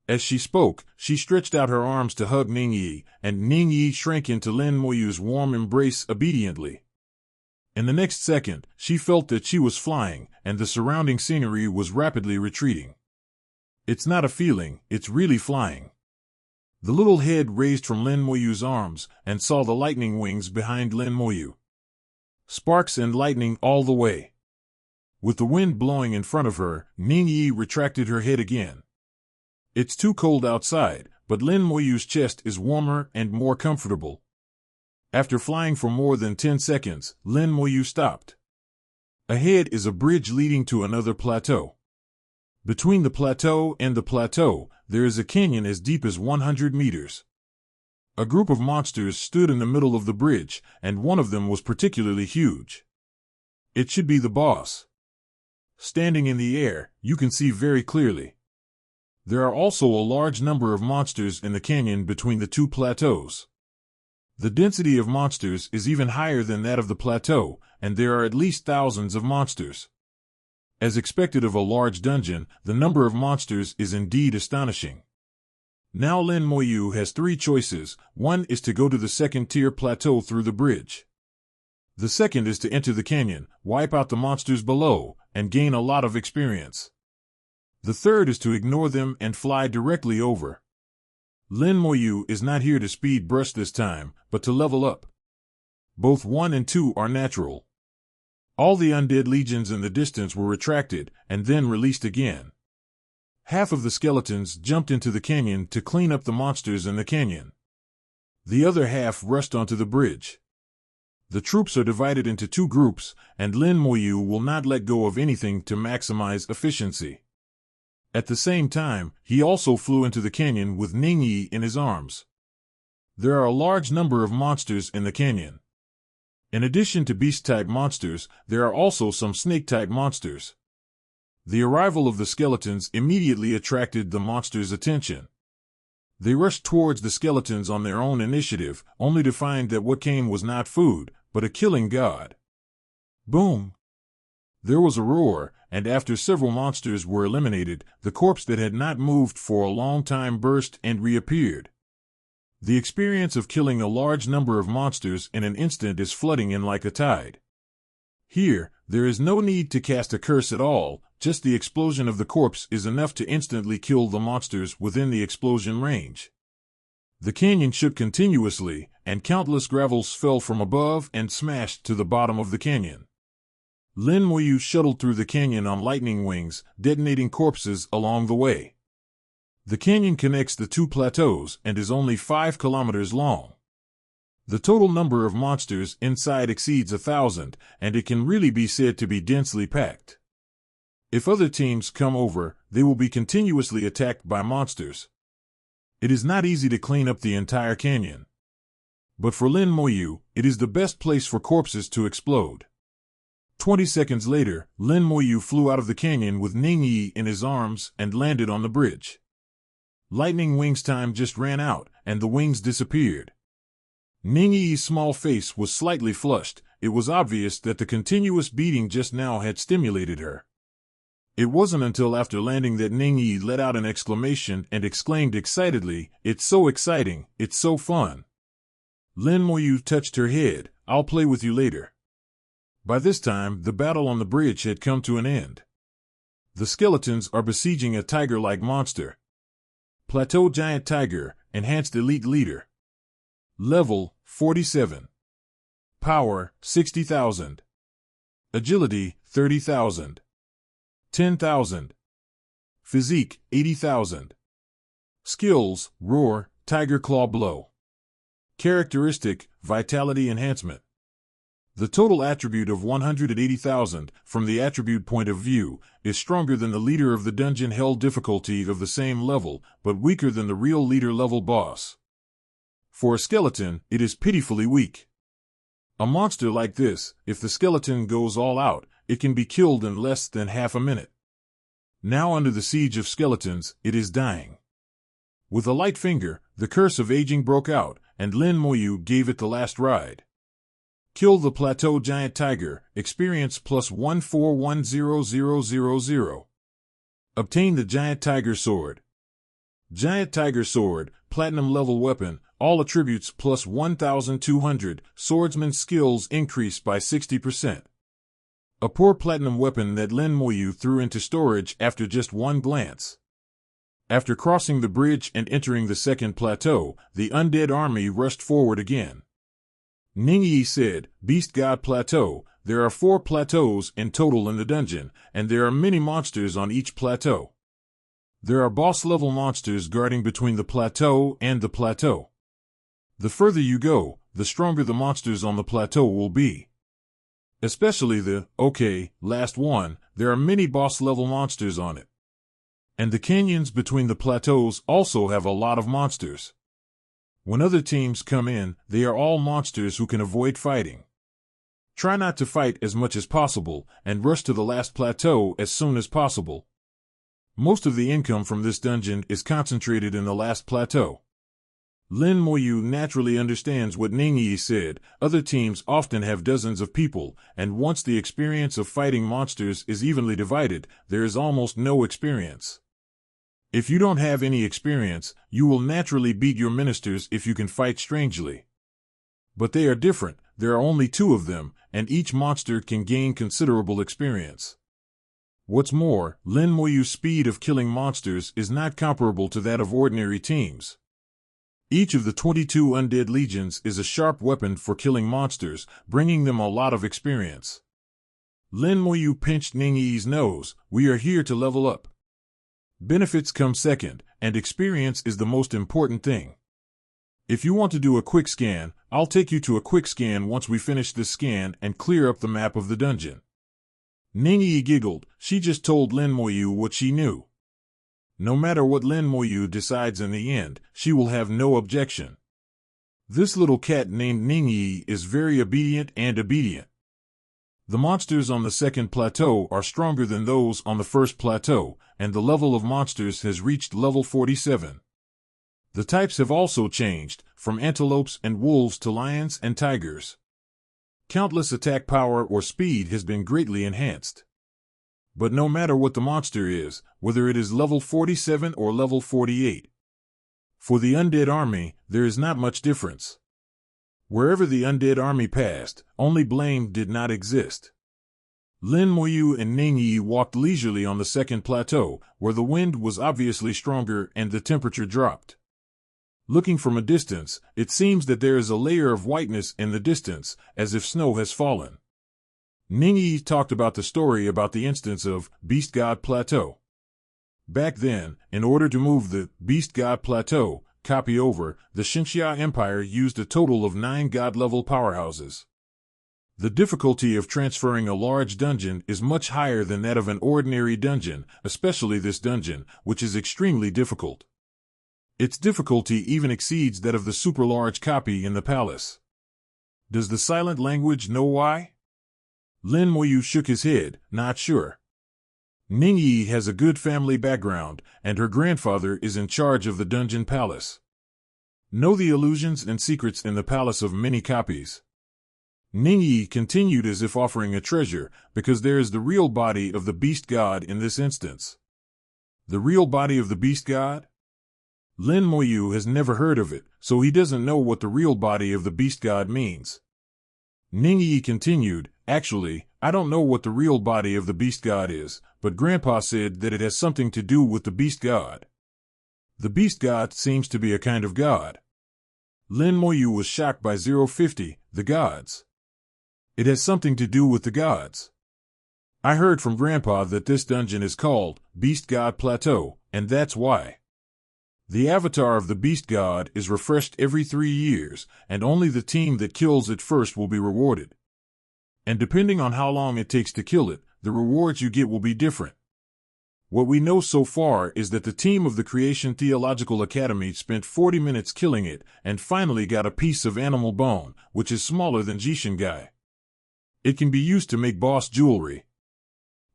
As she spoke, she stretched out her arms to hug Ningyi, and Ningyi shrank into Lin Moyu's warm embrace obediently. In the next second, she felt that she was flying, and the surrounding scenery was rapidly retreating. It's not a feeling, it's really flying. The little head raised from Lin Moyu's arms, and saw the lightning wings behind Lin Moyu. Sparks and lightning all the way. With the wind blowing in front of her, Ningyi retracted her head again. It's too cold outside, but Lin Moyu's chest is warmer and more comfortable. After flying for more than 10 seconds, Lin Moyu stopped. Ahead is a bridge leading to another plateau. Between the plateau and the plateau, there is a canyon as deep as 100 meters. A group of monsters stood in the middle of the bridge, and one of them was particularly huge. It should be the boss. Standing in the air, you can see very clearly. There are also a large number of monsters in the canyon between the two plateaus. The density of monsters is even higher than that of the plateau, and there are at least thousands of monsters. As expected of a large dungeon, the number of monsters is indeed astonishing. Now Lin Moyu has 3 choices. One is to go to the second-tier plateau through the bridge. The second is to enter the canyon, wipe out the monsters below, and gain a lot of experience. The third is to ignore them and fly directly over. Lin Moyu is not here to speed brush this time, but to level up. Both 1 and 2 are natural. All the undead legions in the distance were retracted, and then released again. Half of the skeletons jumped into the canyon to clean up the monsters in the canyon. The other half rushed onto the bridge. The troops are divided into 2 groups, and Lin Moyu will not let go of anything to maximize efficiency. At the same time, he also flew into the canyon with Ningyi in his arms. There are a large number of monsters in the canyon. In addition to beast-type monsters, there are also some snake-type monsters. The arrival of the skeletons immediately attracted the monsters' attention. They rushed towards the skeletons on their own initiative, only to find that what came was not food, but a killing god. Boom! There was a roar, and after several monsters were eliminated, the corpse that had not moved for a long time burst and reappeared. The experience of killing a large number of monsters in an instant is flooding in like a tide. Here, there is no need to cast a curse at all, just the explosion of the corpse is enough to instantly kill the monsters within the explosion range. The canyon shook continuously, and countless gravels fell from above and smashed to the bottom of the canyon. Lin Moyu shuttled through the canyon on lightning wings, detonating corpses along the way. The canyon connects the 2 plateaus and is only 5 kilometers long. The total number of monsters inside exceeds 1,000, and it can really be said to be densely packed. If other teams come over, they will be continuously attacked by monsters. It is not easy to clean up the entire canyon. But for Lin Moyu, it is the best place for corpses to explode. 20 seconds later, Lin Moyu flew out of the canyon with Ningyi in his arms and landed on the bridge. Lightning wings time just ran out, and the wings disappeared. Ningyi's small face was slightly flushed. It was obvious that the continuous beating just now had stimulated her. It wasn't until after landing that Ningyi let out an exclamation and exclaimed excitedly, "It's so exciting, it's so fun." Lin Moyu touched her head. "I'll play with you later." By this time, the battle on the bridge had come to an end. The skeletons are besieging a tiger-like monster. Plateau Giant Tiger, Enhanced Elite Leader. Level, 47. Power, 60,000. Agility, 30,000. 10,000. Physique, 80,000. Skills, Roar, Tiger Claw Blow. Characteristic, Vitality Enhancement. The total attribute of 180,000, from the attribute point of view, is stronger than the leader of the dungeon hell difficulty of the same level, but weaker than the real leader level boss. For a skeleton, it is pitifully weak. A monster like this, if the skeleton goes all out, it can be killed in less than half a minute. Now under the siege of skeletons, it is dying. With a light finger, the curse of aging broke out, and Lin Moyu gave it the last ride. Kill the plateau giant tiger, experience plus 1410000. Obtain the giant tiger sword. Giant tiger sword, platinum level weapon, all attributes plus 1200, swordsman skills increase by 60%. A poor platinum weapon that Lin Moyu threw into storage after just one glance. After crossing the bridge and entering the second plateau, the undead army rushed forward again. Ningyi said, Beast God Plateau, there are 4 plateaus in total in the dungeon, and there are many monsters on each plateau. There are boss-level monsters guarding between the plateau and the plateau. The further you go, the stronger the monsters on the plateau will be. Especially the, last one, there are many boss-level monsters on it. And the canyons between the plateaus also have a lot of monsters. When other teams come in, they are all monsters who can avoid fighting. Try not to fight as much as possible, and rush to the last plateau as soon as possible. Most of the income from this dungeon is concentrated in the last plateau. Lin Moyu naturally understands what Ningyi said. Other teams often have dozens of people, and once the experience of fighting monsters is evenly divided, there is almost no experience. If you don't have any experience, you will naturally beat your ministers if you can fight strangely. But they are different, there are only 2 of them, and each monster can gain considerable experience. What's more, Lin Moyu's speed of killing monsters is not comparable to that of ordinary teams. Each of the 22 undead legions is a sharp weapon for killing monsters, bringing them a lot of experience. Lin Moyu pinched Ningyi's nose. We are here to level up. Benefits come second, and experience is the most important thing. If you want to do a quick scan, I'll take you to a quick scan once we finish this scan and clear up the map of the dungeon. Ningyi giggled. She just told Lin Moyu what she knew. No matter what Lin Moyu decides in the end, she will have no objection. This little cat named Ningyi is very obedient. The monsters on the second plateau are stronger than those on the first plateau, and the level of monsters has reached level 47. The types have also changed, from antelopes and wolves to lions and tigers. Countless attack power or speed has been greatly enhanced. But no matter what the monster is, whether it is level 47 or level 48. For the undead army, there is not much difference. Wherever the undead army passed, only blame did not exist. Lin Moyu and Ningyi walked leisurely on the second plateau, where the wind was obviously stronger and the temperature dropped. Looking from a distance, it seems that there is a layer of whiteness in the distance, as if snow has fallen. Ningyi talked about the story about the instance of Beast God Plateau. Back then, in order to move the Beast God Plateau copy over, the Xinxia Empire used a total of 9 god-level powerhouses. The difficulty of transferring a large dungeon is much higher than that of an ordinary dungeon, especially this dungeon, which is extremely difficult. Its difficulty even exceeds that of the super-large copy in the palace. Does the silent language know why? Lin Moyu shook his head, not sure. Ningyi has a good family background, and her grandfather is in charge of the dungeon palace. Know the illusions and secrets in the palace of many copies. Ningyi continued as if offering a treasure, because there is the real body of the beast god in this instance. The real body of the beast god? Lin Moyu has never heard of it, so he doesn't know what the real body of the beast god means. Ningyi continued, actually, I don't know what the real body of the beast god is, but Grandpa said that it has something to do with the beast god. The beast god seems to be a kind of god. Lin Moyu was shocked by 050, the gods. It has something to do with the gods. I heard from Grandpa that this dungeon is called Beast God Plateau, and that's why. The avatar of the beast god is refreshed every 3 years, and only the team that kills it first will be rewarded. And depending on how long it takes to kill it, the rewards you get will be different. What we know so far is that the team of the Creation Theological Academy spent 40 minutes killing it, and finally got a piece of animal bone, which is smaller than Jishingai. It can be used to make boss jewelry.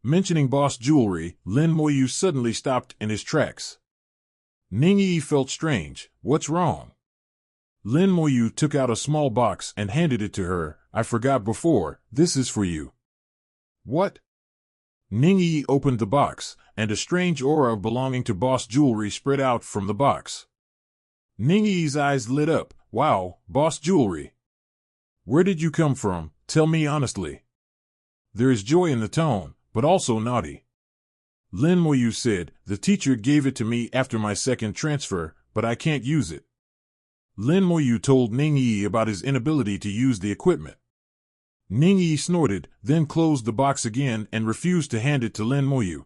Mentioning Boss Jewelry, Lin Moyu suddenly stopped in his tracks. Ning Yi felt strange. What's wrong? Lin Moyu took out a small box and handed it to her. I forgot before, this is for you. What? Ning Yi opened the box, and a strange aura belonging to Boss Jewelry spread out from the box. Ning Yi's eyes lit up. Wow, Boss Jewelry. Where did you come from? Tell me honestly. There is joy in the tone, but also naughty. Lin Moyu said, the teacher gave it to me after my second transfer, but I can't use it. Lin Moyu told Ning Yi about his inability to use the equipment. Ning Yi snorted, then closed the box again and refused to hand it to Lin Moyu.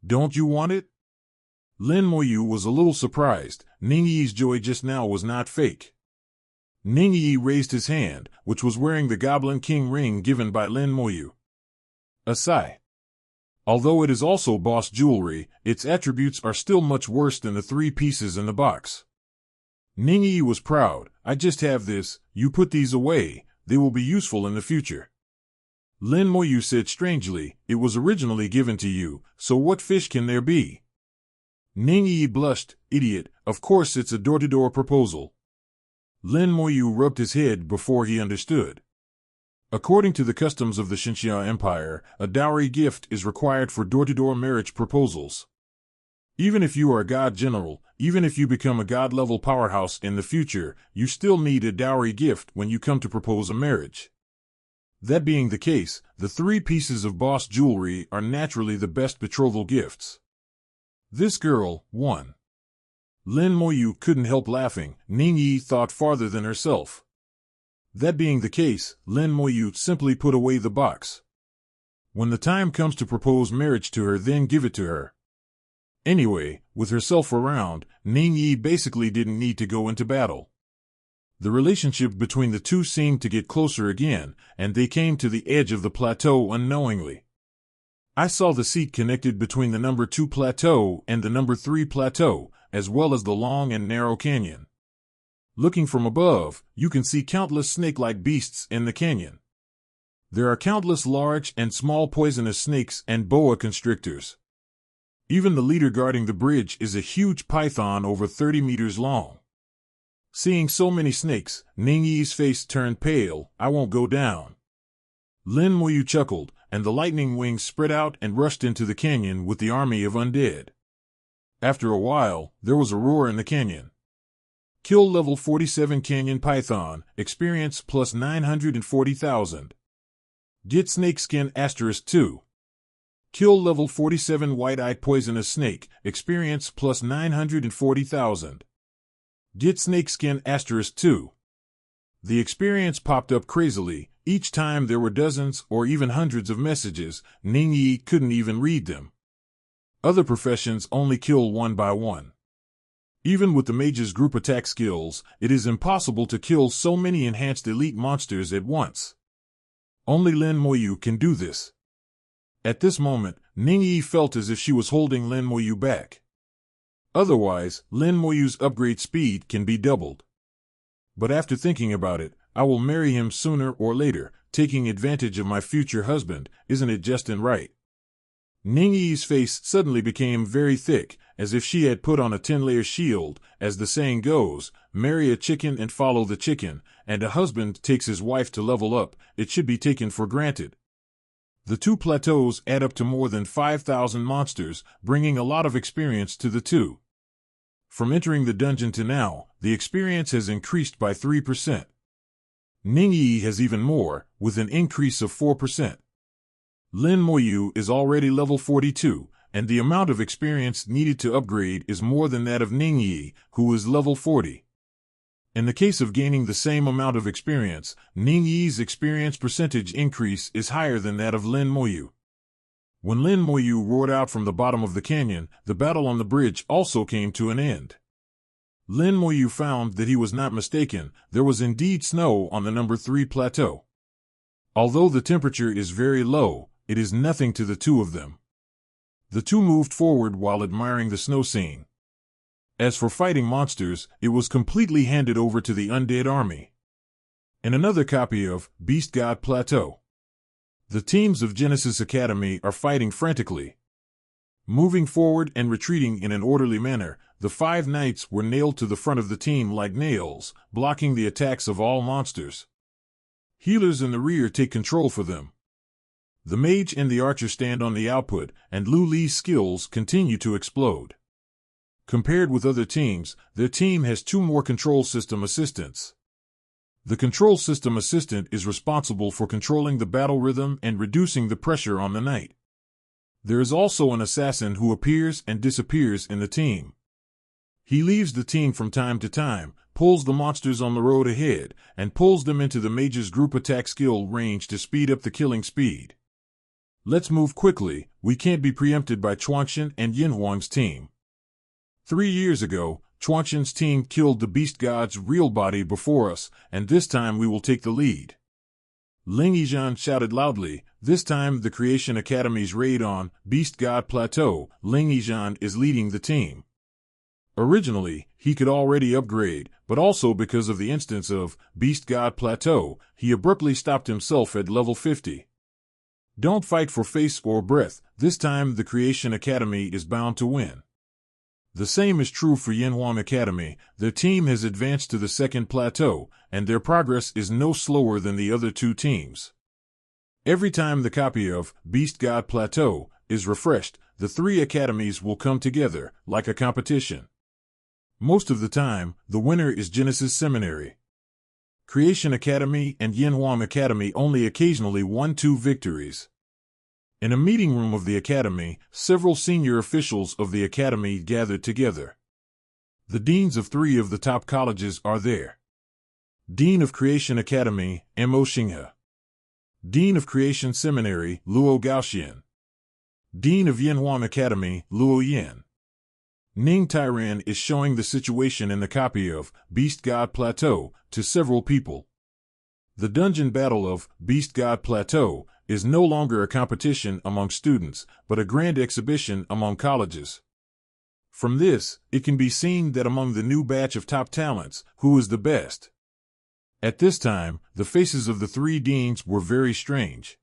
Don't you want it? Lin Moyu was a little surprised. Ning Yi's joy just now was not fake. Ning Yi raised his hand, which was wearing the Goblin King ring given by Lin Moyu. A sigh. Although it is also Boss Jewelry, its attributes are still much worse than the 3 pieces in the box. Ning Yi was proud. I just have this, you put these away, they will be useful in the future. Lin Moyu said strangely, it was originally given to you, so what fish can there be? Ning Yi blushed, idiot, of course it's a door-to-door proposal. Lin Moyu rubbed his head before he understood. According to the customs of the Xinxia Empire, a dowry gift is required for door-to-door marriage proposals. Even if you are a god general, even if you become a god-level powerhouse in the future, you still need a dowry gift when you come to propose a marriage. That being the case, the 3 pieces of Boss Jewelry are naturally the best betrothal gifts. This girl, won. Lin Moyu couldn't help laughing. Ning Yi thought farther than herself. That being the case, Lin Moyu simply put away the box. When the time comes to propose marriage to her, then give it to her. Anyway, with herself around, Ning Yi basically didn't need to go into battle. The relationship between the two seemed to get closer again, and they came to the edge of the plateau unknowingly. I saw the seat connected between the number 2 plateau and the number 3 plateau, as well as the long and narrow canyon. Looking from above, you can see countless snake-like beasts in the canyon. There are countless large and small poisonous snakes and boa constrictors. Even the leader guarding the bridge is a huge python over 30 meters long. Seeing so many snakes, Ning Yi's face turned pale. I won't go down. Lin Moyu chuckled, and the lightning wings spread out and rushed into the canyon with the army of undead. After a while, there was a roar in the canyon. Kill level 47 Canyon Python, experience plus 940,000. Get Snakeskin *2. Kill level 47 White-Eyed Poisonous Snake, experience plus 940,000. Get Snakeskin *2. The experience popped up crazily. Each time there were dozens or even hundreds of messages. Ning Yi couldn't even read them. Other professions only kill one by one. Even with the mage's group attack skills, it is impossible to kill so many enhanced elite monsters at once. Only Lin Moyu can do this. At this moment, Ning Yi felt as if she was holding Lin Moyu back. Otherwise, Lin Moyu's upgrade speed can be doubled. But after thinking about it, I will marry him sooner or later, taking advantage of my future husband. Isn't it just and right? Ning Yi's face suddenly became very thick, as if she had put on a 10-layer shield. As the saying goes, marry a chicken and follow the chicken, and a husband takes his wife to level up. It should be taken for granted. The 2 plateaus add up to more than 5,000 monsters, bringing a lot of experience to the 2. From entering the dungeon to now, the experience has increased by 3%. Ning Yi has even more, with an increase of 4%. Lin Moyu is already level 42, and the amount of experience needed to upgrade is more than that of Ning Yi, who is level 40. In the case of gaining the same amount of experience, Ning Yi's experience percentage increase is higher than that of Lin Moyu. When Lin Moyu roared out from the bottom of the canyon, the battle on the bridge also came to an end. Lin Moyu found that he was not mistaken. There was indeed snow on the number 3 plateau. Although the temperature is very low, it is nothing to the 2 of them. The 2 moved forward while admiring the snow scene. As for fighting monsters, it was completely handed over to the undead army. In another copy of Beast God Plateau, The teams of Genesis Academy are fighting frantically. Moving forward and retreating in an orderly manner, the 5 knights were nailed to the front of the team like nails, blocking the attacks of all monsters. Healers in the rear take control for them. The mage and the archer stand on the output, and Lu Li's skills continue to explode. Compared with other teams, their team has 2 more control system assistants. The control system assistant is responsible for controlling the battle rhythm and reducing the pressure on the knight. There is also an assassin who appears and disappears in the team. He leaves the team from time to time, pulls the monsters on the road ahead, and pulls them into the mage's group attack skill range to speed up the killing speed. Let's move quickly, we can't be preempted by Chuanxian and Yinhuang's team. 3 years ago, Chuanxian's team killed the beast god's real body before us, and this time we will take the lead. Ling Yizhan shouted loudly. This time the Creation Academy's raid on Beast God Plateau, Ling Yizhan is leading the team. Originally, he could already upgrade, but also because of the instance of Beast God Plateau, he abruptly stopped himself at level 50. Don't fight for face or breath, this time the Creation Academy is bound to win. The same is true for Yinhuang Academy. Their team has advanced to the 2nd plateau, and their progress is no slower than the other 2 teams. Every time the copy of Beast God Plateau is refreshed, the 3 academies will come together, like a competition. Most of the time, the winner is Genesis Seminary. Creation Academy and Yinhuang Academy only occasionally won 2 victories. In a meeting room of the academy, several senior officials of the academy gathered together. The deans of 3 of the top colleges are there. Dean of Creation Academy, Mo Xinghe. Dean of Creation Seminary, Luo Gaoxian. Dean of Yinhuang Academy, Luo Yan. Ning Tairan is showing the situation in the copy of Beast God Plateau to several people. The dungeon battle of Beast God Plateau is no longer a competition among students, but a grand exhibition among colleges. From this, it can be seen that among the new batch of top talents, who is the best? At this time, the faces of the 3 deans were very strange.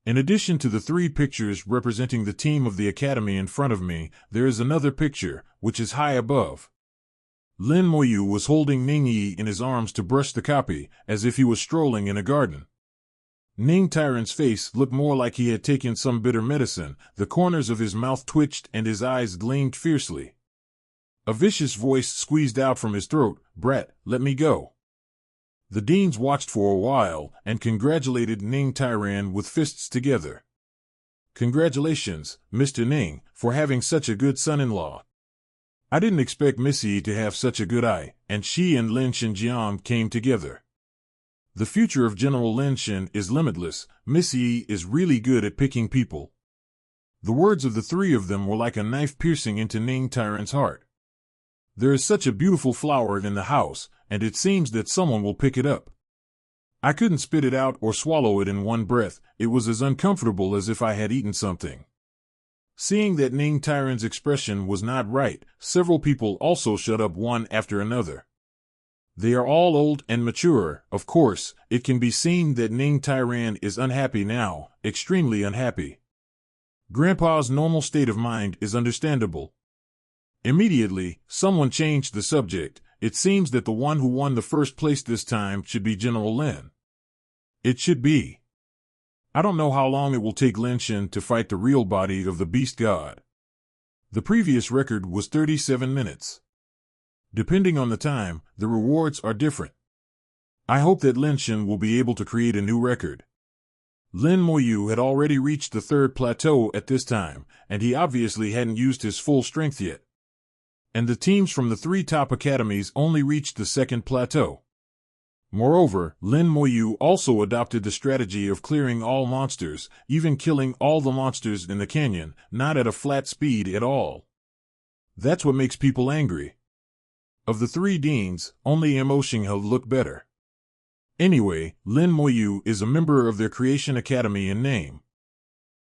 In addition to the 3 pictures representing the team of the academy in front of me, there is another picture, which is high above. Lin Moyu was holding Ning Yi in his arms to brush the copy, as if he was strolling in a garden. Ning Tairan's face looked more like he had taken some bitter medicine, the corners of his mouth twitched and his eyes gleamed fiercely. A vicious voice squeezed out from his throat, "Brat, let me go." The deans watched for a while, and congratulated Ning Tairan with fists together. "Congratulations, Mr. Ning, for having such a good son-in-law. I didn't expect Missy to have such a good eye," and she and Lin Xinjiang came together. "The future of General Lin Xin is limitless. Missy is really good at picking people." The words of the 3 of them were like a knife piercing into Ning Tairan's heart. "There is such a beautiful flower in the house, and it seems that someone will pick it up. I couldn't spit it out or swallow it in one breath, it was as uncomfortable as if I had eaten something." Seeing that Ning Tairan's expression was not right, several people also shut up one after another. They are all old and mature, of course. It can be seen that Ning Tairan is unhappy now, extremely unhappy. Grandpa's normal state of mind is understandable. Immediately, someone changed the subject. It seems that the one who won the first place this time should be General Lin. It should be. I don't know how long it will take Lin Xin to fight the real body of the beast god. The previous record was 37 minutes. Depending on the time, the rewards are different. I hope that Lin Xin will be able to create a new record. Lin Moyu had already reached the 3rd plateau at this time, and he obviously hadn't used his full strength yet. And the teams from the 3 top academies only reached the 2nd plateau. Moreover, Lin Moyu also adopted the strategy of clearing all monsters, even killing all the monsters in the canyon, not at a flat speed at all. That's what makes people angry. Of the 3 deans, only Mo Xinghe looked better. Anyway, Lin Moyu is a member of their Creation Academy in name.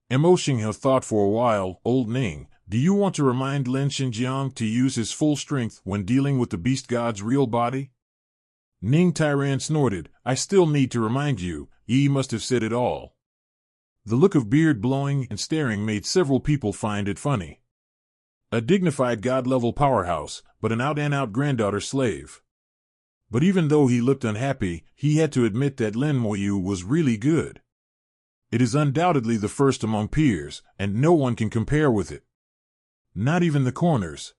Mo Xinghe thought for a while. "Old Ning, do you want to remind Lin Xinjiang to use his full strength when dealing with the beast god's real body?" Ning Tairan snorted. "I still need to remind you, Yi must have said it all." The look of beard blowing and staring made several people find it funny. A dignified god-level powerhouse, but an out-and-out granddaughter slave. But even though he looked unhappy, he had to admit that Lin Moyu was really good. It is undoubtedly the first among peers, and no one can compare with it. Not even the corners.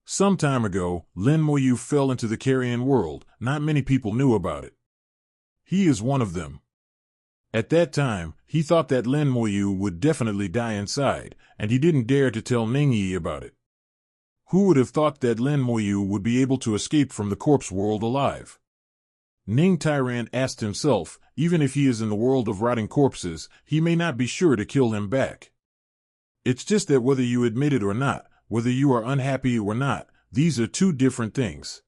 Some time ago, Lin Moyu fell into the carrion world. Not many people knew about it. He is one of them. At that time, he thought that Lin Moyu would definitely die inside, and he didn't dare to tell Ningyi about it. Who would have thought that Lin Moyu would be able to escape from the corpse world alive? Ning Tairan asked himself, even if he is in the world of rotting corpses, he may not be sure to kill him back. It's just that whether you admit it or not, whether you are unhappy or not, these are two different things.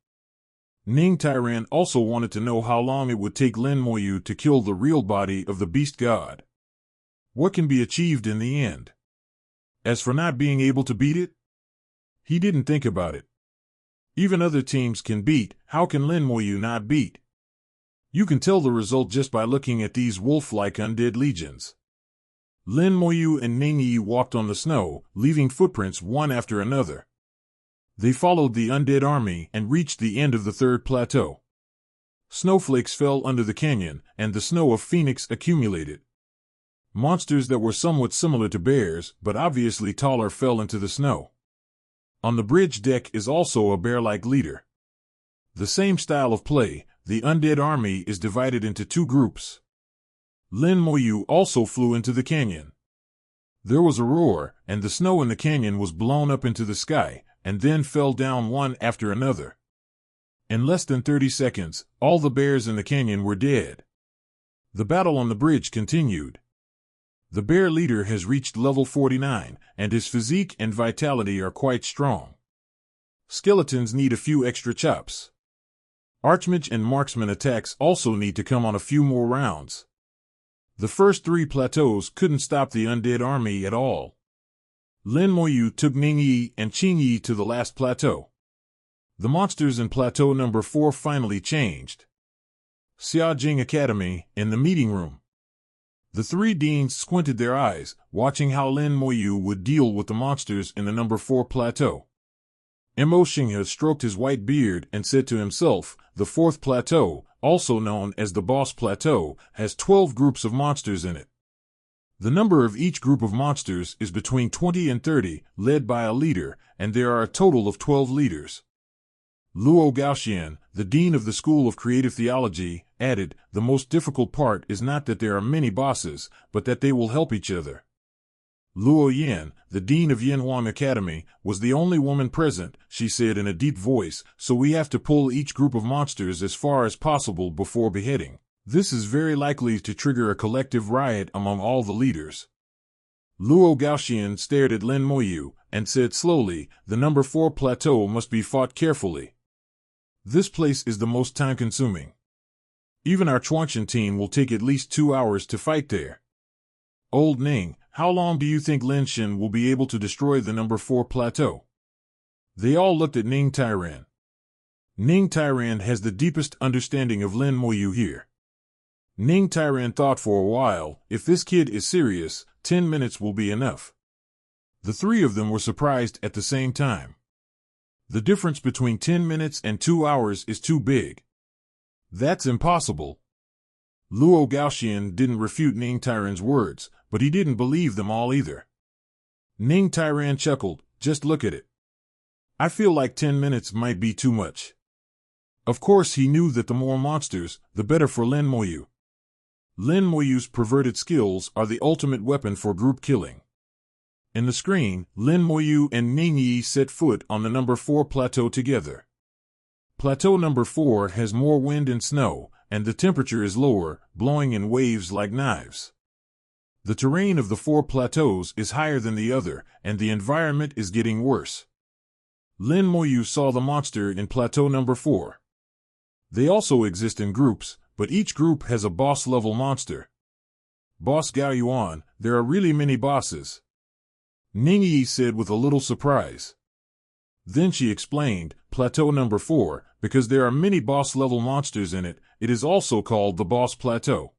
Ning Tairan also wanted to know how long it would take Lin Moyu to kill the real body of the beast god. What can be achieved in the end? As for not being able to beat it, he didn't think about it. Even other teams can beat, how can Lin Moyu not beat? You can tell the result just by looking at these wolf-like undead legions. Lin Moyu and Ningyi walked on the snow, leaving footprints one after another. They followed the undead army and reached the end of the third plateau. Snowflakes fell under the canyon, and the snow of Phoenix accumulated. Monsters that were somewhat similar to bears, but obviously taller, fell into the snow. On the bridge deck is also a bear-like leader. The same style of play, the undead army is divided into two groups. Lin Moyu also flew into the canyon. There was a roar, and the snow in the canyon was blown up into the sky, and then fell down one after another. In less than 30 seconds, all the bears in the canyon were dead. The battle on the bridge continued. The bear leader has reached level 49, and his physique and vitality are quite strong. Skeletons need a few extra chops. Archmage and marksman attacks also need to come on a few more rounds. The first 3 plateaus couldn't stop the undead army at all. Lin Moyu took Ningyi and Qingyi to the last plateau. The monsters in plateau number 4 finally changed. Xiaojing Academy, in the meeting room. The 3 deans squinted their eyes, watching how Lin Moyu would deal with the monsters in the number 4 plateau. Mo Xinghe stroked his white beard and said to himself, the 4th plateau, also known as the Boss Plateau, has 12 groups of monsters in it. The number of each group of monsters is between 20 and 30, led by a leader, and there are a total of 12 leaders. Luo Gaoxian, the dean of the School of Creative Theology, added, the most difficult part is not that there are many bosses, but that they will help each other. Luo Yan, the dean of Yanhuang Academy, was the only woman present, she said in a deep voice, so we have to pull each group of monsters as far as possible before beheading. This is very likely to trigger a collective riot among all the leaders. Luo Gaoxian stared at Lin Moyu and said slowly, the number 4 plateau must be fought carefully. This place is the most time-consuming. Even our Chuangshan team will take at least 2 hours to fight there. Old Ning, how long do you think Lin Shen will be able to destroy the number 4 plateau? They all looked at Ning Tairan. Ning Tairan has the deepest understanding of Lin Moyu here. Ning Tairan thought for a while, if this kid is serious, 10 minutes will be enough. The 3 of them were surprised at the same time. The difference between 10 minutes and 2 hours is too big. That's impossible. Luo Gaoxian didn't refute Ning Tairan's words, but he didn't believe them all either. Ning Tairan chuckled, just look at it. I feel like 10 minutes might be too much. Of course he knew that the more monsters, the better for Lin Moyu. Lin Moyu's perverted skills are the ultimate weapon for group killing. In the screen, Lin Moyu and Ningyi set foot on the number 4 plateau together. Plateau number 4 has more wind and snow, and the temperature is lower, blowing in waves like knives. The terrain of the 4 plateaus is higher than the other, and the environment is getting worse. Lin Moyu saw the monster in plateau number 4. They also exist in groups, but each group has a boss-level monster. Boss Gao Yuan, there are really many bosses. Ningyi said with a little surprise. Then she explained, plateau number 4, because there are many boss-level monsters in it, it is also called the Boss Plateau.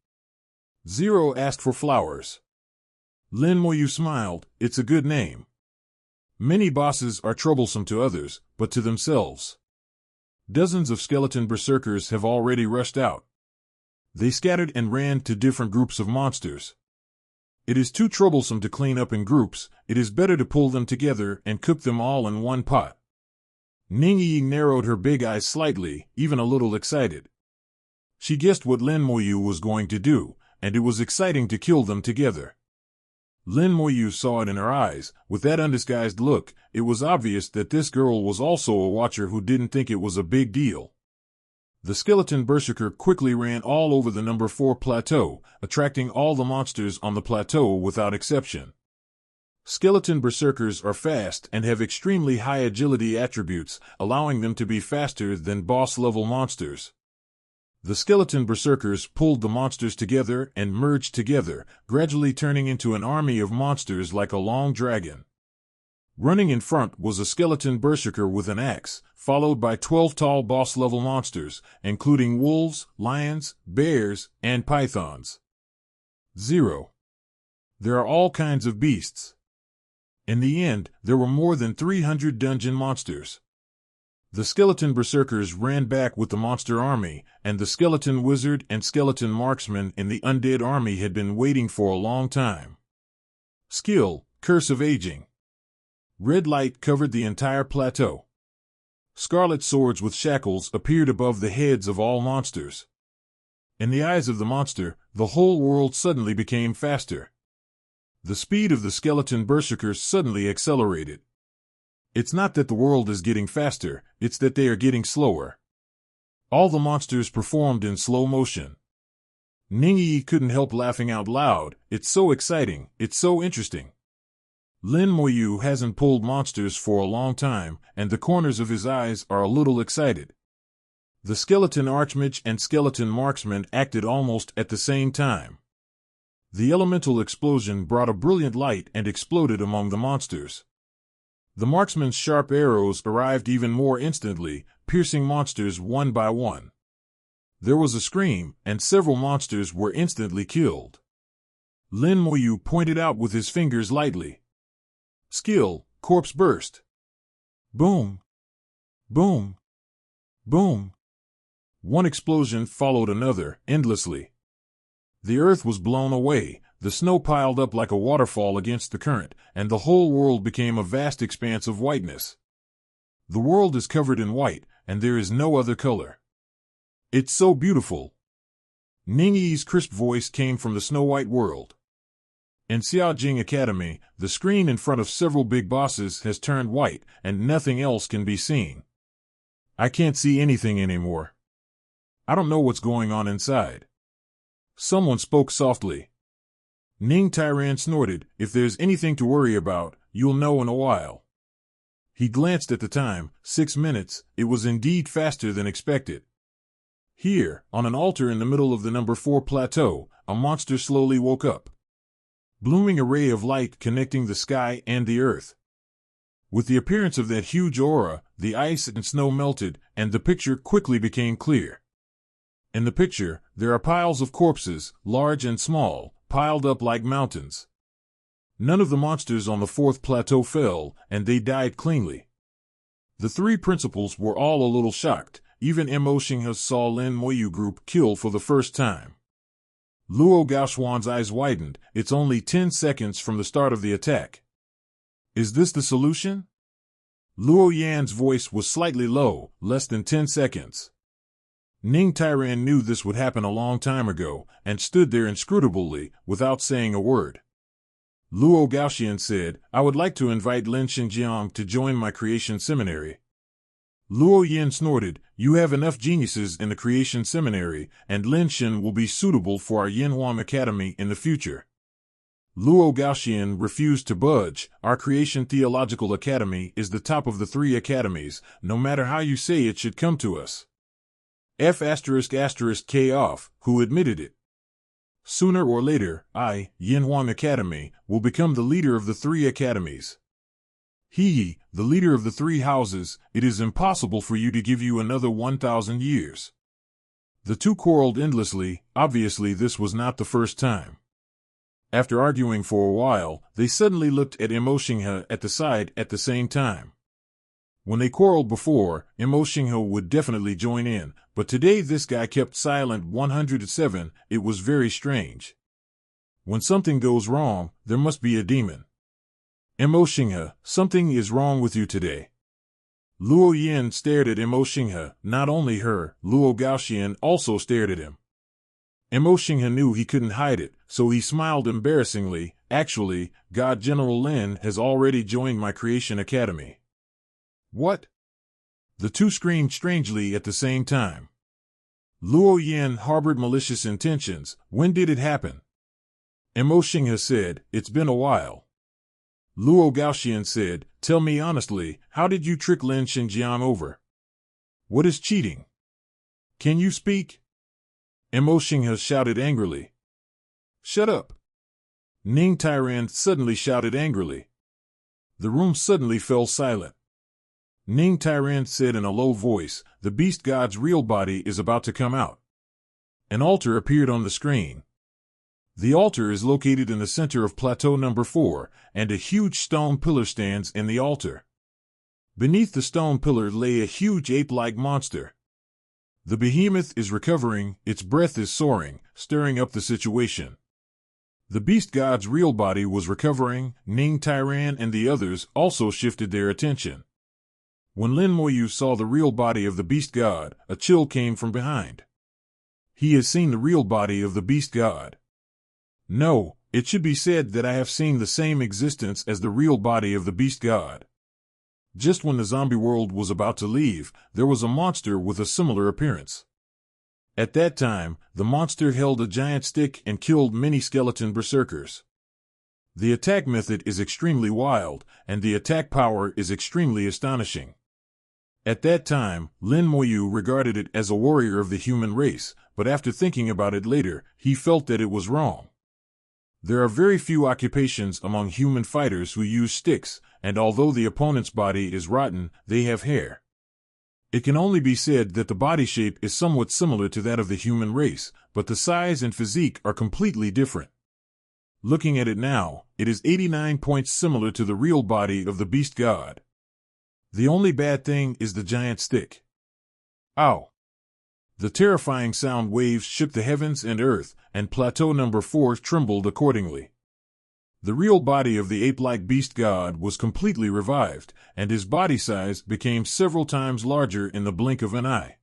Zero asked for flowers. Lin Moyu smiled. It's a good name. Many bosses are troublesome to others, but to themselves. Dozens of skeleton berserkers have already rushed out. They scattered and ran to different groups of monsters. It is too troublesome to clean up in groups. It is better to pull them together and cook them all in one pot. Ning Yi narrowed her big eyes slightly, even a little excited. She guessed what Lin Moyu was going to do, and it was exciting to kill them together. Lin Moyu saw it in her eyes. With that undisguised look, it was obvious that this girl was also a watcher who didn't think it was a big deal. The skeleton berserker quickly ran all over the number 4 plateau, attracting all the monsters on the plateau without exception. Skeleton berserkers are fast and have extremely high agility attributes, allowing them to be faster than boss-level monsters. The skeleton berserkers pulled the monsters together and merged together, gradually turning into an army of monsters like a long dragon. Running in front was a skeleton berserker with an axe, followed by 12 tall boss-level monsters, including wolves, lions, bears, and pythons. 0. There are all kinds of beasts. In the end, there were more than 300 dungeon monsters. The skeleton berserkers ran back with the monster army, and the skeleton wizard and skeleton marksman in the undead army had been waiting for a long time. Skill, Curse of Aging. Red light covered the entire plateau. Scarlet swords with shackles appeared above the heads of all monsters. In the eyes of the monster, the whole world suddenly became faster. The speed of the skeleton berserkers suddenly accelerated. It's not that the world is getting faster, it's that they are getting slower. All the monsters performed in slow motion. Ning Yi couldn't help laughing out loud. It's so exciting, it's so interesting. Lin Moyu hasn't pulled monsters for a long time, and the corners of his eyes are a little excited. The skeleton archmage and skeleton marksman acted almost at the same time. The elemental explosion brought a brilliant light and exploded among the monsters. The marksman's sharp arrows arrived even more instantly, piercing monsters one by one. There was a scream, and several monsters were instantly killed. Lin Moyu pointed out with his fingers lightly. Skill, Corpse Burst. Boom. Boom. Boom. One explosion followed another, endlessly. The earth was blown away, the snow piled up like a waterfall against the current, and the whole world became a vast expanse of whiteness. The world is covered in white, and there is no other color. It's so beautiful. Ning Yi's crisp voice came from the snow-white world. In Xiaojing Academy, the screen in front of several big bosses has turned white, and nothing else can be seen. I can't see anything anymore. I don't know what's going on inside. Someone spoke softly. Ning Tairan snorted. If there's anything to worry about, you'll know in a while. He glanced at the time, 6 minutes. It was indeed faster than expected. Here, on an altar in the middle of the number 4 plateau, a monster slowly woke up. Blooming array of light connecting the sky and the earth. With the appearance of that huge aura, the ice and snow melted, and the picture quickly became clear. In the picture, there are piles of corpses, large and small, piled up like mountains. None of the monsters on the 4th plateau fell, and they died cleanly. The 3 principals were all a little shocked. Even Mo Xinghe saw Lin Moyu group kill for the first time. Luo Gaoxuan's eyes widened. It's only 10 seconds from the start of the attack. Is this the solution? Luo Yan's voice was slightly low, less than 10 seconds. Ning Tairan knew this would happen a long time ago, and stood there inscrutably, without saying a word. Luo Gaoxian said, I would like to invite Lin Xinjiang to join my creation seminary. Luo Yin snorted, you have enough geniuses in the creation seminary, and Lin Xin will be suitable for our Yinhuang Academy in the future. Luo Gaoxian refused to budge. Our creation theological academy is the top of the 3 academies, no matter how you say it should come to us. F***K off, who admitted it. Sooner or later, I, Yinhuang Academy, will become the leader of the 3 academies. He, the leader of the 3 houses, it is impossible for you to give you another 1,000 years. The 2 quarreled endlessly. Obviously this was not the first time. After arguing for a while, they suddenly looked at Emoshingha at the side at the same time. When they quarreled before, Emoshingha would definitely join in, but today this guy kept silent. 107. It was very strange. When something goes wrong, there must be a demon. Emoshingha, something is wrong with you today. Luo Yin stared at Emoshingha. Not only her, Luo Gaoxian also stared at him. Emoshingha knew he couldn't hide it, so he smiled embarrassingly. Actually, God General Lin has already joined my Creation Academy. What? The two screamed strangely at the same time. Luo Yin harbored malicious intentions. When did it happen? Emoshingha said, it's been a while. Luo Gaoxian said, tell me honestly, how did you trick Lin Xinjiang over? What is cheating? Can you speak? Emoshingha shouted angrily. Shut up! Ning Tairan suddenly shouted angrily. The room suddenly fell silent. Ning Tairan said in a low voice, the beast god's real body is about to come out. An altar appeared on the screen. The altar is located in the center of plateau number 4, and a huge stone pillar stands in the altar. Beneath the stone pillar lay a huge ape-like monster. The behemoth is recovering, its breath is soaring, stirring up the situation. The beast god's real body was recovering. Ning Tairan and the others also shifted their attention. When Lin Moyu saw the real body of the beast god, a chill came from behind. He has seen the real body of the beast god. No, it should be said that I have seen the same existence as the real body of the beast god. Just when the zombie world was about to leave, there was a monster with a similar appearance. At that time, the monster held a giant stick and killed many skeleton berserkers. The attack method is extremely wild, and the attack power is extremely astonishing. At that time, Lin Moyu regarded it as a warrior of the human race, but after thinking about it later, he felt that it was wrong. There are very few occupations among human fighters who use sticks, and although the opponent's body is rotten, they have hair. It can only be said that the body shape is somewhat similar to that of the human race, but the size and physique are completely different. Looking at it now, it is 89 points similar to the real body of the beast god. The only bad thing is the giant stick. Ow! The terrifying sound waves shook the heavens and earth, and plateau number 4 trembled accordingly. The real body of the ape-like beast god was completely revived, and his body size became several times larger in the blink of an eye.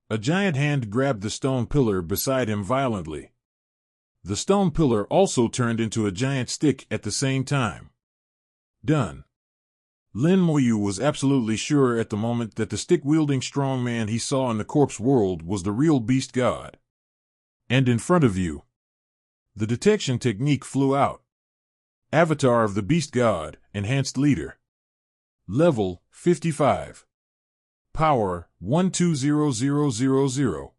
A giant hand grabbed the stone pillar beside him violently. The stone pillar also turned into a giant stick at the same time. Done. Lin Moyu was absolutely sure at the moment that the stick-wielding strong man he saw in the corpse world was the real beast god. And in front of you. The detection technique flew out. Avatar of the beast god, enhanced leader. Level, 55. Power, 120000.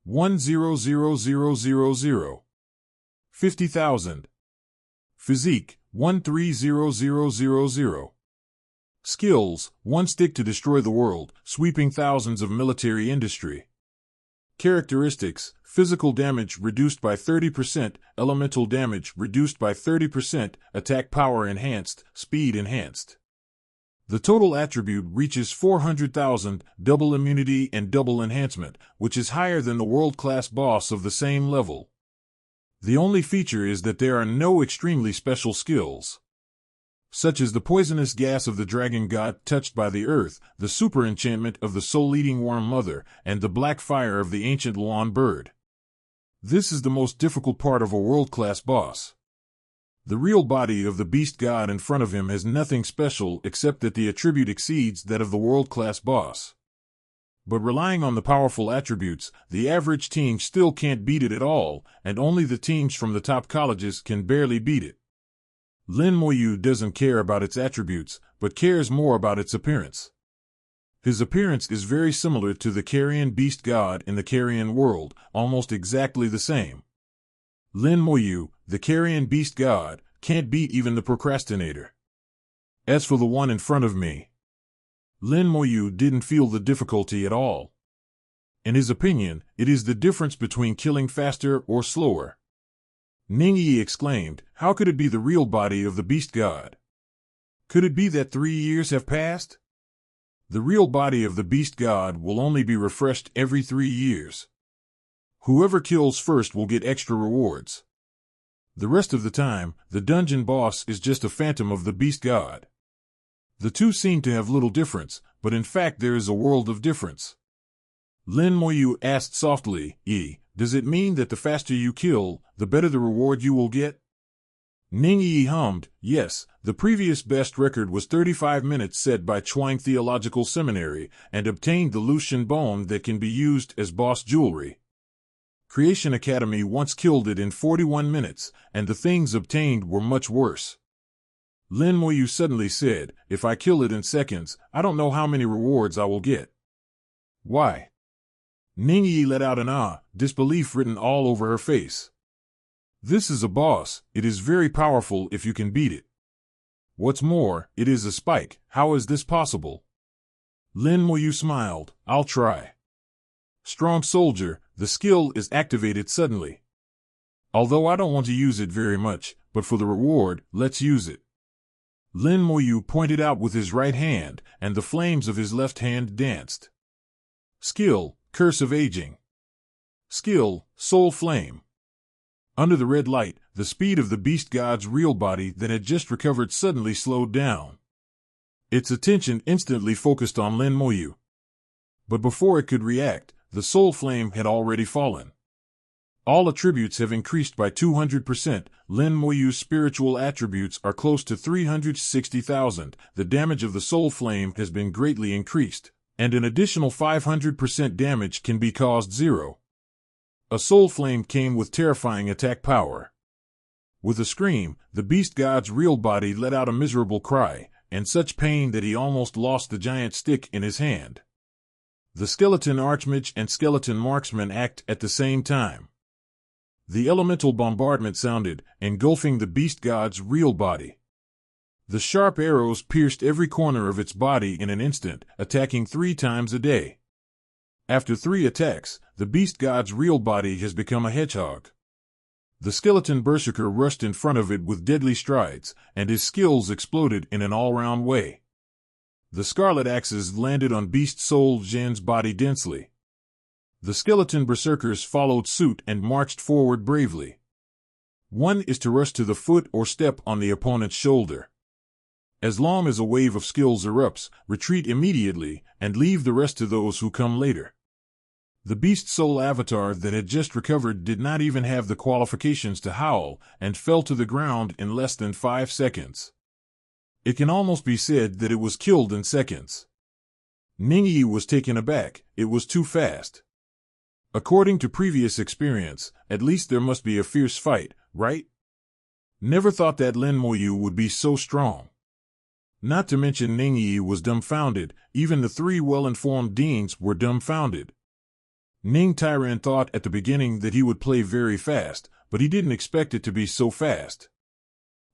100000. 50,000. Physique, 130000. Skills, 1 stick to destroy the world, sweeping thousands of military industry. Characteristics, physical damage reduced by 30%, elemental damage reduced by 30%, attack power enhanced, speed enhanced. The total attribute reaches 400,000, double immunity and double enhancement, which is higher than the world-class boss of the same level. The only feature is that there are no extremely special skills, such as the poisonous gas of the dragon god touched by the earth, the super enchantment of the soul-eating worm mother, and the black fire of the ancient Luan bird. This is the most difficult part of a world-class boss. The real body of the beast god in front of him has nothing special except that the attribute exceeds that of the world-class boss. But relying on the powerful attributes, the average team still can't beat it at all, and only the teams from the top colleges can barely beat it. Lin Moyu doesn't care about its attributes, but cares more about its appearance. His appearance is very similar to the carrion beast god in the carrion world, almost exactly the same. Lin Moyu, the carrion beast god, can't beat even the procrastinator. As for the one in front of me, Lin Moyu didn't feel the difficulty at all. In his opinion, it is the difference between killing faster or slower. Ningyi exclaimed, how could it be the real body of the beast god? Could it be that 3 years have passed? The real body of the beast god will only be refreshed every 3 years. Whoever kills first will get extra rewards. The rest of the time, the dungeon boss is just a phantom of the beast god. The two seem to have little difference, but in fact there is a world of difference. Lin Moyu asked softly, does it mean that the faster you kill, the better the reward you will get? Ningyi hummed, yes, the previous best record was 35 minutes set by Chuang Theological Seminary, and obtained the Lucian bone that can be used as boss jewelry. Creation Academy once killed it in 41 minutes, and the things obtained were much worse. Lin Moyu suddenly said, if I kill it in seconds, I don't know how many rewards I will get. Why? Ningyi let out an disbelief written all over her face. This is a boss, it is very powerful if you can beat it. What's more, it is a spike, how is this possible? Lin Moyu smiled, I'll try. Strong soldier, the skill is activated suddenly. Although I don't want to use it very much, but for the reward, let's use it. Lin Moyu pointed out with his right hand, and the flames of his left hand danced. Skill, Curse of Aging. Skill, Soul Flame. Under the red light, the speed of the beast god's real body that had just recovered suddenly slowed down. Its attention instantly focused on Lin Moyu. But before it could react, the soul flame had already fallen. All attributes have increased by 200%. Lin Moyu's spiritual attributes are close to 360,000. The damage of the soul flame has been greatly increased, and an additional 500% damage can be caused 0. A soul flame came with terrifying attack power. With a scream, the beast god's real body let out a miserable cry, and such pain that he almost lost the giant stick in his hand. The skeleton archmage and skeleton marksman act at the same time. The elemental bombardment sounded, engulfing the beast god's real body. The sharp arrows pierced every corner of its body in an instant, attacking 3 times a day. After 3 attacks, the beast god's real body has become a hedgehog. The skeleton berserker rushed in front of it with deadly strides, and his skills exploded in an all-round way. The scarlet axes landed on Beast Soul Jin's body densely. The skeleton berserkers followed suit and marched forward bravely. One is to rush to the foot or step on the opponent's shoulder. As long as a wave of skills erupts, retreat immediately, and leave the rest to those who come later. The Beast Soul avatar that had just recovered did not even have the qualifications to howl, and fell to the ground in less than 5 seconds. It can almost be said that it was killed in seconds. Ningyi was taken aback, it was too fast. According to previous experience, at least there must be a fierce fight, right? Never thought that Lin Moyu would be so strong. Not to mention Ningyi was dumbfounded, even the 3 well-informed deans were dumbfounded. Ning Tairan thought at the beginning that he would play very fast, but he didn't expect it to be so fast.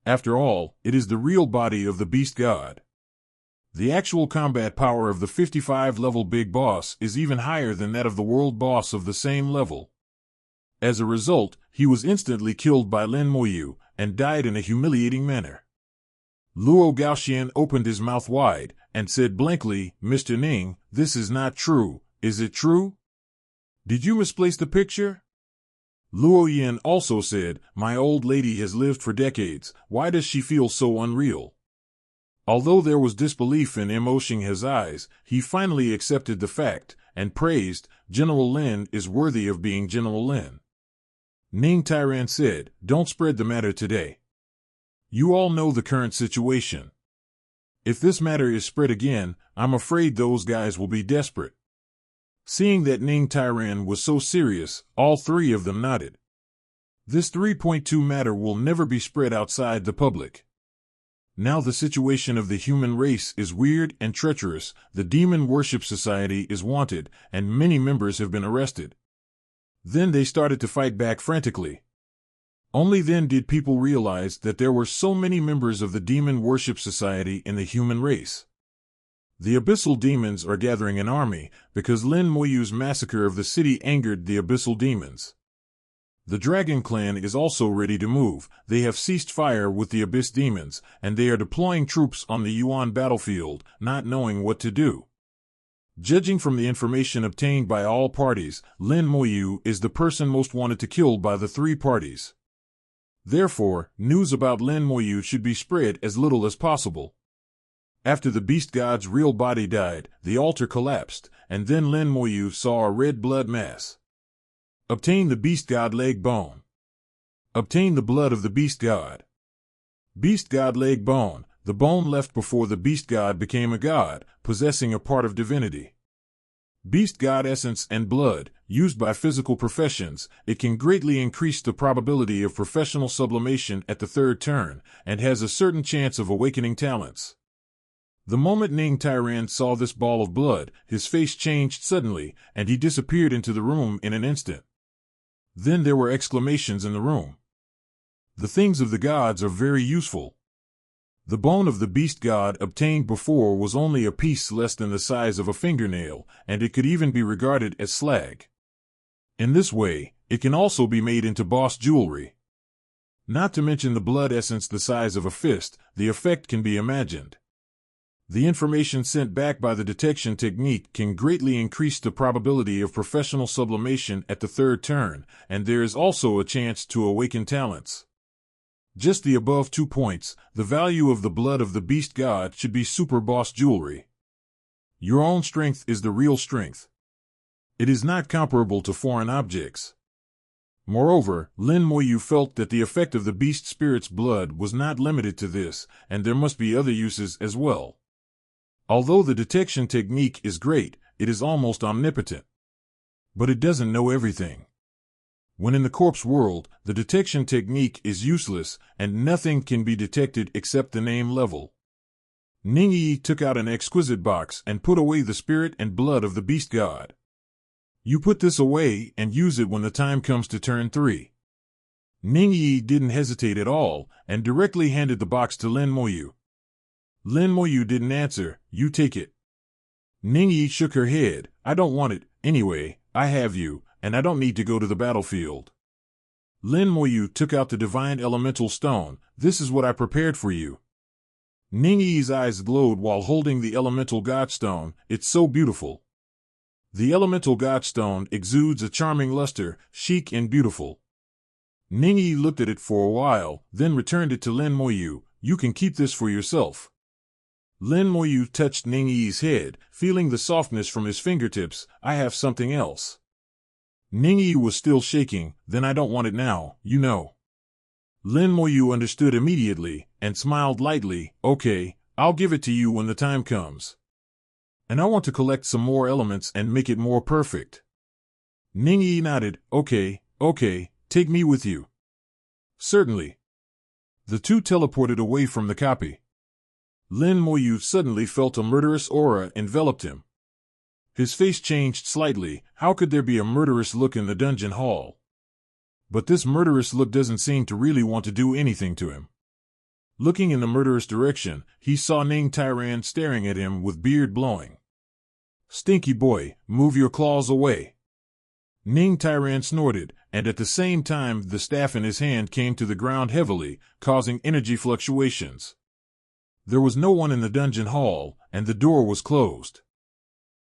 After all, it is the real body of the beast god. The actual combat power of the 55-level big boss is even higher than that of the world boss of the same level. As a result, he was instantly killed by Lin Moyu, and died in a humiliating manner. Luo Gaoxian opened his mouth wide, and said blankly, Mr. Ning, this is not true, is it true? Did you misplace the picture? Luo Yin also said, my old lady has lived for decades, why does she feel so unreal? Although there was disbelief in emotion in his eyes, he finally accepted the fact, and praised, General Lin is worthy of being General Lin. Ning Tairan said, don't spread the matter today. You all know the current situation. If this matter is spread again, I'm afraid those guys will be desperate. Seeing that Ning Tairan was so serious, all 3 of them nodded. This 3.2 matter will never be spread outside the public. Now the situation of the human race is weird and treacherous, the Demon Worship Society is wanted, and many members have been arrested. Then they started to fight back frantically. Only then did people realize that there were so many members of the Demon Worship Society in the human race. The Abyssal Demons are gathering an army, because Lin Moyu's massacre of the city angered the Abyssal Demons. The Dragon Clan is also ready to move. They have ceased fire with the Abyss Demons, and they are deploying troops on the Yuan battlefield, not knowing what to do. Judging from the information obtained by all parties, Lin Moyu is the person most wanted to kill by the three parties. Therefore, news about Lin Moyu should be spread as little as possible. After the beast god's real body died, the altar collapsed, and then Lin Moyu saw a red blood mass. Obtain the beast god leg bone. Obtain the blood of the beast god. Beast god leg bone, the bone left before the beast god became a god, possessing a part of divinity. Beast god essence and blood, used by physical professions, it can greatly increase the probability of professional sublimation at the third turn, and has a certain chance of awakening talents. The moment Ning Tyran saw this ball of blood, his face changed suddenly, and he disappeared into the room in an instant. Then there were exclamations in the room. The things of the gods are very useful. The bone of the beast god obtained before was only a piece less than the size of a fingernail, and it could even be regarded as slag. In this way, it can also be made into boss jewelry. Not to mention the blood essence the size of a fist, the effect can be imagined. The information sent back by the detection technique can greatly increase the probability of professional sublimation at the third turn, and there is also a chance to awaken talents. Just the above 2 points, the value of the blood of the beast god should be super boss jewelry. Your own strength is the real strength. It is not comparable to foreign objects. Moreover, Lin Moyu felt that the effect of the beast spirit's blood was not limited to this, and there must be other uses as well. Although the detection technique is great, it is almost omnipotent. But it doesn't know everything. When in the corpse world, the detection technique is useless, and nothing can be detected except the name level. Ningyi took out an exquisite box and put away the spirit and blood of the beast god. You put this away and use it when the time comes to turn 3. Ningyi didn't hesitate at all, and directly handed the box to Lin Moyu. Lin Moyu didn't answer. You take it. Ningyi shook her head. I don't want it. Anyway, I have you, and I don't need to go to the battlefield. Lin Moyu took out the divine elemental stone. This is what I prepared for you. Ningyi's eyes glowed while holding the elemental godstone. It's so beautiful. The elemental godstone exudes a charming luster, chic and beautiful. Ningyi looked at it for a while, then returned it to Lin Moyu. You can keep this for yourself. Lin Moyu touched Ningyi's head, feeling the softness from his fingertips. I have something else. Ningyi was still shaking. Then I don't want it now, you know. Lin Moyu understood immediately, and smiled lightly. Okay, I'll give it to you when the time comes. And I want to collect some more elements and make it more perfect. Ningyi nodded. Okay, take me with you. Certainly. The two teleported away from the copy. Lin Moyu suddenly felt a murderous aura enveloped him. His face changed slightly. How could there be a murderous look in the dungeon hall? But this murderous look doesn't seem to really want to do anything to him. Looking in the murderous direction, he saw Ning Tyran staring at him with beard blowing. Stinky boy, move your claws away. Ning Tyran snorted, and at the same time the staff in his hand came to the ground heavily, causing energy fluctuations. There was no one in the dungeon hall, and the door was closed.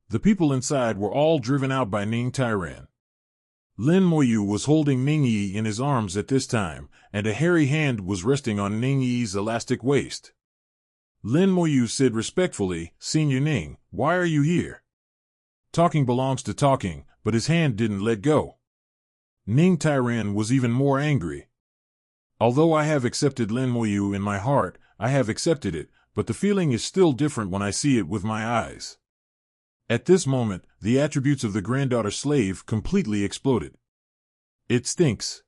The people inside were all driven out by Ning Tyran. Lin Moyu was holding Ningyi in his arms at this time, and a hairy hand was resting on Ningyi's elastic waist. Lin Moyu said respectfully, Senior Ning, why are you here? Talking belongs to talking, but his hand didn't let go. Ning Tyran was even more angry. Although I have accepted Lin Moyu in my heart, I have accepted it, but the feeling is still different when I see it with my eyes. At this moment, the attributes of the granddaughter slave completely exploded. It stinks.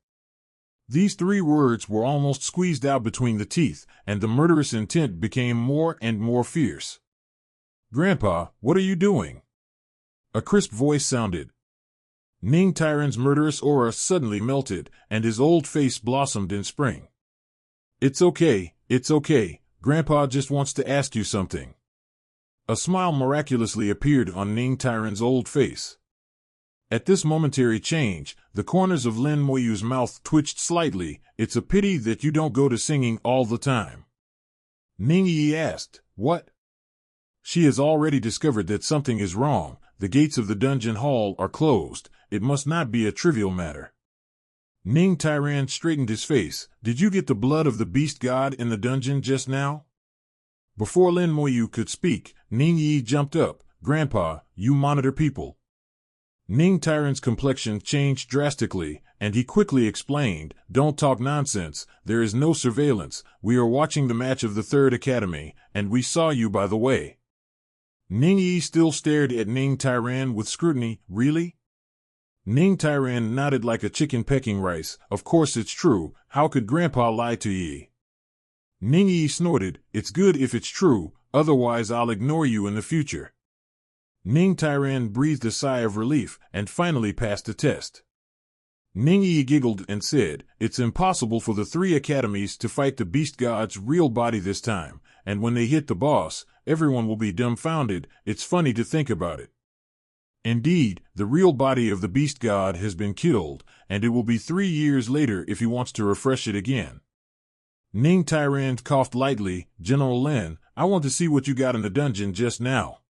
These 3 words were almost squeezed out between the teeth, and the murderous intent became more and more fierce. Grandpa, what are you doing? A crisp voice sounded. Ning Tyran's murderous aura suddenly melted, and his old face blossomed in spring. It's okay, Grandpa just wants to ask you something. A smile miraculously appeared on Ning Tyran's old face. At this momentary change, the corners of Lin Moyu's mouth twitched slightly. It's a pity that you don't go to singing all the time. Ning Yi asked, "What?" She has already discovered that something is wrong. The gates of the dungeon hall are closed. It must not be a trivial matter. Ning Tairan straightened his face. "Did you get the blood of the beast god in the dungeon just now?" Before Lin Moyu could speak, Ning Yi jumped up. "Grandpa, you monitor people." Ning Tairan's complexion changed drastically, and he quickly explained, "Don't talk nonsense. There is no surveillance. We are watching the match of the Third Academy, and we saw you by the way." Ning Yi still stared at Ning Tairan with scrutiny. "Really?" Ning Tairan nodded like a chicken pecking rice. "Of course it's true. How could Grandpa lie to ye?" Ning Yi snorted. "It's good if it's true, otherwise I'll ignore you in the future." Ning Tairan breathed a sigh of relief and finally passed the test. Ning Yi giggled and said, "It's impossible for the 3 academies to fight the beast god's real body this time, and when they hit the boss, everyone will be dumbfounded. It's funny to think about it. Indeed, the real body of the beast god has been killed, and it will be 3 years later if he wants to refresh it again." Ning Tairan coughed lightly. "General Lin, I want to see what you got in the dungeon just now."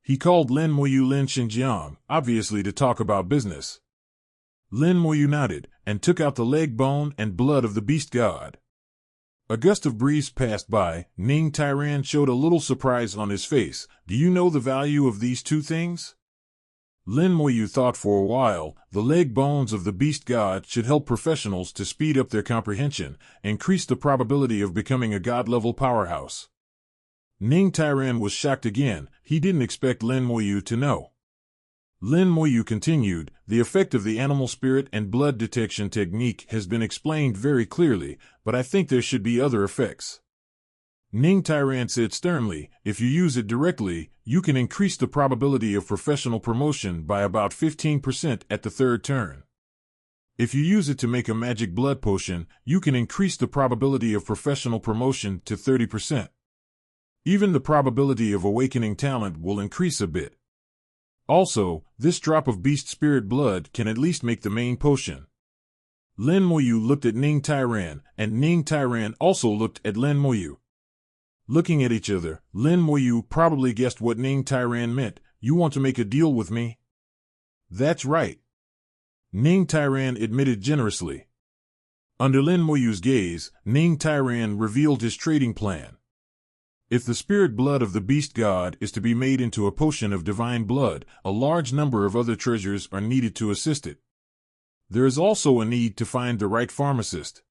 He called Lin Moyu Lin Xinjiang, obviously to talk about business. Lin Moyu nodded, and took out the leg bone and blood of the beast god. A gust of breeze passed by. Ning Tairan showed a little surprise on his face. "Do you know the value of these 2 things?" Lin Moyu thought for a while. The leg bones of the beast god should help professionals to speed up their comprehension, increase the probability of becoming a god-level powerhouse. Ning Tairan was shocked again. He didn't expect Lin Moyu to know. Lin Moyu continued, "The effect of the animal spirit and blood detection technique has been explained very clearly, but I think there should be other effects." Ning Tairan said sternly, "If you use it directly, you can increase the probability of professional promotion by about 15% at the 3rd turn. If you use it to make a magic blood potion, you can increase the probability of professional promotion to 30%. Even the probability of awakening talent will increase a bit. Also, this drop of beast spirit blood can at least make the main potion." Lin Moyu looked at Ning Tairan, and Ning Tairan also looked at Lin Moyu. Looking at each other, Lin Moyu probably guessed what Ning Tairan meant. "You want to make a deal with me?" "That's right," Ning Tairan admitted generously. Under Lin Moyu's gaze, Ning Tairan revealed his trading plan. If the spirit blood of the beast god is to be made into a potion of divine blood, a large number of other treasures are needed to assist it. There is also a need to find the right pharmacist.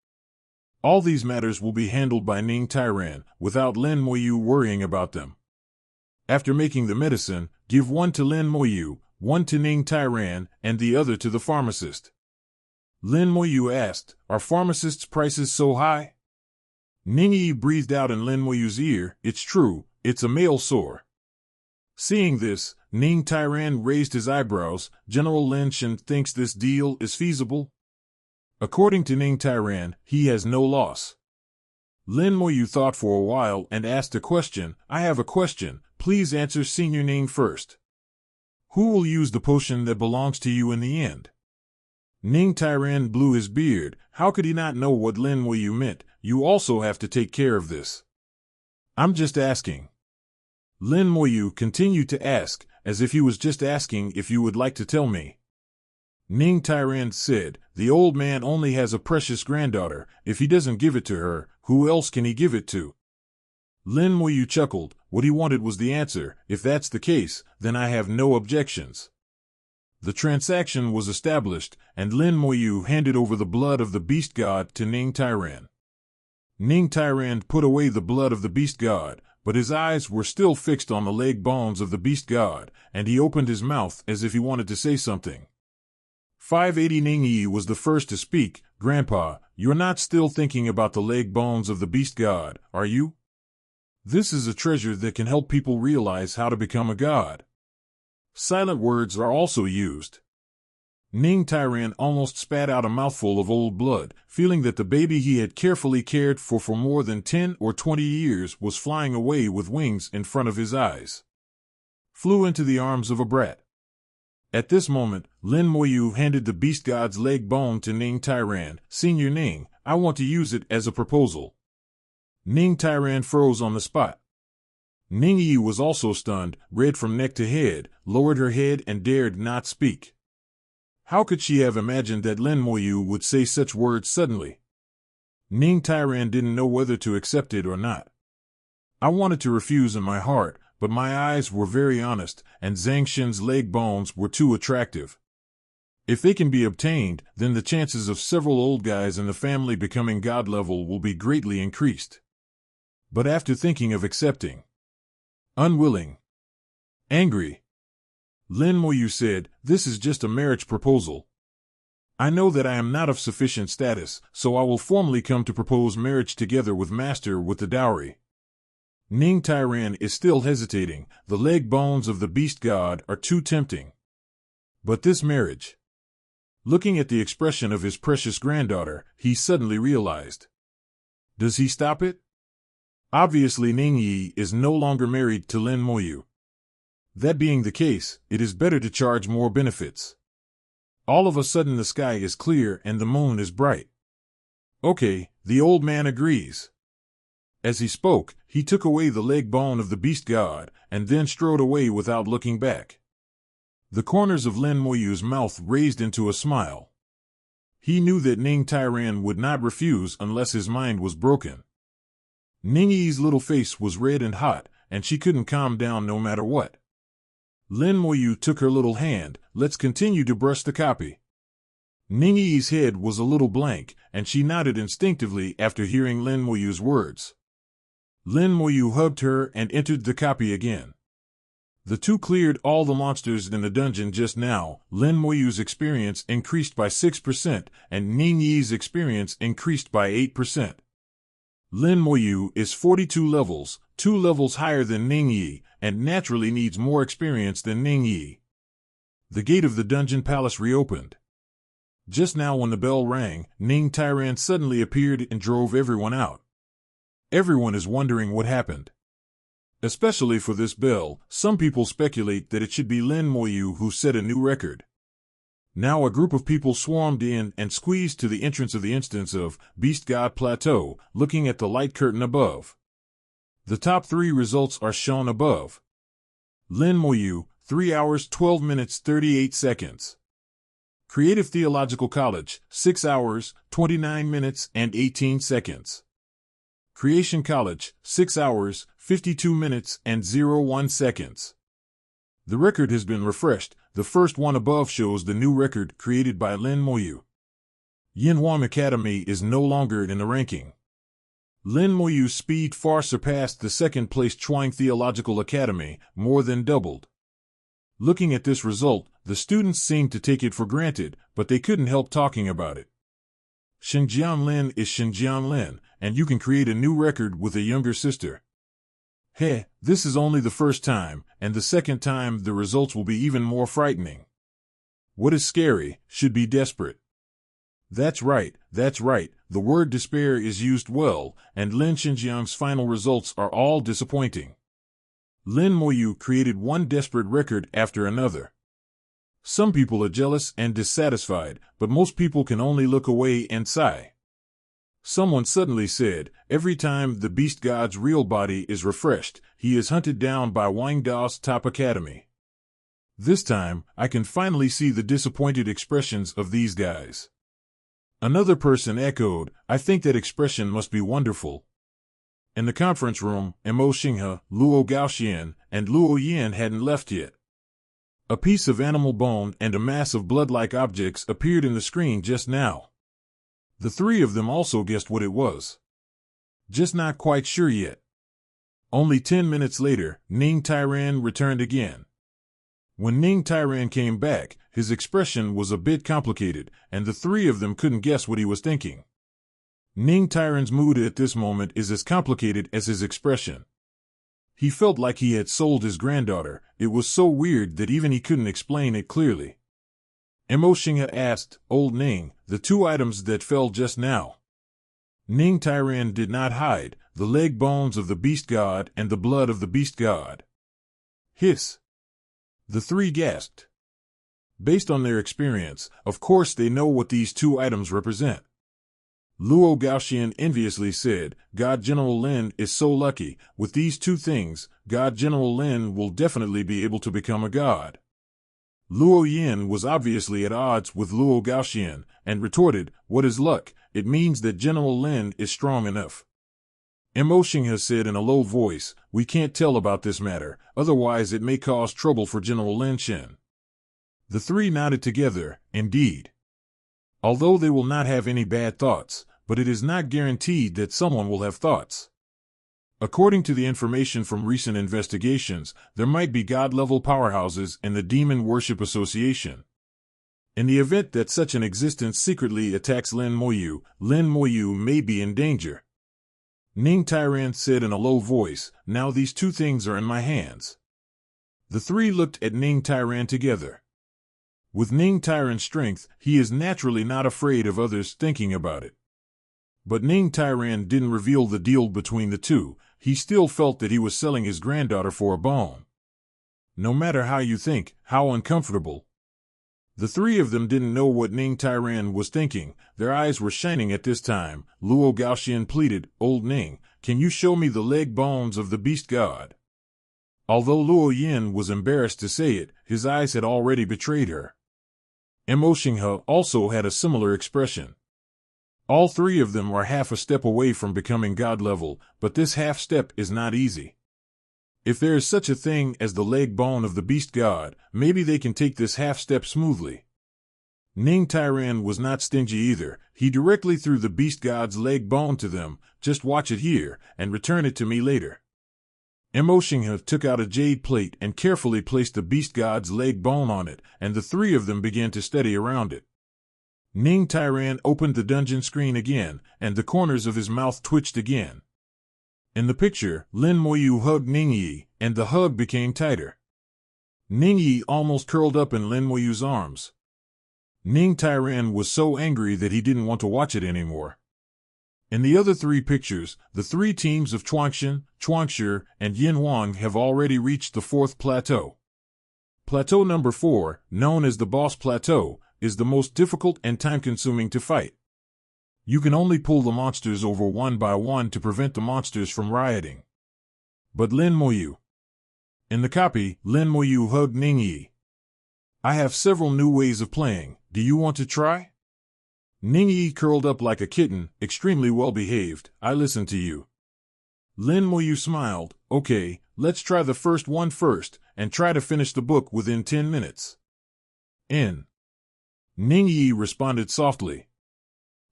All these matters will be handled by Ning Tairan, without Lin Moyu worrying about them. After making the medicine, give 1 to Lin Moyu, 1 to Ning Tairan, and the other to the pharmacist. Lin Moyu asked, "Are pharmacists' prices so high?" Ning Yi breathed out in Lin Moyu's ear, "It's true, it's a male sore." Seeing this, Ning Tairan raised his eyebrows. "General Lin Shen thinks this deal is feasible?" According to Ning Tairan, he has no loss. Lin Moyu thought for a while and asked a question. "I have a question. Please answer Senior Ning first. Who will use the potion that belongs to you in the end?" Ning Tairan blew his beard. How could he not know what Lin Moyu meant? "You also have to take care of this." "I'm just asking." Lin Moyu continued to ask, as if he was just asking if you would like to tell me. Ning Tairan said, "The old man only has a precious granddaughter. If he doesn't give it to her, who else can he give it to?" Lin Moyu chuckled. What he wanted was the answer. "If that's the case, then I have no objections." The transaction was established, and Lin Moyu handed over the blood of the beast god to Ning Tairan. Ning Tairan put away the blood of the beast god, but his eyes were still fixed on the leg bones of the beast god, and he opened his mouth as if he wanted to say something. 580 Ning Yi was the first to speak. "Grandpa, you're not still thinking about the leg bones of the beast god, are you? This is a treasure that can help people realize how to become a god." Silent words are also used. Ning Tairan almost spat out a mouthful of old blood, feeling that the baby he had carefully cared for more than 10 or 20 years was flying away with wings in front of his eyes. Flew into the arms of a brat. At this moment, Lin Moyu handed the beast god's leg bone to Ning Tyran. Senior Ning, I want to use it as a proposal. Ning Tyran froze on the spot. Ning Yi was also stunned, red from neck to head, lowered her head and dared not speak. How could she have imagined that Lin Moyu would say such words suddenly? Ning Tyran didn't know whether to accept it or not. I wanted to refuse in my heart, but my eyes were very honest, and Zhang Xin's leg bones were too attractive. If they can be obtained, then the chances of several old guys in the family becoming god level will be greatly increased. But after thinking of accepting, unwilling, angry, Lin Moyu said, "This is just a marriage proposal. I know that I am not of sufficient status, so I will formally come to propose marriage together with Master with the dowry." Ning Tyran is still hesitating. The leg bones of the beast god are too tempting. But this marriage. Looking at the expression of his precious granddaughter, he suddenly realized. Does he stop it? Obviously Ning Yi is no longer married to Lin Moyu. That being the case, it is better to charge more benefits. All of a sudden the sky is clear and the moon is bright. Okay, the old man agrees. As he spoke, he took away the leg bone of the beast god, and then strode away without looking back. The corners of Lin Moyu's mouth raised into a smile. He knew that Ning Tyran would not refuse unless his mind was broken. Ning Yi's little face was red and hot, and she couldn't calm down no matter what. Lin Moyu took her little hand. Let's continue to brush the copy. Ning Yi's head was a little blank, and she nodded instinctively after hearing Lin Moyu's words. Lin Moyu hugged her and entered the copy again. The two cleared all the monsters in the dungeon just now. Lin Moyu's experience increased by 6%, and Ning Yi's experience increased by 8%. Lin Moyu is 42 levels, 2 levels higher than Ning Yi, and naturally needs more experience than Ning Yi. The gate of the dungeon palace reopened. Just now when the bell rang, Ning Tyran suddenly appeared and drove everyone out. Everyone is wondering what happened. Especially for this bell, some people speculate that it should be Lin Moyu who set a new record. Now a group of people swarmed in and squeezed to the entrance of the instance of Beast God Plateau, looking at the light curtain above. The top 3 results are shown above. Lin Moyu, 3 hours 12 minutes 38 seconds. Creative Theological College, 6 hours, 29 minutes and 18 seconds. Creation College, 6 hours, 52 minutes and 01 seconds. The record has been refreshed. The first one above shows the new record created by Lin Moyu. Yinhuan Academy is no longer in the ranking. Lin Moyu's speed far surpassed the second-place Chuang Theological Academy, more than doubled. Looking at this result, the students seemed to take it for granted, but they couldn't help talking about it. Xinjiang Lin is Xinjiang Lin, and you can create a new record with a younger sister. Hey, this is only the first time, and the second time the results will be even more frightening. What is scary should be desperate. That's right, the word despair is used well, and Lin Xinjiang's final results are all disappointing. Lin Moyu created one desperate record after another. Some people are jealous and dissatisfied, but most people can only look away and sigh. Someone suddenly said, every time the beast god's real body is refreshed, he is hunted down by Wang Dao's top academy. This time, I can finally see the disappointed expressions of these guys. Another person echoed, I think that expression must be wonderful. In the conference room, Mo Xinghe, Luo Gaoxian, and Luo Yin hadn't left yet. A piece of animal bone and a mass of blood-like objects appeared in the screen just now. The 3 of them also guessed what it was. Just not quite sure yet. Only 10 minutes later, Ning Tyran returned again. When Ning Tyran came back, his expression was a bit complicated, and the 3 of them couldn't guess what he was thinking. Ning Tyran's mood at this moment is as complicated as his expression. He felt like he had sold his granddaughter. It was so weird that even he couldn't explain it clearly. Mo Xinghe asked, Old Ning, the 2 items that fell just now. Ning Tyran did not hide, the leg bones of the beast god and the blood of the beast god. Hiss. The 3 gasped. Based on their experience, of course they know what these two items represent. Luo Gaoxian enviously said, God General Lin is so lucky. With these two things, God General Lin will definitely be able to become a god. Luo Yin was obviously at odds with Luo Gaoxian, and retorted, what is luck? It means that General Lin is strong enough. Mo Xinghe said in a low voice, we can't tell about this matter, otherwise it may cause trouble for General Lin Shen. The three nodded together, indeed. Although they will not have any bad thoughts, but it is not guaranteed that someone will have thoughts. According to the information from recent investigations, there might be god-level powerhouses in the Demon Worship Association. In the event that such an existence secretly attacks Lin Moyu may be in danger. Ning Tairan said in a low voice, now these two things are in my hands. The three looked at Ning Tairan together. With Ning Tairan's strength, he is naturally not afraid of others thinking about it. But Ning Tairan didn't reveal the deal between the two. He still felt that he was selling his granddaughter for a bone. No matter how you think, how uncomfortable. The three of them didn't know what Ning Tairan was thinking. Their eyes were shining at this time. Luo Gaoxian pleaded, Old Ning, can you show me the leg bones of the beast god? Although Luo Yin was embarrassed to say it, his eyes had already betrayed her. Mo Xinghe also had a similar expression. All three of them are half a step away from becoming god level, but this half step is not easy. If there is such a thing as the leg bone of the beast god, maybe they can take this half step smoothly. Ning Tairan was not stingy either. He directly threw the beast god's leg bone to them, just watch it here, and return it to me later. Mo Xinghe took out a jade plate and carefully placed the beast god's leg bone on it, and the three of them began to study around it. Ning Tairan opened the dungeon screen again, and the corners of his mouth twitched again. In the picture, Lin Moyu hugged Ning Yi, and the hug became tighter. Ning Yi almost curled up in Lin Moyu's arms. Ning Tairan was so angry that he didn't want to watch it anymore. In the other three pictures, the three teams of Chuangshan, Chuangshi, and Yin Wang have already reached the fourth plateau. Plateau number 4, known as the Boss Plateau, is the most difficult and time-consuming to fight. You can only pull the monsters over one by one to prevent the monsters from rioting. But Lin Moyu. In the copy, Lin Moyu hugged Ning Yi. I have several new ways of playing. Do you want to try? Ning Yi curled up like a kitten, extremely well-behaved. I listen to you. Lin Moyu smiled. Okay, let's try the first one first, and try to finish the book within 10 minutes. Ning Yi responded softly.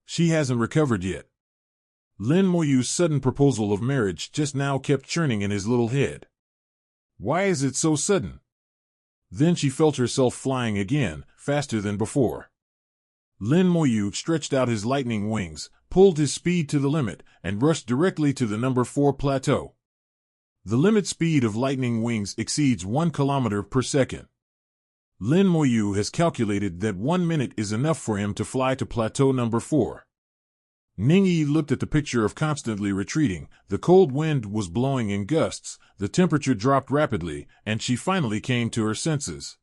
She hasn't recovered yet. Lin Moyu's sudden proposal of marriage just now kept churning in his little head. Why is it so sudden? Then she felt herself flying again, faster than before. Lin Moyu stretched out his lightning wings, pulled his speed to the limit, and rushed directly to the number 4 plateau. The limit speed of lightning wings exceeds 1 kilometer per second. Lin Moyu has calculated that 1 minute is enough for him to fly to plateau number 4. Ning Yi looked at the picture of constantly retreating. The cold wind was blowing in gusts, the temperature dropped rapidly, and she finally came to her senses.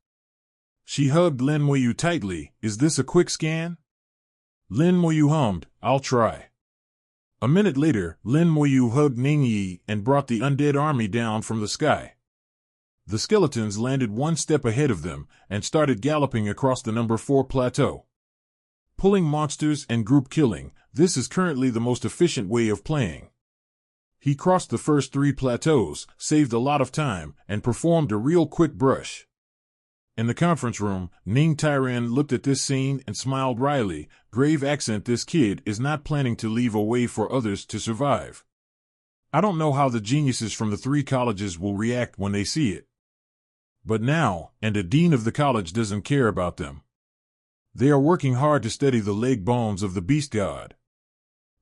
She hugged Lin Moyu tightly. Is this a quick scan? Lin Moyu hummed, I'll try. A minute later, Lin Moyu hugged Ning Yi and brought the undead army down from the sky. The skeletons landed one step ahead of them and started galloping across the number 4 plateau. Pulling monsters and group killing, this is currently the most efficient way of playing. He crossed the first 3 plateaus, saved a lot of time, and performed a real quick brush. In the conference room, Ning Tairan looked at this scene and smiled wryly. Grave accent, this kid is not planning to leave a way for others to survive. I don't know how the geniuses from the 3 colleges will react when they see it. But now, and a dean of the college doesn't care about them. They are working hard to study the leg bones of the beast god.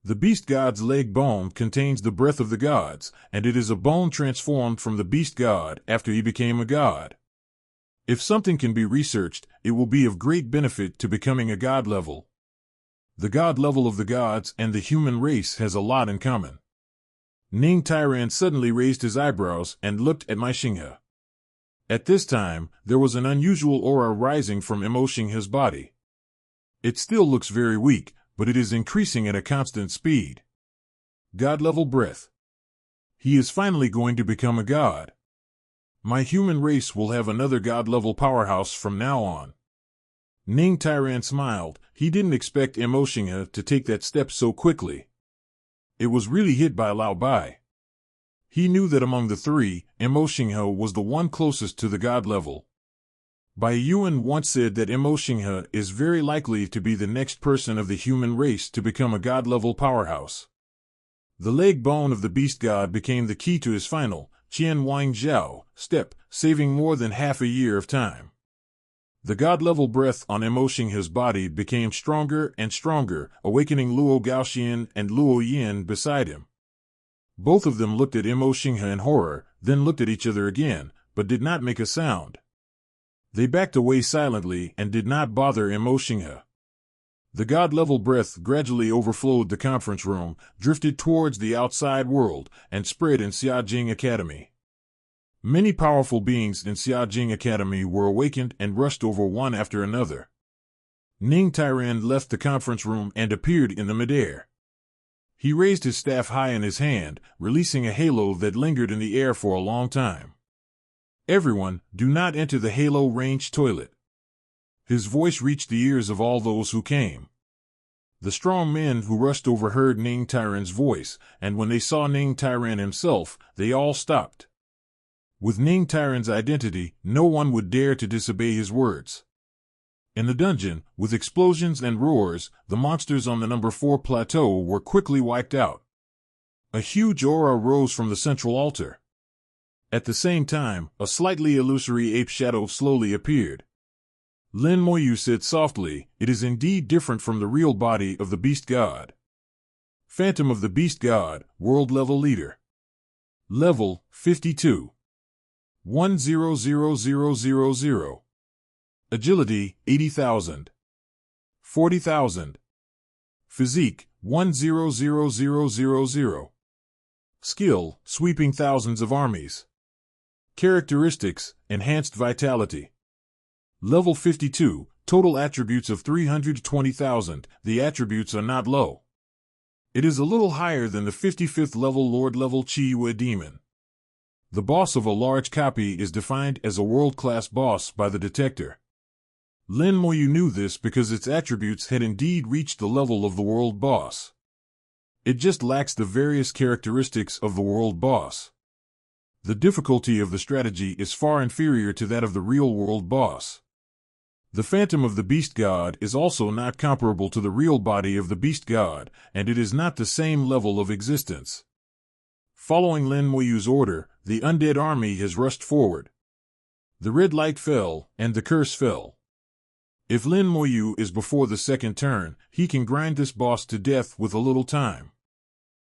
The beast god's leg bone contains the breath of the gods, and it is a bone transformed from the beast god after he became a god. If something can be researched, it will be of great benefit to becoming a god level. The god level of the gods and the human race has a lot in common. Ning Tairan suddenly raised his eyebrows and looked at Mai Xinghe. At this time, there was an unusual aura rising from Emoshingha's body. It still looks very weak, but it is increasing at a constant speed. God-level breath. He is finally going to become a god. My human race will have another god-level powerhouse from now on. Ning Tyran smiled. He didn't expect Emoshingha to take that step so quickly. It was really hit by Lao Bai. He knew that among the three, Emoshingha was the one closest to the god level. Bai Yuan once said that Emoshingha is very likely to be the next person of the human race to become a god-level powerhouse. The leg bone of the beast god became the key to his final, Qian Wang Zhao, step, saving more than half a year of time. The god-level breath on Emoshingha's body became stronger and stronger, awakening Luo Gaoxian and Luo Yin beside him. Both of them looked at Emoshingha in horror, then looked at each other again, but did not make a sound. They backed away silently and did not bother Emoshingha. The god-level breath gradually overflowed the conference room, drifted towards the outside world, and spread in Xiajing Academy. Many powerful beings in Xiajing Academy were awakened and rushed over one after another. Ning Tyran left the conference room and appeared in the midair. He raised his staff high in his hand, releasing a halo that lingered in the air for a long time. Everyone, do not enter the halo range toilet. His voice reached the ears of all those who came. The strong men who rushed over heard Ning Tyran's voice, and when they saw Ning Tyran himself, they all stopped. With Ning Tyran's identity, no one would dare to disobey his words. In the dungeon, with explosions and roars, the monsters on the number 4 plateau were quickly wiped out. A huge aura rose from the central altar. At the same time, a slightly illusory ape shadow slowly appeared. Lin Moyu said softly, "It is indeed different from the real body of the beast god." Phantom of the beast god, world level leader. Level 52. 100,000. Agility 80,000. 40,000. Physique 100,000. Skill, sweeping thousands of armies. Characteristics, enhanced vitality. Level 52, total attributes of 320,000. The attributes are not low. It is a little higher than the 55th level Lord level Chi Yue demon. The boss of a large copy is defined as a world-class boss by the detector. Lin Moyu knew this because its attributes had indeed reached the level of the world boss. It just lacks the various characteristics of the world boss. The difficulty of the strategy is far inferior to that of the real world boss. The Phantom of the Beast God is also not comparable to the real body of the Beast God, and it is not the same level of existence. Following Lin Moyu's order, the undead army has rushed forward. The red light fell, and the curse fell. If Lin Moyu is before the second turn, he can grind this boss to death with a little time.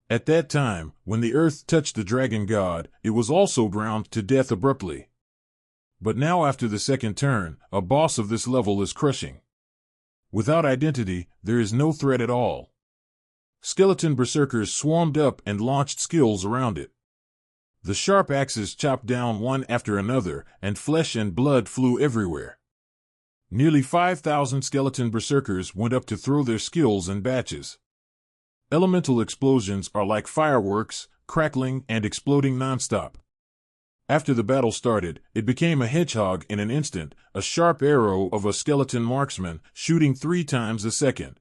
At that time, when the earth touched the dragon god, it was also ground to death abruptly. But now after the second turn, a boss of this level is crushing. Without identity, there is no threat at all. Skeleton berserkers swarmed up and launched skills around it. The sharp axes chopped down one after another, and flesh and blood flew everywhere. Nearly 5,000 skeleton berserkers went up to throw their skills in batches. Elemental explosions are like fireworks, crackling and exploding nonstop. After the battle started, it became a hedgehog in an instant, a sharp arrow of a skeleton marksman, shooting 3 times a second.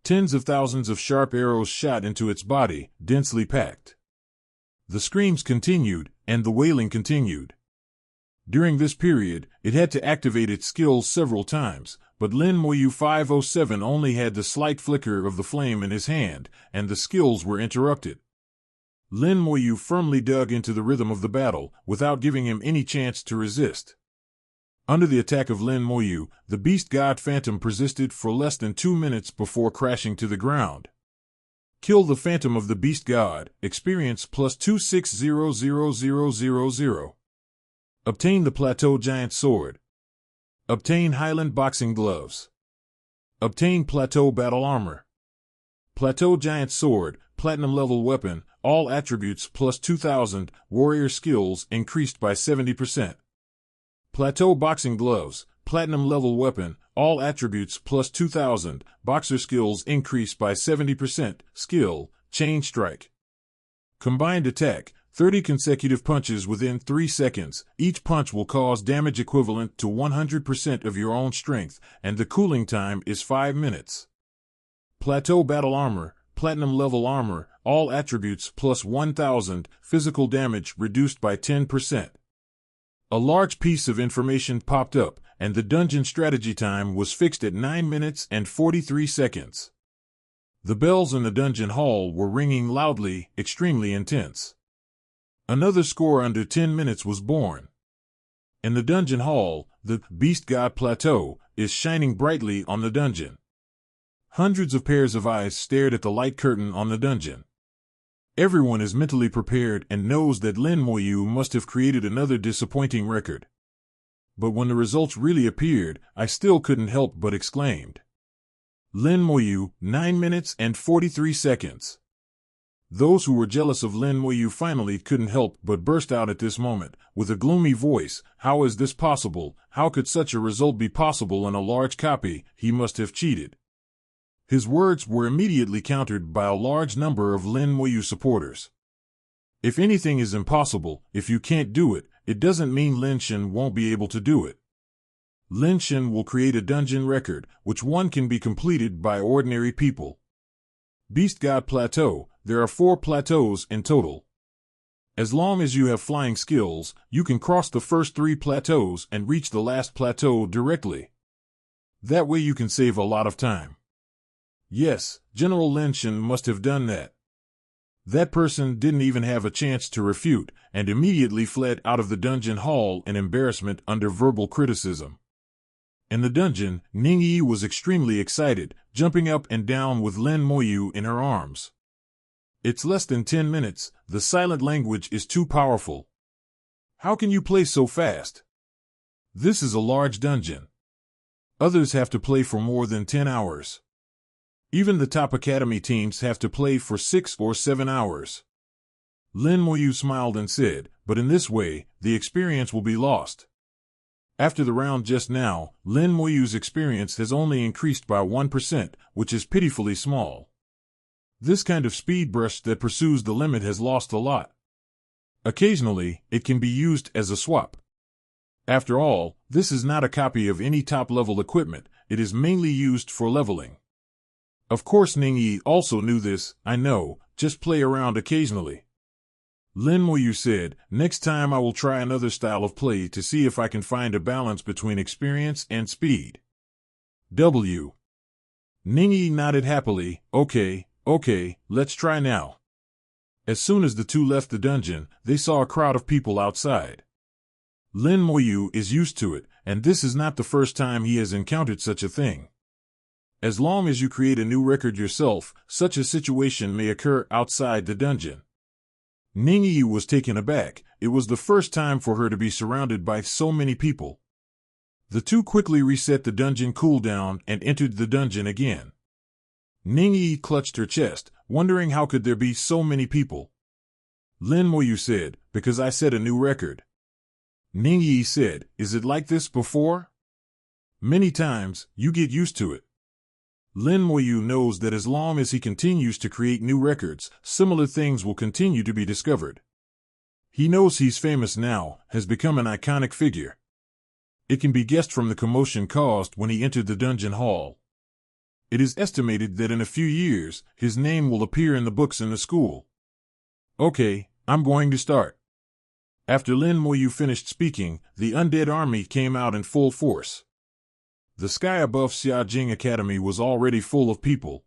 Tens of thousands of sharp arrows shot into its body, densely packed. The screams continued, and the wailing continued. During this period, it had to activate its skills several times, but Lin Moyu 507 only had the slight flicker of the flame in his hand, and the skills were interrupted. Lin Moyu firmly dug into the rhythm of the battle, without giving him any chance to resist. Under the attack of Lin Moyu, the beast god Phantom persisted for less than 2 minutes before crashing to the ground. Kill the Phantom of the beast god, experience plus 260000. Obtain the Plateau Giant Sword. Obtain Highland Boxing Gloves. Obtain Plateau Battle Armor. Plateau Giant Sword, Platinum Level Weapon, all attributes plus 2,000, warrior skills increased by 70%. Plateau boxing gloves, platinum level weapon, all attributes plus 2000, boxer skills increase by 70%, skill, chain strike. Combined attack, 30 consecutive punches within 3 seconds, each punch will cause damage equivalent to 100% of your own strength, and the cooling time is 5 minutes. Plateau battle armor, platinum level armor, all attributes plus 1000, physical damage reduced by 10%. A large piece of information popped up, and the dungeon strategy time was fixed at 9 minutes and 43 seconds. The bells in the dungeon hall were ringing loudly, extremely intense. Another score under 10 minutes was born. In the dungeon hall, the Beast God Plateau is shining brightly on the dungeon. Hundreds of pairs of eyes stared at the light curtain on the dungeon. Everyone is mentally prepared and knows that Lin Moyu must have created another disappointing record. But when the results really appeared, I still couldn't help but exclaimed. Lin Moyu, 9 minutes and 43 seconds. Those who were jealous of Lin Moyu finally couldn't help but burst out at this moment, with a gloomy voice. How is this possible? How could such a result be possible in a large copy? He must have cheated. His words were immediately countered by a large number of Lin Moyu supporters. If anything is impossible, if you can't do it, it doesn't mean Lin Shen won't be able to do it. Lin Shen will create a dungeon record, which one can be completed by ordinary people. Beast God Plateau, there are 4 plateaus in total. As long as you have flying skills, you can cross the first 3 plateaus and reach the last plateau directly. That way you can save a lot of time. Yes, General Lin Shen must have done that. That person didn't even have a chance to refute, and immediately fled out of the dungeon hall in embarrassment under verbal criticism. In the dungeon, Ning Yi was extremely excited, jumping up and down with Lin Moyu in her arms. It's less than 10 minutes, the silent language is too powerful. How can you play so fast? This is a large dungeon. Others have to play for more than 10 hours. Even the top academy teams have to play for 6 or 7 hours. Lin Moyu smiled and said, but in this way, the experience will be lost. After the round just now, Lin Moyu's experience has only increased by 1%, which is pitifully small. This kind of speed brush that pursues the limit has lost a lot. Occasionally, it can be used as a swap. After all, this is not a copy of any top-level equipment, it is mainly used for leveling. Of course Ning Yi also knew this. I know, just play around occasionally. Lin Moyu said, next time I will try another style of play to see if I can find a balance between experience and speed. W. Ning Yi nodded happily, okay, let's try now. As soon as the two left the dungeon, they saw a crowd of people outside. Lin Moyu is used to it, and this is not the first time he has encountered such a thing. As long as you create a new record yourself, such a situation may occur outside the dungeon. Ning Yi was taken aback. It was the first time for her to be surrounded by so many people. The two quickly reset the dungeon cooldown and entered the dungeon again. Ning Yi clutched her chest, wondering how could there be so many people. Lin Moyu said, because I set a new record. Ning Yi said, is it like this before? Many times, you get used to it. Lin Moyu knows that as long as he continues to create new records, similar things will continue to be discovered. He knows he's famous now, has become an iconic figure. It can be guessed from the commotion caused when he entered the dungeon hall. It is estimated that in a few years, his name will appear in the books in the school. Okay, I'm going to start. After Lin Moyu finished speaking, the undead army came out in full force. The sky above Xiajing Academy was already full of people.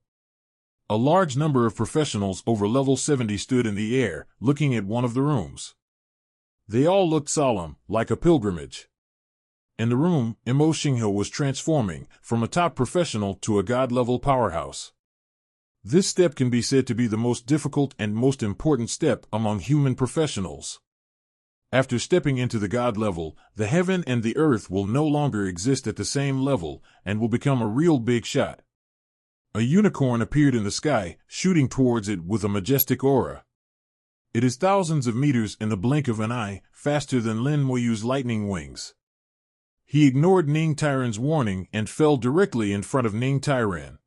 A large number of professionals over level 70 stood in the air, looking at one of the rooms. They all looked solemn, like a pilgrimage. In the room, Imo Xinghe was transforming, from a top professional to a god-level powerhouse. This step can be said to be the most difficult and most important step among human professionals. After stepping into the god level, the heaven and the earth will no longer exist at the same level, and will become a real big shot. A unicorn appeared in the sky, shooting towards it with a majestic aura. It is thousands of meters in the blink of an eye, faster than Lin Moyu's lightning wings. He ignored Ning Tyran's warning and fell directly in front of Ning Tyran.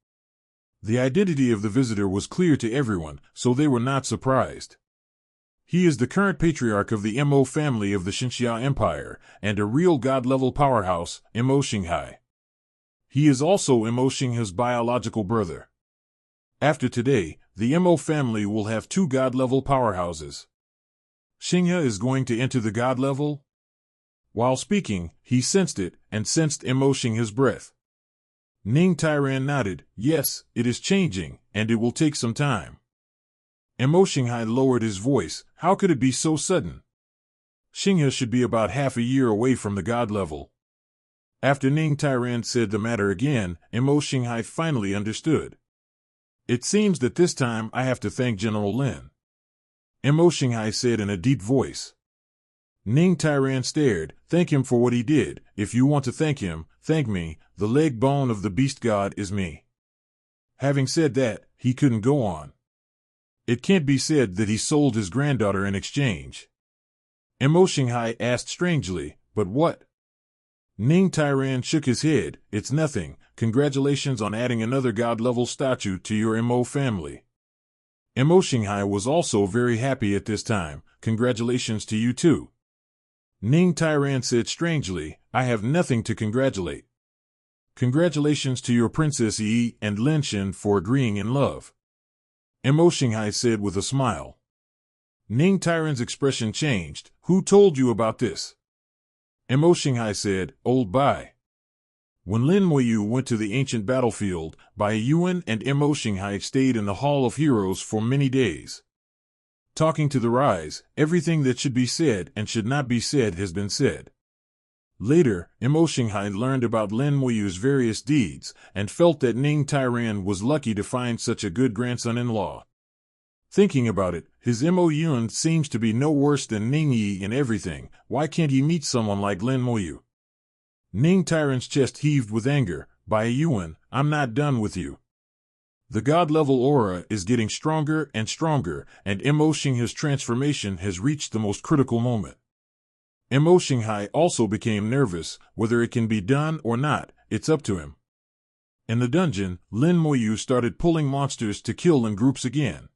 The identity of the visitor was clear to everyone, so they were not surprised. He is the current patriarch of the Mo family of the Xinxia Empire, and a real god-level powerhouse, Mo Xinghai. He is also Mo Xingha's biological brother. After today, the Mo family will have 2 god-level powerhouses. Xingha is going to enter the god level? While speaking, he sensed it, and sensed Mo Xingha's breath. Ning Tyran nodded. Yes, it is changing, and it will take some time. Mo Xinghai lowered his voice. How could it be so sudden? Xingha should be about half a year away from the god level. After Ning Tyran said the matter again, Mo Xinghai finally understood. It seems that this time I have to thank General Lin. Mo Xinghai said in a deep voice. Ning Tyran stared. Thank him for what he did. If you want to thank him, thank me. The leg bone of the beast god is me. Having said that, he couldn't go on. It can't be said that he sold his granddaughter in exchange. Mo Xinghai asked strangely, but what? Ning Tyran shook his head. It's nothing. Congratulations on adding another god-level statue to your Mo family. Mo Xinghai was also very happy at this time. Congratulations to you too. Ning Tyran said strangely, I have nothing to congratulate. Congratulations to your Princess Yi and Lin Shen for agreeing in love. Mo Xinghai said with a smile. Ning Tyran's expression changed. Who told you about this? Mo Xinghai said, Old Bai. When Lin Moyu went to the ancient battlefield, Bai Yuan and Mo Xinghai stayed in the Hall of Heroes for many days. Talking to the Rise, everything that should be said and should not be said has been said. Later, Mo Xinghai learned about Lin Moyu's various deeds, and felt that Ning Tyran was lucky to find such a good grandson-in-law. Thinking about it, his Mo Yun seems to be no worse than Ning Yi in everything. Why can't he meet someone like Lin Moyu? Ning Tyran's chest heaved with anger. Bai Yuan, I'm not done with you. The god-level aura is getting stronger and stronger, and Mo Xingha's transformation has reached the most critical moment. Mo Xinghai also became nervous. Whether it can be done or not, it's up to him. In the dungeon, Lin Moyu started pulling monsters to kill in groups again.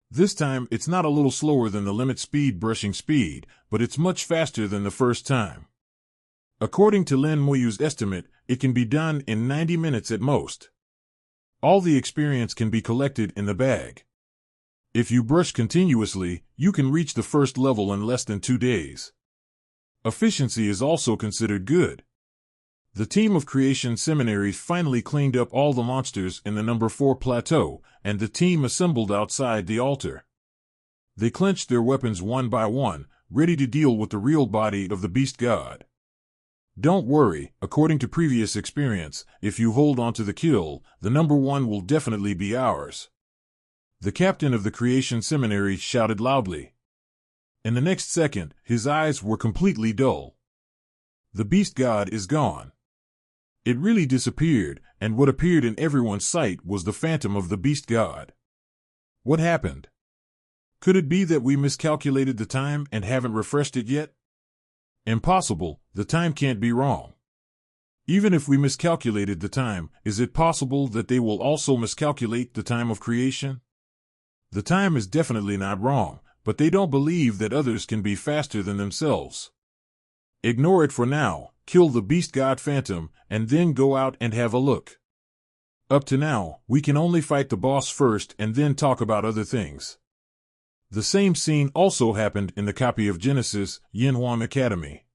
This time, it's not a little slower than the limit speed brushing speed, but it's much faster than the first time. According to Lin Moyu's estimate, it can be done in 90 minutes at most. All the experience can be collected in the bag. If you brush continuously, you can reach the first level in less than 2 days. Efficiency is also considered good. The team of Creation Seminaries finally cleaned up all the monsters in the number 4 plateau, and the team assembled outside the altar. They clenched their weapons one by one, ready to deal with the real body of the beast god. Don't worry, according to previous experience, if you hold on to the kill, the number 1 will definitely be ours. The captain of the Creation Seminary shouted loudly. In the next second, his eyes were completely dull. The beast god is gone. It really disappeared, and what appeared in everyone's sight was the phantom of the beast god. What happened? Could it be that we miscalculated the time and haven't refreshed it yet? Impossible, the time can't be wrong. Even if we miscalculated the time, is it possible that they will also miscalculate the time of creation? The time is definitely not wrong, but they don't believe that others can be faster than themselves. Ignore it for now, kill the beast god phantom, and then go out and have a look. Up to now, we can only fight the boss first and then talk about other things. The same scene also happened in the copy of Genesis, Yinhuan Academy.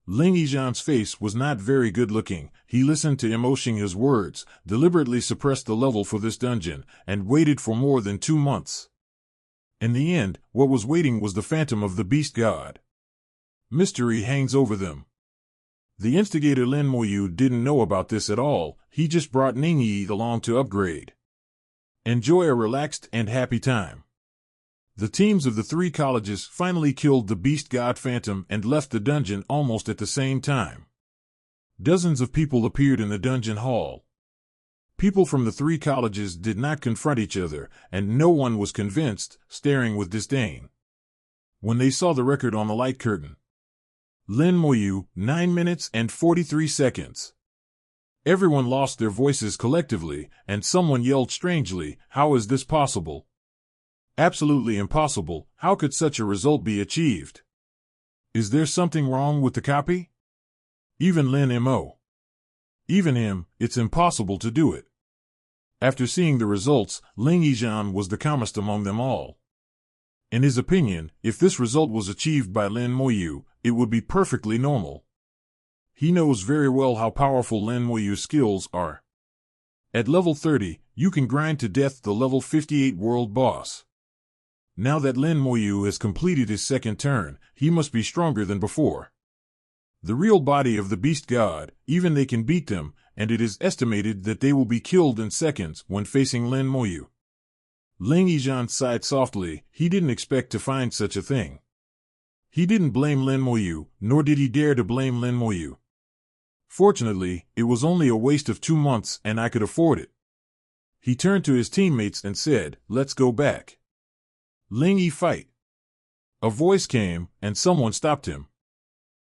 Ling Yizhan's face was not very good looking. He listened to Mo Xingha's words, deliberately suppressed the level for this dungeon, and waited for more than 2 months. In the end, what was waiting was the phantom of the beast god. Mystery hangs over them. The instigator Lin Moyu didn't know about this at all. He just brought Ning Yi along to upgrade. Enjoy a relaxed and happy time. The teams of the 3 colleges finally killed the beast god phantom and left the dungeon almost at the same time. Dozens of people appeared in the dungeon hall. People from the 3 colleges did not confront each other, and no one was convinced, staring with disdain. When they saw the record on the light curtain, Lin Moyu, 9 minutes and 43 seconds. Everyone lost their voices collectively, and someone yelled strangely, "How is this possible? Absolutely impossible. How could such a result be achieved? Is there something wrong with the copy?" Even Lin Mo. Even him, it's impossible to do it. After seeing the results, Ling Yizhan was the calmest among them all. In his opinion, if this result was achieved by Lin Moyu, it would be perfectly normal. He knows very well how powerful Lin Moyu's skills are. At level 30, you can grind to death the level 58 world boss. Now that Lin Moyu has completed his second turn, he must be stronger than before. The real body of the beast god, even they can beat them, and it is estimated that they will be killed in seconds when facing Lin Moyu. Ling Yizhan sighed softly. He didn't expect to find such a thing. He didn't blame Lin Moyu, nor did he dare to blame Lin Moyu. Fortunately, it was only a waste of 2 months and I could afford it. He turned to his teammates and said, "Let's go back. Ling Yi fight." A voice came, and someone stopped him.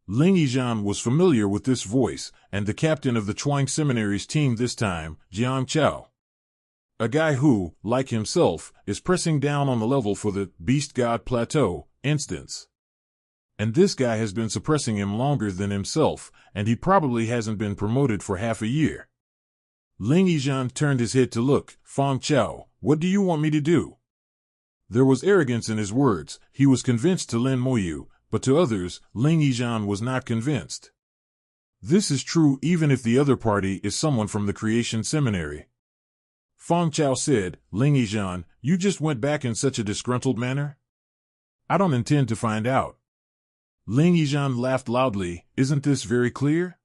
Ling Yizhan was familiar with this voice, and the captain of the Chuang Seminary's team this time, Jiang Chao. A guy who, like himself, is pressing down on the level for the Beast God Plateau instance. And this guy has been suppressing him longer than himself, and he probably hasn't been promoted for half a year. Ling Yizhan turned his head to look. "Fang Chao, what do you want me to do?" There was arrogance in his words. He was convinced to Lin Moyu, but to others, Ling Yizhan was not convinced. This is true even if the other party is someone from the Creation Seminary. Fang Chao said, "Ling Yizhan, you just went back in such a disgruntled manner?" "I don't intend to find out." Ling Yizhan laughed loudly. "Isn't this very clear?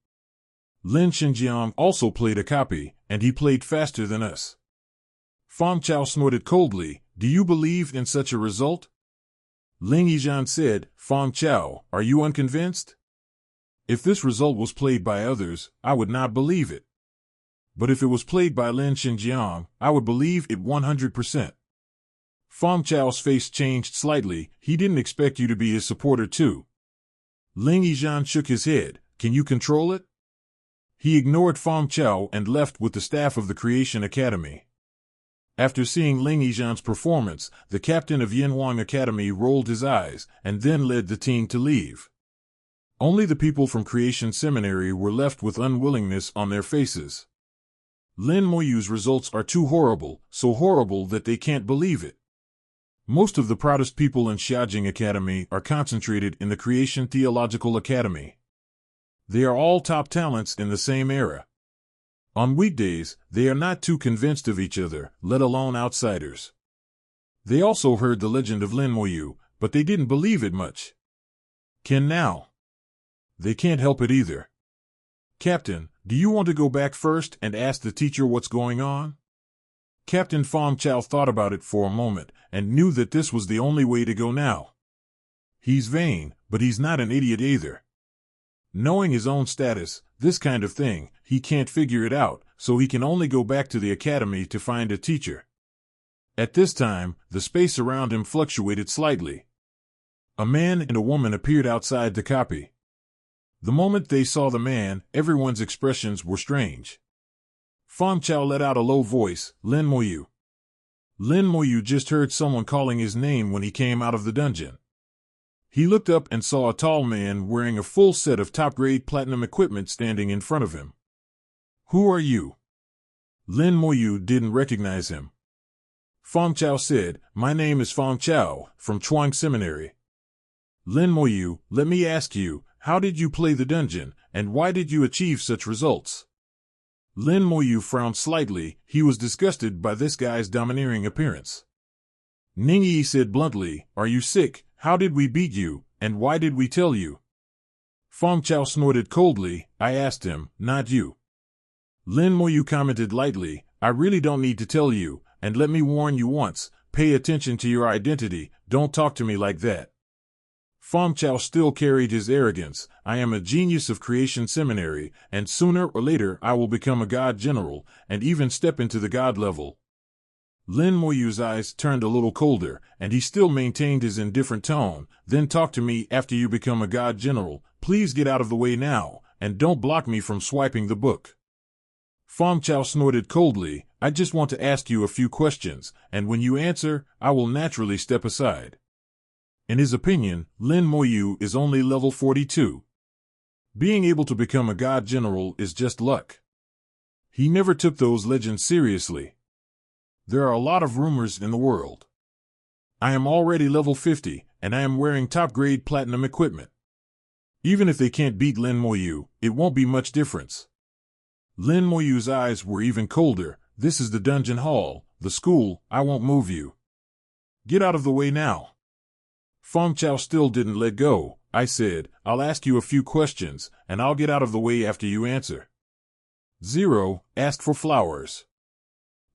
Lin Xinjiang also played a copy, and he played faster than us." Fang Chao snorted coldly. "Do you believe in such a result?" Ling Yizhan said, "Fang Chao, are you unconvinced? If this result was played by others, I would not believe it. But if it was played by Lin Xinjiang, I would believe it 100%. Fang Chao's face changed slightly. He didn't expect you to be his supporter too. Ling Yizhan shook his head. "Can you control it?" He ignored Fang Chao and left with the staff of the Creation Academy. After seeing Ling Yizhan's performance, the captain of Yinhuang Academy rolled his eyes and then led the team to leave. Only the people from Creation Seminary were left with unwillingness on their faces. Lin Moyu's results are too horrible, so horrible that they can't believe it. Most of the proudest people in Xiaojing Academy are concentrated in the Creation Theological Academy. They are all top talents in the same era. On weekdays, they are not too convinced of each other, let alone outsiders. They also heard the legend of Lin Moyu, but they didn't believe it much. Can now? They can't help it either. "Captain, do you want to go back first and ask the teacher what's going on?" Captain Fang Chao thought about it for a moment and knew that this was the only way to go now. He's vain, but he's not an idiot either. Knowing his own status, this kind of thing, he can't figure it out, so he can only go back to the academy to find a teacher. At this time, the space around him fluctuated slightly. A man and a woman appeared outside the copy. The moment they saw the man, everyone's expressions were strange. Fang Chao let out a low voice, "Lin Moyu." Lin Moyu just heard someone calling his name when he came out of the dungeon. He looked up and saw a tall man wearing a full set of top-grade platinum equipment standing in front of him. "Who are you?" Lin Moyu didn't recognize him. Fang Chao said, "My name is Fang Chao, from Chuang Seminary." "Lin Moyu, let me ask you, how did you play the dungeon, and why did you achieve such results?" Lin Moyu frowned slightly. He was disgusted by this guy's domineering appearance. Ning Yi said bluntly, "Are you sick? How did we beat you, and why did we tell you?" Fang Chao snorted coldly, "I asked him, not you." Lin Moyu commented lightly, "I really don't need to tell you, and let me warn you once, pay attention to your identity, don't talk to me like that." Fang Chao still carried his arrogance. "I am a genius of Creation Seminary, and sooner or later I will become a god general, and even step into the god level." Lin Moyu's eyes turned a little colder, and he still maintained his indifferent tone. Then talk to me after you become a god general. Please get out of the way now, and don't block me from swiping the book. Fong Chao snorted coldly. I just want to ask you a few questions, and when you answer, I will naturally step aside. In his opinion, Lin Moyu is only level 42. Being able to become a god general is just luck. He never took those legends seriously. There are a lot of rumors in the world. I am already level 50, and I am wearing top-grade platinum equipment. Even if they can't beat Lin Moyu, it won't be much difference. Lin Moyu's eyes were even colder. This is the dungeon hall, the school. I won't move you. Get out of the way now. Fong Chao still didn't let go. I said, I'll ask you a few questions, and I'll get out of the way after you answer. 0. Ask for flowers.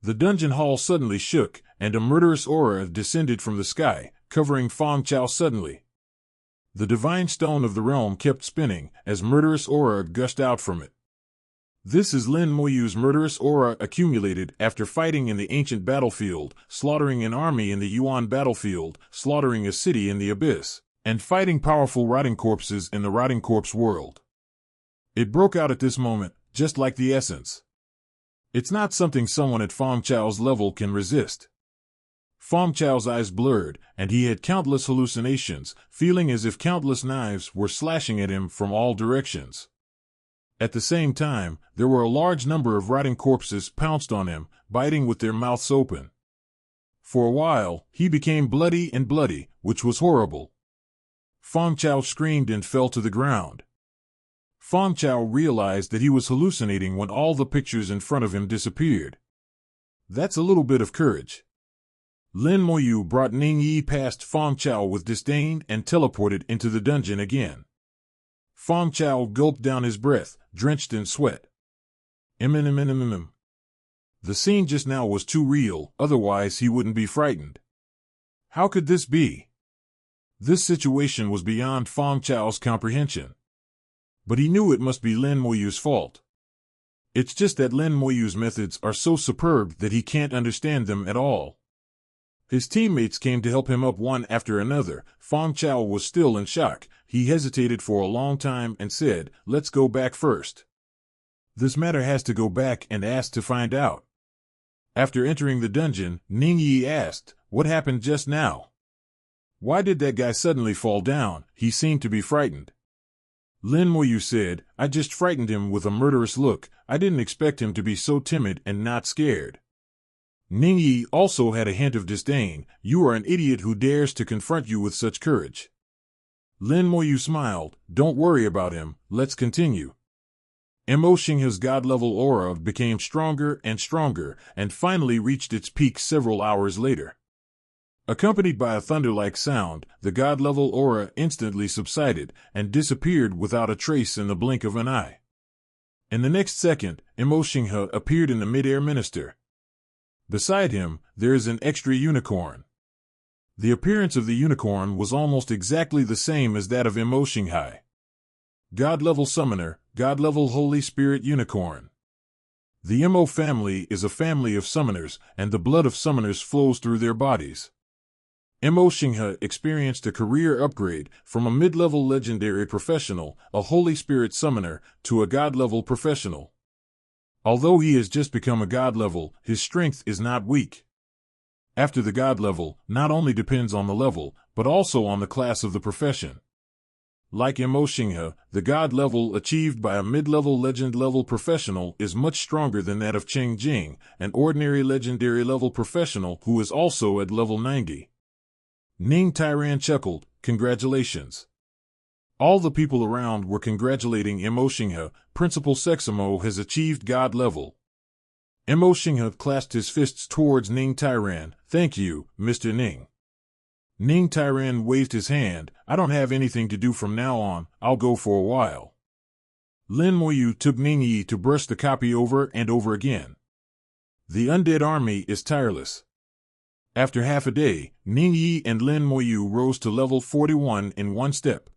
The dungeon hall suddenly shook, and a murderous aura descended from the sky, covering Fong Chao suddenly. The divine stone of the realm kept spinning, as murderous aura gushed out from it. This is Lin Moyu's murderous aura accumulated after fighting in the ancient battlefield, slaughtering an army in the Yuan battlefield, slaughtering a city in the abyss, and fighting powerful rotting corpses in the rotting corpse world. It broke out at this moment, just like the essence. It's not something someone at Fong Chao's level can resist. Fong Chao's eyes blurred, and he had countless hallucinations, feeling as if countless knives were slashing at him from all directions. At the same time, there were a large number of rotting corpses pounced on him, biting with their mouths open. For a while, he became bloody, which was horrible. Fong Chao screamed and fell to the ground. Fong Chao realized that he was hallucinating when all the pictures in front of him disappeared. That's a little bit of courage. Lin Moyu brought Ning Yi past Fong Chao with disdain and teleported into the dungeon again. Fong Chao gulped down his breath, drenched in sweat. The scene just now was too real, otherwise he wouldn't be frightened. How could this be? This situation was beyond Fong Chao's comprehension. But he knew it must be Lin Moyu's fault. It's just that Lin Moyu's methods are so superb that he can't understand them at all. His teammates came to help him up one after another. Fong Chao was still in shock. He hesitated for a long time and said, let's go back first. This matter has to go back and ask to find out. After entering the dungeon, Ning Yi asked, what happened just now? Why did that guy suddenly fall down? He seemed to be frightened. Lin Moyu said, I just frightened him with a murderous look. I didn't expect him to be so timid and not scared. Ning Yi also had a hint of disdain. You are an idiot who dares to confront you with such courage. Lin Moyu smiled. Don't worry about him. Let's continue. Mo Xinghe's god-level aura became stronger, and finally reached its peak several hours later. Accompanied by a thunder-like sound, the god-level aura instantly subsided and disappeared without a trace in the blink of an eye. In the next second, Mo Xinghe appeared in the mid-air minister. Beside him, there is an extra unicorn. The appearance of the unicorn was almost exactly the same as that of Mo Xinghe. God-level summoner, God-level Holy Spirit unicorn. The Mo family is a family of summoners, and the blood of summoners flows through their bodies. Mo Xinghe experienced a career upgrade from a mid-level legendary professional, a Holy Spirit summoner, to a God-level professional. Although he has just become a God level, his strength is not weak. After the God level, not only depends on the level, but also on the class of the profession. Like Mo Xinghe, the God level achieved by a mid-level legend-level professional is much stronger than that of Cheng Jing, an ordinary legendary level professional who is also at level 90. Ning Tairan chuckled, congratulations. All the people around were congratulating Mo Xinghe. Principal Sexamo has achieved God level. Mo Xinghe clasped his fists towards Ning Tairan. Thank you, Mr. Ning. Ning Tairan waved his hand. I don't have anything to do from now on. I'll go for a while. Lin Moyu took Ning Yi to brush the copy over and over again. The undead army is tireless. After half a day, Ning Yi and Lin Moyu rose to level 41 in one step.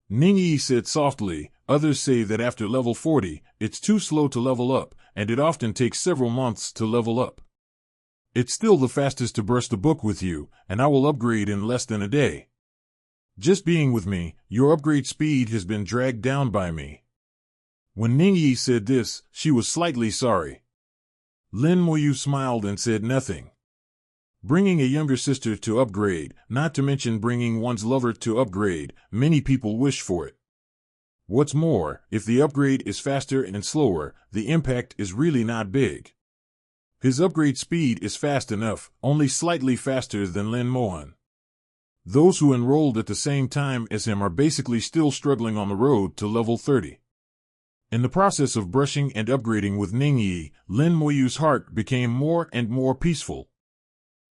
Ning Yi said softly, others say that after level 40, it's too slow to level up, and it often takes several months to level up. It's still the fastest to burst a book with you, and I will upgrade in less than a day. Just being with me, your upgrade speed has been dragged down by me. When Ningyi said this, she was slightly sorry. Lin Moyu smiled and said nothing. Bringing a younger sister to upgrade, not to mention bringing one's lover to upgrade, many people wish for it. What's more, if the upgrade is faster and slower, the impact is really not big. His upgrade speed is fast enough, only slightly faster than Lin Mohan. Those who enrolled at the same time as him are basically still struggling on the road to level 30. In the process of brushing and upgrading with Ningyi, Lin Moyu's heart became more and more peaceful.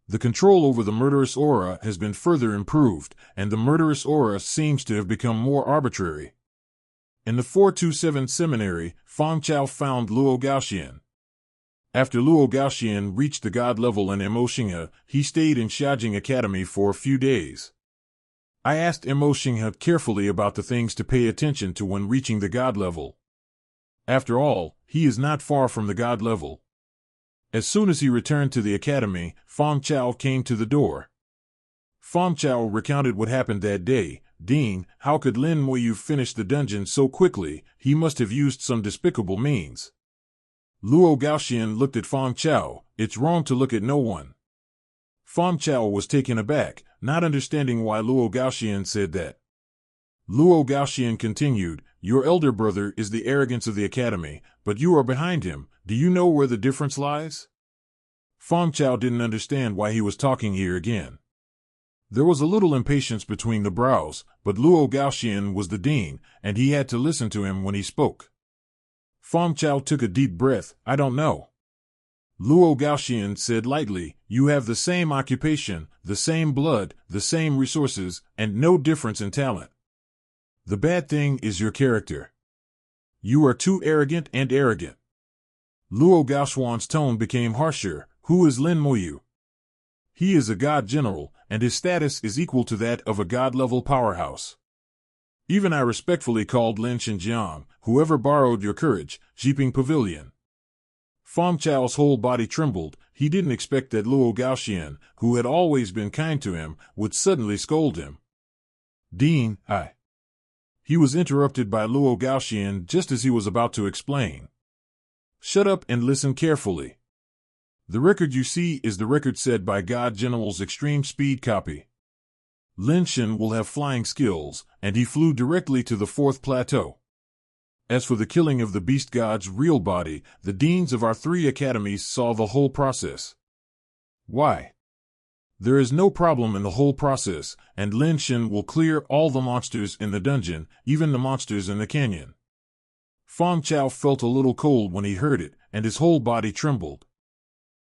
The control over the murderous aura has been further improved, and the murderous aura seems to have become more arbitrary. In the 427 seminary, Fang Chao found Luo Gaoxian. After Luo Gaoxian reached the god level in Emoshinghe, he stayed in Xiajing Academy for a few days. I asked Emoshinghe carefully about the things to pay attention to when reaching the god level. After all, he is not far from the god level. As soon as he returned to the academy, Fang Chao came to the door. Fang Chao recounted what happened that day. Dean, how could Lin Moyu finish the dungeon so quickly? He must have used some despicable means. Luo Gaoxian looked at Fang Chao. It's wrong to look at no one. Fang Chao was taken aback, not understanding why Luo Gaoxian said that. Luo Gaoxian continued, your elder brother is the arrogance of the academy, but you are behind him. Do you know where the difference lies? Fang Chao didn't understand why he was talking here again. There was a little impatience between the brows, but Luo Gaoxian was the dean, and he had to listen to him when he spoke. Fang Chao took a deep breath. I don't know. Luo Gaoxian said lightly, you have the same occupation, the same blood, the same resources, and no difference in talent. The bad thing is your character. You are too arrogant and arrogant. Luo Gaoxuan's tone became harsher. Who is Lin Moyu? He is a god general, and his status is equal to that of a god-level powerhouse. Even I respectfully called Lin Xinjiang, whoever borrowed your courage, Jiping Pavilion. Fang Chao's whole body trembled. He didn't expect that Luo Gaoxian, who had always been kind to him, would suddenly scold him. Dean, He was interrupted by Luo Gaoxian just as he was about to explain. Shut up and listen carefully. The record you see is the record set by God General's extreme speed copy. Lin Shen will have flying skills, and he flew directly to the 4th plateau. As for the killing of the beast god's real body, the deans of our 3 academies saw the whole process. Why? There is no problem in the whole process, and Lin Shen will clear all the monsters in the dungeon, even the monsters in the canyon. Fang Chao felt a little cold when he heard it, and his whole body trembled.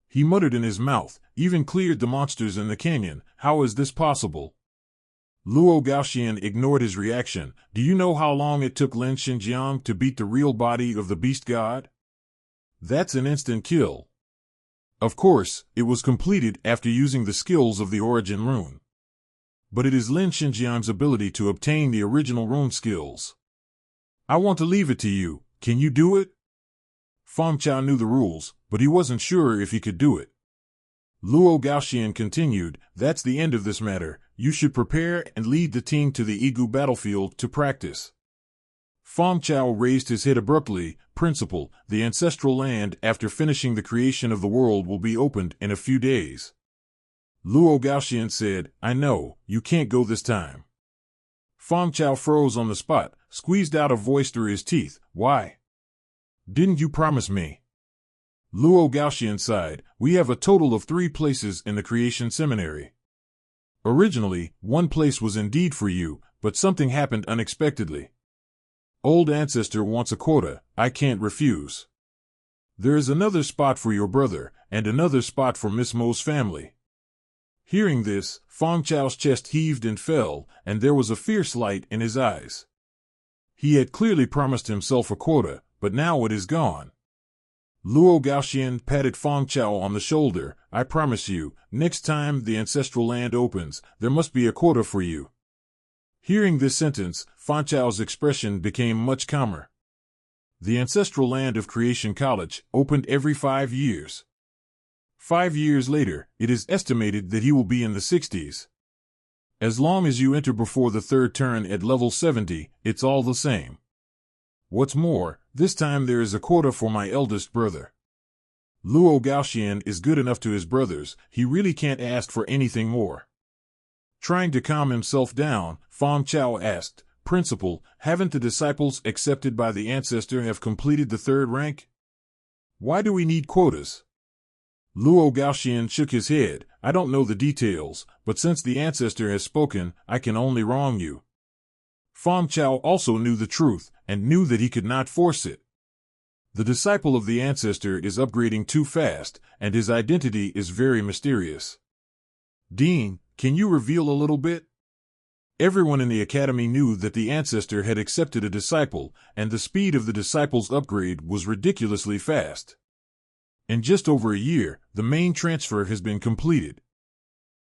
He muttered in his mouth, even cleared the monsters in the canyon. How is this possible? Luo Gaoxian ignored his reaction. Do you know how long it took Lin Xinjiang to beat the real body of the beast god? That's an instant kill. Of course, it was completed after using the skills of the origin rune. But it is Lin Xinjiang's ability to obtain the original rune skills. I want to leave it to you. Can you do it? Fang Chao knew the rules, but he wasn't sure if he could do it. Luo Gaoxian continued, that's the end of this matter. You should prepare and lead the team to the Igu battlefield to practice. Fang Chao raised his head abruptly. Principal, the ancestral land after finishing the creation of the world will be opened in a few days. Luo Gaoxian said, I know, you can't go this time. Fang Chao froze on the spot, squeezed out a voice through his teeth. Why? Didn't you promise me? Luo Gaoxian sighed. We have a total of 3 places in the creation seminary. Originally, 1 place was indeed for you, but something happened unexpectedly. Old ancestor wants a quota, I can't refuse. There is another spot for your brother, and another spot for Miss Mo's family. Hearing this, Fang Chao's chest heaved and fell, and there was a fierce light in his eyes. He had clearly promised himself a quota, but now it is gone. Luo Gaoxian patted Fang Chao on the shoulder. I promise you, next time the ancestral land opens, there must be a quota for you. Hearing this sentence, Fang Chao's expression became much calmer. The ancestral land of Creation College opened every 5 years. 5 years later, it is estimated that he will be in the 60s. As long as you enter before the third turn at level 70, it's all the same. What's more, this time there is a quota for my eldest brother. Luo Gaoxian is good enough to his brothers, he really can't ask for anything more. Trying to calm himself down, Fong Chao asked, Principal, haven't the disciples accepted by the ancestor have completed the third rank? Why do we need quotas? Luo Gaoxian shook his head. I don't know the details, but since the ancestor has spoken, I can only wrong you. Fong Chao also knew the truth, and knew that he could not force it. The disciple of the ancestor is upgrading too fast, and his identity is very mysterious. Dean, can you reveal a little bit? Everyone in the academy knew that the ancestor had accepted a disciple, and the speed of the disciple's upgrade was ridiculously fast. In just over a year, the main transfer has been completed.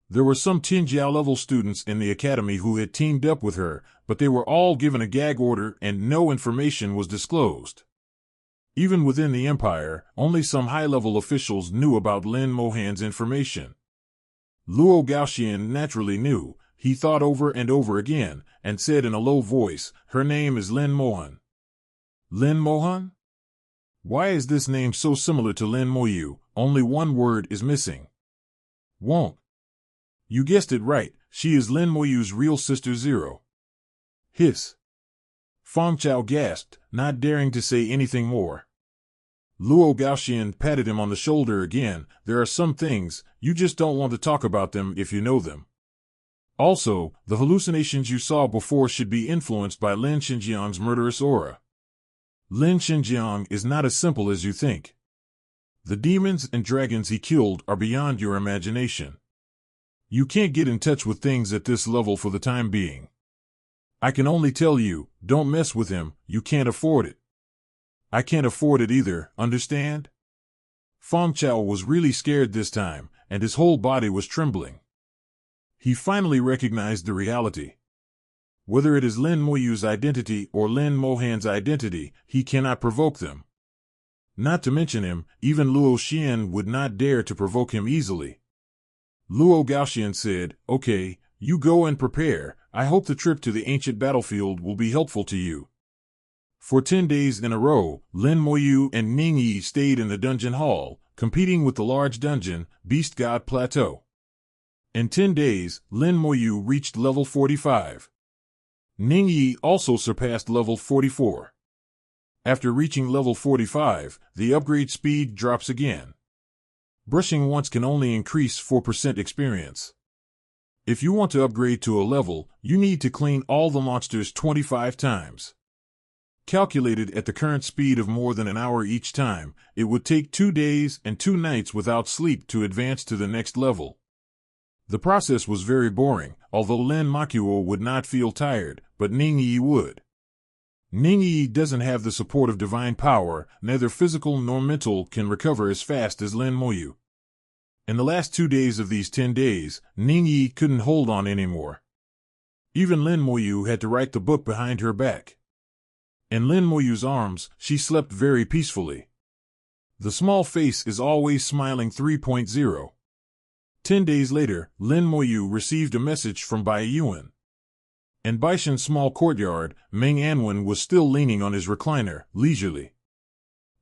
There were some Tinjiao level students in the academy who had teamed up with her, but they were all given a gag order and no information was disclosed. Even within the empire, only some high-level officials knew about Lin Mohan's information. Luo Gaoxian naturally knew. He thought over and over again, and said in a low voice, her name is Lin Mohan. Lin Mohan? Why is this name so similar to Lin Moyu? Only one word is missing. Won't. You guessed it right, she is Lin Moyu's real sister Zero. Hiss. Fong Chao gasped, not daring to say anything more. Luo Gaoxian patted him on the shoulder again. There are some things, you just don't want to talk about them if you know them. Also, the hallucinations you saw before should be influenced by Lin Xinjiang's murderous aura. Lin Xinjiang is not as simple as you think. The demons and dragons he killed are beyond your imagination. You can't get in touch with things at this level for the time being. I can only tell you, don't mess with him, you can't afford it. I can't afford it either, understand? Fong Chao was really scared this time, and his whole body was trembling. He finally recognized the reality. Whether it is Lin Moyu's identity or Lin Mohan's identity, he cannot provoke them. Not to mention him, even Luo Xian would not dare to provoke him easily. Luo Gaoxian said, Okay, you go and prepare. I hope the trip to the ancient battlefield will be helpful to you. For 10 days in a row, Lin Moyu and Ning Yi stayed in the dungeon hall, competing with the large dungeon, Beast God Plateau. In 10 days, Lin Moyu reached level 45. Ning Yi also surpassed level 44. After reaching level 45, the upgrade speed drops again. Brushing once can only increase 4% experience. If you want to upgrade to a level, you need to clean all the monsters 25 times. Calculated at the current speed of more than an hour each time, it would take 2 days and 2 nights without sleep to advance to the next level. The process was very boring, although Lin Makuo would not feel tired, but Ning Yi would. Ning Yi doesn't have the support of divine power, neither physical nor mental can recover as fast as Lin Moyu. In the last 2 days of these 10 days, Ning Yi couldn't hold on anymore. Even Lin Moyu had to write the book behind her back. In Lin Moyu's arms, she slept very peacefully. The small face is always smiling 3.0. 10 days later, Lin Moyu received a message from Bai Yuan. In Baishan's small courtyard, Meng Anwen was still leaning on his recliner, leisurely.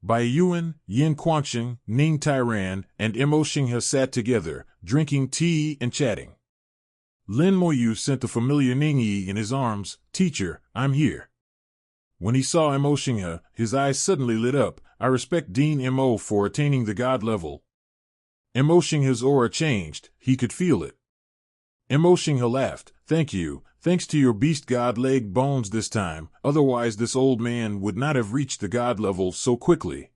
Bai Yuan, Yin Quanxing, Ning Tairan, and Mo Xinghe sat together, drinking tea and chatting. Lin Moyu sent the familiar Ning Yi in his arms. Teacher, I'm here. When he saw Mo Xinghe, his eyes suddenly lit up. I respect Dean Mo for attaining the god level. Mo Xinghe's aura changed, he could feel it. Mo Xinghe laughed. Thank you, thanks to your beast god leg bones this time, otherwise this old man would not have reached the god level so quickly.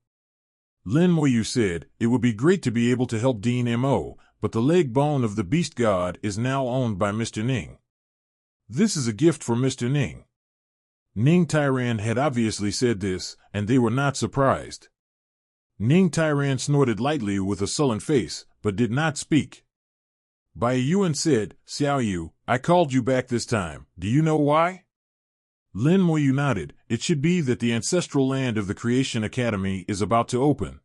Lin Moyu said, it would be great to be able to help Dean Mo, but the leg bone of the beast god is now owned by Mr. Ning. This is a gift for Mr. Ning. Ning Tairan had obviously said this, and they were not surprised. Ning Tairan snorted lightly with a sullen face, but did not speak. Bai Yuan said, Xiao Yu, I called you back this time, do you know why? Lin Moyu nodded. It should be that the ancestral land of the Creation Academy is about to open.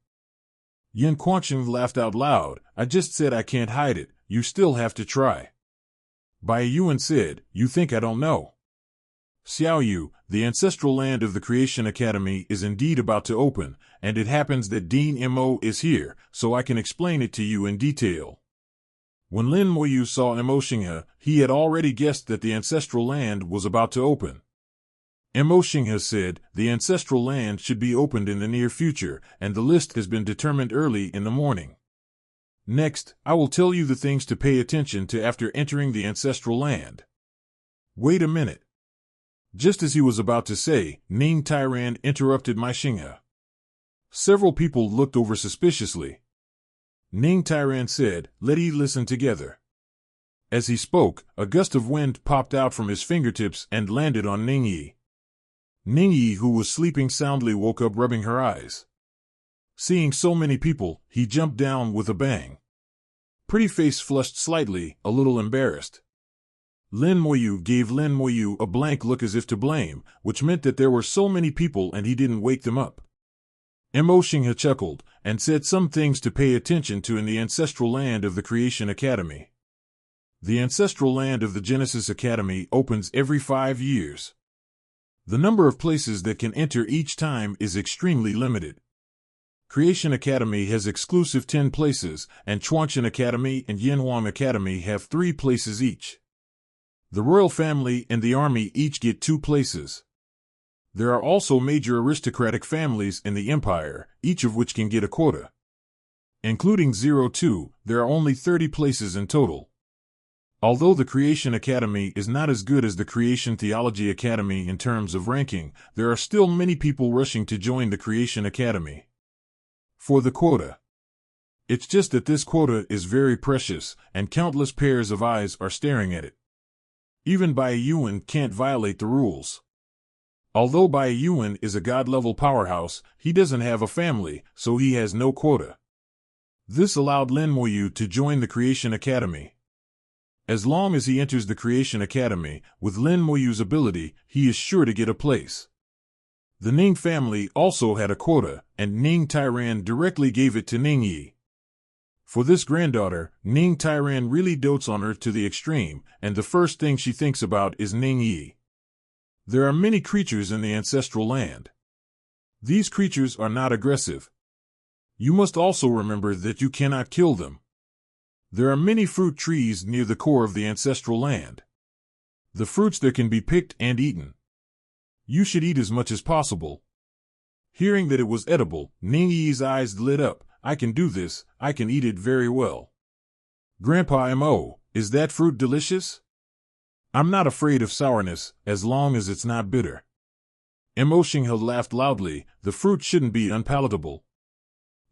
Yin Quanchen laughed out loud. I just said I can't hide it. You still have to try. Bai Yuan said, you think I don't know? Xiao Yu, the ancestral land of the Creation Academy is indeed about to open, and it happens that Dean Mo is here, so I can explain it to you in detail. When Lin Moyu saw Mo Xinghe, he had already guessed that the ancestral land was about to open. Mo Xinghe said, the ancestral land should be opened in the near future, and the list has been determined early in the morning. Next, I will tell you the things to pay attention to after entering the ancestral land. Wait a minute. Just as he was about to say, Ning Tairan interrupted my Xinghe. Several people looked over suspiciously. Ning Tairan said, let's listen together. As he spoke, a gust of wind popped out from his fingertips and landed on Ningyi. Ningyi, who was sleeping soundly, woke up rubbing her eyes. Seeing so many people, he jumped down with a bang. Pretty Face flushed slightly, a little embarrassed. Lin Moyu gave Lin Moyu a blank look as if to blame, which meant that there were so many people and he didn't wake them up. Mo Xinghe chuckled, and said some things to pay attention to in the ancestral land of the Creation Academy. The ancestral land of the Genesis Academy opens every 5 years. The number of places that can enter each time is extremely limited. Creation Academy has exclusive 10 places, and Chuanshan Academy and Yanhuang Academy have 3 places each. The royal family and the army each get 2 places. There are also major aristocratic families in the empire, each of which can get a quota. Including 02, there are only 30 places in total. Although the Creation Academy is not as good as the Creation Theology Academy in terms of ranking, there are still many people rushing to join the Creation Academy. For the quota. It's just that this quota is very precious, and countless pairs of eyes are staring at it. Even Bai Yuan can't violate the rules. Although Bai Yuan is a god-level powerhouse, he doesn't have a family, so he has no quota. This allowed Lin Moyu to join the Creation Academy. As long as he enters the Creation Academy, with Lin Moyu's ability, he is sure to get a place. The Ning family also had a quota, and Ning Tairan directly gave it to Ningyi. For this granddaughter, Ning Tairan really dotes on her to the extreme, and the first thing she thinks about is Ningyi. There are many creatures in the ancestral land. These creatures are not aggressive. You must also remember that you cannot kill them. There are many fruit trees near the core of the ancestral land. The fruits there can be picked and eaten. You should eat as much as possible. Hearing that it was edible, Ningyi's eyes lit up. I can do this, I can eat it very well. Grandpa Mo, is that fruit delicious? I'm not afraid of sourness, as long as it's not bitter. Mo Xinghe laughed loudly. The fruit shouldn't be unpalatable.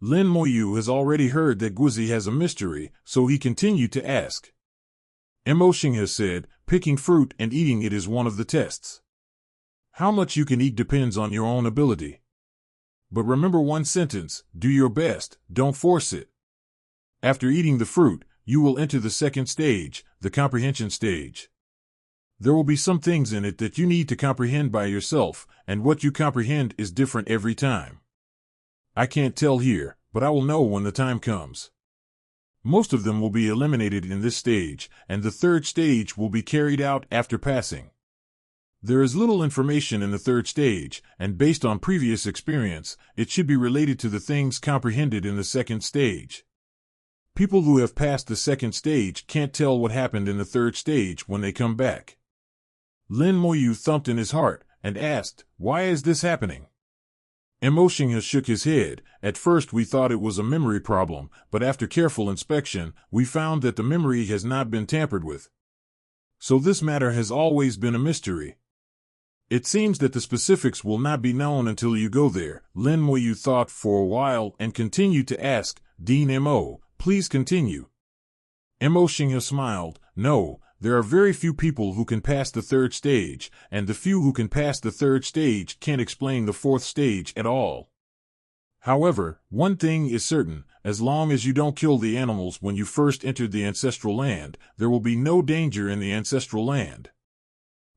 Lin Moyu has already heard that Guzi has a mystery, so he continued to ask. Mo Xinghe said, picking fruit and eating it is one of the tests. How much you can eat depends on your own ability. But remember one sentence, do your best, don't force it. After eating the fruit, you will enter the second stage, the comprehension stage. There will be some things in it that you need to comprehend by yourself, and what you comprehend is different every time. I can't tell here, but I will know when the time comes. Most of them will be eliminated in this stage, and the third stage will be carried out after passing. There is little information in the third stage, and based on previous experience, it should be related to the things comprehended in the second stage. People who have passed the second stage can't tell what happened in the third stage when they come back. Lin Moyu thumped in his heart, and asked, why is this happening? Mo Xinghe shook his head. At first we thought it was a memory problem, but after careful inspection, we found that the memory has not been tampered with. So this matter has always been a mystery. It seems that the specifics will not be known until you go there. Lin Moyu thought for a while and continued to ask, Dean Mo, please continue. Mo Xinghe smiled. No, there are very few people who can pass the third stage, and the few who can pass the third stage can't explain the fourth stage at all. However, one thing is certain, as long as you don't kill the animals when you first entered the ancestral land, there will be no danger in the ancestral land.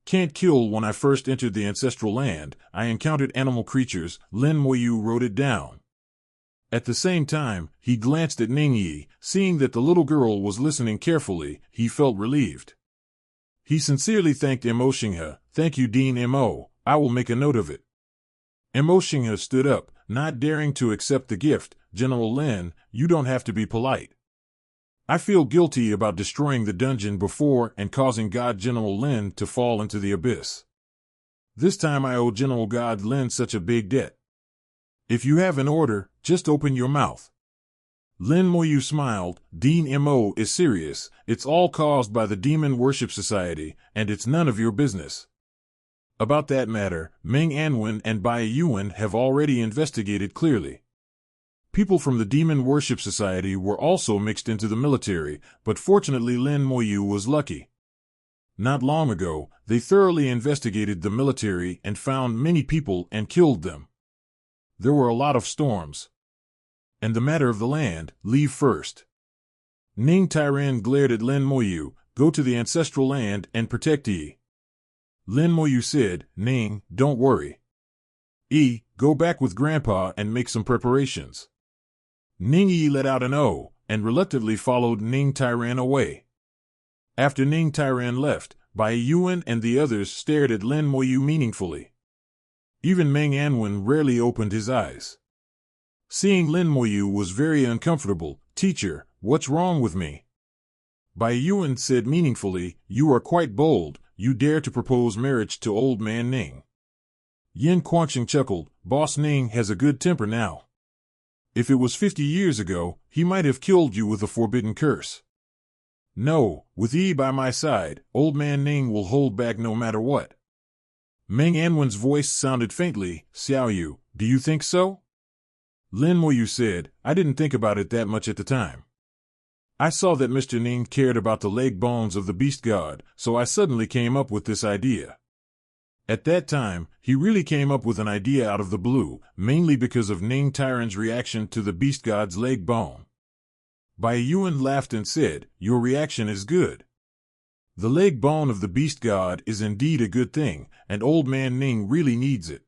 Can't kill. When I first entered the ancestral land, I encountered animal creatures. Lin Moyu wrote it down. At the same time, he glanced at Ning Yi. Seeing that the little girl was listening carefully, he felt relieved. He sincerely thanked Mo Xinghe. "Thank you, Dean Mo. I will make a note of it." Mo Xinghe stood up, not daring to accept the gift. "General Lin, you don't have to be polite. I feel guilty about destroying the dungeon before and causing God General Lin to fall into the abyss. This time I owe General God Lin such a big debt. If you have an order, just open your mouth." Lin Moyu smiled. "Dean Mo is serious. It's all caused by the Demon Worship Society, and it's none of your business. About that matter, Meng Anwen and Bai Yuan have already investigated clearly. People from the Demon Worship Society were also mixed into the military, but fortunately Lin Moyu was lucky. Not long ago, they thoroughly investigated the military and found many people and killed them. There were a lot of storms. And the matter of the land, leave first." Ning Tairan glared at Lin Moyu. "Go to the ancestral land and protect Yi." Lin Moyu said, "Ning, don't worry. Go back with Grandpa and make some preparations." Ning Yi let out an "oh," and reluctantly followed Ning Tairan away. After Ning Tairan left, Bai Yuan and the others stared at Lin Moyu meaningfully. Even Meng Anwen rarely opened his eyes. Seeing Lin Moyu was very uncomfortable. "Teacher, what's wrong with me?" Bai Yuan said meaningfully, "You are quite bold. You dare to propose marriage to old man Ning." Yin Quanqing chuckled. "Boss Ning has a good temper now. If it was 50 years ago, he might have killed you with a forbidden curse. No, with Yi by my side, old man Ning will hold back no matter what." Meng Anwen's voice sounded faintly. "Xiao Yu, do you think so?" Lin Moyu said, "I didn't think about it that much at the time. I saw that Mr. Ning cared about the leg bones of the beast god, so I suddenly came up with this idea." At that time, he really came up with an idea out of the blue, mainly because of Ning Tairan's reaction to the beast god's leg bone. Bai Yuan laughed and said, "Your reaction is good. The leg bone of the beast god is indeed a good thing, and old man Ning really needs it.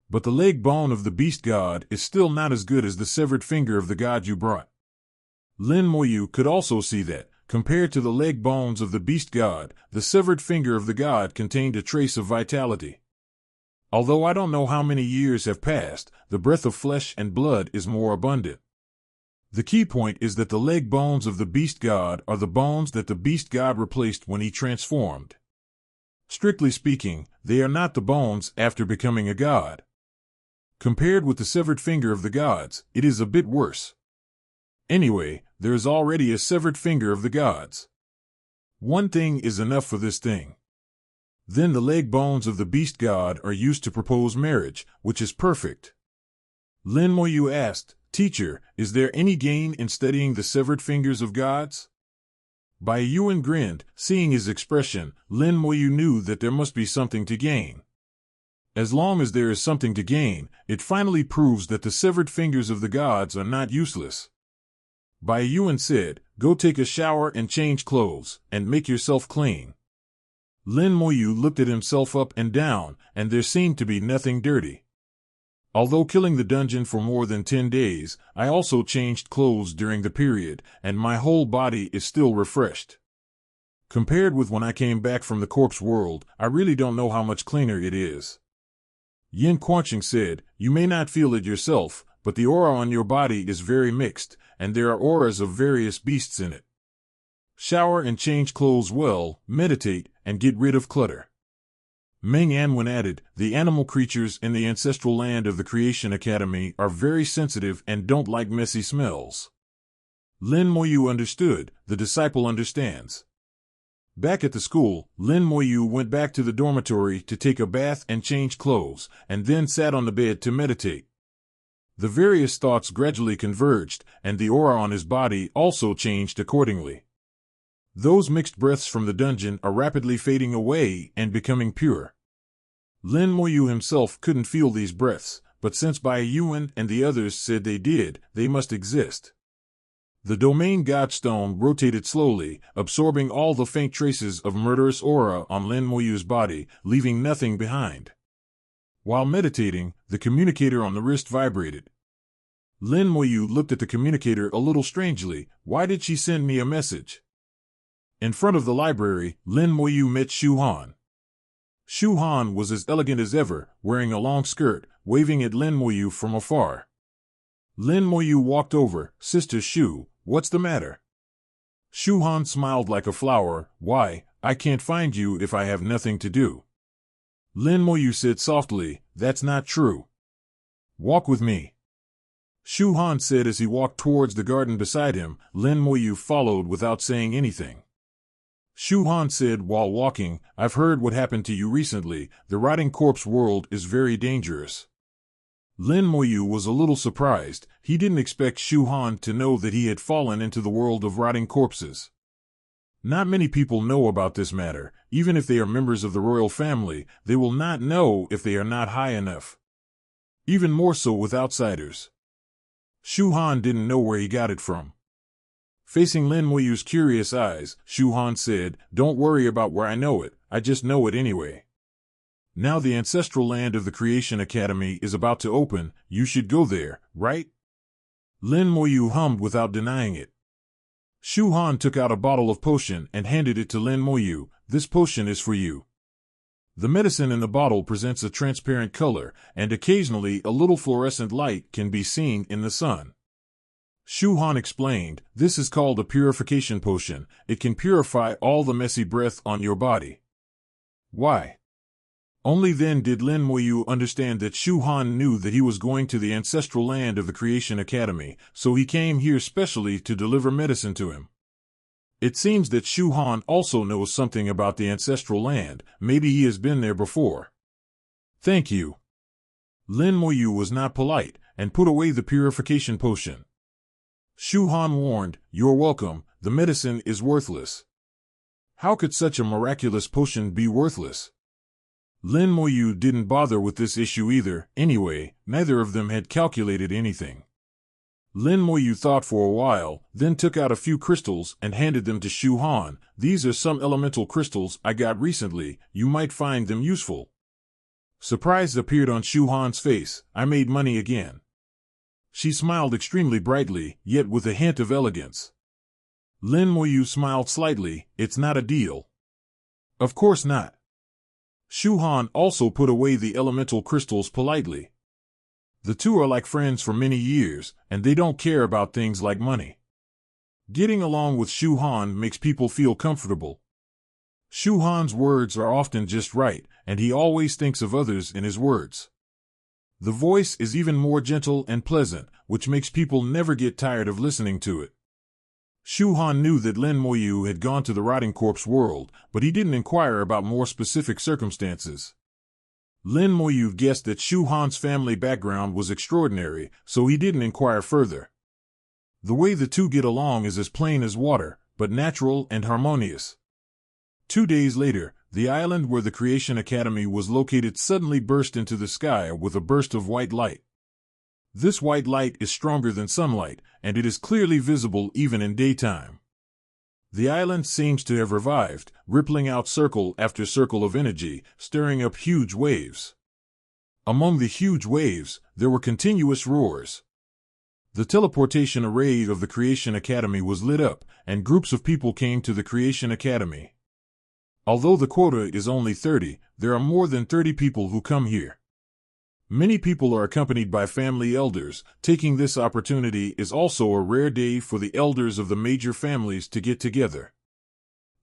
But the leg bone of the beast god is still not as good as the severed finger of the god you brought." Lin Moyu could also see that, compared to the leg bones of the beast god, the severed finger of the god contained a trace of vitality. Although I don't know how many years have passed, the breath of flesh and blood is more abundant. The key point is that the leg bones of the beast god are the bones that the beast god replaced when he transformed. Strictly speaking, they are not the bones after becoming a god. Compared with the severed finger of the gods, it is a bit worse. Anyway, there is already a severed finger of the gods. One thing is enough for this thing. Then the leg bones of the beast god are used to propose marriage, which is perfect. Lin Moyu asked, "Teacher, is there any gain in studying the severed fingers of gods?" Bai Yuan grinned. Seeing his expression, Lin Moyu knew that there must be something to gain. As long as there is something to gain, it finally proves that the severed fingers of the gods are not useless. Bai Yuan said, "Go take a shower and change clothes, and make yourself clean." Lin Moyu looked at himself up and down, and there seemed to be nothing dirty. Although killing the dungeon for more than 10 days, I also changed clothes during the period, and my whole body is still refreshed. Compared with when I came back from the corpse world, I really don't know how much cleaner it is. Yin Quanqing said, "You may not feel it yourself, but the aura on your body is very mixed, and there are auras of various beasts in it. Shower and change clothes well, meditate, and get rid of clutter." Meng Anwen added, "The animal creatures in the ancestral land of the Creation Academy are very sensitive and don't like messy smells." Lin Moyu understood. The disciple understands. Back at the school, Lin Moyu went back to the dormitory to take a bath and change clothes, and then sat on the bed to meditate. The various thoughts gradually converged, and the aura on his body also changed accordingly. Those mixed breaths from the dungeon are rapidly fading away and becoming pure. Lin Moyu himself couldn't feel these breaths, but since Bai Yuan and the others said they did, they must exist. The domain godstone rotated slowly, absorbing all the faint traces of murderous aura on Lin Moyu's body, leaving nothing behind. While meditating, the communicator on the wrist vibrated. Lin Moyu looked at the communicator a little strangely. Why did she send me a message? In front of the library, Lin Moyu met Shu Han. Shu Han was as elegant as ever, wearing a long skirt, waving at Lin Moyu from afar. Lin Moyu walked over. Sister Shu, what's the matter? Shu Han smiled like a flower. Why, I can't find you if I have nothing to do. Lin Moyu said softly, that's not true. Walk with me. Shu Han said as he walked towards the garden beside him. Lin Moyu followed without saying anything. Shu Han said while walking, I've heard what happened to you recently. The rotting corpse world is very dangerous. Lin Moyu was a little surprised. He didn't expect Shu Han to know that he had fallen into the world of rotting corpses. Not many people know about this matter. Even if they are members of the royal family, they will not know if they are not high enough. Even more so with outsiders. Shu Han didn't know where he got it from. Facing Lin Moyu's curious eyes, Shu Han said, don't worry about where I know it, I just know it anyway. Now the ancestral land of the Creation Academy is about to open, you should go there, right? Lin Moyu hummed without denying it. Shu Han took out a bottle of potion and handed it to Lin Moyu. This potion is for you. The medicine in the bottle presents a transparent color, and occasionally a little fluorescent light can be seen in the sun. Shu Han explained, this is called a purification potion. It can purify all the messy breath on your body. Why? Only then did Lin Moyu understand that Shu Han knew that he was going to the ancestral land of the Creation Academy, so he came here specially to deliver medicine to him. It seems that Shu Han also knows something about the ancestral land. Maybe he has been there before. Thank you. Lin Moyu was not polite, and put away the purification potion. Shu Han warned, you're welcome, the medicine is worthless. How could such a miraculous potion be worthless? Lin Moyu didn't bother with this issue either. Anyway, neither of them had calculated anything. Lin Moyu thought for a while, then took out a few crystals and handed them to Shu Han. These are some elemental crystals I got recently, you might find them useful. Surprise appeared on Shu Han's face. I made money again. She smiled extremely brightly, yet with a hint of elegance. Lin Moyu smiled slightly. It's not a deal. Of course not. Shu Han also put away the elemental crystals politely. The two are like friends for many years, and they don't care about things like money. Getting along with Shu Han makes people feel comfortable. Shu Han's words are often just right, and he always thinks of others in his words. The voice is even more gentle and pleasant, which makes people never get tired of listening to it. Shu Han knew that Lin Moyu had gone to the rotting corpse world, but he didn't inquire about more specific circumstances. Lin Moyu guessed that Shu Han's family background was extraordinary, so he didn't inquire further. The way the two get along is as plain as water, but natural and harmonious. 2 days later, the island where the Creation Academy was located suddenly burst into the sky with a burst of white light. This white light is stronger than sunlight, and it is clearly visible even in daytime. The island seems to have revived, rippling out circle after circle of energy, stirring up huge waves. Among the huge waves, there were continuous roars. The teleportation array of the Creation Academy was lit up, and groups of people came to the Creation Academy. Although the quota is only 30, there are more than 30 people who come here. Many people are accompanied by family elders. Taking this opportunity is also a rare day for the elders of the major families to get together.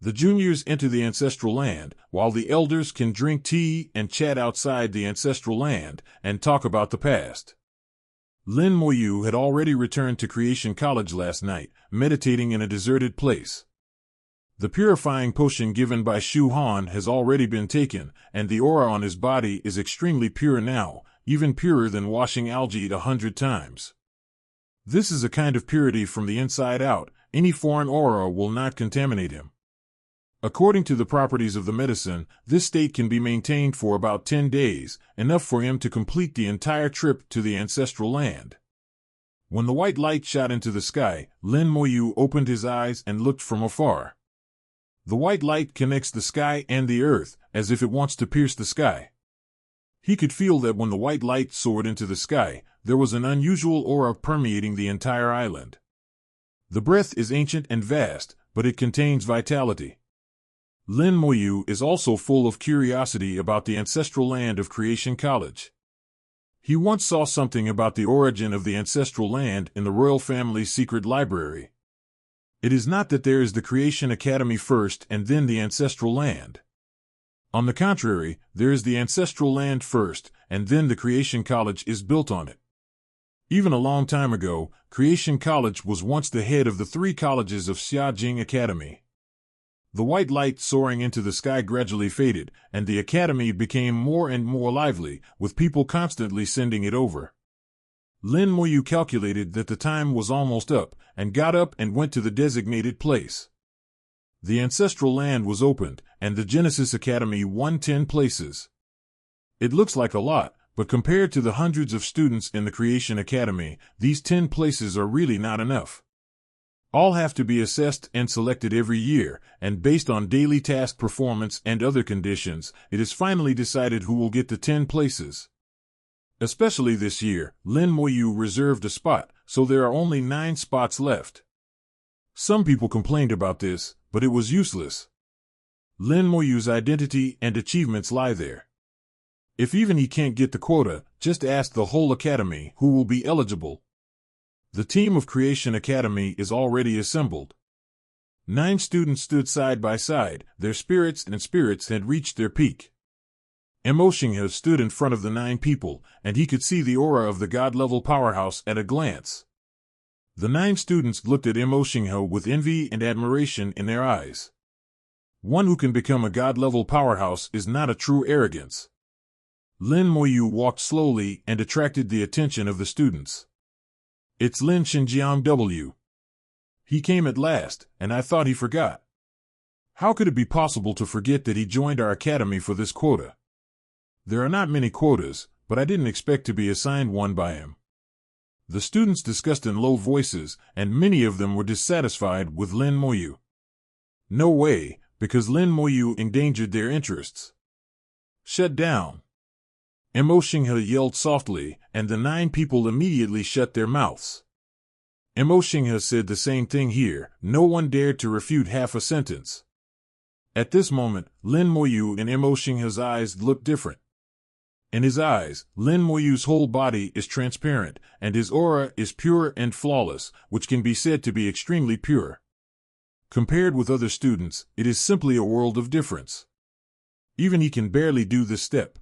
The juniors enter the ancestral land, while the elders can drink tea and chat outside the ancestral land and talk about the past. Lin Moyu had already returned to Creation College last night, meditating in a deserted place. The purifying potion given by Shu Han has already been taken, and the aura on his body is extremely pure now, even purer than washing algae 100 times. This is a kind of purity from the inside out. Any foreign aura will not contaminate him. According to the properties of the medicine, this state can be maintained for about 10 days, enough for him to complete the entire trip to the ancestral land. When the white light shot into the sky, Lin Moyu opened his eyes and looked from afar. The white light connects the sky and the earth, as if it wants to pierce the sky. He could feel that when the white light soared into the sky, there was an unusual aura permeating the entire island. The breath is ancient and vast, but it contains vitality. Lin Moyu is also full of curiosity about the ancestral land of Creation College. He once saw something about the origin of the ancestral land in the royal family's secret library. It is not that there is the Creation Academy first and then the ancestral land. On the contrary, there is the ancestral land first, and then the Creation College is built on it. Even a long time ago, Creation College was once the head of the 3 colleges of Xiajing Academy. The white light soaring into the sky gradually faded, and the academy became more and more lively, with people constantly sending it over. Lin Moyu calculated that the time was almost up, and got up and went to the designated place. The ancestral land was opened, and the Genesis Academy won 10 places. It looks like a lot, but compared to the hundreds of students in the Creation Academy, these 10 places are really not enough. All have to be assessed and selected every year, and based on daily task performance and other conditions, it is finally decided who will get the 10 places. Especially this year, Lin Moyu reserved a spot, so there are only 9 spots left. Some people complained about this, but it was useless. Lin Moyu's identity and achievements lie there. If even he can't get the quota, just ask the whole academy who will be eligible. The team of Creation Academy is already assembled. 9 students stood side by side, their spirits had reached their peak. Emoshingha stood in front of the 9 people, and he could see the aura of the god-level powerhouse at a glance. The 9 students looked at Emoshingha with envy and admiration in their eyes. One who can become a god-level powerhouse is not a true arrogance. Lin Moyu walked slowly and attracted the attention of the students. It's Lin Xinjiang W. He came at last, and I thought he forgot. How could it be possible to forget that he joined our academy for this quota? There are not many quotas, but I didn't expect to be assigned one by him. The students discussed in low voices, and many of them were dissatisfied with Lin Moyu. No way, because Lin Moyu endangered their interests. Shut down. Emoshingha yelled softly, and the 9 people immediately shut their mouths. Emoshingha said the same thing here, no one dared to refute half a sentence. At this moment, Lin Moyu and Emoshingha's eyes looked different. In his eyes, Lin Moyu's whole body is transparent, and his aura is pure and flawless, which can be said to be extremely pure. Compared with other students, it is simply a world of difference. Even he can barely do this step.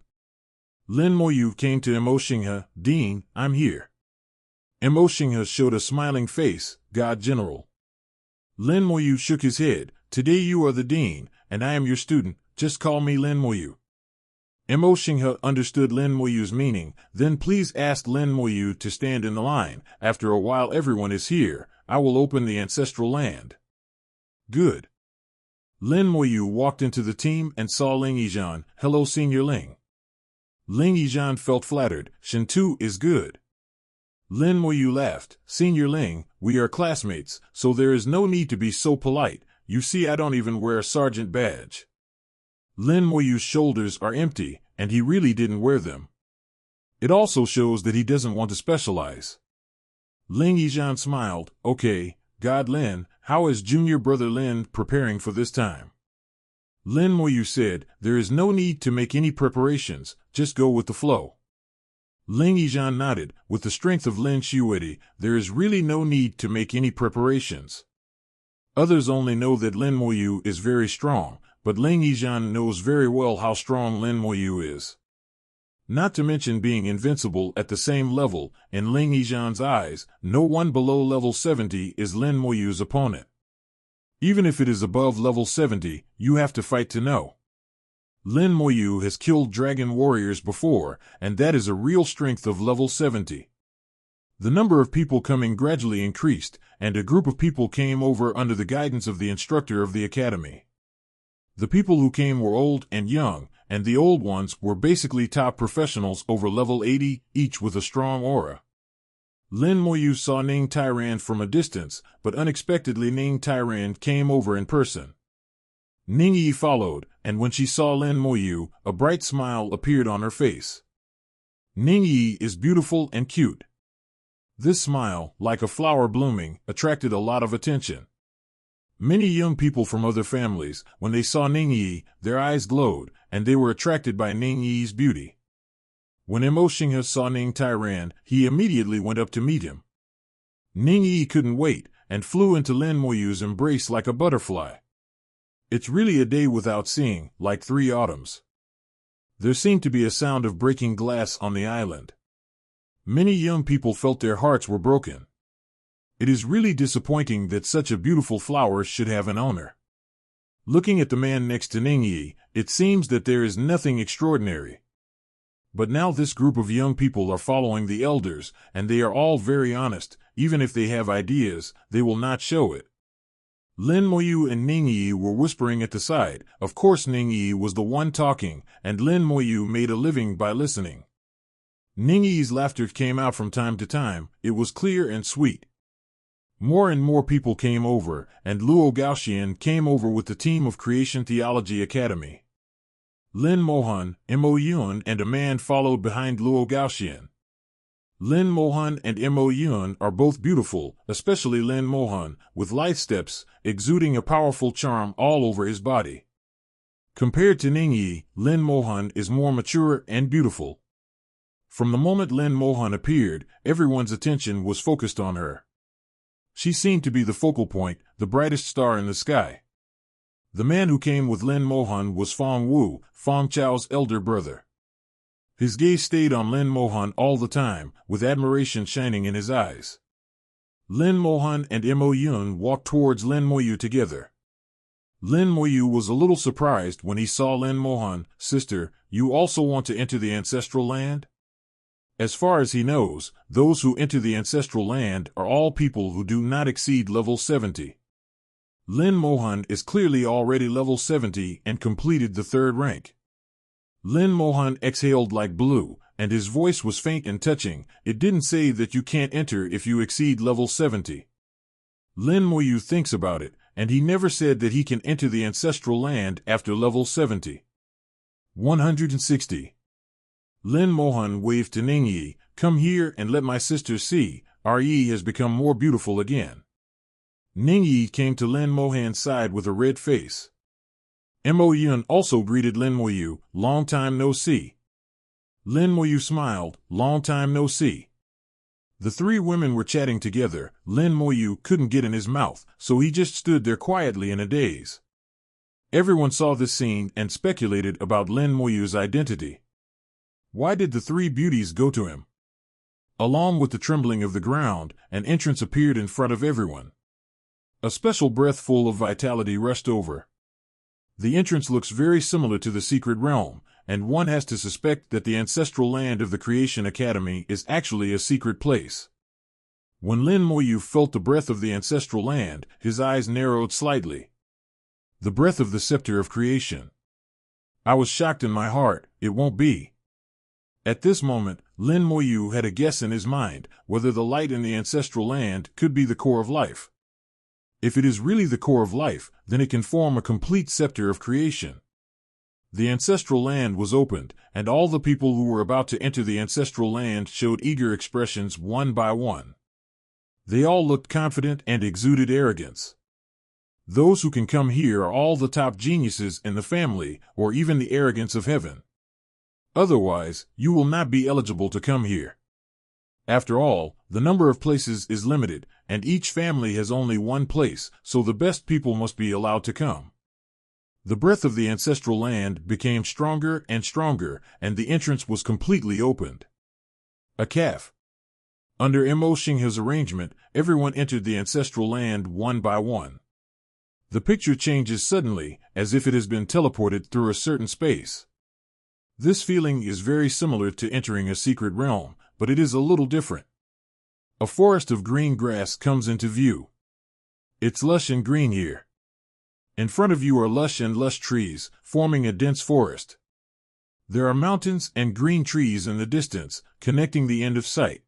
Lin Moyu came to Emoshingha, Dean, I'm here. Emoshingha showed a smiling face, God General. Lin Moyu shook his head, today you are the Dean, and I am your student, just call me Lin Moyu. Emoshingha understood Lin Moyu's meaning, then please ask Lin Moyu to stand in the line, after a while everyone is here, I will open the ancestral land. Good. Lin Moyu walked into the team and saw Ling Yizhan, hello Senior Ling. Ling Yizhan felt flattered, Shintu is good. Lin Moyu laughed, Senior Ling, we are classmates, so there is no need to be so polite, you see I don't even wear a sergeant badge. Lin Moyu's shoulders are empty, and he really didn't wear them. It also shows that he doesn't want to specialize. Ling Yizhan smiled, okay, God Lin, how is junior brother Lin preparing for this time? Lin Moyu said, there is no need to make any preparations, just go with the flow. Ling Yizhan nodded, with the strength of Lin Shuedi, there is really no need to make any preparations. Others only know that Lin Moyu is very strong, but Ling Yizhan knows very well how strong Lin Moyu is. Not to mention being invincible at the same level, in Ling Yizhan's eyes, no one below level 70 is Lin Moyu's opponent. Even if it is above level 70, you have to fight to know. Lin Moyu has killed dragon warriors before, and that is a real strength of level 70. The number of people coming gradually increased, and a group of people came over under the guidance of the instructor of the academy. The people who came were old and young, and the old ones were basically top professionals over level 80, each with a strong aura. Lin Moyu saw Ning Tairan from a distance, but unexpectedly Ning Tairan came over in person. Ning Yi followed, and when she saw Lin Moyu, a bright smile appeared on her face. Ningyi is beautiful and cute. This smile, like a flower blooming, attracted a lot of attention. Many young people from other families, when they saw Ningyi, their eyes glowed, and they were attracted by Ningyi's beauty. When Imo Xinghe saw Ning Tairan, he immediately went up to meet him. Ningyi couldn't wait, and flew into Lin Moyu's embrace like a butterfly. It's really a day without seeing, like 3 autumns. There seemed to be a sound of breaking glass on the island. Many young people felt their hearts were broken. It is really disappointing that such a beautiful flower should have an owner. Looking at the man next to Ningyi, it seems that there is nothing extraordinary. But now this group of young people are following the elders, and they are all very honest. Even if they have ideas, they will not show it. Lin Moyu and Ningyi were whispering at the side. Of course Ningyi was the one talking, and Lin Moyu made a living by listening. Ningyi's laughter came out from time to time. It was clear and sweet. More and more people came over, and Luo Gaoxian came over with the team of Creation Theology Academy. Lin Mohan, Imo Yun, and a man followed behind Luo Gaoxian. Lin Mohan and Imo Yun are both beautiful, especially Lin Mohan, with lithe steps, exuding a powerful charm all over his body. Compared to Ningyi, Lin Mohan is more mature and beautiful. From the moment Lin Mohan appeared, everyone's attention was focused on her. She seemed to be the focal point, the brightest star in the sky. The man who came with Lin Mohan was Fong Wu, Fong Chao's elder brother. His gaze stayed on Lin Mohan all the time, with admiration shining in his eyes. Lin Mohan and Imo Yun walked towards Lin Moyu together. Lin Moyu was a little surprised when he saw Lin Mohan. "Sister, you also want to enter the ancestral land?" As far as he knows, those who enter the ancestral land are all people who do not exceed level 70. Lin Mohan is clearly already level 70 and completed the 3rd rank. Lin Mohan exhaled like blue, and his voice was faint and touching. "It didn't say that you can't enter if you exceed level 70. Lin Moyu thinks about it, and he never said that he can enter the ancestral land after level 70. 160. Lin Mohan waved to Ningyi. "Come here and let my sister see. Re has become more beautiful again." Ningyi came to Lin Mohan's side with a red face. Imo Yun also greeted Lin Moyu. "Long time no see." Lin Moyu smiled. "Long time no see." The 3 women were chatting together. Lin Moyu couldn't get in his mouth, so he just stood there quietly in a daze. Everyone saw this scene and speculated about Lin Moyu's identity. Why did the 3 beauties go to him? Along with the trembling of the ground, an entrance appeared in front of everyone. A special breath full of vitality rushed over. The entrance looks very similar to the secret realm, and one has to suspect that the ancestral land of the Creation Academy is actually a secret place. When Lin Moyu felt the breath of the ancestral land, his eyes narrowed slightly. The breath of the scepter of creation. I was shocked in my heart. It won't be. At this moment, Lin Moyu had a guess in his mind, whether the light in the ancestral land could be the core of life. If it is really the core of life, then it can form a complete scepter of creation. The ancestral land was opened, and all the people who were about to enter the ancestral land showed eager expressions one by one. They all looked confident and exuded arrogance. Those who can come here are all the top geniuses in the family, or even the arrogance of heaven. Otherwise, you will not be eligible to come here. After all, the number of places is limited, and each family has only one place, so the best people must be allowed to come. The breath of the ancestral land became stronger and stronger, and the entrance was completely opened. A calf. Under Imo Xinghe's arrangement, everyone entered the ancestral land one by one. The picture changes suddenly, as if it has been teleported through a certain space. This feeling is very similar to entering a secret realm, but it is a little different. A forest of green grass comes into view. It's lush and green here. In front of you are lush trees, forming a dense forest. There are mountains and green trees in the distance, connecting the end of sight.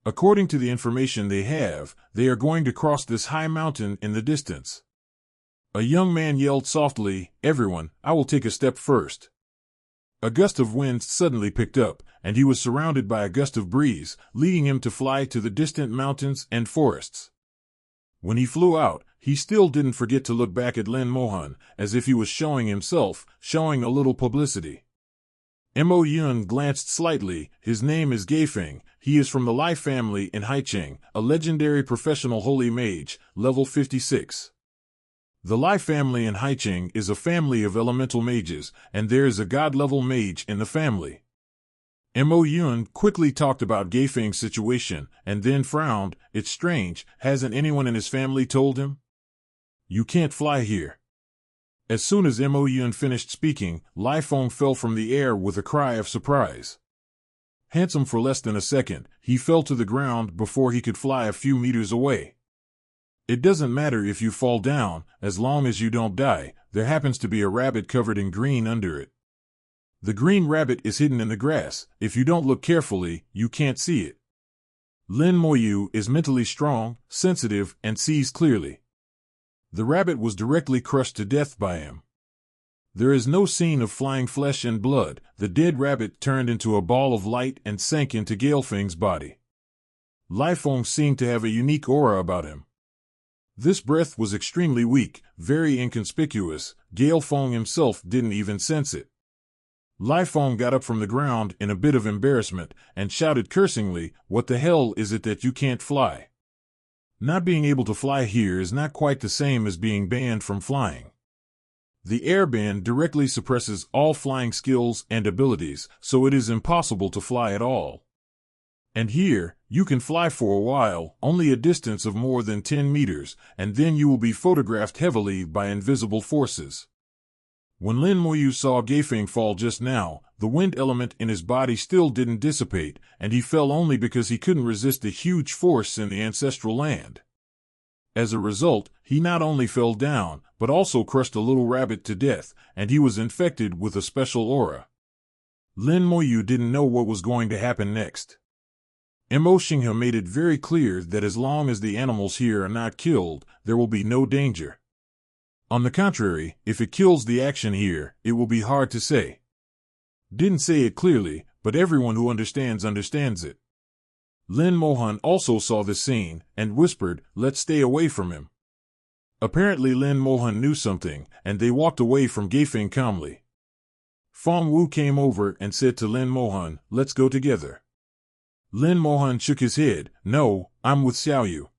According to the information they have, they are going to cross this high mountain in the distance. A young man yelled softly, "Everyone, I will take a step first." A gust of wind suddenly picked up, and he was surrounded by a gust of breeze, leading him to fly to the distant mountains and forests. When he flew out, he still didn't forget to look back at Lin Mohan, as if he was showing himself, showing a little publicity. Mo Yun glanced slightly. His name is Gaifeng. He is from the Lai family in Haicheng, a legendary professional holy mage, level 56. The Lai family in Haicheng is a family of elemental mages, and there is a god-level mage in the family. Mo Yun quickly talked about Gaifeng's situation, and then frowned. It's strange, hasn't anyone in his family told him? You can't fly here. As soon as Mo Yun finished speaking, Lai Feng fell from the air with a cry of surprise. Handsome for less than a second, he fell to the ground before he could fly a few meters away. It doesn't matter if you fall down, as long as you don't die. There happens to be a rabbit covered in green under it. The green rabbit is hidden in the grass. If you don't look carefully, you can't see it. Lin Moyu is mentally strong, sensitive, and sees clearly. The rabbit was directly crushed to death by him. There is no scene of flying flesh and blood. The dead rabbit turned into a ball of light and sank into Gaifeng's body. Lai Feng seemed to have a unique aura about him. This breath was extremely weak, very inconspicuous. Gaifeng himself didn't even sense it. Lai Feng got up from the ground in a bit of embarrassment and shouted cursingly, "What the hell is it that you can't fly? Not being able to fly here is not quite the same as being banned from flying. The air ban directly suppresses all flying skills and abilities, so it is impossible to fly at all. And here, you can fly for a while, only a distance of more than 10 meters, and then you will be photographed heavily by invisible forces." When Lin Moyu saw Gaifeng fall just now, the wind element in his body still didn't dissipate, and he fell only because he couldn't resist the huge force in the ancestral land. As a result, he not only fell down, but also crushed a little rabbit to death, and he was infected with a special aura. Lin Moyu didn't know what was going to happen next. Mo Xinghe made it very clear that as long as the animals here are not killed, there will be no danger. On the contrary, if it kills the action here, it will be hard to say. Didn't say it clearly, but everyone who understands it. Lin Mohan also saw this scene, and whispered, "Let's stay away from him." Apparently Lin Mohan knew something, and they walked away from Gaifeng calmly. Fong Wu came over and said to Lin Mohan, "Let's go together." Lin Mohan shook his head. "No, I'm with Xiaoyu."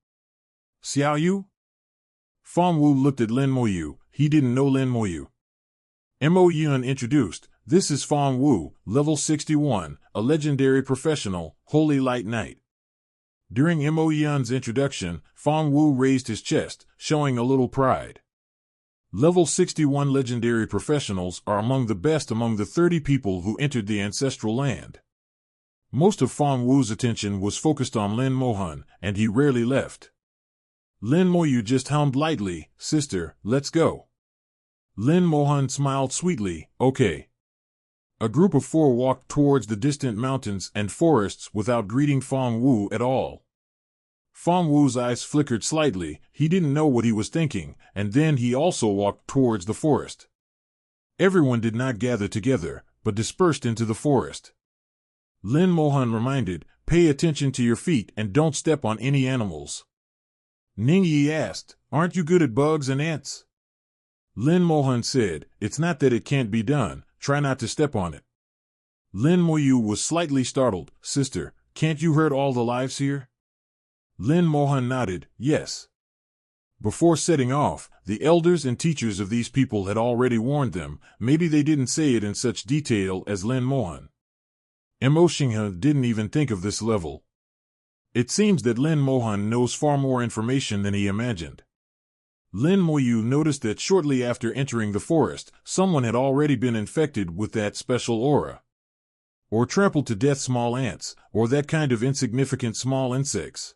"Xiaoyu?" Fong Wu looked at Lin Moyu. He didn't know Lin Moyu. Mo Yun introduced, "This is Fong Wu, level 61, a legendary professional, Holy Light Knight." During Mo Yun's introduction, Fong Wu raised his chest, showing a little pride. Level 61 legendary professionals are among the best among the 30 people who entered the ancestral land. Most of Fong Wu's attention was focused on Lin Mohan, and he rarely left. Lin Moyu just hummed lightly, "Sister, let's go." Lin Mohan smiled sweetly, "Okay." A group of 4 walked towards the distant mountains and forests without greeting Fong Wu at all. Fong Wu's eyes flickered slightly. He didn't know what he was thinking, and then he also walked towards the forest. Everyone did not gather together, but dispersed into the forest. Lin Mohan reminded, "Pay attention to your feet and don't step on any animals." Ning Yi asked, "Aren't you good at bugs and ants?" Lin Mohan said, "It's not that it can't be done, try not to step on it." Lin Moyu was slightly startled. "Sister, can't you hurt all the lives here?" Lin Mohan nodded, "Yes." Before setting off, the elders and teachers of these people had already warned them. Maybe they didn't say it in such detail as Lin Mohan. Mo Xinghe didn't even think of this level. It seems that Lin Mohan knows far more information than he imagined. Lin Moyu noticed that shortly after entering the forest, someone had already been infected with that special aura. Or trampled to death small ants, or that kind of insignificant small insects.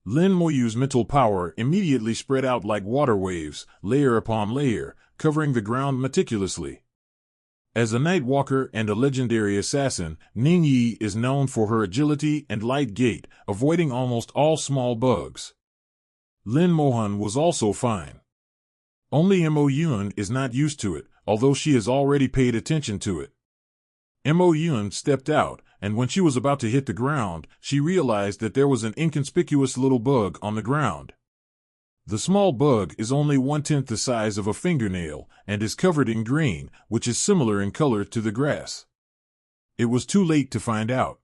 Lin Moyu's mental power immediately spread out like water waves, layer upon layer, covering the ground meticulously. As a night walker and a legendary assassin, Ning Yi is known for her agility and light gait, avoiding almost all small bugs. Lin Mohan was also fine. Only Mo Yun is not used to it, although she has already paid attention to it. Mo Yun stepped out, and when she was about to hit the ground, she realized that there was an inconspicuous little bug on the ground. The small bug is only 1/10 the size of a fingernail and is covered in green, which is similar in color to the grass. It was too late to find out.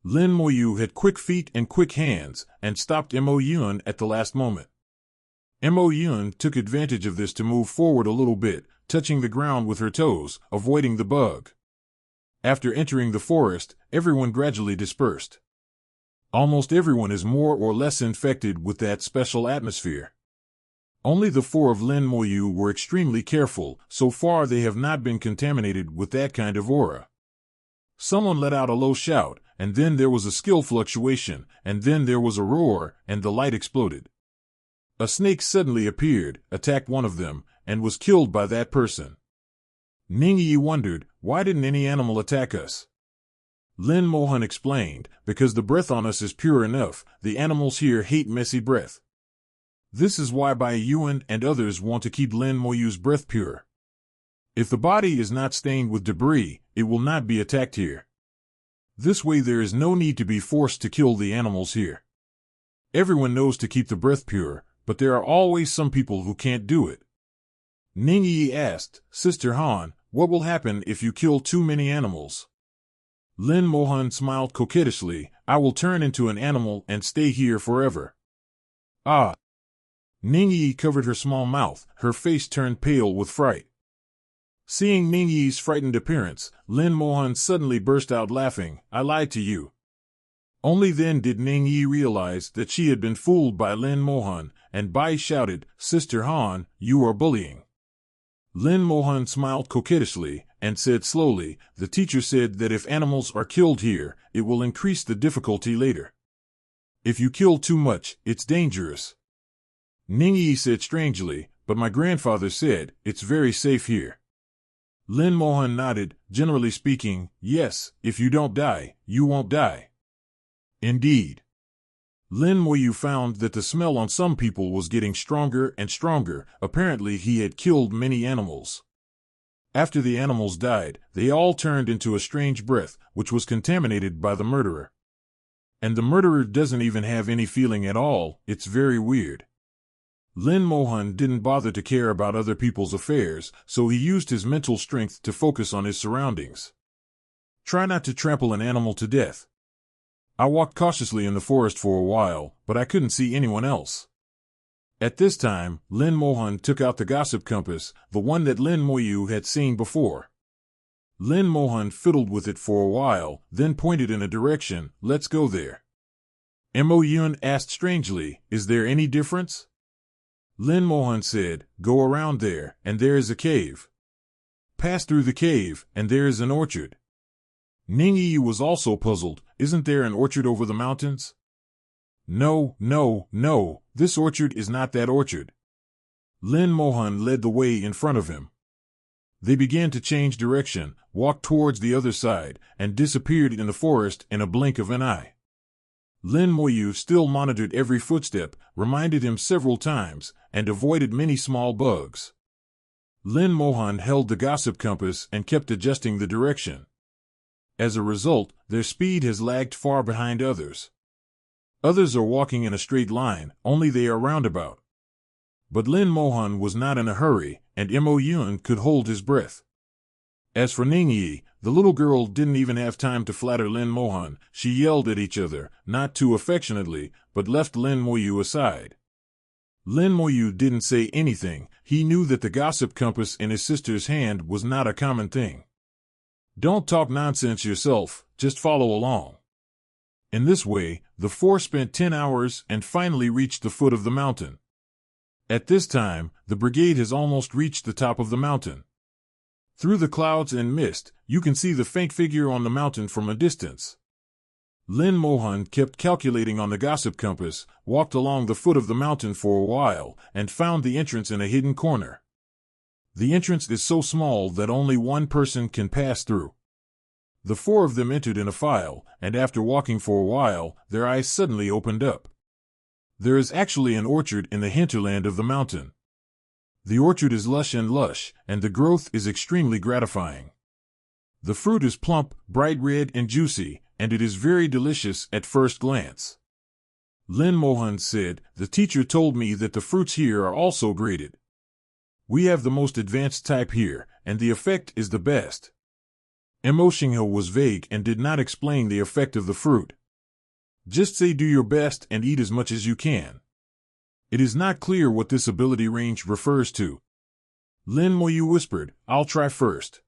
Lin Moyu had quick feet and quick hands and stopped Mo Yun at the last moment. Mo Yun took advantage of this to move forward a little bit, touching the ground with her toes, avoiding the bug. After entering the forest, everyone gradually dispersed. Almost everyone is more or less infected with that special atmosphere. Only the 4 of Lin Moyu were extremely careful. So far they have not been contaminated with that kind of aura. Someone let out a low shout, and then there was a skill fluctuation, and then there was a roar, and the light exploded. A snake suddenly appeared, attacked one of them, and was killed by that person. Ningyi wondered, why didn't any animal attack us? Lin Mohan explained, because the breath on us is pure enough, the animals here hate messy breath. This is why Bai Yuan and others want to keep Lin Moyu's breath pure. If the body is not stained with debris, it will not be attacked here. This way there is no need to be forced to kill the animals here. Everyone knows to keep the breath pure, but there are always some people who can't do it. Ningyi asked, Sister Han, what will happen if you kill too many animals? Lin Mohan smiled coquettishly, I will turn into an animal and stay here forever. Ah! Ningyi covered her small mouth, her face turned pale with fright. Seeing Ningyi's frightened appearance, Lin Mohan suddenly burst out laughing, I lied to you. Only then did Ningyi realize that she had been fooled by Lin Mohan, and Bai shouted, Sister Han, you are bullying. Lin Mohan smiled coquettishly, and said slowly, the teacher said that if animals are killed here, it will increase the difficulty later. If you kill too much, it's dangerous. Ningyi said strangely, but my grandfather said, it's very safe here. Lin Mohan nodded, generally speaking, yes, if you don't die, you won't die. Indeed. Lin Moyu found that the smell on some people was getting stronger and stronger. Apparently he had killed many animals. After the animals died, they all turned into a strange breath, which was contaminated by the murderer. And the murderer doesn't even have any feeling at all, it's very weird. Lin Mohan didn't bother to care about other people's affairs, so he used his mental strength to focus on his surroundings. Try not to trample an animal to death. I walked cautiously in the forest for a while, but I couldn't see anyone else. At this time, Lin Mohan took out the gossip compass, the one that Lin Moyu had seen before. Lin Mohan fiddled with it for a while, then pointed in a direction, let's go there. Mo Yun asked strangely, is there any difference? Lin Mohan said, go around there, and there is a cave. Pass through the cave, and there is an orchard. Ningyi was also puzzled, isn't there an orchard over the mountains? No, this orchard is not that orchard. Lin Mohan led the way in front of him. They began to change direction, walked towards the other side, and disappeared in the forest in a blink of an eye. Lin Moyu still monitored every footstep, reminded him several times, and avoided many small bugs. Lin Mohan held the gossip compass and kept adjusting the direction. As a result, their speed has lagged far behind others. Others are walking in a straight line, only they are roundabout. But Lin Mohan was not in a hurry, and Mo Yun could hold his breath. As for Ningyi, the little girl didn't even have time to flatter Lin Mohan. She yelled at each other, not too affectionately, but left Lin Moyu aside. Lin Moyu didn't say anything. He knew that the gossip compass in his sister's hand was not a common thing. Don't talk nonsense yourself, just follow along. In this way, the 4 spent 10 hours and finally reached the foot of the mountain. At this time, the brigade has almost reached the top of the mountain. Through the clouds and mist, you can see the faint figure on the mountain from a distance. Lin Mohan kept calculating on the gossip compass, walked along the foot of the mountain for a while, and found the entrance in a hidden corner. The entrance is so small that only one person can pass through. The 4 of them entered in a file, and after walking for a while, their eyes suddenly opened up. There is actually an orchard in the hinterland of the mountain. The orchard is lush, and the growth is extremely gratifying. The fruit is plump, bright red and juicy, and it is very delicious at first glance. Lin Mohan said, the teacher told me that the fruits here are also graded. We have the most advanced type here, and the effect is the best. Mo Xinghe was vague and did not explain the effect of the fruit. Just say do your best and eat as much as you can. It is not clear what this ability range refers to. Lin Moyu whispered, I'll try first.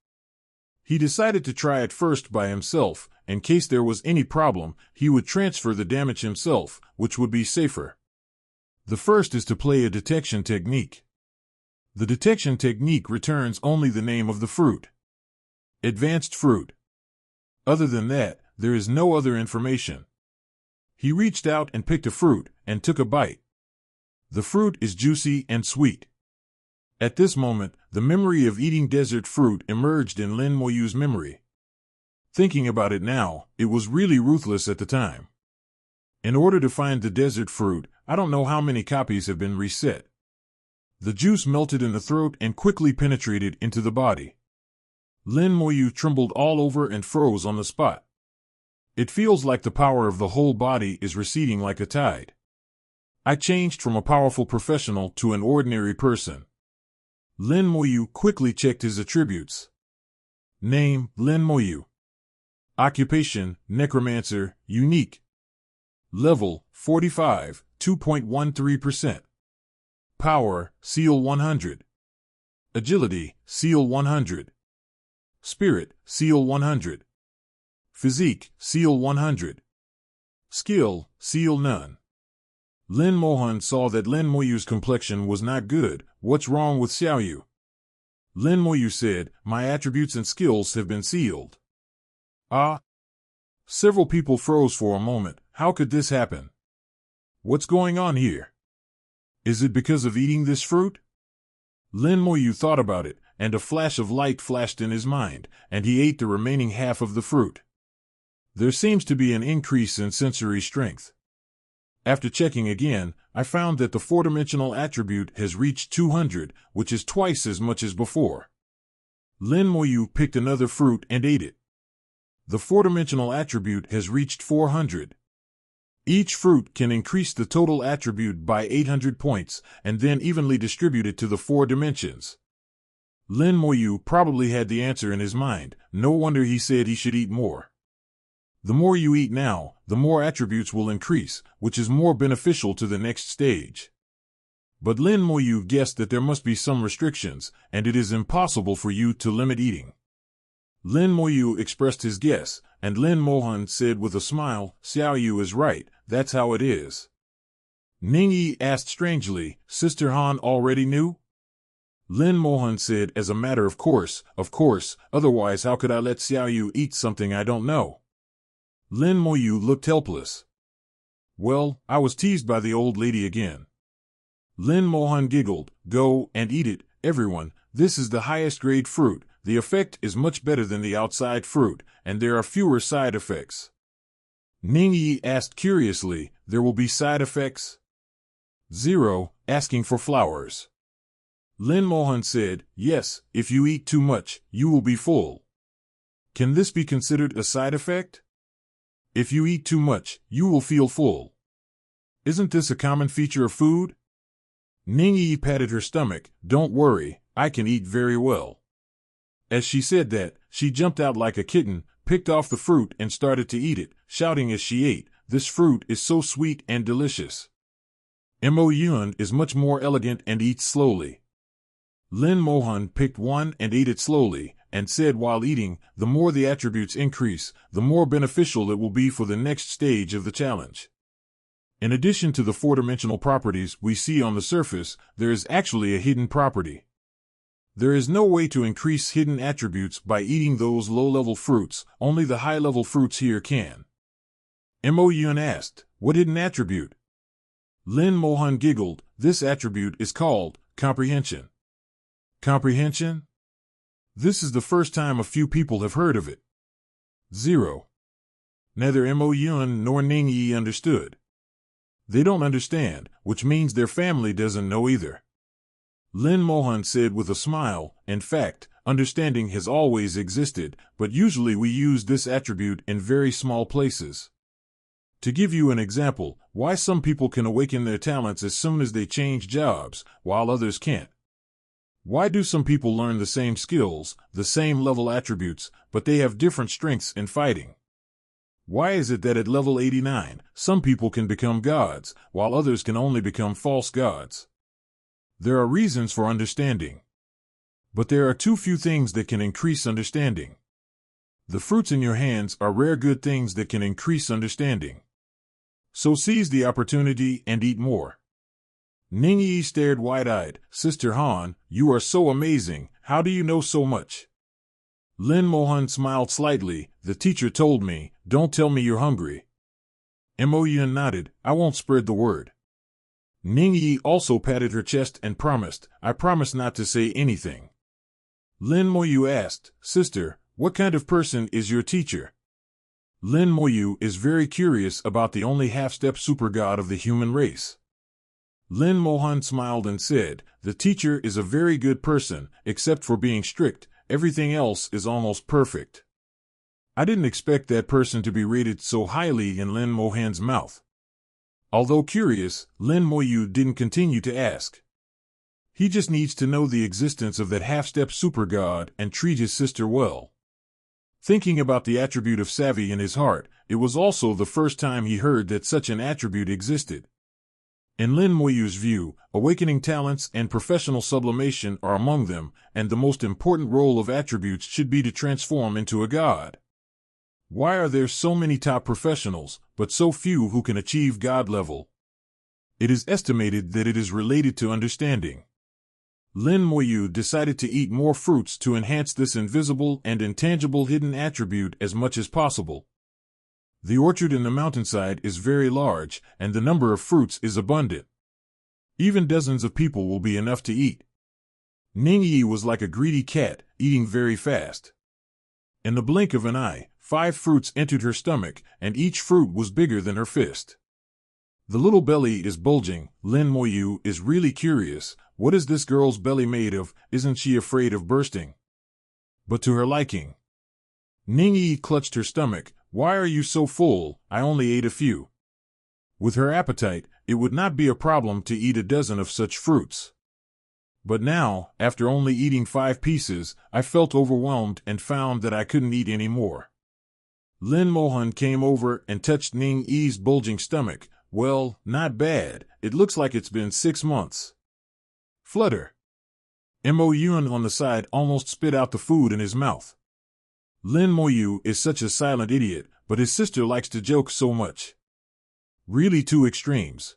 He decided to try it first by himself. In case there was any problem, he would transfer the damage himself, which would be safer. The first is to play a detection technique. The detection technique returns only the name of the fruit. Advanced fruit. Other than that, there is no other information. He reached out and picked a fruit, and took a bite. The fruit is juicy and sweet. At this moment, the memory of eating desert fruit emerged in Lin Moyu's memory. Thinking about it now, it was really ruthless at the time. In order to find the desert fruit, I don't know how many copies have been reset. The juice melted in the throat and quickly penetrated into the body. Lin Moyu trembled all over and froze on the spot. It feels like the power of the whole body is receding like a tide. I changed from a powerful professional to an ordinary person. Lin Moyu quickly checked his attributes. Name, Lin Moyu. Occupation, Necromancer, unique. Level, 45, 2.13%. Power, Seal 100. Agility, Seal 100. Spirit, Seal 100. Physique, Seal 100. Skill, Seal none. Lin Mohan saw that Lin Moyu's complexion was not good. What's wrong with Xiaoyu? Lin Moyu said, my attributes and skills have been sealed. Ah? Several people froze for a moment. How could this happen? What's going on here? Is it because of eating this fruit? Lin Moyu thought about it, and a flash of light flashed in his mind, and he ate the remaining half of the fruit. There seems to be an increase in sensory strength. After checking again, I found that the four-dimensional attribute has reached 200, which is twice as much as before. Lin Moyu picked another fruit and ate it. The four-dimensional attribute has reached 400. Each fruit can increase the total attribute by 800 points, and then evenly distribute it to the 4 dimensions. Lin Moyu probably had the answer in his mind. No wonder he said he should eat more. The more you eat now, the more attributes will increase, which is more beneficial to the next stage. But Lin Moyu guessed that there must be some restrictions, and it is impossible for you to limit eating. Lin Moyu expressed his guess, and Lin Mohan said with a smile, Xiaoyu is right, that's how it is. Ningyi asked strangely, Sister Han already knew? Lin Mohan said, as a matter of course, otherwise how could I let Xiaoyu eat something I don't know? Lin Moyu looked helpless. Well, I was teased by the old lady again. Lin Mohan giggled, go and eat it, everyone, this is the highest grade fruit, the effect is much better than the outside fruit, and there are fewer side effects. Ningyi asked curiously, there will be side effects? 0, asking for flowers. Lin Mohan said, yes, if you eat too much, you will be full. Can this be considered a side effect? If you eat too much, you will feel full. Isn't this a common feature of food? Ningyi patted her stomach, don't worry, I can eat very well. As she said that, she jumped out like a kitten, picked off the fruit and started to eat it, shouting as she ate, this fruit is so sweet and delicious. Mo Yun is much more elegant and eats slowly. Lin Mohan picked one and ate it slowly, and said while eating, the more the attributes increase, the more beneficial it will be for the next stage of the challenge. In addition to the four-dimensional properties we see on the surface, there is actually a hidden property. There is no way to increase hidden attributes by eating those low-level fruits, only the high-level fruits here can. Mo Yun asked, what hidden attribute? Lin Mohan giggled, this attribute is called comprehension. Comprehension? This is the first time a few people have heard of it. 0. Neither Mo Yun nor Ningyi understood. They don't understand, which means their family doesn't know either. Lin Mohan said with a smile, in fact, understanding has always existed, but usually we use this attribute in very small places. To give you an example, why some people can awaken their talents as soon as they change jobs, while others can't. Why do some people learn the same skills, the same level attributes, but they have different strengths in fighting? Why is it that at level 89, some people can become gods, while others can only become false gods? There are reasons for understanding. But there are too few things that can increase understanding. The fruits in your hands are rare good things that can increase understanding. So seize the opportunity and eat more. Ningyi stared wide-eyed. Sister Han, you are so amazing. How do you know so much? Lin Mohan smiled slightly. The teacher told me, don't tell me you're hungry. Mo Yun nodded. I won't spread the word. Ningyi also patted her chest and promised, I promise not to say anything. Lin Moyu asked, Sister, what kind of person is your teacher? Lin Moyu is very curious about the only half-step super god of the human race. Lin Mohan smiled and said, the teacher is a very good person, except for being strict, everything else is almost perfect. I didn't expect that person to be rated so highly in Lin Mohan's mouth. Although curious, Lin Moyu didn't continue to ask. He just needs to know the existence of that half-step super god and treat his sister well. Thinking about the attribute of savvy in his heart, it was also the first time he heard that such an attribute existed. In Lin Moyu's view, awakening talents and professional sublimation are among them, and the most important role of attributes should be to transform into a god. Why are there so many top professionals, but so few who can achieve god level? It is estimated that it is related to understanding. Lin Moyu decided to eat more fruits to enhance this invisible and intangible hidden attribute as much as possible. The orchard in the mountainside is very large, and the number of fruits is abundant. Even dozens of people will be enough to eat. Ningyi was like a greedy cat, eating very fast. In the blink of an eye, 5 fruits entered her stomach, and each fruit was bigger than her fist. The little belly is bulging. Lin Moyu is really curious. What is this girl's belly made of? Isn't she afraid of bursting? But to her liking. Ningyi clutched her stomach. Why are you so full? I only ate a few. With her appetite, it would not be a problem to eat a dozen of such fruits. But now, after only eating 5 pieces, I felt overwhelmed and found that I couldn't eat any more. Lin Mohan came over and touched Ningyi's bulging stomach. Well, not bad. It looks like it's been 6 months. Flutter. Mo Yun on the side almost spit out the food in his mouth. Lin Moyu is such a silent idiot, but his sister likes to joke so much. Really 2 extremes.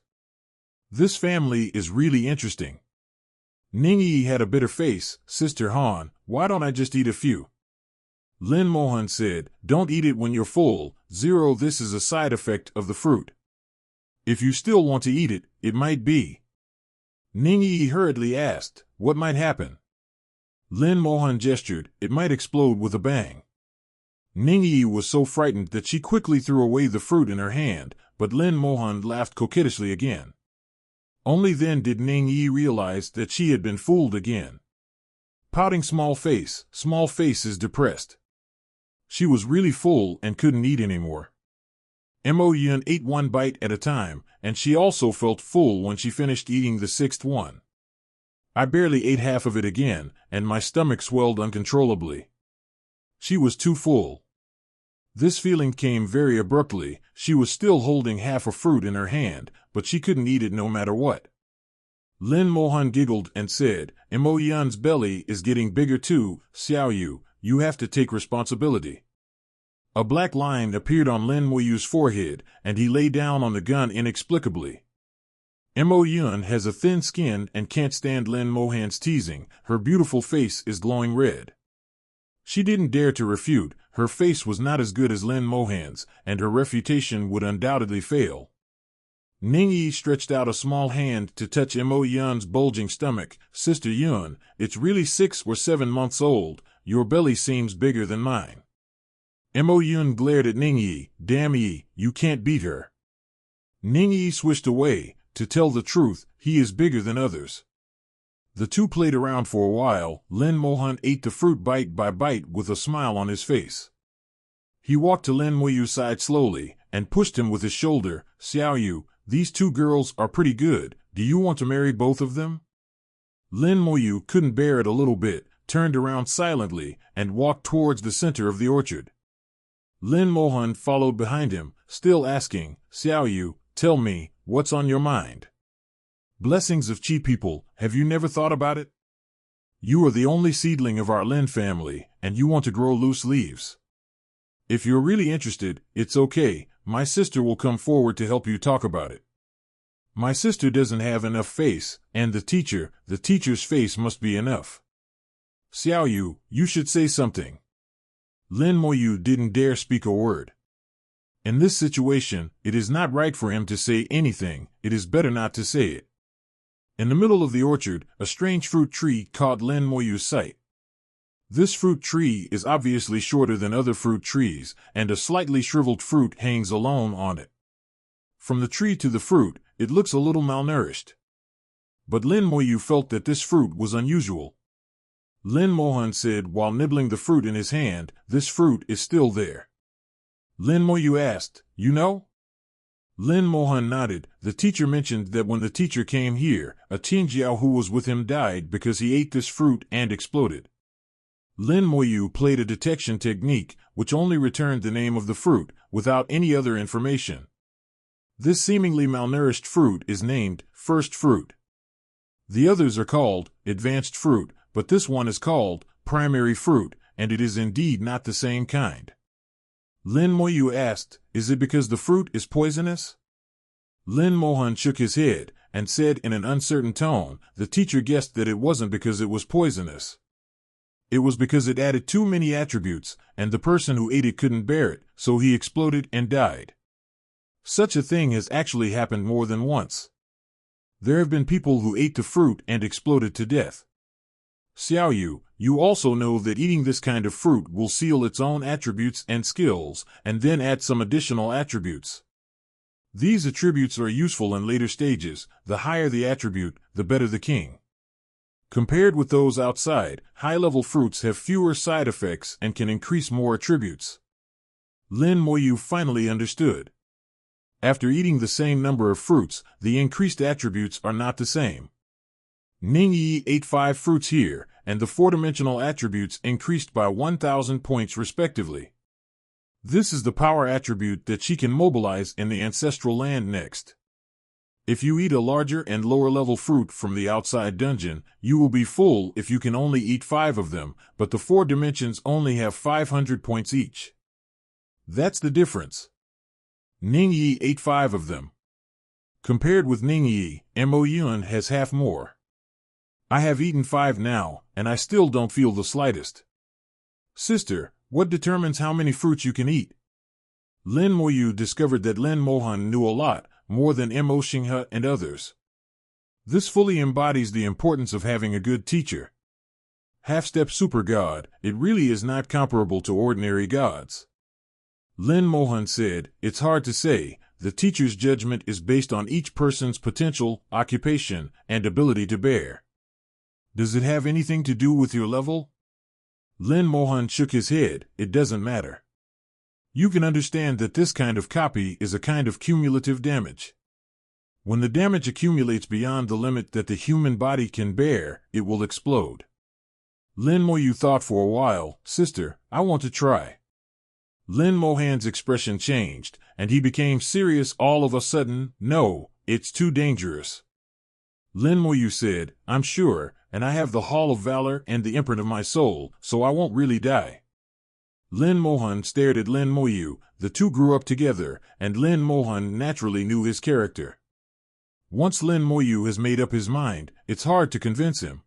This family is really interesting. Ningyi had a bitter face. Sister Han, why don't I just eat a few? Lin Mohan said, don't eat it when you're full. This is a side effect of the fruit. If you still want to eat it, it might be. Ningyi hurriedly asked, what might happen? Lin Mohan gestured, it might explode with a bang. Ningyi was so frightened that she quickly threw away the fruit in her hand, but Lin Mohan laughed coquettishly again. Only then did Ningyi realize that she had been fooled again. Pouting small face is depressed. She was really full and couldn't eat anymore. Mo Yun ate 1 bite at a time, and she also felt full when she finished eating the 6th one. I barely ate half of it again, and my stomach swelled uncontrollably. She was too full. This feeling came very abruptly. She was still holding half a fruit in her hand, but she couldn't eat it no matter what. Lin Mohan giggled and said, Mo Yun's belly is getting bigger too. Xiao Yu, you have to take responsibility. A black line appeared on Lin Moyu's forehead, and he lay down on the gun inexplicably. Mo Yun has a thin skin and can't stand Lin Mohan's teasing. Her beautiful face is glowing red. She didn't dare to refute. Her face was not as good as Lin Mohan's, and her refutation would undoubtedly fail. Ningyi stretched out a small hand to touch Mo Yun's bulging stomach. Sister Yun, it's really 6 or 7 months old. Your belly seems bigger than mine. Mo Yun glared at Ningyi. Damn ye, you can't beat her. Ningyi swished away. To tell the truth, he is bigger than others. The two played around for a while. Lin Mohan ate the fruit bite by bite with a smile on his face. He walked to Lin Moyu's side slowly and pushed him with his shoulder. Xiao Yu, these two girls are pretty good. Do you want to marry both of them? Lin Moyu couldn't bear it a little bit, turned around silently, and walked towards the center of the orchard. Lin Mohan followed behind him, still asking, Xiao Yu, tell me, what's on your mind? Blessings of Qi people, have you never thought about it? You are the only seedling of our Lin family, and you want to grow loose leaves. If you're really interested, it's okay, my sister will come forward to help you talk about it. My sister doesn't have enough face, and the teacher's face must be enough. Xiao Yu, you should say something. Lin Moyu didn't dare speak a word. In this situation, it is not right for him to say anything, it is better not to say it. In the middle of the orchard, a strange fruit tree caught Lin Moyu's sight. This fruit tree is obviously shorter than other fruit trees, and a slightly shriveled fruit hangs alone on it. From the tree to the fruit, it looks a little malnourished. But Lin Moyu felt that this fruit was unusual. Lin Mohan said while nibbling the fruit in his hand, this fruit is still there. Lin Moyu asked, you know? Lin Mohan nodded. The teacher mentioned that when the teacher came here, a Tianjiao who was with him died because he ate this fruit and exploded. Lin Moyu played a detection technique, which only returned the name of the fruit, without any other information. This seemingly malnourished fruit is named first fruit. The others are called advanced fruit, but this one is called primary fruit, and it is indeed not the same kind. Lin Moyu asked, is it because the fruit is poisonous? Lin Mohan shook his head and said in an uncertain tone, the teacher guessed that it wasn't because it was poisonous. It was because it added too many attributes, and the person who ate it couldn't bear it, so he exploded and died. Such a thing has actually happened more than once. There have been people who ate the fruit and exploded to death. Xiao Yu, you also know that eating this kind of fruit will seal its own attributes and skills, and then add some additional attributes. These attributes are useful in later stages. The higher the attribute, the better the king. Compared with those outside, high-level fruits have fewer side effects and can increase more attributes. Lin Moyu finally understood. After eating the same number of fruits, the increased attributes are not the same. Ning Yi ate 5 fruits here, and the 4-dimensional attributes increased by 1,000 points respectively. This is the power attribute that she can mobilize in the ancestral land next. If you eat a larger and lower-level fruit from the outside dungeon, you will be full if you can only eat 5 of them, but the 4 dimensions only have 500 points each. That's the difference. Ning Yi ate 5 of them. Compared with Ning Yi, Mo Yun has half more. I have eaten 5 now, and I still don't feel the slightest. Sister, what determines how many fruits you can eat? Lin Moyu discovered that Lin Mohan knew a lot, more than Mo Xinghe and others. This fully embodies the importance of having a good teacher. Half-step super god, it really is not comparable to ordinary gods. Lin Mohan said, it's hard to say, the teacher's judgment is based on each person's potential, occupation, and ability to bear. Does it have anything to do with your level? Lin Mohan shook his head, it doesn't matter. You can understand that this kind of copy is a kind of cumulative damage. When the damage accumulates beyond the limit that the human body can bear, it will explode. Lin Moyu thought for a while, sister, I want to try. Lin Mohan's expression changed, and he became serious all of a sudden. No, it's too dangerous. Lin Moyu said, I'm sure, and I have the Hall of Valor and the imprint of my soul, so I won't really die. Lin Mohan stared at Lin Moyu. The two grew up together, and Lin Mohan naturally knew his character. Once Lin Moyu has made up his mind, it's hard to convince him.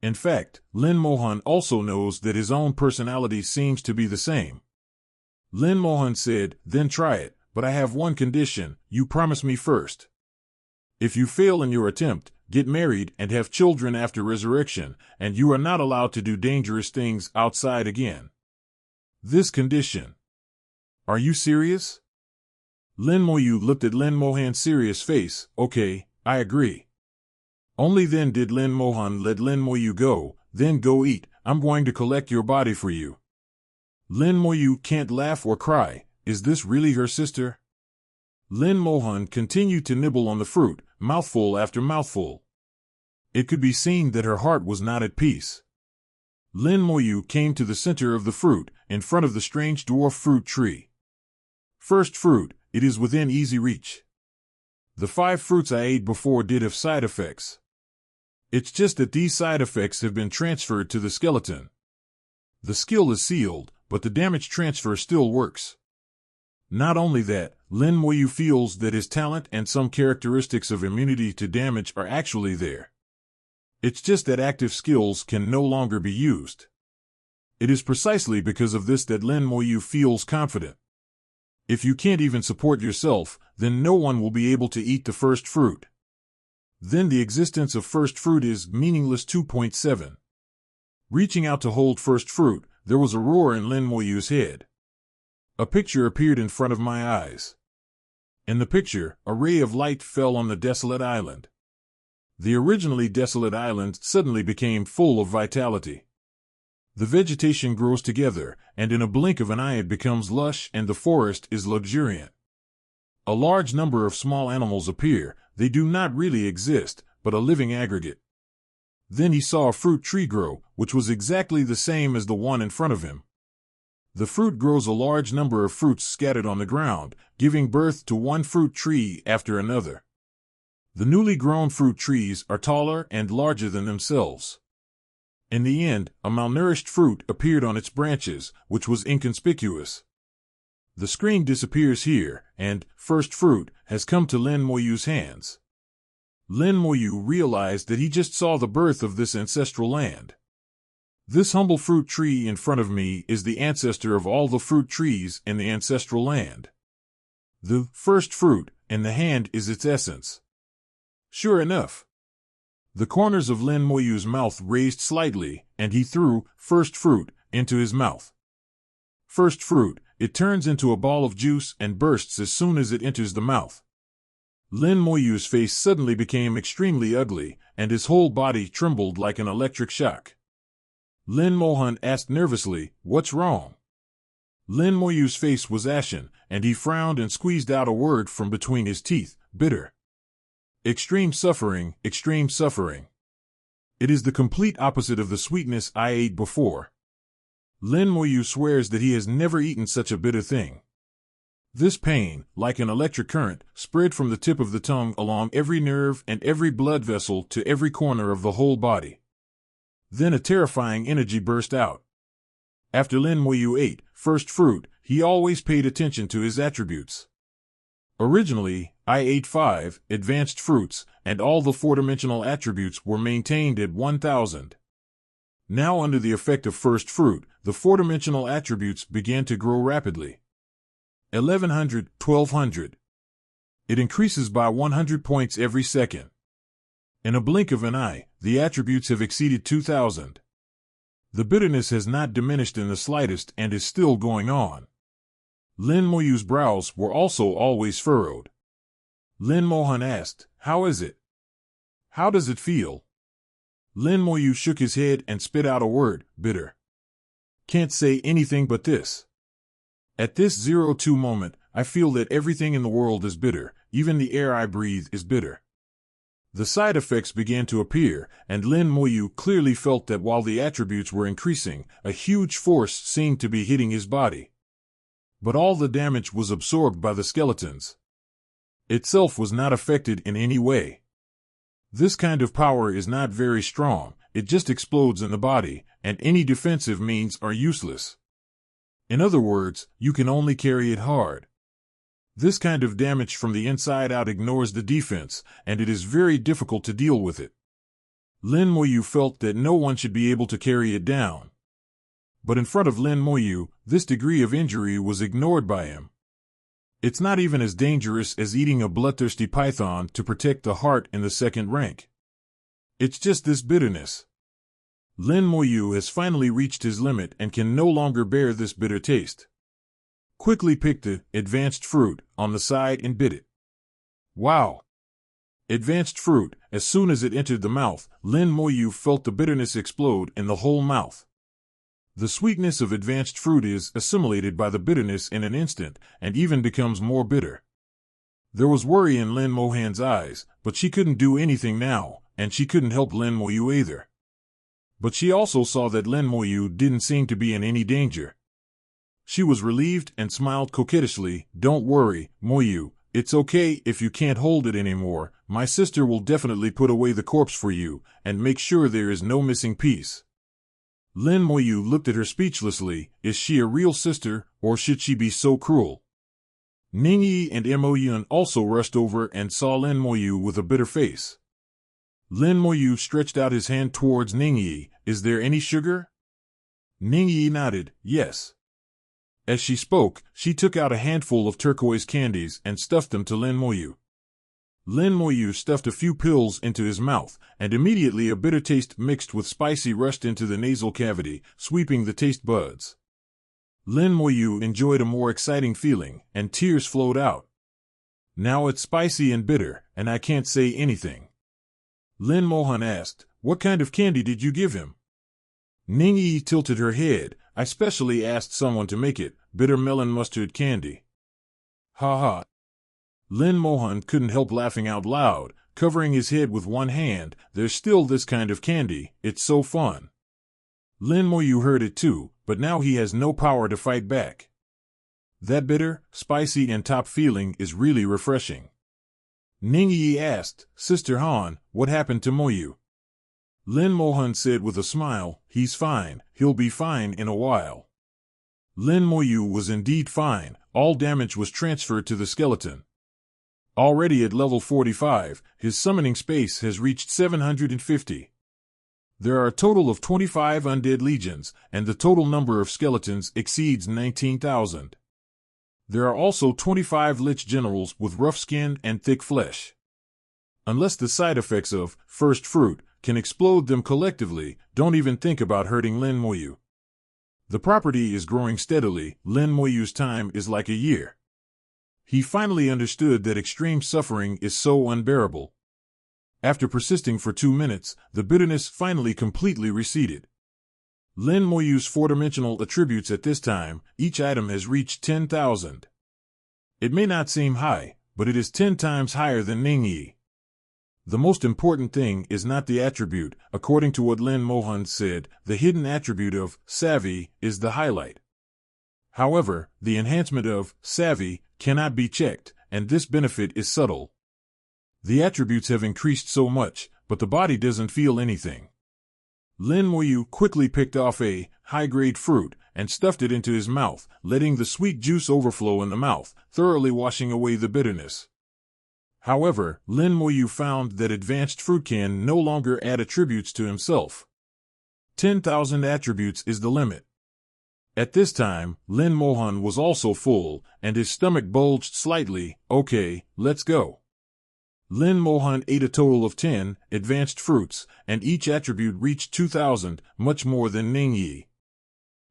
In fact, Lin Mohan also knows that his own personality seems to be the same. Lin Mohan said, then try it, but I have one condition, you promise me first. If you fail in your attempt, get married and have children after resurrection, and you are not allowed to do dangerous things outside again. This condition. Are you serious? Lin Moyu looked at Lin Mohan's serious face. Okay, I agree. Only then did Lin Mohan let Lin Moyu go. Then go eat, I'm going to collect your body for you. Lin Moyu can't laugh or cry. Is this really her sister? Lin Mohan continued to nibble on the fruit, mouthful after mouthful. It could be seen that her heart was not at peace. Lin Moyu came to the center of the fruit, in front of the strange dwarf fruit tree. First fruit, it is within easy reach. The 5 fruits I ate before did have side effects. It's just that these side effects have been transferred to the skeleton. The skill is sealed, but the damage transfer still works. Not only that, Lin Moyu feels that his talent and some characteristics of immunity to damage are actually there. It's just that active skills can no longer be used. It is precisely because of this that Lin Moyu feels confident. If you can't even support yourself, then no one will be able to eat the first fruit. Then the existence of first fruit is meaningless. 2.7. Reaching out to hold first fruit, there was a roar in Lin Moyu's head. A picture appeared in front of my eyes. In the picture, a ray of light fell on the desolate island. The originally desolate island suddenly became full of vitality. The vegetation grows together, and in a blink of an eye it becomes lush and the forest is luxuriant. A large number of small animals appear. They do not really exist, but a living aggregate. Then he saw a fruit tree grow, which was exactly the same as the one in front of him. The fruit grows a large number of fruits scattered on the ground, giving birth to one fruit tree after another. The newly grown fruit trees are taller and larger than themselves. In the end, a malnourished fruit appeared on its branches, which was inconspicuous. The screen disappears here, and first fruit has come to Lin Moyu's hands. Lin Moyu realized that he just saw the birth of this ancestral land. This humble fruit tree in front of me is the ancestor of all the fruit trees in the ancestral land. The first fruit in the hand is its essence. Sure enough. The corners of Lin Moyu's mouth raised slightly, and he threw first fruit into his mouth. First fruit, it turns into a ball of juice and bursts as soon as it enters the mouth. Lin Moyu's face suddenly became extremely ugly, and his whole body trembled like an electric shock. Lin Mohan asked nervously, "What's wrong?" Lin Moyu's face was ashen, and he frowned and squeezed out a word from between his teeth, "Bitter." Extreme suffering, extreme suffering. It is the complete opposite of the sweetness I ate before. Lin Moyu swears that he has never eaten such a bitter thing. This pain, like an electric current, spread from the tip of the tongue along every nerve and every blood vessel to every corner of the whole body. Then a terrifying energy burst out. After Lin Moyu ate first fruit, he always paid attention to his attributes. Originally, I ate 5 advanced fruits, and all the 4-dimensional attributes were maintained at 1000. Now under the effect of first fruit, the 4-dimensional attributes began to grow rapidly. 1100, 1200. It increases by 100 points every second. In a blink of an eye, the attributes have exceeded 2000. The bitterness has not diminished in the slightest and is still going on. Lin Moyu's brows were also always furrowed. Lin Mohan asked, "How is it? How does it feel?" Lin Moyu shook his head and spit out a word, "Bitter." Can't say anything but this. At this 02 moment, I feel that everything in the world is bitter, even the air I breathe is bitter. The side effects began to appear, and Lin Moyu clearly felt that while the attributes were increasing, a huge force seemed to be hitting his body. But all the damage was absorbed by the skeletons. Itself was not affected in any way. This kind of power is not very strong, it just explodes in the body, and any defensive means are useless. In other words, you can only carry it hard. This kind of damage from the inside out ignores the defense, and it is very difficult to deal with it. Lin Moyu felt that no one should be able to carry it down. But in front of Lin Moyu, this degree of injury was ignored by him. It's not even as dangerous as eating a bloodthirsty python to protect the heart in the second rank. It's just this bitterness. Lin Moyu has finally reached his limit and can no longer bear this bitter taste. Quickly picked the advanced fruit on the side and bit it. Wow! Advanced fruit, As soon as it entered the mouth, Lin Moyu felt the bitterness explode in the whole mouth. The sweetness of advanced fruit is assimilated by the bitterness in an instant, and even becomes more bitter. There was worry in Lin Mohan's eyes, but she couldn't do anything now, and she couldn't help Lin Moyu either. But she also saw that Lin Moyu didn't seem to be in any danger. She was relieved and smiled coquettishly. "Don't worry, Moyu. It's okay if you can't hold it anymore. My sister will definitely put away the corpse for you and make sure there is no missing piece." Lin Moyu looked at her speechlessly. Is she a real sister, or should she be so cruel? Ningyi and Mo Yun also rushed over and saw Lin Moyu with a bitter face. Lin Moyu stretched out his hand towards Ningyi. "Is there any sugar?" Ningyi nodded, yes. As she spoke, she took out a handful of turquoise candies and stuffed them to Lin Moyu. Lin Moyu stuffed a few pills into his mouth, and immediately a bitter taste mixed with spicy rushed into the nasal cavity, sweeping the taste buds. Lin Moyu enjoyed a more exciting feeling, and tears flowed out. "Now it's spicy and bitter, and I can't say anything." Lin Mohan asked, "What kind of candy did you give him?" Ningyi tilted her head. "I specially asked someone to make it, bitter melon mustard candy." Ha ha. Lin Mohan couldn't help laughing out loud, covering his head with one hand. "There's still this kind of candy, it's so fun." Lin Moyu heard it too, but now he has no power to fight back. That bitter, spicy and top feeling is really refreshing. Ningyi asked, "Sister Han, what happened to Moyu?" Lin Mohan said with a smile, "He's fine, he'll be fine in a while." Lin Moyu was indeed fine. All damage was transferred to the skeleton. Already at level 45, his summoning space has reached 750. There are a total of 25 undead legions, and the total number of skeletons exceeds 19,000. There are also 25 lich generals with rough skin and thick flesh. Unless the side effects of first fruit can explode them collectively, don't even think about hurting Lin Moyu. The property is growing steadily. Lin Moyu's time is like a year. He finally understood that extreme suffering is so unbearable. After persisting for 2 minutes, the bitterness finally completely receded. Lin Moyu's four-dimensional attributes at this time, each item has reached 10,000. It may not seem high, but it is 10 times higher than Ningyi. The most important thing is not the attribute. According to what Lin Mohan said, the hidden attribute of savvy is the highlight. However, the enhancement of savvy cannot be checked, and this benefit is subtle. The attributes have increased so much, but the body doesn't feel anything. Lin Moyu quickly picked off a high-grade fruit and stuffed it into his mouth, letting the sweet juice overflow in the mouth, thoroughly washing away the bitterness. However, Lin Moyu found that advanced fruit can no longer add attributes to himself. 10,000 attributes is the limit. At this time, Lin Mohan was also full, and his stomach bulged slightly. "Okay, let's go." Lin Mohan ate a total of 10 advanced fruits, and each attribute reached 2,000, much more than Ningyi.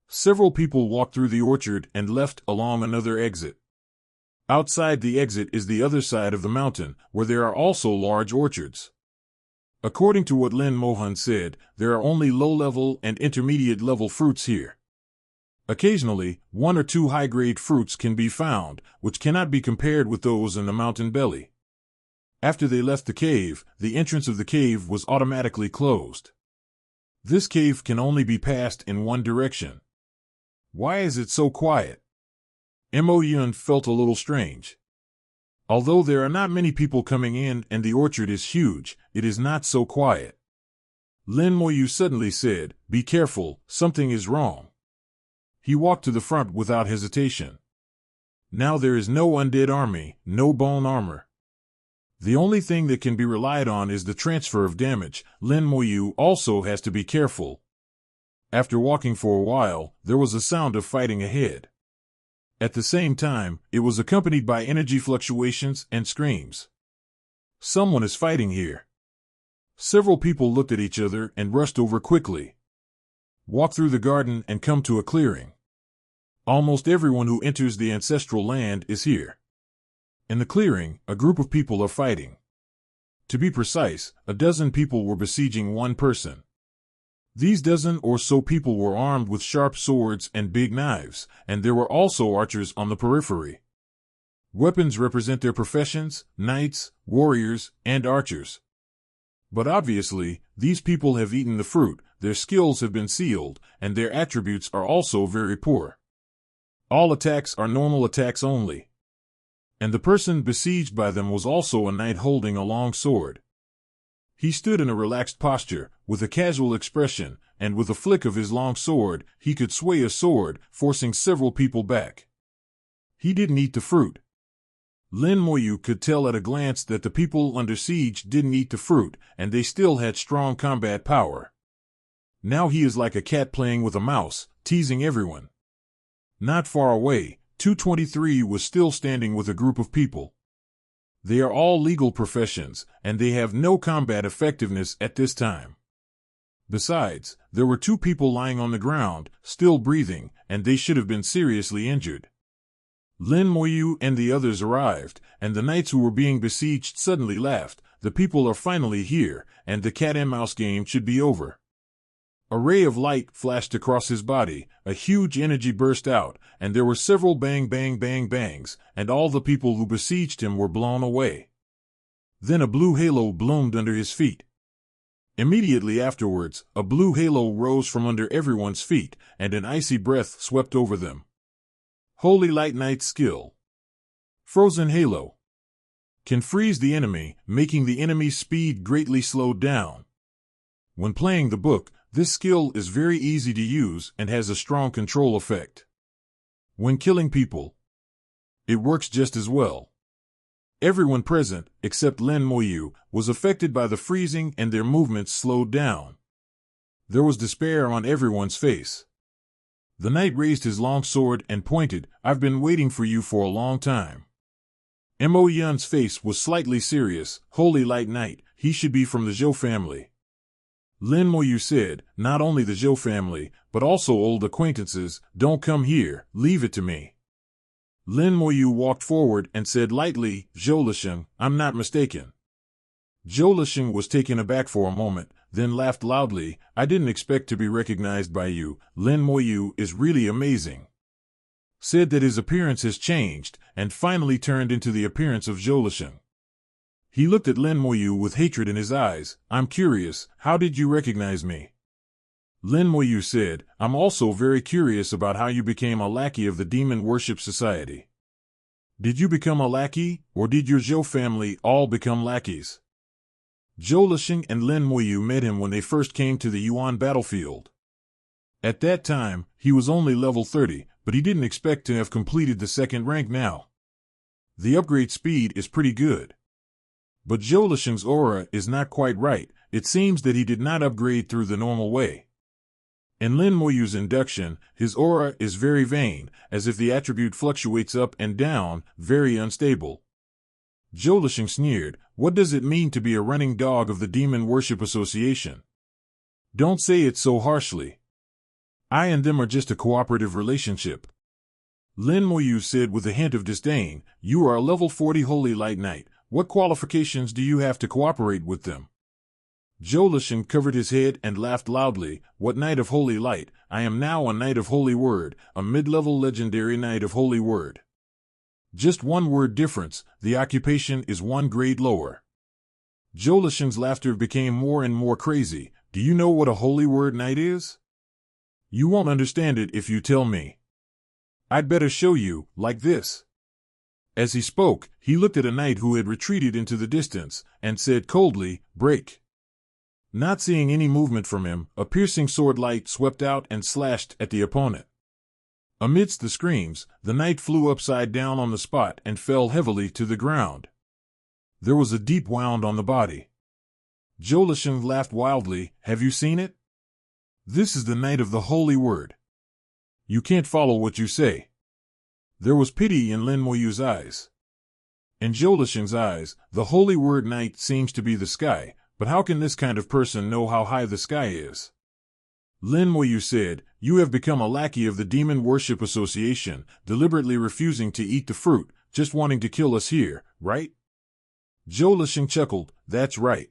Several people walked through the orchard and left along another exit. Outside the exit is the other side of the mountain, where there are also large orchards. According to what Lin Mohan said, there are only low-level and intermediate-level fruits here. Occasionally, 1 or 2 high-grade fruits can be found, which cannot be compared with those in the mountain belly. After they left the cave, the entrance of the cave was automatically closed. This cave can only be passed in one direction. Why is it so quiet? Mo Yun felt a little strange. Although there are not many people coming in and the orchard is huge, it is not so quiet. Lin Moyu suddenly said, "Be careful, something is wrong." He walked to the front without hesitation. Now there is no undead army, no bone armor. The only thing that can be relied on is the transfer of damage. Lin Moyu also has to be careful. After walking for a while, there was a sound of fighting ahead. At the same time, it was accompanied by energy fluctuations and screams. Someone is fighting here. Several people looked at each other and rushed over quickly. Walk through the garden and come to a clearing. Almost everyone who enters the ancestral land is here. In the clearing, a group of people are fighting. To be precise, a dozen people were besieging one person. These dozen or so people were armed with sharp swords and big knives, and there were also archers on the periphery. Weapons represent their professions: knights, warriors, and archers. But obviously, these people have eaten the fruit, their skills have been sealed, and their attributes are also very poor. All attacks are normal attacks only. And the person besieged by them was also a knight holding a long sword. He stood in a relaxed posture, with a casual expression, and with a flick of his long sword, he could sway a sword, forcing several people back. He didn't eat the fruit. Lin Moyu could tell at a glance that the people under siege didn't eat the fruit, and they still had strong combat power. Now he is like a cat playing with a mouse, teasing everyone. Not far away, 223 was still standing with a group of people. They are all legal professions, and they have no combat effectiveness at this time. Besides, there were 2 people lying on the ground, still breathing, and they should have been seriously injured. Lin Moyu and the others arrived, and the knights who were being besieged suddenly laughed. The people are finally here, and the cat and mouse game should be over. A ray of light flashed across his body, a huge energy burst out, and there were several bang bang bang bangs, and all the people who besieged him were blown away. Then a blue halo bloomed under his feet. Immediately afterwards, a blue halo rose from under everyone's feet, and an icy breath swept over them. Holy Light Knight skill. Frozen Halo. Can freeze the enemy, making the enemy's speed greatly slowed down. When playing the book, this skill is very easy to use and has a strong control effect. When killing people, it works just as well. Everyone present, except Lin Moyu, was affected by the freezing and their movements slowed down. There was despair on everyone's face. The knight raised his long sword and pointed. "I've been waiting for you for a long time." Mo Yun's face was slightly serious. "Holy Light Knight, he should be from the Zhou family." Lin Moyu said, "Not only the Zhou family, but also old acquaintances. Don't come here, leave it to me." Lin Moyu walked forward and said lightly, "Zhou Lisheng, I'm not mistaken." Zhou Lisheng was taken aback for a moment, then laughed loudly. "I didn't expect to be recognized by you. Lin Moyu is really amazing." Said that his appearance has changed, and finally turned into the appearance of Zhou Lisheng. He looked at Lin Moyu with hatred in his eyes. "I'm curious, how did you recognize me?" Lin Moyu said, "I'm also very curious about how you became a lackey of the Demon Worship Society. Did you become a lackey, or did your Zhou family all become lackeys?" Zhou Lisheng and Lin Moyu met him when they first came to the Yuan battlefield. At that time, he was only level 30, but he didn't expect to have completed the 2nd rank now. The upgrade speed is pretty good. But Zhou Lisheng's aura is not quite right. It seems that he did not upgrade through the normal way. In Lin Moyu's induction, his aura is very vain, as if the attribute fluctuates up and down, very unstable. Zhou Lisheng sneered, "What does it mean to be a running dog of the Demon Worship Association? Don't say it so harshly. I and them are just a cooperative relationship." Lin Moyu said with a hint of disdain, "You are a level 40 Holy Light Knight. What qualifications do you have to cooperate with them?" Zhou Lisheng covered his head and laughed loudly. "What Knight of Holy Light? I am now a Knight of Holy Word, a mid-level legendary Knight of Holy Word. Just one word difference, the occupation is 1 grade lower." Zhou Lisheng's laughter became more and more crazy. "Do you know what a Holy Word Knight is? You won't understand it if you tell me. I'd better show you, like this." As he spoke, he looked at a knight who had retreated into the distance, and said coldly, "Break." Not seeing any movement from him, a piercing sword light swept out and slashed at the opponent. Amidst the screams, the knight flew upside down on the spot and fell heavily to the ground. There was a deep wound on the body. Zhou Lisheng laughed wildly. "Have you seen it? This is the Knight of the Holy Word. You can't follow what you say." There was pity in Lin Moyu's eyes. In Zhou Lisheng's eyes, the Holy Word Knight seems to be the sky, but how can this kind of person know how high the sky is? Lin Moyu said, "You have become a lackey of the Demon Worship Association, deliberately refusing to eat the fruit, just wanting to kill us here, right?" Zhou Lisheng chuckled. that's right.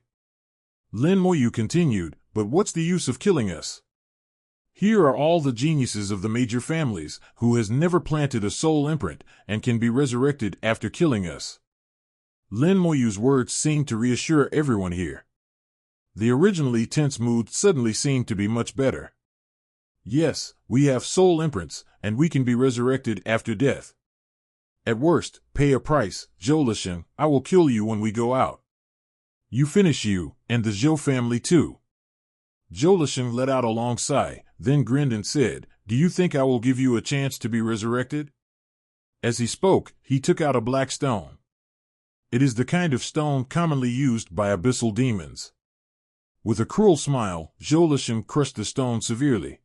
Lin Moyu continued, but what's the use of killing us? Here are all the geniuses of the major families, who has never planted a soul imprint, and can be resurrected after killing us. Lin Moyu's words seemed to reassure everyone here. The originally tense mood suddenly seemed to be much better. Yes, we have soul imprints, and we can be resurrected after death. At worst, pay a price, Zhou Lisheng, I will kill you when we go out. You finish you, and the Zhou family too. Zhou Lisheng let out a long sigh, then grinned and said, do you think I will give you a chance to be resurrected? As he spoke, he took out a black stone. It is the kind of stone commonly used by abyssal demons. With a cruel smile, Zhou Lisheng crushed the stone severely.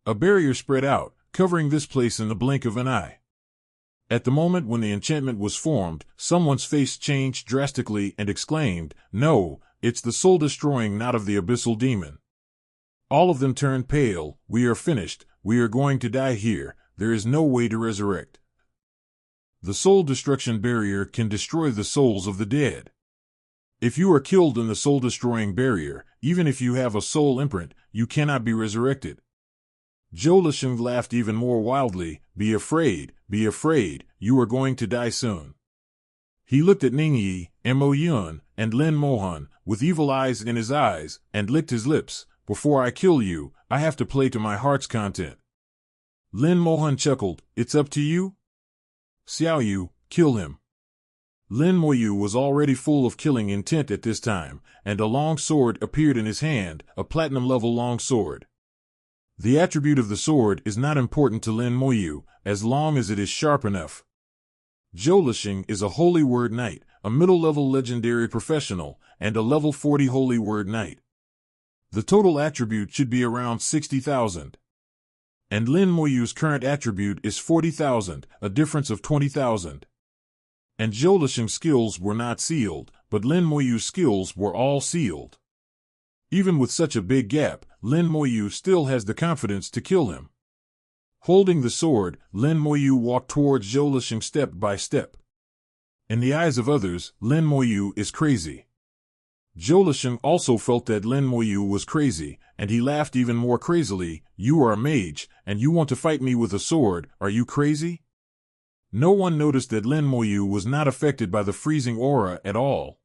A barrier spread out, covering this place in the blink of an eye. At the moment when the enchantment was formed, someone's face changed drastically and exclaimed, no, it's the soul-destroying knot of the abyssal demon. All of them turned pale. We are finished, we are going to die here, there is no way to resurrect. The soul destruction barrier can destroy the souls of the dead. If you are killed in the soul-destroying barrier, even if you have a soul imprint, you cannot be resurrected. Zhou Lisheng laughed even more wildly, be afraid, you are going to die soon. He looked at Ningyi, Mo Yun, and Lin Mohan, with evil eyes in his eyes, and licked his lips. Before I kill you, I have to play to my heart's content. Lin Mohan chuckled, it's up to you? Xiao Yu, kill him. Lin Moyu was already full of killing intent at this time, and a long sword appeared in his hand, a platinum-level long sword. The attribute of the sword is not important to Lin Moyu, as long as it is sharp enough. Zhou Lisheng is a Holy Word Knight, a middle-level legendary professional, and a level 40 Holy Word Knight. The total attribute should be around 60,000. And Lin Moyu's current attribute is 40,000, a difference of 20,000. And Zhou Lisheng's skills were not sealed, but Lin Moyu's skills were all sealed. Even with such a big gap, Lin Moyu still has the confidence to kill him. Holding the sword, Lin Moyu walked towards Zhou Lisheng step by step. In the eyes of others, Lin Moyu is crazy. Zhou Lisheng also felt that Lin Moyu was crazy, and he laughed even more crazily, you are a mage, and you want to fight me with a sword, are you crazy? No one noticed that Lin Moyu was not affected by the freezing aura at all.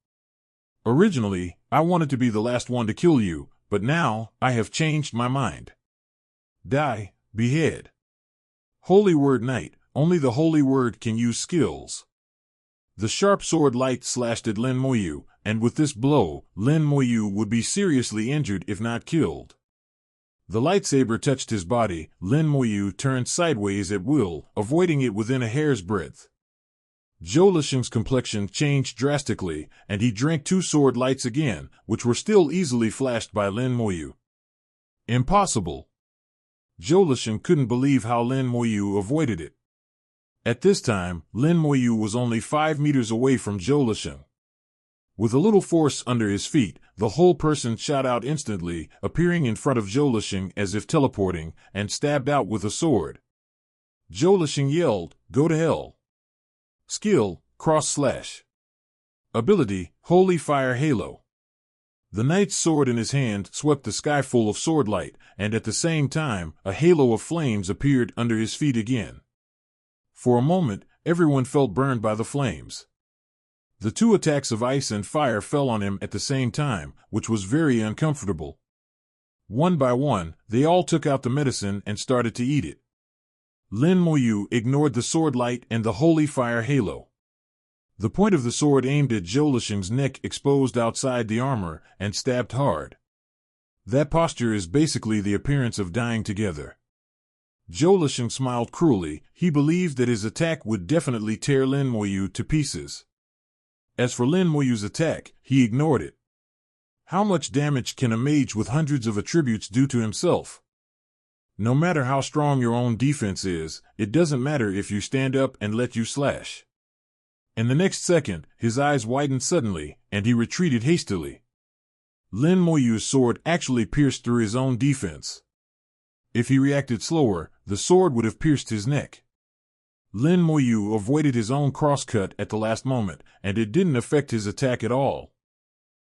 Originally, I wanted to be the last one to kill you, but now, I have changed my mind. Die, behead. Holy Word Knight, only the Holy Word can use skills. The sharp sword light slashed at Lin Moyu, and with this blow, Lin Moyu would be seriously injured if not killed. The lightsaber touched his body, Lin Moyu turned sideways at will, avoiding it within a hair's breadth. Zhou Lisheng's complexion changed drastically, and he drank 2 sword lights again, which were still easily flashed by Lin Moyu. Impossible! Zhou Lisheng couldn't believe how Lin Moyu avoided it. At this time, Lin Moyu was only 5 meters away from Zhou Lisheng. With a little force under his feet, the whole person shot out instantly, appearing in front of Zhou Lisheng as if teleporting, and stabbed out with a sword. Zhou Lisheng yelled, go to hell. Skill, cross/. Ability, Holy Fire Halo. The knight's sword in his hand swept the sky full of sword light, and at the same time, a halo of flames appeared under his feet again. For a moment, everyone felt burned by the flames. The 2 attacks of ice and fire fell on him at the same time, which was very uncomfortable. One by one, they all took out the medicine and started to eat it. Lin Moyu ignored the sword light and the holy fire halo. The point of the sword aimed at Zhou Lisheng's neck exposed outside the armor, and stabbed hard. That posture is basically the appearance of dying together. Zhou Lisheng smiled cruelly, he believed that his attack would definitely tear Lin Moyu to pieces. As for Lin Moyu's attack, he ignored it. How much damage can a mage with hundreds of attributes do to himself? No matter how strong your own defense is, it doesn't matter if you stand up and let you slash. In the next second, his eyes widened suddenly, and he retreated hastily. Lin Moyu's sword actually pierced through his own defense. If he reacted slower, the sword would have pierced his neck. Lin Moyu avoided his own crosscut at the last moment, and it didn't affect his attack at all.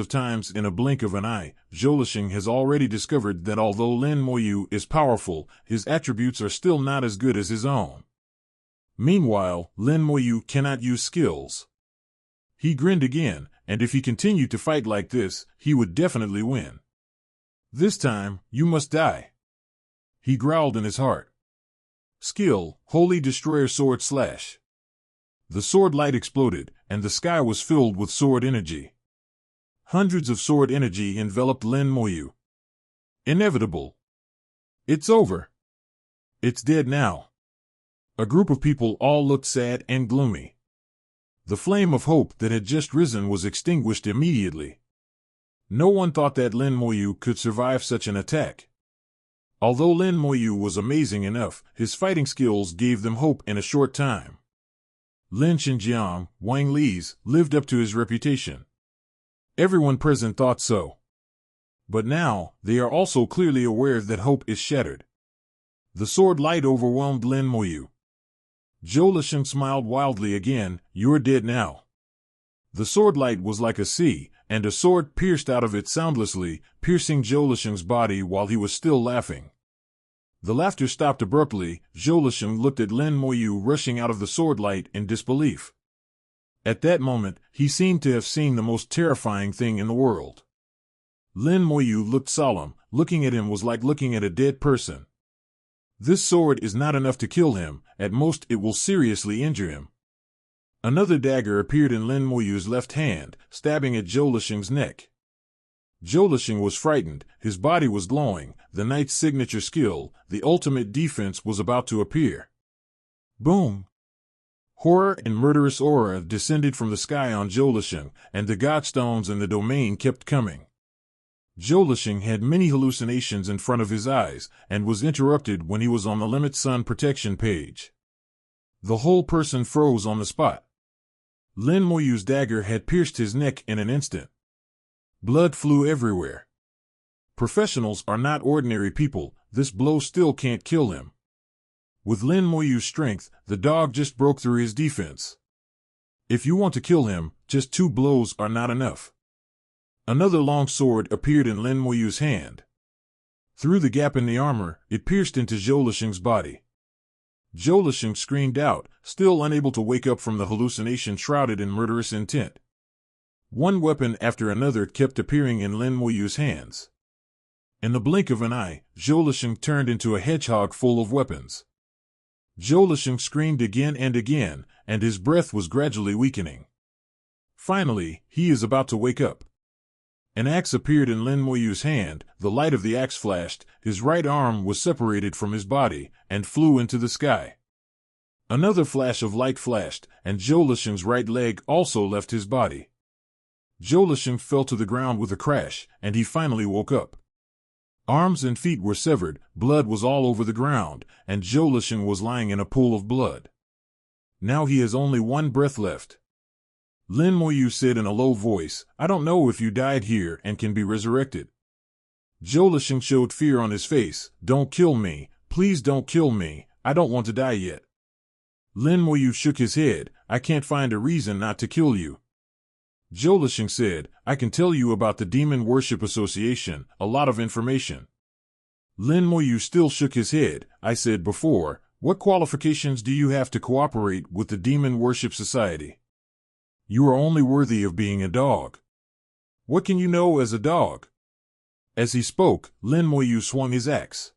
of times in a blink of an eye, Zhou Lixing has already discovered that although Lin Moyu is powerful, his attributes are still not as good as his own. Meanwhile, Lin Moyu cannot use skills. He grinned again, and if he continued to fight like this, he would definitely win. This time, you must die. He growled in his heart. Skill, Holy Destroyer Sword Slash. The sword light exploded, and the sky was filled with sword energy. Hundreds of sword energy enveloped Lin Moyu. Inevitable. It's over. It's dead now. A group of people all looked sad and gloomy. The flame of hope that had just risen was extinguished immediately. No one thought that Lin Moyu could survive such an attack. Although Lin Moyu was amazing enough, his fighting skills gave them hope in a short time. Lin Xinjiang, Wang Li's, lived up to his reputation. Everyone present thought so. But now, they are also clearly aware that hope is shattered. The sword light overwhelmed Lin Moyu. Zhou Lixing smiled wildly again. You're dead now. The sword light was like a sea, and a sword pierced out of it soundlessly, piercing Zhou Lixing's body while he was still laughing. The laughter stopped abruptly. Zhou Lixing looked at Lin Moyu rushing out of the sword light in disbelief. At that moment, he seemed to have seen the most terrifying thing in the world. Lin Moyu looked solemn. Looking at him was like looking at a dead person. This sword is not enough to kill him, at most it will seriously injure him. Another dagger appeared in Lin Moyu's left hand, stabbing at Zhou Lixing's neck. Zhou Lixing was frightened, his body was glowing, the knight's signature skill, the ultimate defense was about to appear. Boom! Horror and murderous aura descended from the sky on Zhou Lixing, and the godstones in the domain kept coming. Zhou Lixing had many hallucinations in front of his eyes, and was interrupted when he was on the Limit Sun protection page. The whole person froze on the spot. Lin Moyu's dagger had pierced his neck in an instant. Blood flew everywhere. Professionals are not ordinary people, this blow still can't kill him. With Lin Moyu's strength, the dog just broke through his defense. If you want to kill him, just 2 blows are not enough. Another long sword appeared in Lin Moyu's hand. Through the gap in the armor, it pierced into Zhou Lixing's body. Zhou Lixing screamed out, still unable to wake up from the hallucination shrouded in murderous intent. One weapon after another kept appearing in Lin Moyu's hands. In the blink of an eye, Zhou Lixing turned into a hedgehog full of weapons. Zhou Lixing screamed again and again, and his breath was gradually weakening. Finally, he is about to wake up. An axe appeared in Lin Moyu's hand, the light of the axe flashed, his right arm was separated from his body, and flew into the sky. Another flash of light flashed, and Zhou Lisheng's right leg also left his body. Zhou Lisheng fell to the ground with a crash, and he finally woke up. Arms and feet were severed, blood was all over the ground, and Zhou Lisheng was lying in a pool of blood. Now he has only one breath left. Lin Moyu said in a low voice, "I don't know if you died here and can be resurrected." Zhou Lisheng showed fear on his face. "Don't kill me, please don't kill me, I don't want to die yet." Lin Moyu shook his head. "I can't find a reason not to kill you." Zhou Lisheng said, "I can tell you about the Demon Worship Association, a lot of information." Lin Moyu still shook his head. "I said before, what qualifications do you have to cooperate with the Demon Worship Society? You are only worthy of being a dog. What can you know as a dog?" As he spoke, Lin Moyu swung his axe.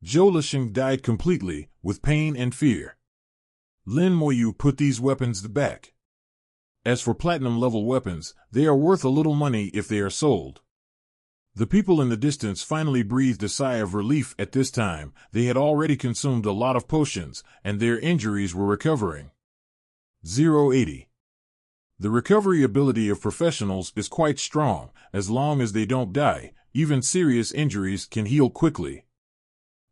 Zhou Lisheng died completely, with pain and fear. Lin Moyu put these weapons back. As for platinum-level weapons, they are worth a little money if they are sold. The people in the distance finally breathed a sigh of relief at this time. They had already consumed a lot of potions, and their injuries were recovering. 080. The recovery ability of professionals is quite strong. As long as they don't die, even serious injuries can heal quickly.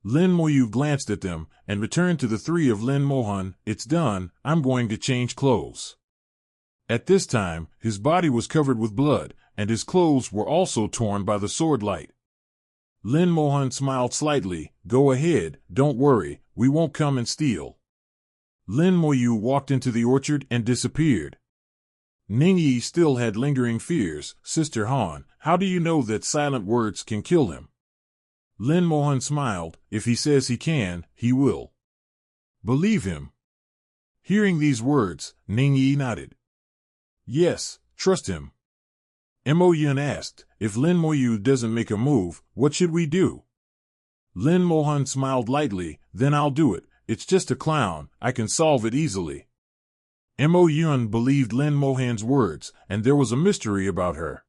Lin Moyu glanced at them, and returned to the three of Lin Mohan. "It's done, I'm going to change clothes." At this time, his body was covered with blood, and his clothes were also torn by the sword light. Lin Mohan smiled slightly. "Go ahead, don't worry, we won't come and steal." Lin Moyu walked into the orchard and disappeared. Ningyi still had lingering fears. "Sister Han, how do you know that silent words can kill him?" Lin Mohan smiled. "If he says he can, he will. Believe him." Hearing these words, Ningyi nodded. "Yes, trust him." Mo Yun asked, "If Lin Moyu doesn't make a move, what should we do?" Lin Mohan smiled lightly. "Then I'll do it. It's just a clown, I can solve it easily." Mo Yun believed Lin Mohan's words, and there was a mystery about her.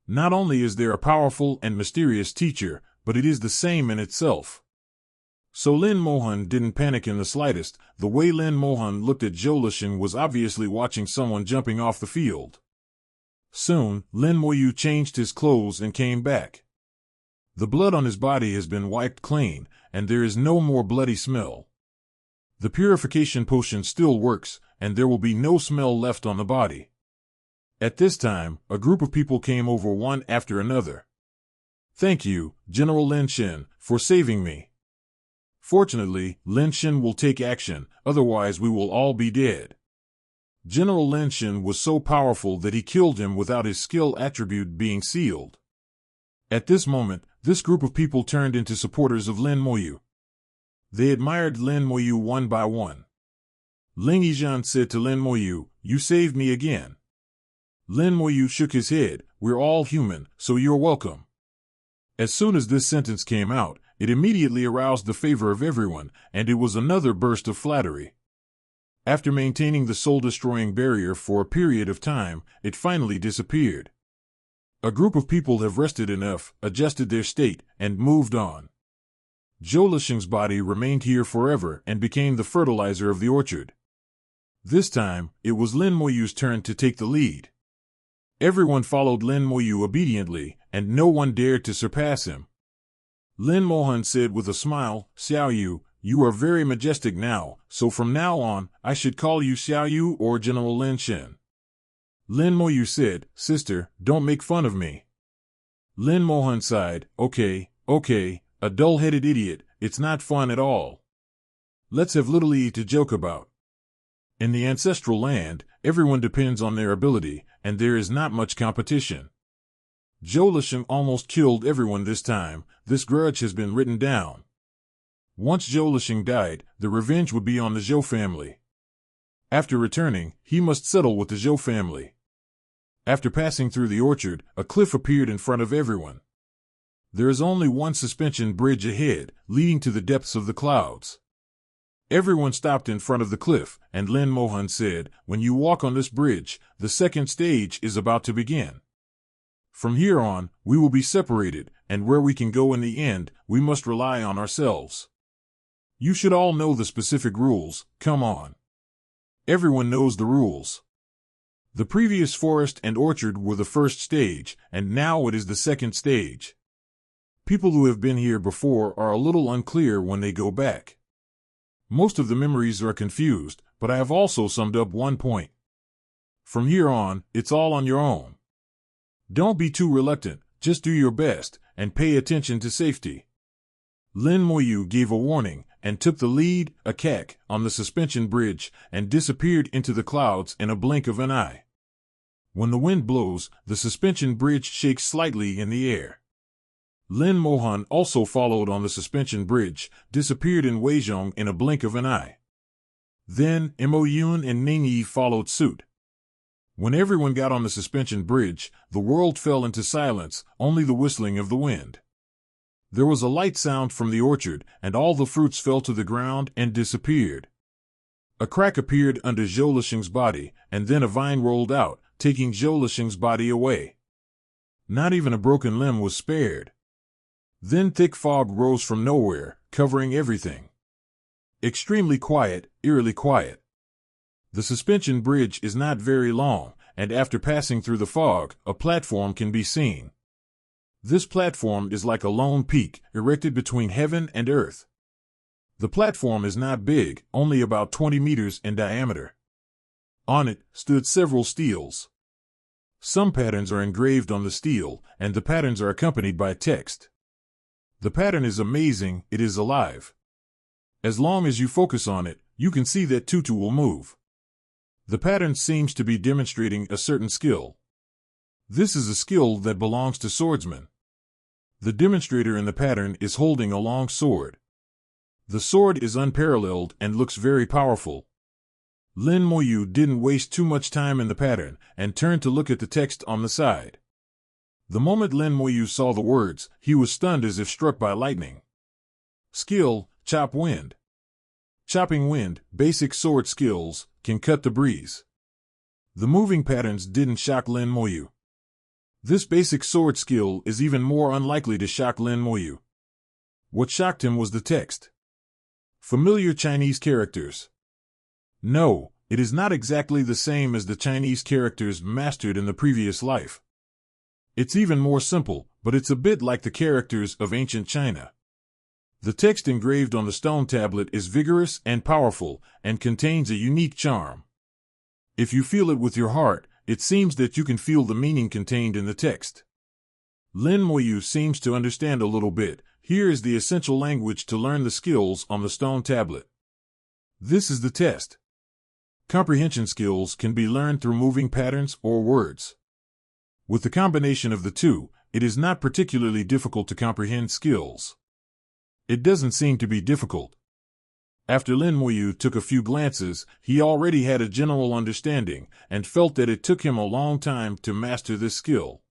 Not only is there a powerful and mysterious teacher, but it is the same in itself. So Lin Mohan didn't panic in the slightest. The way Lin Mohan looked at Zhou Lisheng was obviously watching someone jumping off the field. Soon, Lin Moyu changed his clothes and came back. The blood on his body has been wiped clean, and there is no more bloody smell. The purification potion still works, and there will be no smell left on the body. At this time, a group of people came over one after another. "Thank you, General Lin Shen, for saving me. Fortunately, Lin Shen will take action, otherwise we will all be dead." General Lin Shen was so powerful that he killed him without his skill attribute being sealed. At this moment, this group of people turned into supporters of Lin Moyu. They admired Lin Moyu one by one. Ling Yizhan said to Lin Moyu, "You saved me again." Lin Moyu shook his head. "We're all human, so you're welcome." As soon as this sentence came out, it immediately aroused the favor of everyone, and it was another burst of flattery. After maintaining the soul-destroying barrier for a period of time, it finally disappeared. A group of people have rested enough, adjusted their state, and moved on. Zhou Lisheng's body remained here forever and became the fertilizer of the orchard. This time, it was Lin Moyu's turn to take the lead. Everyone followed Lin Moyu obediently, and no one dared to surpass him. Lin Mohan said with a smile, "Xiaoyu, you are very majestic now, so from now on, I should call you Xiaoyu or General Lin Shen." Lin Moyu said, "Sister, don't make fun of me." Lin Mohan sighed, Okay, a dull-headed idiot, it's not fun at all. Let's have little to joke about." In the ancestral land, everyone depends on their ability, and there is not much competition. Zhou Lisheng almost killed everyone this time. This grudge has been written down. Once Zhou Lisheng died, the revenge would be on the Zhou family. After returning, he must settle with the Zhou family. After passing through the orchard, a cliff appeared in front of everyone. There is only one suspension bridge ahead, leading to the depths of the clouds. Everyone stopped in front of the cliff, and Lin Mohan said, "When you walk on this bridge, the second stage is about to begin. From here on, we will be separated, and where we can go in the end, we must rely on ourselves." You should all know the specific rules, come on. Everyone knows the rules. The previous forest and orchard were the first stage, and now it is the second stage. People who have been here before are a little unclear when they go back. Most of the memories are confused, but I have also summed up one point. From here on, it's all on your own. Don't be too reluctant, just do your best, and pay attention to safety. Lin Moyu gave a warning, and took the lead, a cack, on the suspension bridge, and disappeared into the clouds in a blink of an eye. When the wind blows, the suspension bridge shakes slightly in the air. Lin Mohan also followed on the suspension bridge, disappeared in Weizhong in a blink of an eye. Then, Mo Yun and Ning Yi followed suit. When everyone got on the suspension bridge, the world fell into silence, only the whistling of the wind. There was a light sound from the orchard, and all the fruits fell to the ground and disappeared. A crack appeared under Zhou Lixing's body, and then a vine rolled out, taking Zhou Lixing's body away. Not even a broken limb was spared. Then thick fog rose from nowhere, covering everything. Extremely quiet, eerily quiet. The suspension bridge is not very long, and after passing through the fog, a platform can be seen. This platform is like a lone peak, erected between heaven and earth. The platform is not big, only about 20 meters in diameter. On it stood several steels. Some patterns are engraved on the steel, and the patterns are accompanied by text. The pattern is amazing, it is alive. As long as you focus on it, you can see that Tutu will move. The pattern seems to be demonstrating a certain skill. This is a skill that belongs to swordsmen. The demonstrator in the pattern is holding a long sword. The sword is unparalleled and looks very powerful. Lin Moyu didn't waste too much time in the pattern and turned to look at the text on the side. The moment Lin Moyu saw the words, he was stunned as if struck by lightning. Skill, chop wind. Chopping wind, basic sword skills, can cut the breeze. The moving patterns didn't shock Lin Moyu. This basic sword skill is even more unlikely to shock Lin Moyu. What shocked him was the text. Familiar Chinese characters. No, it is not exactly the same as the Chinese characters mastered in the previous life. It's even more simple, but it's a bit like the characters of ancient China. The text engraved on the stone tablet is vigorous and powerful, and contains a unique charm. If you feel it with your heart, it seems that you can feel the meaning contained in the text. Lin Moyu seems to understand a little bit. Here is the essential language to learn the skills on the stone tablet. This is the test. Comprehension skills can be learned through moving patterns or words. With the combination of the two, it is not particularly difficult to comprehend skills. It doesn't seem to be difficult. After Lin Moyu took a few glances, he already had a general understanding, and felt that it took him a long time to master this skill.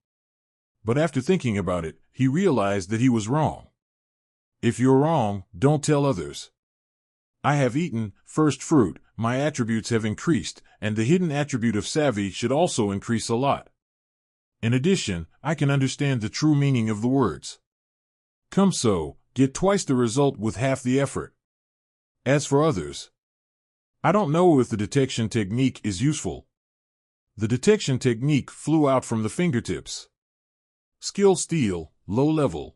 But after thinking about it, he realized that he was wrong. If you're wrong, don't tell others. I have eaten first fruit, my attributes have increased, and the hidden attribute of savvy should also increase a lot. In addition, I can understand the true meaning of the words. Come so, get twice the result with half the effort. As for others, I don't know if the detection technique is useful. The detection technique flew out from the fingertips. Skill steel, low level.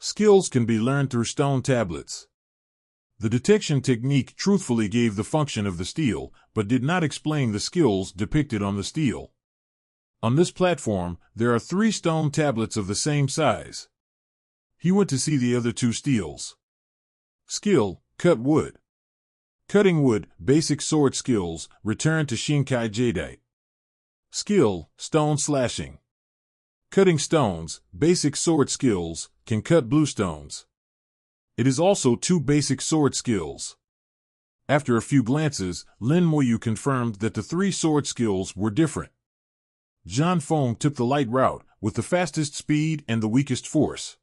Skills can be learned through stone tablets. The detection technique truthfully gave the function of the steel, but did not explain the skills depicted on the steel. On this platform, there are 3 stone tablets of the same size. He went to see the other 2 steels. Skill, cut wood. Cutting wood, basic sword skills, return to Shinkai Jadeite. Skill, stone slashing. Cutting stones, basic sword skills, can cut blue stones. It is also 2 basic sword skills. After a few glances, Lin Moyu confirmed that the 3 sword skills were different. Zhan Feng took the light route, with the fastest speed and the weakest force.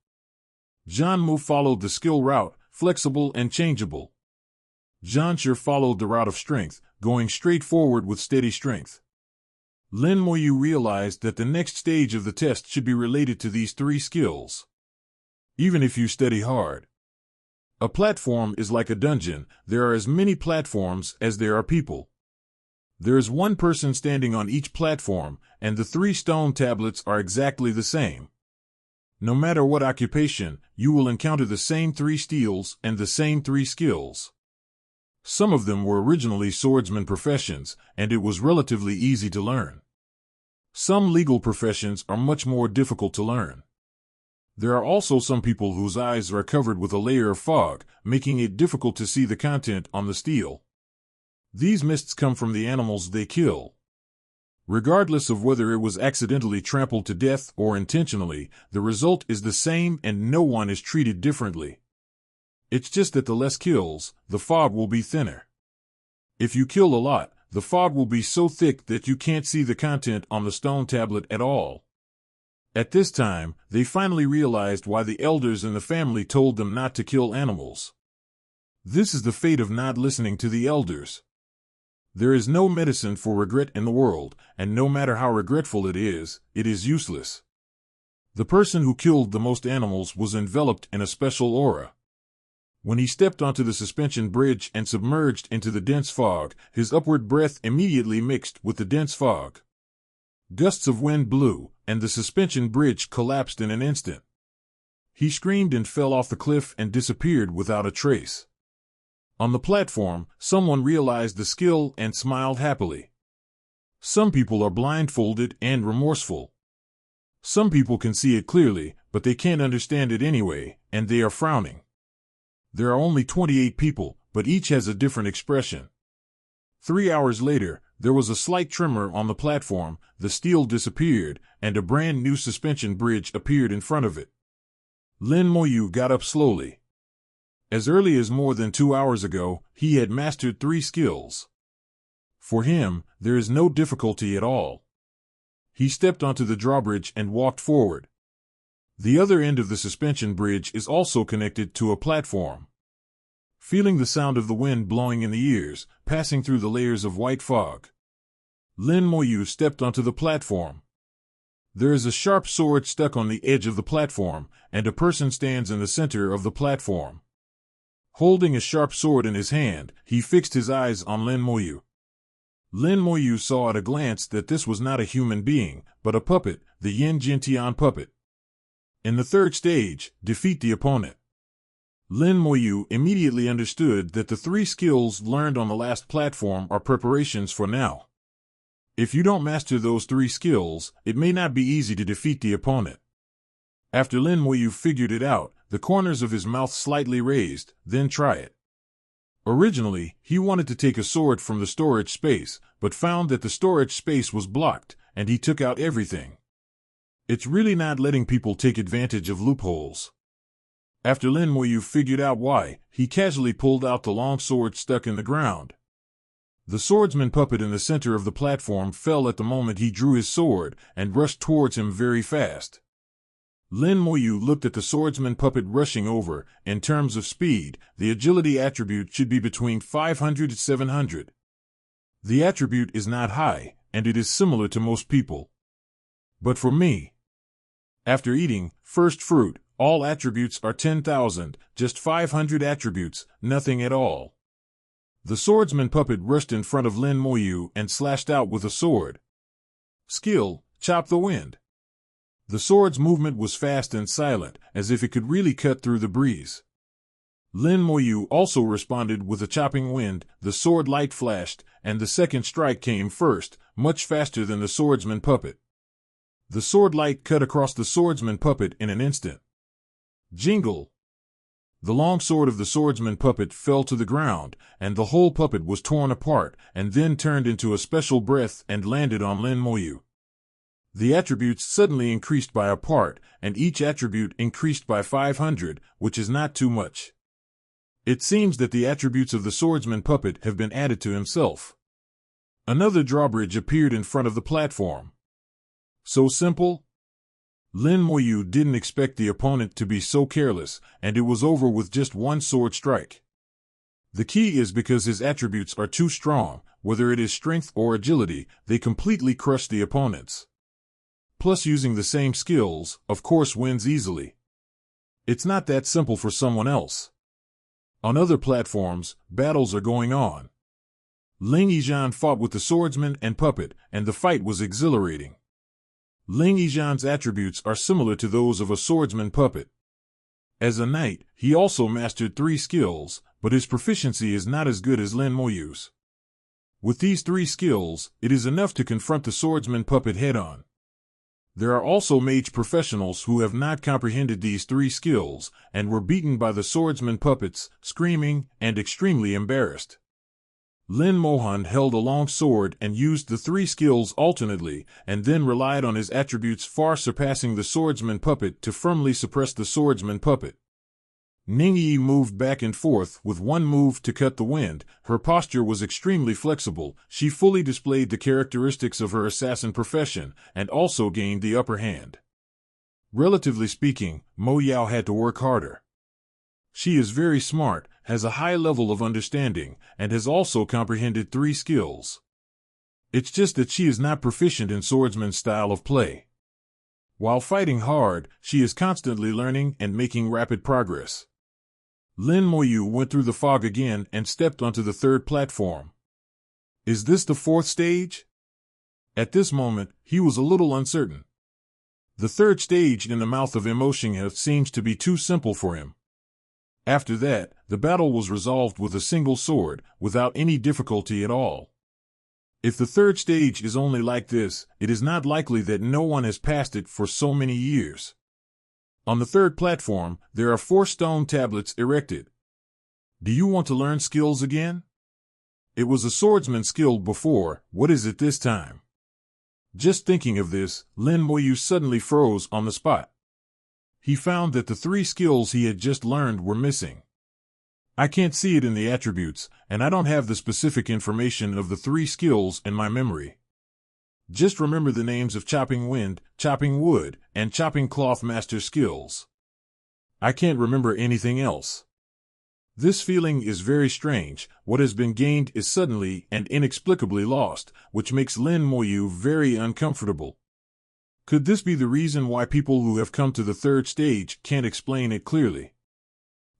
Zhan Mu followed the skill route, flexible and changeable. Zhan Shi followed the route of strength, going straight forward with steady strength. Lin Moyu realized that the next stage of the test should be related to these 3 skills. Even if you study hard. A platform is like a dungeon. There are as many platforms as there are people. There is one person standing on each platform, and the 3 stone tablets are exactly the same. No matter what occupation, you will encounter the same 3 steels and the same 3 skills. Some of them were originally swordsman professions, and it was relatively easy to learn. Some legal professions are much more difficult to learn. There are also some people whose eyes are covered with a layer of fog, making it difficult to see the content on the steel. These mists come from the animals they kill. Regardless of whether it was accidentally trampled to death or intentionally, the result is the same and no one is treated differently. It's just that the less kills, the fog will be thinner. If you kill a lot, the fog will be so thick that you can't see the content on the stone tablet at all. At this time, they finally realized why the elders in the family told them not to kill animals. This is the fate of not listening to the elders. There is no medicine for regret in the world, and no matter how regretful it is useless. The person who killed the most animals was enveloped in a special aura. When he stepped onto the suspension bridge and submerged into the dense fog, his upward breath immediately mixed with the dense fog. Gusts of wind blew, and the suspension bridge collapsed in an instant. He screamed and fell off the cliff and disappeared without a trace. On the platform, someone realized the skill and smiled happily. Some people are blindfolded and remorseful. Some people can see it clearly, but they can't understand it anyway, and they are frowning. There are only 28 people, but each has a different expression. 3 hours later, there was a slight tremor on the platform, the steel disappeared, and a brand new suspension bridge appeared in front of it. Lin Moyu got up slowly. As early as more than 2 hours ago, he had mastered 3 skills. For him, there is no difficulty at all. He stepped onto the drawbridge and walked forward. The other end of the suspension bridge is also connected to a platform. Feeling the sound of the wind blowing in the ears, passing through the layers of white fog, Lin Moyu stepped onto the platform. There is a sharp sword stuck on the edge of the platform, and a person stands in the center of the platform. Holding a sharp sword in his hand, he fixed his eyes on Lin Moyu. Lin Moyu saw at a glance that this was not a human being, but a puppet, the Yin Jintian puppet. In the 3rd stage, defeat the opponent. Lin Moyu immediately understood that the 3 skills learned on the last platform are preparations for now. If you don't master those 3 skills, it may not be easy to defeat the opponent. After Lin Moyu figured it out, the corners of his mouth slightly raised, then try it. Originally, he wanted to take a sword from the storage space, but found that the storage space was blocked, and he took out everything. It's really not letting people take advantage of loopholes. After Lin Moyu figured out why, he casually pulled out the long sword stuck in the ground. The swordsman puppet in the center of the platform fell at the moment he drew his sword and rushed towards him very fast. Lin Moyu looked at the swordsman puppet rushing over. In terms of speed, the agility attribute should be between 500 and 700. The attribute is not high, and it is similar to most people. But for me, after eating first fruit, all attributes are 10,000, just 500 attributes, nothing at all. The swordsman puppet rushed in front of Lin Moyu and slashed out with a sword. Skill, chop the wind. The sword's movement was fast and silent, as if it could really cut through the breeze. Lin Moyu also responded with a chopping wind, the sword light flashed, and the second strike came first, much faster than the swordsman puppet. The sword light cut across the swordsman puppet in an instant. Jingle! The long sword of the swordsman puppet fell to the ground, and the whole puppet was torn apart, and then turned into a special breath and landed on Lin Moyu. The attributes suddenly increased by a part, and each attribute increased by 500, which is not too much. It seems that the attributes of the swordsman puppet have been added to himself. Another drawbridge appeared in front of the platform. So simple? Lin Moyu didn't expect the opponent to be so careless, and it was over with just one sword strike. The key is because his attributes are too strong, whether it is strength or agility, they completely crush the opponents. Plus using the same skills, of course, wins easily. It's not that simple for someone else. On other platforms, battles are going on. Ling Yizhan fought with the swordsman and puppet, and the fight was exhilarating. Ling Yizhan's attributes are similar to those of a swordsman puppet. As a knight, he also mastered 3 skills, but his proficiency is not as good as Lin Moyu's. With these 3 skills, it is enough to confront the swordsman puppet head-on. There are also mage professionals who have not comprehended these 3 skills, and were beaten by the swordsman puppets, screaming, and extremely embarrassed. Lin Mohan held a long sword and used the 3 skills alternately, and then relied on his attributes far surpassing the swordsman puppet to firmly suppress the swordsman puppet. Ningyi moved back and forth with one move to cut the wind. Her posture was extremely flexible. She fully displayed the characteristics of her assassin profession, and also gained the upper hand. Relatively speaking, Mo Yao had to work harder. She is very smart, has a high level of understanding, and has also comprehended 3 skills. It's just that she is not proficient in swordsman's style of play. While fighting hard, she is constantly learning and making rapid progress. Lin Moyu went through the fog again and stepped onto the 3rd platform. Is this the 4th stage? At this moment, he was a little uncertain. The 3rd stage in the mouth of Emotion seems to be too simple for him. After that, the battle was resolved with a single sword, without any difficulty at all. If the 3rd stage is only like this, it is not likely that no one has passed it for so many years. On the 3rd platform, there are 4 stone tablets erected. Do you want to learn skills again? It was a swordsman skill before, what is it this time? Just thinking of this, Lin Moyu suddenly froze on the spot. He found that the 3 skills he had just learned were missing. I can't see it in the attributes, and I don't have the specific information of the 3 skills in my memory. Just remember the names of chopping wind, chopping wood, and chopping cloth master skills. I can't remember anything else. This feeling is very strange. What has been gained is suddenly and inexplicably lost, which makes Lin Moyu very uncomfortable. Could this be the reason why people who have come to the 3rd stage can't explain it clearly?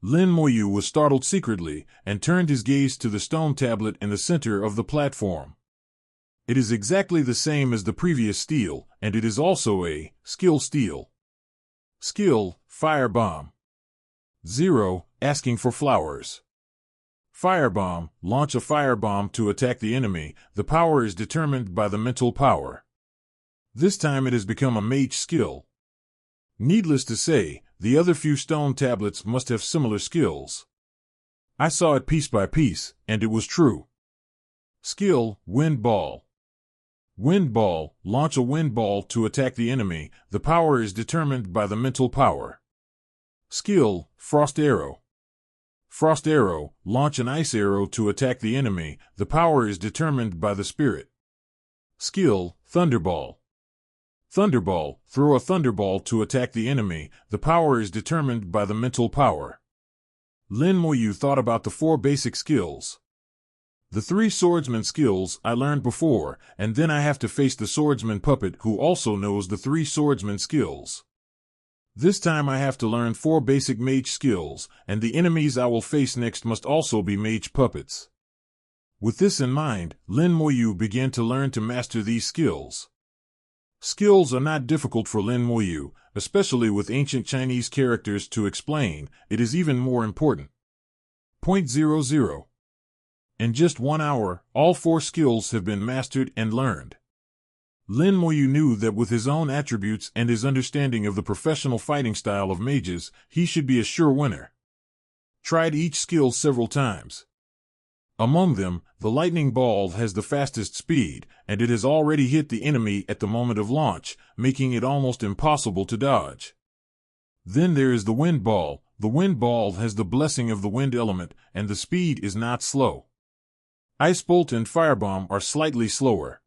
Lin Moyu was startled secretly, and turned his gaze to the stone tablet in the center of the platform. It is exactly the same as the previous steel, and it is also a skill steel. Skill, Firebomb. 0, asking for flowers. Firebomb, launch a firebomb to attack the enemy. The power is determined by the mental power. This time it has become a mage skill. Needless to say, the other few stone tablets must have similar skills. I saw it piece by piece, and it was true. Skill, Wind Ball. Wind Ball, launch a wind ball to attack the enemy. The power is determined by the mental power. Skill, Frost Arrow. Frost Arrow, launch an ice arrow to attack the enemy. The power is determined by the spirit. Skill, Thunderball. Thunderball, throw a thunderball to attack the enemy. The power is determined by the mental power. Lin Moyu thought about the 4 basic skills. The 3 swordsman skills I learned before, and then I have to face the swordsman puppet who also knows the 3 swordsman skills. This time I have to learn 4 basic mage skills, and the enemies I will face next must also be mage puppets. With this in mind, Lin Moyu began to learn to master these skills. Skills are not difficult for Lin Moyu, especially with ancient Chinese characters to explain. It is even more important. 0.00. In just 1 hour, all 4 skills have been mastered and learned. Lin Moyu knew that with his own attributes and his understanding of the professional fighting style of mages, he should be a sure winner. Tried each skill several times. Among them, the lightning ball has the fastest speed, and it has already hit the enemy at the moment of launch, making it almost impossible to dodge. Then there is the wind ball. The wind ball has the blessing of the wind element, and the speed is not slow. Ice bolt and firebomb are slightly slower.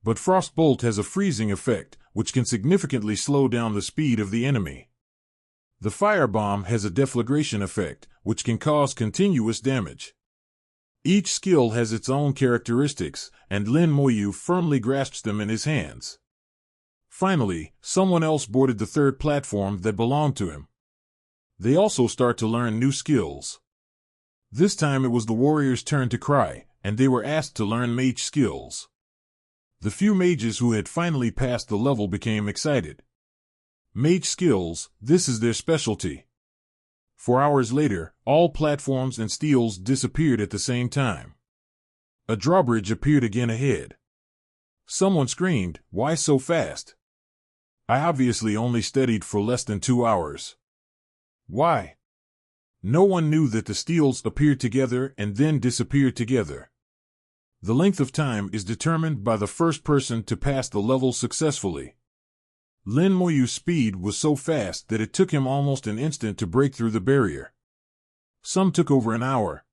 But frost bolt has a freezing effect, which can significantly slow down the speed of the enemy. The firebomb has a deflagration effect, which can cause continuous damage. Each skill has its own characteristics, and Lin Moyu firmly grasps them in his hands. Finally, someone else boarded the 3rd platform that belonged to him. They also start to learn new skills. This time it was the warriors' turn to cry, and they were asked to learn mage skills. The few mages who had finally passed the level became excited. Mage skills, this is their specialty. 4 hours later, all platforms and steels disappeared at the same time. A drawbridge appeared again ahead. Someone screamed, "Why so fast? I obviously only studied for less than 2 hours. Why?" No one knew that the steels appeared together and then disappeared together. The length of time is determined by the first person to pass the level successfully. Lin Moyu's speed was so fast that it took him almost an instant to break through the barrier. Some took over an hour.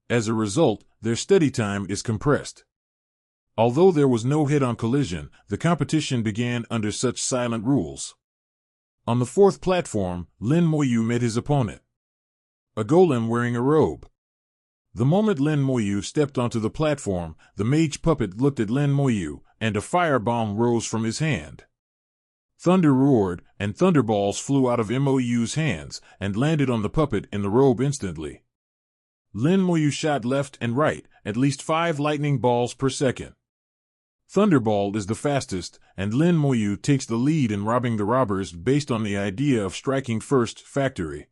As a result, their study time is compressed. Although there was no head-on collision, the competition began under such silent rules. On the 4th platform, Lin Moyu met his opponent, a golem wearing a robe. The moment Lin Moyu stepped onto the platform, the mage puppet looked at Lin Moyu, and a firebomb rose from his hand. Thunder roared, and thunderballs flew out of Moyu's hands and landed on the puppet in the robe instantly. Lin Moyu shot left and right, at least 5 lightning balls per second. Thunderball is the fastest, and Lin Moyu takes the lead in robbing the robbers based on the idea of striking first factory.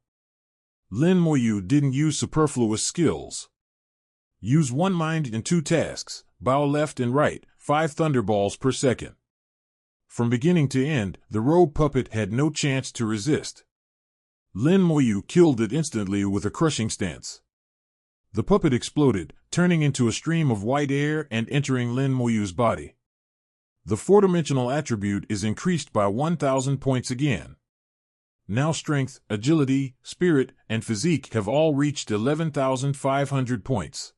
Lin Moyu didn't use superfluous skills. Use one mind in 2 tasks, bow left and right, 5 thunderballs per second. From beginning to end, the robe puppet had no chance to resist. Lin Moyu killed it instantly with a crushing stance. The puppet exploded, turning into a stream of white air and entering Lin Moyu's body. The 4-dimensional attribute is increased by 1,000 points again. Now strength, agility, spirit, and physique have all reached 11,500 points.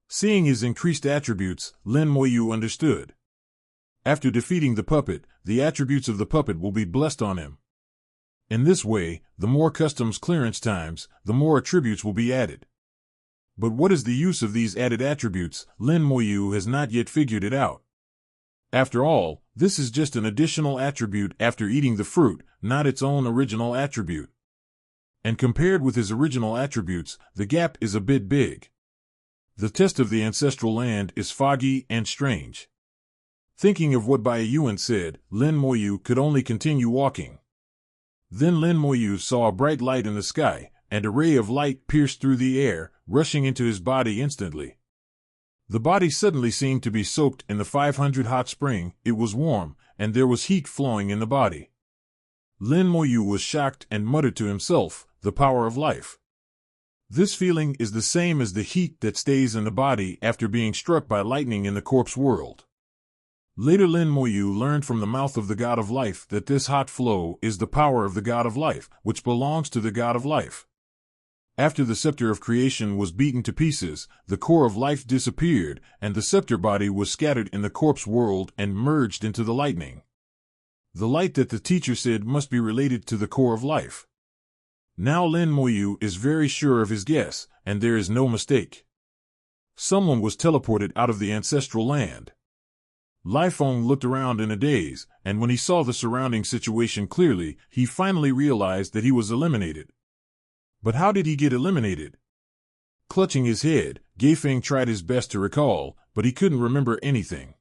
Seeing his increased attributes, Lin Moyu understood. After defeating the puppet, the attributes of the puppet will be blessed on him. In this way, the more customs clearance times, the more attributes will be added. But what is the use of these added attributes? Lin Moyu has not yet figured it out. After all, this is just an additional attribute after eating the fruit, not its own original attribute. And compared with his original attributes, the gap is a bit big. The test of the ancestral land is foggy and strange. Thinking of what Bai Yuan said, Lin Moyu could only continue walking. Then Lin Moyu saw a bright light in the sky, and a ray of light pierced through the air, rushing into his body instantly. The body suddenly seemed to be soaked in the 500 hot spring. It was warm, and there was heat flowing in the body. Lin Moyu was shocked and muttered to himself, "The power of life." This feeling is the same as the heat that stays in the body after being struck by lightning in the corpse world. Later Lin Moyu learned from the mouth of the god of life that this hot flow is the power of the god of life, which belongs to the god of life. After the scepter of creation was beaten to pieces, the core of life disappeared, and the scepter body was scattered in the corpse world and merged into the lightning. The light that the teacher said must be related to the core of life. Now Lin Moyu is very sure of his guess, and there is no mistake. Someone was teleported out of the ancestral land. Lai Feng looked around in a daze, and when he saw the surrounding situation clearly, he finally realized that he was eliminated. But how did he get eliminated? Clutching his head, Gaifeng tried his best to recall, but he couldn't remember anything.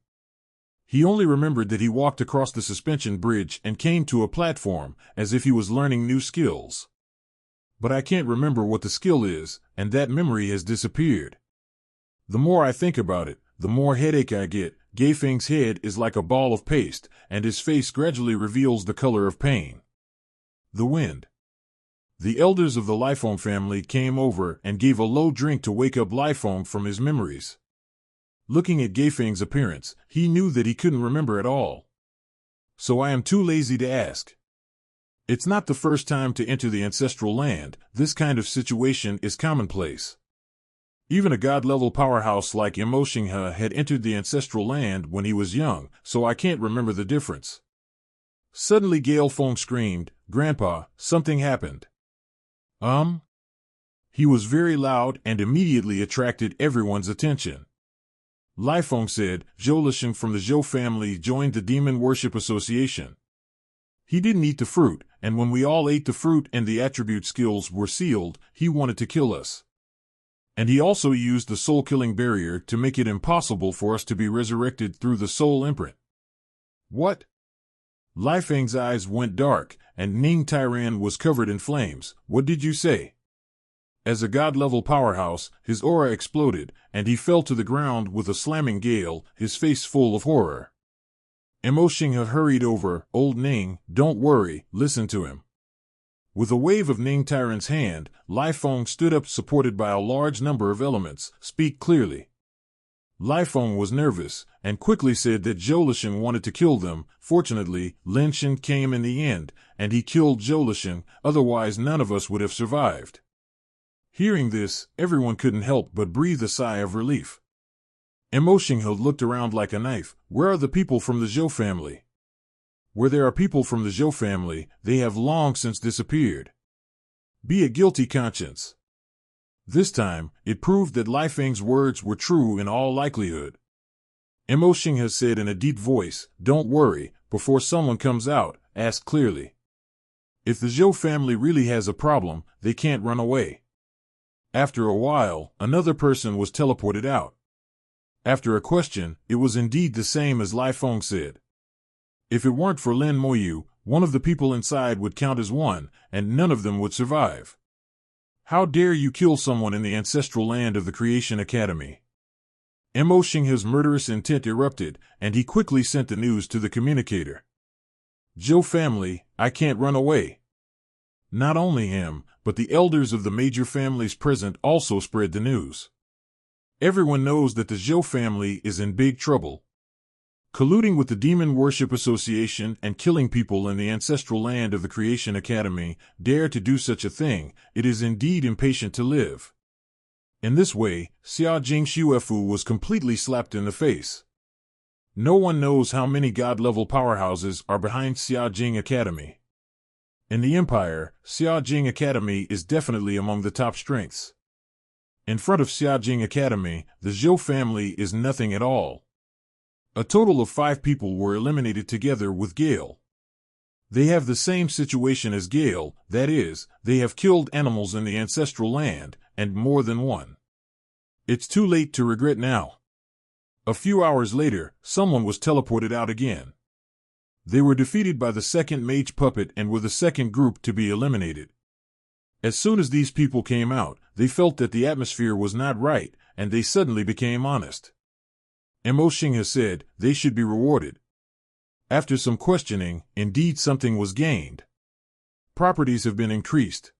He only remembered that he walked across the suspension bridge and came to a platform, as if he was learning new skills. But I can't remember what the skill is, and that memory has disappeared. The more I think about it, the more headache I get. Gaifeng's head is like a ball of paste, and his face gradually reveals the color of pain. The wind. The elders of the Lifong family came over and gave a low drink to wake up Lifong from his memories. Looking at Gaifeng's appearance, he knew that he couldn't remember at all. So I am too lazy to ask. It's not the first time to enter the ancestral land. This kind of situation is commonplace. Even a god-level powerhouse like Mo Xinghe had entered the ancestral land when he was young, so I can't remember the difference. Suddenly Gale Feng screamed, "Grandpa, something happened." He was very loud and immediately attracted everyone's attention. Lai Feng said, "Zhou Lisheng from the Zhou family joined the Demon Worship Association. He didn't eat the fruit, and when we all ate the fruit and the attribute skills were sealed, he wanted to kill us. And he also used the soul-killing barrier to make it impossible for us to be resurrected through the soul imprint. What? Lai Feng's eyes went dark, and Ning Tairan was covered in flames. What did you say? As a god-level powerhouse, his aura exploded, and he fell to the ground with a slamming gale, his face full of horror. Mo Xinghe hurried over. Old Ning, don't worry, listen to him. With a wave of Ning Tairan's hand, Lai Feng stood up supported by a large number of elements. Speak clearly. Lai Feng was nervous, and quickly said that Zhou Lixing wanted to kill them. Fortunately, Lin Shen came in the end, and he killed Zhou Lixing, otherwise none of us would have survived. Hearing this, everyone couldn't help but breathe a sigh of relief. Mo Xinghe looked around like a knife. Where are the people from the Zhou family? Where there are people from the Zhou family, they have long since disappeared. Be a guilty conscience. This time, it proved that Lai Feng's words were true in all likelihood. Mo Xinghe said in a deep voice, don't worry, before someone comes out, ask clearly. If the Zhou family really has a problem, they can't run away. After a while, another person was teleported out. After a question, it was indeed the same as Lai Feng said. If it weren't for Lin Moyu, one of the people inside would count as one, and none of them would survive. How dare you kill someone in the ancestral land of the Creation Academy? Mo Xinghe's murderous intent erupted, and he quickly sent the news to the communicator. Zhou family, I can't run away. Not only him, but the elders of the major families present also spread the news. Everyone knows that the Zhou family is in big trouble. Colluding with the Demon Worship Association and killing people in the ancestral land of the Creation Academy, dare to do such a thing, it is indeed impatient to live. In this way, Xia Jing Xuefu was completely slapped in the face. No one knows how many god-level powerhouses are behind Xia Jing Academy. In the Empire, Xia Jing Academy is definitely among the top strengths. In front of Xia Jing Academy, the Zhou family is nothing at all. A total of 5 people were eliminated together with Gale. They have the same situation as Gale, that is, they have killed animals in the ancestral land, and more than one. It's too late to regret now. A few hours later, someone was teleported out again. They were defeated by the second mage puppet and were the second group to be eliminated. As soon as these people came out, they felt that the atmosphere was not right, and they suddenly became honest. Mo Xinghe said they should be rewarded. After some questioning, indeed something was gained. Properties have been increased.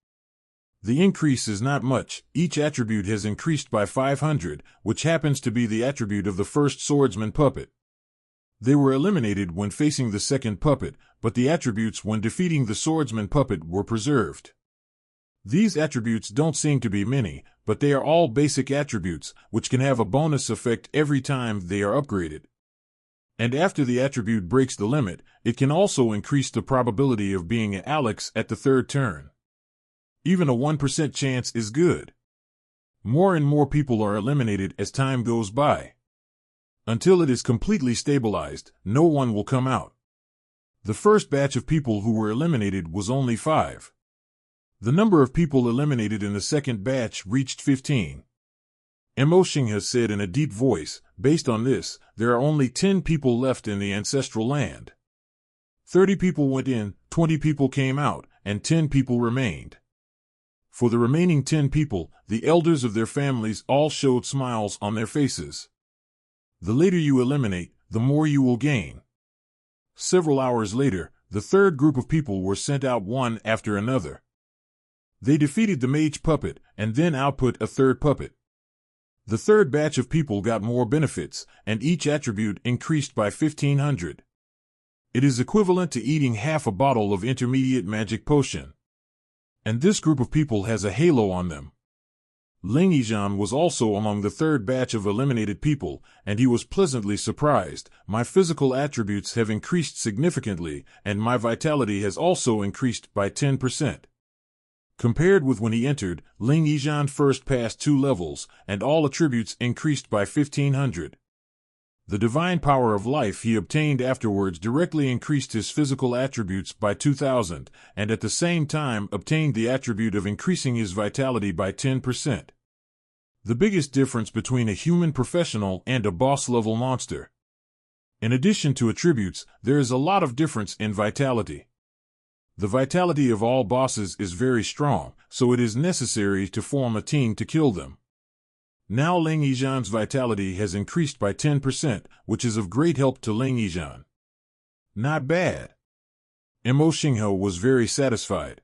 The increase is not much. Each attribute has increased by 500, which happens to be the attribute of the first swordsman puppet. They were eliminated when facing the second puppet, but the attributes when defeating the swordsman puppet were preserved. These attributes don't seem to be many, but they are all basic attributes, which can have a bonus effect every time they are upgraded. And after the attribute breaks the limit, it can also increase the probability of being an Alex at the 3rd turn. Even a 1% chance is good. More and more people are eliminated as time goes by. Until it is completely stabilized, no one will come out. The first batch of people who were eliminated was only 5. The number of people eliminated in the second batch reached 15. Mo Xinghe said in a deep voice, based on this, there are only 10 people left in the ancestral land. 30 people went in, 20 people came out, and 10 people remained. For the remaining 10 people, the elders of their families all showed smiles on their faces. The later you eliminate, the more you will gain. Several hours later, the third group of people were sent out one after another. They defeated the mage puppet, and then output a third puppet. The third batch of people got more benefits, and each attribute increased by 1,500. It is equivalent to eating half a bottle of intermediate magic potion. And this group of people has a halo on them. Ling Yizhan was also among the third batch of eliminated people, and he was pleasantly surprised. My physical attributes have increased significantly, and my vitality has also increased by 10%. Compared with when he entered, Ling Yizhan first passed 2 levels, and all attributes increased by 1,500. The divine power of life he obtained afterwards directly increased his physical attributes by 2,000, and at the same time obtained the attribute of increasing his vitality by 10%. The biggest difference between a human professional and a boss-level monster. In addition to attributes, there is a lot of difference in vitality. The vitality of all bosses is very strong, so it is necessary to form a team to kill them. Now Ling Yizhan's vitality has increased by 10%, which is of great help to Ling Yizhan. Not bad. Mo Xinghe was very satisfied.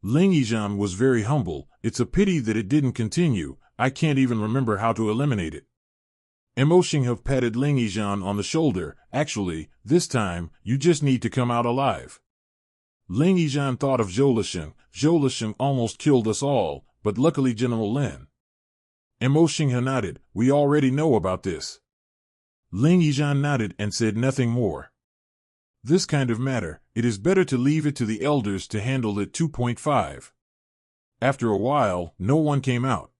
Ling Yizhan was very humble. It's a pity that it didn't continue. I can't even remember how to eliminate it. Mo Xinghe patted Ling Yizhan on the shoulder. Actually, this time, you just need to come out alive. Ling Yizhan thought of Zhou Lisheng. Zhou Lisheng almost killed us all, but luckily General Lin. Mo Xinghe nodded. We already know about this. Ling Yizhan nodded and said nothing more. This kind of matter, it is better to leave it to the elders to handle it. 2.5. After a while, no one came out.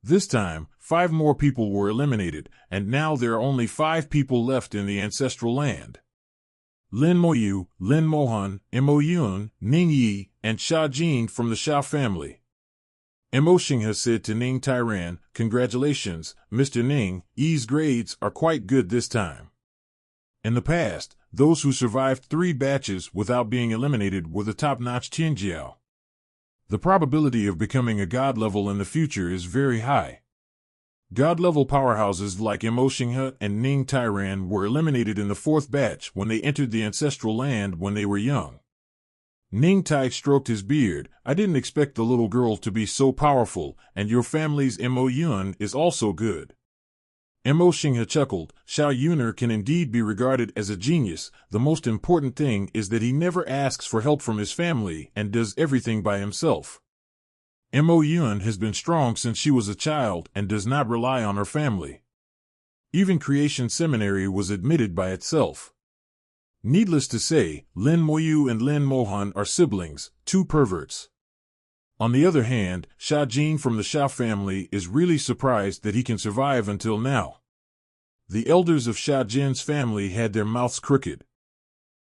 This time, 5 more people were eliminated, and now there are only 5 people left in the ancestral land. Lin Moyu, Lin Mohan, Mo Yun, Ning Yi, and Sha Jin from the Sha family. Mo Xinghe said to Ning Tairan, "Congratulations, Mr. Ning, Yi's grades are quite good this time." In the past, those who survived 3 batches without being eliminated were the top-notch Tianjiao. The probability of becoming a god level in the future is very high. God-level powerhouses like Mo Xinghe and Ning Tairan were eliminated in the 4th batch when they entered the ancestral land when they were young. Ning Tai stroked his beard. I didn't expect the little girl to be so powerful, and your family's Mo Yun is also good. Mo Xinghe chuckled. Xiao Yuner can indeed be regarded as a genius. The most important thing is that he never asks for help from his family and does everything by himself. Mo Yun has been strong since she was a child and does not rely on her family. Even Creation Seminary was admitted by itself. Needless to say, Lin Moyu and Lin Mohan are siblings, 2 perverts. On the other hand, Sha Jin from the Sha family is really surprised that he can survive until now. The elders of Sha Jin's family had their mouths crooked.